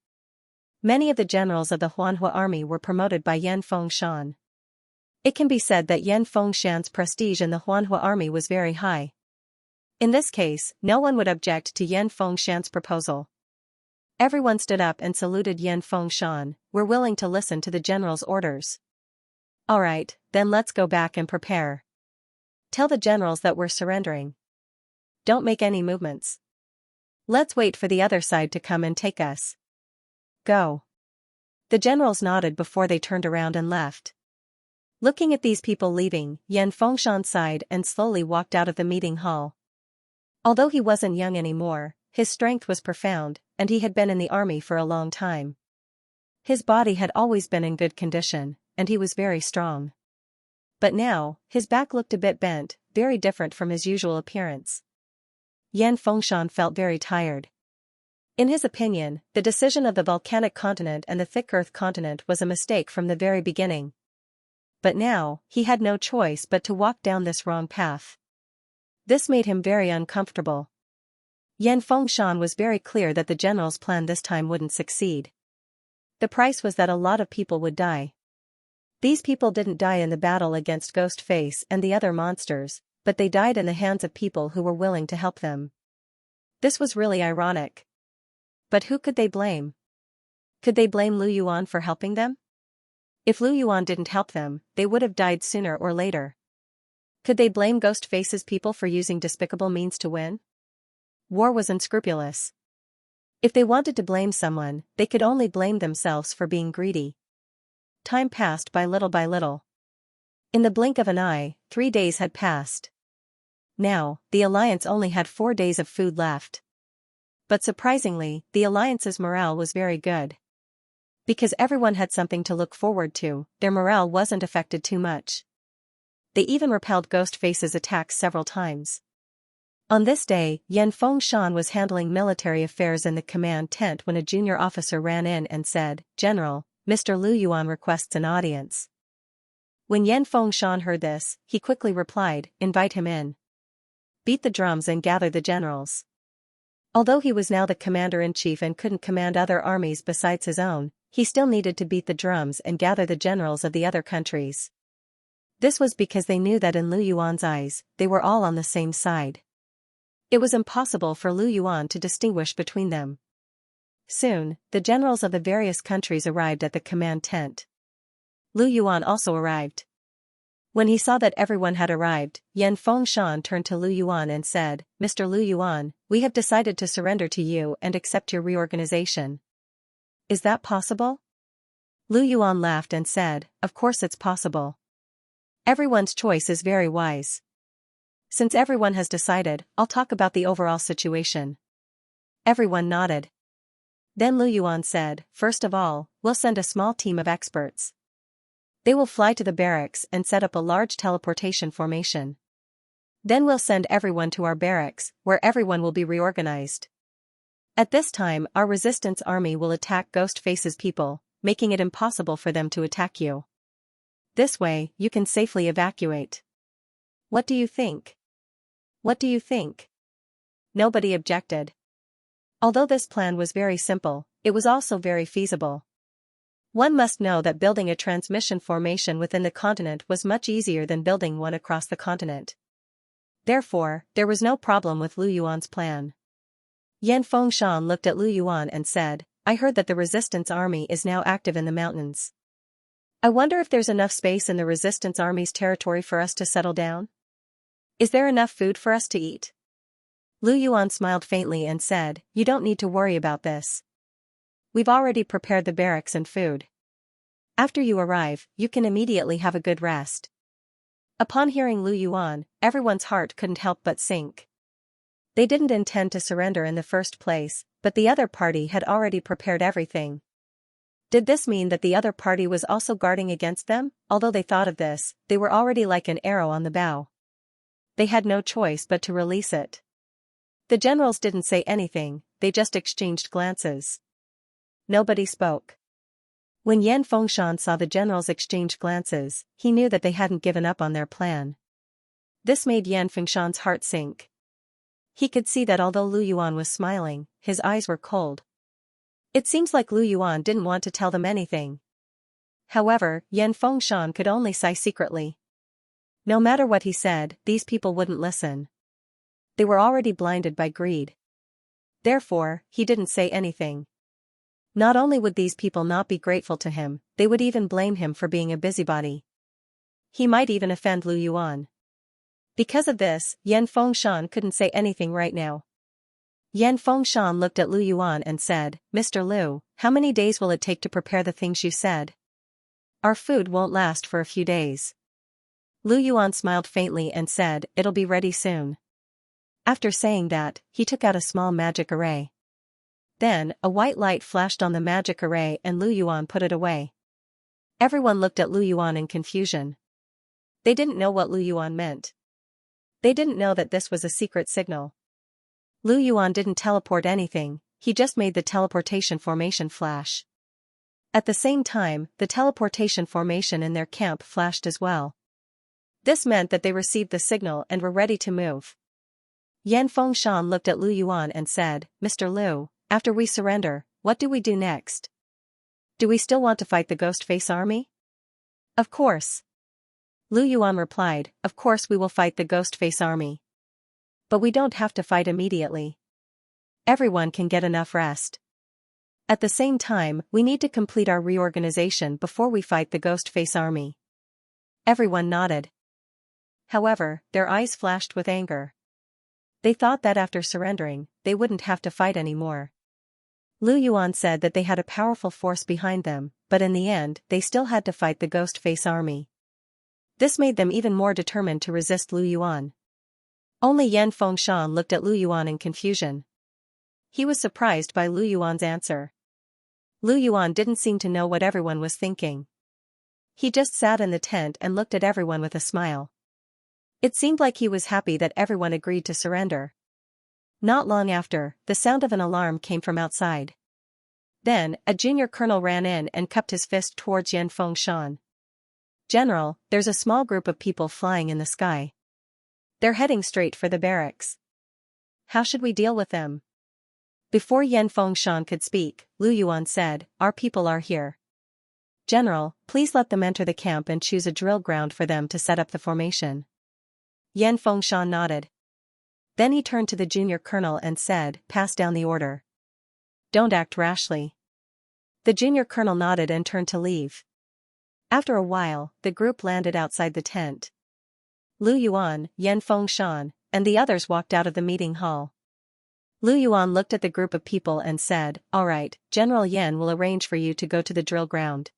Many of the generals of the Huanhua army were promoted by Yan Fengshan. It can be said that Yan Fengshan's prestige in the Huanhua army was very high. In this case, no one would object to Yan Fengshan's proposal. Everyone stood up and saluted Yan Fengshan. "We're willing to listen to the general's orders." "Alright, then let's go back and prepare. Tell the generals that we're surrendering. Don't make any movements. Let's wait for the other side to come and take us. Go." The generals nodded before they turned around and left. Looking at these people leaving, Yan Fengshan sighed and slowly walked out of the meeting hall. Although he wasn't young anymore, his strength was profound, and he had been in the army for a long time. His body had always been in good condition, and he was very strong. But now, his back looked a bit bent, very different from his usual appearance. Yan Fengshan felt very tired. In his opinion, the decision of the volcanic continent and the thick earth continent was a mistake from the very beginning. But now, he had no choice but to walk down this wrong path. This made him very uncomfortable. Yan Fengshan was very clear that the general's plan this time wouldn't succeed. The price was that a lot of people would die. These people didn't die in the battle against Ghostface and the other monsters, but they died in the hands of people who were willing to help them. This was really ironic. But who could they blame? Could they blame Lu Yuan for helping them? If Lu Yuan didn't help them, they would have died sooner or later. Could they blame Ghostface's people for using despicable means to win? War was unscrupulous. If they wanted to blame someone, they could only blame themselves for being greedy. Time passed by little by little. In the blink of an eye, 3 days had passed. Now, the Alliance only had 4 days of food left. But surprisingly, the Alliance's morale was very good. Because everyone had something to look forward to, their morale wasn't affected too much. They even repelled Ghostface's attacks several times. On this day, Yan Fengshan was handling military affairs in the command tent when a junior officer ran in and said, "General, Mr. Lu Yuan requests an audience." When Yan Fengshan heard this, he quickly replied, "Invite him in. Beat the drums and gather the generals." Although he was now the commander-in-chief and couldn't command other armies besides his own, he still needed to beat the drums and gather the generals of the other countries. This was because they knew that in Lu Yuan's eyes, they were all on the same side. It was impossible for Lu Yuan to distinguish between them. Soon, the generals of the various countries arrived at the command tent. Lu Yuan also arrived. When he saw that everyone had arrived, Yan Fengshan turned to Lu Yuan and said, "Mr. Lu Yuan, we have decided to surrender to you and accept your reorganization. Is that possible?" Lu Yuan laughed and said, "Of course it's possible. Everyone's choice is very wise. Since everyone has decided, I'll talk about the overall situation." Everyone nodded. Then Lu Yuan said, "First of all, we'll send a small team of experts. They will fly to the barracks and set up a large teleportation formation. Then we'll send everyone to our barracks, where everyone will be reorganized. At this time, our resistance army will attack Ghostface's people, making it impossible for them to attack you. This way, you can safely evacuate. What do you think?" "What do you think?" Nobody objected. Although this plan was very simple, it was also very feasible. One must know that building a transmission formation within the continent was much easier than building one across the continent. Therefore, there was no problem with Lu Yuan's plan. Yan Fengshan looked at Lu Yuan and said, "I heard that the resistance army is now active in the mountains. I wonder if there's enough space in the resistance army's territory for us to settle down? Is there enough food for us to eat?" Lu Yuan smiled faintly and said, "You don't need to worry about this. We've already prepared the barracks and food. After you arrive, you can immediately have a good rest." Upon hearing Lu Yuan, everyone's heart couldn't help but sink. They didn't intend to surrender in the first place, but the other party had already prepared everything. Did this mean that the other party was also guarding against them? Although they thought of this, they were already like an arrow on the bow. They had no choice but to release it. The generals didn't say anything, they just exchanged glances. Nobody spoke. When Yan Fengshan saw the generals exchange glances, he knew that they hadn't given up on their plan. This made Yan Fengshan's heart sink. He could see that although Lu Yuan was smiling, his eyes were cold. It seems like Lu Yuan didn't want to tell them anything. However, Yan Fengshan could only sigh secretly. No matter what he said, these people wouldn't listen. They were already blinded by greed. Therefore, he didn't say anything. Not only would these people not be grateful to him, they would even blame him for being a busybody. He might even offend Lu Yuan. Because of this, Yan Fengshan couldn't say anything right now. Yan Fengshan looked at Lu Yuan and said, "Mr. Lu, how many days will it take to prepare the things you said? Our food won't last for a few days." Lu Yuan smiled faintly and said, "It'll be ready soon." After saying that, he took out a small magic array. Then, a white light flashed on the magic array and Lu Yuan put it away. Everyone looked at Lu Yuan in confusion. They didn't know what Lu Yuan meant. They didn't know that this was a secret signal. Lu Yuan didn't teleport anything, he just made the teleportation formation flash. At the same time, the teleportation formation in their camp flashed as well. This meant that they received the signal and were ready to move. Yan Fengshan looked at Lu Yuan and said, "Mr. Lu, after we surrender, what do we do next? Do we still want to fight the Ghostface army?" "Of course." Lu Yuan replied, "Of course we will fight the Ghostface army. But we don't have to fight immediately. Everyone can get enough rest. At the same time, we need to complete our reorganization before we fight the Ghostface army." Everyone nodded. However, their eyes flashed with anger. They thought that after surrendering, they wouldn't have to fight anymore. Lu Yuan said that they had a powerful force behind them, but in the end, they still had to fight the Ghostface army. This made them even more determined to resist Lu Yuan. Only Yan Fengshan looked at Lu Yuan in confusion. He was surprised by Lu Yuan's answer. Lu Yuan didn't seem to know what everyone was thinking. He just sat in the tent and looked at everyone with a smile. It seemed like he was happy that everyone agreed to surrender. Not long after, the sound of an alarm came from outside. Then, a junior colonel ran in and cupped his fist towards Yan Fengshan. "General, there's a small group of people flying in the sky. They're heading straight for the barracks. How should we deal with them?" Before Yan Fengshan could speak, Lu Yuan said, "Our people are here. General, please let them enter the camp and choose a drill ground for them to set up the formation. Yan Fengshan nodded. Then he turned to the junior colonel and said, pass down the order. Don't act rashly. The junior colonel nodded and turned to leave. After a while, the group landed outside the tent. Lu Yuan, Yan Fengshan, and the others walked out of the meeting hall. Lu Yuan looked at the group of people and said, all right, General Yan will arrange for you to go to the drill ground.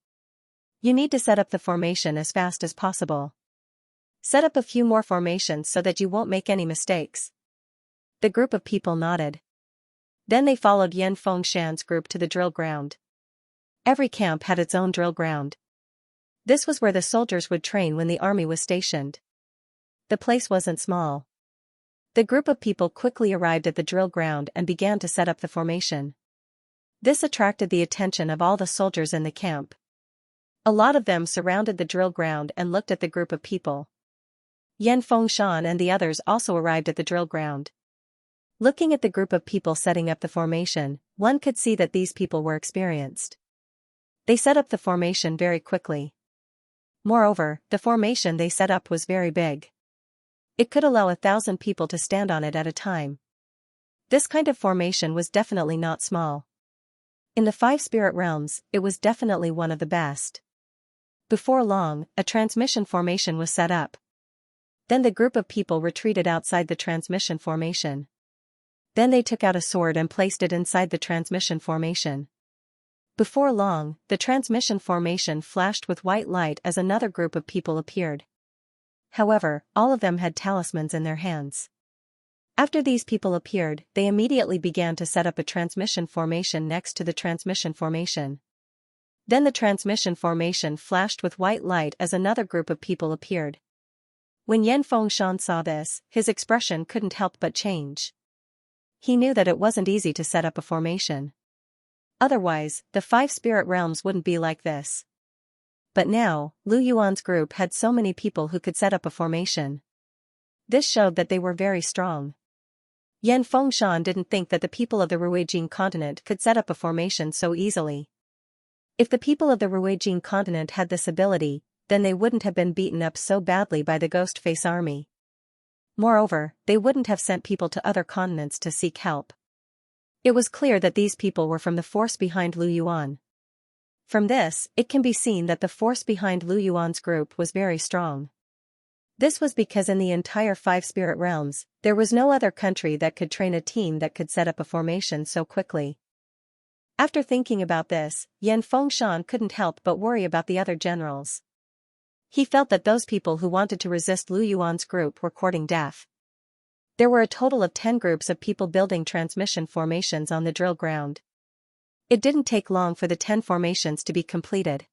You need to set up the formation as fast as possible. Set up a few more formations so that you won't make any mistakes. The group of people nodded. Then they followed Yan Fengshan's group to the drill ground. Every camp had its own drill ground. This was where the soldiers would train when the army was stationed. The place wasn't small. The group of people quickly arrived at the drill ground and began to set up the formation. This attracted the attention of all the soldiers in the camp. A lot of them surrounded the drill ground and looked at the group of people. Yan Fengshan and the others also arrived at the drill ground. Looking at the group of people setting up the formation, one could see that these people were experienced. They set up the formation very quickly. Moreover, the formation they set up was very big. It could allow 1,000 people to stand on it at a time. This kind of formation was definitely not small. In the 5 spirit realms, it was definitely one of the best. Before long, a transmission formation was set up. Then the group of people retreated outside the transmission formation. Then they took out a sword and placed it inside the transmission formation. Before long, the transmission formation flashed with white light as another group of people appeared. However, all of them had talismans in their hands. After these people appeared, they immediately began to set up a transmission formation next to the transmission formation. Then the transmission formation flashed with white light as another group of people appeared. When Yan Fengshan saw this, his expression couldn't help but change. He knew that it wasn't easy to set up a formation. Otherwise, the 5 spirit realms wouldn't be like this. But now, Lu Yuan's group had so many people who could set up a formation. This showed that they were very strong. Yan Fengshan didn't think that the people of the Ruijin continent could set up a formation so easily. If the people of the Ruijin continent had this ability, then they wouldn't have been beaten up so badly by the Ghostface army. Moreover, they wouldn't have sent people to other continents to seek help. It was clear that these people were from the force behind Lu Yuan. From this, it can be seen that the force behind Lu Yuan's group was very strong. This was because in the entire 5 spirit realms, there was no other country that could train a team that could set up a formation so quickly. After thinking about this, Yan Fengshan couldn't help but worry about the other generals. He felt that those people who wanted to resist Lu Yuan's group were courting death. There were a total of 10 groups of people building transmission formations on the drill ground. It didn't take long for the 10 formations to be completed.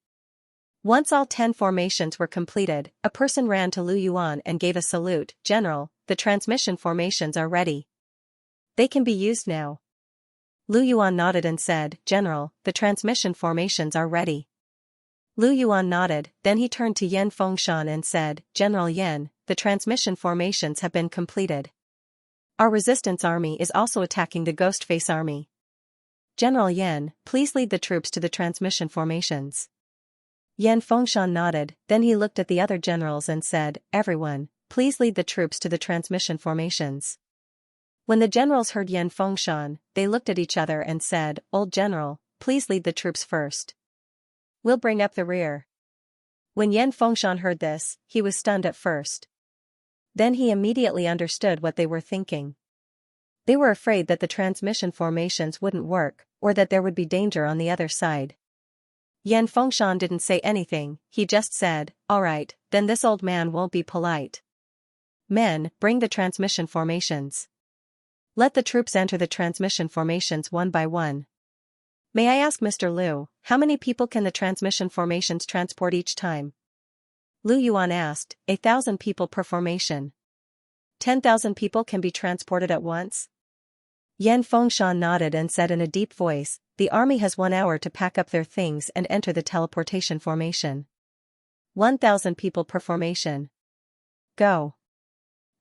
Once all 10 formations were completed, a person ran to Lu Yuan and gave a salute. General, the transmission formations are ready. They can be used now. Lu Yuan nodded and said, General, the transmission formations are ready. Lu Yuan nodded, then he turned to Yan Fengshan and said, General Yan, the transmission formations have been completed. Our resistance army is also attacking the Ghostface army. General Yan, please lead the troops to the transmission formations. Yan Fengshan nodded, then he looked at the other generals and said, Everyone, please lead the troops to the transmission formations. When the generals heard Yan Fengshan, they looked at each other and said, Old General, please lead the troops first. We'll bring up the rear. When Yan Fengshan heard this, he was stunned at first. Then he immediately understood what they were thinking. They were afraid that the transmission formations wouldn't work, or that there would be danger on the other side. Yan Fengshan didn't say anything, he just said, All right, then this old man won't be polite. Men, bring the transmission formations. Let the troops enter the transmission formations one by one. May I ask Mr. Liu, how many people can the transmission formations transport each time? Lu Yuan asked, 1,000 people per formation. 10,000 people can be transported at once? Yan Fengshan nodded and said in a deep voice, The army has 1 hour to pack up their things and enter the teleportation formation. 1,000 people per formation. Go.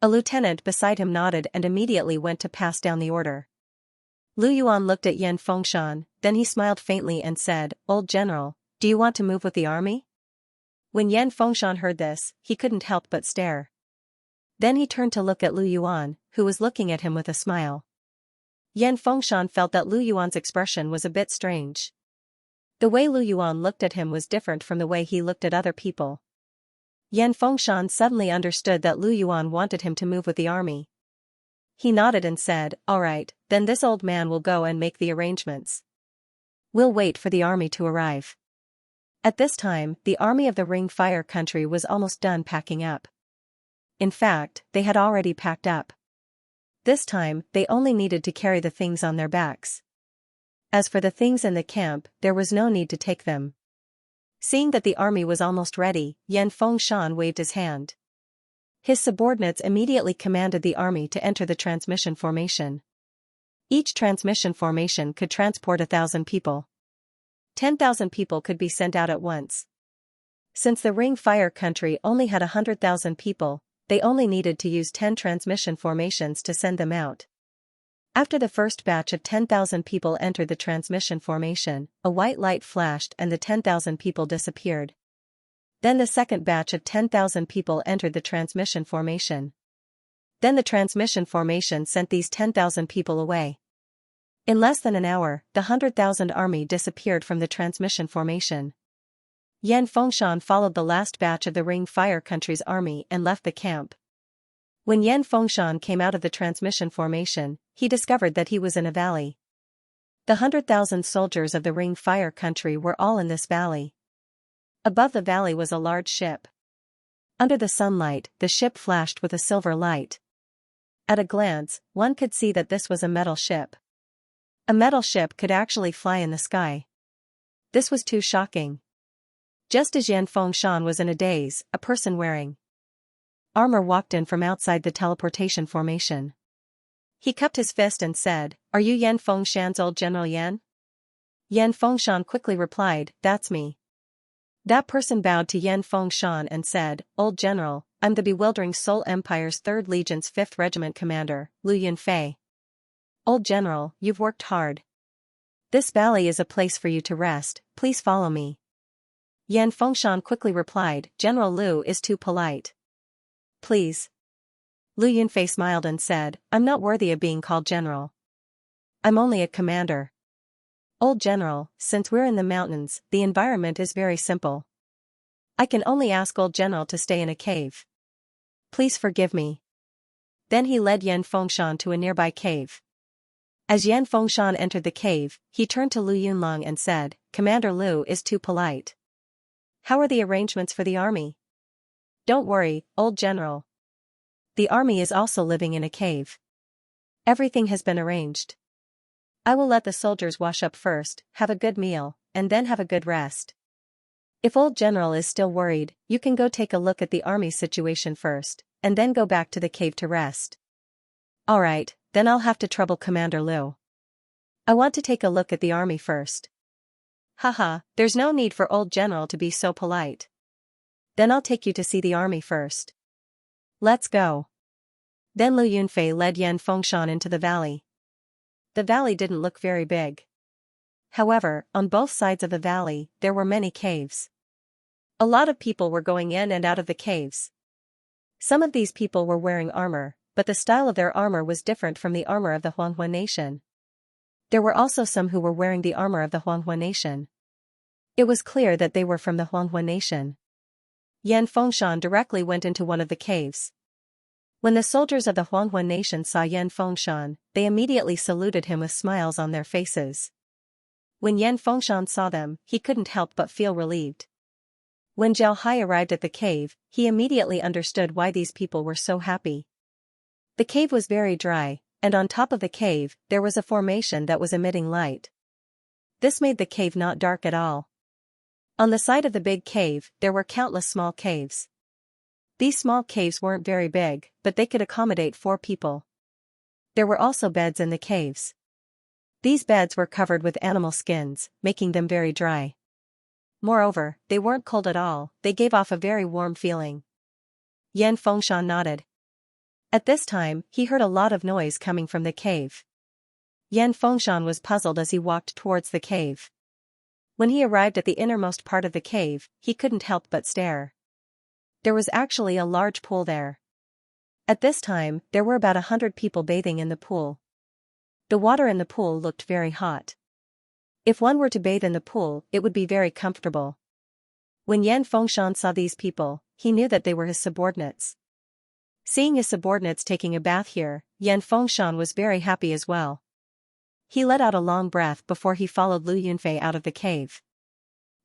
A lieutenant beside him nodded and immediately went to pass down the order. Lu Yuan looked at Yan Fengshan, then he smiled faintly and said, Old General, Do you want to move with the army? When Yan Fengshan heard this, he couldn't help but stare. Then he turned to look at Lu Yuan, who was looking at him with a smile. Yan Fengshan felt that Lu Yuan's expression was a bit strange. The way Lu Yuan looked at him was different from the way he looked at other people. Yan Fengshan suddenly understood that Lu Yuan wanted him to move with the army. He nodded and said, "All right, then this old man will go and make the arrangements. We'll wait for the army to arrive." At this time, the army of the Ring Fire country was almost done packing up. In fact, they had already packed up. This time, they only needed to carry the things on their backs. As for the things in the camp, there was no need to take them. Seeing that the army was almost ready, Yan Fengshan waved his hand. His subordinates immediately commanded the army to enter the transmission formation. Each transmission formation could transport 1,000 people. 10,000 people could be sent out at once. Since the Ring Fire country only had 100,000 people, they only needed to use 10 transmission formations to send them out. After the first batch of 10,000 people entered the transmission formation, a white light flashed and the 10,000 people disappeared. Then the second batch of 10,000 people entered the transmission formation. Then the transmission formation sent these 10,000 people away. In less than an hour, the 100,000 army disappeared from the transmission formation. Yan Fengshan followed the last batch of the Ring Fire country's army and left the camp. When Yan Fengshan came out of the transmission formation, he discovered that he was in a valley. The 100,000 soldiers of the Ring Fire country were all in this valley. Above the valley was a large ship. Under the sunlight, the ship flashed with a silver light. At a glance, one could see that this was a metal ship. A metal ship could actually fly in the sky. This was too shocking. Just as Yan Fengshan was in a daze, a person wearing armor walked in from outside the teleportation formation. He cupped his fist and said, "Are you Yan Fengshan's old General Yan?" Yan Fengshan quickly replied, "That's me." That person bowed to Yan Fengshan and said, "Old General, I'm the Bewildering Soul Empire's 3rd Legion's 5th Regiment Commander, Lu Yunfei. Old General, you've worked hard. This valley is a place for you to rest, please follow me." Yan Fengshan quickly replied, "General Lu is too polite. Please." Lu Yunfei smiled and said, "I'm not worthy of being called General. I'm only a commander. Old General, since we're in the mountains, the environment is very simple. I can only ask Old General to stay in a cave. Please forgive me." Then he led Yan Fengshan to a nearby cave. As Yan Fengshan entered the cave, he turned to Lu Yunlong and said, "Commander Lu is too polite. How are the arrangements for the army?" "Don't worry, Old General. The army is also living in a cave. Everything has been arranged. I will let the soldiers wash up first, have a good meal, and then have a good rest. If Old General is still worried, you can go take a look at the army's situation first, and then go back to the cave to rest." "Alright, then I'll have to trouble Commander Lu. I want to take a look at the army first." "Haha, there's no need for Old General to be so polite. Then I'll take you to see the army first. Let's go." Then Lu Yunfei led Yan Fengshan into the valley. The valley didn't look very big. However, on both sides of the valley, there were many caves. A lot of people were going in and out of the caves. Some of these people were wearing armor, but the style of their armor was different from the armor of the Huanghua nation. There were also some who were wearing the armor of the Huanghua nation. It was clear that they were from the Huanghua nation. Yan Fengshan directly went into one of the caves. When the soldiers of the Huanghua nation saw Yan Fengshan, they immediately saluted him with smiles on their faces. When Yan Fengshan saw them, he couldn't help but feel relieved. When Zhao Hai arrived at the cave, he immediately understood why these people were so happy. The cave was very dry, and on top of the cave, there was a formation that was emitting light. This made the cave not dark at all. On the side of the big cave, there were countless small caves. These small caves weren't very big, but they could accommodate 4 people. There were also beds in the caves. These beds were covered with animal skins, making them very dry. Moreover, they weren't cold at all, they gave off a very warm feeling. Yan Fengshan nodded. At this time, he heard a lot of noise coming from the cave. Yan Fengshan was puzzled as he walked towards the cave. When he arrived at the innermost part of the cave, he couldn't help but stare. There was actually a large pool there. At this time, there were about 100 people bathing in the pool. The water in the pool looked very hot. If one were to bathe in the pool, it would be very comfortable. When Yan Fengshan saw these people, he knew that they were his subordinates. Seeing his subordinates taking a bath here, Yan Fengshan was very happy as well. He let out a long breath before he followed Lu Yunfei out of the cave.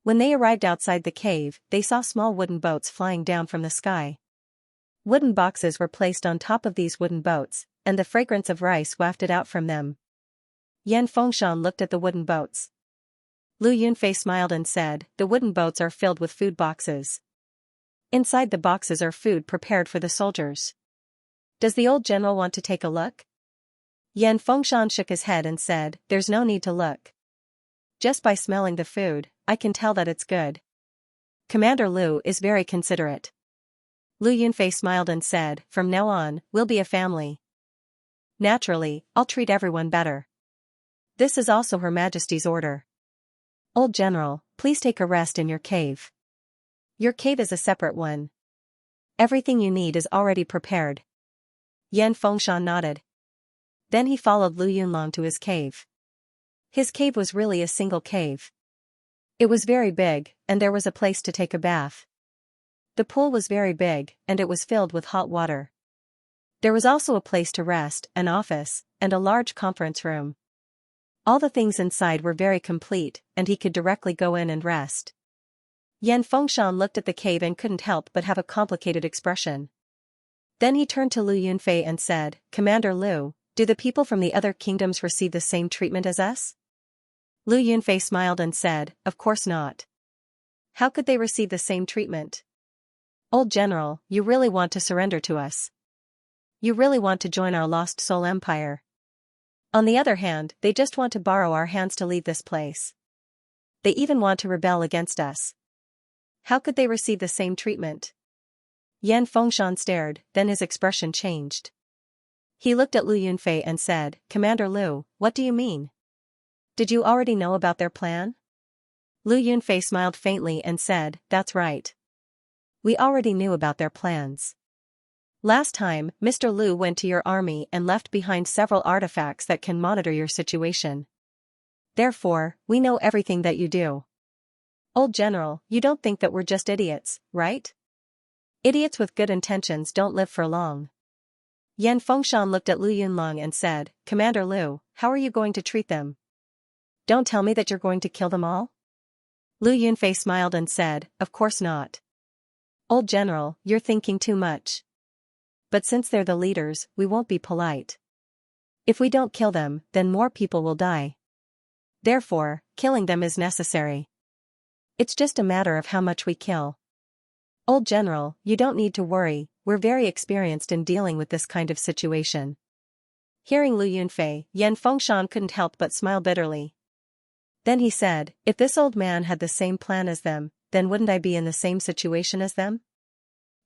When they arrived outside the cave, they saw small wooden boats flying down from the sky. Wooden boxes were placed on top of these wooden boats, and the fragrance of rice wafted out from them. Yan Fengshan looked at the wooden boats. Lu Yunfei smiled and said, "The wooden boats are filled with food boxes. Inside the boxes are food prepared for the soldiers. Does the old general want to take a look?" Yan Fengshan shook his head and said, "There's no need to look. Just by smelling the food, I can tell that it's good. Commander Lu is very considerate." Lu Yunfei smiled and said, "From now on, we'll be a family. Naturally, I'll treat everyone better. This is also Her Majesty's order. Old General, please take a rest in your cave. Your cave is a separate one. Everything you need is already prepared." Yan Fengshan nodded. Then he followed Lu Yunlong to his cave. His cave was really a single cave. It was very big, and there was a place to take a bath. The pool was very big, and it was filled with hot water. There was also a place to rest, an office, and a large conference room. All the things inside were very complete, and he could directly go in and rest. Yan Fengshan looked at the cave and couldn't help but have a complicated expression. Then he turned to Lu Yunfei and said, "Commander Lu, do the people from the other kingdoms receive the same treatment as us?" Lu Yunfei smiled and said, "Of course not. How could they receive the same treatment? Old General, you really want to surrender to us? You really want to join our lost soul empire? On the other hand, they just want to borrow our hands to leave this place. They even want to rebel against us. How could they receive the same treatment?" Yan Fengshan stared, then his expression changed. He looked at Lu Yunfei and said, "Commander Lu, what do you mean? Did you already know about their plan?" Lu Yunfei smiled faintly and said, "That's right. We already knew about their plans. Last time, Mr. Lu went to your army and left behind several artifacts that can monitor your situation. Therefore, we know everything that you do. Old General, you don't think that we're just idiots, right? Idiots with good intentions don't live for long." Yan Fengshan looked at Lu Yunlong and said, "Commander Lu, how are you going to treat them? Don't tell me that you're going to kill them all?" Lu Yunfei smiled and said, "Of course not. Old General, you're thinking too much. But since they're the leaders, we won't be polite. If we don't kill them, then more people will die. Therefore, killing them is necessary. It's just a matter of how much we kill. Old General, you don't need to worry, we're very experienced in dealing with this kind of situation." Hearing Lu Yunfei, Yan Fengshan couldn't help but smile bitterly. Then he said, "If this old man had the same plan as them, then wouldn't I be in the same situation as them?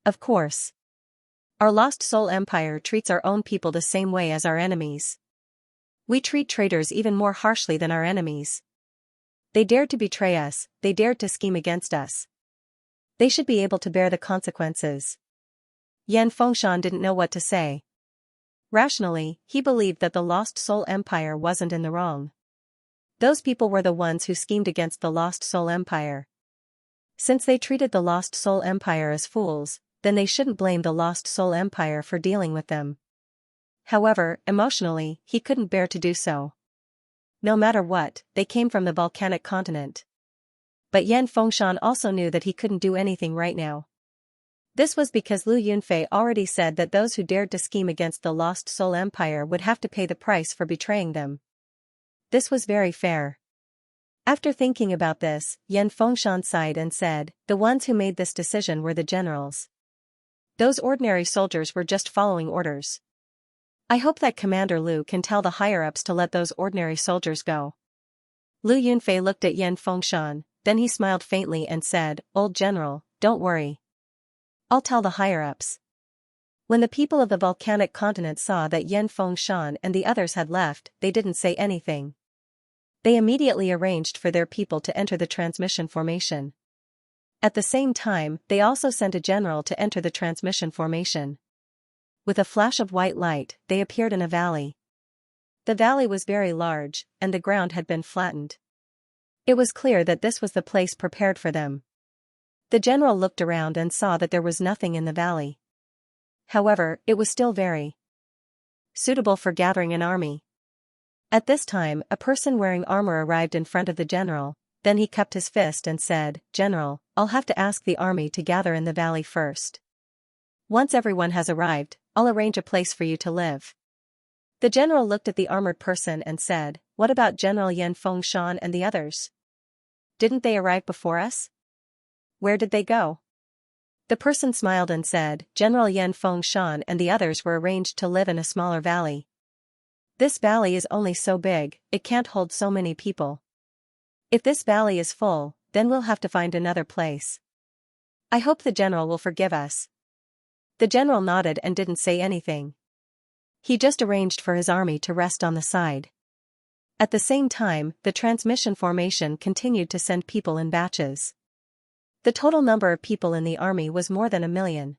Of course. Our lost soul empire treats our own people the same way as our enemies. We treat traitors even more harshly than our enemies. They dared to betray us, they dared to scheme against us. They should be able to bear the consequences." Yan Fengshan didn't know what to say. Rationally, he believed that the lost soul empire wasn't in the wrong. Those people were the ones who schemed against the lost soul empire. Since they treated the lost soul empire as fools, then they shouldn't blame the lost soul empire for dealing with them. However, emotionally, he couldn't bear to do so. No matter what, they came from the volcanic continent. But Yan Fengshan also knew that he couldn't do anything right now. This was because Lu Yunfei already said that those who dared to scheme against the lost soul empire would have to pay the price for betraying them. This was very fair. After thinking about this, Yan Fengshan sighed and said, "The ones who made this decision were the generals. Those ordinary soldiers were just following orders. I hope that Commander Lu can tell the higher-ups to let those ordinary soldiers go." Lu Yunfei looked at Yan Fengshan, then he smiled faintly and said, "Old General, don't worry. I'll tell the higher-ups." When the people of the volcanic continent saw that Yan Fengshan and the others had left, they didn't say anything. They immediately arranged for their people to enter the transmission formation. At the same time, they also sent a general to enter the transmission formation. With a flash of white light, they appeared in a valley. The valley was very large, and the ground had been flattened. It was clear that this was the place prepared for them. The general looked around and saw that there was nothing in the valley. However, it was still very suitable for gathering an army. At this time, a person wearing armor arrived in front of the general. Then he cupped his fist and said, "General, I'll have to ask the army to gather in the valley first. Once everyone has arrived, I'll arrange a place for you to live." The general looked at the armored person and said, "What about General Yan Fengshan and the others? Didn't they arrive before us? Where did they go?" The person smiled and said, "General Yan Fengshan and the others were arranged to live in a smaller valley. This valley is only so big, it can't hold so many people. If this valley is full, then we'll have to find another place. I hope the general will forgive us." The general nodded and didn't say anything. He just arranged for his army to rest on the side. At the same time, the transmission formation continued to send people in batches. The total number of people in the army was more than 1,000,000.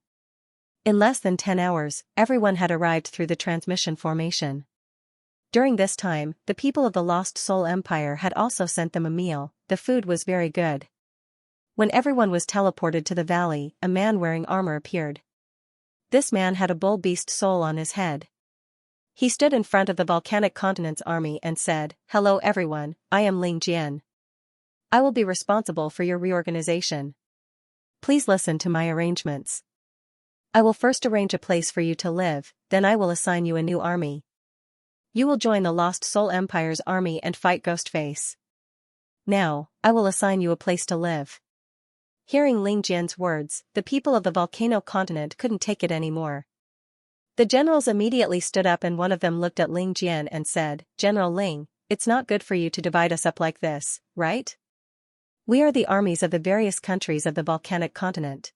In less than 10 hours, everyone had arrived through the transmission formation. During this time, the people of the Lost Soul Empire had also sent them a meal. The food was very good. When everyone was teleported to the valley, a man wearing armor appeared. This man had a bull beast soul on his head. He stood in front of the volcanic continent's army and said, "Hello everyone, I am Ling Jian. I will be responsible for your reorganization. Please listen to my arrangements. I will first arrange a place for you to live, then I will assign you a new army. You will join the Lost Soul Empire's army and fight Ghostface. Now, I will assign you a place to live." Hearing Ling Jian's words, the people of the volcano continent couldn't take it anymore. The generals immediately stood up and one of them looked at Ling Jian and said, "General Ling, it's not good for you to divide us up like this, right? We are the armies of the various countries of the volcanic continent.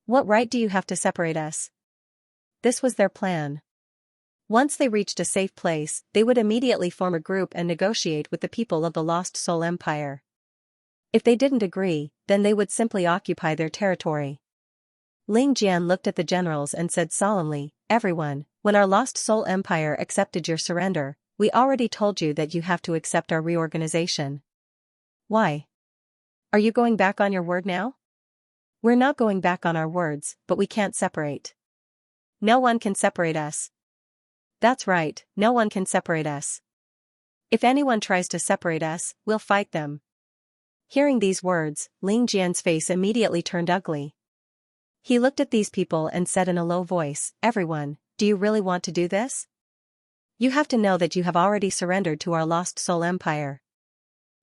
What right do you have to separate us?" This was their plan. Once they reached a safe place, they would immediately form a group and negotiate with the people of the Lost Soul Empire. If they didn't agree, then they would simply occupy their territory. Ling Jian looked at the generals and said solemnly, "Everyone, when our Lost Soul Empire accepted your surrender, we already told you that you have to accept our reorganization. Why? Are you going back on your word now?" "We're not going back on our words, but we can't separate. No one can separate us." "That's right, no one can separate us. If anyone tries to separate us, we'll fight them." Hearing these words, Ling Jian's face immediately turned ugly. He looked at these people and said in a low voice, "Everyone, do you really want to do this? You have to know that you have already surrendered to our Lost Soul Empire.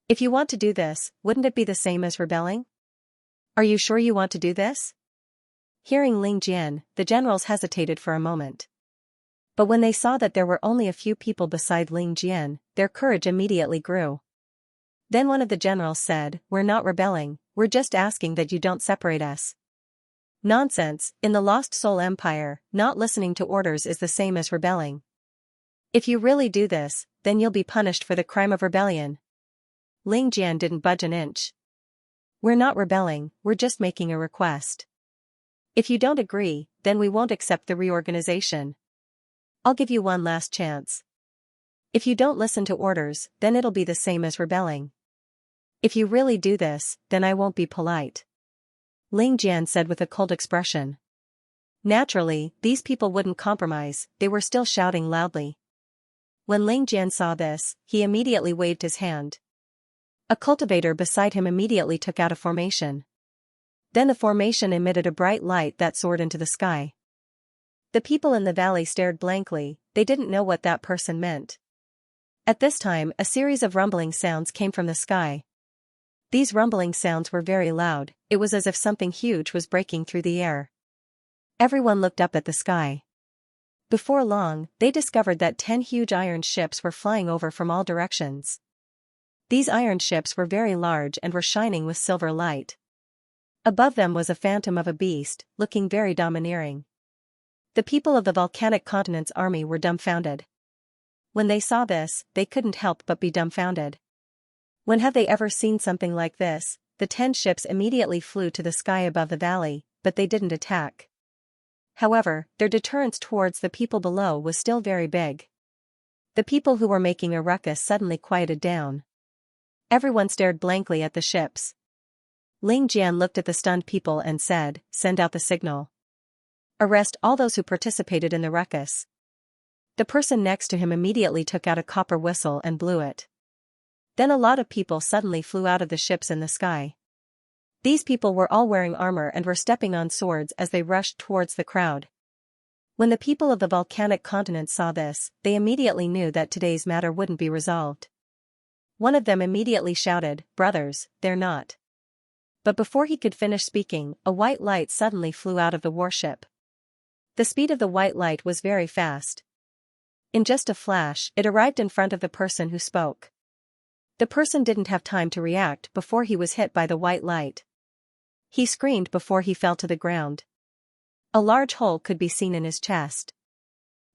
If you want to do this, wouldn't it be the same as rebelling? Are you sure you want to do this?" Hearing Ling Jian, the generals hesitated for a moment. But when they saw that there were only a few people beside Ling Jian, their courage immediately grew. Then one of the generals said, "We're not rebelling, we're just asking that you don't separate us." "Nonsense, in the Lost Soul Empire, not listening to orders is the same as rebelling. If you really do this, then you'll be punished for the crime of rebellion." Ling Jian didn't budge an inch. "We're not rebelling, we're just making a request. If you don't agree, then we won't accept the reorganization. I'll give you one last chance. If you don't listen to orders, then it'll be the same as rebelling. If you really do this, then I won't be polite." Ling Jian said with a cold expression. Naturally, these people wouldn't compromise, they were still shouting loudly. When Ling Jian saw this, he immediately waved his hand. A cultivator beside him immediately took out a formation. Then the formation emitted a bright light that soared into the sky. The people in the valley stared blankly, they didn't know what that person meant. At this time, a series of rumbling sounds came from the sky. These rumbling sounds were very loud, it was as if something huge was breaking through the air. Everyone looked up at the sky. Before long, they discovered that 10 huge iron ships were flying over from all directions. These iron ships were very large and were shining with silver light. Above them was a phantom of a beast, looking very domineering. The people of the volcanic continent's army were dumbfounded. When they saw this, they couldn't help but be dumbfounded. When have they ever seen something like this? The 10 ships immediately flew to the sky above the valley, but they didn't attack. However, their deterrence towards the people below was still very big. The people who were making a ruckus suddenly quieted down. Everyone stared blankly at the ships. Ling Jian looked at the stunned people and said, "Send out the signal. Arrest all those who participated in the ruckus." The person next to him immediately took out a copper whistle and blew it. Then a lot of people suddenly flew out of the ships in the sky. These people were all wearing armor and were stepping on swords as they rushed towards the crowd. When the people of the volcanic continent saw this, they immediately knew that today's matter wouldn't be resolved. One of them immediately shouted, "Brothers, they're not." But before he could finish speaking, a white light suddenly flew out of the warship. The speed of the white light was very fast. In just a flash, it arrived in front of the person who spoke. The person didn't have time to react before he was hit by the white light. He screamed before he fell to the ground. A large hole could be seen in his chest.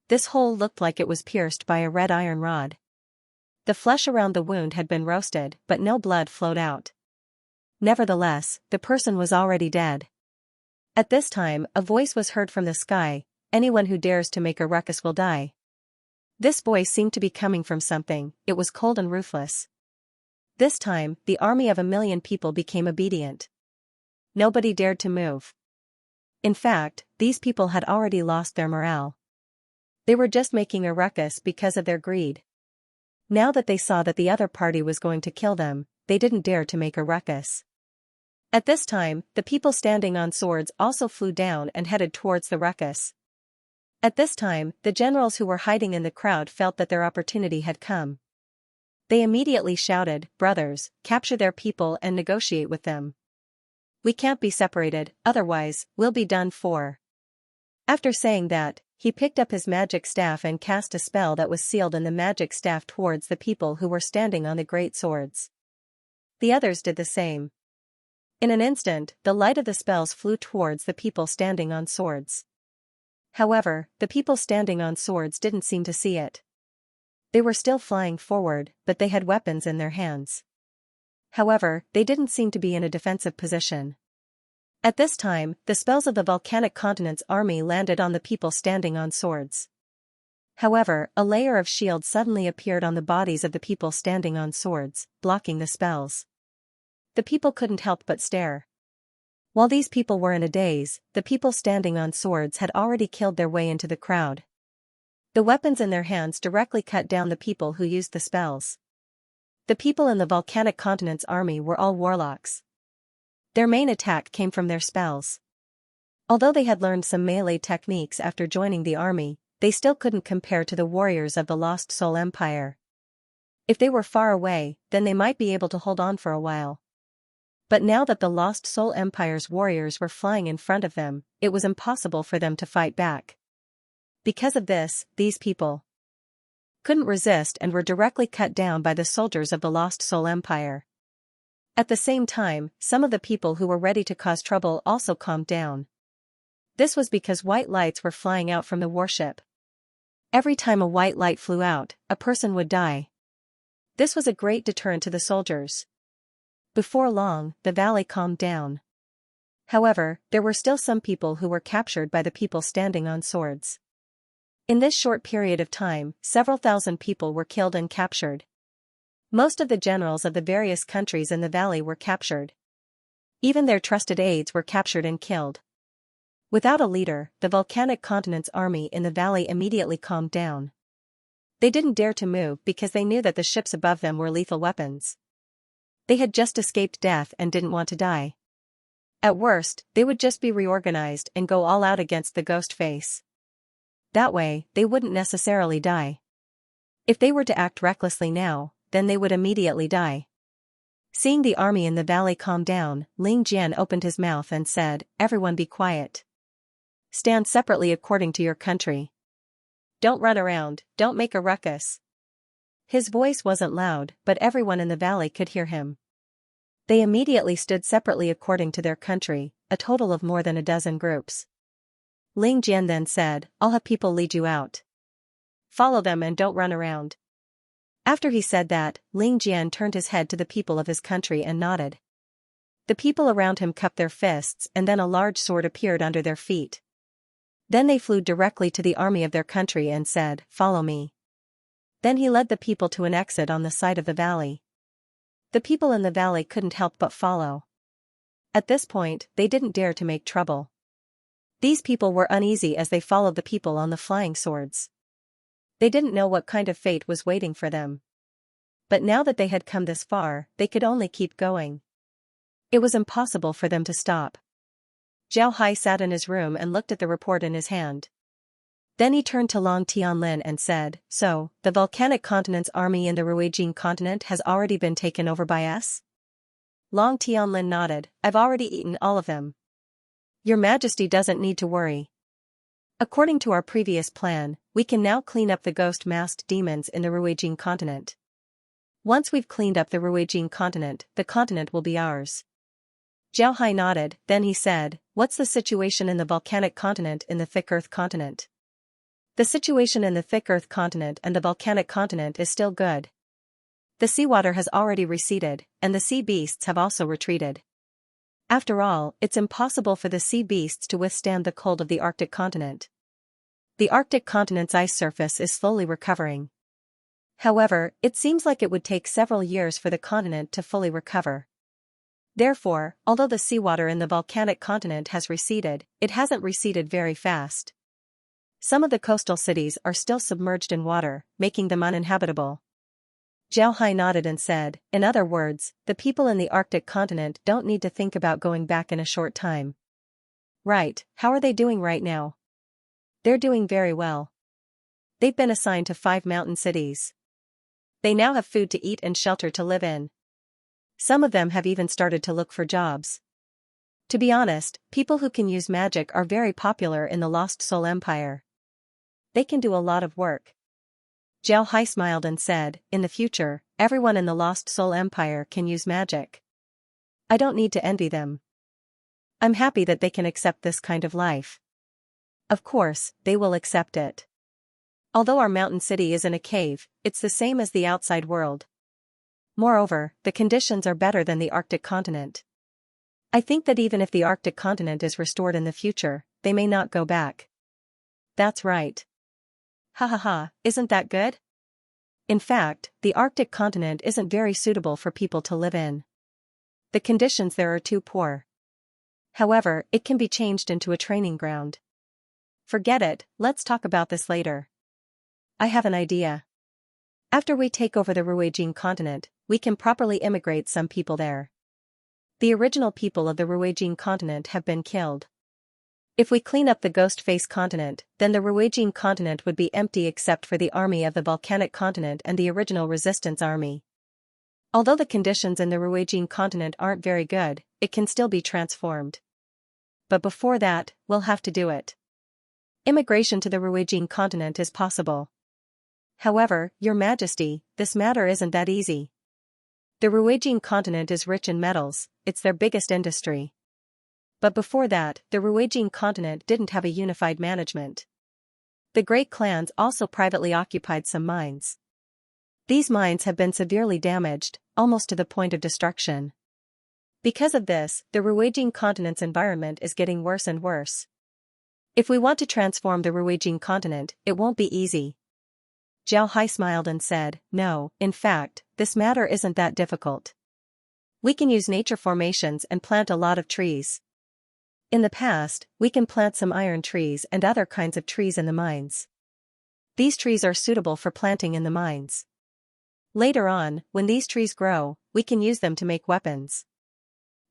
This hole looked like it was pierced by a red iron rod. The flesh around the wound had been roasted, but no blood flowed out. Nevertheless, the person was already dead. At this time, a voice was heard from the sky, "Anyone who dares to make a ruckus will die." This voice seemed to be coming from something, it was cold and ruthless. This time, the army of 1,000,000 people became obedient. Nobody dared to move. In fact, these people had already lost their morale. They were just making a ruckus because of their greed. Now that they saw that the other party was going to kill them, they didn't dare to make a ruckus. At this time, the people standing on swords also flew down and headed towards the ruckus. At this time, the generals who were hiding in the crowd felt that their opportunity had come. They immediately shouted, "Brothers, capture their people and negotiate with them. We can't be separated, otherwise, we'll be done for." After saying that, he picked up his magic staff and cast a spell that was sealed in the magic staff towards the people who were standing on the great swords. The others did the same. In an instant, the light of the spells flew towards the people standing on swords. However, the people standing on swords didn't seem to see it. They were still flying forward, but they had weapons in their hands. However, they didn't seem to be in a defensive position. At this time, the spells of the volcanic continent's army landed on the people standing on swords. However, a layer of shield suddenly appeared on the bodies of the people standing on swords, blocking the spells. The people couldn't help but stare. While these people were in a daze, the people standing on swords had already killed their way into the crowd. The weapons in their hands directly cut down the people who used the spells. The people in the volcanic continent's army were all warlocks. Their main attack came from their spells. Although they had learned some melee techniques after joining the army, they still couldn't compare to the warriors of the Lost Soul Empire. If they were far away, then they might be able to hold on for a while. But now that the Lost Soul Empire's warriors were flying in front of them, it was impossible for them to fight back. Because of this, these people couldn't resist and were directly cut down by the soldiers of the Lost Soul Empire. At the same time, some of the people who were ready to cause trouble also calmed down. This was because white lights were flying out from the warship. Every time a white light flew out, a person would die. This was a great deterrent to the soldiers. Before long, the valley calmed down. However, there were still some people who were captured by the people standing on swords. In this short period of time, several thousand people were killed and captured. Most of the generals of the various countries in the valley were captured. Even their trusted aides were captured and killed. Without a leader, the volcanic continent's army in the valley immediately calmed down. They didn't dare to move because they knew that the ships above them were lethal weapons. They had just escaped death and didn't want to die. At worst, they would just be reorganized and go all out against the ghost face. That way, they wouldn't necessarily die. If they were to act recklessly now, then they would immediately die. Seeing the army in the valley calm down, Ling Jian opened his mouth and said, "Everyone be quiet. Stand separately according to your country. Don't run around, don't make a ruckus." His voice wasn't loud, but everyone in the valley could hear him. They immediately stood separately according to their country, a total of more than a dozen groups. Ling Jian then said, "I'll have people lead you out. Follow them and don't run around." After he said that, Ling Jian turned his head to the people of his country and nodded. The people around him cupped their fists and then a large sword appeared under their feet. Then they flew directly to the army of their country and said, "Follow me." Then he led the people to an exit on the side of the valley. The people in the valley couldn't help but follow. At this point, they didn't dare to make trouble. These people were uneasy as they followed the people on the flying swords. They didn't know what kind of fate was waiting for them. But now that they had come this far, they could only keep going. It was impossible for them to stop. Zhao Hai sat in his room and looked at the report in his hand. Then he turned to Long Tianlin and said, "So, the volcanic continent's army in the Ruijin continent has already been taken over by us?" Long Tianlin nodded, "I've already eaten all of them. Your Majesty doesn't need to worry. According to our previous plan, we can now clean up the ghost-masked demons in the Ruijin continent. Once we've cleaned up the Ruijin continent, the continent will be ours." Zhao Hai nodded, then he said, "What's the situation in the volcanic continent in the thick earth continent?" The situation in the thick earth continent and the volcanic continent is still good. The seawater has already receded, and the sea beasts have also retreated. After all, it's impossible for the sea beasts to withstand the cold of the Arctic continent. The Arctic continent's ice surface is slowly recovering. However, it seems like it would take several years for the continent to fully recover. Therefore, although the seawater in the volcanic continent has receded, it hasn't receded very fast. Some of the coastal cities are still submerged in water, making them uninhabitable. Zhao Hai nodded and said, "In other words, the people in the Arctic continent don't need to think about going back in a short time." "Right, how are they doing right now?" "They're doing very well. They've been assigned to 5 mountain cities. They now have food to eat and shelter to live in. Some of them have even started to look for jobs. To be honest, people who can use magic are very popular in the Lost Soul Empire. They can do a lot of work." Zhao Hai smiled and said, "In the future, everyone in the Lost Soul Empire can use magic. I don't need to envy them. I'm happy that they can accept this kind of life. Of course, they will accept it. Although our mountain city is in a cave, it's the same as the outside world. Moreover, the conditions are better than the Arctic continent. I think that even if the Arctic continent is restored in the future, they may not go back." "That's right. Ha ha ha, isn't that good? In fact, the Arctic continent isn't very suitable for people to live in. The conditions there are too poor. However, it can be changed into a training ground." "Forget it, let's talk about this later. I have an idea. After we take over the Ruijin continent, we can properly immigrate some people there. The original people of the Ruijin continent have been killed. If we clean up the Ghost Face continent, then the Ruijin continent would be empty except for the army of the volcanic continent and the original resistance army. Although the conditions in the Ruijin continent aren't very good, it can still be transformed. But before that, we'll have to do it. Immigration to the Ruijin continent is possible. However, Your Majesty, this matter isn't that easy. The Ruijin continent is rich in metals, it's their biggest industry. But before that, the Ruijin continent didn't have a unified management. The great clans also privately occupied some mines. These mines have been severely damaged, almost to the point of destruction. Because of this, the Ruijin continent's environment is getting worse and worse. If we want to transform the Ruijin continent, it won't be easy." Zhao Hai smiled and said, "No, in fact, this matter isn't that difficult. We can use nature formations and plant a lot of trees. In the past, we can plant some iron trees and other kinds of trees in the mines. These trees are suitable for planting in the mines. Later on, when these trees grow, we can use them to make weapons.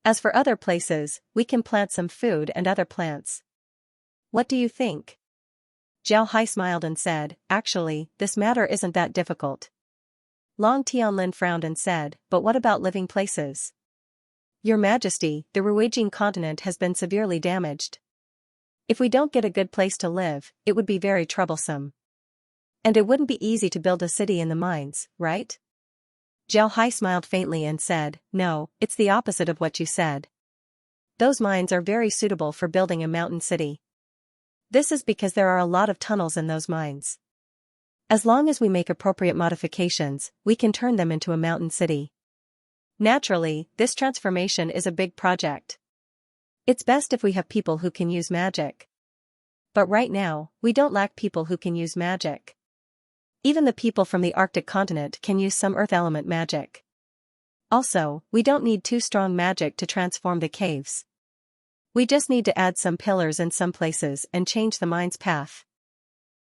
As for other places, we can plant some food and other plants. What do you think?" Zhao Hai smiled and said, "Actually, this matter isn't that difficult." Long Tianlin frowned and said, "But what about living places?" "Your Majesty, the Ruijin continent has been severely damaged. If we don't get a good place to live, it would be very troublesome. And it wouldn't be easy to build a city in the mines, right?" Zhao Hai smiled faintly and said, "No, it's the opposite of what you said. Those mines are very suitable for building a mountain city. This is because there are a lot of tunnels in those mines. As long as we make appropriate modifications, we can turn them into a mountain city. Naturally, this transformation is a big project. It's best if we have people who can use magic. But right now, we don't lack people who can use magic. Even the people from the Arctic continent can use some earth element magic. Also, we don't need too strong magic to transform the caves. We just need to add some pillars in some places and change the mine's path.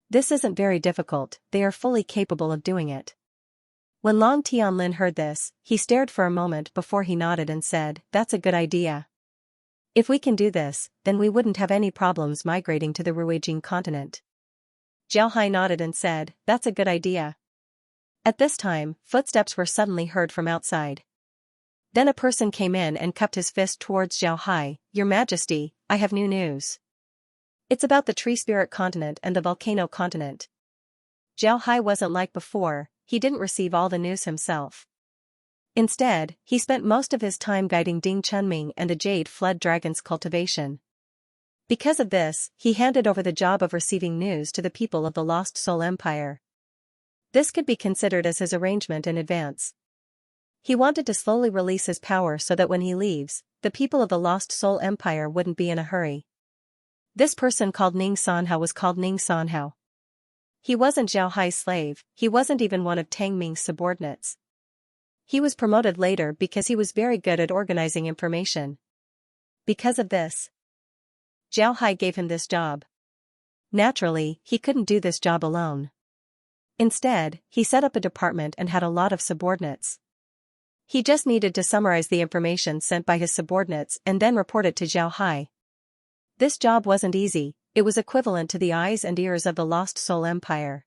This isn't very difficult, they are fully capable of doing it. When Long Tianlin heard this, he stared for a moment before he nodded and said, "That's a good idea. If we can do this, then we wouldn't have any problems migrating to the Ruijing continent." Zhao Hai nodded and said, "That's a good idea." At this time, footsteps were suddenly heard from outside. Then a person came in and cupped his fist towards Zhao Hai. "Your Majesty, I have new news. It's about the Tree Spirit continent and the Volcano continent." Zhao Hai wasn't like before, he didn't receive all the news himself. Instead, he spent most of his time guiding Ding Chunming and the Jade Flood Dragon's cultivation. Because of this, he handed over the job of receiving news to the people of the Lost Soul Empire. This could be considered as his arrangement in advance. He wanted to slowly release his power so that when he leaves, the people of the Lost Soul Empire wouldn't be in a hurry. This person called Ning Sanhao was called Ning Sanhao. He wasn't Zhao Hai's slave, he wasn't even one of Tang Ming's subordinates. He was promoted later because he was very good at organizing information. Because of this, Zhao Hai gave him this job. Naturally, he couldn't do this job alone. Instead, he set up a department and had a lot of subordinates. He just needed to summarize the information sent by his subordinates and then report it to Zhao Hai. This job wasn't easy, it was equivalent to the eyes and ears of the Lost Soul Empire.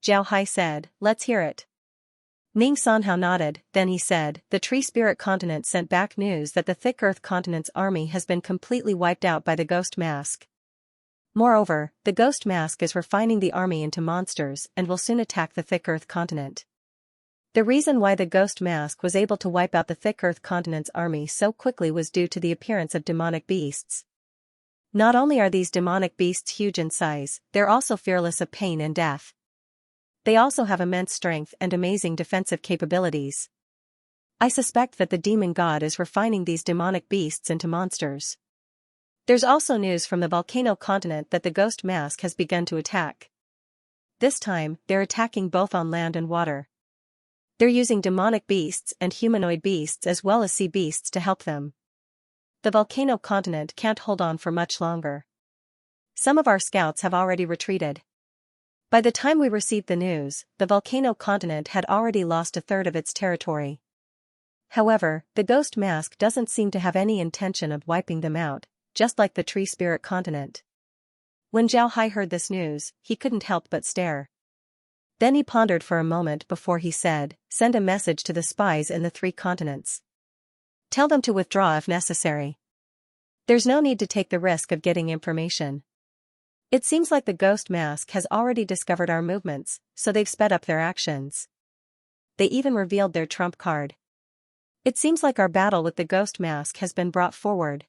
Zhao Hai said, "Let's hear it." Ning Sanhao nodded, then he said, "The Tree Spirit continent sent back news that the Thick Earth continent's army has been completely wiped out by the Ghost Mask. Moreover, the Ghost Mask is refining the army into monsters and will soon attack the Thick Earth continent." The reason why the Ghost Mask was able to wipe out the Thick Earth continent's army so quickly was due to the appearance of demonic beasts. Not only are these demonic beasts huge in size, they're also fearless of pain and death. They also have immense strength and amazing defensive capabilities. I suspect that the demon god is refining these demonic beasts into monsters. There's also news from the volcano continent that the Ghost Mask has begun to attack. This time, they're attacking both on land and water. They're using demonic beasts and humanoid beasts as well as sea beasts to help them. The volcano continent can't hold on for much longer. Some of our scouts have already retreated. By the time we received the news, the volcano continent had already lost a third of its territory. However, the Ghost Mask doesn't seem to have any intention of wiping them out, just like the Tree Spirit continent. When Zhao Hai heard this news, he couldn't help but stare. Then he pondered for a moment before he said, "Send a message to the spies in the 3 continents. Tell them to withdraw if necessary. There's no need to take the risk of getting information. It seems like the Ghost Mask has already discovered our movements, so they've sped up their actions. They even revealed their trump card. It seems like our battle with the Ghost Mask has been brought forward.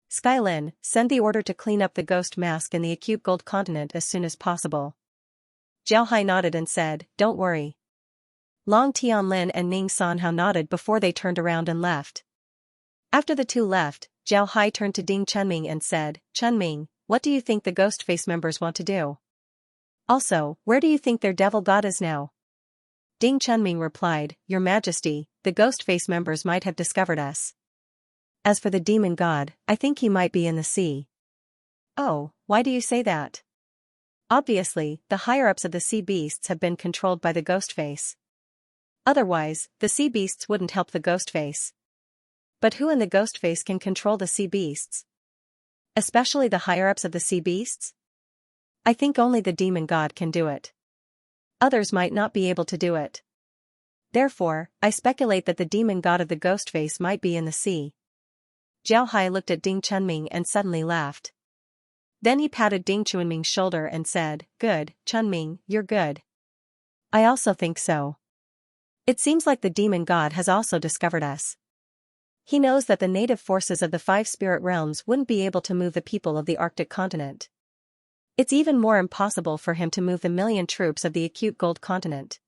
Skylin, send the order to clean up the Ghost Mask in the Acute Gold continent as soon as possible." Zhao Hai nodded and said, "Don't worry." Long Tianlin and Ning Sanhao nodded before they turned around and left. After the two left, Zhao Hai turned to Ding Chunming and said, "Chunming, what do you think the Ghostface members want to do? Also, where do you think their devil god is now?" Ding Chunming replied, "Your Majesty, the Ghostface members might have discovered us. As for the demon god, I think he might be in the sea." "Oh, why do you say that?" "Obviously, the higher-ups of the sea beasts have been controlled by the Ghostface. Otherwise, the sea beasts wouldn't help the Ghostface. But who in the Ghostface can control the sea beasts? Especially the higher-ups of the sea beasts? I think only the demon god can do it. Others might not be able to do it. Therefore, I speculate that the demon god of the Ghostface might be in the sea." Zhao Hai looked at Ding Chunming and suddenly laughed. Then he patted Ding Chunming's shoulder and said, "Good, Chunming, you're good. I also think so. It seems like the demon god has also discovered us. He knows that the native forces of the 5 spirit realms wouldn't be able to move the people of the Arctic continent. It's even more impossible for him to move the million troops of the acute gold continent.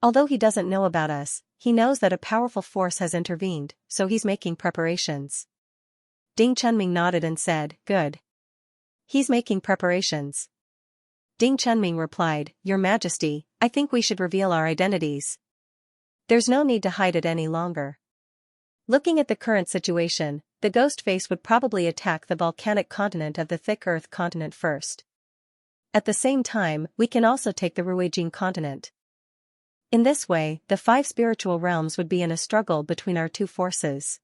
Although he doesn't know about us, he knows that a powerful force has intervened, so he's making preparations. Ding Chunming nodded and said, "Good. He's making preparations." Ding Chunming replied, "Your Majesty, I think we should reveal our identities. There's no need to hide it any longer." Looking at the current situation, the ghost face would probably attack the volcanic continent of the thick earth continent first. At the same time, we can also take the Ruijin continent. In this way, the 5 spiritual realms would be in a struggle between our two forces.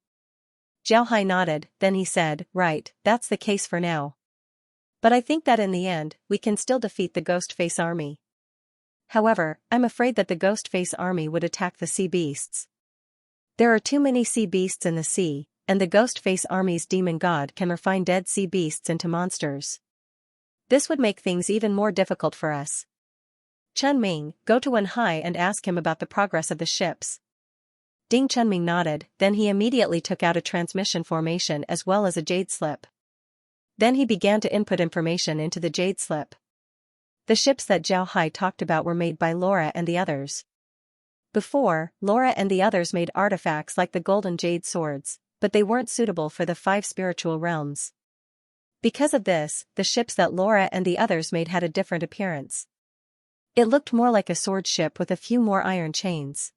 Zhao Hai nodded, then he said, "Right, that's the case for now. But I think that in the end, we can still defeat the ghost face army. However, I'm afraid that the ghost face army would attack the sea beasts. There are too many sea beasts in the sea, and the ghost face army's demon god can refine dead sea beasts into monsters. This would make things even more difficult for us. Chunming, go to Wenhai and ask him about the progress of the ships." Ding Chunming nodded, then he immediately took out a transmission formation as well as a jade slip. Then he began to input information into the jade slip. The ships that Zhao Hai talked about were made by Laura and the others. Before, Laura and the others made artifacts like the golden jade swords, but they weren't suitable for the 5 spiritual realms. Because of this, the ships that Laura and the others made had a different appearance. It looked more like a sword ship with a few more iron chains.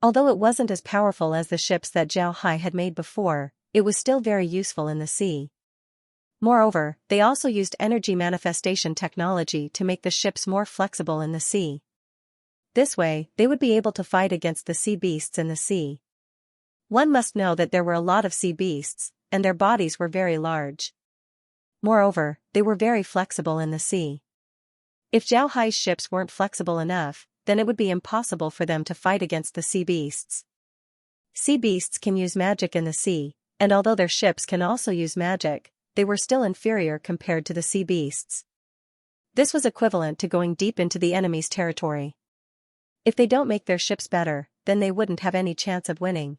Although it wasn't as powerful as the ships that Zhao Hai had made before, it was still very useful in the sea. Moreover, they also used energy manifestation technology to make the ships more flexible in the sea. This way, they would be able to fight against the sea beasts in the sea. One must know that there were a lot of sea beasts, and their bodies were very large. Moreover, they were very flexible in the sea. If Zhao Hai's ships weren't flexible enough, then it would be impossible for them to fight against the sea beasts. Sea beasts can use magic in the sea, and although their ships can also use magic, they were still inferior compared to the sea beasts. This was equivalent to going deep into the enemy's territory. If they don't make their ships better, then they wouldn't have any chance of winning.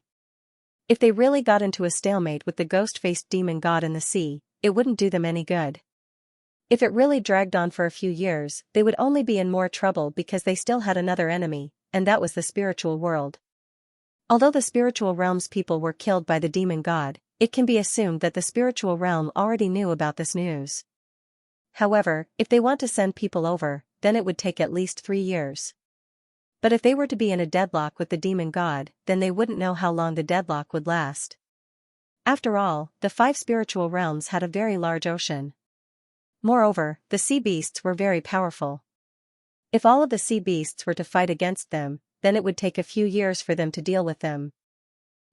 If they really got into a stalemate with the ghost-faced demon god in the sea, it wouldn't do them any good. If it really dragged on for a few years, they would only be in more trouble because they still had another enemy, and that was the spiritual world. Although the spiritual realm's people were killed by the demon god, it can be assumed that the spiritual realm already knew about this news. However, if they want to send people over, then it would take at least 3 years. But if they were to be in a deadlock with the demon god, then they wouldn't know how long the deadlock would last. After all, the 5 spiritual realms had a very large ocean. Moreover, the sea beasts were very powerful. If all of the sea beasts were to fight against them, then it would take a few years for them to deal with them.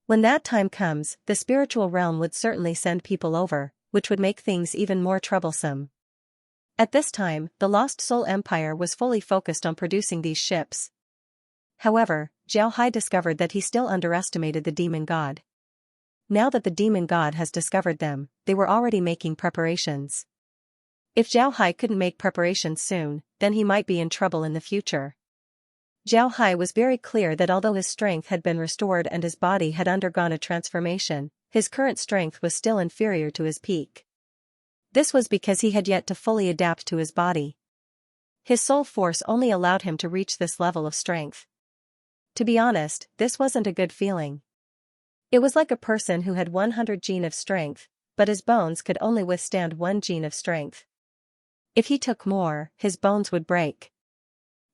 When that time comes, the spiritual realm would certainly send people over, which would make things even more troublesome. At this time, the Lost Soul Empire was fully focused on producing these ships. However, Zhao Hai discovered that he still underestimated the demon god. Now that the demon god has discovered them, they were already making preparations. If Zhao Hai couldn't make preparations soon, then he might be in trouble in the future. Zhao Hai was very clear that although his strength had been restored and his body had undergone a transformation, his current strength was still inferior to his peak. This was because he had yet to fully adapt to his body. His soul force only allowed him to reach this level of strength. To be honest, this wasn't a good feeling. It was like a person who had 100 gene of strength, but his bones could only withstand 1 gene of strength. If he took more, his bones would break.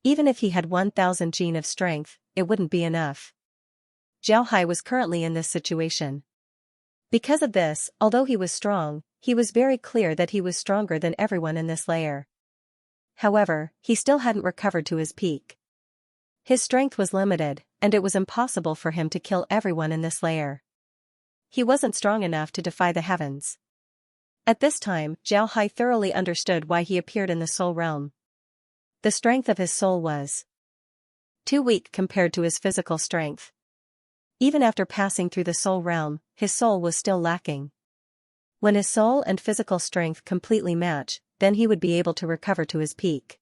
Even if he had 1000 gene of strength, it wouldn't be enough. Zhao Hai was currently in this situation. Because of this, although he was strong, he was very clear that he was stronger than everyone in this layer. However, he still hadn't recovered to his peak. His strength was limited, and it was impossible for him to kill everyone in this layer. He wasn't strong enough to defy the heavens. At this time, Zhao Hai thoroughly understood why he appeared in the soul realm. The strength of his soul was too weak compared to his physical strength. Even after passing through the soul realm, his soul was still lacking. When his soul and physical strength completely match, then he would be able to recover to his peak.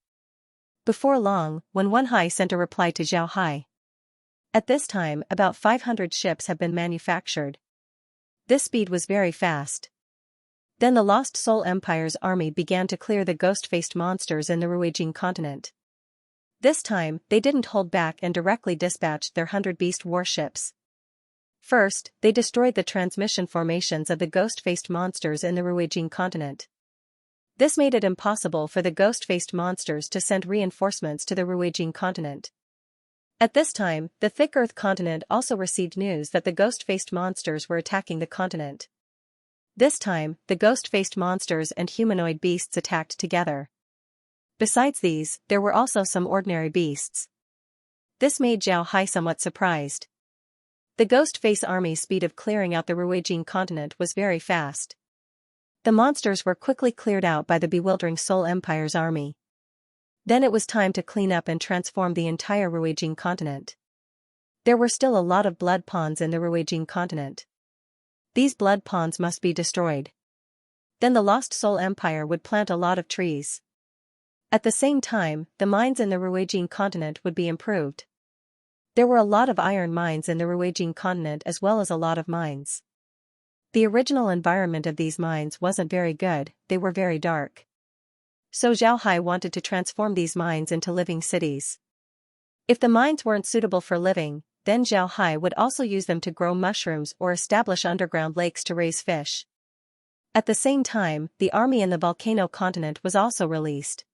Before long, when Wenhai sent a reply to Zhao Hai. At this time, about 500 ships have been manufactured. This speed was very fast. Then the Lost Soul Empire's army began to clear the ghost-faced monsters in the Ruijing continent. This time, they didn't hold back and directly dispatched their 100-beast warships. First, they destroyed the transmission formations of the ghost-faced monsters in the Ruijing continent. This made it impossible for the ghost-faced monsters to send reinforcements to the Ruijing continent. At this time, the Thick Earth continent also received news that the ghost-faced monsters were attacking the continent. This time, the ghost-faced monsters and humanoid beasts attacked together. Besides these, there were also some ordinary beasts. This made Zhao Hai somewhat surprised. The ghost-face army's speed of clearing out the Ruijing continent was very fast. The monsters were quickly cleared out by the bewildering Soul Empire's army. Then it was time to clean up and transform the entire Ruijing continent. There were still a lot of blood ponds in the Ruijing continent. These blood ponds must be destroyed. Then the Lost Soul Empire would plant a lot of trees. At the same time, the mines in the Ruijing continent would be improved. There were a lot of iron mines in the Ruijing continent as well as a lot of mines. The original environment of these mines wasn't very good, they were very dark. So Zhao Hai wanted to transform these mines into living cities. If the mines weren't suitable for living, then Zhao Hai would also use them to grow mushrooms or establish underground lakes to raise fish. At the same time, the army in the volcano continent was also released.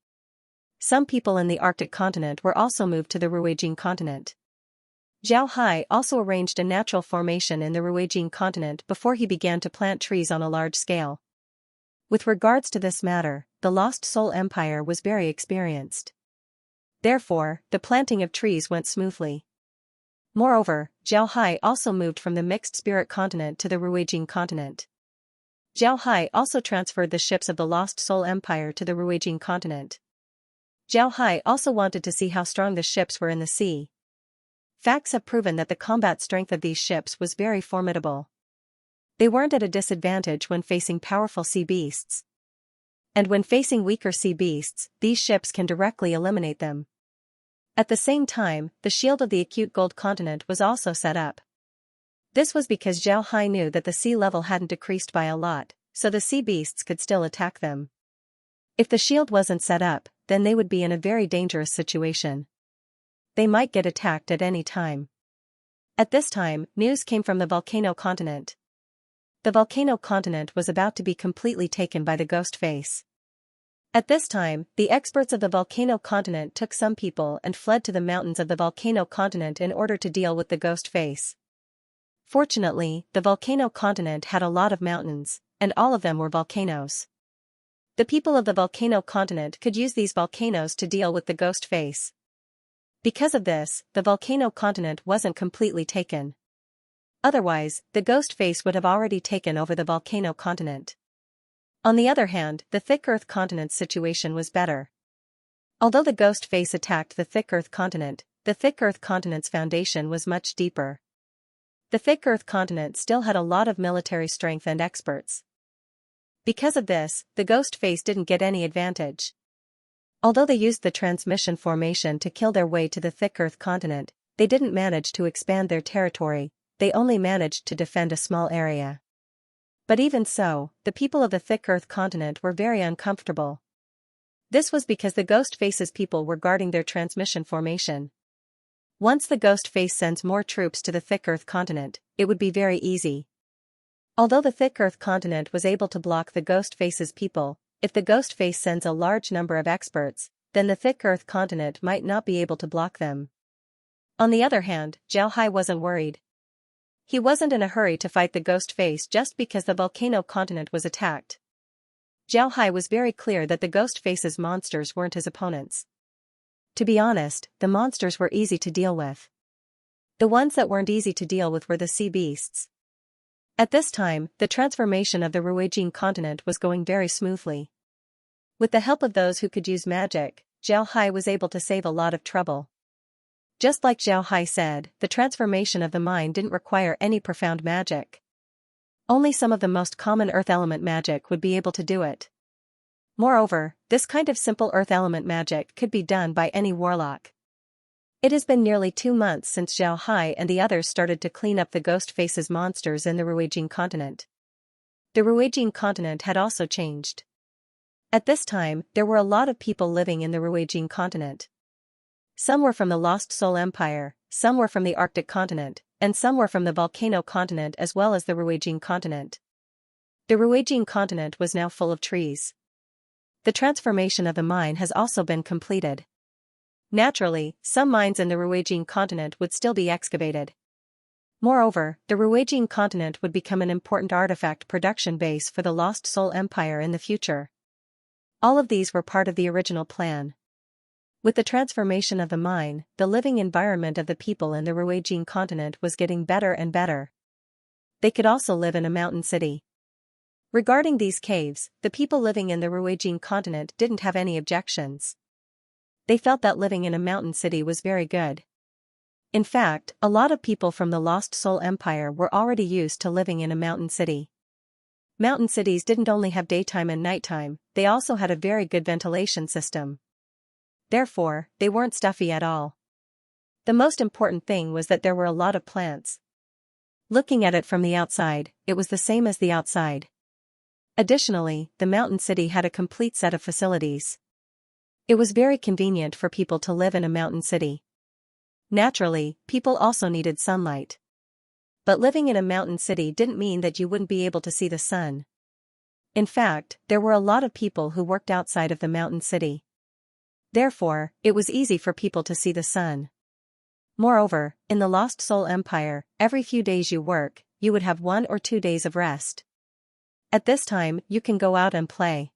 Some people in the Arctic continent were also moved to the Ruijing continent. Zhao Hai also arranged a natural formation in the Ruijing continent before he began to plant trees on a large scale. With regards to this matter, the Lost Soul Empire was very experienced. Therefore, the planting of trees went smoothly. Moreover, Zhao Hai also moved from the Mixed Spirit continent to the Ruijing continent. Zhao Hai also transferred the ships of the Lost Soul Empire to the Ruijing continent. Zhao Hai also wanted to see how strong the ships were in the sea. Facts have proven that the combat strength of these ships was very formidable. They weren't at a disadvantage when facing powerful sea beasts. And when facing weaker sea beasts, these ships can directly eliminate them. At the same time, the shield of the acute gold continent was also set up. This was because Zhao Hai knew that the sea level hadn't decreased by a lot, so the sea beasts could still attack them. If the shield wasn't set up, then they would be in a very dangerous situation. They might get attacked at any time. At this time, news came from the volcano continent. The volcano continent was about to be completely taken by the ghost face. At this time, the experts of the volcano continent took some people and fled to the mountains of the volcano continent in order to deal with the ghost face. Fortunately, the volcano continent had a lot of mountains, and all of them were volcanoes. The people of the volcano continent could use these volcanoes to deal with the ghost face. Because of this, the volcano continent wasn't completely taken. Otherwise, the ghost face would have already taken over the volcano continent. On the other hand, the Thick Earth continent's situation was better. Although the ghost face attacked the Thick Earth continent, the Thick Earth continent's foundation was much deeper. The Thick Earth continent still had a lot of military strength and experts. Because of this, the ghost face didn't get any advantage. Although they used the transmission formation to kill their way to the Thick Earth continent, they didn't manage to expand their territory, they only managed to defend a small area. But even so, the people of the Thick Earth continent were very uncomfortable. This was because the ghost face's people were guarding their transmission formation. Once the ghost face sends more troops to the Thick Earth continent, it would be very easy. Although the Thick Earth continent was able to block the ghost face's people, if the ghost face sends a large number of experts, then the Thick Earth continent might not be able to block them. On the other hand, Zhao Hai wasn't worried. He wasn't in a hurry to fight the ghost face just because the volcano continent was attacked. Zhao Hai was very clear that the ghost face's monsters weren't his opponents. To be honest, the monsters were easy to deal with. The ones that weren't easy to deal with were the sea beasts. At this time, the transformation of the Ruijing continent was going very smoothly. With the help of those who could use magic, Zhao Hai was able to save a lot of trouble. Just like Zhao Hai said, the transformation of the mine didn't require any profound magic. Only some of the most common earth element magic would be able to do it. Moreover, this kind of simple earth element magic could be done by any warlock. It has been nearly 2 months since Zhao Hai and the others started to clean up the ghost face's monsters in the Ruijing continent. The Ruijin continent had also changed. At this time, there were a lot of people living in the Ruijin continent. Some were from the Lost Soul Empire, some were from the Arctic continent, and some were from the Volcano continent as well as the Ruijin continent. The Ruijin continent was now full of trees. The transformation of the mine has also been completed. Naturally, some mines in the Ruijin continent would still be excavated. Moreover, the Ruijin continent would become an important artifact production base for the Lost Soul Empire in the future. All of these were part of the original plan. With the transformation of the mine, the living environment of the people in the Ruijin continent was getting better and better. They could also live in a mountain city. Regarding these caves, the people living in the Ruijin continent didn't have any objections. They felt that living in a mountain city was very good. In fact, a lot of people from the Lost Soul Empire were already used to living in a mountain city. Mountain cities didn't only have daytime and nighttime, they also had a very good ventilation system. Therefore, they weren't stuffy at all. The most important thing was that there were a lot of plants. Looking at it from the outside, it was the same as the outside. Additionally, the mountain city had a complete set of facilities. It was very convenient for people to live in a mountain city. Naturally, people also needed sunlight. But living in a mountain city didn't mean that you wouldn't be able to see the sun. In fact, there were a lot of people who worked outside of the mountain city. Therefore, it was easy for people to see the sun. Moreover, in the Lost Soul Empire, every few days you work, you would have 1 or 2 days of rest. At this time, you can go out and play.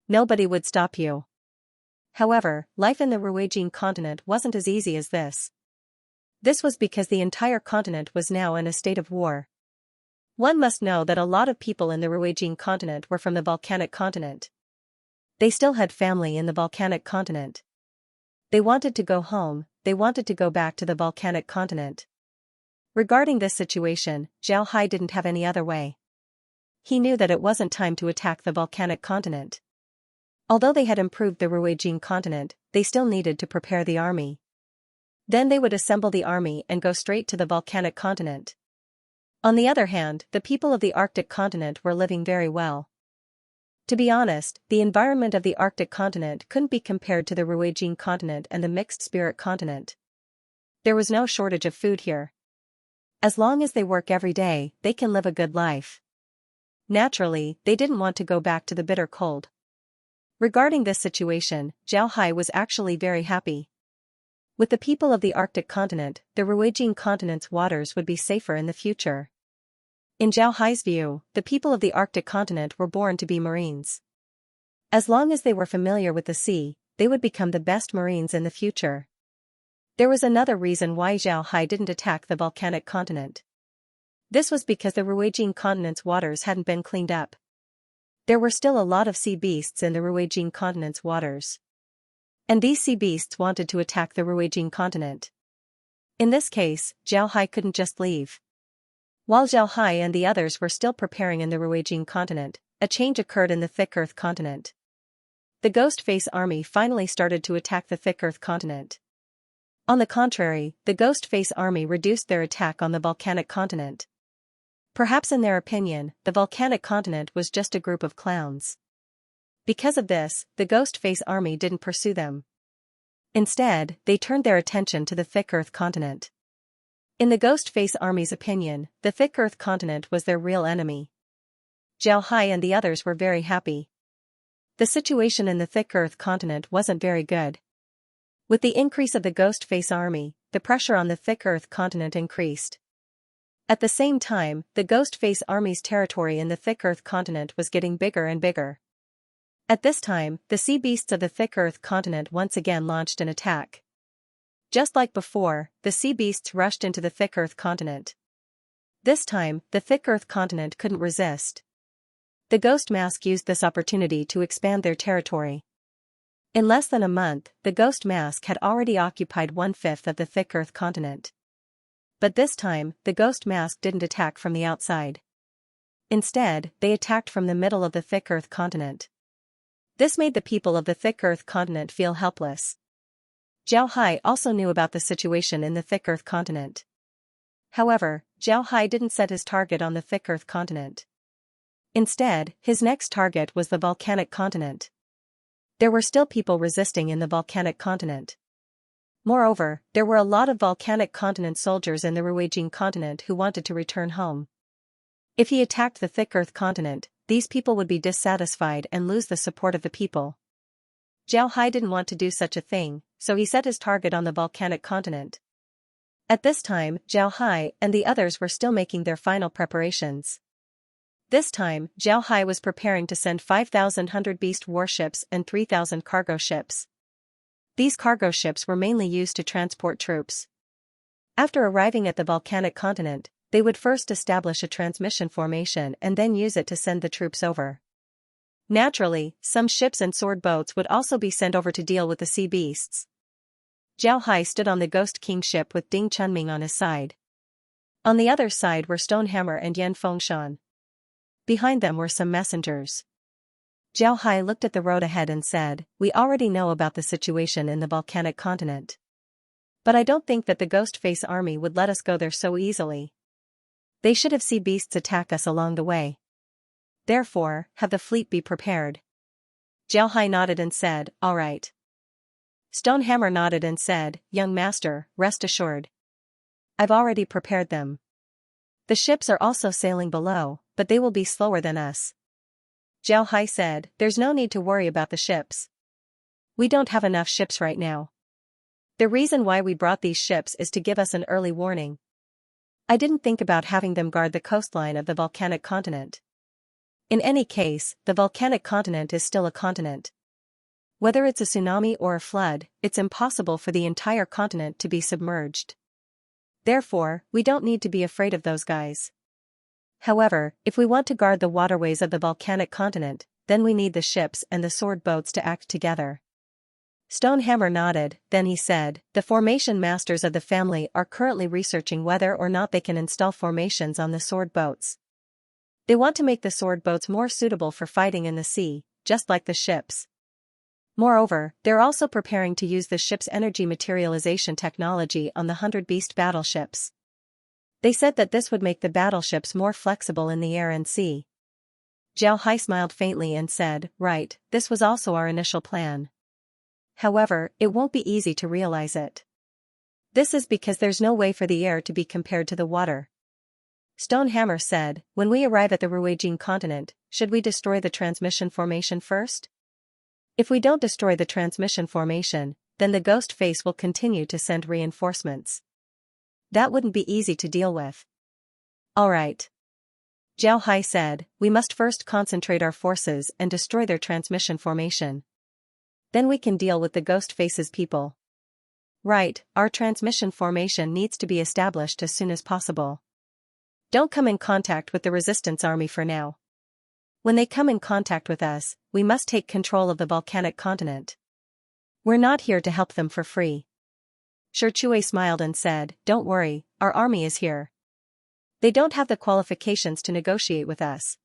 Nobody would stop you. However, life in the Ruijin continent wasn't as easy as this. This was because the entire continent was now in a state of war. One must know that a lot of people in the Ruijin continent were from the volcanic continent. They still had family in the volcanic continent. They wanted to go home, they wanted to go back to the volcanic continent. Regarding this situation, Zhao Hai didn't have any other way. He knew that it wasn't time to attack the volcanic continent. Although they had improved the Ruijin continent, they still needed to prepare the army. Then they would assemble the army and go straight to the volcanic continent. On the other hand, the people of the Arctic continent were living very well. To be honest, the environment of the Arctic continent couldn't be compared to the Ruijin continent and the Mixed Spirit continent. There was no shortage of food here. As long as they work every day, they can live a good life. Naturally, they didn't want to go back to the bitter cold. Regarding this situation, Zhao Hai was actually very happy. With the people of the Arctic continent, the Ruijin continent's waters would be safer in the future. In Zhao Hai's view, the people of the Arctic continent were born to be Marines. As long as they were familiar with the sea, they would become the best Marines in the future. There was another reason why Zhao Hai didn't attack the volcanic continent. This was because the Ruijin continent's waters hadn't been cleaned up. There were still a lot of sea beasts in the Ruijin continent's waters. And these sea beasts wanted to attack the Ruijin continent. In this case, Zhao Hai couldn't just leave. While Zhao Hai and the others were still preparing in the Ruijin continent, a change occurred in the Thick Earth continent. The Ghost Face army finally started to attack the Thick Earth continent. On the contrary, the Ghost Face army reduced their attack on the volcanic continent. Perhaps in their opinion, the volcanic continent was just a group of clowns. Because of this, the Ghost Face army didn't pursue them. Instead, they turned their attention to the Thick Earth continent. In the Ghost Face army's opinion, the Thick Earth continent was their real enemy. Zhao Hai and the others were very happy. The situation in the Thick Earth continent wasn't very good. With the increase of the Ghost Face army, the pressure on the Thick Earth continent increased. At the same time, the Ghost Face army's territory in the Thick Earth continent was getting bigger and bigger. At this time, the sea beasts of the Thick Earth continent once again launched an attack. Just like before, the sea beasts rushed into the Thick Earth continent. This time, the Thick Earth continent couldn't resist. The Ghost Mask used this opportunity to expand their territory. In less than a month, the Ghost Mask had already occupied 1/5 of the Thick Earth continent. But this time, the Ghost Mask didn't attack from the outside. Instead, they attacked from the middle of the Thick Earth continent. This made the people of the Thick Earth continent feel helpless. Zhao Hai also knew about the situation in the Thick Earth continent. However, Zhao Hai didn't set his target on the Thick Earth continent. Instead, his next target was the volcanic continent. There were still people resisting in the volcanic continent. Moreover, there were a lot of volcanic continent soldiers in the Ruijing continent who wanted to return home. If he attacked the thick earth continent, these people would be dissatisfied and lose the support of the people. Zhao Hai didn't want to do such a thing, so he set his target on the volcanic continent. At this time, Zhao Hai and the others were still making their final preparations. This time, Zhao Hai was preparing to send 5,000 hundred beast warships and 3,000 cargo ships. These cargo ships were mainly used to transport troops. After arriving at the volcanic continent, they would first establish a transmission formation and then use it to send the troops over. Naturally, some ships and sword boats would also be sent over to deal with the sea beasts. Zhao Hai stood on the Ghost King ship with Ding Chunming on his side. On the other side were Stonehammer and Yan Fengshan. Behind them were some messengers. Zhao Hai looked at the road ahead and said, "We already know about the situation in the volcanic continent. But I don't think that the Ghost Face army would let us go there so easily. They should have sea beasts attack us along the way. Therefore, have the fleet be prepared." Zhao Hai nodded and said, "All right." Stonehammer nodded and said, "Young master, rest assured. I've already prepared them. The ships are also sailing below, but they will be slower than us." Zhao Hai said, "There's no need to worry about the ships. We don't have enough ships right now. The reason why we brought these ships is to give us an early warning. I didn't think about having them guard the coastline of the volcanic continent. In any case, the volcanic continent is still a continent. Whether it's a tsunami or a flood, it's impossible for the entire continent to be submerged. Therefore, we don't need to be afraid of those guys. However, if we want to guard the waterways of the volcanic continent, then we need the ships and the sword boats to act together." Stonehammer nodded, then he said, "The formation masters of the family are currently researching whether or not they can install formations on the sword boats. They want to make the sword boats more suitable for fighting in the sea, just like the ships. Moreover, they're also preparing to use the ship's energy materialization technology on the 100 Beast battleships. They said that this would make the battleships more flexible in the air and sea." Zhao Hai smiled faintly and said, "Right, this was also our initial plan. However, it won't be easy to realize it. This is because there's no way for the air to be compared to the water." Stonehammer said, "When we arrive at the Ruijing continent, should we destroy the transmission formation first? If we don't destroy the transmission formation, then the Ghost Face will continue to send reinforcements. That wouldn't be easy to deal with." "All right." Zhao Hai said, "We must first concentrate our forces and destroy their transmission formation. Then we can deal with the Ghost Face's people." "Right, our transmission formation needs to be established as soon as possible. Don't come in contact with the resistance army for now. When they come in contact with us, we must take control of the volcanic continent. We're not here to help them for free." Shichui smiled and said, "Don't worry, our army is here. They don't have the qualifications to negotiate with us.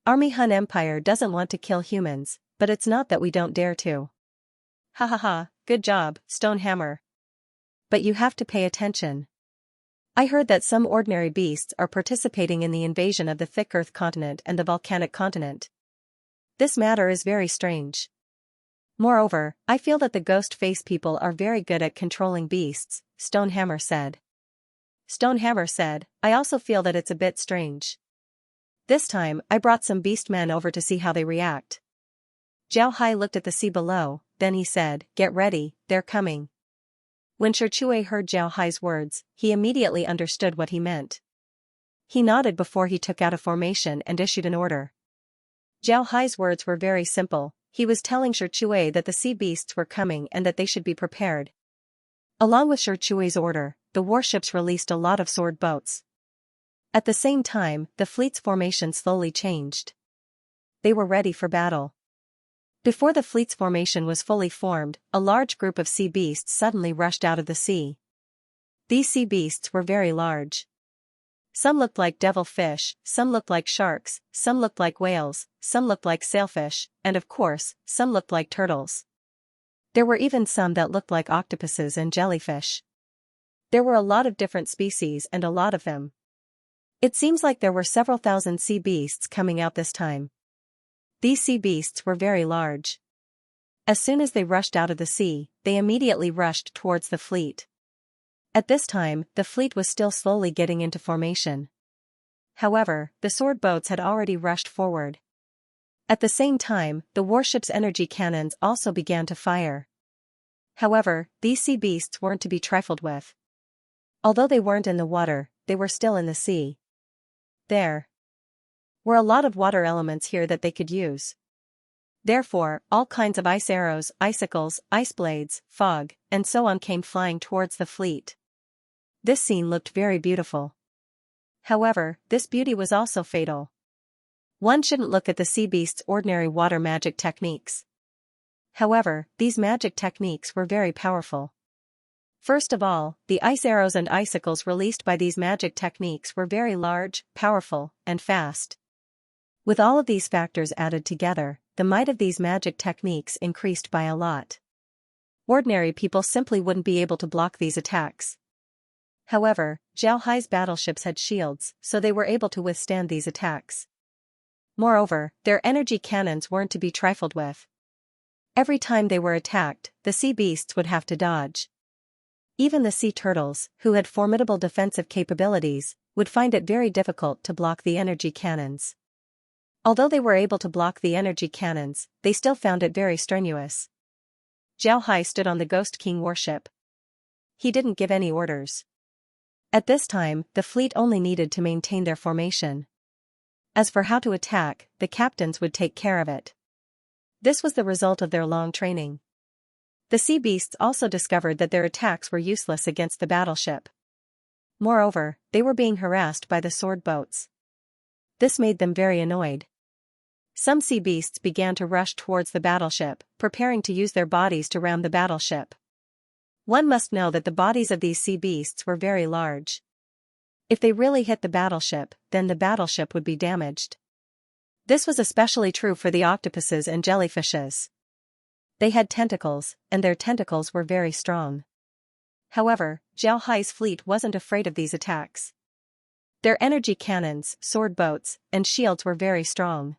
Army Hun Empire doesn't want to kill humans, but it's not that we don't dare to." "Ha ha ha, good job, Stonehammer. But you have to pay attention. I heard that some ordinary beasts are participating in the invasion of the thick earth continent and the volcanic continent. This matter is very strange. Moreover, I feel that the Ghost Face people are very good at controlling beasts," Stonehammer said. Stonehammer said, "I also feel that it's a bit strange. This time, I brought some beast men over to see how they react." Zhao Hai looked at the sea below, then he said, "Get ready, they're coming." When Shichui heard Zhao Hai's words, he immediately understood what he meant. He nodded before he took out a formation and issued an order. Zhao Hai's words were very simple. He was telling Shichui that the sea beasts were coming and that they should be prepared. Along with Shichui's order, the warships released a lot of sword boats. At the same time, the fleet's formation slowly changed. They were ready for battle. Before the fleet's formation was fully formed, a large group of sea beasts suddenly rushed out of the sea. These sea beasts were very large. Some looked like devil fish, some looked like sharks, some looked like whales, some looked like sailfish, and of course, some looked like turtles. There were even some that looked like octopuses and jellyfish. There were a lot of different species and a lot of them. It seems like there were several thousand sea beasts coming out this time. These sea beasts were very large. As soon as they rushed out of the sea, they immediately rushed towards the fleet. At this time, the fleet was still slowly getting into formation. However, the sword boats had already rushed forward. At the same time, the warship's energy cannons also began to fire. However, these sea beasts weren't to be trifled with. Although they weren't in the water, they were still in the sea. There were a lot of water elements here that they could use. Therefore, all kinds of ice arrows, icicles, ice blades, fog, and so on came flying towards the fleet. This scene looked very beautiful. However, this beauty was also fatal. One shouldn't look at the sea beast's ordinary water magic techniques. However, these magic techniques were very powerful. First of all, the ice arrows and icicles released by these magic techniques were very large, powerful, and fast. With all of these factors added together, the might of these magic techniques increased by a lot. Ordinary people simply wouldn't be able to block these attacks. However, Zhao Hai's battleships had shields, so they were able to withstand these attacks. Moreover, their energy cannons weren't to be trifled with. Every time they were attacked, the sea beasts would have to dodge. Even the sea turtles, who had formidable defensive capabilities, would find it very difficult to block the energy cannons. Although they were able to block the energy cannons, they still found it very strenuous. Zhao Hai stood on the Ghost King warship. He didn't give any orders. At this time, the fleet only needed to maintain their formation. As for how to attack, the captains would take care of it. This was the result of their long training. The sea beasts also discovered that their attacks were useless against the battleship. Moreover, they were being harassed by the sword boats. This made them very annoyed. Some sea beasts began to rush towards the battleship, preparing to use their bodies to ram the battleship. One must know that the bodies of these sea beasts were very large. If they really hit the battleship, then the battleship would be damaged. This was especially true for the octopuses and jellyfishes. They had tentacles, and their tentacles were very strong. However, Zhao Hai's fleet wasn't afraid of these attacks. Their energy cannons, sword boats, and shields were very strong.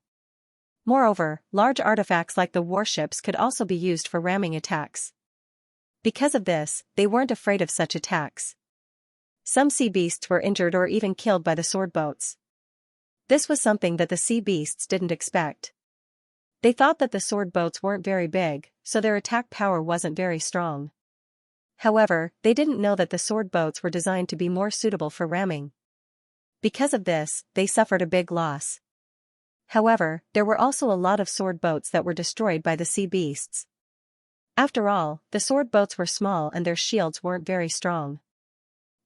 Moreover, large artifacts like the warships could also be used for ramming attacks. Because of this, they weren't afraid of such attacks. Some sea beasts were injured or even killed by the sword boats. This was something that the sea beasts didn't expect. They thought that the sword boats weren't very big, so their attack power wasn't very strong. However, they didn't know that the sword boats were designed to be more suitable for ramming. Because of this, they suffered a big loss. However, there were also a lot of sword boats that were destroyed by the sea beasts. After all, the sword boats were small and their shields weren't very strong.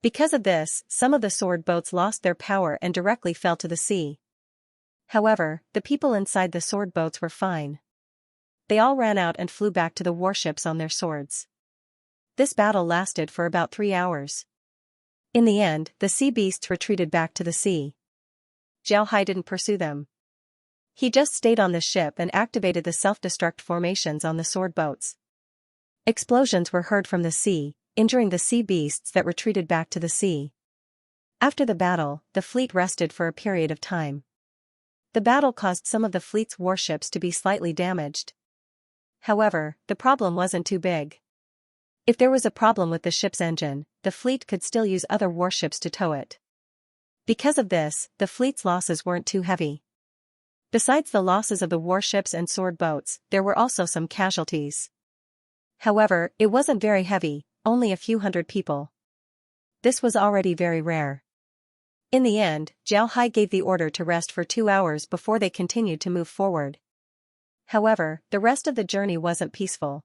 Because of this, some of the sword boats lost their power and directly fell to the sea. However, the people inside the sword boats were fine. They all ran out and flew back to the warships on their swords. This battle lasted for about 3 hours. In the end, the sea beasts retreated back to the sea. Zhao Hai didn't pursue them. He just stayed on the ship and activated the self-destruct formations on the sword boats. Explosions were heard from the sea, injuring the sea beasts that retreated back to the sea. After the battle, the fleet rested for a period of time. The battle caused some of the fleet's warships to be slightly damaged. However, the problem wasn't too big. If there was a problem with the ship's engine, the fleet could still use other warships to tow it. Because of this, the fleet's losses weren't too heavy. Besides the losses of the warships and sword boats, there were also some casualties. However, it wasn't very heavy, only a few hundred people. This was already very rare. In the end, Zhao Hai gave the order to rest for 2 hours before they continued to move forward. However, the rest of the journey wasn't peaceful.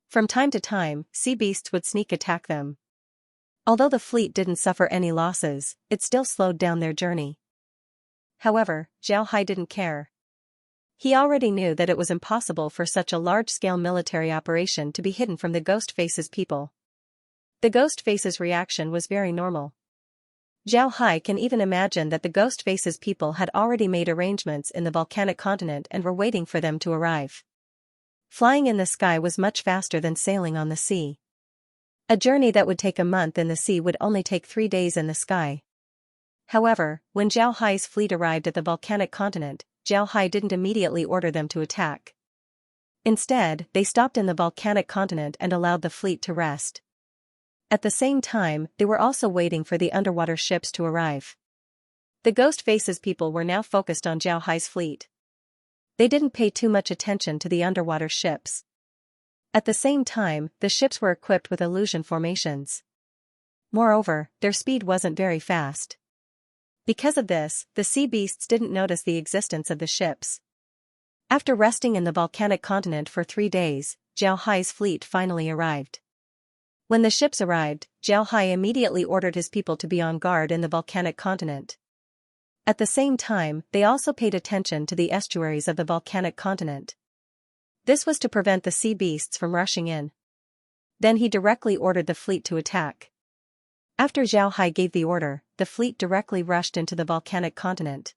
From time to time, sea beasts would sneak attack them. Although the fleet didn't suffer any losses, it still slowed down their journey. However, Zhao Hai didn't care. He already knew that it was impossible for such a large-scale military operation to be hidden from the Ghost Face's people. The Ghost Face's reaction was very normal. Zhao Hai can even imagine that the Ghost Face's people had already made arrangements in the volcanic continent and were waiting for them to arrive. Flying in the sky was much faster than sailing on the sea. A journey that would take a month in the sea would only take 3 days in the sky. However, when Zhao Hai's fleet arrived at the volcanic continent, Zhao Hai didn't immediately order them to attack. Instead, they stopped in the volcanic continent and allowed the fleet to rest. At the same time, they were also waiting for the underwater ships to arrive. The Ghost Faces people were now focused on Zhao Hai's fleet. They didn't pay too much attention to the underwater ships. At the same time, the ships were equipped with illusion formations. Moreover, their speed wasn't very fast. Because of this, the sea beasts didn't notice the existence of the ships. After resting in the volcanic continent for 3 days, Zhao Hai's fleet finally arrived. When the ships arrived, Zhao Hai immediately ordered his people to be on guard in the volcanic continent. At the same time, they also paid attention to the estuaries of the volcanic continent. This was to prevent the sea beasts from rushing in. Then he directly ordered the fleet to attack. After Zhao Hai gave the order, the fleet directly rushed into the volcanic continent.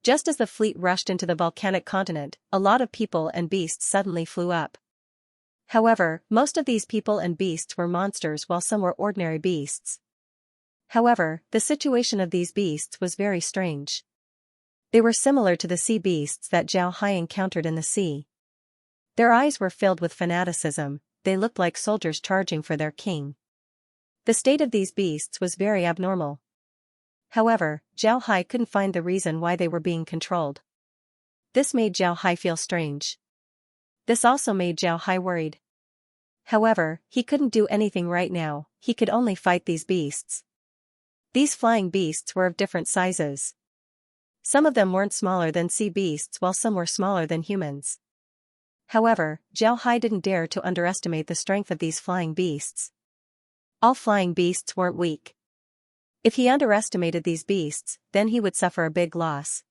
Just as the fleet rushed into the volcanic continent, a lot of people and beasts suddenly flew up. However, most of these people and beasts were monsters while some were ordinary beasts. However, the situation of these beasts was very strange. They were similar to the sea beasts that Zhao Hai encountered in the sea. Their eyes were filled with fanaticism, they looked like soldiers charging for their king. The state of these beasts was very abnormal. However, Zhao Hai couldn't find the reason why they were being controlled. This made Zhao Hai feel strange. This also made Zhao Hai worried. However, he couldn't do anything right now, he could only fight these beasts. These flying beasts were of different sizes. Some of them weren't smaller than sea beasts while some were smaller than humans. However, Zhao Hai didn't dare to underestimate the strength of these flying beasts. All flying beasts weren't weak. If he underestimated these beasts, then he would suffer a big loss.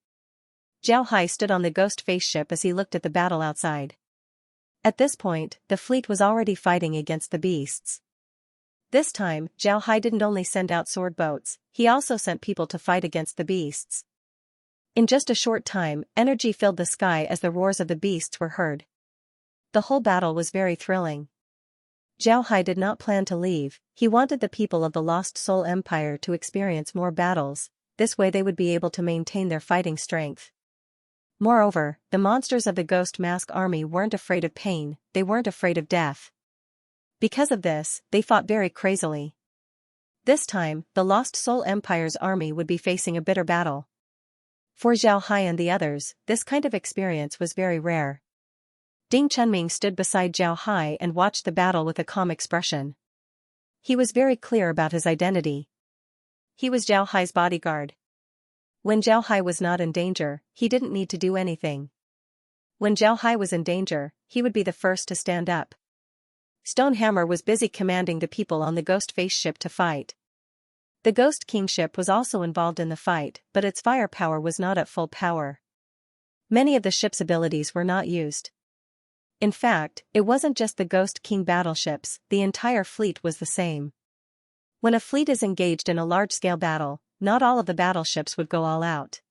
Zhao Hai stood on the ghost face ship as he looked at the battle outside. At this point, the fleet was already fighting against the beasts. This time, Zhao Hai didn't only send out sword boats, he also sent people to fight against the beasts. In just a short time, energy filled the sky as the roars of the beasts were heard. The whole battle was very thrilling. Zhao Hai did not plan to leave, he wanted the people of the Lost Soul Empire to experience more battles, this way they would be able to maintain their fighting strength. Moreover, the monsters of the Ghost Mask army weren't afraid of pain, they weren't afraid of death. Because of this, they fought very crazily. This time, the Lost Soul Empire's army would be facing a bitter battle. For Zhao Hai and the others, this kind of experience was very rare. Ding Chunming stood beside Zhao Hai and watched the battle with a calm expression. He was very clear about his identity. He was Zhao Hai's bodyguard. When Zhao Hai was not in danger, he didn't need to do anything. When Zhao Hai was in danger, he would be the first to stand up. Stonehammer was busy commanding the people on the Ghost Face ship to fight. The Ghost King ship was also involved in the fight, but its firepower was not at full power. Many of the ship's abilities were not used. In fact, it wasn't just the Ghost King battleships, the entire fleet was the same. When a fleet is engaged in a large-scale battle, not all of the battleships would go all out.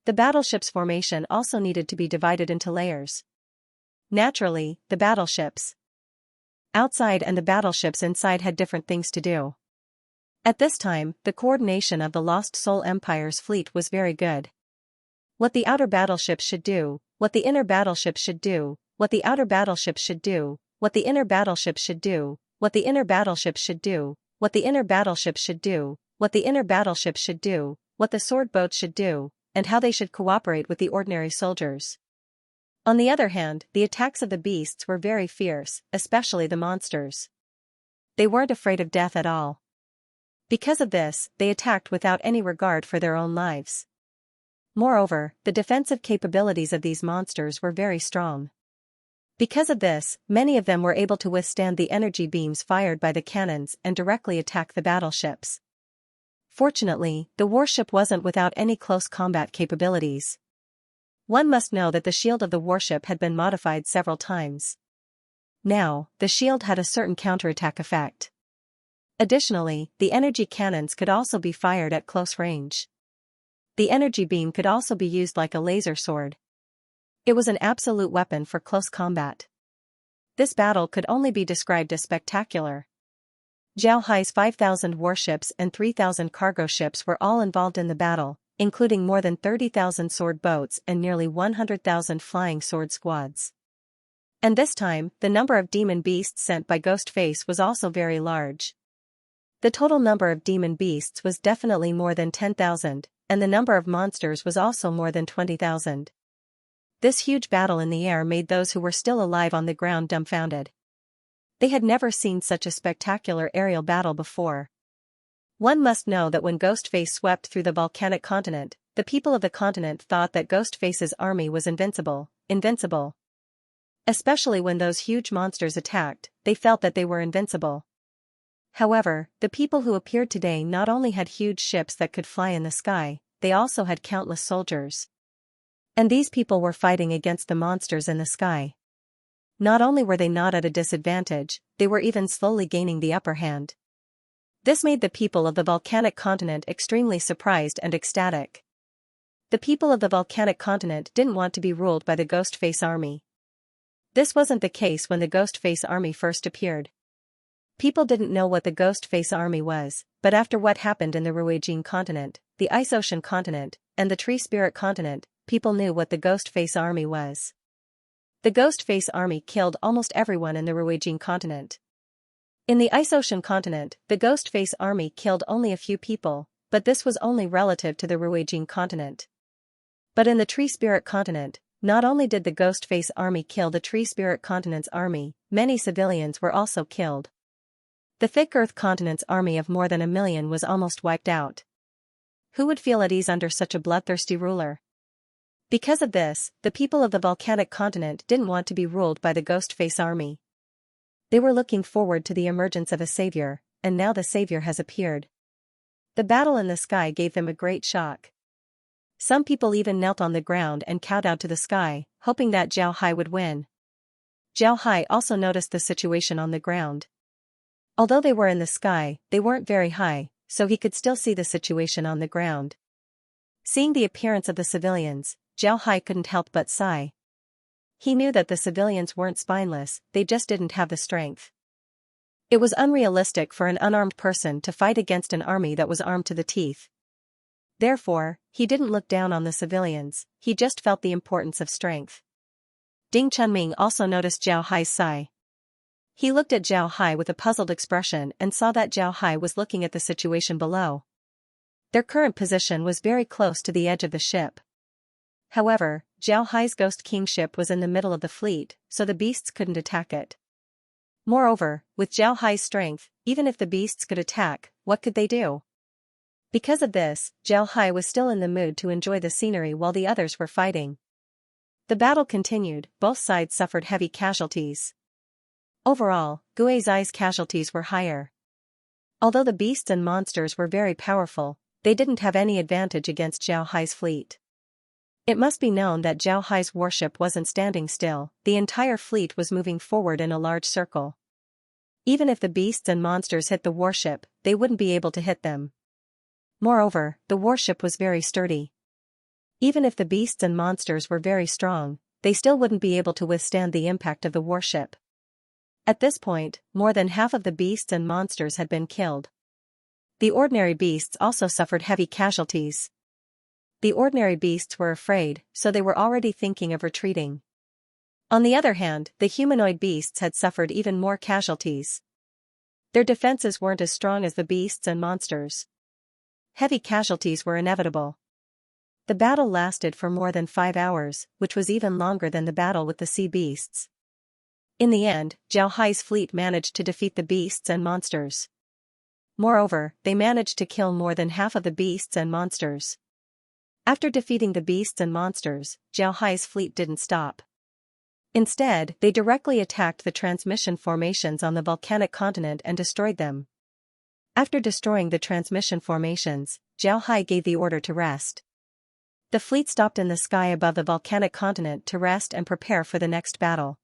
The battleship's formation also needed to be divided into layers. Naturally, the battleships outside and the battleships inside had different things to do. At this time, the coordination of the Lost Soul Empire's fleet was very good. What the outer battleships should do, what the inner battleships should do, what the outer battleships should do, what the inner battleships should do, what the inner battleships should do, what the inner battleships should do, what the inner battleships should do, what the sword boats should do, and how they should cooperate with the ordinary soldiers. On the other hand, the attacks of the beasts were very fierce, especially the monsters. They weren't afraid of death at all. Because of this, they attacked without any regard for their own lives. Moreover, the defensive capabilities of these monsters were very strong. Because of this, many of them were able to withstand the energy beams fired by the cannons and directly attack the battleships. Fortunately, the warship wasn't without any close combat capabilities. One must know that the shield of the warship had been modified several times. Now, the shield had a certain counterattack effect. Additionally, the energy cannons could also be fired at close range. The energy beam could also be used like a laser sword. It was an absolute weapon for close combat. This battle could only be described as spectacular. Zhao Hai's 5,000 warships and 3,000 cargo ships were all involved in the battle, including more than 30,000 sword boats and nearly 100,000 flying sword squads. And this time, the number of demon beasts sent by Ghostface was also very large. The total number of demon beasts was definitely more than 10,000, and the number of monsters was also more than 20,000. This huge battle in the air made those who were still alive on the ground dumbfounded. They had never seen such a spectacular aerial battle before. One must know that when Ghostface swept through the volcanic continent, the people of the continent thought that Ghostface's army was invincible. Especially when those huge monsters attacked, they felt that they were invincible. However, the people who appeared today not only had huge ships that could fly in the sky, they also had countless soldiers. And these people were fighting against the monsters in the sky. Not only were they not at a disadvantage, they were even slowly gaining the upper hand. This made the people of the volcanic continent extremely surprised and ecstatic. The people of the volcanic continent didn't want to be ruled by the Ghostface army. This wasn't the case when the Ghostface army first appeared. People didn't know what the Ghostface army was, but after what happened in the Ruijin continent, the Ice Ocean continent, and the Tree Spirit continent, people knew what the Ghostface army was. The Ghostface army killed almost everyone in the Ruijin continent. In the Ice Ocean continent, the Ghostface army killed only a few people, but this was only relative to the Ruijin continent. But in the Tree Spirit continent, not only did the Ghostface army kill the Tree Spirit continent's army, many civilians were also killed. The Thick Earth continent's army of more than 1 million was almost wiped out. Who would feel at ease under such a bloodthirsty ruler? Because of this, the people of the volcanic continent didn't want to be ruled by the Ghostface army. They were looking forward to the emergence of a savior, and now the savior has appeared. The battle in the sky gave them a great shock. Some people even knelt on the ground and kowtowed to the sky, hoping that Zhao Hai would win. Zhao Hai also noticed the situation on the ground. Although they were in the sky, they weren't very high, so he could still see the situation on the ground. Seeing the appearance of the civilians, Zhao Hai couldn't help but sigh. He knew that the civilians weren't spineless, they just didn't have the strength. It was unrealistic for an unarmed person to fight against an army that was armed to the teeth. Therefore, he didn't look down on the civilians, he just felt the importance of strength. Ding Chunming also noticed Zhao Hai's sigh. He looked at Zhao Hai with a puzzled expression and saw that Zhao Hai was looking at the situation below. Their current position was very close to the edge of the ship. However, Zhao Hai's Ghost King ship was in the middle of the fleet, so the beasts couldn't attack it. Moreover, with Zhao Hai's strength, even if the beasts could attack, what could they do? Because of this, Zhao Hai was still in the mood to enjoy the scenery while the others were fighting. The battle continued, both sides suffered heavy casualties. Overall, Gui Zai's casualties were higher. Although the beasts and monsters were very powerful, they didn't have any advantage against Zhao Hai's fleet. It must be known that Zhao Hai's warship wasn't standing still, the entire fleet was moving forward in a large circle. Even if the beasts and monsters hit the warship, they wouldn't be able to hit them. Moreover, the warship was very sturdy. Even if the beasts and monsters were very strong, they still wouldn't be able to withstand the impact of the warship. At this point, more than half of the beasts and monsters had been killed. The ordinary beasts also suffered heavy casualties. The ordinary beasts were afraid, so they were already thinking of retreating. On the other hand, the humanoid beasts had suffered even more casualties. Their defenses weren't as strong as the beasts and monsters. Heavy casualties were inevitable. The battle lasted for more than 5 hours, which was even longer than the battle with the sea beasts. In the end, Zhao Hai's fleet managed to defeat the beasts and monsters. Moreover, they managed to kill more than half of the beasts and monsters. After defeating the beasts and monsters, Zhao Hai's fleet didn't stop. Instead, they directly attacked the transmission formations on the volcanic continent and destroyed them. After destroying the transmission formations, Zhao Hai gave the order to rest. The fleet stopped in the sky above the volcanic continent to rest and prepare for the next battle.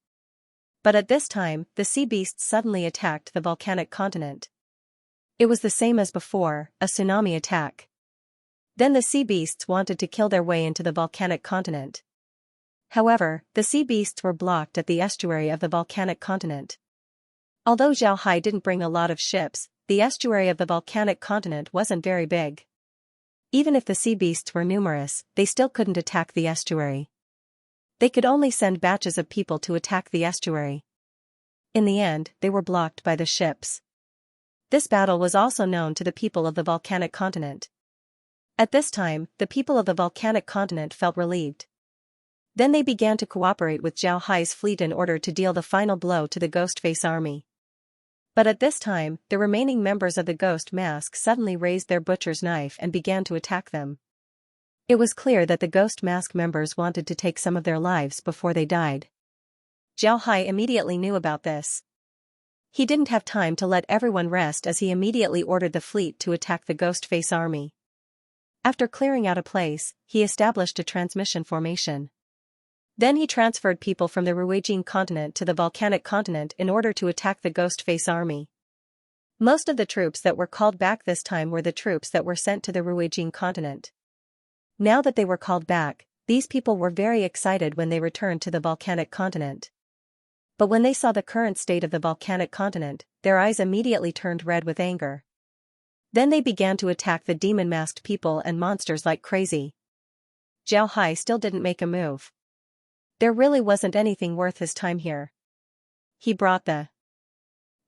But at this time, the sea beasts suddenly attacked the volcanic continent. It was the same as before, a tsunami attack. Then the sea beasts wanted to kill their way into the volcanic continent. However, the sea beasts were blocked at the estuary of the volcanic continent. Although Zhao Hai didn't bring a lot of ships, the estuary of the volcanic continent wasn't very big. Even if the sea beasts were numerous, they still couldn't attack the estuary. They could only send batches of people to attack the estuary. In the end, they were blocked by the ships. This battle was also known to the people of the volcanic continent. At this time, the people of the volcanic continent felt relieved. Then they began to cooperate with Zhao Hai's fleet in order to deal the final blow to the Ghostface army. But at this time, the remaining members of the Ghost Mask suddenly raised their butcher's knife and began to attack them. It was clear that the Ghost Mask members wanted to take some of their lives before they died. Zhao Hai immediately knew about this. He didn't have time to let everyone rest as he immediately ordered the fleet to attack the Ghostface army. After clearing out a place, he established a transmission formation. Then he transferred people from the Ruijin continent to the volcanic continent in order to attack the Ghostface army. Most of the troops that were called back this time were the troops that were sent to the Ruijin continent. Now that they were called back, these people were very excited when they returned to the volcanic continent. But when they saw the current state of the volcanic continent, their eyes immediately turned red with anger. Then they began to attack the demon-masked people and monsters like crazy. Zhao Hai still didn't make a move. There really wasn't anything worth his time here. He brought the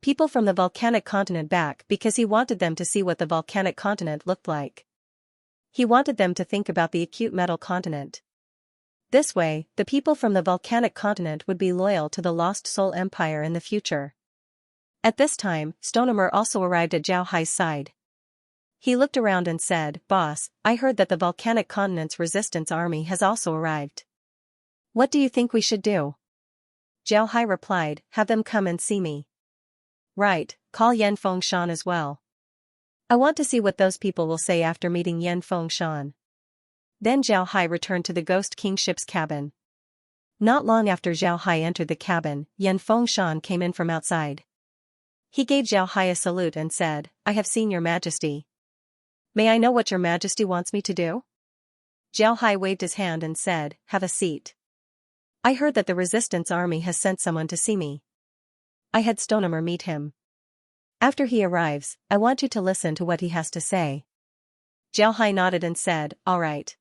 people from the volcanic continent back because he wanted them to see what the volcanic continent looked like. He wanted them to think about the acute metal continent. This way, the people from the volcanic continent would be loyal to the Lost Soul Empire in the future. At this time, Stonehammer also arrived at Zhao Hai's side. He looked around and said, "Boss, I heard that the volcanic continent's resistance army has also arrived. What do you think we should do?" Zhao Hai replied, "Have them come and see me." "Right, call Yan Fengshan as well. I want to see what those people will say after meeting Yan Fengshan." Then Zhao Hai returned to the Ghost Kingship's cabin. Not long after Zhao Hai entered the cabin, Yan Fengshan came in from outside. He gave Zhao Hai a salute and said, "I have seen your majesty. May I know what your majesty wants me to do?" Zhao Hai waved his hand and said, "Have a seat. I heard that the resistance army has sent someone to see me. I had Stonehammer meet him. After he arrives, I want you to listen to what he has to say." Zhao Hai nodded and said, "All right."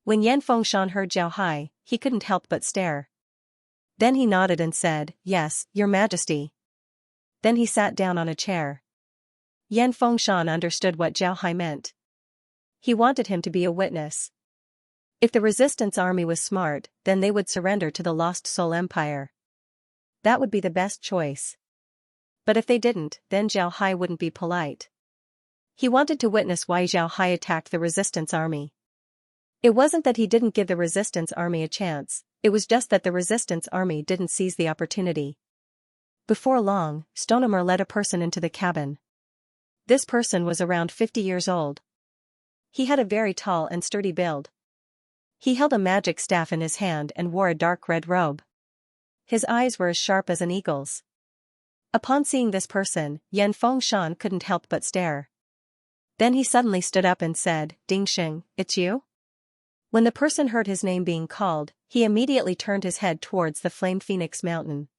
When Yan Fengshan heard Zhao Hai, he couldn't help but stare. Then he nodded and said, "Yes, your majesty." Then he sat down on a chair. Yan Fengshan understood what Zhao Hai meant. He wanted him to be a witness. If the resistance army was smart, then they would surrender to the Lost Soul Empire. That would be the best choice. But if they didn't, then Zhao Hai wouldn't be polite. He wanted to witness why Zhao Hai attacked the resistance army. It wasn't that he didn't give the resistance army a chance, it was just that the resistance army didn't seize the opportunity. Before long, Stonehammer led a person into the cabin. This person was around 50 years old. He had a very tall and sturdy build. He held a magic staff in his hand and wore a dark red robe. His eyes were as sharp as an eagle's. Upon seeing this person, Yan Fengshan couldn't help but stare. Then he suddenly stood up and said, "Ding Xing, it's you?" When the person heard his name being called, he immediately turned his head towards the Flame Phoenix Mountain.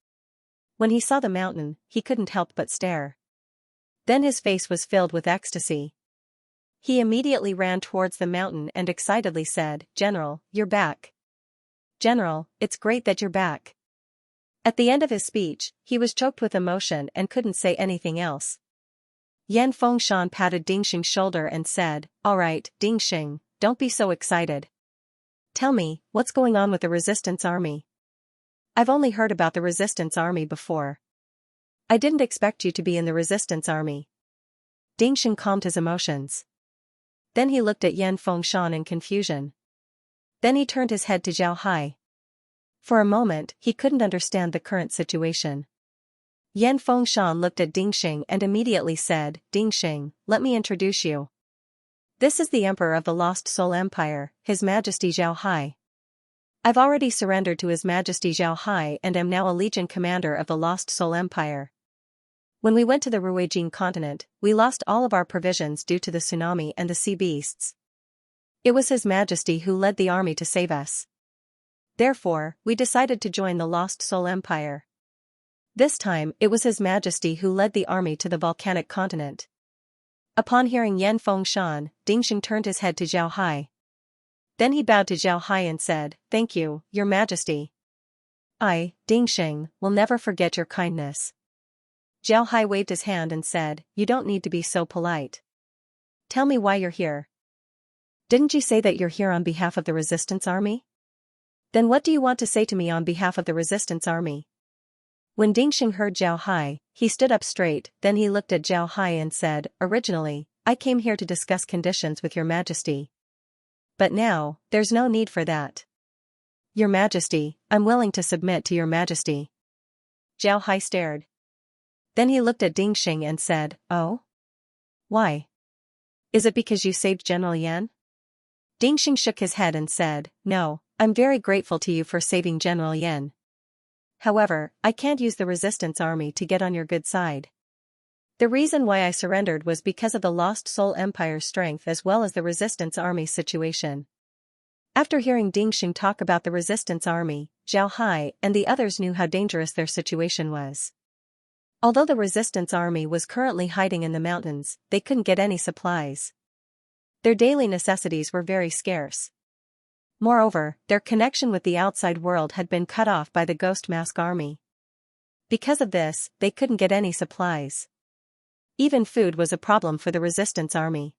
When he saw the mountain, he couldn't help but stare. Then his face was filled with ecstasy. He immediately ran towards the mountain and excitedly said, "General, you're back. General, it's great that you're back." At the end of his speech, he was choked with emotion and couldn't say anything else. Yan Fengshan patted Ding Xing's shoulder and said, "All right, Ding Xing, don't be so excited. Tell me, what's going on with the resistance army? I've only heard about the resistance army before. I didn't expect you to be in the resistance army." Ding Xing calmed his emotions. Then he looked at Yan Fengshan in confusion. Then he turned his head to Zhao Hai. For a moment, he couldn't understand the current situation. Yan Fengshan looked at Ding Xing and immediately said, "Ding Xing, let me introduce you. This is the Emperor of the Lost Soul Empire, His Majesty Zhao Hai. I've already surrendered to His Majesty Zhao Hai and am now a Legion Commander of the Lost Soul Empire. When we went to the Ruijin continent, we lost all of our provisions due to the tsunami and the sea beasts. It was His Majesty who led the army to save us. Therefore, we decided to join the Lost Soul Empire. This time, it was His Majesty who led the army to the volcanic continent. Upon hearing Yan Fengshan, Dingxing turned his head to Zhao Hai. Then he bowed to Zhao Hai and said, "Thank you, Your Majesty. I, Dingxing, will never forget your kindness." Zhao Hai waved his hand and said, "You don't need to be so polite. Tell me why you're here. Didn't you say that you're here on behalf of the resistance army? Then what do you want to say to me on behalf of the resistance army?" When Dingxing heard Zhao Hai, he stood up straight, then he looked at Zhao Hai and said, "Originally, I came here to discuss conditions with Your Majesty. But now, there's no need for that. Your Majesty, I'm willing to submit to Your Majesty." Zhao Hai stared. Then he looked at Dingxing and said, "Oh? Why? Is it because you saved General Yan?" Dingxing shook his head and said, "No, I'm very grateful to you for saving General Yan. However, I can't use the resistance army to get on your good side. The reason why I surrendered was because of the Lost Soul Empire's strength as well as the resistance army's situation." After hearing Dingxing talk about the resistance army, Zhao Hai and the others knew how dangerous their situation was. Although the resistance army was currently hiding in the mountains, they couldn't get any supplies. Their daily necessities were very scarce. Moreover, their connection with the outside world had been cut off by the Ghost Mask army. Because of this, they couldn't get any supplies. Even food was a problem for the resistance army.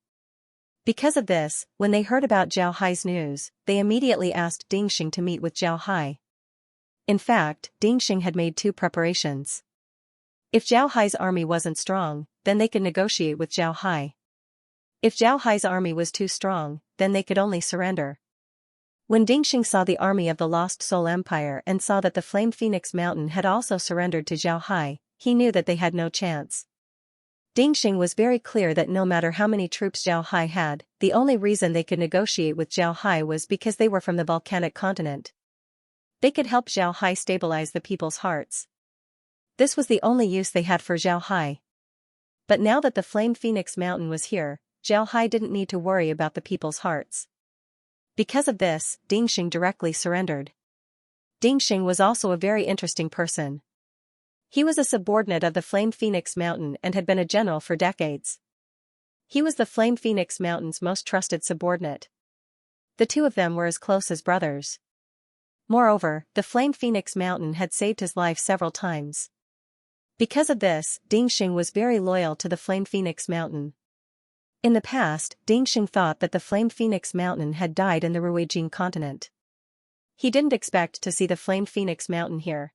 Because of this, when they heard about Zhao Hai's news, they immediately asked Dingxing to meet with Zhao Hai. In fact, Dingxing had made 2 preparations. If Zhao Hai's army wasn't strong, then they could negotiate with Zhao Hai. If Zhao Hai's army was too strong, then they could only surrender. When Dingxing saw the army of the Lost Soul Empire and saw that the Flame Phoenix Mountain had also surrendered to Zhao Hai, he knew that they had no chance. Dingxing was very clear that no matter how many troops Zhao Hai had, the only reason they could negotiate with Zhao Hai was because they were from the volcanic continent. They could help Zhao Hai stabilize the people's hearts. This was the only use they had for Zhao Hai. But now that the Flame Phoenix Mountain was here, Zhao Hai didn't need to worry about the people's hearts. Because of this, Dingxing directly surrendered. Dingxing was also a very interesting person. He was a subordinate of the Flame Phoenix Mountain and had been a general for decades. He was the Flame Phoenix Mountain's most trusted subordinate. The 2 of them were as close as brothers. Moreover, the Flame Phoenix Mountain had saved his life several times. Because of this, Dingxing was very loyal to the Flame Phoenix Mountain. In the past, Dingxing thought that the Flame Phoenix Mountain had died in the Ruijin continent. He didn't expect to see the Flame Phoenix Mountain here.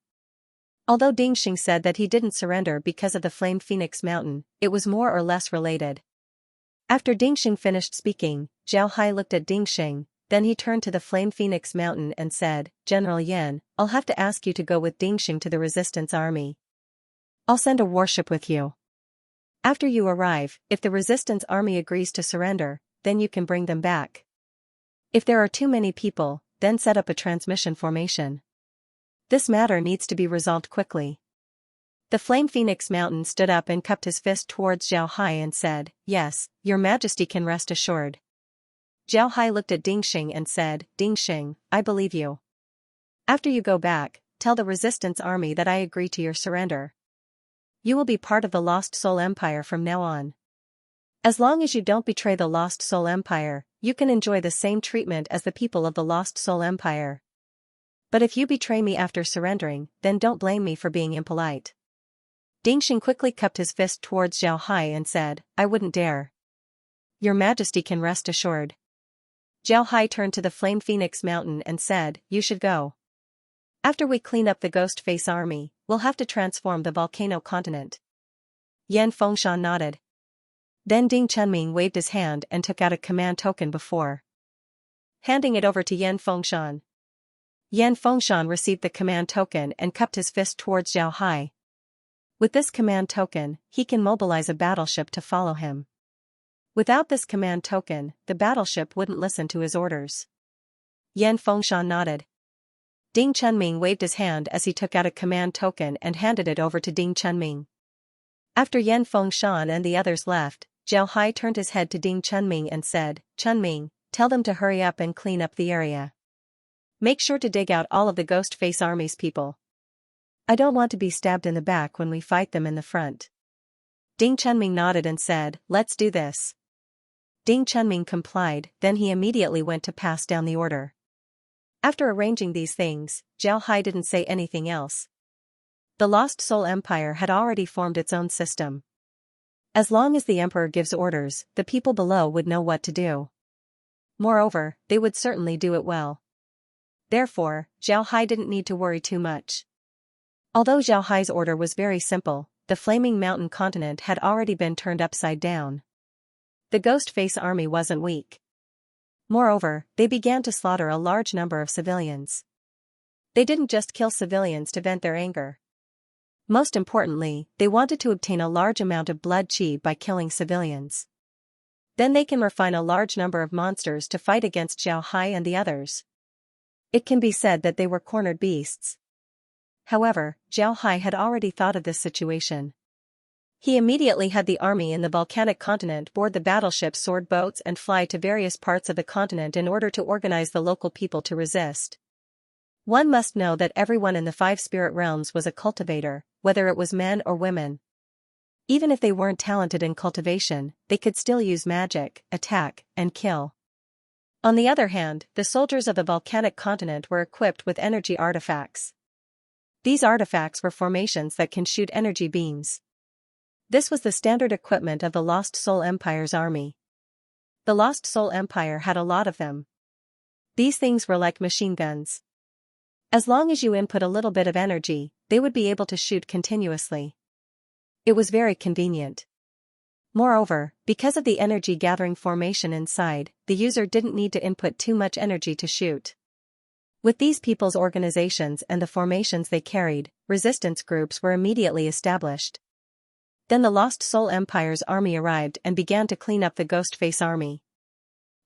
Although Dingxing said that he didn't surrender because of the Flame Phoenix Mountain, it was more or less related. After Dingxing finished speaking, Zhao Hai looked at Dingxing, then he turned to the Flame Phoenix Mountain and said, "General Yan, I'll have to ask you to go with Dingxing to the resistance army. I'll send a warship with you. After you arrive, if the resistance army agrees to surrender, then you can bring them back. If there are too many people, then set up a transmission formation. This matter needs to be resolved quickly." The Flame Phoenix Mountain stood up and cupped his fist towards Zhao Hai and said, "Yes, Your Majesty can rest assured." Zhao Hai looked at Dingxing and said, "Dingxing, I believe you. After you go back, tell the resistance army that I agree to your surrender. You will be part of the Lost Soul Empire from now on. As long as you don't betray the Lost Soul Empire, you can enjoy the same treatment as the people of the Lost Soul Empire. But if you betray me after surrendering, then don't blame me for being impolite." Dingxing quickly cupped his fist towards Zhao Hai and said, "I wouldn't dare. Your Majesty can rest assured." Zhao Hai turned to the Flame Phoenix Mountain and said, "You should go. After we clean up the Ghost Face army, we'll have to transform the volcano continent." Yan Fengshan nodded. Then Ding Chunming waved his hand and took out a command token before handing it over to Yan Fengshan. Yan Fengshan received the command token and cupped his fist towards Zhao Hai. With this command token, he can mobilize a battleship to follow him. Without this command token, the battleship wouldn't listen to his orders. Yan Fengshan nodded. Ding Chunming waved his hand as he took out a command token and handed it over to Ding Chunming. After Yan Fengshan and the others left, Zhao Hai turned his head to Ding Chunming and said, "Chunming, tell them to hurry up and clean up the area. Make sure to dig out all of the Ghost Face Army's people." I don't want to be stabbed in the back when we fight them in the front. Ding Chunming nodded and said, let's do this. Ding Chunming complied, then he immediately went to pass down the order. After arranging these things, Zhao Hai didn't say anything else. The Lost Soul Empire had already formed its own system. As long as the emperor gives orders, the people below would know what to do. Moreover, they would certainly do it well. Therefore, Zhao Hai didn't need to worry too much. Although Zhao Hai's order was very simple, the flaming mountain continent had already been turned upside down. The Ghost Face army wasn't weak. Moreover, they began to slaughter a large number of civilians. They didn't just kill civilians to vent their anger. Most importantly, they wanted to obtain a large amount of blood qi by killing civilians. Then they can refine a large number of monsters to fight against Zhao Hai and the others. It can be said that they were cornered beasts. However, Zhao Hai had already thought of this situation. He immediately had the army in the volcanic continent board the battleships, sword boats and fly to various parts of the continent in order to organize the local people to resist. One must know that everyone in the 5 spirit realms was a cultivator, whether it was men or women. Even if they weren't talented in cultivation, they could still use magic, attack, and kill. On the other hand, the soldiers of the volcanic continent were equipped with energy artifacts. These artifacts were formations that can shoot energy beams. This was the standard equipment of the Lost Soul Empire's army. The Lost Soul Empire had a lot of them. These things were like machine guns. As long as you input a little bit of energy, they would be able to shoot continuously. It was very convenient. Moreover, because of the energy gathering formation inside, the user didn't need to input too much energy to shoot. With these people's organizations and the formations they carried, resistance groups were immediately established. Then the Lost Soul Empire's army arrived and began to clean up the Ghostface army.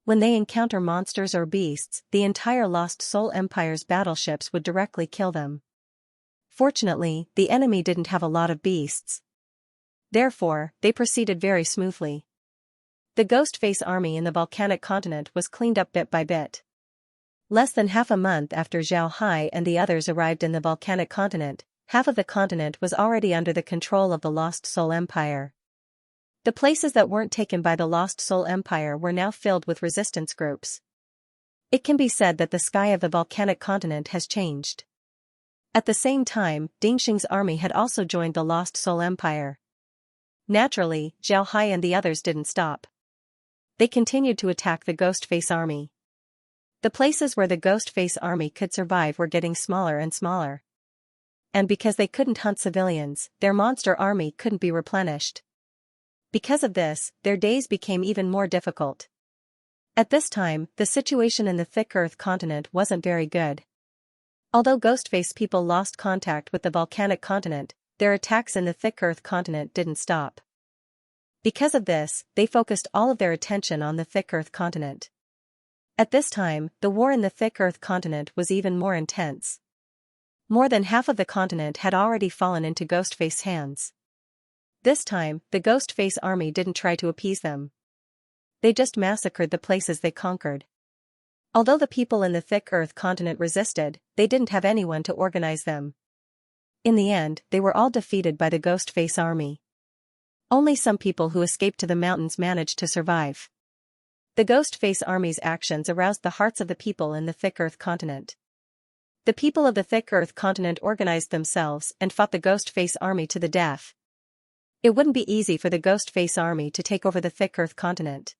When they encounter monsters or beasts, the entire Lost Soul Empire's battleships would directly kill them. Fortunately, the enemy didn't have a lot of beasts. Therefore, they proceeded very smoothly. The Ghostface army in the volcanic continent was cleaned up bit by bit. Less than half a month after Zhao Hai and the others arrived in the volcanic continent, half of the continent was already under the control of the Lost Soul Empire. The places that weren't taken by the Lost Soul Empire were now filled with resistance groups. It can be said that the sky of the volcanic continent has changed. At the same time, Dingxing's army had also joined the Lost Soul Empire. Naturally, Zhao Hai and the others didn't stop. They continued to attack the Ghostface army. The places where the Ghostface army could survive were getting smaller and smaller. And because they couldn't hunt civilians, their monster army couldn't be replenished. Because of this, their days became even more difficult. At this time, the situation in the thick Earth continent wasn't very good. Although Ghostface people lost contact with the volcanic continent, their attacks in the thick Earth continent didn't stop. Because of this, they focused all of their attention on the thick Earth continent. At this time, the war in the thick Earth continent was even more intense. More than half of the continent had already fallen into Ghostface's hands. This time, the Ghostface army didn't try to appease them. They just massacred the places they conquered. Although the people in the thick Earth continent resisted, they didn't have anyone to organize them. In the end, they were all defeated by the Ghostface army. Only some people who escaped to the mountains managed to survive. The Ghostface army's actions aroused the hearts of the people in the thick Earth continent. The people of the thick Earth continent organized themselves and fought the Ghostface army to the death. It wouldn't be easy for the Ghostface army to take over the thick Earth continent.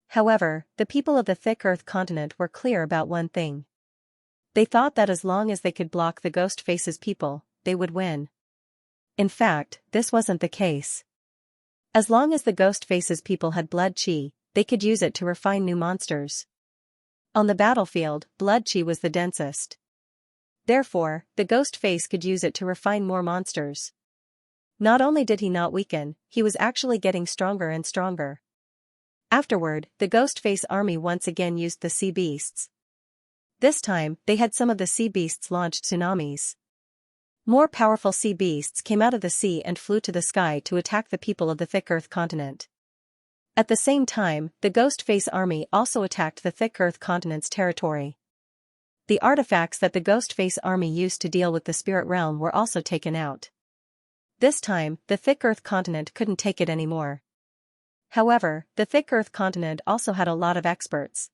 However, the people of the thick Earth continent were clear about one thing. They thought that as long as they could block the Ghostface's people, they would win. In fact, this wasn't the case. As long as the Ghostface's people had blood qi, they could use it to refine new monsters. On the battlefield, blood qi was the densest. Therefore, the Ghostface could use it to refine more monsters. Not only did he not weaken, he was actually getting stronger and stronger. Afterward, the Ghostface army once again used the sea beasts. This time, they had some of the sea beasts launched tsunamis. More powerful sea beasts came out of the sea and flew to the sky to attack the people of the thick Earth continent. At the same time, the Ghostface army also attacked the thick Earth continent's territory. The artifacts that the Ghostface army used to deal with the spirit realm were also taken out. This time, the Thick Earth continent couldn't take it anymore. However, the Thick Earth continent also had a lot of experts.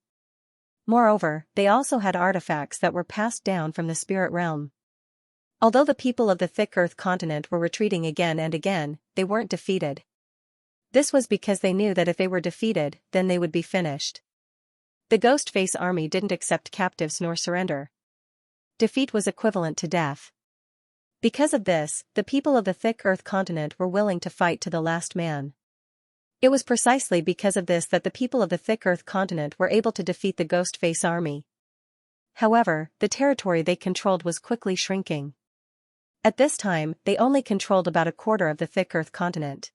Moreover, they also had artifacts that were passed down from the spirit realm. Although the people of the Thick Earth continent were retreating again and again, they weren't defeated. This was because they knew that if they were defeated, then they would be finished. The Ghostface army didn't accept captives nor surrender. Defeat was equivalent to death. Because of this, the people of the Thick Earth continent were willing to fight to the last man. It was precisely because of this that the people of the Thick Earth continent were able to defeat the Ghostface army. However, the territory they controlled was quickly shrinking. At this time, they only controlled about a quarter of the Thick Earth continent.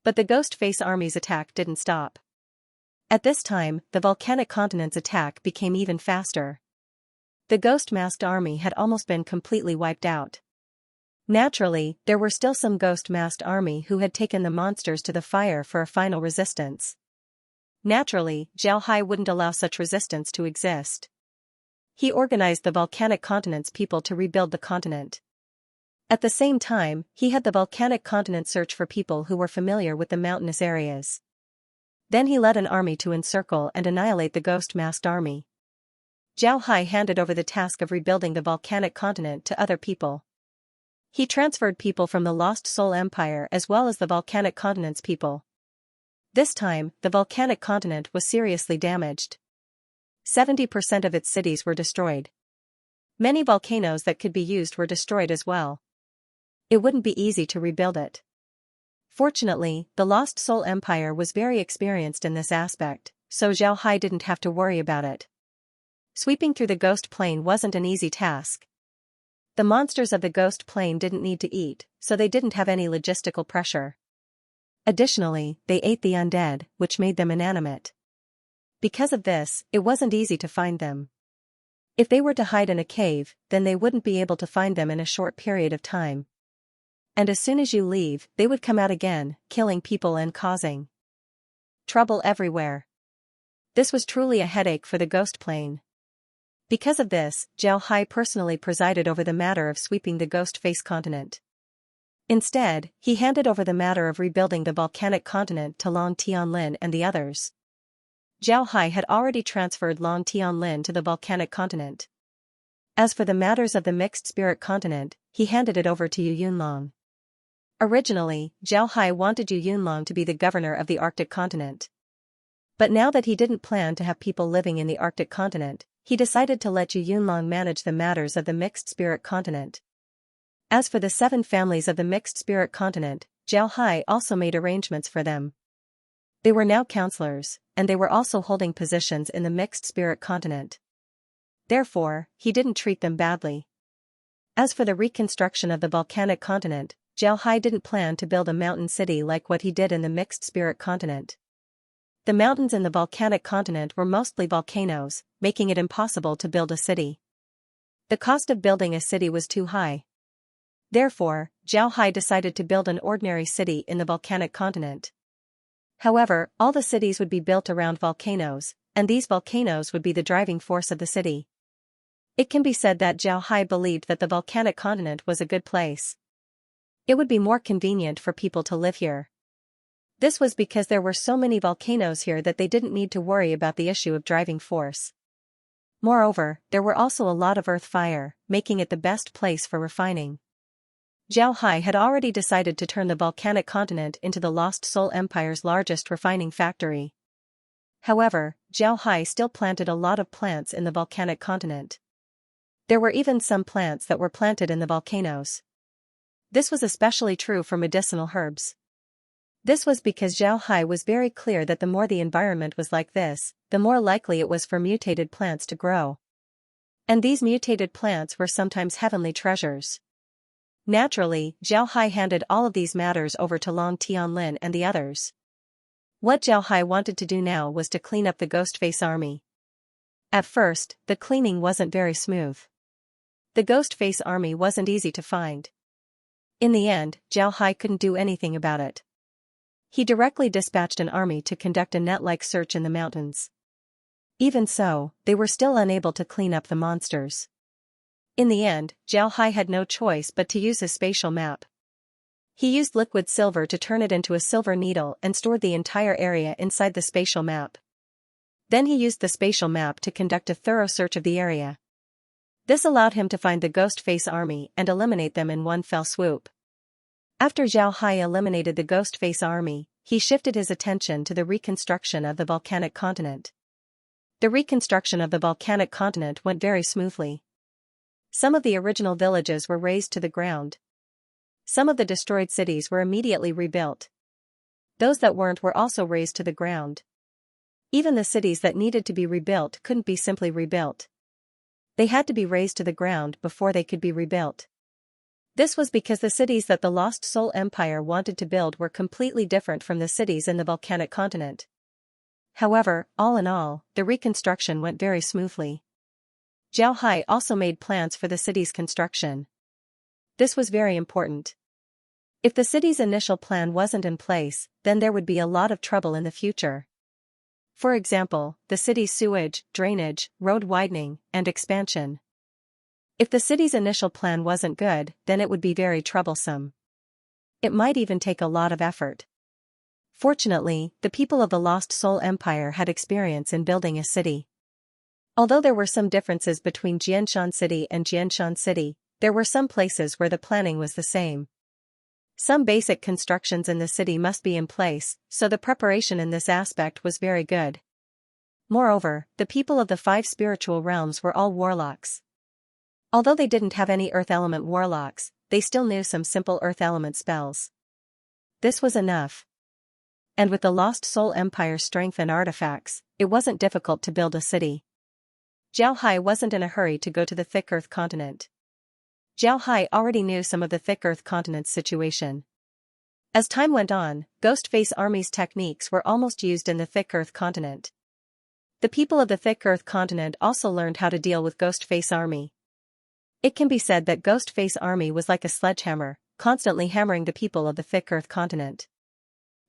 But the Ghostface army's attack didn't stop. At this time, the volcanic continent's attack became even faster. The Ghost-masked army had almost been completely wiped out. Naturally, there were still some Ghost-masked army who had taken the monsters to the fire for a final resistance. Naturally, Zhao Hai wouldn't allow such resistance to exist. He organized the volcanic continent's people to rebuild the continent. At the same time, he had the volcanic continent search for people who were familiar with the mountainous areas. Then he led an army to encircle and annihilate the Ghost-masked army. Zhao Hai handed over the task of rebuilding the volcanic continent to other people. He transferred people from the Lost Soul Empire as well as the volcanic continent's people. This time, the volcanic continent was seriously damaged. 70% of its cities were destroyed. Many volcanoes that could be used were destroyed as well. It wouldn't be easy to rebuild it. Fortunately, the Lost Soul Empire was very experienced in this aspect, so Zhao Hai didn't have to worry about it. Sweeping through the Ghost Plain wasn't an easy task. The monsters of the Ghost Plain didn't need to eat, so they didn't have any logistical pressure. Additionally, they ate the undead, which made them inanimate. Because of this, it wasn't easy to find them. If they were to hide in a cave, then they wouldn't be able to find them in a short period of time. And as soon as you leave, they would come out again, killing people and causing trouble everywhere. This was truly a headache for the Ghost Plain. Because of this, Zhao Hai personally presided over the matter of sweeping the Ghostface continent. Instead, he handed over the matter of rebuilding the volcanic continent to Long Tianlin and the others. Zhao Hai had already transferred Long Tianlin to the volcanic continent. As for the matters of the mixed spirit continent, he handed it over to Yu Yunlong. Originally, Zhao Hai wanted Yu Yunlong to be the governor of the Arctic continent. But now that he didn't plan to have people living in the Arctic continent, he decided to let Yu Yunlong manage the matters of the mixed spirit continent. As for the 7 families of the mixed spirit continent, Zhao Hai also made arrangements for them. They were now counselors, and they were also holding positions in the mixed spirit continent. Therefore, he didn't treat them badly. As for the reconstruction of the volcanic continent, Zhao Hai didn't plan to build a mountain city like what he did in the mixed spirit continent. The mountains in the volcanic continent were mostly volcanoes, making it impossible to build a city. The cost of building a city was too high. Therefore, Zhao Hai decided to build an ordinary city in the volcanic continent. However, all the cities would be built around volcanoes, and these volcanoes would be the driving force of the city. It can be said that Zhao Hai believed that the volcanic continent was a good place. It would be more convenient for people to live here. This was because there were so many volcanoes here that they didn't need to worry about the issue of driving force. Moreover, there were also a lot of earth fire, making it the best place for refining. Zhao Hai had already decided to turn the volcanic continent into the Lost Soul Empire's largest refining factory. However, Zhao Hai still planted a lot of plants in the volcanic continent. There were even some plants that were planted in the volcanoes. This was especially true for medicinal herbs. This was because Zhao Hai was very clear that the more the environment was like this, the more likely it was for mutated plants to grow. And these mutated plants were sometimes heavenly treasures. Naturally, Zhao Hai handed all of these matters over to Long Tianlin and the others. What Zhao Hai wanted to do now was to clean up the Ghostface army. At first, the cleaning wasn't very smooth. The Ghostface army wasn't easy to find. In the end, Zhao Hai couldn't do anything about it. He directly dispatched an army to conduct a net-like search in the mountains. Even so, they were still unable to clean up the monsters. In the end, Zhao Hai had no choice but to use his spatial map. He used liquid silver to turn it into a silver needle and stored the entire area inside the spatial map. Then he used the spatial map to conduct a thorough search of the area. This allowed him to find the Ghostface army and eliminate them in one fell swoop. After Zhao Hai eliminated the Ghostface army, he shifted his attention to the reconstruction of the volcanic continent. The reconstruction of the volcanic continent went very smoothly. Some of the original villages were razed to the ground. Some of the destroyed cities were immediately rebuilt. Those that weren't were also razed to the ground. Even the cities that needed to be rebuilt couldn't be simply rebuilt. They had to be razed to the ground before they could be rebuilt. This was because the cities that the Lost Soul Empire wanted to build were completely different from the cities in the volcanic continent. However, all in all, the reconstruction went very smoothly. Zhao Hai also made plans for the city's construction. This was very important. If the city's initial plan wasn't in place, then there would be a lot of trouble in the future. For example, the city's sewage, drainage, road widening, and expansion. If the city's initial plan wasn't good, then it would be very troublesome. It might even take a lot of effort. Fortunately, the people of the Lost Soul Empire had experience in building a city. Although there were some differences between Jianshan City and Jianshan City, there were some places where the planning was the same. Some basic constructions in the city must be in place, so the preparation in this aspect was very good. Moreover, the people of the 5 spiritual realms were all warlocks. Although they didn't have any earth element warlocks, they still knew some simple earth element spells. This was enough. And with the Lost Soul Empire's strength and artifacts, it wasn't difficult to build a city. Zhao Hai wasn't in a hurry to go to the Thick Earth continent. Zhao Hai already knew some of the Thick Earth continent's situation. As time went on, Ghostface Army's techniques were almost used in the Thick Earth continent. The people of the Thick Earth continent also learned how to deal with Ghostface Army. It can be said that Ghostface Army was like a sledgehammer, constantly hammering the people of the Thick Earth continent.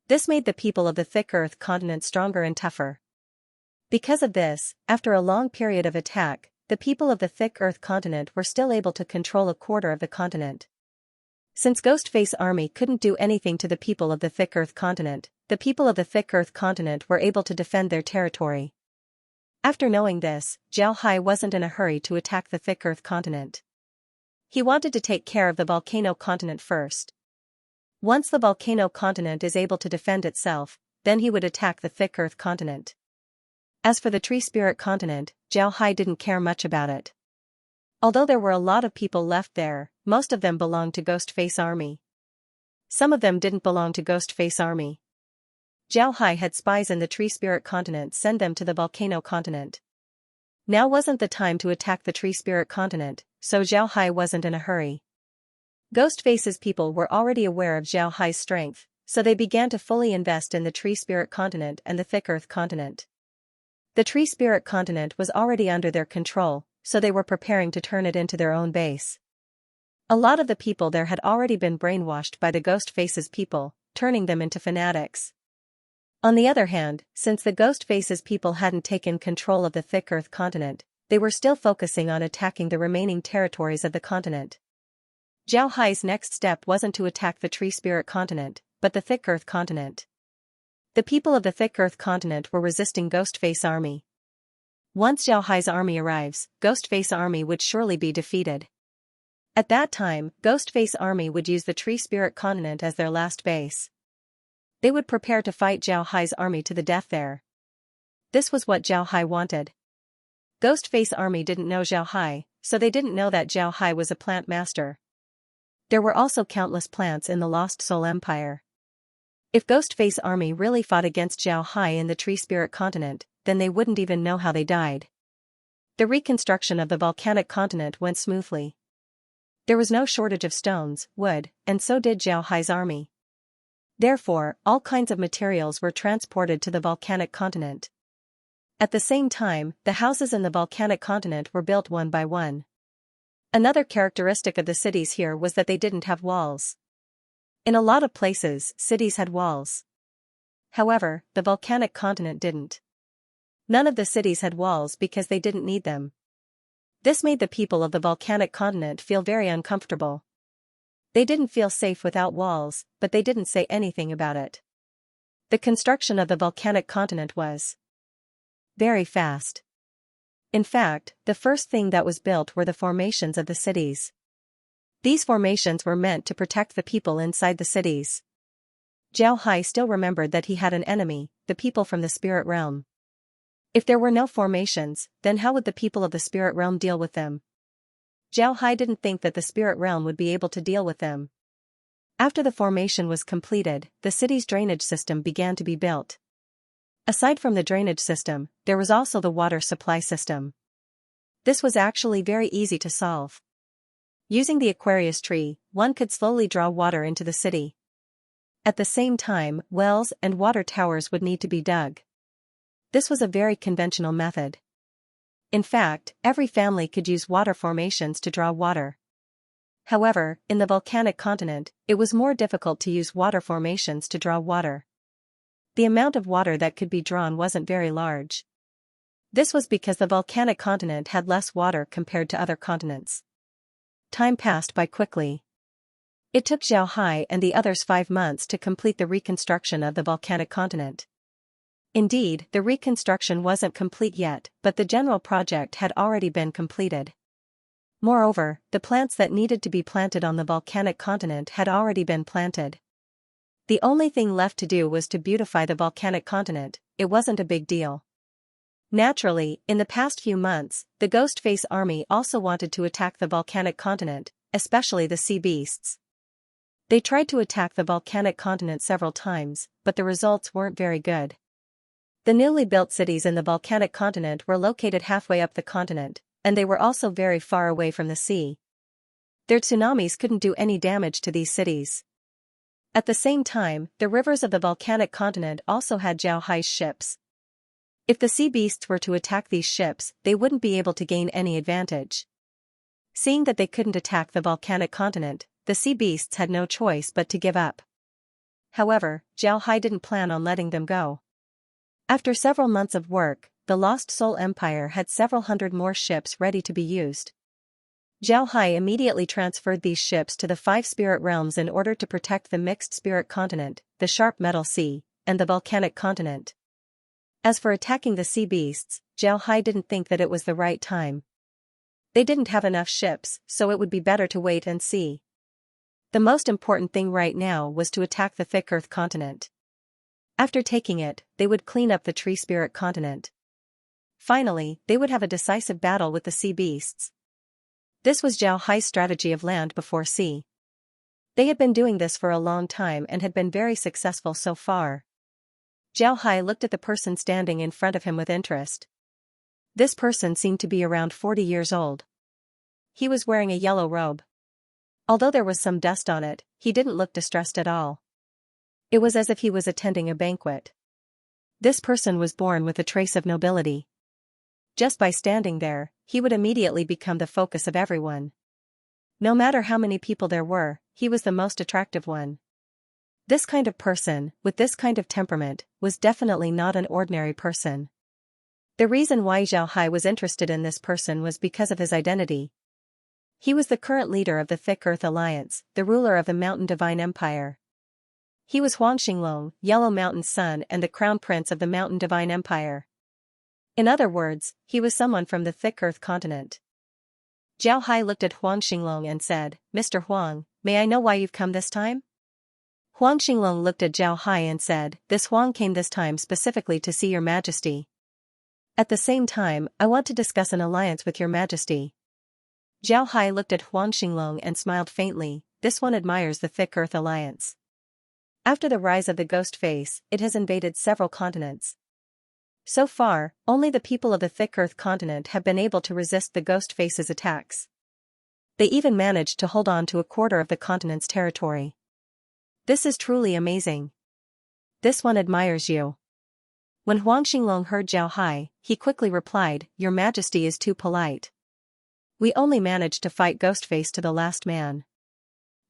This made the people of the Thick Earth continent stronger and tougher. Because of this, after a long period of attack, the people of the Thick Earth continent were still able to control a quarter of the continent. Since Ghostface Army couldn't do anything to the people of the Thick Earth continent, the people of the Thick Earth continent were able to defend their territory. After knowing this, Zhao Hai wasn't in a hurry to attack the Thick Earth continent. He wanted to take care of the volcano continent first. Once the volcano continent is able to defend itself, then he would attack the Thick Earth continent. As for the Tree Spirit continent, Zhao Hai didn't care much about it. Although there were a lot of people left there, most of them belonged to Ghostface Army. Some of them didn't belong to Ghostface Army. Zhao Hai had spies in the Tree Spirit continent send them to the volcano continent. Now wasn't the time to attack the Tree Spirit continent, so Zhao Hai wasn't in a hurry. Ghostface's people were already aware of Zhao Hai's strength, so they began to fully invest in the Tree Spirit continent and the Thick Earth continent. The Tree Spirit continent was already under their control, so they were preparing to turn it into their own base. A lot of the people there had already been brainwashed by the Ghostface's people, turning them into fanatics. On the other hand, since the Ghostface's people hadn't taken control of the Thick Earth continent, they were still focusing on attacking the remaining territories of the continent. Zhao Hai's next step wasn't to attack the Tree Spirit continent, but the Thick Earth continent. The people of the Thick Earth continent were resisting Ghostface Army. Once Zhao Hai's army arrives, Ghostface Army would surely be defeated. At that time, Ghostface Army would use the Tree Spirit continent as their last base. They would prepare to fight Zhao Hai's army to the death there. This was what Zhao Hai wanted. Ghostface Army didn't know Zhao Hai, so they didn't know that Zhao Hai was a plant master. There were also countless plants in the Lost Soul Empire. If Ghostface Army really fought against Zhao Hai in the Tree Spirit continent, then they wouldn't even know how they died. The reconstruction of the volcanic continent went smoothly. There was no shortage of stones, wood, and so did Zhao Hai's army. Therefore, all kinds of materials were transported to the volcanic continent. At the same time, the houses in the volcanic continent were built one by one. Another characteristic of the cities here was that they didn't have walls. In a lot of places, cities had walls. However, the volcanic continent didn't. None of the cities had walls because they didn't need them. This made the people of the volcanic continent feel very uncomfortable. They didn't feel safe without walls, but they didn't say anything about it. The construction of the volcanic continent was very fast. In fact, the first thing that was built were the formations of the cities. These formations were meant to protect the people inside the cities. Zhao Hai still remembered that he had an enemy, the people from the spirit realm. If there were no formations, then how would the people of the spirit realm deal with them? Zhao Hai didn't think that the spirit realm would be able to deal with them. After the formation was completed, the city's drainage system began to be built. Aside from the drainage system, there was also the water supply system. This was actually very easy to solve. Using the Aquarius tree, one could slowly draw water into the city. At the same time, wells and water towers would need to be dug. This was a very conventional method. In fact, every family could use water formations to draw water. However, in the volcanic continent, it was more difficult to use water formations to draw water. The amount of water that could be drawn wasn't very large. This was because the volcanic continent had less water compared to other continents. Time passed by quickly. It took Zhao Hai and the others 5 months to complete the reconstruction of the volcanic continent. Indeed, the reconstruction wasn't complete yet, but the general project had already been completed. Moreover, the plants that needed to be planted on the volcanic continent had already been planted. The only thing left to do was to beautify the volcanic continent. It wasn't a big deal. Naturally, in the past few months, the Ghostface army also wanted to attack the volcanic continent, especially the sea beasts. They tried to attack the volcanic continent several times, but the results weren't very good. The newly built cities in the volcanic continent were located halfway up the continent, and they were also very far away from the sea. Their tsunamis couldn't do any damage to these cities. At the same time, the rivers of the volcanic continent also had Zhao Hai's ships. If the sea beasts were to attack these ships, they wouldn't be able to gain any advantage. Seeing that they couldn't attack the volcanic continent, the sea beasts had no choice but to give up. However, Zhao Hai didn't plan on letting them go. After several months of work, the Lost Soul Empire had several hundred more ships ready to be used. Zhao Hai immediately transferred these ships to the 5 spirit realms in order to protect the mixed spirit continent, the sharp metal sea, and the volcanic continent. As for attacking the sea beasts, Zhao Hai didn't think that it was the right time. They didn't have enough ships, so it would be better to wait and see. The most important thing right now was to attack the thick earth continent. After taking it, they would clean up the tree spirit continent. Finally, they would have a decisive battle with the sea beasts. This was Zhao Hai's strategy of land before sea. They had been doing this for a long time and had been very successful so far. Zhao Hai looked at the person standing in front of him with interest. This person seemed to be around 40 years old. He was wearing a yellow robe. Although there was some dust on it, he didn't look distressed at all. It was as if he was attending a banquet. This person was born with a trace of nobility. Just by standing there, he would immediately become the focus of everyone. No matter how many people there were, he was the most attractive one. This kind of person, with this kind of temperament, was definitely not an ordinary person. The reason why Zhao Hai was interested in this person was because of his identity. He was the current leader of the Thick Earth Alliance, the ruler of the Mountain Divine Empire. He was Huang Xinglong, Yellow Mountain's son and the crown prince of the Mountain Divine Empire. In other words, he was someone from the Thick Earth continent. Zhao Hai looked at Huang Xinglong and said, "Mr. Huang, may I know why you've come this time?" Huang Xinglong looked at Zhao Hai and said, "This Huang came this time specifically to see your majesty. At the same time, I want to discuss an alliance with your majesty." Zhao Hai looked at Huang Xinglong and smiled faintly. This one admires the Thick Earth Alliance. After the rise of the Ghost Face, it has invaded several continents. So far, only the people of the Thick Earth continent have been able to resist the Ghost Face's attacks. They even managed to hold on to a quarter of the continent's territory. This is truly amazing. This one admires you. When Huang Xinglong heard Zhao Hai, he quickly replied, "Your majesty is too polite. We only managed to fight Ghostface to the last man.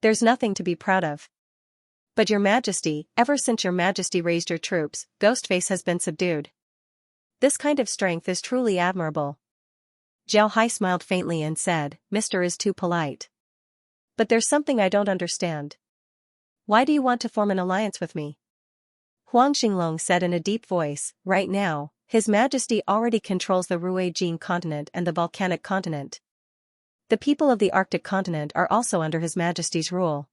There's nothing to be proud of. But your majesty, ever since your majesty raised your troops, Ghostface has been subdued. This kind of strength is truly admirable. Zhao Hai smiled faintly and said, Mr. is too polite. But there's something I don't understand. Why do you want to form an alliance with me? Huang Xinglong said in a deep voice, right now, His Majesty already controls the Ruijin continent and the volcanic continent. The people of the Arctic continent are also under His Majesty's rule.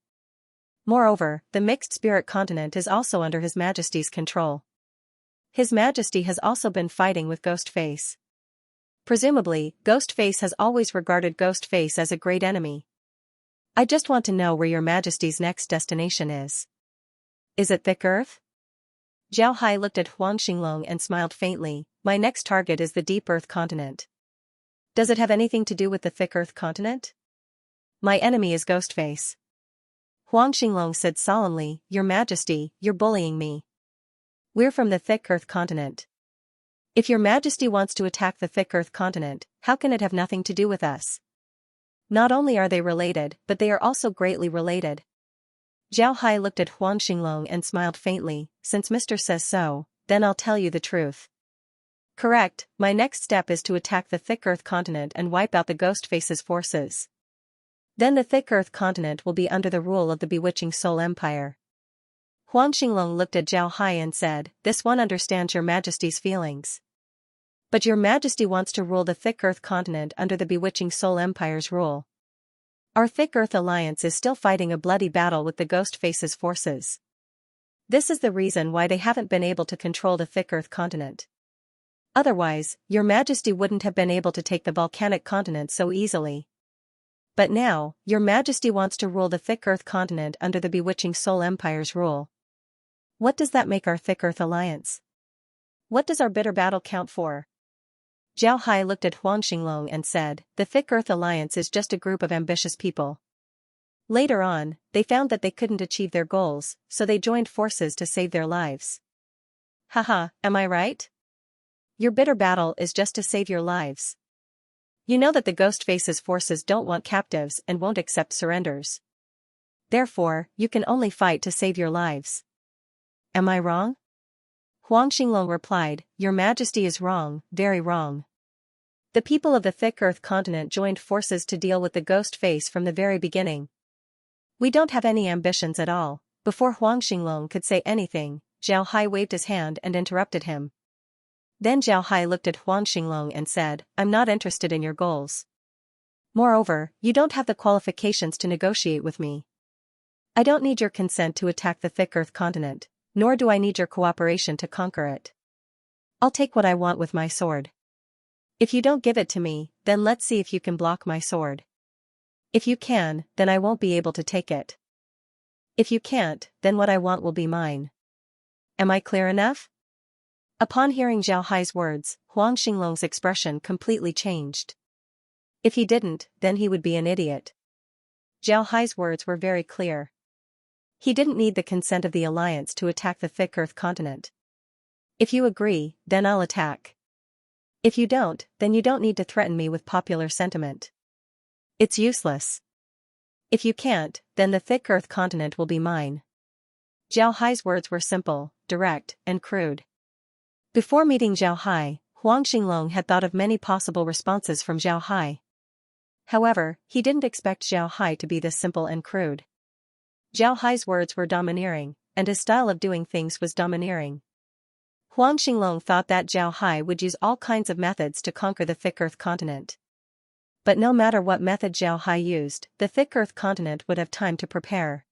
Moreover, the mixed spirit continent is also under His Majesty's control. His Majesty has also been fighting with Ghostface. Presumably, Ghostface has always regarded Ghostface as a great enemy. I just want to know where your Majesty's next destination is. Is it Thick Earth? Zhao Hai looked at Huang Xinglong and smiled faintly. My next target is the Deep Earth continent. Does it have anything to do with the Thick Earth continent? My enemy is Ghostface. Huang Xinglong said solemnly, Your Majesty, you're bullying me. We're from the Thick Earth continent. If your Majesty wants to attack the Thick Earth continent, how can it have nothing to do with us? Not only are they related, but they are also greatly related. Zhao Hai looked at Huang Xinglong and smiled faintly, since Mr. says so, then I'll tell you the truth. Correct, my next step is to attack the Thick Earth continent and wipe out the Ghostface's forces. Then the Thick Earth continent will be under the rule of the Bewitching Soul Empire. Huang Xinglong looked at Zhao Hai and said, This one understands your Majesty's feelings. But your Majesty wants to rule the Thick Earth continent under the Bewitching Soul Empire's rule. Our Thick Earth Alliance is still fighting a bloody battle with the Ghostface's forces. This is the reason why they haven't been able to control the Thick Earth continent. Otherwise, your Majesty wouldn't have been able to take the volcanic continent so easily. But now, your Majesty wants to rule the Thick Earth continent under the Bewitching Soul Empire's rule. What does that make our Thick Earth Alliance? What does our bitter battle count for? Zhao Hai looked at Huang Xinglong and said, The Thick Earth Alliance is just a group of ambitious people. Later on, they found that they couldn't achieve their goals, so they joined forces to save their lives. Haha, am I right? Your bitter battle is just to save your lives. You know that the Ghostface's forces don't want captives and won't accept surrenders. Therefore, you can only fight to save your lives. Am I wrong? Huang Xinglong replied, Your Majesty is wrong, very wrong. The people of the Thick Earth continent joined forces to deal with the Ghostface from the very beginning. We don't have any ambitions at all. Before Huang Xinglong could say anything, Zhao Hai waved his hand and interrupted him. Then Zhao Hai looked at Huang Xinglong and said, I'm not interested in your goals. Moreover, you don't have the qualifications to negotiate with me. I don't need your consent to attack the Thick Earth continent, nor do I need your cooperation to conquer it. I'll take what I want with my sword. If you don't give it to me, then let's see if you can block my sword. If you can, then I won't be able to take it. If you can't, then what I want will be mine. Am I clear enough? Upon hearing Zhao Hai's words, Huang Xinglong's expression completely changed. If he didn't, then he would be an idiot. Zhao Hai's words were very clear. He didn't need the consent of the alliance to attack the Thick Earth continent. If you agree, then I'll attack. If you don't, then you don't need to threaten me with popular sentiment. It's useless. If you can't, then the Thick Earth continent will be mine. Zhao Hai's words were simple, direct, and crude. Before meeting Zhao Hai, Huang Xinglong had thought of many possible responses from Zhao Hai. However, he didn't expect Zhao Hai to be this simple and crude. Zhao Hai's words were domineering, and his style of doing things was domineering. Huang Xinglong thought that Zhao Hai would use all kinds of methods to conquer the Thick Earth continent. But no matter what method Zhao Hai used, the Thick Earth continent would have time to prepare.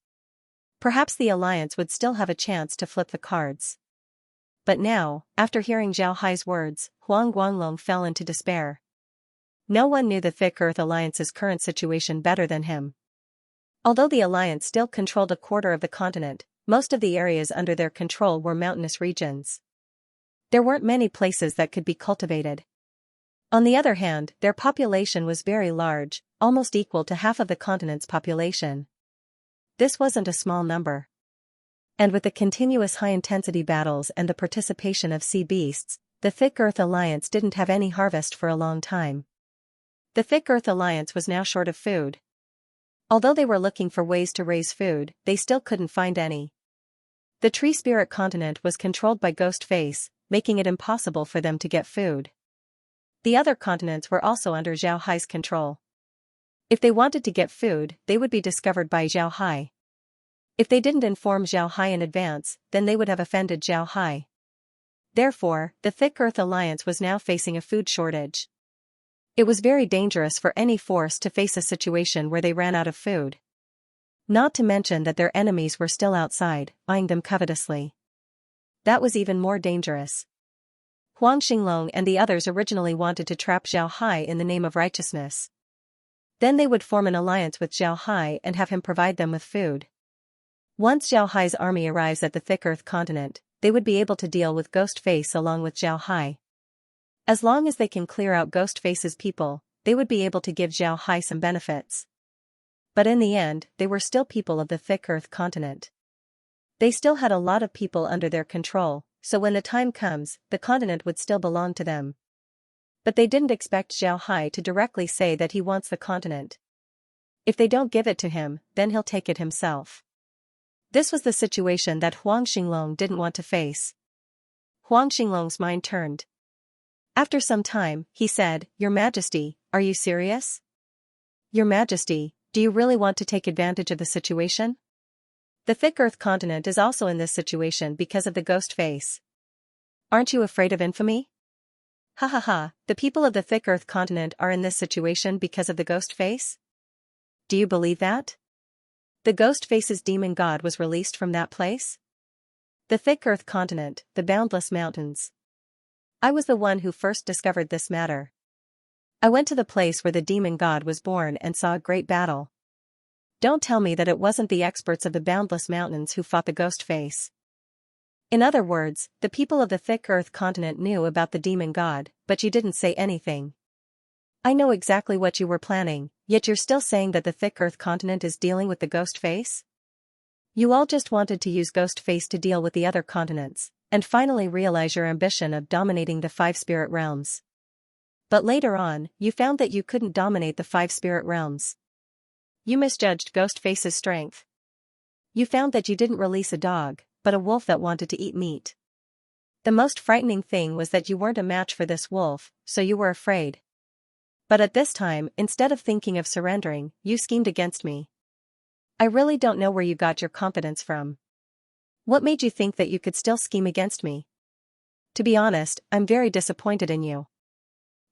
Perhaps the alliance would still have a chance to flip the cards. But now, after hearing Zhao Hai's words, Huang Guanglong fell into despair. No one knew the Thick Earth Alliance's current situation better than him. Although the alliance still controlled a quarter of the continent, most of the areas under their control were mountainous regions. There weren't many places that could be cultivated. On the other hand, their population was very large, almost equal to half of the continent's population. This wasn't a small number. And with the continuous high-intensity battles and the participation of sea beasts, the Thick Earth Alliance didn't have any harvest for a long time. The Thick Earth Alliance was now short of food. Although they were looking for ways to raise food, they still couldn't find any. The Tree Spirit continent was controlled by Ghostface, making it impossible for them to get food. The other continents were also under Zhao Hai's control. If they wanted to get food, they would be discovered by Zhao Hai. If they didn't inform Zhao Hai in advance, then they would have offended Zhao Hai. Therefore, the Thick Earth Alliance was now facing a food shortage. It was very dangerous for any force to face a situation where they ran out of food. Not to mention that their enemies were still outside, eyeing them covetously. That was even more dangerous. Huang Xinglong and the others originally wanted to trap Zhao Hai in the name of righteousness. Then they would form an alliance with Zhao Hai and have him provide them with food. Once Zhao Hai's army arrives at the Thick Earth continent, they would be able to deal with Ghostface along with Zhao Hai. As long as they can clear out Ghostface's people, they would be able to give Zhao Hai some benefits. But in the end, they were still people of the Thick Earth continent. They still had a lot of people under their control, so when the time comes, the continent would still belong to them. But they didn't expect Zhao Hai to directly say that he wants the continent. If they don't give it to him, then he'll take it himself. This was the situation that Huang Xinglong didn't want to face. Huang Xinglong's mind turned. After some time, he said, "Your Majesty, are you serious? Your Majesty, do you really want to take advantage of the situation? The Thick Earth continent is also in this situation because of the ghost face. Aren't you afraid of infamy?" Ha ha ha, the people of the Thick Earth continent are in this situation because of the ghost face? Do you believe that? The ghost face's demon god was released from that place? The Thick Earth continent, the boundless mountains. I was the one who first discovered this matter. I went to the place where the demon god was born and saw a great battle. Don't tell me that it wasn't the experts of the boundless mountains who fought the ghost face. In other words, the people of the Thick Earth continent knew about the demon god, but you didn't say anything. I know exactly what you were planning, yet you're still saying that the Thick Earth continent is dealing with the ghost face? You all just wanted to use ghost face to deal with the other continents, and finally realize your ambition of dominating the 5 spirit realms. But later on, you found that you couldn't dominate the 5 spirit realms. You misjudged Ghostface's strength. You found that you didn't release a dog, but a wolf that wanted to eat meat. The most frightening thing was that you weren't a match for this wolf, so you were afraid. But at this time, instead of thinking of surrendering, you schemed against me. I really don't know where you got your confidence from. What made you think that you could still scheme against me? To be honest, I'm very disappointed in you.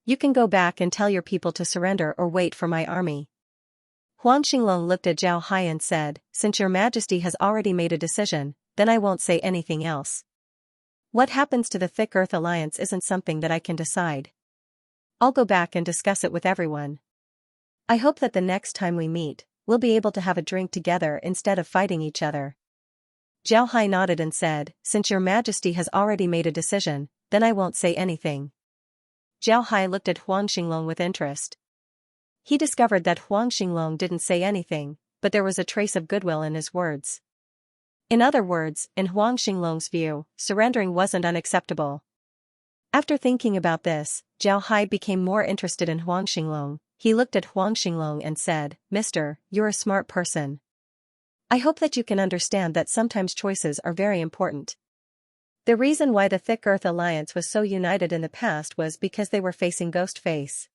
You can go back and tell your people to surrender or wait for my army. Huang Xinglong looked at Zhao Hai and said, "Since your Majesty has already made a decision, then I won't say anything else. What happens to the Thick Earth Alliance isn't something that I can decide. I'll go back and discuss it with everyone. I hope that the next time we meet, we'll be able to have a drink together instead of fighting each other." Zhao Hai nodded and said, "Since your Majesty has already made a decision, then I won't say anything." Zhao Hai looked at Huang Xinglong with interest. He discovered that Huang Xinglong didn't say anything, but there was a trace of goodwill in his words. In other words, in Huang Xinglong's view, surrendering wasn't unacceptable. After thinking about this, Zhao Hai became more interested in Huang Xinglong. He looked at Huang Xinglong and said, "Mister, you're a smart person. I hope that you can understand that sometimes choices are very important. The reason why the Thick Earth Alliance was so united in the past was because they were facing Ghostface.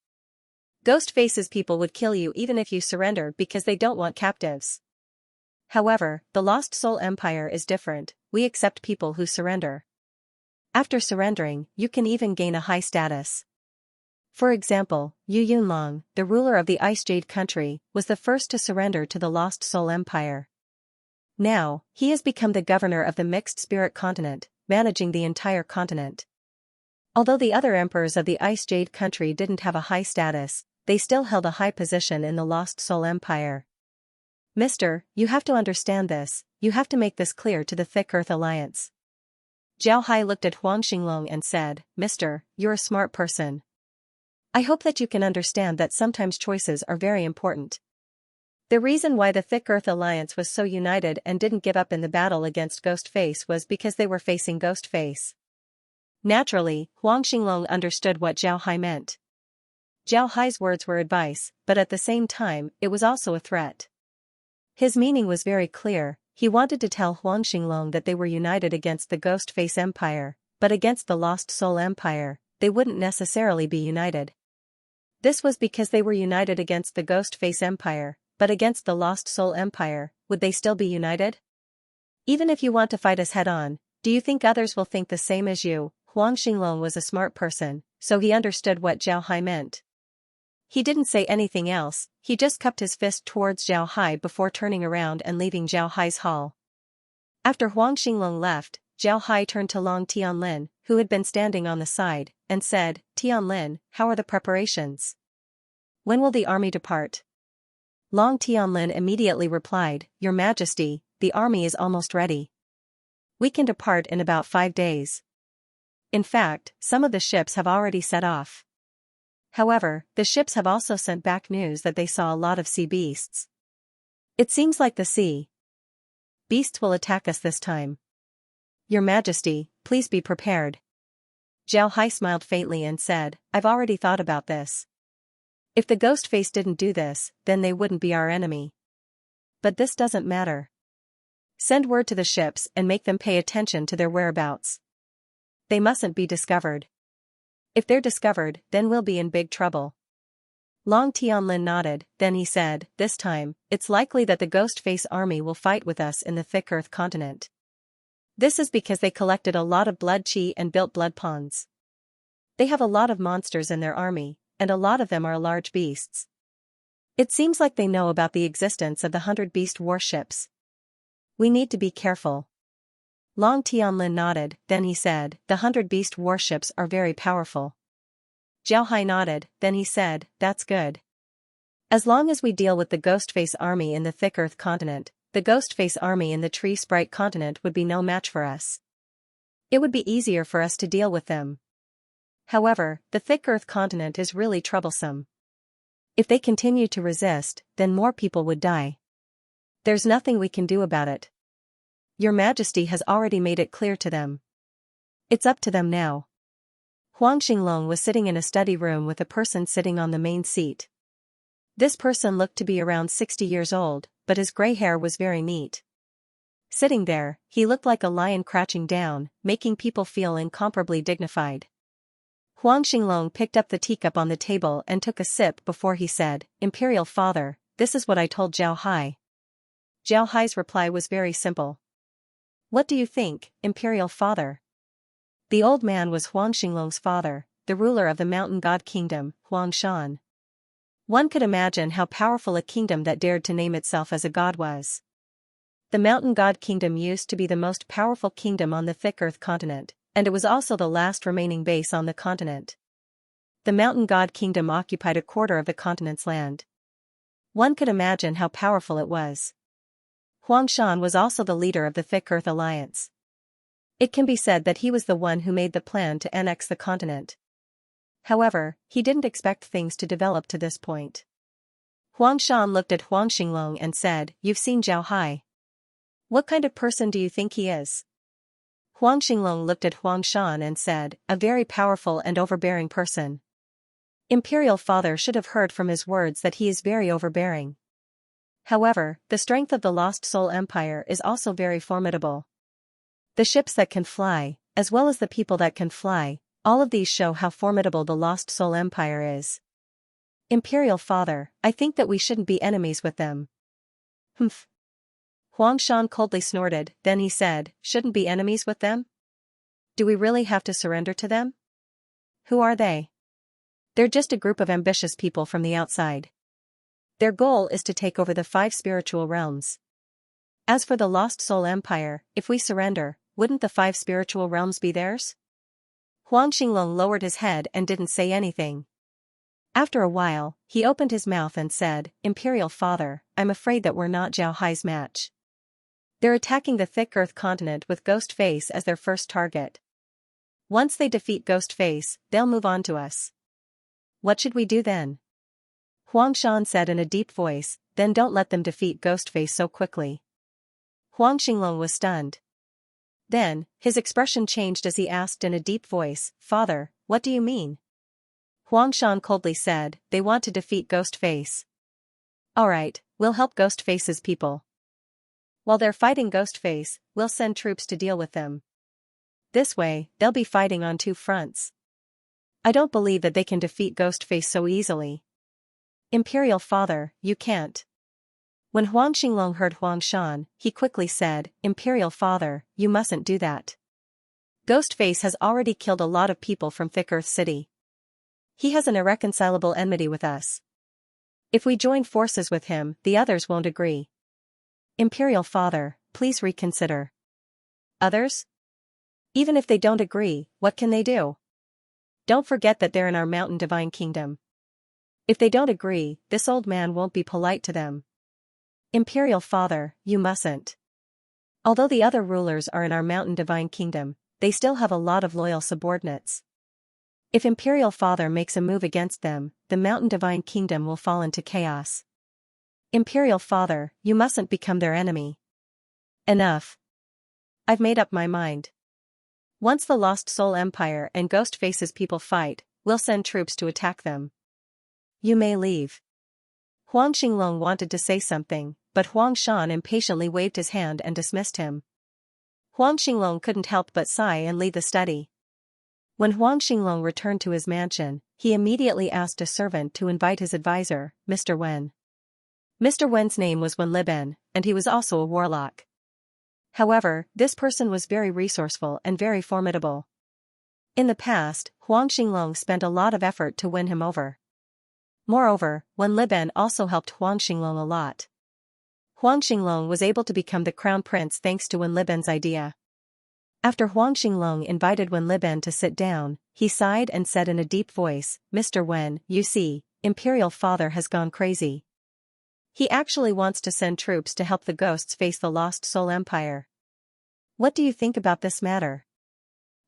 Ghostface's people would kill you even if you surrender because they don't want captives. However, the Lost Soul Empire is different. We accept people who surrender. After surrendering, you can even gain a high status. For example, Yu Yunlong, the ruler of the Ice Jade country, was the first to surrender to the Lost Soul Empire. Now, he has become the governor of the Mixed Spirit Continent, managing the entire continent. Although the other emperors of the Ice Jade country didn't have a high status, they still held a high position in the Lost Soul Empire. Mister, you have to understand this, you have to make this clear to the Thick Earth Alliance. Zhao Hai looked at Huang Xinglong and said, "Mister, you're a smart person. I hope that you can understand that sometimes choices are very important. The reason why the Thick Earth Alliance was so united and didn't give up in the battle against Ghostface was because they were facing Ghostface." Naturally, Huang Xinglong understood what Zhao Hai meant. Zhao Hai's words were advice, but at the same time, it was also a threat. His meaning was very clear. He wanted to tell Huang Xinglong that they were united against the Ghostface Empire, but against the Lost Soul Empire, they wouldn't necessarily be united. This was because they were united against the Ghostface Empire, but against the Lost Soul Empire, would they still be united? Even if you want to fight us head-on, do you think others will think the same as you? Huang Xinglong was a smart person, so he understood what Zhao Hai meant. He didn't say anything else, he just cupped his fist towards Zhao Hai before turning around and leaving Zhao Hai's hall. After Huang Xinglong left, Zhao Hai turned to Long Tianlin, who had been standing on the side, and said, Tianlin, how are the preparations? When will the army depart? Long Tianlin immediately replied, Your Majesty, the army is almost ready. We can depart in about 5 days. In fact, some of the ships have already set off. However, the ships have also sent back news that they saw a lot of sea beasts. It seems like the sea beasts will attack us this time. Your Majesty, please be prepared. Zhao Hai smiled faintly and said, I've already thought about this. If the Ghostface didn't do this, then they wouldn't be our enemy. But this doesn't matter. Send word to the ships and make them pay attention to their whereabouts. They mustn't be discovered. If they're discovered, then we'll be in big trouble. Long Tianlin nodded, then he said, This time, it's likely that the Ghostface army will fight with us in the Thick Earth continent. This is because they collected a lot of blood chi and built blood ponds. They have a lot of monsters in their army, and a lot of them are large beasts. It seems like they know about the existence of the 100 beast warships. We need to be careful. Long Tianlin nodded, then he said, The 100 beast warships are very powerful. Zhao Hai nodded, then he said, That's good. As long as we deal with the Ghostface army in the Thick Earth continent, the Ghostface army in the Tree Sprite continent would be no match for us. It would be easier for us to deal with them. However, the Thick Earth continent is really troublesome. If they continue to resist, then more people would die. There's nothing we can do about it. Your Majesty has already made it clear to them. It's up to them now. Huang Xinglong was sitting in a study room with a person sitting on the main seat. This person looked to be around 60 years old, but his gray hair was very neat. Sitting there, he looked like a lion crouching down, making people feel incomparably dignified. Huang Xinglong picked up the teacup on the table and took a sip before he said, Imperial Father, this is what I told Zhao Hai. Zhao Hai's reply was very simple. What do you think, Imperial Father? The old man was Huang Xinglong's father, the ruler of the mountain god kingdom, Huangshan. One could imagine how powerful a kingdom that dared to name itself as a god was. The mountain god kingdom used to be the most powerful kingdom on the Thick Earth continent, and it was also the last remaining base on the continent. The mountain god kingdom occupied a quarter of the continent's land. One could imagine how powerful it was. Huangshan was also the leader of the Thick Earth Alliance. It can be said that he was the one who made the plan to annex the continent. However, he didn't expect things to develop to this point. Huangshan looked at Huang Xinglong and said, You've seen Zhao Hai. What kind of person do you think he is? Huang Xinglong looked at Huangshan and said, A very powerful and overbearing person. Imperial Father should have heard from his words that he is very overbearing. However, the strength of the Lost Soul Empire is also very formidable. The ships that can fly, as well as the people that can fly, all of these show how formidable the Lost Soul Empire is. Imperial Father, I think that we shouldn't be enemies with them. Humph. Huangshan coldly snorted, then he said, Shouldn't be enemies with them? Do we really have to surrender to them? Who are they? They're just a group of ambitious people from the outside. Their goal is to take over the 5 spiritual realms. As for the Lost Soul Empire, if we surrender, wouldn't the 5 spiritual realms be theirs? Huang Xinglong lowered his head and didn't say anything. After a while, he opened his mouth and said, Imperial Father, I'm afraid that we're not Zhao Hai's match. They're attacking the Thick Earth continent with Ghostface as their first target. Once they defeat Ghostface, they'll move on to us. What should we do then? Huangshan said in a deep voice, Then don't let them defeat Ghostface so quickly. Huang Xinglong was stunned. Then, his expression changed as he asked in a deep voice, Father, what do you mean? Huangshan coldly said, They want to defeat Ghostface. Alright, we'll help Ghostface's people. While they're fighting Ghostface, we'll send troops to deal with them. This way, they'll be fighting on two fronts. I don't believe that they can defeat Ghostface so easily. Imperial Father, you can't. When Huang Xinglong heard Huang Shan, he quickly said, Imperial Father, you mustn't do that. Ghostface has already killed a lot of people from Thick Earth City. He has an irreconcilable enmity with us. If we join forces with him, the others won't agree. Imperial Father, please reconsider. Others? Even if they don't agree, what can they do? Don't forget that they're in our mountain divine kingdom. If they don't agree, this old man won't be polite to them. Imperial Father, you mustn't. Although the other rulers are in our mountain divine kingdom, they still have a lot of loyal subordinates. If Imperial Father makes a move against them, the mountain divine kingdom will fall into chaos. Imperial Father, you mustn't become their enemy. Enough. I've made up my mind. Once the Lost Soul Empire and Ghostface's people fight, we'll send troops to attack them. You may leave. Huang Xinglong wanted to say something, but Huang Shan impatiently waved his hand and dismissed him. Huang Xinglong couldn't help but sigh and leave the study. When Huang Xinglong returned to his mansion, he immediately asked a servant to invite his advisor, Mr. Wen. Mr. Wen's name was Wen Liben, and he was also a warlock. However, this person was very resourceful and very formidable. In the past, Huang Xinglong spent a lot of effort to win him over. Moreover, Wen Liben also helped Huang Xinglong a lot. Huang Xinglong was able to become the crown prince thanks to Wen Liben's idea. After Huang Xinglong invited Wen Liben to sit down, he sighed and said in a deep voice, Mr. Wen, you see, Imperial Father has gone crazy. He actually wants to send troops to help the ghosts face the Lost Soul Empire. What do you think about this matter?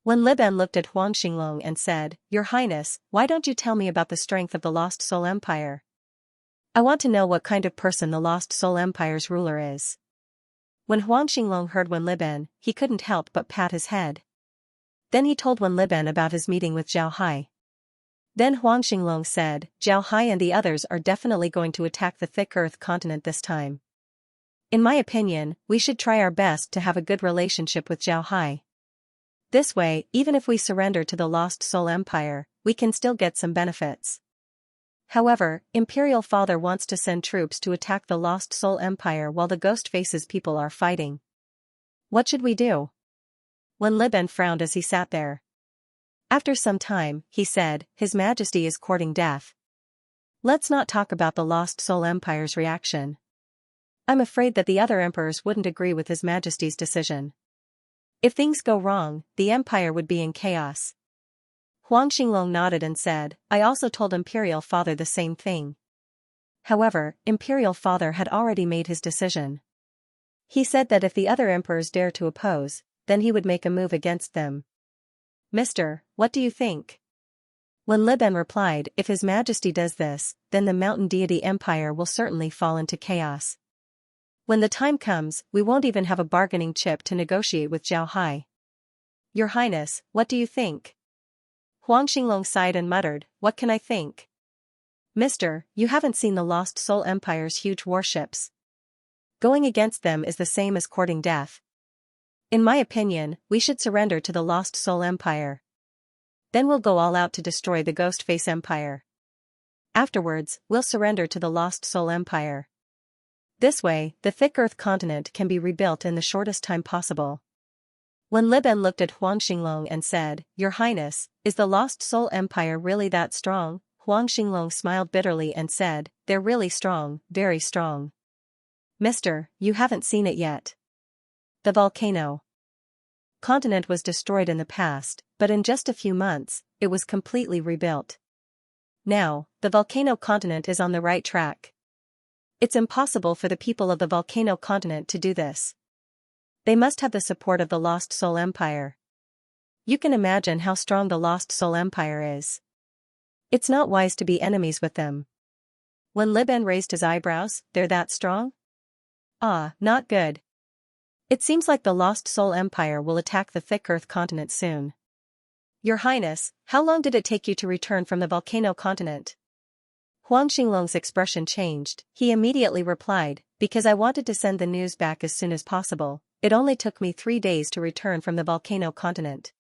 Wen Liben looked at Huang Xinglong and said, Your Highness, why don't you tell me about the strength of the Lost Soul Empire? I want to know what kind of person the Lost Soul Empire's ruler is. When Huang Xinglong heard Wen Liben, he couldn't help but pat his head. Then he told Wen Liben about his meeting with Zhao Hai. Then Huang Xinglong said, Zhao Hai and the others are definitely going to attack the Thick Earth continent this time. In my opinion, we should try our best to have a good relationship with Zhao Hai. This way, even if we surrender to the Lost Soul Empire, we can still get some benefits. However, Imperial Father wants to send troops to attack the Lost Soul Empire while the Ghostface's people are fighting. What should we do? Wen Liben frowned as he sat there. After some time, he said, His Majesty is courting death. Let's not talk about the Lost Soul Empire's reaction. I'm afraid that the other emperors wouldn't agree with His Majesty's decision. If things go wrong, the empire would be in chaos. Huang Xinglong nodded and said, I also told Imperial Father the same thing. However, Imperial Father had already made his decision. He said that if the other emperors dare to oppose, then he would make a move against them. Mister, what do you think? Wen Liben replied, If His Majesty does this, then the Mountain Deity Empire will certainly fall into chaos. When the time comes, we won't even have a bargaining chip to negotiate with Zhao Hai. Your Highness, what do you think? Huang Xinglong sighed and muttered, What can I think? Mister, you haven't seen the Lost Soul Empire's huge warships. Going against them is the same as courting death. In my opinion, we should surrender to the Lost Soul Empire. Then we'll go all out to destroy the Ghostface Empire. Afterwards, we'll surrender to the Lost Soul Empire. This way, the Thick Earth continent can be rebuilt in the shortest time possible. Wen Liben looked at Huang Xinglong and said, Your Highness, is the Lost Soul Empire really that strong? Huang Xinglong smiled bitterly and said, They're really strong, very strong. Mister, you haven't seen it yet. The volcano continent was destroyed in the past, but in just a few months, it was completely rebuilt. Now, the volcano continent is on the right track. It's impossible for the people of the volcano continent to do this. They must have the support of the Lost Soul Empire. You can imagine how strong the Lost Soul Empire is. It's not wise to be enemies with them. When Liben raised his eyebrows, They're that strong? Ah, not good. It seems like the Lost Soul Empire will attack the Thick Earth continent soon. Your Highness, how long did it take you to return from the volcano continent? Huang Xinglong's expression changed. He immediately replied, Because I wanted to send the news back as soon as possible. It only took me 3 days to return from the volcano continent.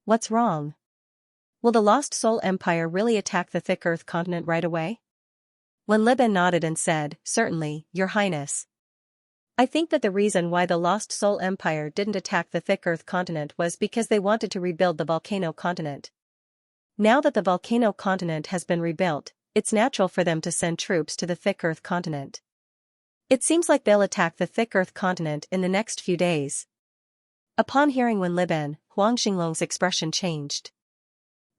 What's wrong? Will the Lost Soul Empire really attack the Thick Earth continent right away? When Liben nodded and said, "Certainly, Your Highness. I think that the reason why the Lost Soul Empire didn't attack the Thick Earth continent was because they wanted to rebuild the volcano continent. Now that the volcano continent has been rebuilt, it's natural for them to send troops to the Thick Earth continent. It seems like they'll attack the Thick Earth continent in the next few days." Upon hearing Wen Liben, Huang Xinglong's expression changed.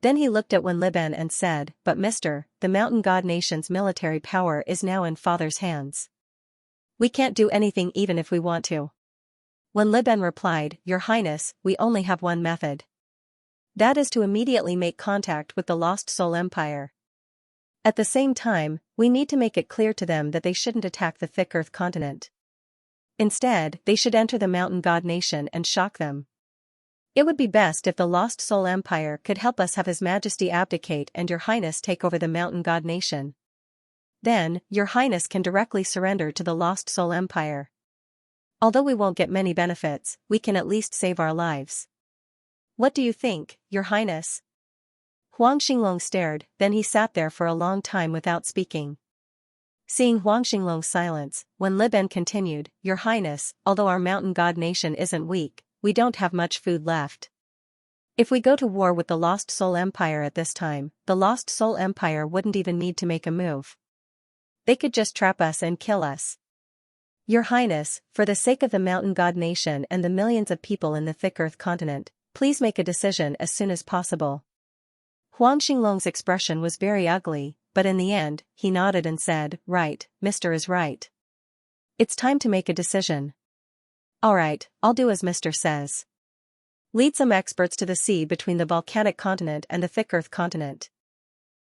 Then he looked at Wen Liben and said, "But mister, the Mountain God Nation's military power is now in Father's hands. We can't do anything even if we want to." Wen Liben replied, "Your Highness, we only have one method. That is to immediately make contact with the Lost Soul Empire. At the same time, we need to make it clear to them that they shouldn't attack the Thick Earth continent. Instead, they should enter the Mountain God Nation and shock them. It would be best if the Lost Soul Empire could help us have His Majesty abdicate and Your Highness take over the Mountain God Nation. Then, Your Highness can directly surrender to the Lost Soul Empire. Although we won't get many benefits, we can at least save our lives. What do you think, Your Highness?" Huang Xinglong stared, then he sat there for a long time without speaking. Seeing Huang Xinglong's silence, Wen Liben continued, "Your Highness, although our Mountain God Nation isn't weak, we don't have much food left. If we go to war with the Lost Soul Empire at this time, the Lost Soul Empire wouldn't even need to make a move. They could just trap us and kill us. Your Highness, for the sake of the Mountain God Nation and the millions of people in the Thick Earth continent, please make a decision as soon as possible." Huang Xinglong's expression was very ugly, but in the end, he nodded and said, "Right, Mr. is right. It's time to make a decision. Alright, I'll do as Mr. says. Lead some experts to the sea between the volcanic continent and the Thick Earth continent.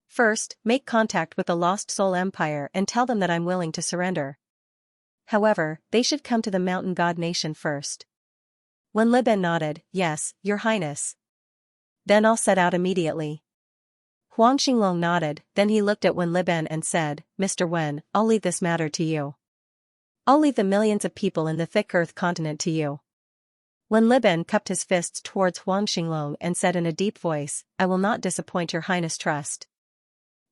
First, make contact with the Lost Soul Empire and tell them that I'm willing to surrender. However, they should come to the Mountain God Nation first." Wen Liben nodded, "Yes, Your Highness. Then I'll set out immediately." Huang Xinglong nodded, then he looked at Wen Liben and said, "Mr. Wen, I'll leave this matter to you. I'll leave the millions of people in the Thick Earth continent to you." Wen Liben cupped his fists towards Huang Xinglong and said in a deep voice, "I will not disappoint Your Highness' trust.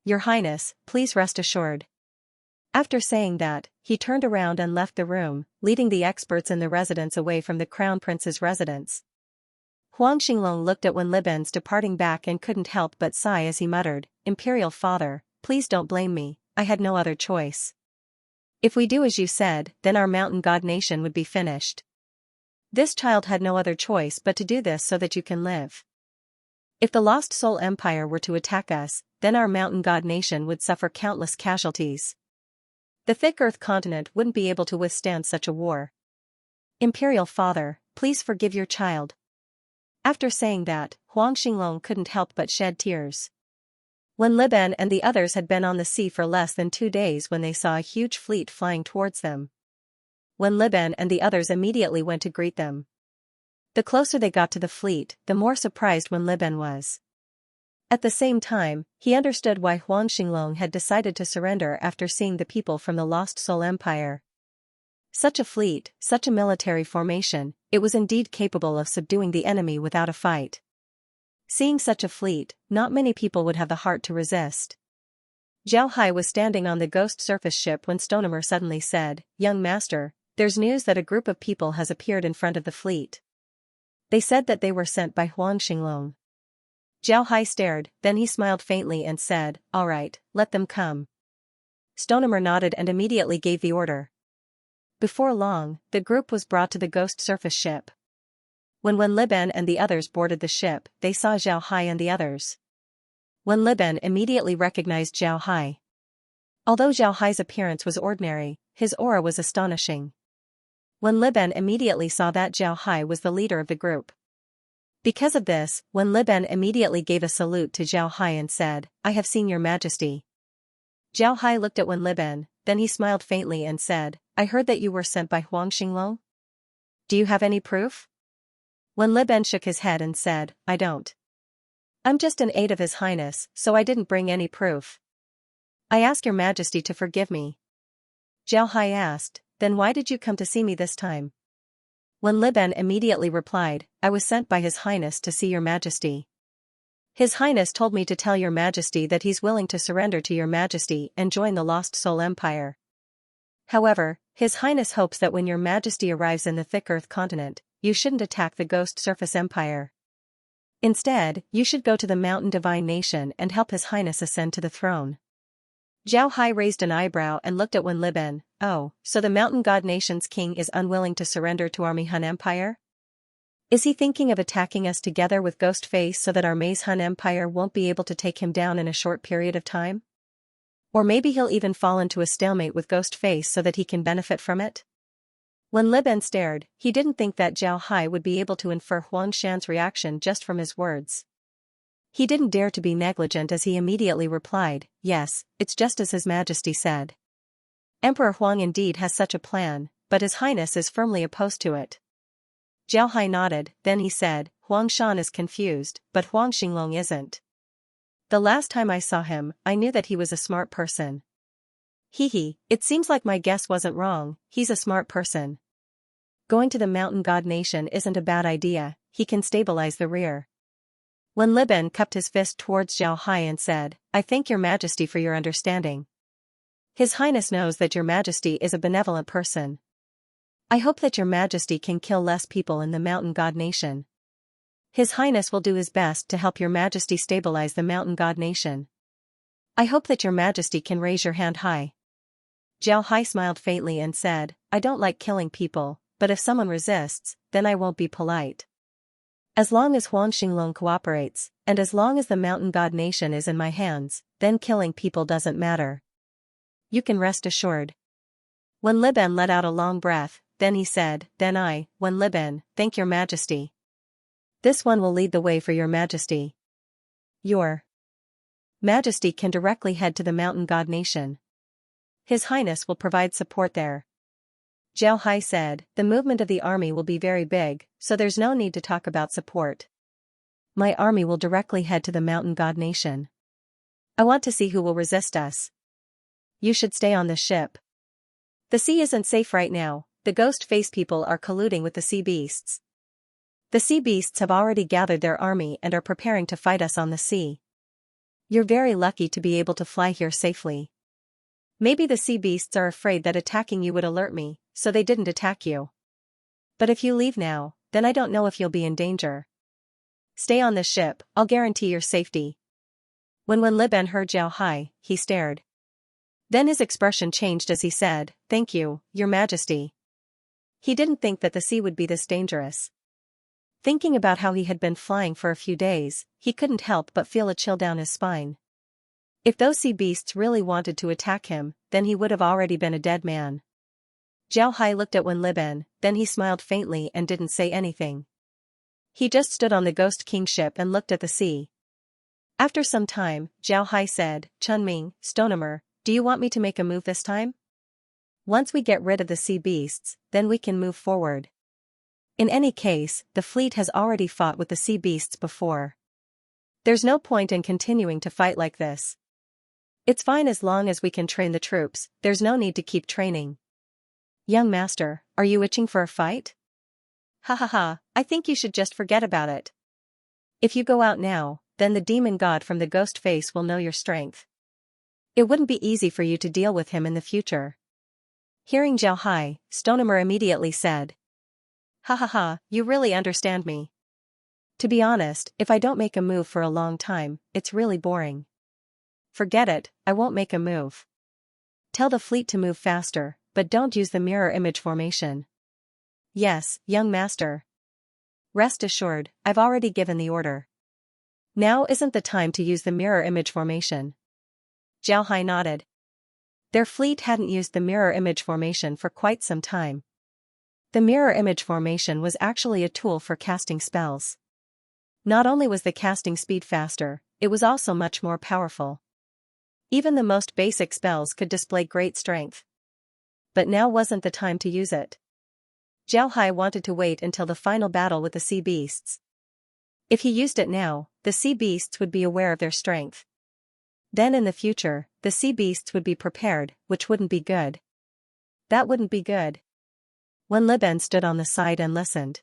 Your Highness, please rest assured." After saying that, he turned around and left the room, leading the experts in the residence away from the Crown Prince's residence. Huang Xinglong looked at Wen Liben's departing back and couldn't help but sigh as he muttered, "Imperial Father, please don't blame me, I had no other choice. If we do as you said, then our Mountain God Nation would be finished. This child had no other choice but to do this so that you can live. If the Lost Soul Empire were to attack us, then our Mountain God Nation would suffer countless casualties. The Thick Earth continent wouldn't be able to withstand such a war. Imperial Father, please forgive your child." After saying that, Huang Xinglong couldn't help but shed tears. Wen Liben and the others had been on the sea for less than 2 days when they saw a huge fleet flying towards them. Wen Liben and the others immediately went to greet them. The closer they got to the fleet, the more surprised Wen Liben was. At the same time, he understood why Huang Xinglong had decided to surrender after seeing the people from the Lost Soul Empire. Such a fleet, such a military formation, it was indeed capable of subduing the enemy without a fight. Seeing such a fleet, not many people would have the heart to resist. Zhao Hai was standing on the ghost surface ship when Stonemer suddenly said, "Young master, there's news that a group of people has appeared in front of the fleet. They said that they were sent by Huang Xinglong." Zhao Hai stared, then he smiled faintly and said, "All right, let them come." Stonemer nodded and immediately gave the order. Before long, the group was brought to the ghost surface ship. When Wen Liben and the others boarded the ship, they saw Zhao Hai and the others. Wen Liben immediately recognized Zhao Hai. Although Zhao Hai's appearance was ordinary, his aura was astonishing. Wen Liben immediately saw that Zhao Hai was the leader of the group. Because of this, Wen Liben immediately gave a salute to Zhao Hai and said, "I have seen your majesty." Zhao Hai looked at Wen Liben, then he smiled faintly and said, "I heard that you were sent by Huang Xinglong? Do you have any proof?" Wen Liben shook his head and said, "I don't. I'm just an aide of His Highness, so I didn't bring any proof. I ask your majesty to forgive me." Zhao Hai asked, "Then why did you come to see me this time?" When Liben immediately replied, I was sent by His Highness to see your Majesty. His Highness told me to tell your Majesty that he's willing to surrender to your Majesty and join the Lost Soul Empire. However, His Highness hopes that when your Majesty arrives in the thick Earth continent, you shouldn't attack the Ghost Surface Empire. Instead, you should go to the Mountain Divine Nation and help His Highness ascend to the throne. Zhao Hai raised an eyebrow and looked at Wen Liben. Oh, so the Mountain God Nation's king is unwilling to surrender to our Hun Empire? Is he thinking of attacking us together with Ghost Face so that our Hun Empire won't be able to take him down in a short period of time? Or maybe he'll even fall into a stalemate with Ghost Face so that he can benefit from it? When Liben stared, he didn't think that Zhao Hai would be able to infer Huang Shan's reaction just from his words. He didn't dare to be negligent as he immediately replied, yes, it's just as His Majesty said. Emperor Huang indeed has such a plan, but His Highness is firmly opposed to it. Zhao Hai nodded, then he said, Huang Shan is confused, but Huang Xinglong isn't. The last time I saw him, I knew that he was a smart person. Hee, it seems like my guess wasn't wrong, he's a smart person. Going to the Mountain God Nation isn't a bad idea, he can stabilize the rear. When Liben cupped his fist towards Zhao Hai and said, I thank your Majesty for your understanding. His Highness knows that your Majesty is a benevolent person. I hope that your Majesty can kill less people in the Mountain God Nation. His Highness will do his best to help your Majesty stabilize the Mountain God Nation. I hope that your Majesty can raise your hand high. Zhao Hai smiled faintly and said, I don't like killing people, but if someone resists, then I won't be polite. As long as Huang Xinglong cooperates, and as long as the Mountain God Nation is in my hands, then killing people doesn't matter. You can rest assured. When Liben let out a long breath, then he said, then I, Wen Liben, thank your Majesty. This one will lead the way for your Majesty. Your Majesty can directly head to the Mountain God Nation. His Highness will provide support there. Zhao Hai said, the movement of the army will be very big, so there's no need to talk about support. My army will directly head to the Mountain God Nation. I want to see who will resist us. You should stay on the ship. The sea isn't safe right now, the Ghost Face people are colluding with the sea beasts. The sea beasts have already gathered their army and are preparing to fight us on the sea. You're very lucky to be able to fly here safely. Maybe the sea beasts are afraid that attacking you would alert me, so they didn't attack you. But if you leave now, then I don't know if you'll be in danger. Stay on the ship, I'll guarantee your safety. When Liben heard Zhao Hai, he stared. Then his expression changed as he said, thank you, your Majesty. He didn't think that the sea would be this dangerous. Thinking about how he had been flying for a few days, he couldn't help but feel a chill down his spine. If those sea beasts really wanted to attack him, then he would have already been a dead man. Zhao Hai looked at Wen Liben, then he smiled faintly and didn't say anything. He just stood on the Ghost King ship and looked at the sea. After some time, Zhao Hai said, Chunming, Stonemer, do you want me to make a move this time? Once we get rid of the sea beasts, then we can move forward. In any case, the fleet has already fought with the sea beasts before. There's no point in continuing to fight like this. It's fine as long as we can train the troops, there's no need to keep training. Young master, are you itching for a fight? Ha, I think you should just forget about it. If you go out now, then the demon god from the Ghost Face will know your strength. It wouldn't be easy for you to deal with him in the future. Hearing Zhao Hai, Stonemer immediately said. Ha, you really understand me. To be honest, if I don't make a move for a long time, it's really boring. Forget it, I won't make a move. Tell the fleet to move faster, but don't use the mirror image formation. Yes, young master. Rest assured, I've already given the order. Now isn't the time to use the mirror image formation. Zhao Hai nodded. Their fleet hadn't used the mirror image formation for quite some time. The mirror image formation was actually a tool for casting spells. Not only was the casting speed faster, it was also much more powerful. Even the most basic spells could display great strength. But now wasn't the time to use it. Zhao Hai wanted to wait until the final battle with the sea beasts. If he used it now, the sea beasts would be aware of their strength. Then in the future, the sea beasts would be prepared, which wouldn't be good. That wouldn't be good. When Liben stood on the side and listened.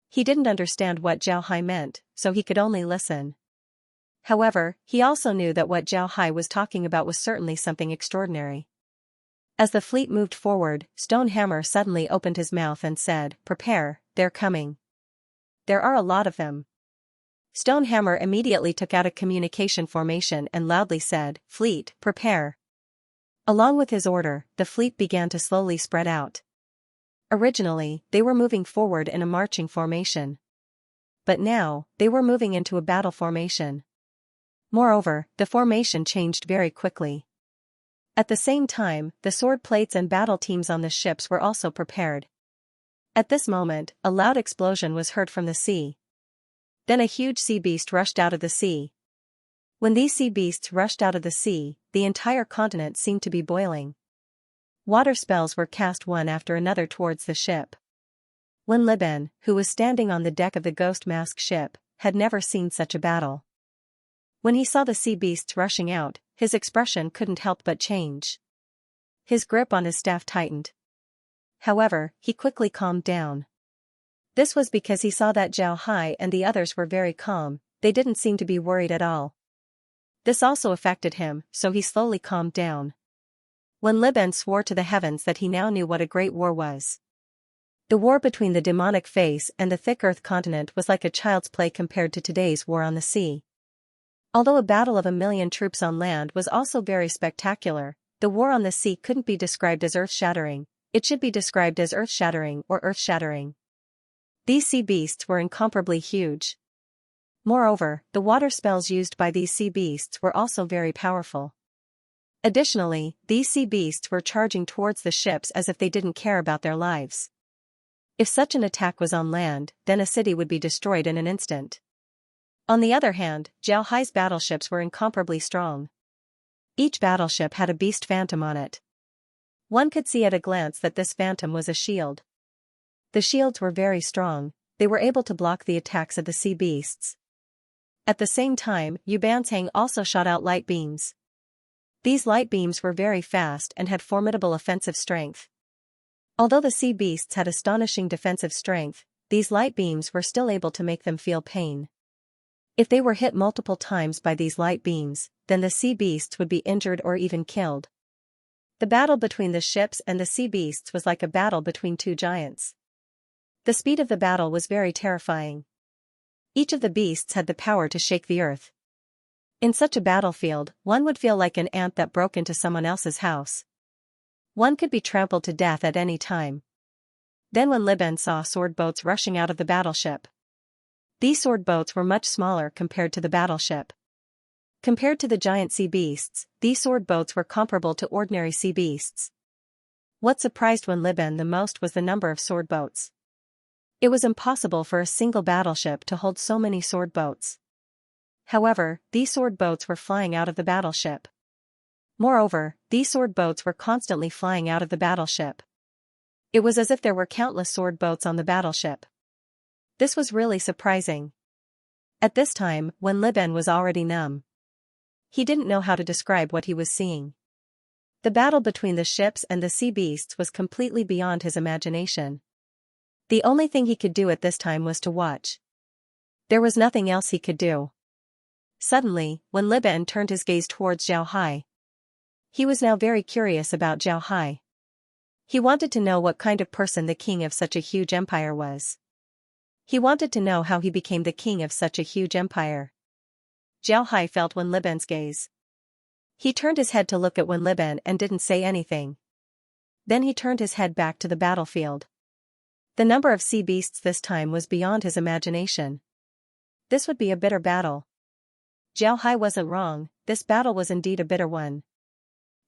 He didn't understand what Zhao Hai meant, so he could only listen. However, he also knew that what Zhao Hai was talking about was certainly something extraordinary. As the fleet moved forward, Stonehammer suddenly opened his mouth and said, "Prepare, they're coming. There are a lot of them." Stonehammer immediately took out a communication formation and loudly said, "Fleet, prepare." Along with his order, the fleet began to slowly spread out. Originally, they were moving forward in a marching formation. But now, they were moving into a battle formation. Moreover, the formation changed very quickly. At the same time, the sword plates and battle teams on the ships were also prepared. At this moment, a loud explosion was heard from the sea. Then a huge sea beast rushed out of the sea. When these sea beasts rushed out of the sea, the entire continent seemed to be boiling. Water spells were cast one after another towards the ship. When Liben, who was standing on the deck of the ghost mask ship, had never seen such a battle. When he saw the sea beasts rushing out, his expression couldn't help but change. His grip on his staff tightened. However, he quickly calmed down. This was because he saw that Zhao Hai and the others were very calm, they didn't seem to be worried at all. This also affected him, so he slowly calmed down. When Liben swore to the heavens that he now knew what a great war was. The war between the demonic face and the thick earth continent was like a child's play compared to today's war on the sea. Although a battle of 1,000,000 troops on land was also very spectacular, the war on the sea couldn't be described as earth-shattering, it should be described as earth-shattering or earth-shattering. These sea beasts were incomparably huge. Moreover, the water spells used by these sea beasts were also very powerful. Additionally, these sea beasts were charging towards the ships as if they didn't care about their lives. If such an attack was on land, then a city would be destroyed in an instant. On the other hand, Zhao Hai's battleships were incomparably strong. Each battleship had a beast phantom on it. One could see at a glance that this phantom was a shield. The shields were very strong, they were able to block the attacks of the sea beasts. At the same time, Yubansang also shot out light beams. These light beams were very fast and had formidable offensive strength. Although the sea beasts had astonishing defensive strength, these light beams were still able to make them feel pain. If they were hit multiple times by these light beams, then the sea beasts would be injured or even killed. The battle between the ships and the sea beasts was like a battle between two giants. The speed of the battle was very terrifying. Each of the beasts had the power to shake the earth. In such a battlefield, one would feel like an ant that broke into someone else's house. One could be trampled to death at any time. Then when Liben saw sword boats rushing out of the battleship. These sword boats were much smaller compared to the battleship. Compared to the giant sea beasts, these sword boats were comparable to ordinary sea beasts. What surprised when Liben the most was the number of sword boats. It was impossible for a single battleship to hold so many sword boats. However, these sword boats were flying out of the battleship. Moreover, these sword boats were constantly flying out of the battleship. It was as if there were countless sword boats on the battleship. This was really surprising. At this time, when Liben was already numb. He didn't know how to describe what he was seeing. The battle between the ships and the sea beasts was completely beyond his imagination. The only thing he could do at this time was to watch. There was nothing else he could do. Suddenly, when Liben turned his gaze towards Zhao Hai. He was now very curious about Zhao Hai. He wanted to know what kind of person the king of such a huge empire was. He wanted to know how he became the king of such a huge empire. Zhao Hai felt Wen Liben's gaze. He turned his head to look at Wen Liben and didn't say anything. Then he turned his head back to the battlefield. The number of sea beasts this time was beyond his imagination. This would be a bitter battle. Zhao Hai wasn't wrong, this battle was indeed a bitter one.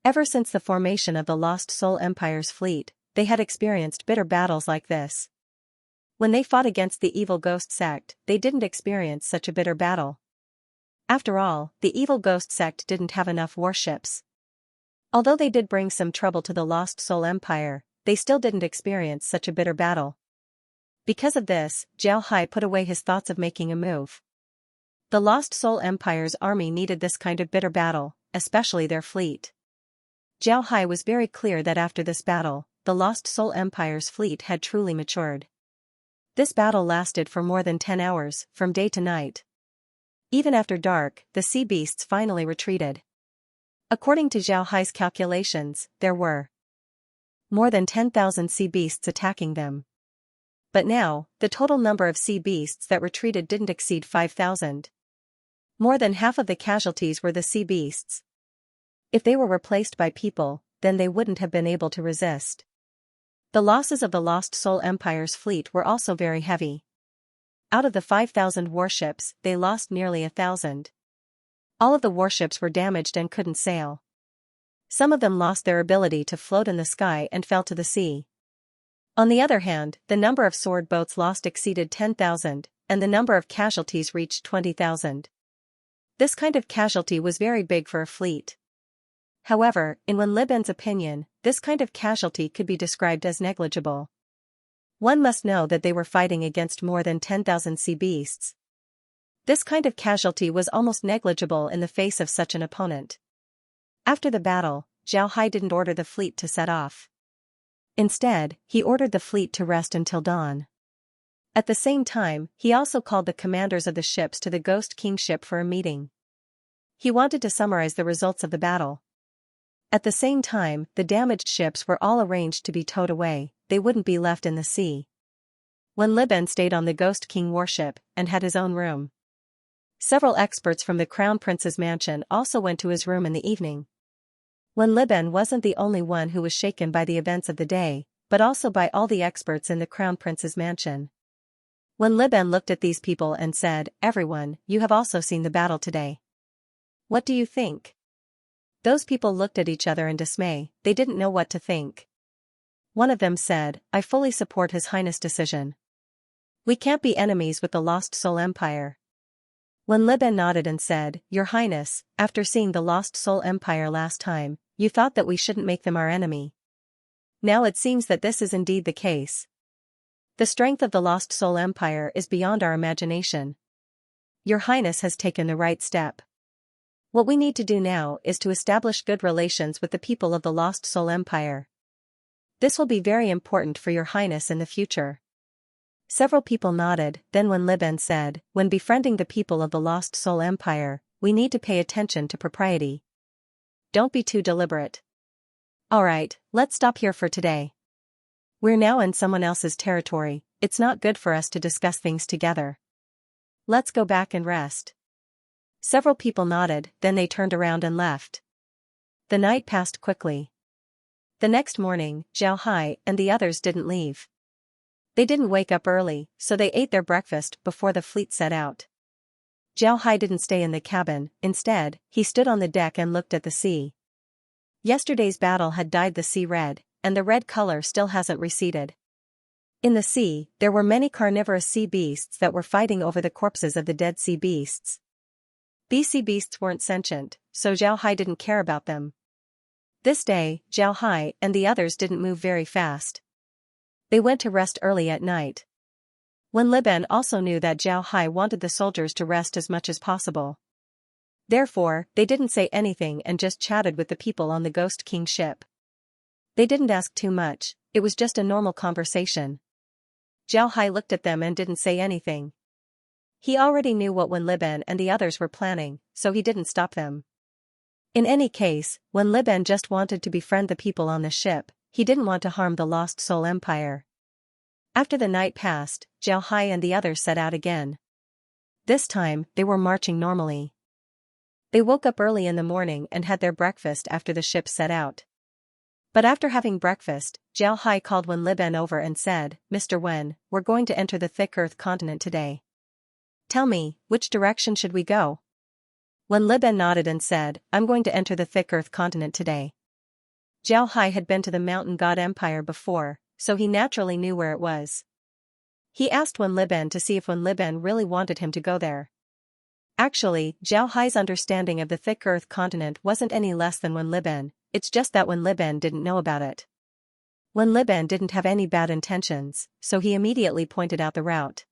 Ever since the formation of the Lost Soul Empire's fleet, they had experienced bitter battles like this. When they fought against the evil ghost sect, they didn't experience such a bitter battle. After all, the evil ghost sect didn't have enough warships. Although they did bring some trouble to the Lost Soul Empire, they still didn't experience such a bitter battle. Because of this, Zhao Hai put away his thoughts of making a move. The Lost Soul Empire's army needed this kind of bitter battle, especially their fleet. Zhao Hai was very clear that after this battle, the Lost Soul Empire's fleet had truly matured. This battle lasted for more than 10 hours, from day to night. Even after dark, the sea beasts finally retreated. According to Zhao Hai's calculations, there were more than 10,000 sea beasts attacking them. But now, the total number of sea beasts that retreated didn't exceed 5,000. More than half of the casualties were the sea beasts. If they were replaced by people, then they wouldn't have been able to resist. The losses of the Lost Soul Empire's fleet were also very heavy. Out of the 5,000 warships, they lost nearly 1,000. All of the warships were damaged and couldn't sail. Some of them lost their ability to float in the sky and fell to the sea. On the other hand, the number of sword boats lost exceeded 10,000, and the number of casualties reached 20,000. This kind of casualty was very big for a fleet. However, in Wen Liben's opinion, this kind of casualty could be described as negligible. One must know that they were fighting against more than 10,000 sea beasts. This kind of casualty was almost negligible in the face of such an opponent. After the battle, Zhao Hai didn't order the fleet to set off. Instead, he ordered the fleet to rest until dawn. At the same time, he also called the commanders of the ships to the Ghost King ship for a meeting. He wanted to summarize the results of the battle. At the same time, the damaged ships were all arranged to be towed away, they wouldn't be left in the sea. Wen Liben stayed on the Ghost King warship, and had his own room. Several experts from the Crown Prince's mansion also went to his room in the evening. Wen Liben wasn't the only one who was shaken by the events of the day, but also by all the experts in the Crown Prince's mansion. Wen Liben looked at these people and said, "Everyone, you have also seen the battle today. What do you think?" Those people looked at each other in dismay, they didn't know what to think. One of them said, "I fully support His Highness' decision. We can't be enemies with the Lost Soul Empire." Wen Liben nodded and said, "Your Highness, after seeing the Lost Soul Empire last time, you thought that we shouldn't make them our enemy. Now it seems that this is indeed the case. The strength of the Lost Soul Empire is beyond our imagination. Your Highness has taken the right step. What we need to do now is to establish good relations with the people of the Lost Soul Empire. This will be very important for Your Highness in the future." Several people nodded, then Wen Liben said, "When befriending the people of the Lost Soul Empire, we need to pay attention to propriety. Don't be too deliberate. Alright, let's stop here for today. We're now in someone else's territory, it's not good for us to discuss things together. Let's go back and rest." Several people nodded, then they turned around and left. The night passed quickly. The next morning, Zhao Hai and the others didn't leave. They didn't wake up early, so they ate their breakfast before the fleet set out. Zhao Hai didn't stay in the cabin, instead, he stood on the deck and looked at the sea. Yesterday's battle had dyed the sea red, and the red color still hasn't receded. In the sea, there were many carnivorous sea beasts that were fighting over the corpses of the dead sea beasts. These sea beasts weren't sentient, so Zhao Hai didn't care about them. This day, Zhao Hai and the others didn't move very fast. They went to rest early at night. Wen Liben also knew that Zhao Hai wanted the soldiers to rest as much as possible. Therefore, they didn't say anything and just chatted with the people on the Ghost King ship. They didn't ask too much, it was just a normal conversation. Zhao Hai looked at them and didn't say anything. He already knew what Wen Liben and the others were planning, so he didn't stop them. In any case, Wen Liben just wanted to befriend the people on the ship, he didn't want to harm the Lost Soul Empire. After the night passed, Zhao Hai and the others set out again. This time, they were marching normally. They woke up early in the morning and had their breakfast after the ship set out. But after having breakfast, Zhao Hai called Wen Liben over and said, "Mr. Wen, we're going to enter the Thick Earth continent today. Tell me, which direction should we go?" Wen Liben nodded and said, "I'm going to enter the Thick Earth continent today." Zhao Hai had been to the Mountain God Empire before, so he naturally knew where it was. He asked Wen Liben to see if Wen Liben really wanted him to go there. Actually, Zhao Hai's understanding of the Thick Earth continent wasn't any less than Wen Liben, it's just that Wen Liben didn't know about it. Wen Liben didn't have any bad intentions, so he immediately pointed out the route.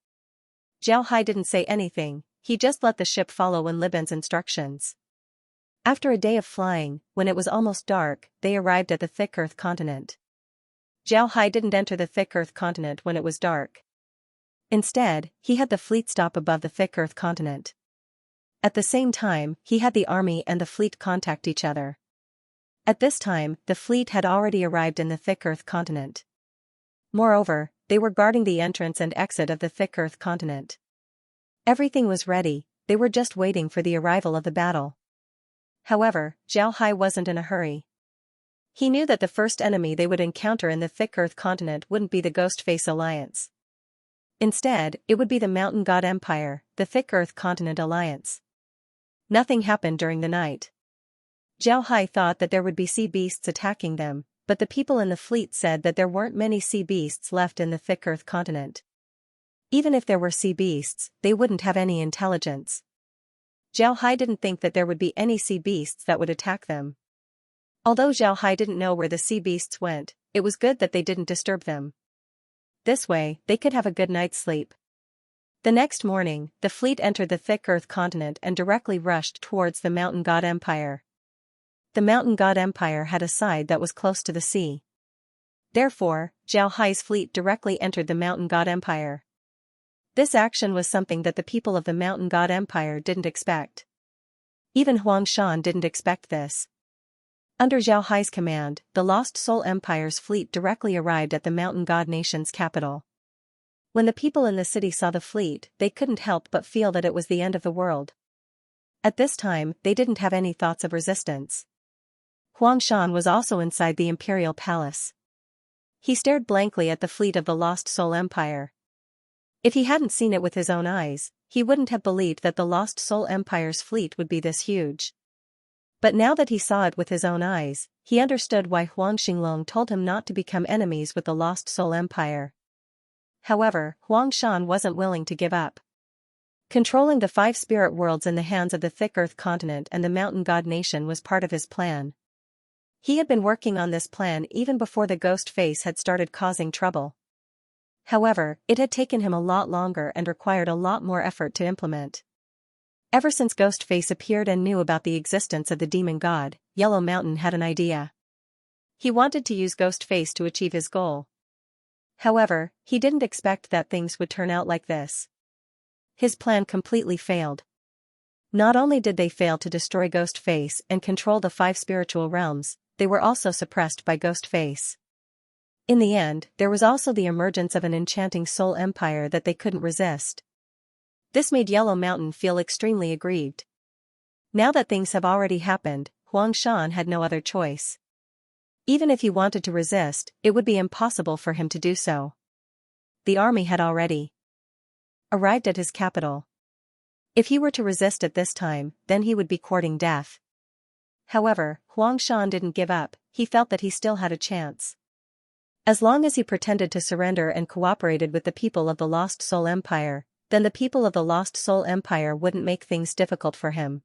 Zhao Hai didn't say anything, he just let the ship follow Wen Liben's instructions. After a day of flying, when it was almost dark, they arrived at the Thick Earth continent. Zhao Hai didn't enter the thick earth continent when it was dark. Instead, he had the fleet stop above the thick earth continent. At the same time, he had the army and the fleet contact each other. At this time, the fleet had already arrived in the thick earth continent. Moreover, they were guarding the entrance and exit of the thick earth continent. Everything was ready, they were just waiting for the arrival of the battle. However, Zhao Hai wasn't in a hurry. He knew that the first enemy they would encounter in the thick earth continent wouldn't be the Ghostface Alliance. Instead, it would be the Mountain God Empire, the thick earth continent alliance. Nothing happened during the night. Zhao Hai thought that there would be sea beasts attacking them, but the people in the fleet said that there weren't many sea beasts left in the thick earth continent. Even if there were sea beasts, they wouldn't have any intelligence. Zhao Hai didn't think that there would be any sea beasts that would attack them. Although Zhao Hai didn't know where the sea beasts went, it was good that they didn't disturb them. This way, they could have a good night's sleep. The next morning, the fleet entered the thick earth continent and directly rushed towards the Mountain God Empire. The Mountain God Empire had a side that was close to the sea. Therefore, Zhao Hai's fleet directly entered the Mountain God Empire. This action was something that the people of the Mountain God Empire didn't expect. Even Huang Shan didn't expect this. Under Zhao Hai's command, the Lost Soul Empire's fleet directly arrived at the Mountain God Nation's capital. When the people in the city saw the fleet, they couldn't help but feel that it was the end of the world. At this time, they didn't have any thoughts of resistance. Huang Shan was also inside the Imperial Palace. He stared blankly at the fleet of the Lost Soul Empire. If he hadn't seen it with his own eyes, he wouldn't have believed that the Lost Soul Empire's fleet would be this huge. But now that he saw it with his own eyes, he understood why Huang Xinglong told him not to become enemies with the Lost Soul Empire. However, Huang Shan wasn't willing to give up. Controlling the 5 spirit worlds in the hands of the thick earth continent and the Mountain God Nation was part of his plan. He had been working on this plan even before the ghost face had started causing trouble. However, it had taken him a lot longer and required a lot more effort to implement. Ever since Ghostface appeared and knew about the existence of the demon god, Yellow Mountain had an idea. He wanted to use Ghostface to achieve his goal. However, he didn't expect that things would turn out like this. His plan completely failed. Not only did they fail to destroy Ghostface and control the 5 spiritual realms, they were also suppressed by Ghostface. In the end, there was also the emergence of an enchanting soul empire that they couldn't resist. This made Yellow Mountain feel extremely aggrieved. Now that things have already happened, Huang Shan had no other choice. Even if he wanted to resist, it would be impossible for him to do so. The army had already arrived at his capital. If he were to resist at this time, then he would be courting death. However, Huang Shan didn't give up, he felt that he still had a chance. As long as he pretended to surrender and cooperated with the people of the Lost Soul Empire, then the people of the Lost Soul Empire wouldn't make things difficult for him.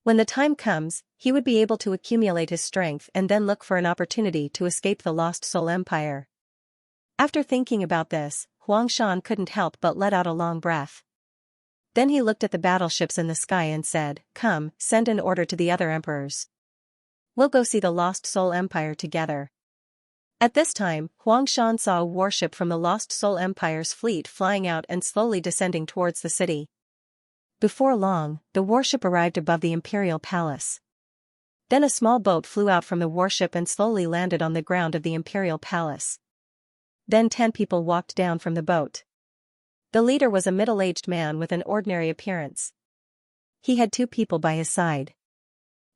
When the time comes, he would be able to accumulate his strength and then look for an opportunity to escape the Lost Soul Empire. After thinking about this, Huang Shan couldn't help but let out a long breath. Then he looked at the battleships in the sky and said, "Come, send an order to the other emperors. We'll go see the Lost Soul Empire together." At this time, Huang Shan saw a warship from the Lost Soul Empire's fleet flying out and slowly descending towards the city. Before long, the warship arrived above the Imperial Palace. Then a small boat flew out from the warship and slowly landed on the ground of the Imperial Palace. Then 10 people walked down from the boat. The leader was a middle-aged man with an ordinary appearance. He had 2 people by his side.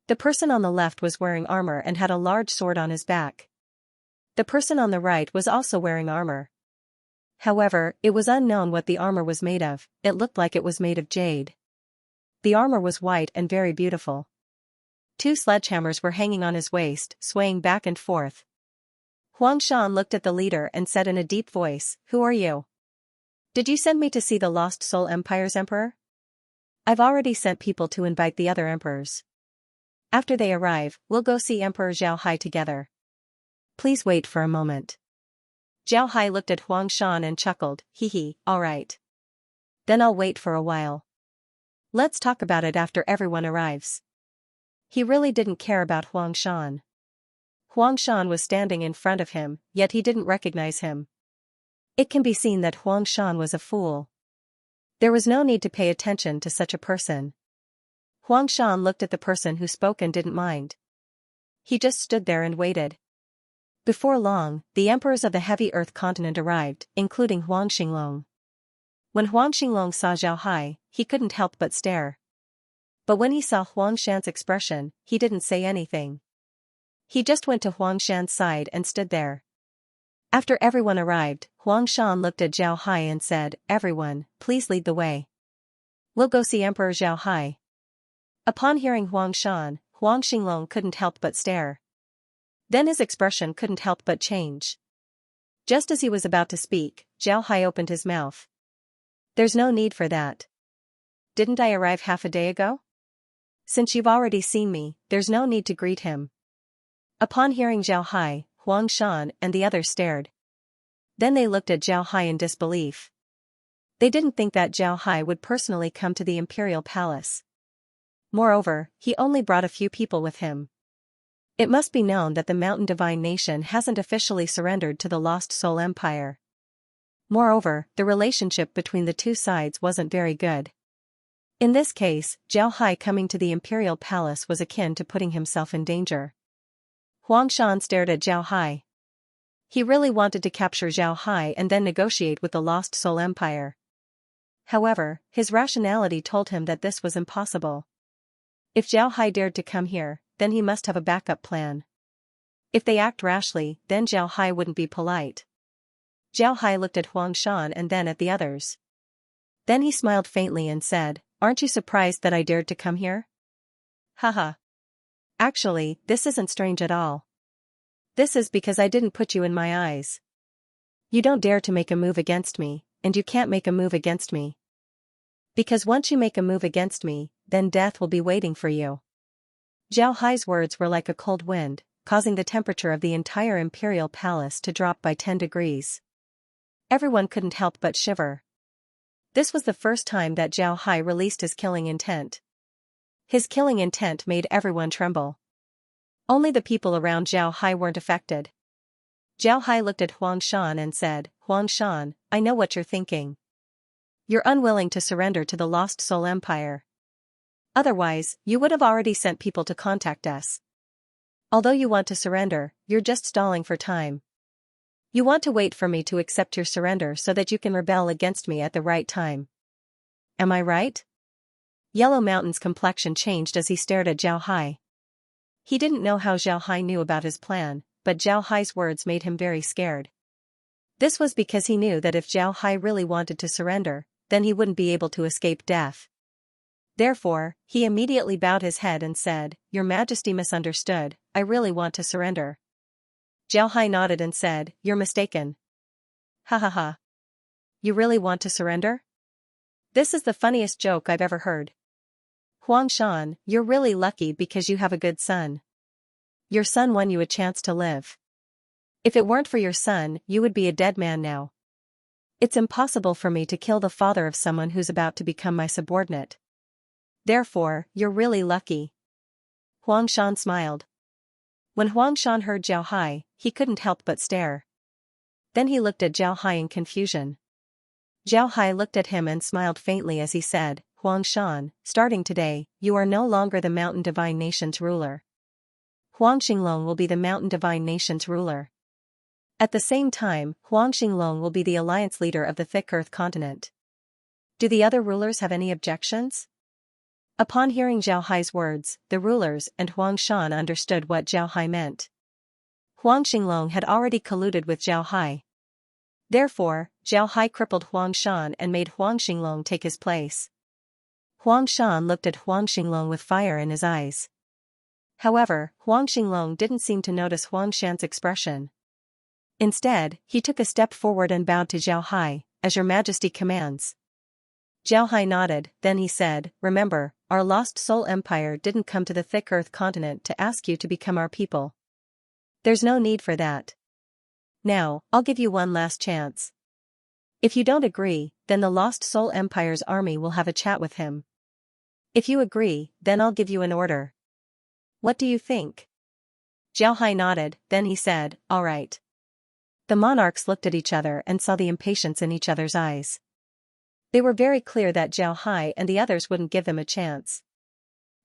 The person on the left was wearing armor and had a large sword on his back. The person on the right was also wearing armor. However, it was unknown what the armor was made of, it looked like it was made of jade. The armor was white and very beautiful. 2 sledgehammers were hanging on his waist, swaying back and forth. Huang Shan looked at the leader and said in a deep voice, "Who are you? Did you send me to see the Lost Soul Empire's emperor?" "I've already sent people to invite the other emperors. After they arrive, we'll go see Emperor Zhao Hai together. Please wait for a moment." Zhao Hai looked at Huang Shan and chuckled, "Hee, all right. Then I'll wait for a while. Let's talk about it after everyone arrives." He really didn't care about Huang Shan. Huangshan was standing in front of him, yet he didn't recognize him. It can be seen that Huangshan was a fool. There was no need to pay attention to such a person. Huangshan looked at the person who spoke and didn't mind. He just stood there and waited. Before long, the emperors of the heavy earth continent arrived, including Huang Xinglong. When Huang Xinglong saw Zhao Hai, he couldn't help but stare. But when he saw Huang Shan's expression, he didn't say anything. He just went to Huang Shan's side and stood there. After everyone arrived, Huang Shan looked at Zhao Hai and said, "Everyone, please lead the way. We'll go see Emperor Zhao Hai." Upon hearing Huang Shan, Huang Xinglong couldn't help but stare. Then his expression couldn't help but change. Just as he was about to speak, Zhao Hai opened his mouth. "There's no need for that. Didn't I arrive half a day ago? Since you've already seen me, there's no need to greet him." Upon hearing Zhao Hai, Huang Shan and the others stared. Then they looked at Zhao Hai in disbelief. They didn't think that Zhao Hai would personally come to the imperial palace. Moreover, he only brought a few people with him. It must be known that the Mountain Divine Nation hasn't officially surrendered to the Lost Soul Empire. Moreover, the relationship between the two sides wasn't very good. In this case, Zhao Hai coming to the imperial palace was akin to putting himself in danger. Huang Shan stared at Zhao Hai. He really wanted to capture Zhao Hai and then negotiate with the Lost Soul Empire. However, his rationality told him that this was impossible. If Zhao Hai dared to come here, then he must have a backup plan. If they act rashly, then Zhao Hai wouldn't be polite. Zhao Hai looked at Huang Shan and then at the others. Then he smiled faintly and said, "Aren't you surprised that I dared to come here? Haha. Actually, this isn't strange at all. This is because I didn't put you in my eyes. You don't dare to make a move against me, and you can't make a move against me. Because once you make a move against me, then death will be waiting for you." Zhao Hai's words were like a cold wind, causing the temperature of the entire imperial palace to drop by 10 degrees. Everyone couldn't help but shiver. This was the first time that Zhao Hai released his killing intent. His killing intent made everyone tremble. Only the people around Zhao Hai weren't affected. Zhao Hai looked at Huang Shan and said, "Huang Shan, I know what you're thinking. You're unwilling to surrender to the Lost Soul Empire. Otherwise, you would have already sent people to contact us. Although you want to surrender, you're just stalling for time. You want to wait for me to accept your surrender so that you can rebel against me at the right time. Am I right?" Yellow Mountain's complexion changed as he stared at Zhao Hai. He didn't know how Zhao Hai knew about his plan, but Zhao Hai's words made him very scared. This was because he knew that if Zhao Hai really wanted to surrender, then he wouldn't be able to escape death. Therefore, he immediately bowed his head and said, "Your Majesty misunderstood, I really want to surrender." Zhao Hai nodded and said, "You're mistaken. Ha ha ha. You really want to surrender? This is the funniest joke I've ever heard. Huang Shan, you're really lucky because you have a good son. Your son won you a chance to live. If it weren't for your son, you would be a dead man now. It's impossible for me to kill the father of someone who's about to become my subordinate. Therefore, you're really lucky." Huang Shan smiled. When Huang Shan heard Zhao Hai, he couldn't help but stare. Then he looked at Zhao Hai in confusion. Zhao Hai looked at him and smiled faintly as he said, "Huang Shan, starting today, you are no longer the Mountain Divine Nation's ruler. Huang Xinglong will be the Mountain Divine Nation's ruler. At the same time, Huang Xinglong will be the alliance leader of the Thick Earth continent. Do the other rulers have any objections?" Upon hearing Zhao Hai's words, the rulers and Huang Shan understood what Zhao Hai meant. Huang Xinglong had already colluded with Zhao Hai. Therefore, Zhao Hai crippled Huang Shan and made Huang Xinglong take his place. Huang Shan looked at Huang Xinglong with fire in his eyes. However, Huang Xinglong didn't seem to notice Huang Shan's expression. Instead, he took a step forward and bowed to Zhao Hai, "As your Majesty commands." Zhao Hai nodded, then he said, "Remember, our Lost Soul Empire didn't come to the Thick Earth continent to ask you to become our people. There's no need for that. Now, I'll give you one last chance. If you don't agree, then the Lost Soul Empire's army will have a chat with him. If you agree, then I'll give you an order. What do you think?" Zhao Hai nodded, then he said, all right. The monarchs looked at each other and saw the impatience in each other's eyes. They were very clear that Zhao Hai and the others wouldn't give them a chance.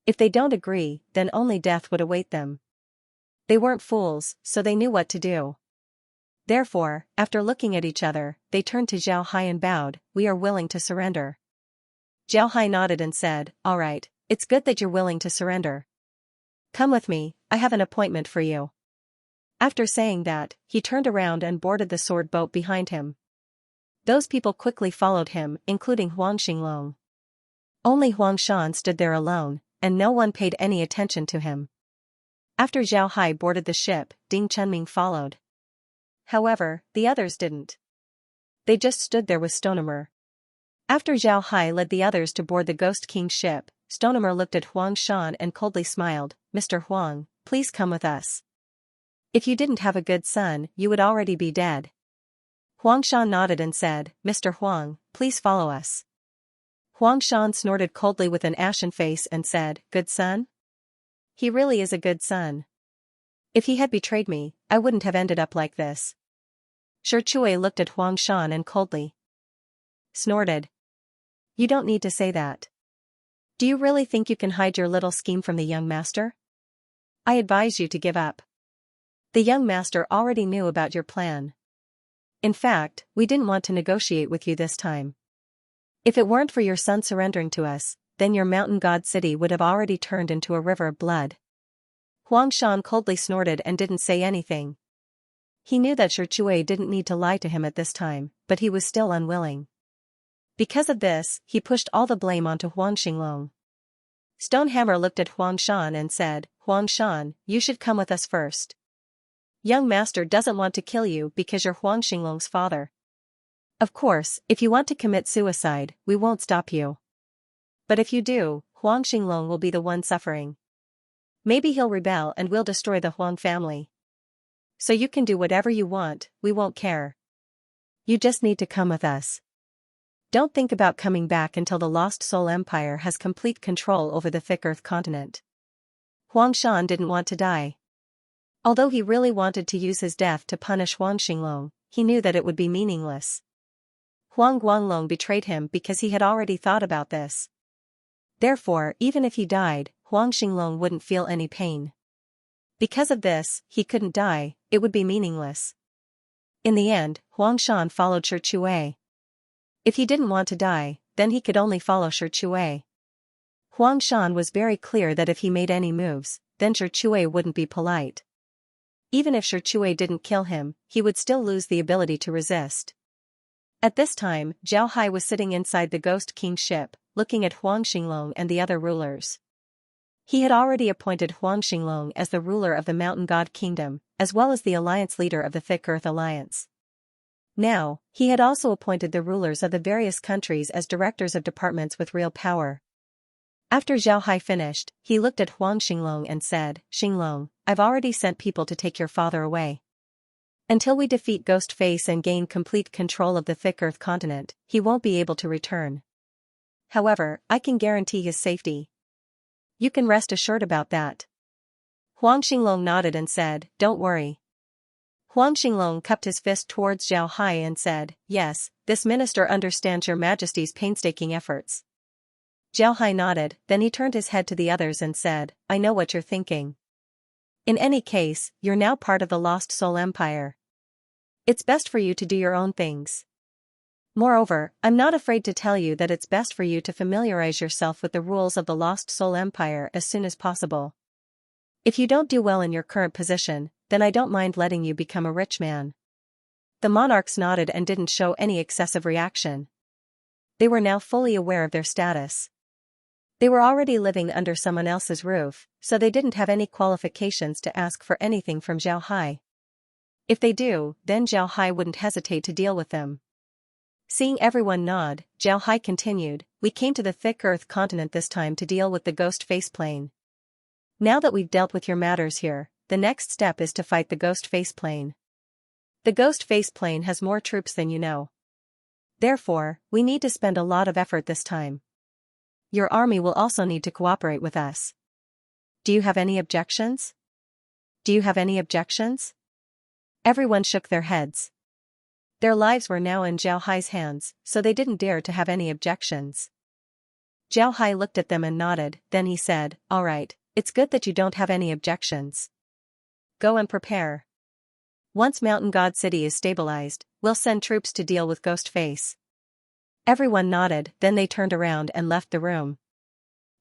If they don't agree, then only death would await them. They weren't fools, so they knew what to do. Therefore, after looking at each other, they turned to Zhao Hai and bowed, we are willing to surrender. Zhao Hai nodded and said, all right, it's good that you're willing to surrender. Come with me, I have an appointment for you. After saying that, he turned around and boarded the sword boat behind him. Those people quickly followed him, including Huang Xinglong. Only Huang Shan stood there alone, and no one paid any attention to him. After Zhao Hai boarded the ship, Ding Chunming followed. However, the others didn't. They just stood there with Stonemer. After Zhao Hai led the others to board the Ghost King's ship, Stonemer looked at Huang Shan and coldly smiled, Mr. Huang, please come with us. If you didn't have a good son, you would already be dead. Huang Shan nodded and said, Mr. Huang, please follow us. Huang Shan snorted coldly with an ashen face and said, good son? He really is a good son. If he had betrayed me, I wouldn't have ended up like this. Shi Chui looked at Huang Shan and coldly snorted. You don't need to say that. Do you really think you can hide your little scheme from the young master? I advise you to give up. The young master already knew about your plan. In fact, we didn't want to negotiate with you this time. If it weren't for your son surrendering to us, then your mountain god city would have already turned into a river of blood. Huang Shan coldly snorted and didn't say anything. He knew that Shi Chui didn't need to lie to him at this time, but he was still unwilling. Because of this, he pushed all the blame onto Huang Xinglong. Stonehammer looked at Huang Shan and said, Huang Shan, you should come with us first. Young master doesn't want to kill you because you're Huang Xinglong's father. Of course, if you want to commit suicide, we won't stop you. But if you do, Huang Xinglong will be the one suffering. Maybe he'll rebel and we'll destroy the Huang family. So you can do whatever you want, we won't care. You just need to come with us. Don't think about coming back until the Lost Soul Empire has complete control over the Thick Earth continent. Huang Shan didn't want to die. Although he really wanted to use his death to punish Huang Xinglong, he knew that it would be meaningless. Huang Guanglong betrayed him because he had already thought about this. Therefore, even if he died, Huang Xinglong wouldn't feel any pain. Because of this, he couldn't die, it would be meaningless. In the end, Huang Shan followed Shi Chui. If he didn't want to die, then he could only follow Shi Chui. Huang Shan was very clear that if he made any moves, then Shi Chui wouldn't be polite. Even if Shi Chui didn't kill him, he would still lose the ability to resist. At this time, Zhao Hai was sitting inside the Ghost King's ship, looking at Huang Xinglong and the other rulers. He had already appointed Huang Xinglong as the ruler of the Mountain God Kingdom, as well as the alliance leader of the Thick Earth Alliance. Now, he had also appointed the rulers of the various countries as directors of departments with real power. After Zhao Hai finished, he looked at Huang Xinglong and said, Xinglong, I've already sent people to take your father away. Until we defeat Ghostface and gain complete control of the Thick Earth continent, he won't be able to return. However, I can guarantee his safety. You can rest assured about that. Huang Xinglong nodded and said, don't worry. Huang Xinglong cupped his fist towards Zhao Hai and said, yes, this minister understands your majesty's painstaking efforts. Zhao Hai nodded, then he turned his head to the others and said, I know what you're thinking. In any case, you're now part of the Lost Soul Empire. It's best for you to do your own things. Moreover, I'm not afraid to tell you that it's best for you to familiarize yourself with the rules of the Lost Soul Empire as soon as possible. If you don't do well in your current position, then I don't mind letting you become a rich man. The monarchs nodded and didn't show any excessive reaction. They were now fully aware of their status. They were already living under someone else's roof, so they didn't have any qualifications to ask for anything from Zhao Hai. If they do, then Zhao Hai wouldn't hesitate to deal with them. Seeing everyone nod, Zhao Hai continued, we came to the Thick Earth continent this time to deal with the Ghost Face Plane. Now that we've dealt with your matters here, the next step is to fight the Ghost Face Plane. The Ghost Face Plane has more troops than you know. Therefore, we need to spend a lot of effort this time. Your army will also need to cooperate with us. Do you have any objections? Do you have any objections? Everyone shook their heads. Their lives were now in Zhao Hai's hands, so they didn't dare to have any objections. Zhao Hai looked at them and nodded, then he said, "All right, it's good that you don't have any objections. Go and prepare. Once Mountain God City is stabilized, we'll send troops to deal with Ghostface." Everyone nodded, then they turned around and left the room.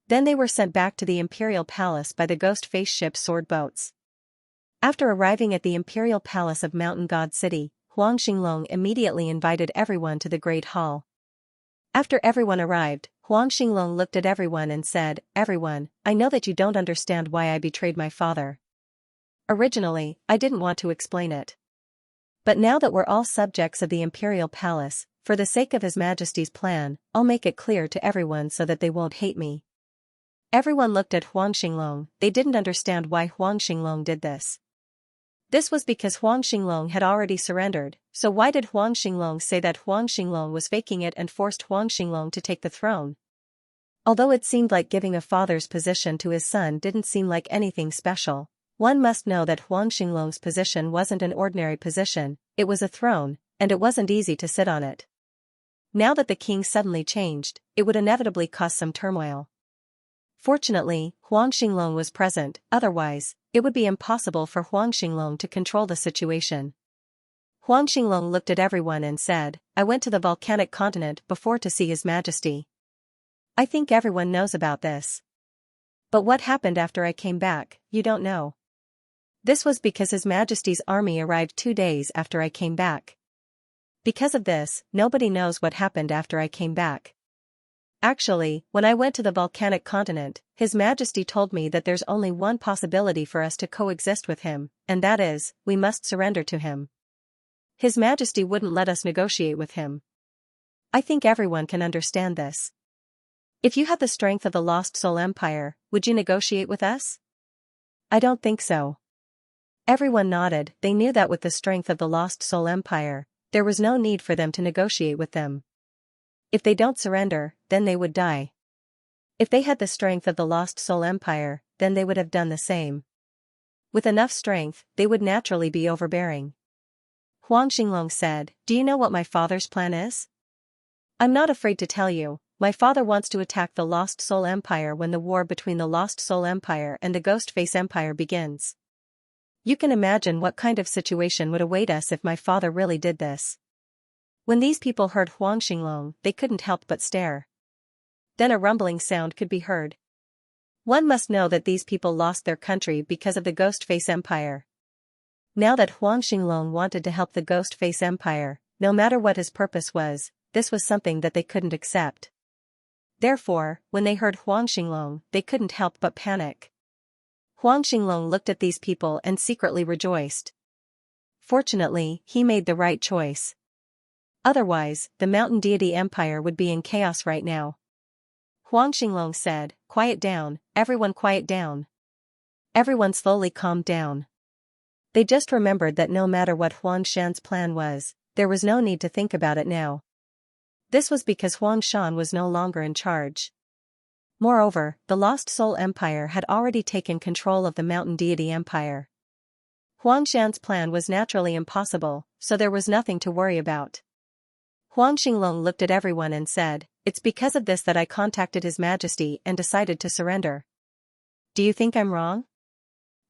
Then they were sent back to the Imperial Palace by the Ghostface ship's sword boats. After arriving at the Imperial Palace of Mountain God City, Huang Xinglong immediately invited everyone to the Great Hall. After everyone arrived, Huang Xinglong looked at everyone and said, "Everyone, I know that you don't understand why I betrayed my father. Originally, I didn't want to explain it. But now that we're all subjects of the Imperial Palace, for the sake of His Majesty's plan, I'll make it clear to everyone so that they won't hate me." Everyone looked at Huang Xinglong. They didn't understand why Huang Xinglong did this. This was because Huang Xinglong had already surrendered, so why did Huang Xinglong say that Huang Xinglong was faking it and forced Huang Xinglong to take the throne? Although it seemed like giving a father's position to his son didn't seem like anything special, one must know that Huang Xinglong's position wasn't an ordinary position, it was a throne, and it wasn't easy to sit on it. Now that the king suddenly changed, it would inevitably cause some turmoil. Fortunately, Huang Xinglong was present, otherwise, it would be impossible for Huang Xinglong to control the situation. Huang Xinglong looked at everyone and said, "I went to the volcanic continent before to see His Majesty. I think everyone knows about this. But what happened after I came back, you don't know. This was because His Majesty's army arrived 2 days after I came back. Because of this, nobody knows what happened after I came back. Actually, when I went to the volcanic continent, His Majesty told me that there's only one possibility for us to coexist with him, and that is, we must surrender to him. His Majesty wouldn't let us negotiate with him. I think everyone can understand this. If you had the strength of the Lost Soul Empire, would you negotiate with us? I don't think so." Everyone nodded. They knew that with the strength of the Lost Soul Empire, there was no need for them to negotiate with them. If they don't surrender, then they would die. If they had the strength of the Lost Soul Empire, then they would have done the same. With enough strength, they would naturally be overbearing. Huang Xinglong said, "Do you know what my father's plan is? I'm not afraid to tell you, my father wants to attack the Lost Soul Empire when the war between the Lost Soul Empire and the Ghostface Empire begins. You can imagine what kind of situation would await us if my father really did this." When these people heard Huang Xinglong, they couldn't help but stare. Then a rumbling sound could be heard. One must know that these people lost their country because of the Ghostface Empire. Now that Huang Xinglong wanted to help the Ghostface Empire, no matter what his purpose was, this was something that they couldn't accept. Therefore, when they heard Huang Xinglong, they couldn't help but panic. Huang Xinglong looked at these people and secretly rejoiced. Fortunately, he made the right choice. Otherwise, the Mountain Deity Empire would be in chaos right now. Huang Xinglong said, "Quiet down, everyone, quiet down." Everyone slowly calmed down. They just remembered that no matter what Huang Shan's plan was, there was no need to think about it now. This was because Huang Shan was no longer in charge. Moreover, the Lost Soul Empire had already taken control of the Mountain Deity Empire. Huang Shan's plan was naturally impossible, so there was nothing to worry about. Huang Xinglong looked at everyone and said, "It's because of this that I contacted His Majesty and decided to surrender. Do you think I'm wrong?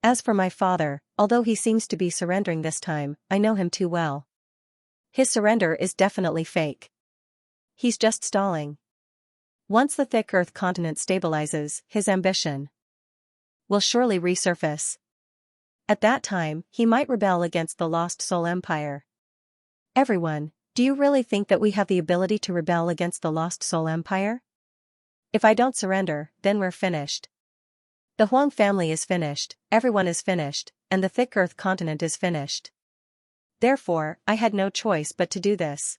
As for my father, although he seems to be surrendering this time, I know him too well. His surrender is definitely fake. He's just stalling. Once the thick Earth continent stabilizes, his ambition will surely resurface. At that time, he might rebel against the Lost Soul Empire." Everyone, do you really think that we have the ability to rebel against the Lost Soul Empire? If I don't surrender, then we're finished. The Huang family is finished, everyone is finished, and the thick Earth continent is finished. Therefore, I had no choice but to do this.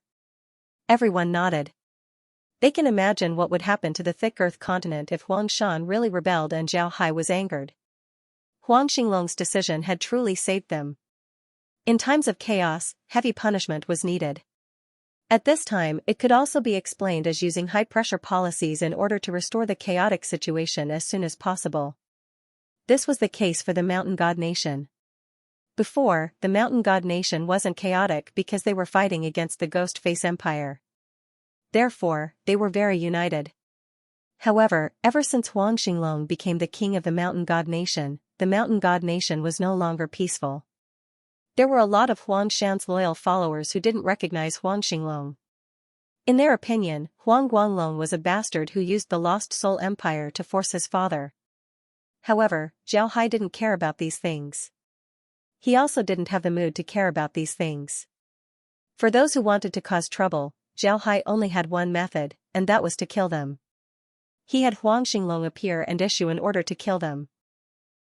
Everyone nodded. They can imagine what would happen to the thick Earth continent if Huang Shan really rebelled and Zhao Hai was angered. Huang Xinglong's decision had truly saved them. In times of chaos, heavy punishment was needed. At this time, it could also be explained as using high-pressure policies in order to restore the chaotic situation as soon as possible. This was the case for the Mountain God Nation. Before, the Mountain God Nation wasn't chaotic because they were fighting against the Ghost Face Empire. Therefore, they were very united. However, ever since Huang Xinglong became the king of the Mountain God Nation, the Mountain God Nation was no longer peaceful. There were a lot of Huang Shan's loyal followers who didn't recognize Huang Xinglong. In their opinion, Huang Guanglong was a bastard who used the Lost Soul Empire to force his father. However, Zhao Hai didn't care about these things. He also didn't have the mood to care about these things. For those who wanted to cause trouble, Zhao Hai only had one method, and that was to kill them. He had Huang Xinglong appear and issue an order to kill them.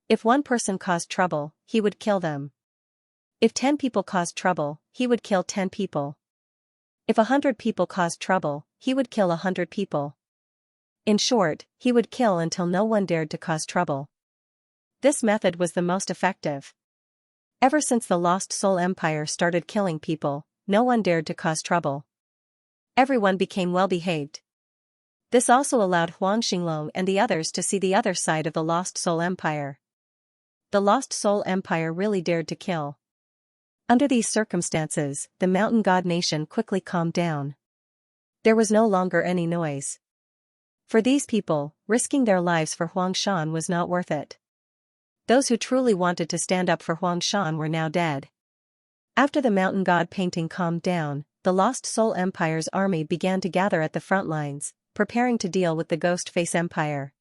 If one person caused trouble, he would kill them. If 10 people caused trouble, he would kill 10 people. If 100 people caused trouble, he would kill 100 people. In short, he would kill until no one dared to cause trouble. This method was the most effective. Ever since the Lost Soul Empire started killing people, no one dared to cause trouble. Everyone became well-behaved. This also allowed Huang Xinglong and the others to see the other side of the Lost Soul Empire. The Lost Soul Empire really dared to kill. Under these circumstances, the Mountain God Nation quickly calmed down. There was no longer any noise. For these people, risking their lives for Huang Shan was not worth it. Those who truly wanted to stand up for Huang Shan were now dead. After the Mountain God painting calmed down, the Lost Soul Empire's army began to gather at the front lines, preparing to deal with the Ghost Face Empire.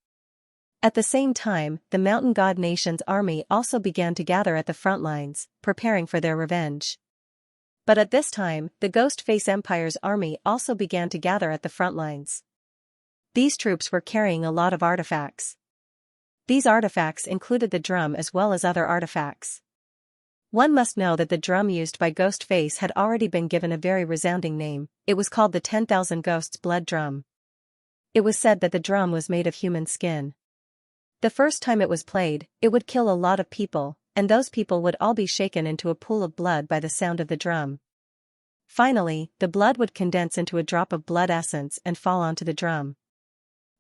At the same time, the Mountain God Nation's army also began to gather at the front lines, preparing for their revenge. But at this time, the Ghost Face Empire's army also began to gather at the front lines. These troops were carrying a lot of artifacts. These artifacts included the drum as well as other artifacts. One must know that the drum used by Ghost Face had already been given a very resounding name. It was called the 10,000 Ghosts Blood Drum. It was said that the drum was made of human skin. The first time it was played, it would kill a lot of people, and those people would all be shaken into a pool of blood by the sound of the drum. Finally, the blood would condense into a drop of blood essence and fall onto the drum.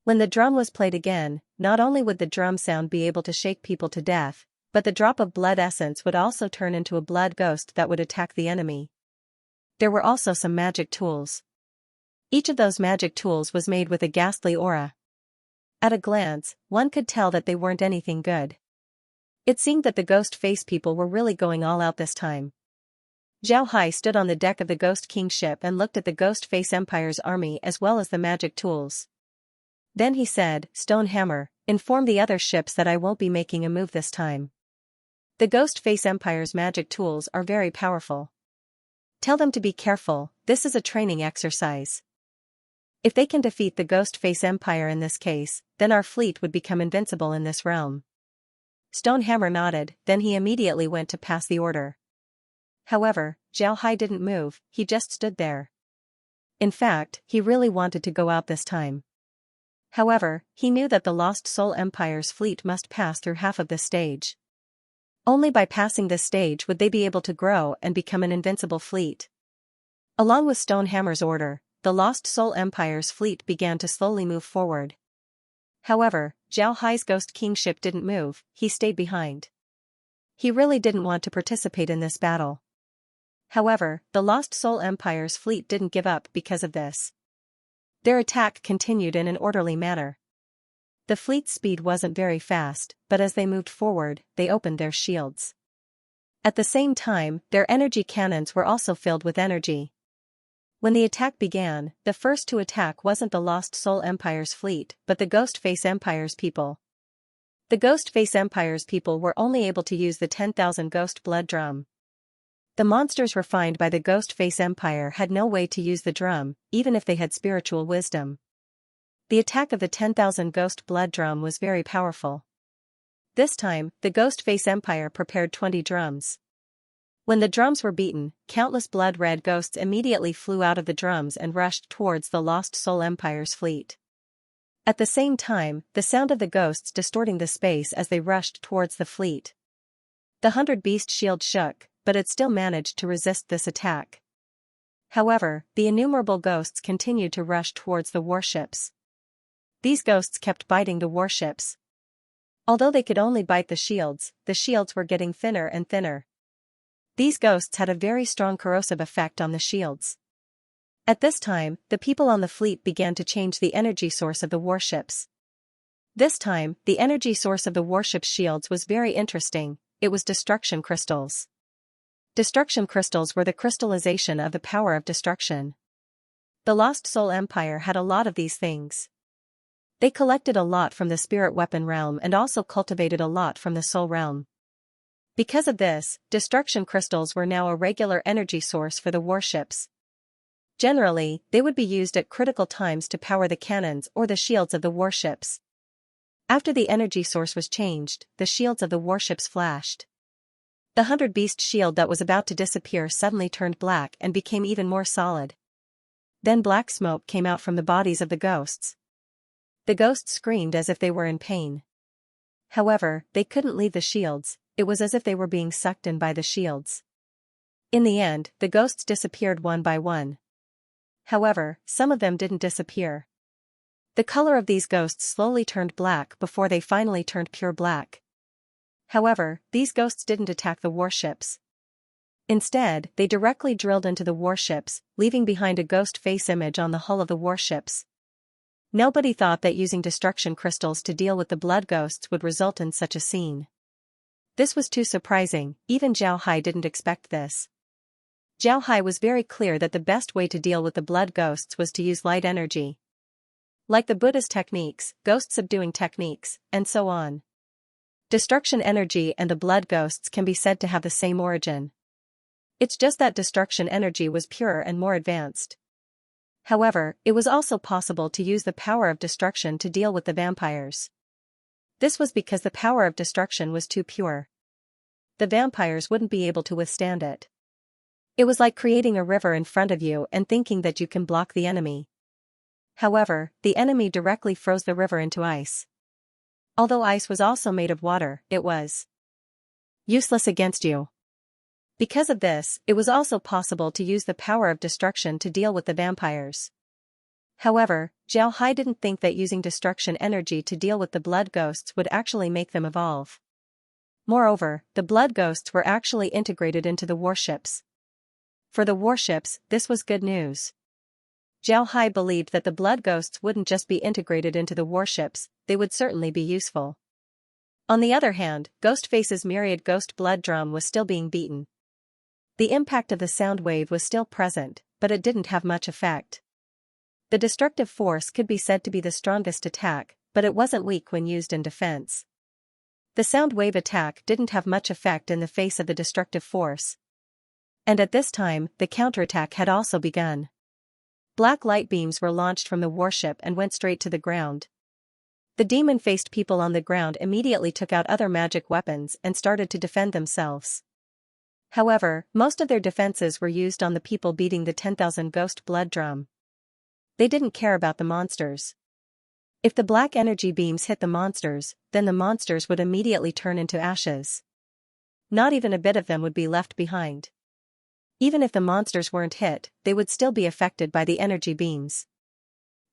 When the drum was played again, not only would the drum sound be able to shake people to death, but the drop of blood essence would also turn into a blood ghost that would attack the enemy. There were also some magic tools. Each of those magic tools was made with a ghastly aura. At a glance, one could tell that they weren't anything good. It seemed that the Ghost Face people were really going all out this time. Zhao Hai stood on the deck of the Ghost King ship and looked at the Ghost Face Empire's army as well as the magic tools. Then he said, "Stone Hammer, inform the other ships that I won't be making a move this time. The Ghost Face Empire's magic tools are very powerful. Tell them to be careful, this is a training exercise. If they can defeat the Ghost Face Empire in this case, then our fleet would become invincible in this realm." Stone Hammer nodded, then he immediately went to pass the order. However, Zhao Hai didn't move, he just stood there. In fact, he really wanted to go out this time. However, he knew that the Lost Soul Empire's fleet must pass through half of this stage. Only by passing this stage would they be able to grow and become an invincible fleet. Along with Stone Hammer's order, the Lost Soul Empire's fleet began to slowly move forward. However, Zhao Hai's Ghost King ship didn't move, he stayed behind. He really didn't want to participate in this battle. However, the Lost Soul Empire's fleet didn't give up because of this. Their attack continued in an orderly manner. The fleet's speed wasn't very fast, but as they moved forward, they opened their shields. At the same time, their energy cannons were also filled with energy. When the attack began, the first to attack wasn't the Lost Soul Empire's fleet, but the Ghost Face Empire's people. The Ghost Face Empire's people were only able to use the 10,000 Ghost Blood Drum. The monsters refined by the Ghost Face Empire had no way to use the drum, even if they had spiritual wisdom. The attack of the 10,000 Ghost Blood Drum was very powerful. This time, the Ghost Face Empire prepared 20 drums. When the drums were beaten, countless blood-red ghosts immediately flew out of the drums and rushed towards the Lost Soul Empire's fleet. At the same time, the sound of the ghosts distorting the space as they rushed towards the fleet. The 100-beast shield shook, but it still managed to resist this attack. However, the innumerable ghosts continued to rush towards the warships. These ghosts kept biting the warships. Although they could only bite the shields were getting thinner and thinner. These ghosts had a very strong corrosive effect on the shields. At this time, the people on the fleet began to change the energy source of the warships. This time, the energy source of the warship's shields was very interesting. It was destruction crystals. Destruction crystals were the crystallization of the power of destruction. The Lost Soul Empire had a lot of these things. They collected a lot from the spirit weapon realm and also cultivated a lot from the soul realm. Because of this, destruction crystals were now a regular energy source for the warships. Generally, they would be used at critical times to power the cannons or the shields of the warships. After the energy source was changed, the shields of the warships flashed. The 100-beast shield that was about to disappear suddenly turned black and became even more solid. Then black smoke came out from the bodies of the ghosts. The ghosts screamed as if they were in pain. However, they couldn't leave the shields. It was as if they were being sucked in by the shields. In the end, the ghosts disappeared one by one. However, some of them didn't disappear. The color of these ghosts slowly turned black before they finally turned pure black. However, these ghosts didn't attack the warships. Instead, they directly drilled into the warships, leaving behind a ghost face image on the hull of the warships. Nobody thought that using destruction crystals to deal with the blood ghosts would result in such a scene. This was too surprising. Even Zhao Hai didn't expect this. Zhao Hai was very clear that the best way to deal with the blood ghosts was to use light energy. Like the Buddha's techniques, ghost subduing techniques, and so on. Destruction energy and the blood ghosts can be said to have the same origin. It's just that destruction energy was purer and more advanced. However, it was also possible to use the power of destruction to deal with the vampires. This was because the power of destruction was too pure. The vampires wouldn't be able to withstand it. It was like creating a river in front of you and thinking that you can block the enemy. However, the enemy directly froze the river into ice. Although ice was also made of water, it was useless against you. Because of this, it was also possible to use the power of destruction to deal with the vampires. However, Zhao Hai didn't think that using destruction energy to deal with the blood ghosts would actually make them evolve. Moreover, the blood ghosts were actually integrated into the warships. For the warships, this was good news. Zhao Hai believed that the blood ghosts wouldn't just be integrated into the warships, they would certainly be useful. On the other hand, Ghostface's myriad ghost blood drum was still being beaten. The impact of the sound wave was still present, but it didn't have much effect. The destructive force could be said to be the strongest attack, but it wasn't weak when used in defense. The sound wave attack didn't have much effect in the face of the destructive force. And at this time, the counterattack had also begun. Black light beams were launched from the warship and went straight to the ground. The demon-faced people on the ground immediately took out other magic weapons and started to defend themselves. However, most of their defenses were used on the people beating the 10,000 ghost blood drum. They didn't care about the monsters. If the black energy beams hit the monsters, then the monsters would immediately turn into ashes. Not even a bit of them would be left behind. Even if the monsters weren't hit, they would still be affected by the energy beams.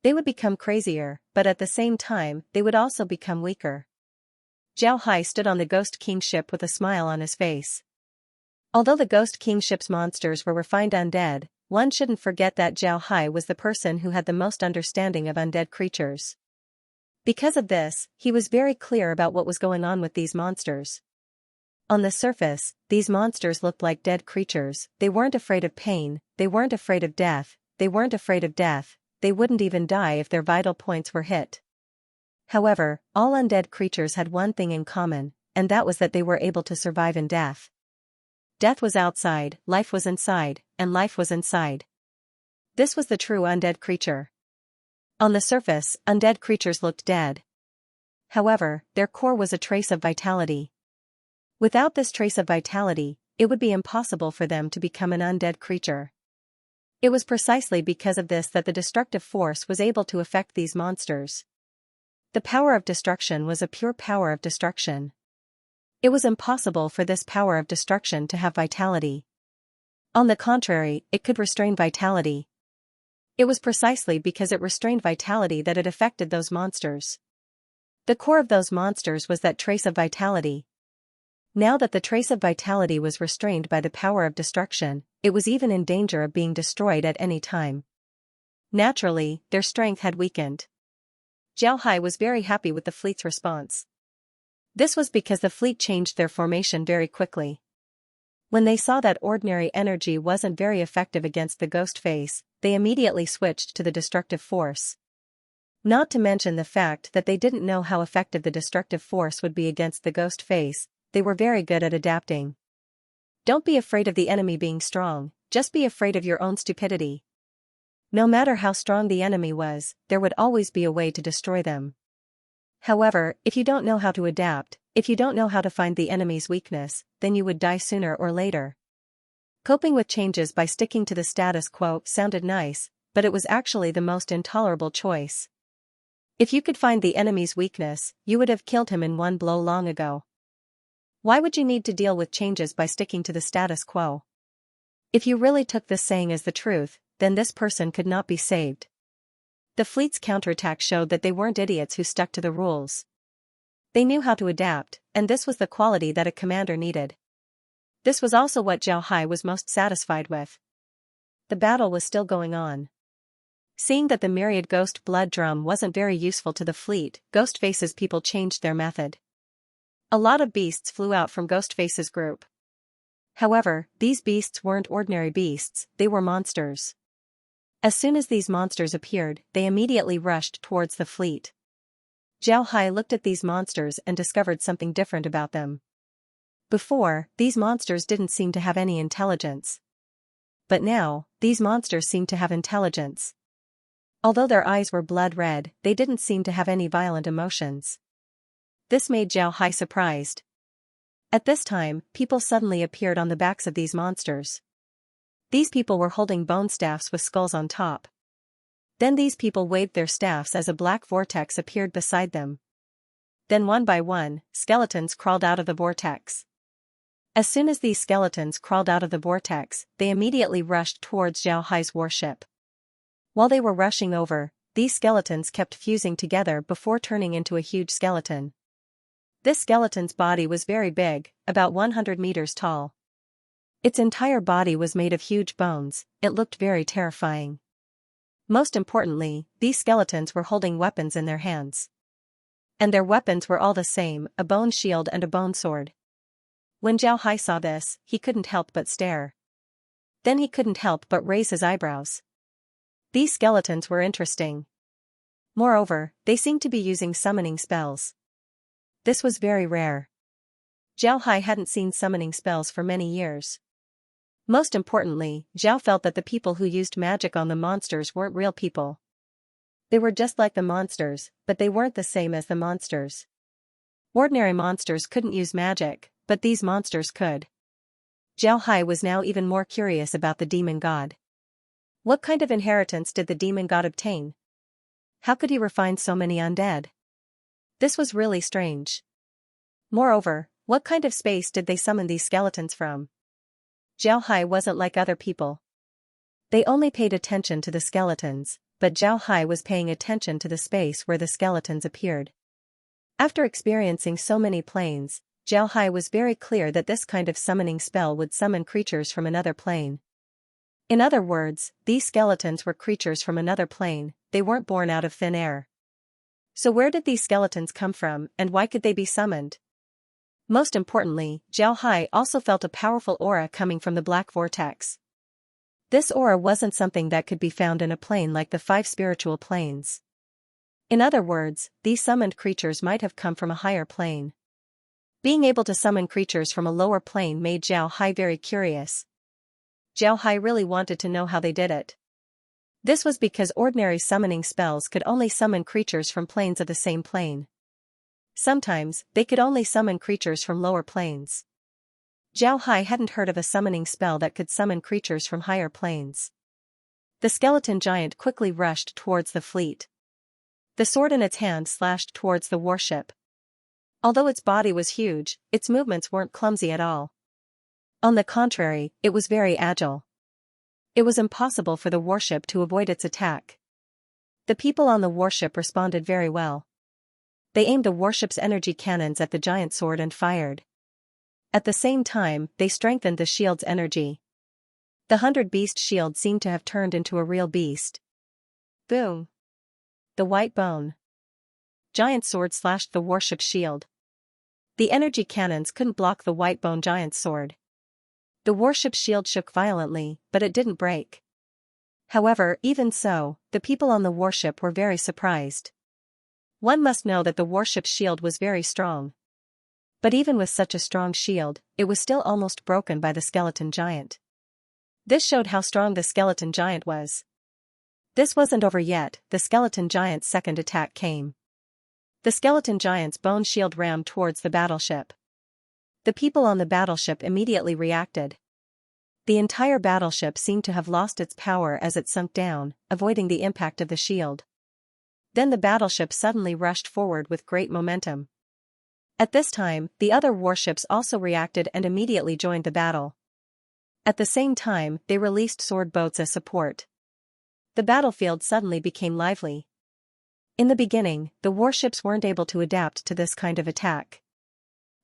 They would become crazier, but at the same time, they would also become weaker. Zhao Hai stood on the Ghost King ship with a smile on his face. Although the Ghost King ship's monsters were refined undead, one shouldn't forget that Zhao Hai was the person who had the most understanding of undead creatures. Because of this, he was very clear about what was going on with these monsters. On the surface, these monsters looked like dead creatures. They weren't afraid of pain, they weren't afraid of death, they wouldn't even die if their vital points were hit. However, all undead creatures had one thing in common, and that was that they were able to survive in death. Death was outside, life was inside, and life was inside. This was the true undead creature. On the surface, undead creatures looked dead. However, their core was a trace of vitality. Without this trace of vitality, it would be impossible for them to become an undead creature. It was precisely because of this that the destructive force was able to affect these monsters. The power of destruction was a pure power of destruction. It was impossible for this power of destruction to have vitality. On the contrary, it could restrain vitality. It was precisely because it restrained vitality that it affected those monsters. The core of those monsters was that trace of vitality. Now that the trace of vitality was restrained by the power of destruction, it was even in danger of being destroyed at any time. Naturally, their strength had weakened. Zhao Hai was very happy with the fleet's response. This was because the fleet changed their formation very quickly. When they saw that ordinary energy wasn't very effective against the ghost face, they immediately switched to the destructive force. Not to mention the fact that they didn't know how effective the destructive force would be against the ghost face, they were very good at adapting. Don't be afraid of the enemy being strong, just be afraid of your own stupidity. No matter how strong the enemy was, there would always be a way to destroy them. However, if you don't know how to adapt, if you don't know how to find the enemy's weakness, then you would die sooner or later. Coping with changes by sticking to the status quo sounded nice, but it was actually the most intolerable choice. If you could find the enemy's weakness, you would have killed him in one blow long ago. Why would you need to deal with changes by sticking to the status quo? If you really took this saying as the truth, then this person could not be saved. The fleet's counterattack showed that they weren't idiots who stuck to the rules. They knew how to adapt, and this was the quality that a commander needed. This was also what Zhao Hai was most satisfied with. The battle was still going on. Seeing that the myriad ghost blood drum wasn't very useful to the fleet, Ghostface's people changed their method. A lot of beasts flew out from Ghostface's group. However, these beasts weren't ordinary beasts, they were monsters. As soon as these monsters appeared, they immediately rushed towards the fleet. Zhao Hai looked at these monsters and discovered something different about them. Before, these monsters didn't seem to have any intelligence. But now, these monsters seemed to have intelligence. Although their eyes were blood red, they didn't seem to have any violent emotions. This made Zhao Hai surprised. At this time, people suddenly appeared on the backs of these monsters. These people were holding bone staffs with skulls on top. Then these people waved their staffs as a black vortex appeared beside them. Then one by one, skeletons crawled out of the vortex. As soon as these skeletons crawled out of the vortex, they immediately rushed towards Zhao Hai's warship. While they were rushing over, these skeletons kept fusing together before turning into a huge skeleton. This skeleton's body was very big, about 100 meters tall. Its entire body was made of huge bones, it looked very terrifying. Most importantly, these skeletons were holding weapons in their hands. And their weapons were all the same, a bone shield and a bone sword. When Zhao Hai saw this, he couldn't help but stare. Then he couldn't help but raise his eyebrows. These skeletons were interesting. Moreover, they seemed to be using summoning spells. This was very rare. Zhao Hai hadn't seen summoning spells for many years. Most importantly, Zhao felt that the people who used magic on the monsters weren't real people. They were just like the monsters, but they weren't the same as the monsters. Ordinary monsters couldn't use magic, but these monsters could. Zhao Hai was now even more curious about the demon god. What kind of inheritance did the demon god obtain? How could he refine so many undead? This was really strange. Moreover, what kind of space did they summon these skeletons from? Zhao Hai wasn't like other people. They only paid attention to the skeletons, but Zhao Hai was paying attention to the space where the skeletons appeared. After experiencing so many planes, Zhao Hai was very clear that this kind of summoning spell would summon creatures from another plane. In other words, these skeletons were creatures from another plane, they weren't born out of thin air. So where did these skeletons come from, and why could they be summoned? Most importantly, Zhao Hai also felt a powerful aura coming from the black vortex. This aura wasn't something that could be found in a plane like the 5 spiritual planes. In other words, these summoned creatures might have come from a higher plane. Being able to summon creatures from a lower plane made Zhao Hai very curious. Zhao Hai really wanted to know how they did it. This was because ordinary summoning spells could only summon creatures from planes of the same plane. Sometimes, they could only summon creatures from lower planes. Zhao Hai hadn't heard of a summoning spell that could summon creatures from higher planes. The skeleton giant quickly rushed towards the fleet. The sword in its hand slashed towards the warship. Although its body was huge, its movements weren't clumsy at all. On the contrary, it was very agile. It was impossible for the warship to avoid its attack. The people on the warship responded very well. They aimed the warship's energy cannons at the giant sword and fired. At the same time, they strengthened the shield's energy. The 100-beast shield seemed to have turned into a real beast. Boom! The white bone giant sword slashed the warship's shield. The energy cannons couldn't block the white bone giant's sword. The warship's shield shook violently, but it didn't break. However, even so, the people on the warship were very surprised. One must know that the warship's shield was very strong. But even with such a strong shield, it was still almost broken by the skeleton giant. This showed how strong the skeleton giant was. This wasn't over yet. The skeleton giant's second attack came. The skeleton giant's bone shield rammed towards the battleship. The people on the battleship immediately reacted. The entire battleship seemed to have lost its power as it sunk down, avoiding the impact of the shield. Then the battleship suddenly rushed forward with great momentum. At this time, the other warships also reacted and immediately joined the battle. At the same time, they released sword boats as support. The battlefield suddenly became lively. In the beginning, the warships weren't able to adapt to this kind of attack.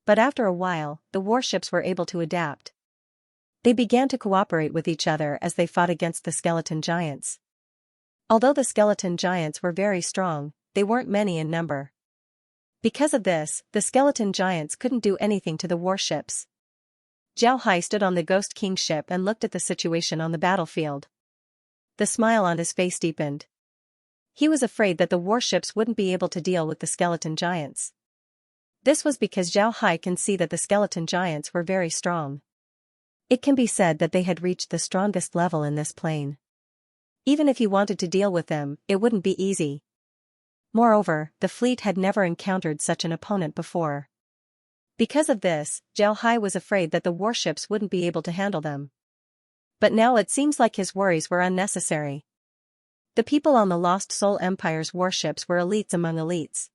But after a while, the warships were able to adapt. They began to cooperate with each other as they fought against the skeleton giants. Although the skeleton giants were very strong, they weren't many in number. Because of this, the skeleton giants couldn't do anything to the warships. Zhao Hai stood on the Ghost King's ship and looked at the situation on the battlefield. The smile on his face deepened. He was afraid that the warships wouldn't be able to deal with the skeleton giants. This was because Zhao Hai can see that the skeleton giants were very strong. It can be said that they had reached the strongest level in this plane. Even if he wanted to deal with them, it wouldn't be easy. Moreover, the fleet had never encountered such an opponent before. Because of this, Zhao Hai was afraid that the warships wouldn't be able to handle them. But now it seems like his worries were unnecessary. The people on the Lost Soul Empire's warships were elites among elites.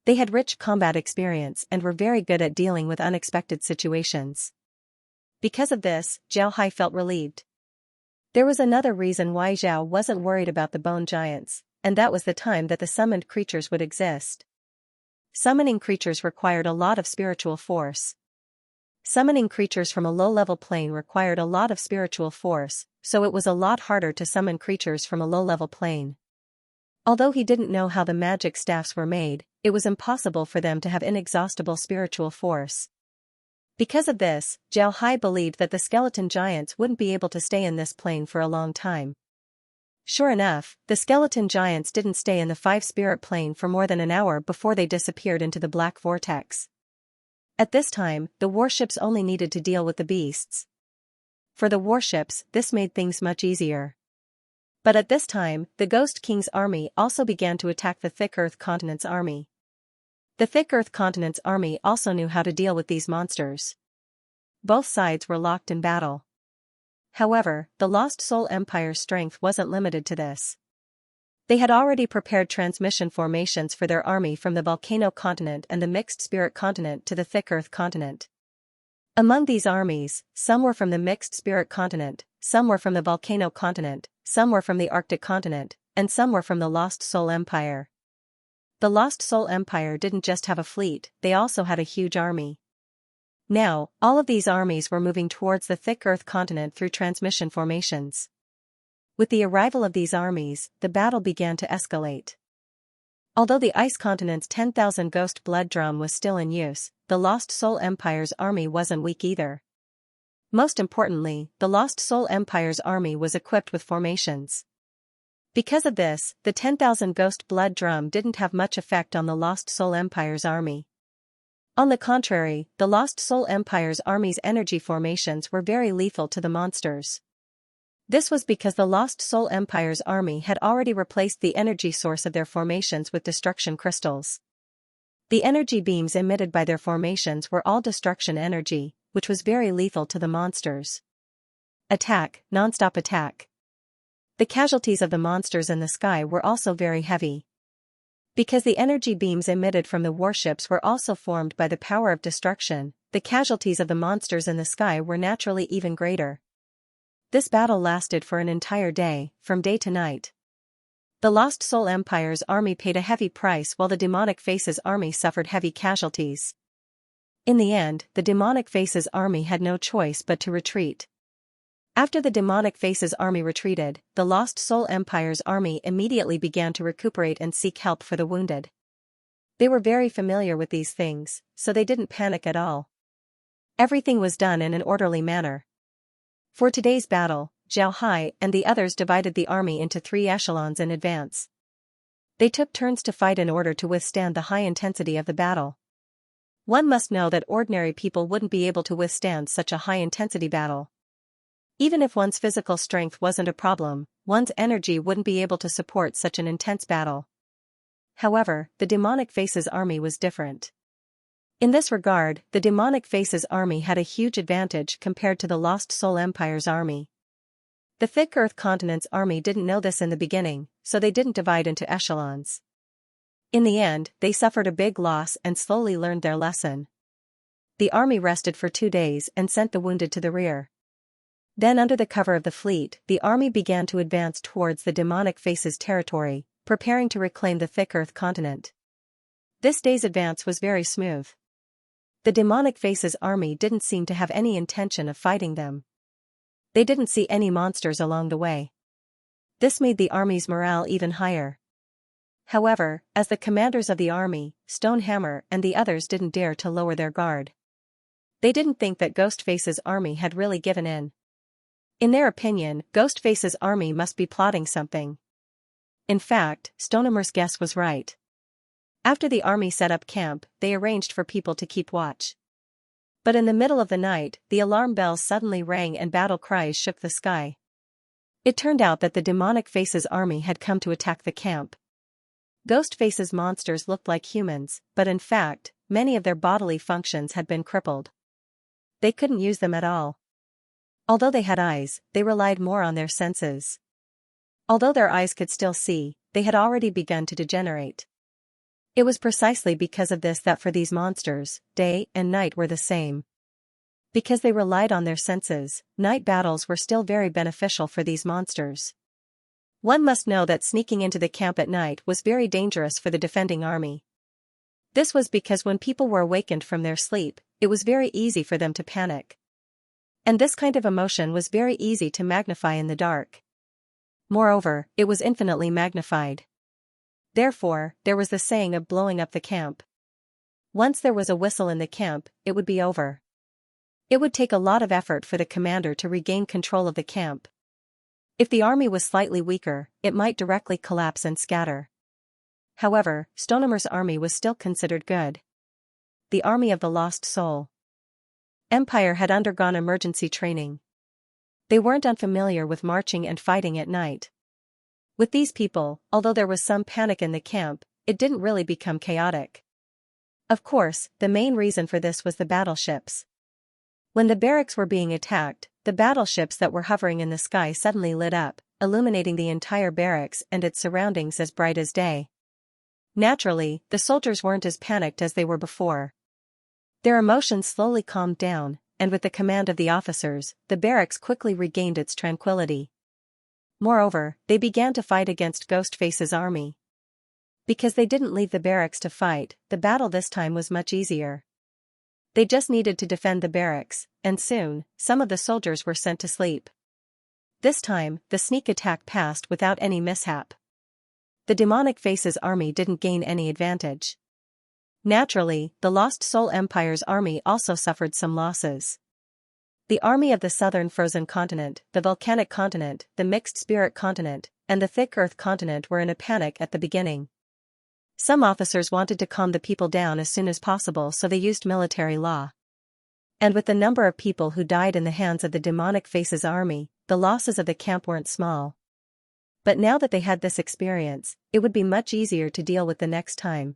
They had rich combat experience and were very good at dealing with unexpected situations. Because of this, Zhao Hai felt relieved. There was another reason why Zhao wasn't worried about the bone giants, and that was the time that the summoned creatures would exist. Summoning creatures required a lot of spiritual force. Summoning creatures from a low-level plane required a lot of spiritual force, so it was a lot harder to summon creatures from a low-level plane. Although he didn't know how the magic staffs were made, it was impossible for them to have inexhaustible spiritual force. Because of this, Zhao Hai believed that the skeleton giants wouldn't be able to stay in this plane for a long time. Sure enough, the skeleton giants didn't stay in the 5-spirit plane for more than an hour before they disappeared into the black vortex. At this time, the warships only needed to deal with the beasts. For the warships, this made things much easier. But at this time, the Ghost King's army also began to attack the Thick Earth Continent's army. The Thick Earth Continent's army also knew how to deal with these monsters. Both sides were locked in battle. However, the Lost Soul Empire's strength wasn't limited to this. They had already prepared transmission formations for their army from the Volcano Continent and the Mixed Spirit Continent to the Thick Earth Continent. Among these armies, some were from the Mixed Spirit Continent, some were from the Volcano Continent, some were from the Arctic Continent, and some were from the Lost Soul Empire. The Lost Soul Empire didn't just have a fleet, they also had a huge army. Now, all of these armies were moving towards the Thick Earth Continent through transmission formations. With the arrival of these armies, the battle began to escalate. Although the Ice Continent's 10,000 Ghost Blood Drum was still in use, the Lost Soul Empire's army wasn't weak either. Most importantly, the Lost Soul Empire's army was equipped with formations. Because of this, the 10,000 Ghost Blood Drum didn't have much effect on the Lost Soul Empire's army. On the contrary, the Lost Soul Empire's army's energy formations were very lethal to the monsters. This was because the Lost Soul Empire's army had already replaced the energy source of their formations with destruction crystals. The energy beams emitted by their formations were all destruction energy, which was very lethal to the monsters. Attack, non-stop attack. The casualties of the monsters in the sky were also very heavy. Because the energy beams emitted from the warships were also formed by the power of destruction, the casualties of the monsters in the sky were naturally even greater. This battle lasted for an entire day, from day to night. The Lost Soul Empire's army paid a heavy price while the Demonic Faces' army suffered heavy casualties. In the end, the demonic faces army had no choice but to retreat. After the demonic faces army retreated, the Lost Soul Empire's army immediately began to recuperate and seek help for the wounded. They were very familiar with these things, so they didn't panic at all. Everything was done in an orderly manner. For today's battle, Zhao Hai and the others divided the army into 3 echelons in advance. They took turns to fight in order to withstand the high intensity of the battle. One must know that ordinary people wouldn't be able to withstand such a high-intensity battle. Even if one's physical strength wasn't a problem, one's energy wouldn't be able to support such an intense battle. However, the Demonic Faces army was different. In this regard, the Demonic Faces army had a huge advantage compared to the Lost Soul Empire's army. The Thick Earth Continent's army didn't know this in the beginning, so they didn't divide into echelons. In the end, they suffered a big loss and slowly learned their lesson. The army rested for 2 days and sent the wounded to the rear. Then under the cover of the fleet, the army began to advance towards the Demonic Faces territory, preparing to reclaim the Thick Earth Continent. This day's advance was very smooth. The Demonic Faces army didn't seem to have any intention of fighting them. They didn't see any monsters along the way. This made the army's morale even higher. However, as the commanders of the army, Stonehammer and the others didn't dare to lower their guard. They didn't think that Ghostface's army had really given in. In their opinion, Ghostface's army must be plotting something. In fact, Stonehammer's guess was right. After the army set up camp, they arranged for people to keep watch. But in the middle of the night, the alarm bells suddenly rang and battle cries shook the sky. It turned out that the Demonic Faces army had come to attack the camp. Ghostface's monsters looked like humans, but in fact, many of their bodily functions had been crippled. They couldn't use them at all. Although they had eyes, they relied more on their senses. Although their eyes could still see, they had already begun to degenerate. It was precisely because of this that for these monsters, day and night were the same. Because they relied on their senses, night battles were still very beneficial for these monsters. One must know that sneaking into the camp at night was very dangerous for the defending army. This was because when people were awakened from their sleep, it was very easy for them to panic. And this kind of emotion was very easy to magnify in the dark. Moreover, it was infinitely magnified. Therefore, there was the saying of blowing up the camp. Once there was a whistle in the camp, it would be over. It would take a lot of effort for the commander to regain control of the camp. If the army was slightly weaker, it might directly collapse and scatter. However, Stonehammer's army was still considered good. The army of the Lost Soul Empire had undergone emergency training. They weren't unfamiliar with marching and fighting at night. With these people, although there was some panic in the camp, it didn't really become chaotic. Of course, the main reason for this was the battleships. When the barracks were being attacked, the battleships that were hovering in the sky suddenly lit up, illuminating the entire barracks and its surroundings as bright as day. Naturally, the soldiers weren't as panicked as they were before. Their emotions slowly calmed down, and with the command of the officers, the barracks quickly regained its tranquility. Moreover, they began to fight against Ghostface's army. Because they didn't leave the barracks to fight, the battle this time was much easier. They just needed to defend the barracks, and soon, some of the soldiers were sent to sleep. This time, the sneak attack passed without any mishap. The Demonic Faces army didn't gain any advantage. Naturally, the Lost Soul Empire's army also suffered some losses. The army of the Southern Frozen Continent, the Volcanic Continent, the Mixed Spirit Continent, and the Thick Earth Continent were in a panic at the beginning. Some officers wanted to calm the people down as soon as possible, so they used military law. And with the number of people who died in the hands of the Demonic Faces army, the losses of the camp weren't small. But now that they had this experience, it would be much easier to deal with the next time.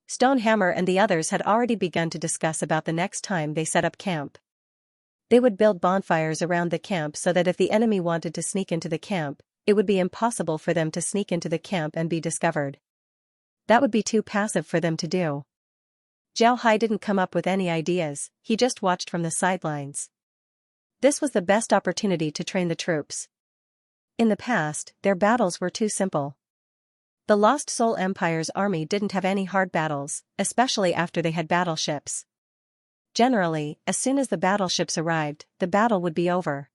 Stonehammer and the others had already begun to discuss about the next time they set up camp. They would build bonfires around the camp so that if the enemy wanted to sneak into the camp, it would be impossible for them to sneak into the camp and be discovered. That would be too passive for them to do. Zhao Hai didn't come up with any ideas, he just watched from the sidelines. This was the best opportunity to train the troops. In the past, their battles were too simple. The Lost Soul Empire's army didn't have any hard battles, especially after they had battleships. Generally, as soon as the battleships arrived, the battle would be over.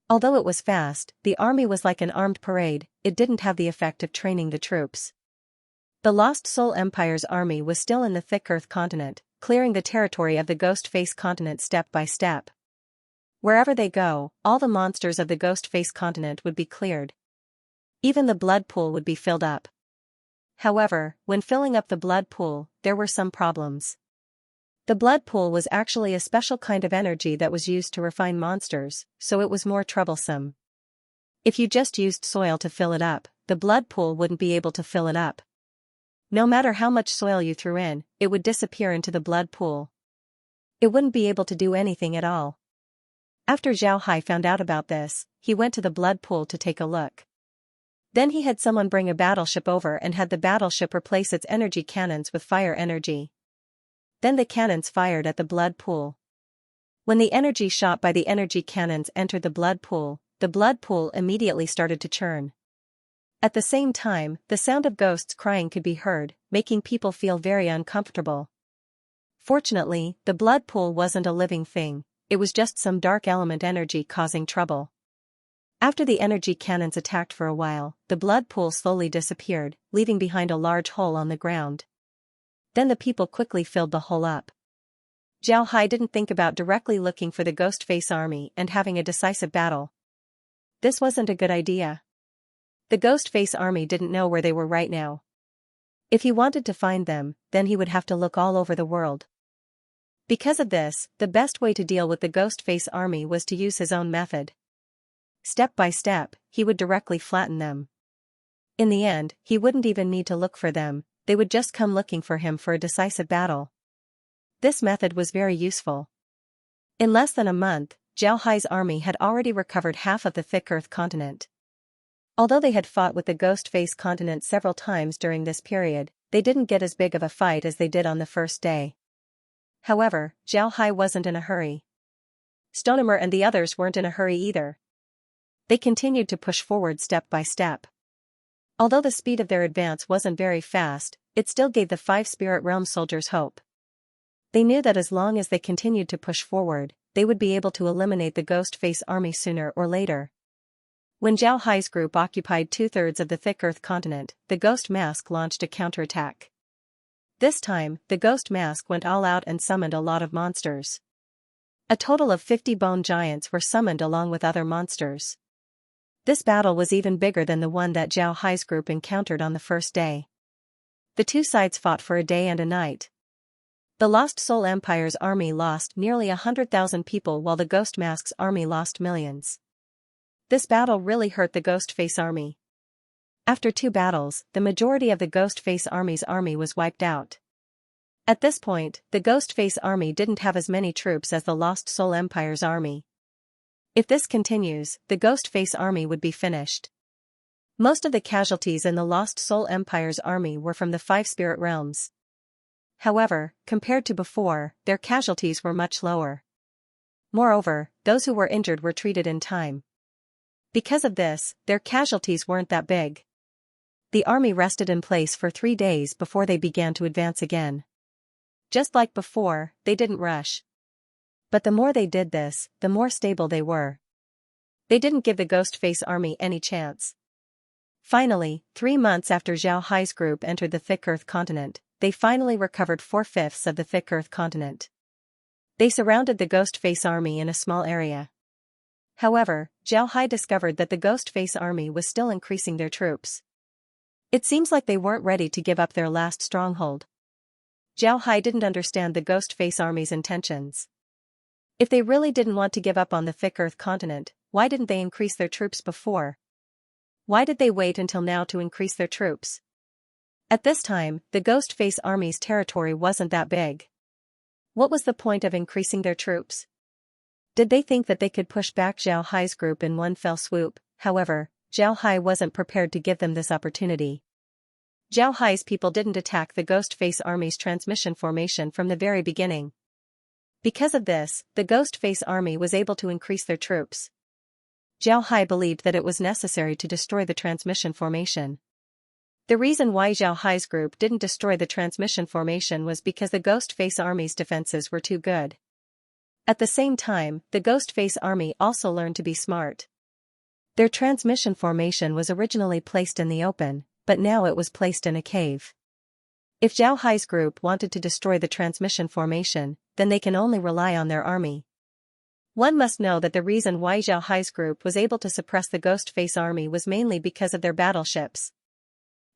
Although it was fast, the army was like an armed parade, it didn't have the effect of training the troops. The Lost Soul Empire's army was still in the thick Earth continent, clearing the territory of the Ghost Face continent step by step. Wherever they go, all the monsters of the Ghost Face continent would be cleared. Even the blood pool would be filled up. However, when filling up the blood pool, there were some problems. The blood pool was actually a special kind of energy that was used to refine monsters, so it was more troublesome. If you just used soil to fill it up, the blood pool wouldn't be able to fill it up. No matter how much soil you threw in, it would disappear into the blood pool. It wouldn't be able to do anything at all. After Zhao Hai found out about this, he went to the blood pool to take a look. Then he had someone bring a battleship over and had the battleship replace its energy cannons with fire energy. Then the cannons fired at the blood pool. When the energy shot by the energy cannons entered the blood pool immediately started to churn. At the same time, the sound of ghosts crying could be heard, making people feel very uncomfortable. Fortunately, the blood pool wasn't a living thing, it was just some dark element energy causing trouble. After the energy cannons attacked for a while, the blood pool slowly disappeared, leaving behind a large hole on the ground. Then the people quickly filled the hole up. Zhao Hai didn't think about directly looking for the Ghost Face army and having a decisive battle. This wasn't a good idea. The Ghost Face army didn't know where they were right now. If he wanted to find them, then he would have to look all over the world. Because of this, the best way to deal with the Ghost Face army was to use his own method. Step by step, he would directly flatten them. In the end, he wouldn't even need to look for them, they would just come looking for him for a decisive battle. This method was very useful. In less than a month, Zhao Hai's army had already recovered half of the thick Earth continent. Although they had fought with the Ghost Face continent several times during this period, they didn't get as big of a fight as they did on the first day. However, Zhao Hai wasn't in a hurry. Stonemer and the others weren't in a hurry either. They continued to push forward step by step. Although the speed of their advance wasn't very fast, it still gave the 5 Spirit Realm soldiers hope. They knew that as long as they continued to push forward, they would be able to eliminate the Ghost Face army sooner or later. When Zhao Hai's group occupied 2/3 of the thick Earth continent, the Ghost Mask launched a counterattack. This time, the Ghost Mask went all out and summoned a lot of monsters. A total of 50 bone giants were summoned along with other monsters. This battle was even bigger than the one that Zhao Hai's group encountered on the first day. The two sides fought for a day and a night. The Lost Soul Empire's army lost nearly 100,000 people while the Ghost Mask's army lost millions. This battle really hurt the Ghost Face army. After 2 battles, the majority of the Ghost Face army's army was wiped out. At this point, the Ghost Face army didn't have as many troops as the Lost Soul Empire's army. If this continues, the Ghost Face army would be finished. Most of the casualties in the Lost Soul Empire's army were from the 5 Spirit Realms. However, compared to before, their casualties were much lower. Moreover, those who were injured were treated in time. Because of this, their casualties weren't that big. The army rested in place for 3 days before they began to advance again. Just like before, they didn't rush. But the more they did this, the more stable they were. They didn't give the Ghost Face army any chance. Finally, 3 months after Zhao Hai's group entered the thick Earth continent, they finally recovered 4/5 of the thick Earth continent. They surrounded the Ghost Face army in a small area. However, Zhao Hai discovered that the Ghost Face army was still increasing their troops. It seems like they weren't ready to give up their last stronghold. Zhao Hai didn't understand the Ghost Face army's intentions. If they really didn't want to give up on the thick Earth continent, why didn't they increase their troops before? Why did they wait until now to increase their troops? At this time, the Ghost Face army's territory wasn't that big. What was the point of increasing their troops? Did they think that they could push back Zhao Hai's group in one fell swoop? However, Zhao Hai wasn't prepared to give them this opportunity. Zhao Hai's people didn't attack the Ghost Face army's transmission formation from the very beginning. Because of this, the Ghost Face army was able to increase their troops. Zhao Hai believed that it was necessary to destroy the transmission formation. The reason why Zhao Hai's group didn't destroy the transmission formation was because the Ghost Face Army's defenses were too good. At the same time, the Ghost Face Army also learned to be smart. Their transmission formation was originally placed in the open, but now it was placed in a cave. If Zhao Hai's group wanted to destroy the transmission formation, then they can only rely on their army. One must know that the reason why Zhao Hai's group was able to suppress the Ghost Face Army was mainly because of their battleships.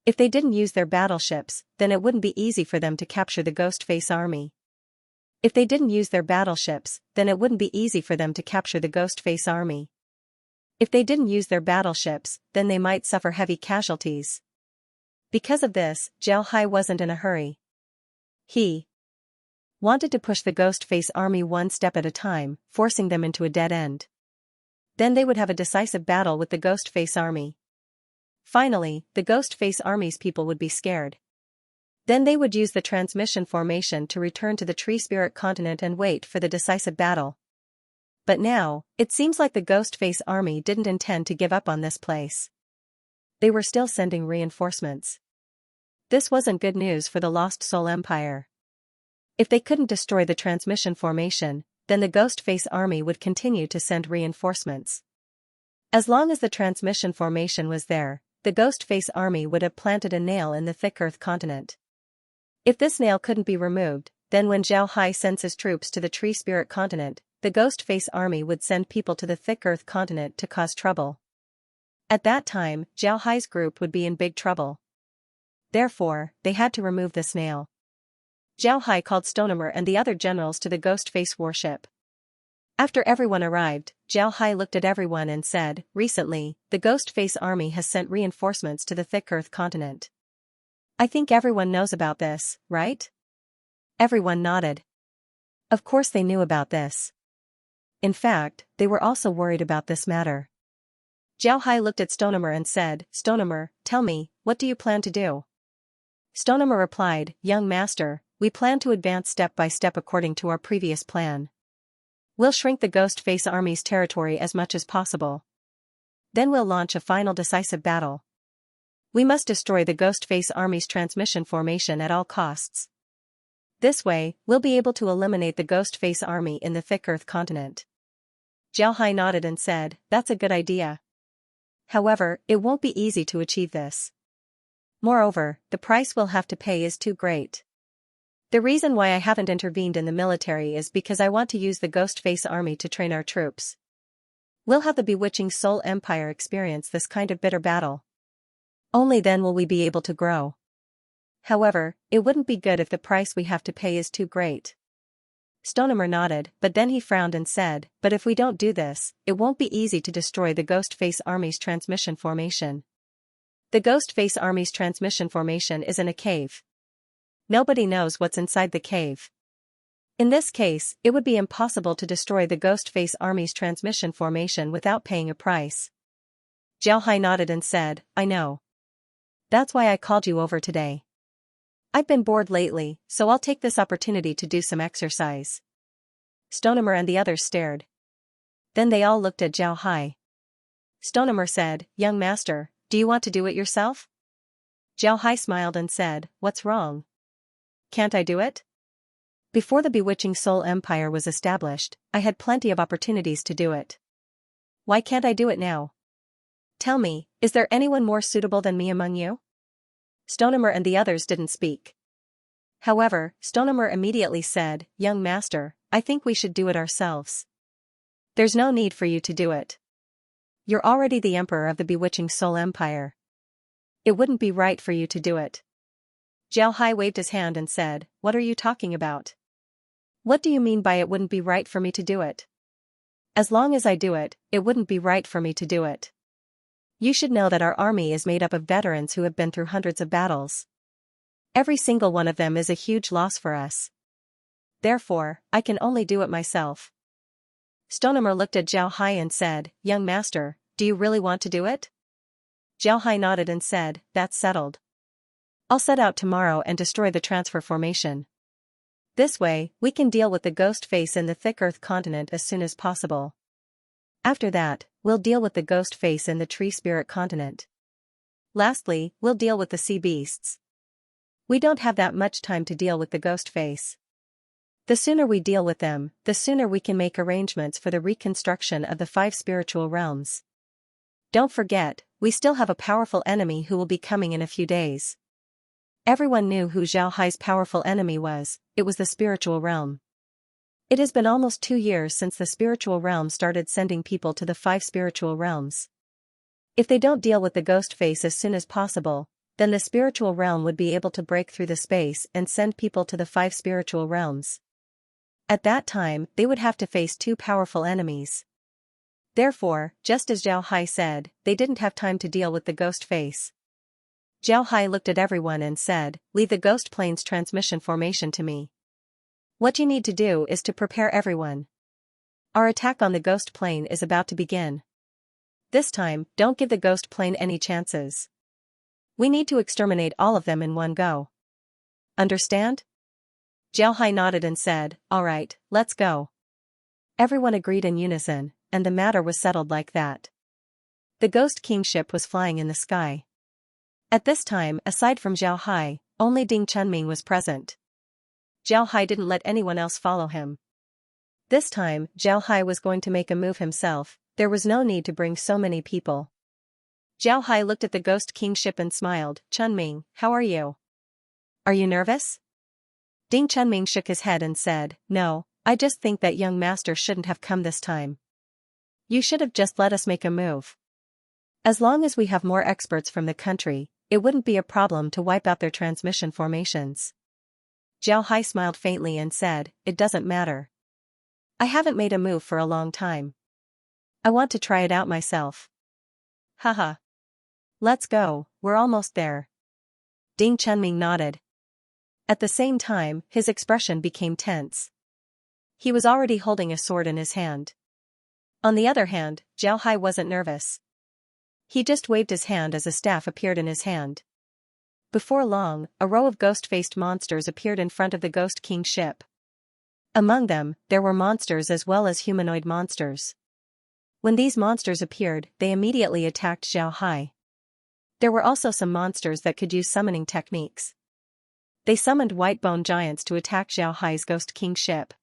If they didn't use their battleships, then it wouldn't be easy for them to capture the Ghost Face Army. If they didn't use their battleships, then it wouldn't be easy for them to capture the Ghost Face Army. If they didn't use their battleships, then they might suffer heavy casualties. Because of this, Zhao Hai wasn't in a hurry. He wanted to push the Ghost Face Army one step at a time, forcing them into a dead end. Then they would have a decisive battle with the Ghost Face Army. Finally, the Ghost Face Army's people would be scared. Then they would use the transmission formation to return to the Tree Spirit continent and wait for the decisive battle. But now, it seems like the Ghost Face Army didn't intend to give up on this place. They were still sending reinforcements. This wasn't good news for the Lost Soul Empire. If they couldn't destroy the transmission formation, then the Ghost Face Army would continue to send reinforcements. As long as the transmission formation was there, the Ghost Face Army would have planted a nail in the thick Earth continent. If this nail couldn't be removed, then when Zhao Hai sends his troops to the Tree Spirit continent, the Ghost Face Army would send people to the thick Earth continent to cause trouble. At that time, Zhao Hai's group would be in big trouble. Therefore, they had to remove this nail. Zhao Hai called Stonehammer and the other generals to the Ghost Face warship. After everyone arrived, Zhao Hai looked at everyone and said, "Recently, the Ghost Face Army has sent reinforcements to the thick Earth continent. I think everyone knows about this, right?" Everyone nodded. Of course they knew about this. In fact, they were also worried about this matter. Zhao Hai looked at Stonehammer and said, "Stonehammer, tell me, what do you plan to do?" Stonehammer replied, "Young master, we plan to advance step by step according to our previous plan. We'll shrink the Ghost Face Army's territory as much as possible. Then we'll launch a final decisive battle. We must destroy the Ghost Face Army's transmission formation at all costs. This way, we'll be able to eliminate the Ghost Face Army in the thick Earth continent." Zhao Hai nodded and said, "That's a good idea. However, it won't be easy to achieve this. Moreover, the price we'll have to pay is too great. The reason why I haven't intervened in the military is because I want to use the Ghost Face Army to train our troops. We'll have the Bewitching Soul Empire experience this kind of bitter battle. Only then will we be able to grow. However, it wouldn't be good if the price we have to pay is too great." Stonehammer nodded, but then he frowned and said, "But if we don't do this, it won't be easy to destroy the Ghost Face Army's transmission formation. The Ghost Face Army's transmission formation is in a cave. Nobody knows what's inside the cave. In this case, it would be impossible to destroy the Ghost Face Army's transmission formation without paying a price." Zhao Hai nodded and said, "I know. That's why I called you over today. I've been bored lately, so I'll take this opportunity to do some exercise." Stonehammer and the others stared. Then they all looked at Zhao Hai. Stonehammer said, "Young master, do you want to do it yourself?" Zhao Hai smiled and said, "What's wrong? Can't I do it? Before the Bewitching Soul Empire was established, I had plenty of opportunities to do it. Why can't I do it now? Tell me, is there anyone more suitable than me among you?" Stonehammer and the others didn't speak. However, Stonehammer immediately said, "Young master, I think we should do it ourselves. There's no need for you to do it. You're already the emperor of the Bewitching Soul Empire. It wouldn't be right for you to do it." Zhao Hai waved his hand and said, "What are you talking about? What do you mean by it wouldn't be right for me to do it? As long as I do it, it wouldn't be right for me to do it. You should know that our army is made up of veterans who have been through hundreds of battles. Every single one of them is a huge loss for us. Therefore, I can only do it myself." Stonehammer looked at Zhao Hai and said, "Young master, do you really want to do it?" Zhao Hai nodded and said, "That's settled. I'll set out tomorrow and destroy the transfer formation. This way, we can deal with the Ghost Face in the thick Earth continent as soon as possible. After that, we'll deal with the Ghost Face in the Tree Spirit continent." Lastly, we'll deal with the sea beasts. We don't have that much time to deal with the ghost face. The sooner we deal with them, the sooner we can make arrangements for the reconstruction of the 5 spiritual realms. Don't forget, we still have a powerful enemy who will be coming in a few days. Everyone knew who Zhao Hai's powerful enemy was. It was the spiritual realm. It has been almost 2 years since the spiritual realm started sending people to the 5 spiritual realms. If they don't deal with the ghost face as soon as possible, then the spiritual realm would be able to break through the space and send people to the 5 spiritual realms. At that time, they would have to face 2 powerful enemies. Therefore, just as Zhao Hai said, they didn't have time to deal with the ghost face. Zhao Hai looked at everyone and said, "Leave the ghost plane's transmission formation to me. What you need to do is to prepare everyone. Our attack on the ghost plane is about to begin. This time, don't give the ghost plane any chances. We need to exterminate all of them in one go. Understand?" Zhao Hai nodded and said, "All right, let's go." Everyone agreed in unison, and the matter was settled like that. The Ghost King ship was flying in the sky. At this time, aside from Zhao Hai, only Ding Chunming was present. Zhao Hai didn't let anyone else follow him. This time, Zhao Hai was going to make a move himself. There was no need to bring so many people. Zhao Hai looked at the Ghost King ship and smiled. "Chunming, how are you? Are you nervous?" Ding Chunming shook his head and said, "No, I just think that young master shouldn't have come this time. You should have just let us make a move. As long as we have more experts from the country, it wouldn't be a problem to wipe out their transmission formations." Zhao Hai smiled faintly and said, "It doesn't matter. I haven't made a move for a long time. I want to try it out myself." "Haha. Let's go, we're almost there." Ding Chunming nodded. At the same time, his expression became tense. He was already holding a sword in his hand. On the other hand, Zhao Hai wasn't nervous. He just waved his hand as a staff appeared in his hand. Before long, a row of ghost-faced monsters appeared in front of the Ghost King ship. Among them, there were monsters as well as humanoid monsters. When these monsters appeared, they immediately attacked Zhao Hai. There were also some monsters that could use summoning techniques. They summoned white bone giants to attack Zhao Hai's Ghost King ship.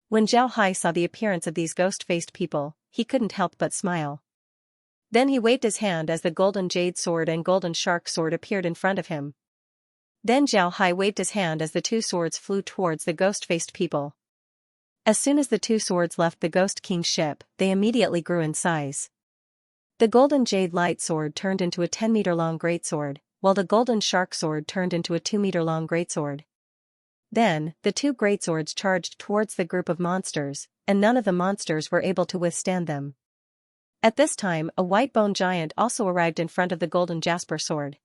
When Zhao Hai saw the appearance of these ghost-faced people, he couldn't help but smile. Then he waved his hand as the golden jade sword and golden shark sword appeared in front of him. Then Zhao Hai waved his hand as the 2 swords flew towards the ghost-faced people. As soon as the 2 swords left the Ghost King's ship, they immediately grew in size. The golden jade light sword turned into a 10-meter-long greatsword, while the golden shark sword turned into a 2-meter-long greatsword. Then, the 2 greatswords charged towards the group of monsters, and none of the monsters were able to withstand them. At this time, a white bone giant also arrived in front of the golden jasper sword.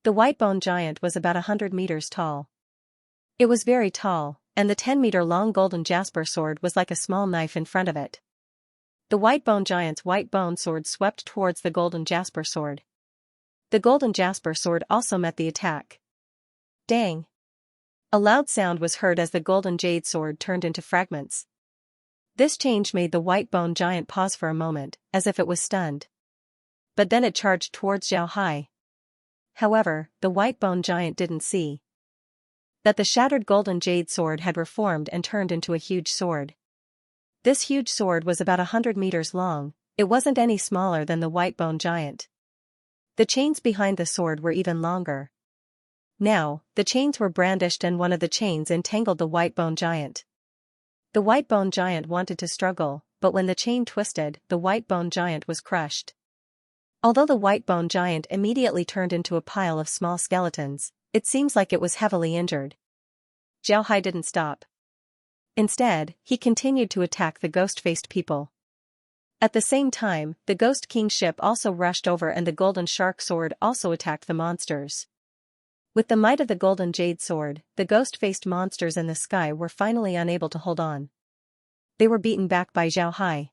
The white bone giant was about 100 meters tall. It was very tall, and the 10-meter-long golden jasper sword was like a small knife in front of it. The white bone giant's white bone sword swept towards the golden jasper sword. The golden jasper sword also met the attack. Dang! A loud sound was heard as the golden jade sword turned into fragments. This change made the white bone giant pause for a moment, as if it was stunned. But then it charged towards Zhao Hai. However, the white bone giant didn't see that the shattered golden jade sword had reformed and turned into a huge sword. This huge sword was about 100 meters long. It wasn't any smaller than the white bone giant. The chains behind the sword were even longer. Now, the chains were brandished and one of the chains entangled the white bone giant. The white bone giant wanted to struggle, but when the chain twisted, the white bone giant was crushed. Although the white bone giant immediately turned into a pile of small skeletons, it seems like it was heavily injured. Zhao Hai didn't stop. Instead, he continued to attack the ghost-faced people. At the same time, the Ghost King ship also rushed over and the golden shark sword also attacked the monsters. With the might of the golden jade sword, the ghost-faced monsters in the sky were finally unable to hold on. They were beaten back by Zhao Hai.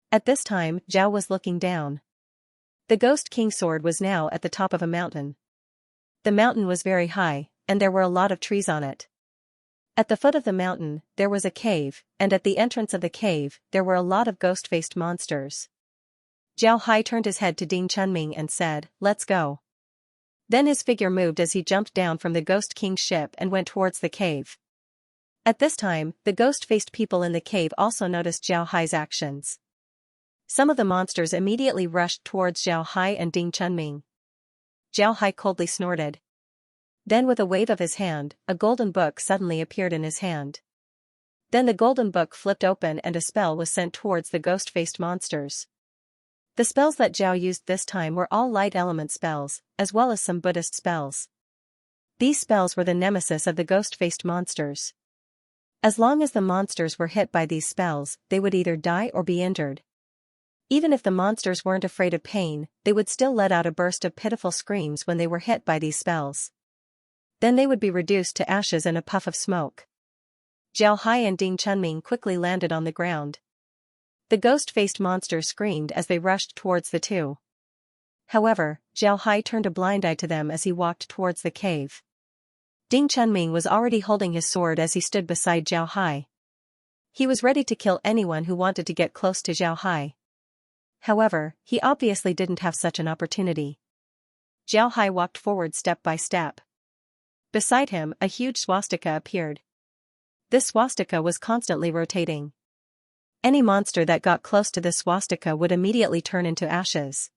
At this time, Zhao was looking down. The Ghost King sword was now at the top of a mountain. The mountain was very high, and there were a lot of trees on it. At the foot of the mountain, there was a cave, and at the entrance of the cave, there were a lot of ghost-faced monsters. Zhao Hai turned his head to Ding Chunming and said, "Let's go." Then his figure moved as he jumped down from the Ghost King's ship and went towards the cave. At this time, the ghost-faced people in the cave also noticed Zhao Hai's actions. Some of the monsters immediately rushed towards Zhao Hai and Ding Chunming. Zhao Hai coldly snorted. Then with a wave of his hand, a golden book suddenly appeared in his hand. Then the golden book flipped open and a spell was sent towards the ghost-faced monsters. The spells that Zhao used this time were all light element spells, as well as some Buddhist spells. These spells were the nemesis of the ghost-faced monsters. As long as the monsters were hit by these spells, they would either die or be injured. Even if the monsters weren't afraid of pain, they would still let out a burst of pitiful screams when they were hit by these spells. Then they would be reduced to ashes in a puff of smoke. Zhao Hai and Ding Chunming quickly landed on the ground. The ghost-faced monsters screamed as they rushed towards the two. However, Zhao Hai turned a blind eye to them as he walked towards the cave. Ding Chunming was already holding his sword as he stood beside Zhao Hai. He was ready to kill anyone who wanted to get close to Zhao Hai. However, he obviously didn't have such an opportunity. Zhao Hai walked forward step by step. Beside him, a huge swastika appeared. This swastika was constantly rotating. Any monster that got close to this swastika would immediately turn into ashes.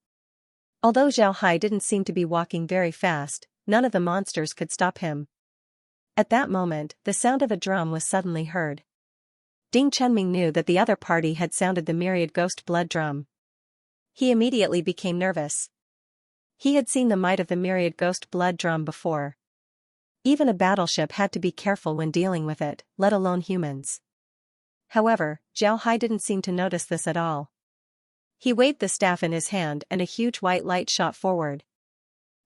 Although Zhao Hai didn't seem to be walking very fast, none of the monsters could stop him. At that moment, the sound of a drum was suddenly heard. Ding Chunming knew that the other party had sounded the myriad ghost blood drum. He immediately became nervous. He had seen the might of the myriad ghost blood drum before. Even a battleship had to be careful when dealing with it, let alone humans. However, Zhao Hai didn't seem to notice this at all. He waved the staff in his hand and a huge white light shot forward.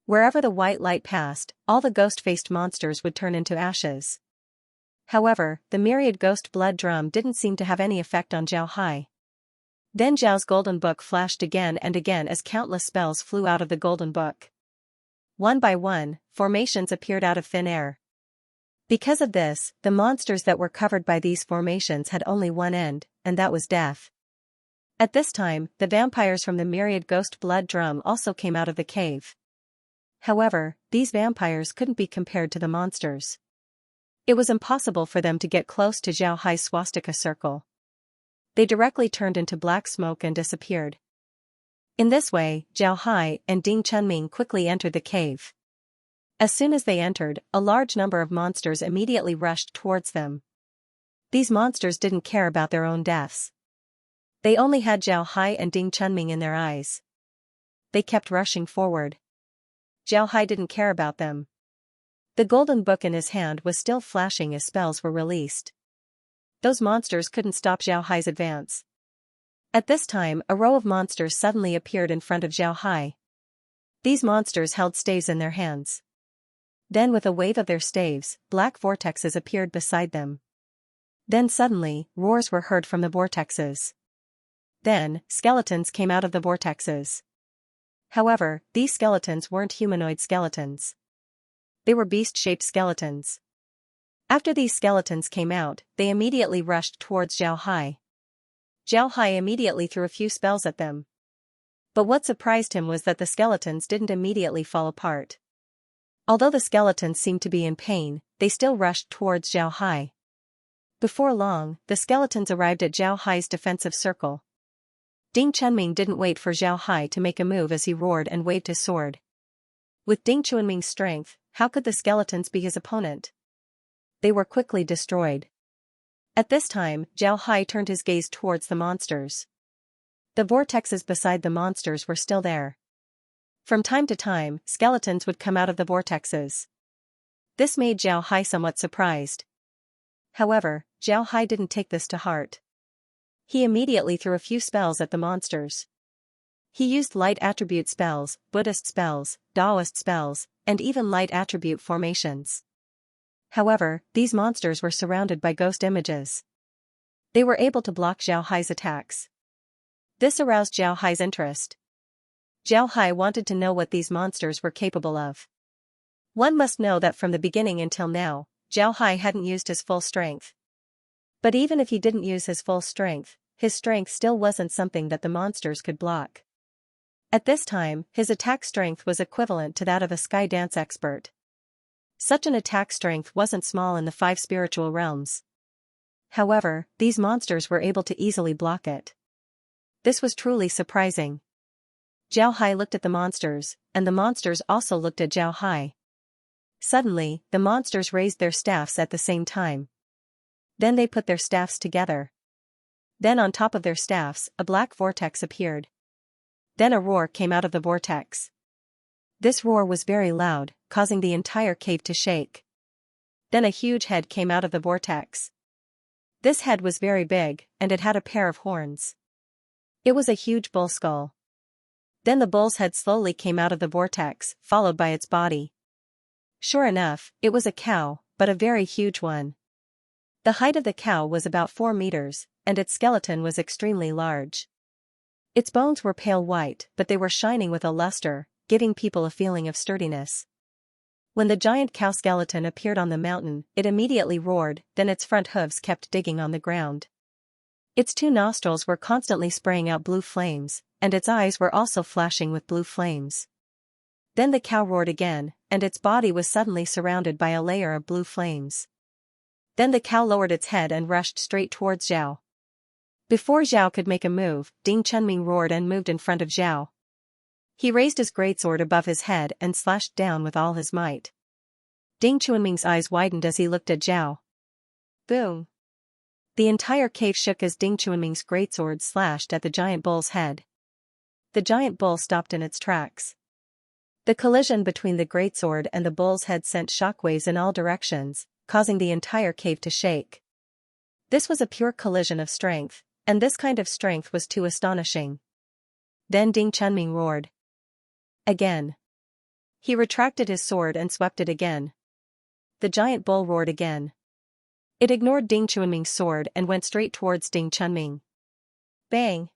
Wherever the white light passed, all the ghost-faced monsters would turn into ashes. However, the myriad ghost blood drum didn't seem to have any effect on Zhao Hai. Then Zhao's golden book flashed again and again as countless spells flew out of the golden book. One by one, formations appeared out of thin air. Because of this, the monsters that were covered by these formations had only one end, and that was death. At this time, the vampires from the myriad ghost blood drum also came out of the cave. However, these vampires couldn't be compared to the monsters. It was impossible for them to get close to Zhao Hai's swastika circle. They directly turned into black smoke and disappeared. In this way, Zhao Hai and Ding Chunming quickly entered the cave. As soon as they entered, a large number of monsters immediately rushed towards them. These monsters didn't care about their own deaths. They only had Zhao Hai and Ding Chunming in their eyes. They kept rushing forward. Zhao Hai didn't care about them. The golden book in his hand was still flashing as spells were released. Those monsters couldn't stop Zhao Hai's advance. At this time, a row of monsters suddenly appeared in front of Zhao Hai. These monsters held staves in their hands. Then with a wave of their staves, black vortexes appeared beside them. Then suddenly, roars were heard from the vortexes. Then, skeletons came out of the vortexes. However, these skeletons weren't humanoid skeletons. They were beast-shaped skeletons. After these skeletons came out, they immediately rushed towards Zhao Hai. Zhao Hai immediately threw a few spells at them. But what surprised him was that the skeletons didn't immediately fall apart. Although the skeletons seemed to be in pain, they still rushed towards Zhao Hai. Before long, the skeletons arrived at Zhao Hai's defensive circle. Ding Chunming didn't wait for Zhao Hai to make a move as he roared and waved his sword. With Ding Chunming's strength, how could the skeletons be his opponent? They were quickly destroyed. At this time, Zhao Hai turned his gaze towards the monsters. The vortexes beside the monsters were still there. From time to time, skeletons would come out of the vortexes. This made Zhao Hai somewhat surprised. However, Zhao Hai didn't take this to heart. He immediately threw a few spells at the monsters. He used light attribute spells, Buddhist spells, Taoist spells, and even light attribute formations. However, these monsters were surrounded by ghost images. They were able to block Zhao Hai's attacks. This aroused Zhao Hai's interest. Zhao Hai wanted to know what these monsters were capable of. One must know that from the beginning until now, Zhao Hai hadn't used his full strength. But even if he didn't use his full strength, his strength still wasn't something that the monsters could block. At this time, his attack strength was equivalent to that of a sky dance expert. Such an attack strength wasn't small in the 5 spiritual realms. However, these monsters were able to easily block it. This was truly surprising. Zhao Hai looked at the monsters, and the monsters also looked at Zhao Hai. Suddenly, the monsters raised their staffs at the same time. Then they put their staffs together. Then on top of their staffs, a black vortex appeared. Then a roar came out of the vortex. This roar was very loud, causing the entire cave to shake. Then a huge head came out of the vortex. This head was very big, and it had a pair of horns. It was a huge bull skull. Then the bull's head slowly came out of the vortex, followed by its body. Sure enough, it was a cow, but a very huge one. The height of the cow was about 4 meters, and its skeleton was extremely large. Its bones were pale white, but they were shining with a luster, giving people a feeling of sturdiness. When the giant cow skeleton appeared on the mountain, it immediately roared, then its front hooves kept digging on the ground. Its 2 nostrils were constantly spraying out blue flames, and its eyes were also flashing with blue flames. Then the cow roared again, and its body was suddenly surrounded by a layer of blue flames. Then the cow lowered its head and rushed straight towards Zhao. Before Zhao could make a move, Ding Chunming roared and moved in front of Zhao. He raised his greatsword above his head and slashed down with all his might. Ding Chunming's eyes widened as he looked at Zhao. Boom! The entire cave shook as Ding Chunming's greatsword slashed at the giant bull's head. The giant bull stopped in its tracks. The collision between the greatsword and the bull's head sent shockwaves in all directions, causing the entire cave to shake. This was a pure collision of strength, and this kind of strength was too astonishing. Then Ding Chunming roared. Again. He retracted his sword and swept it again. The giant bull roared again. It ignored Ding Chunming's sword and went straight towards Ding Chunming. Bang!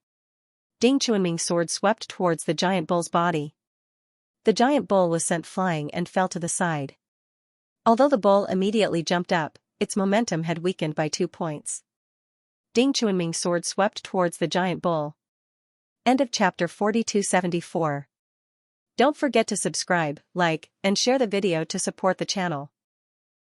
Ding Chunming's sword swept towards the giant bull's body. The giant bull was sent flying and fell to the side. Although the bull immediately jumped up, its momentum had weakened by 2 points. Ding Chunming's sword swept towards the giant bull. End of chapter 4274. Don't forget to subscribe, like, and share the video to support the channel.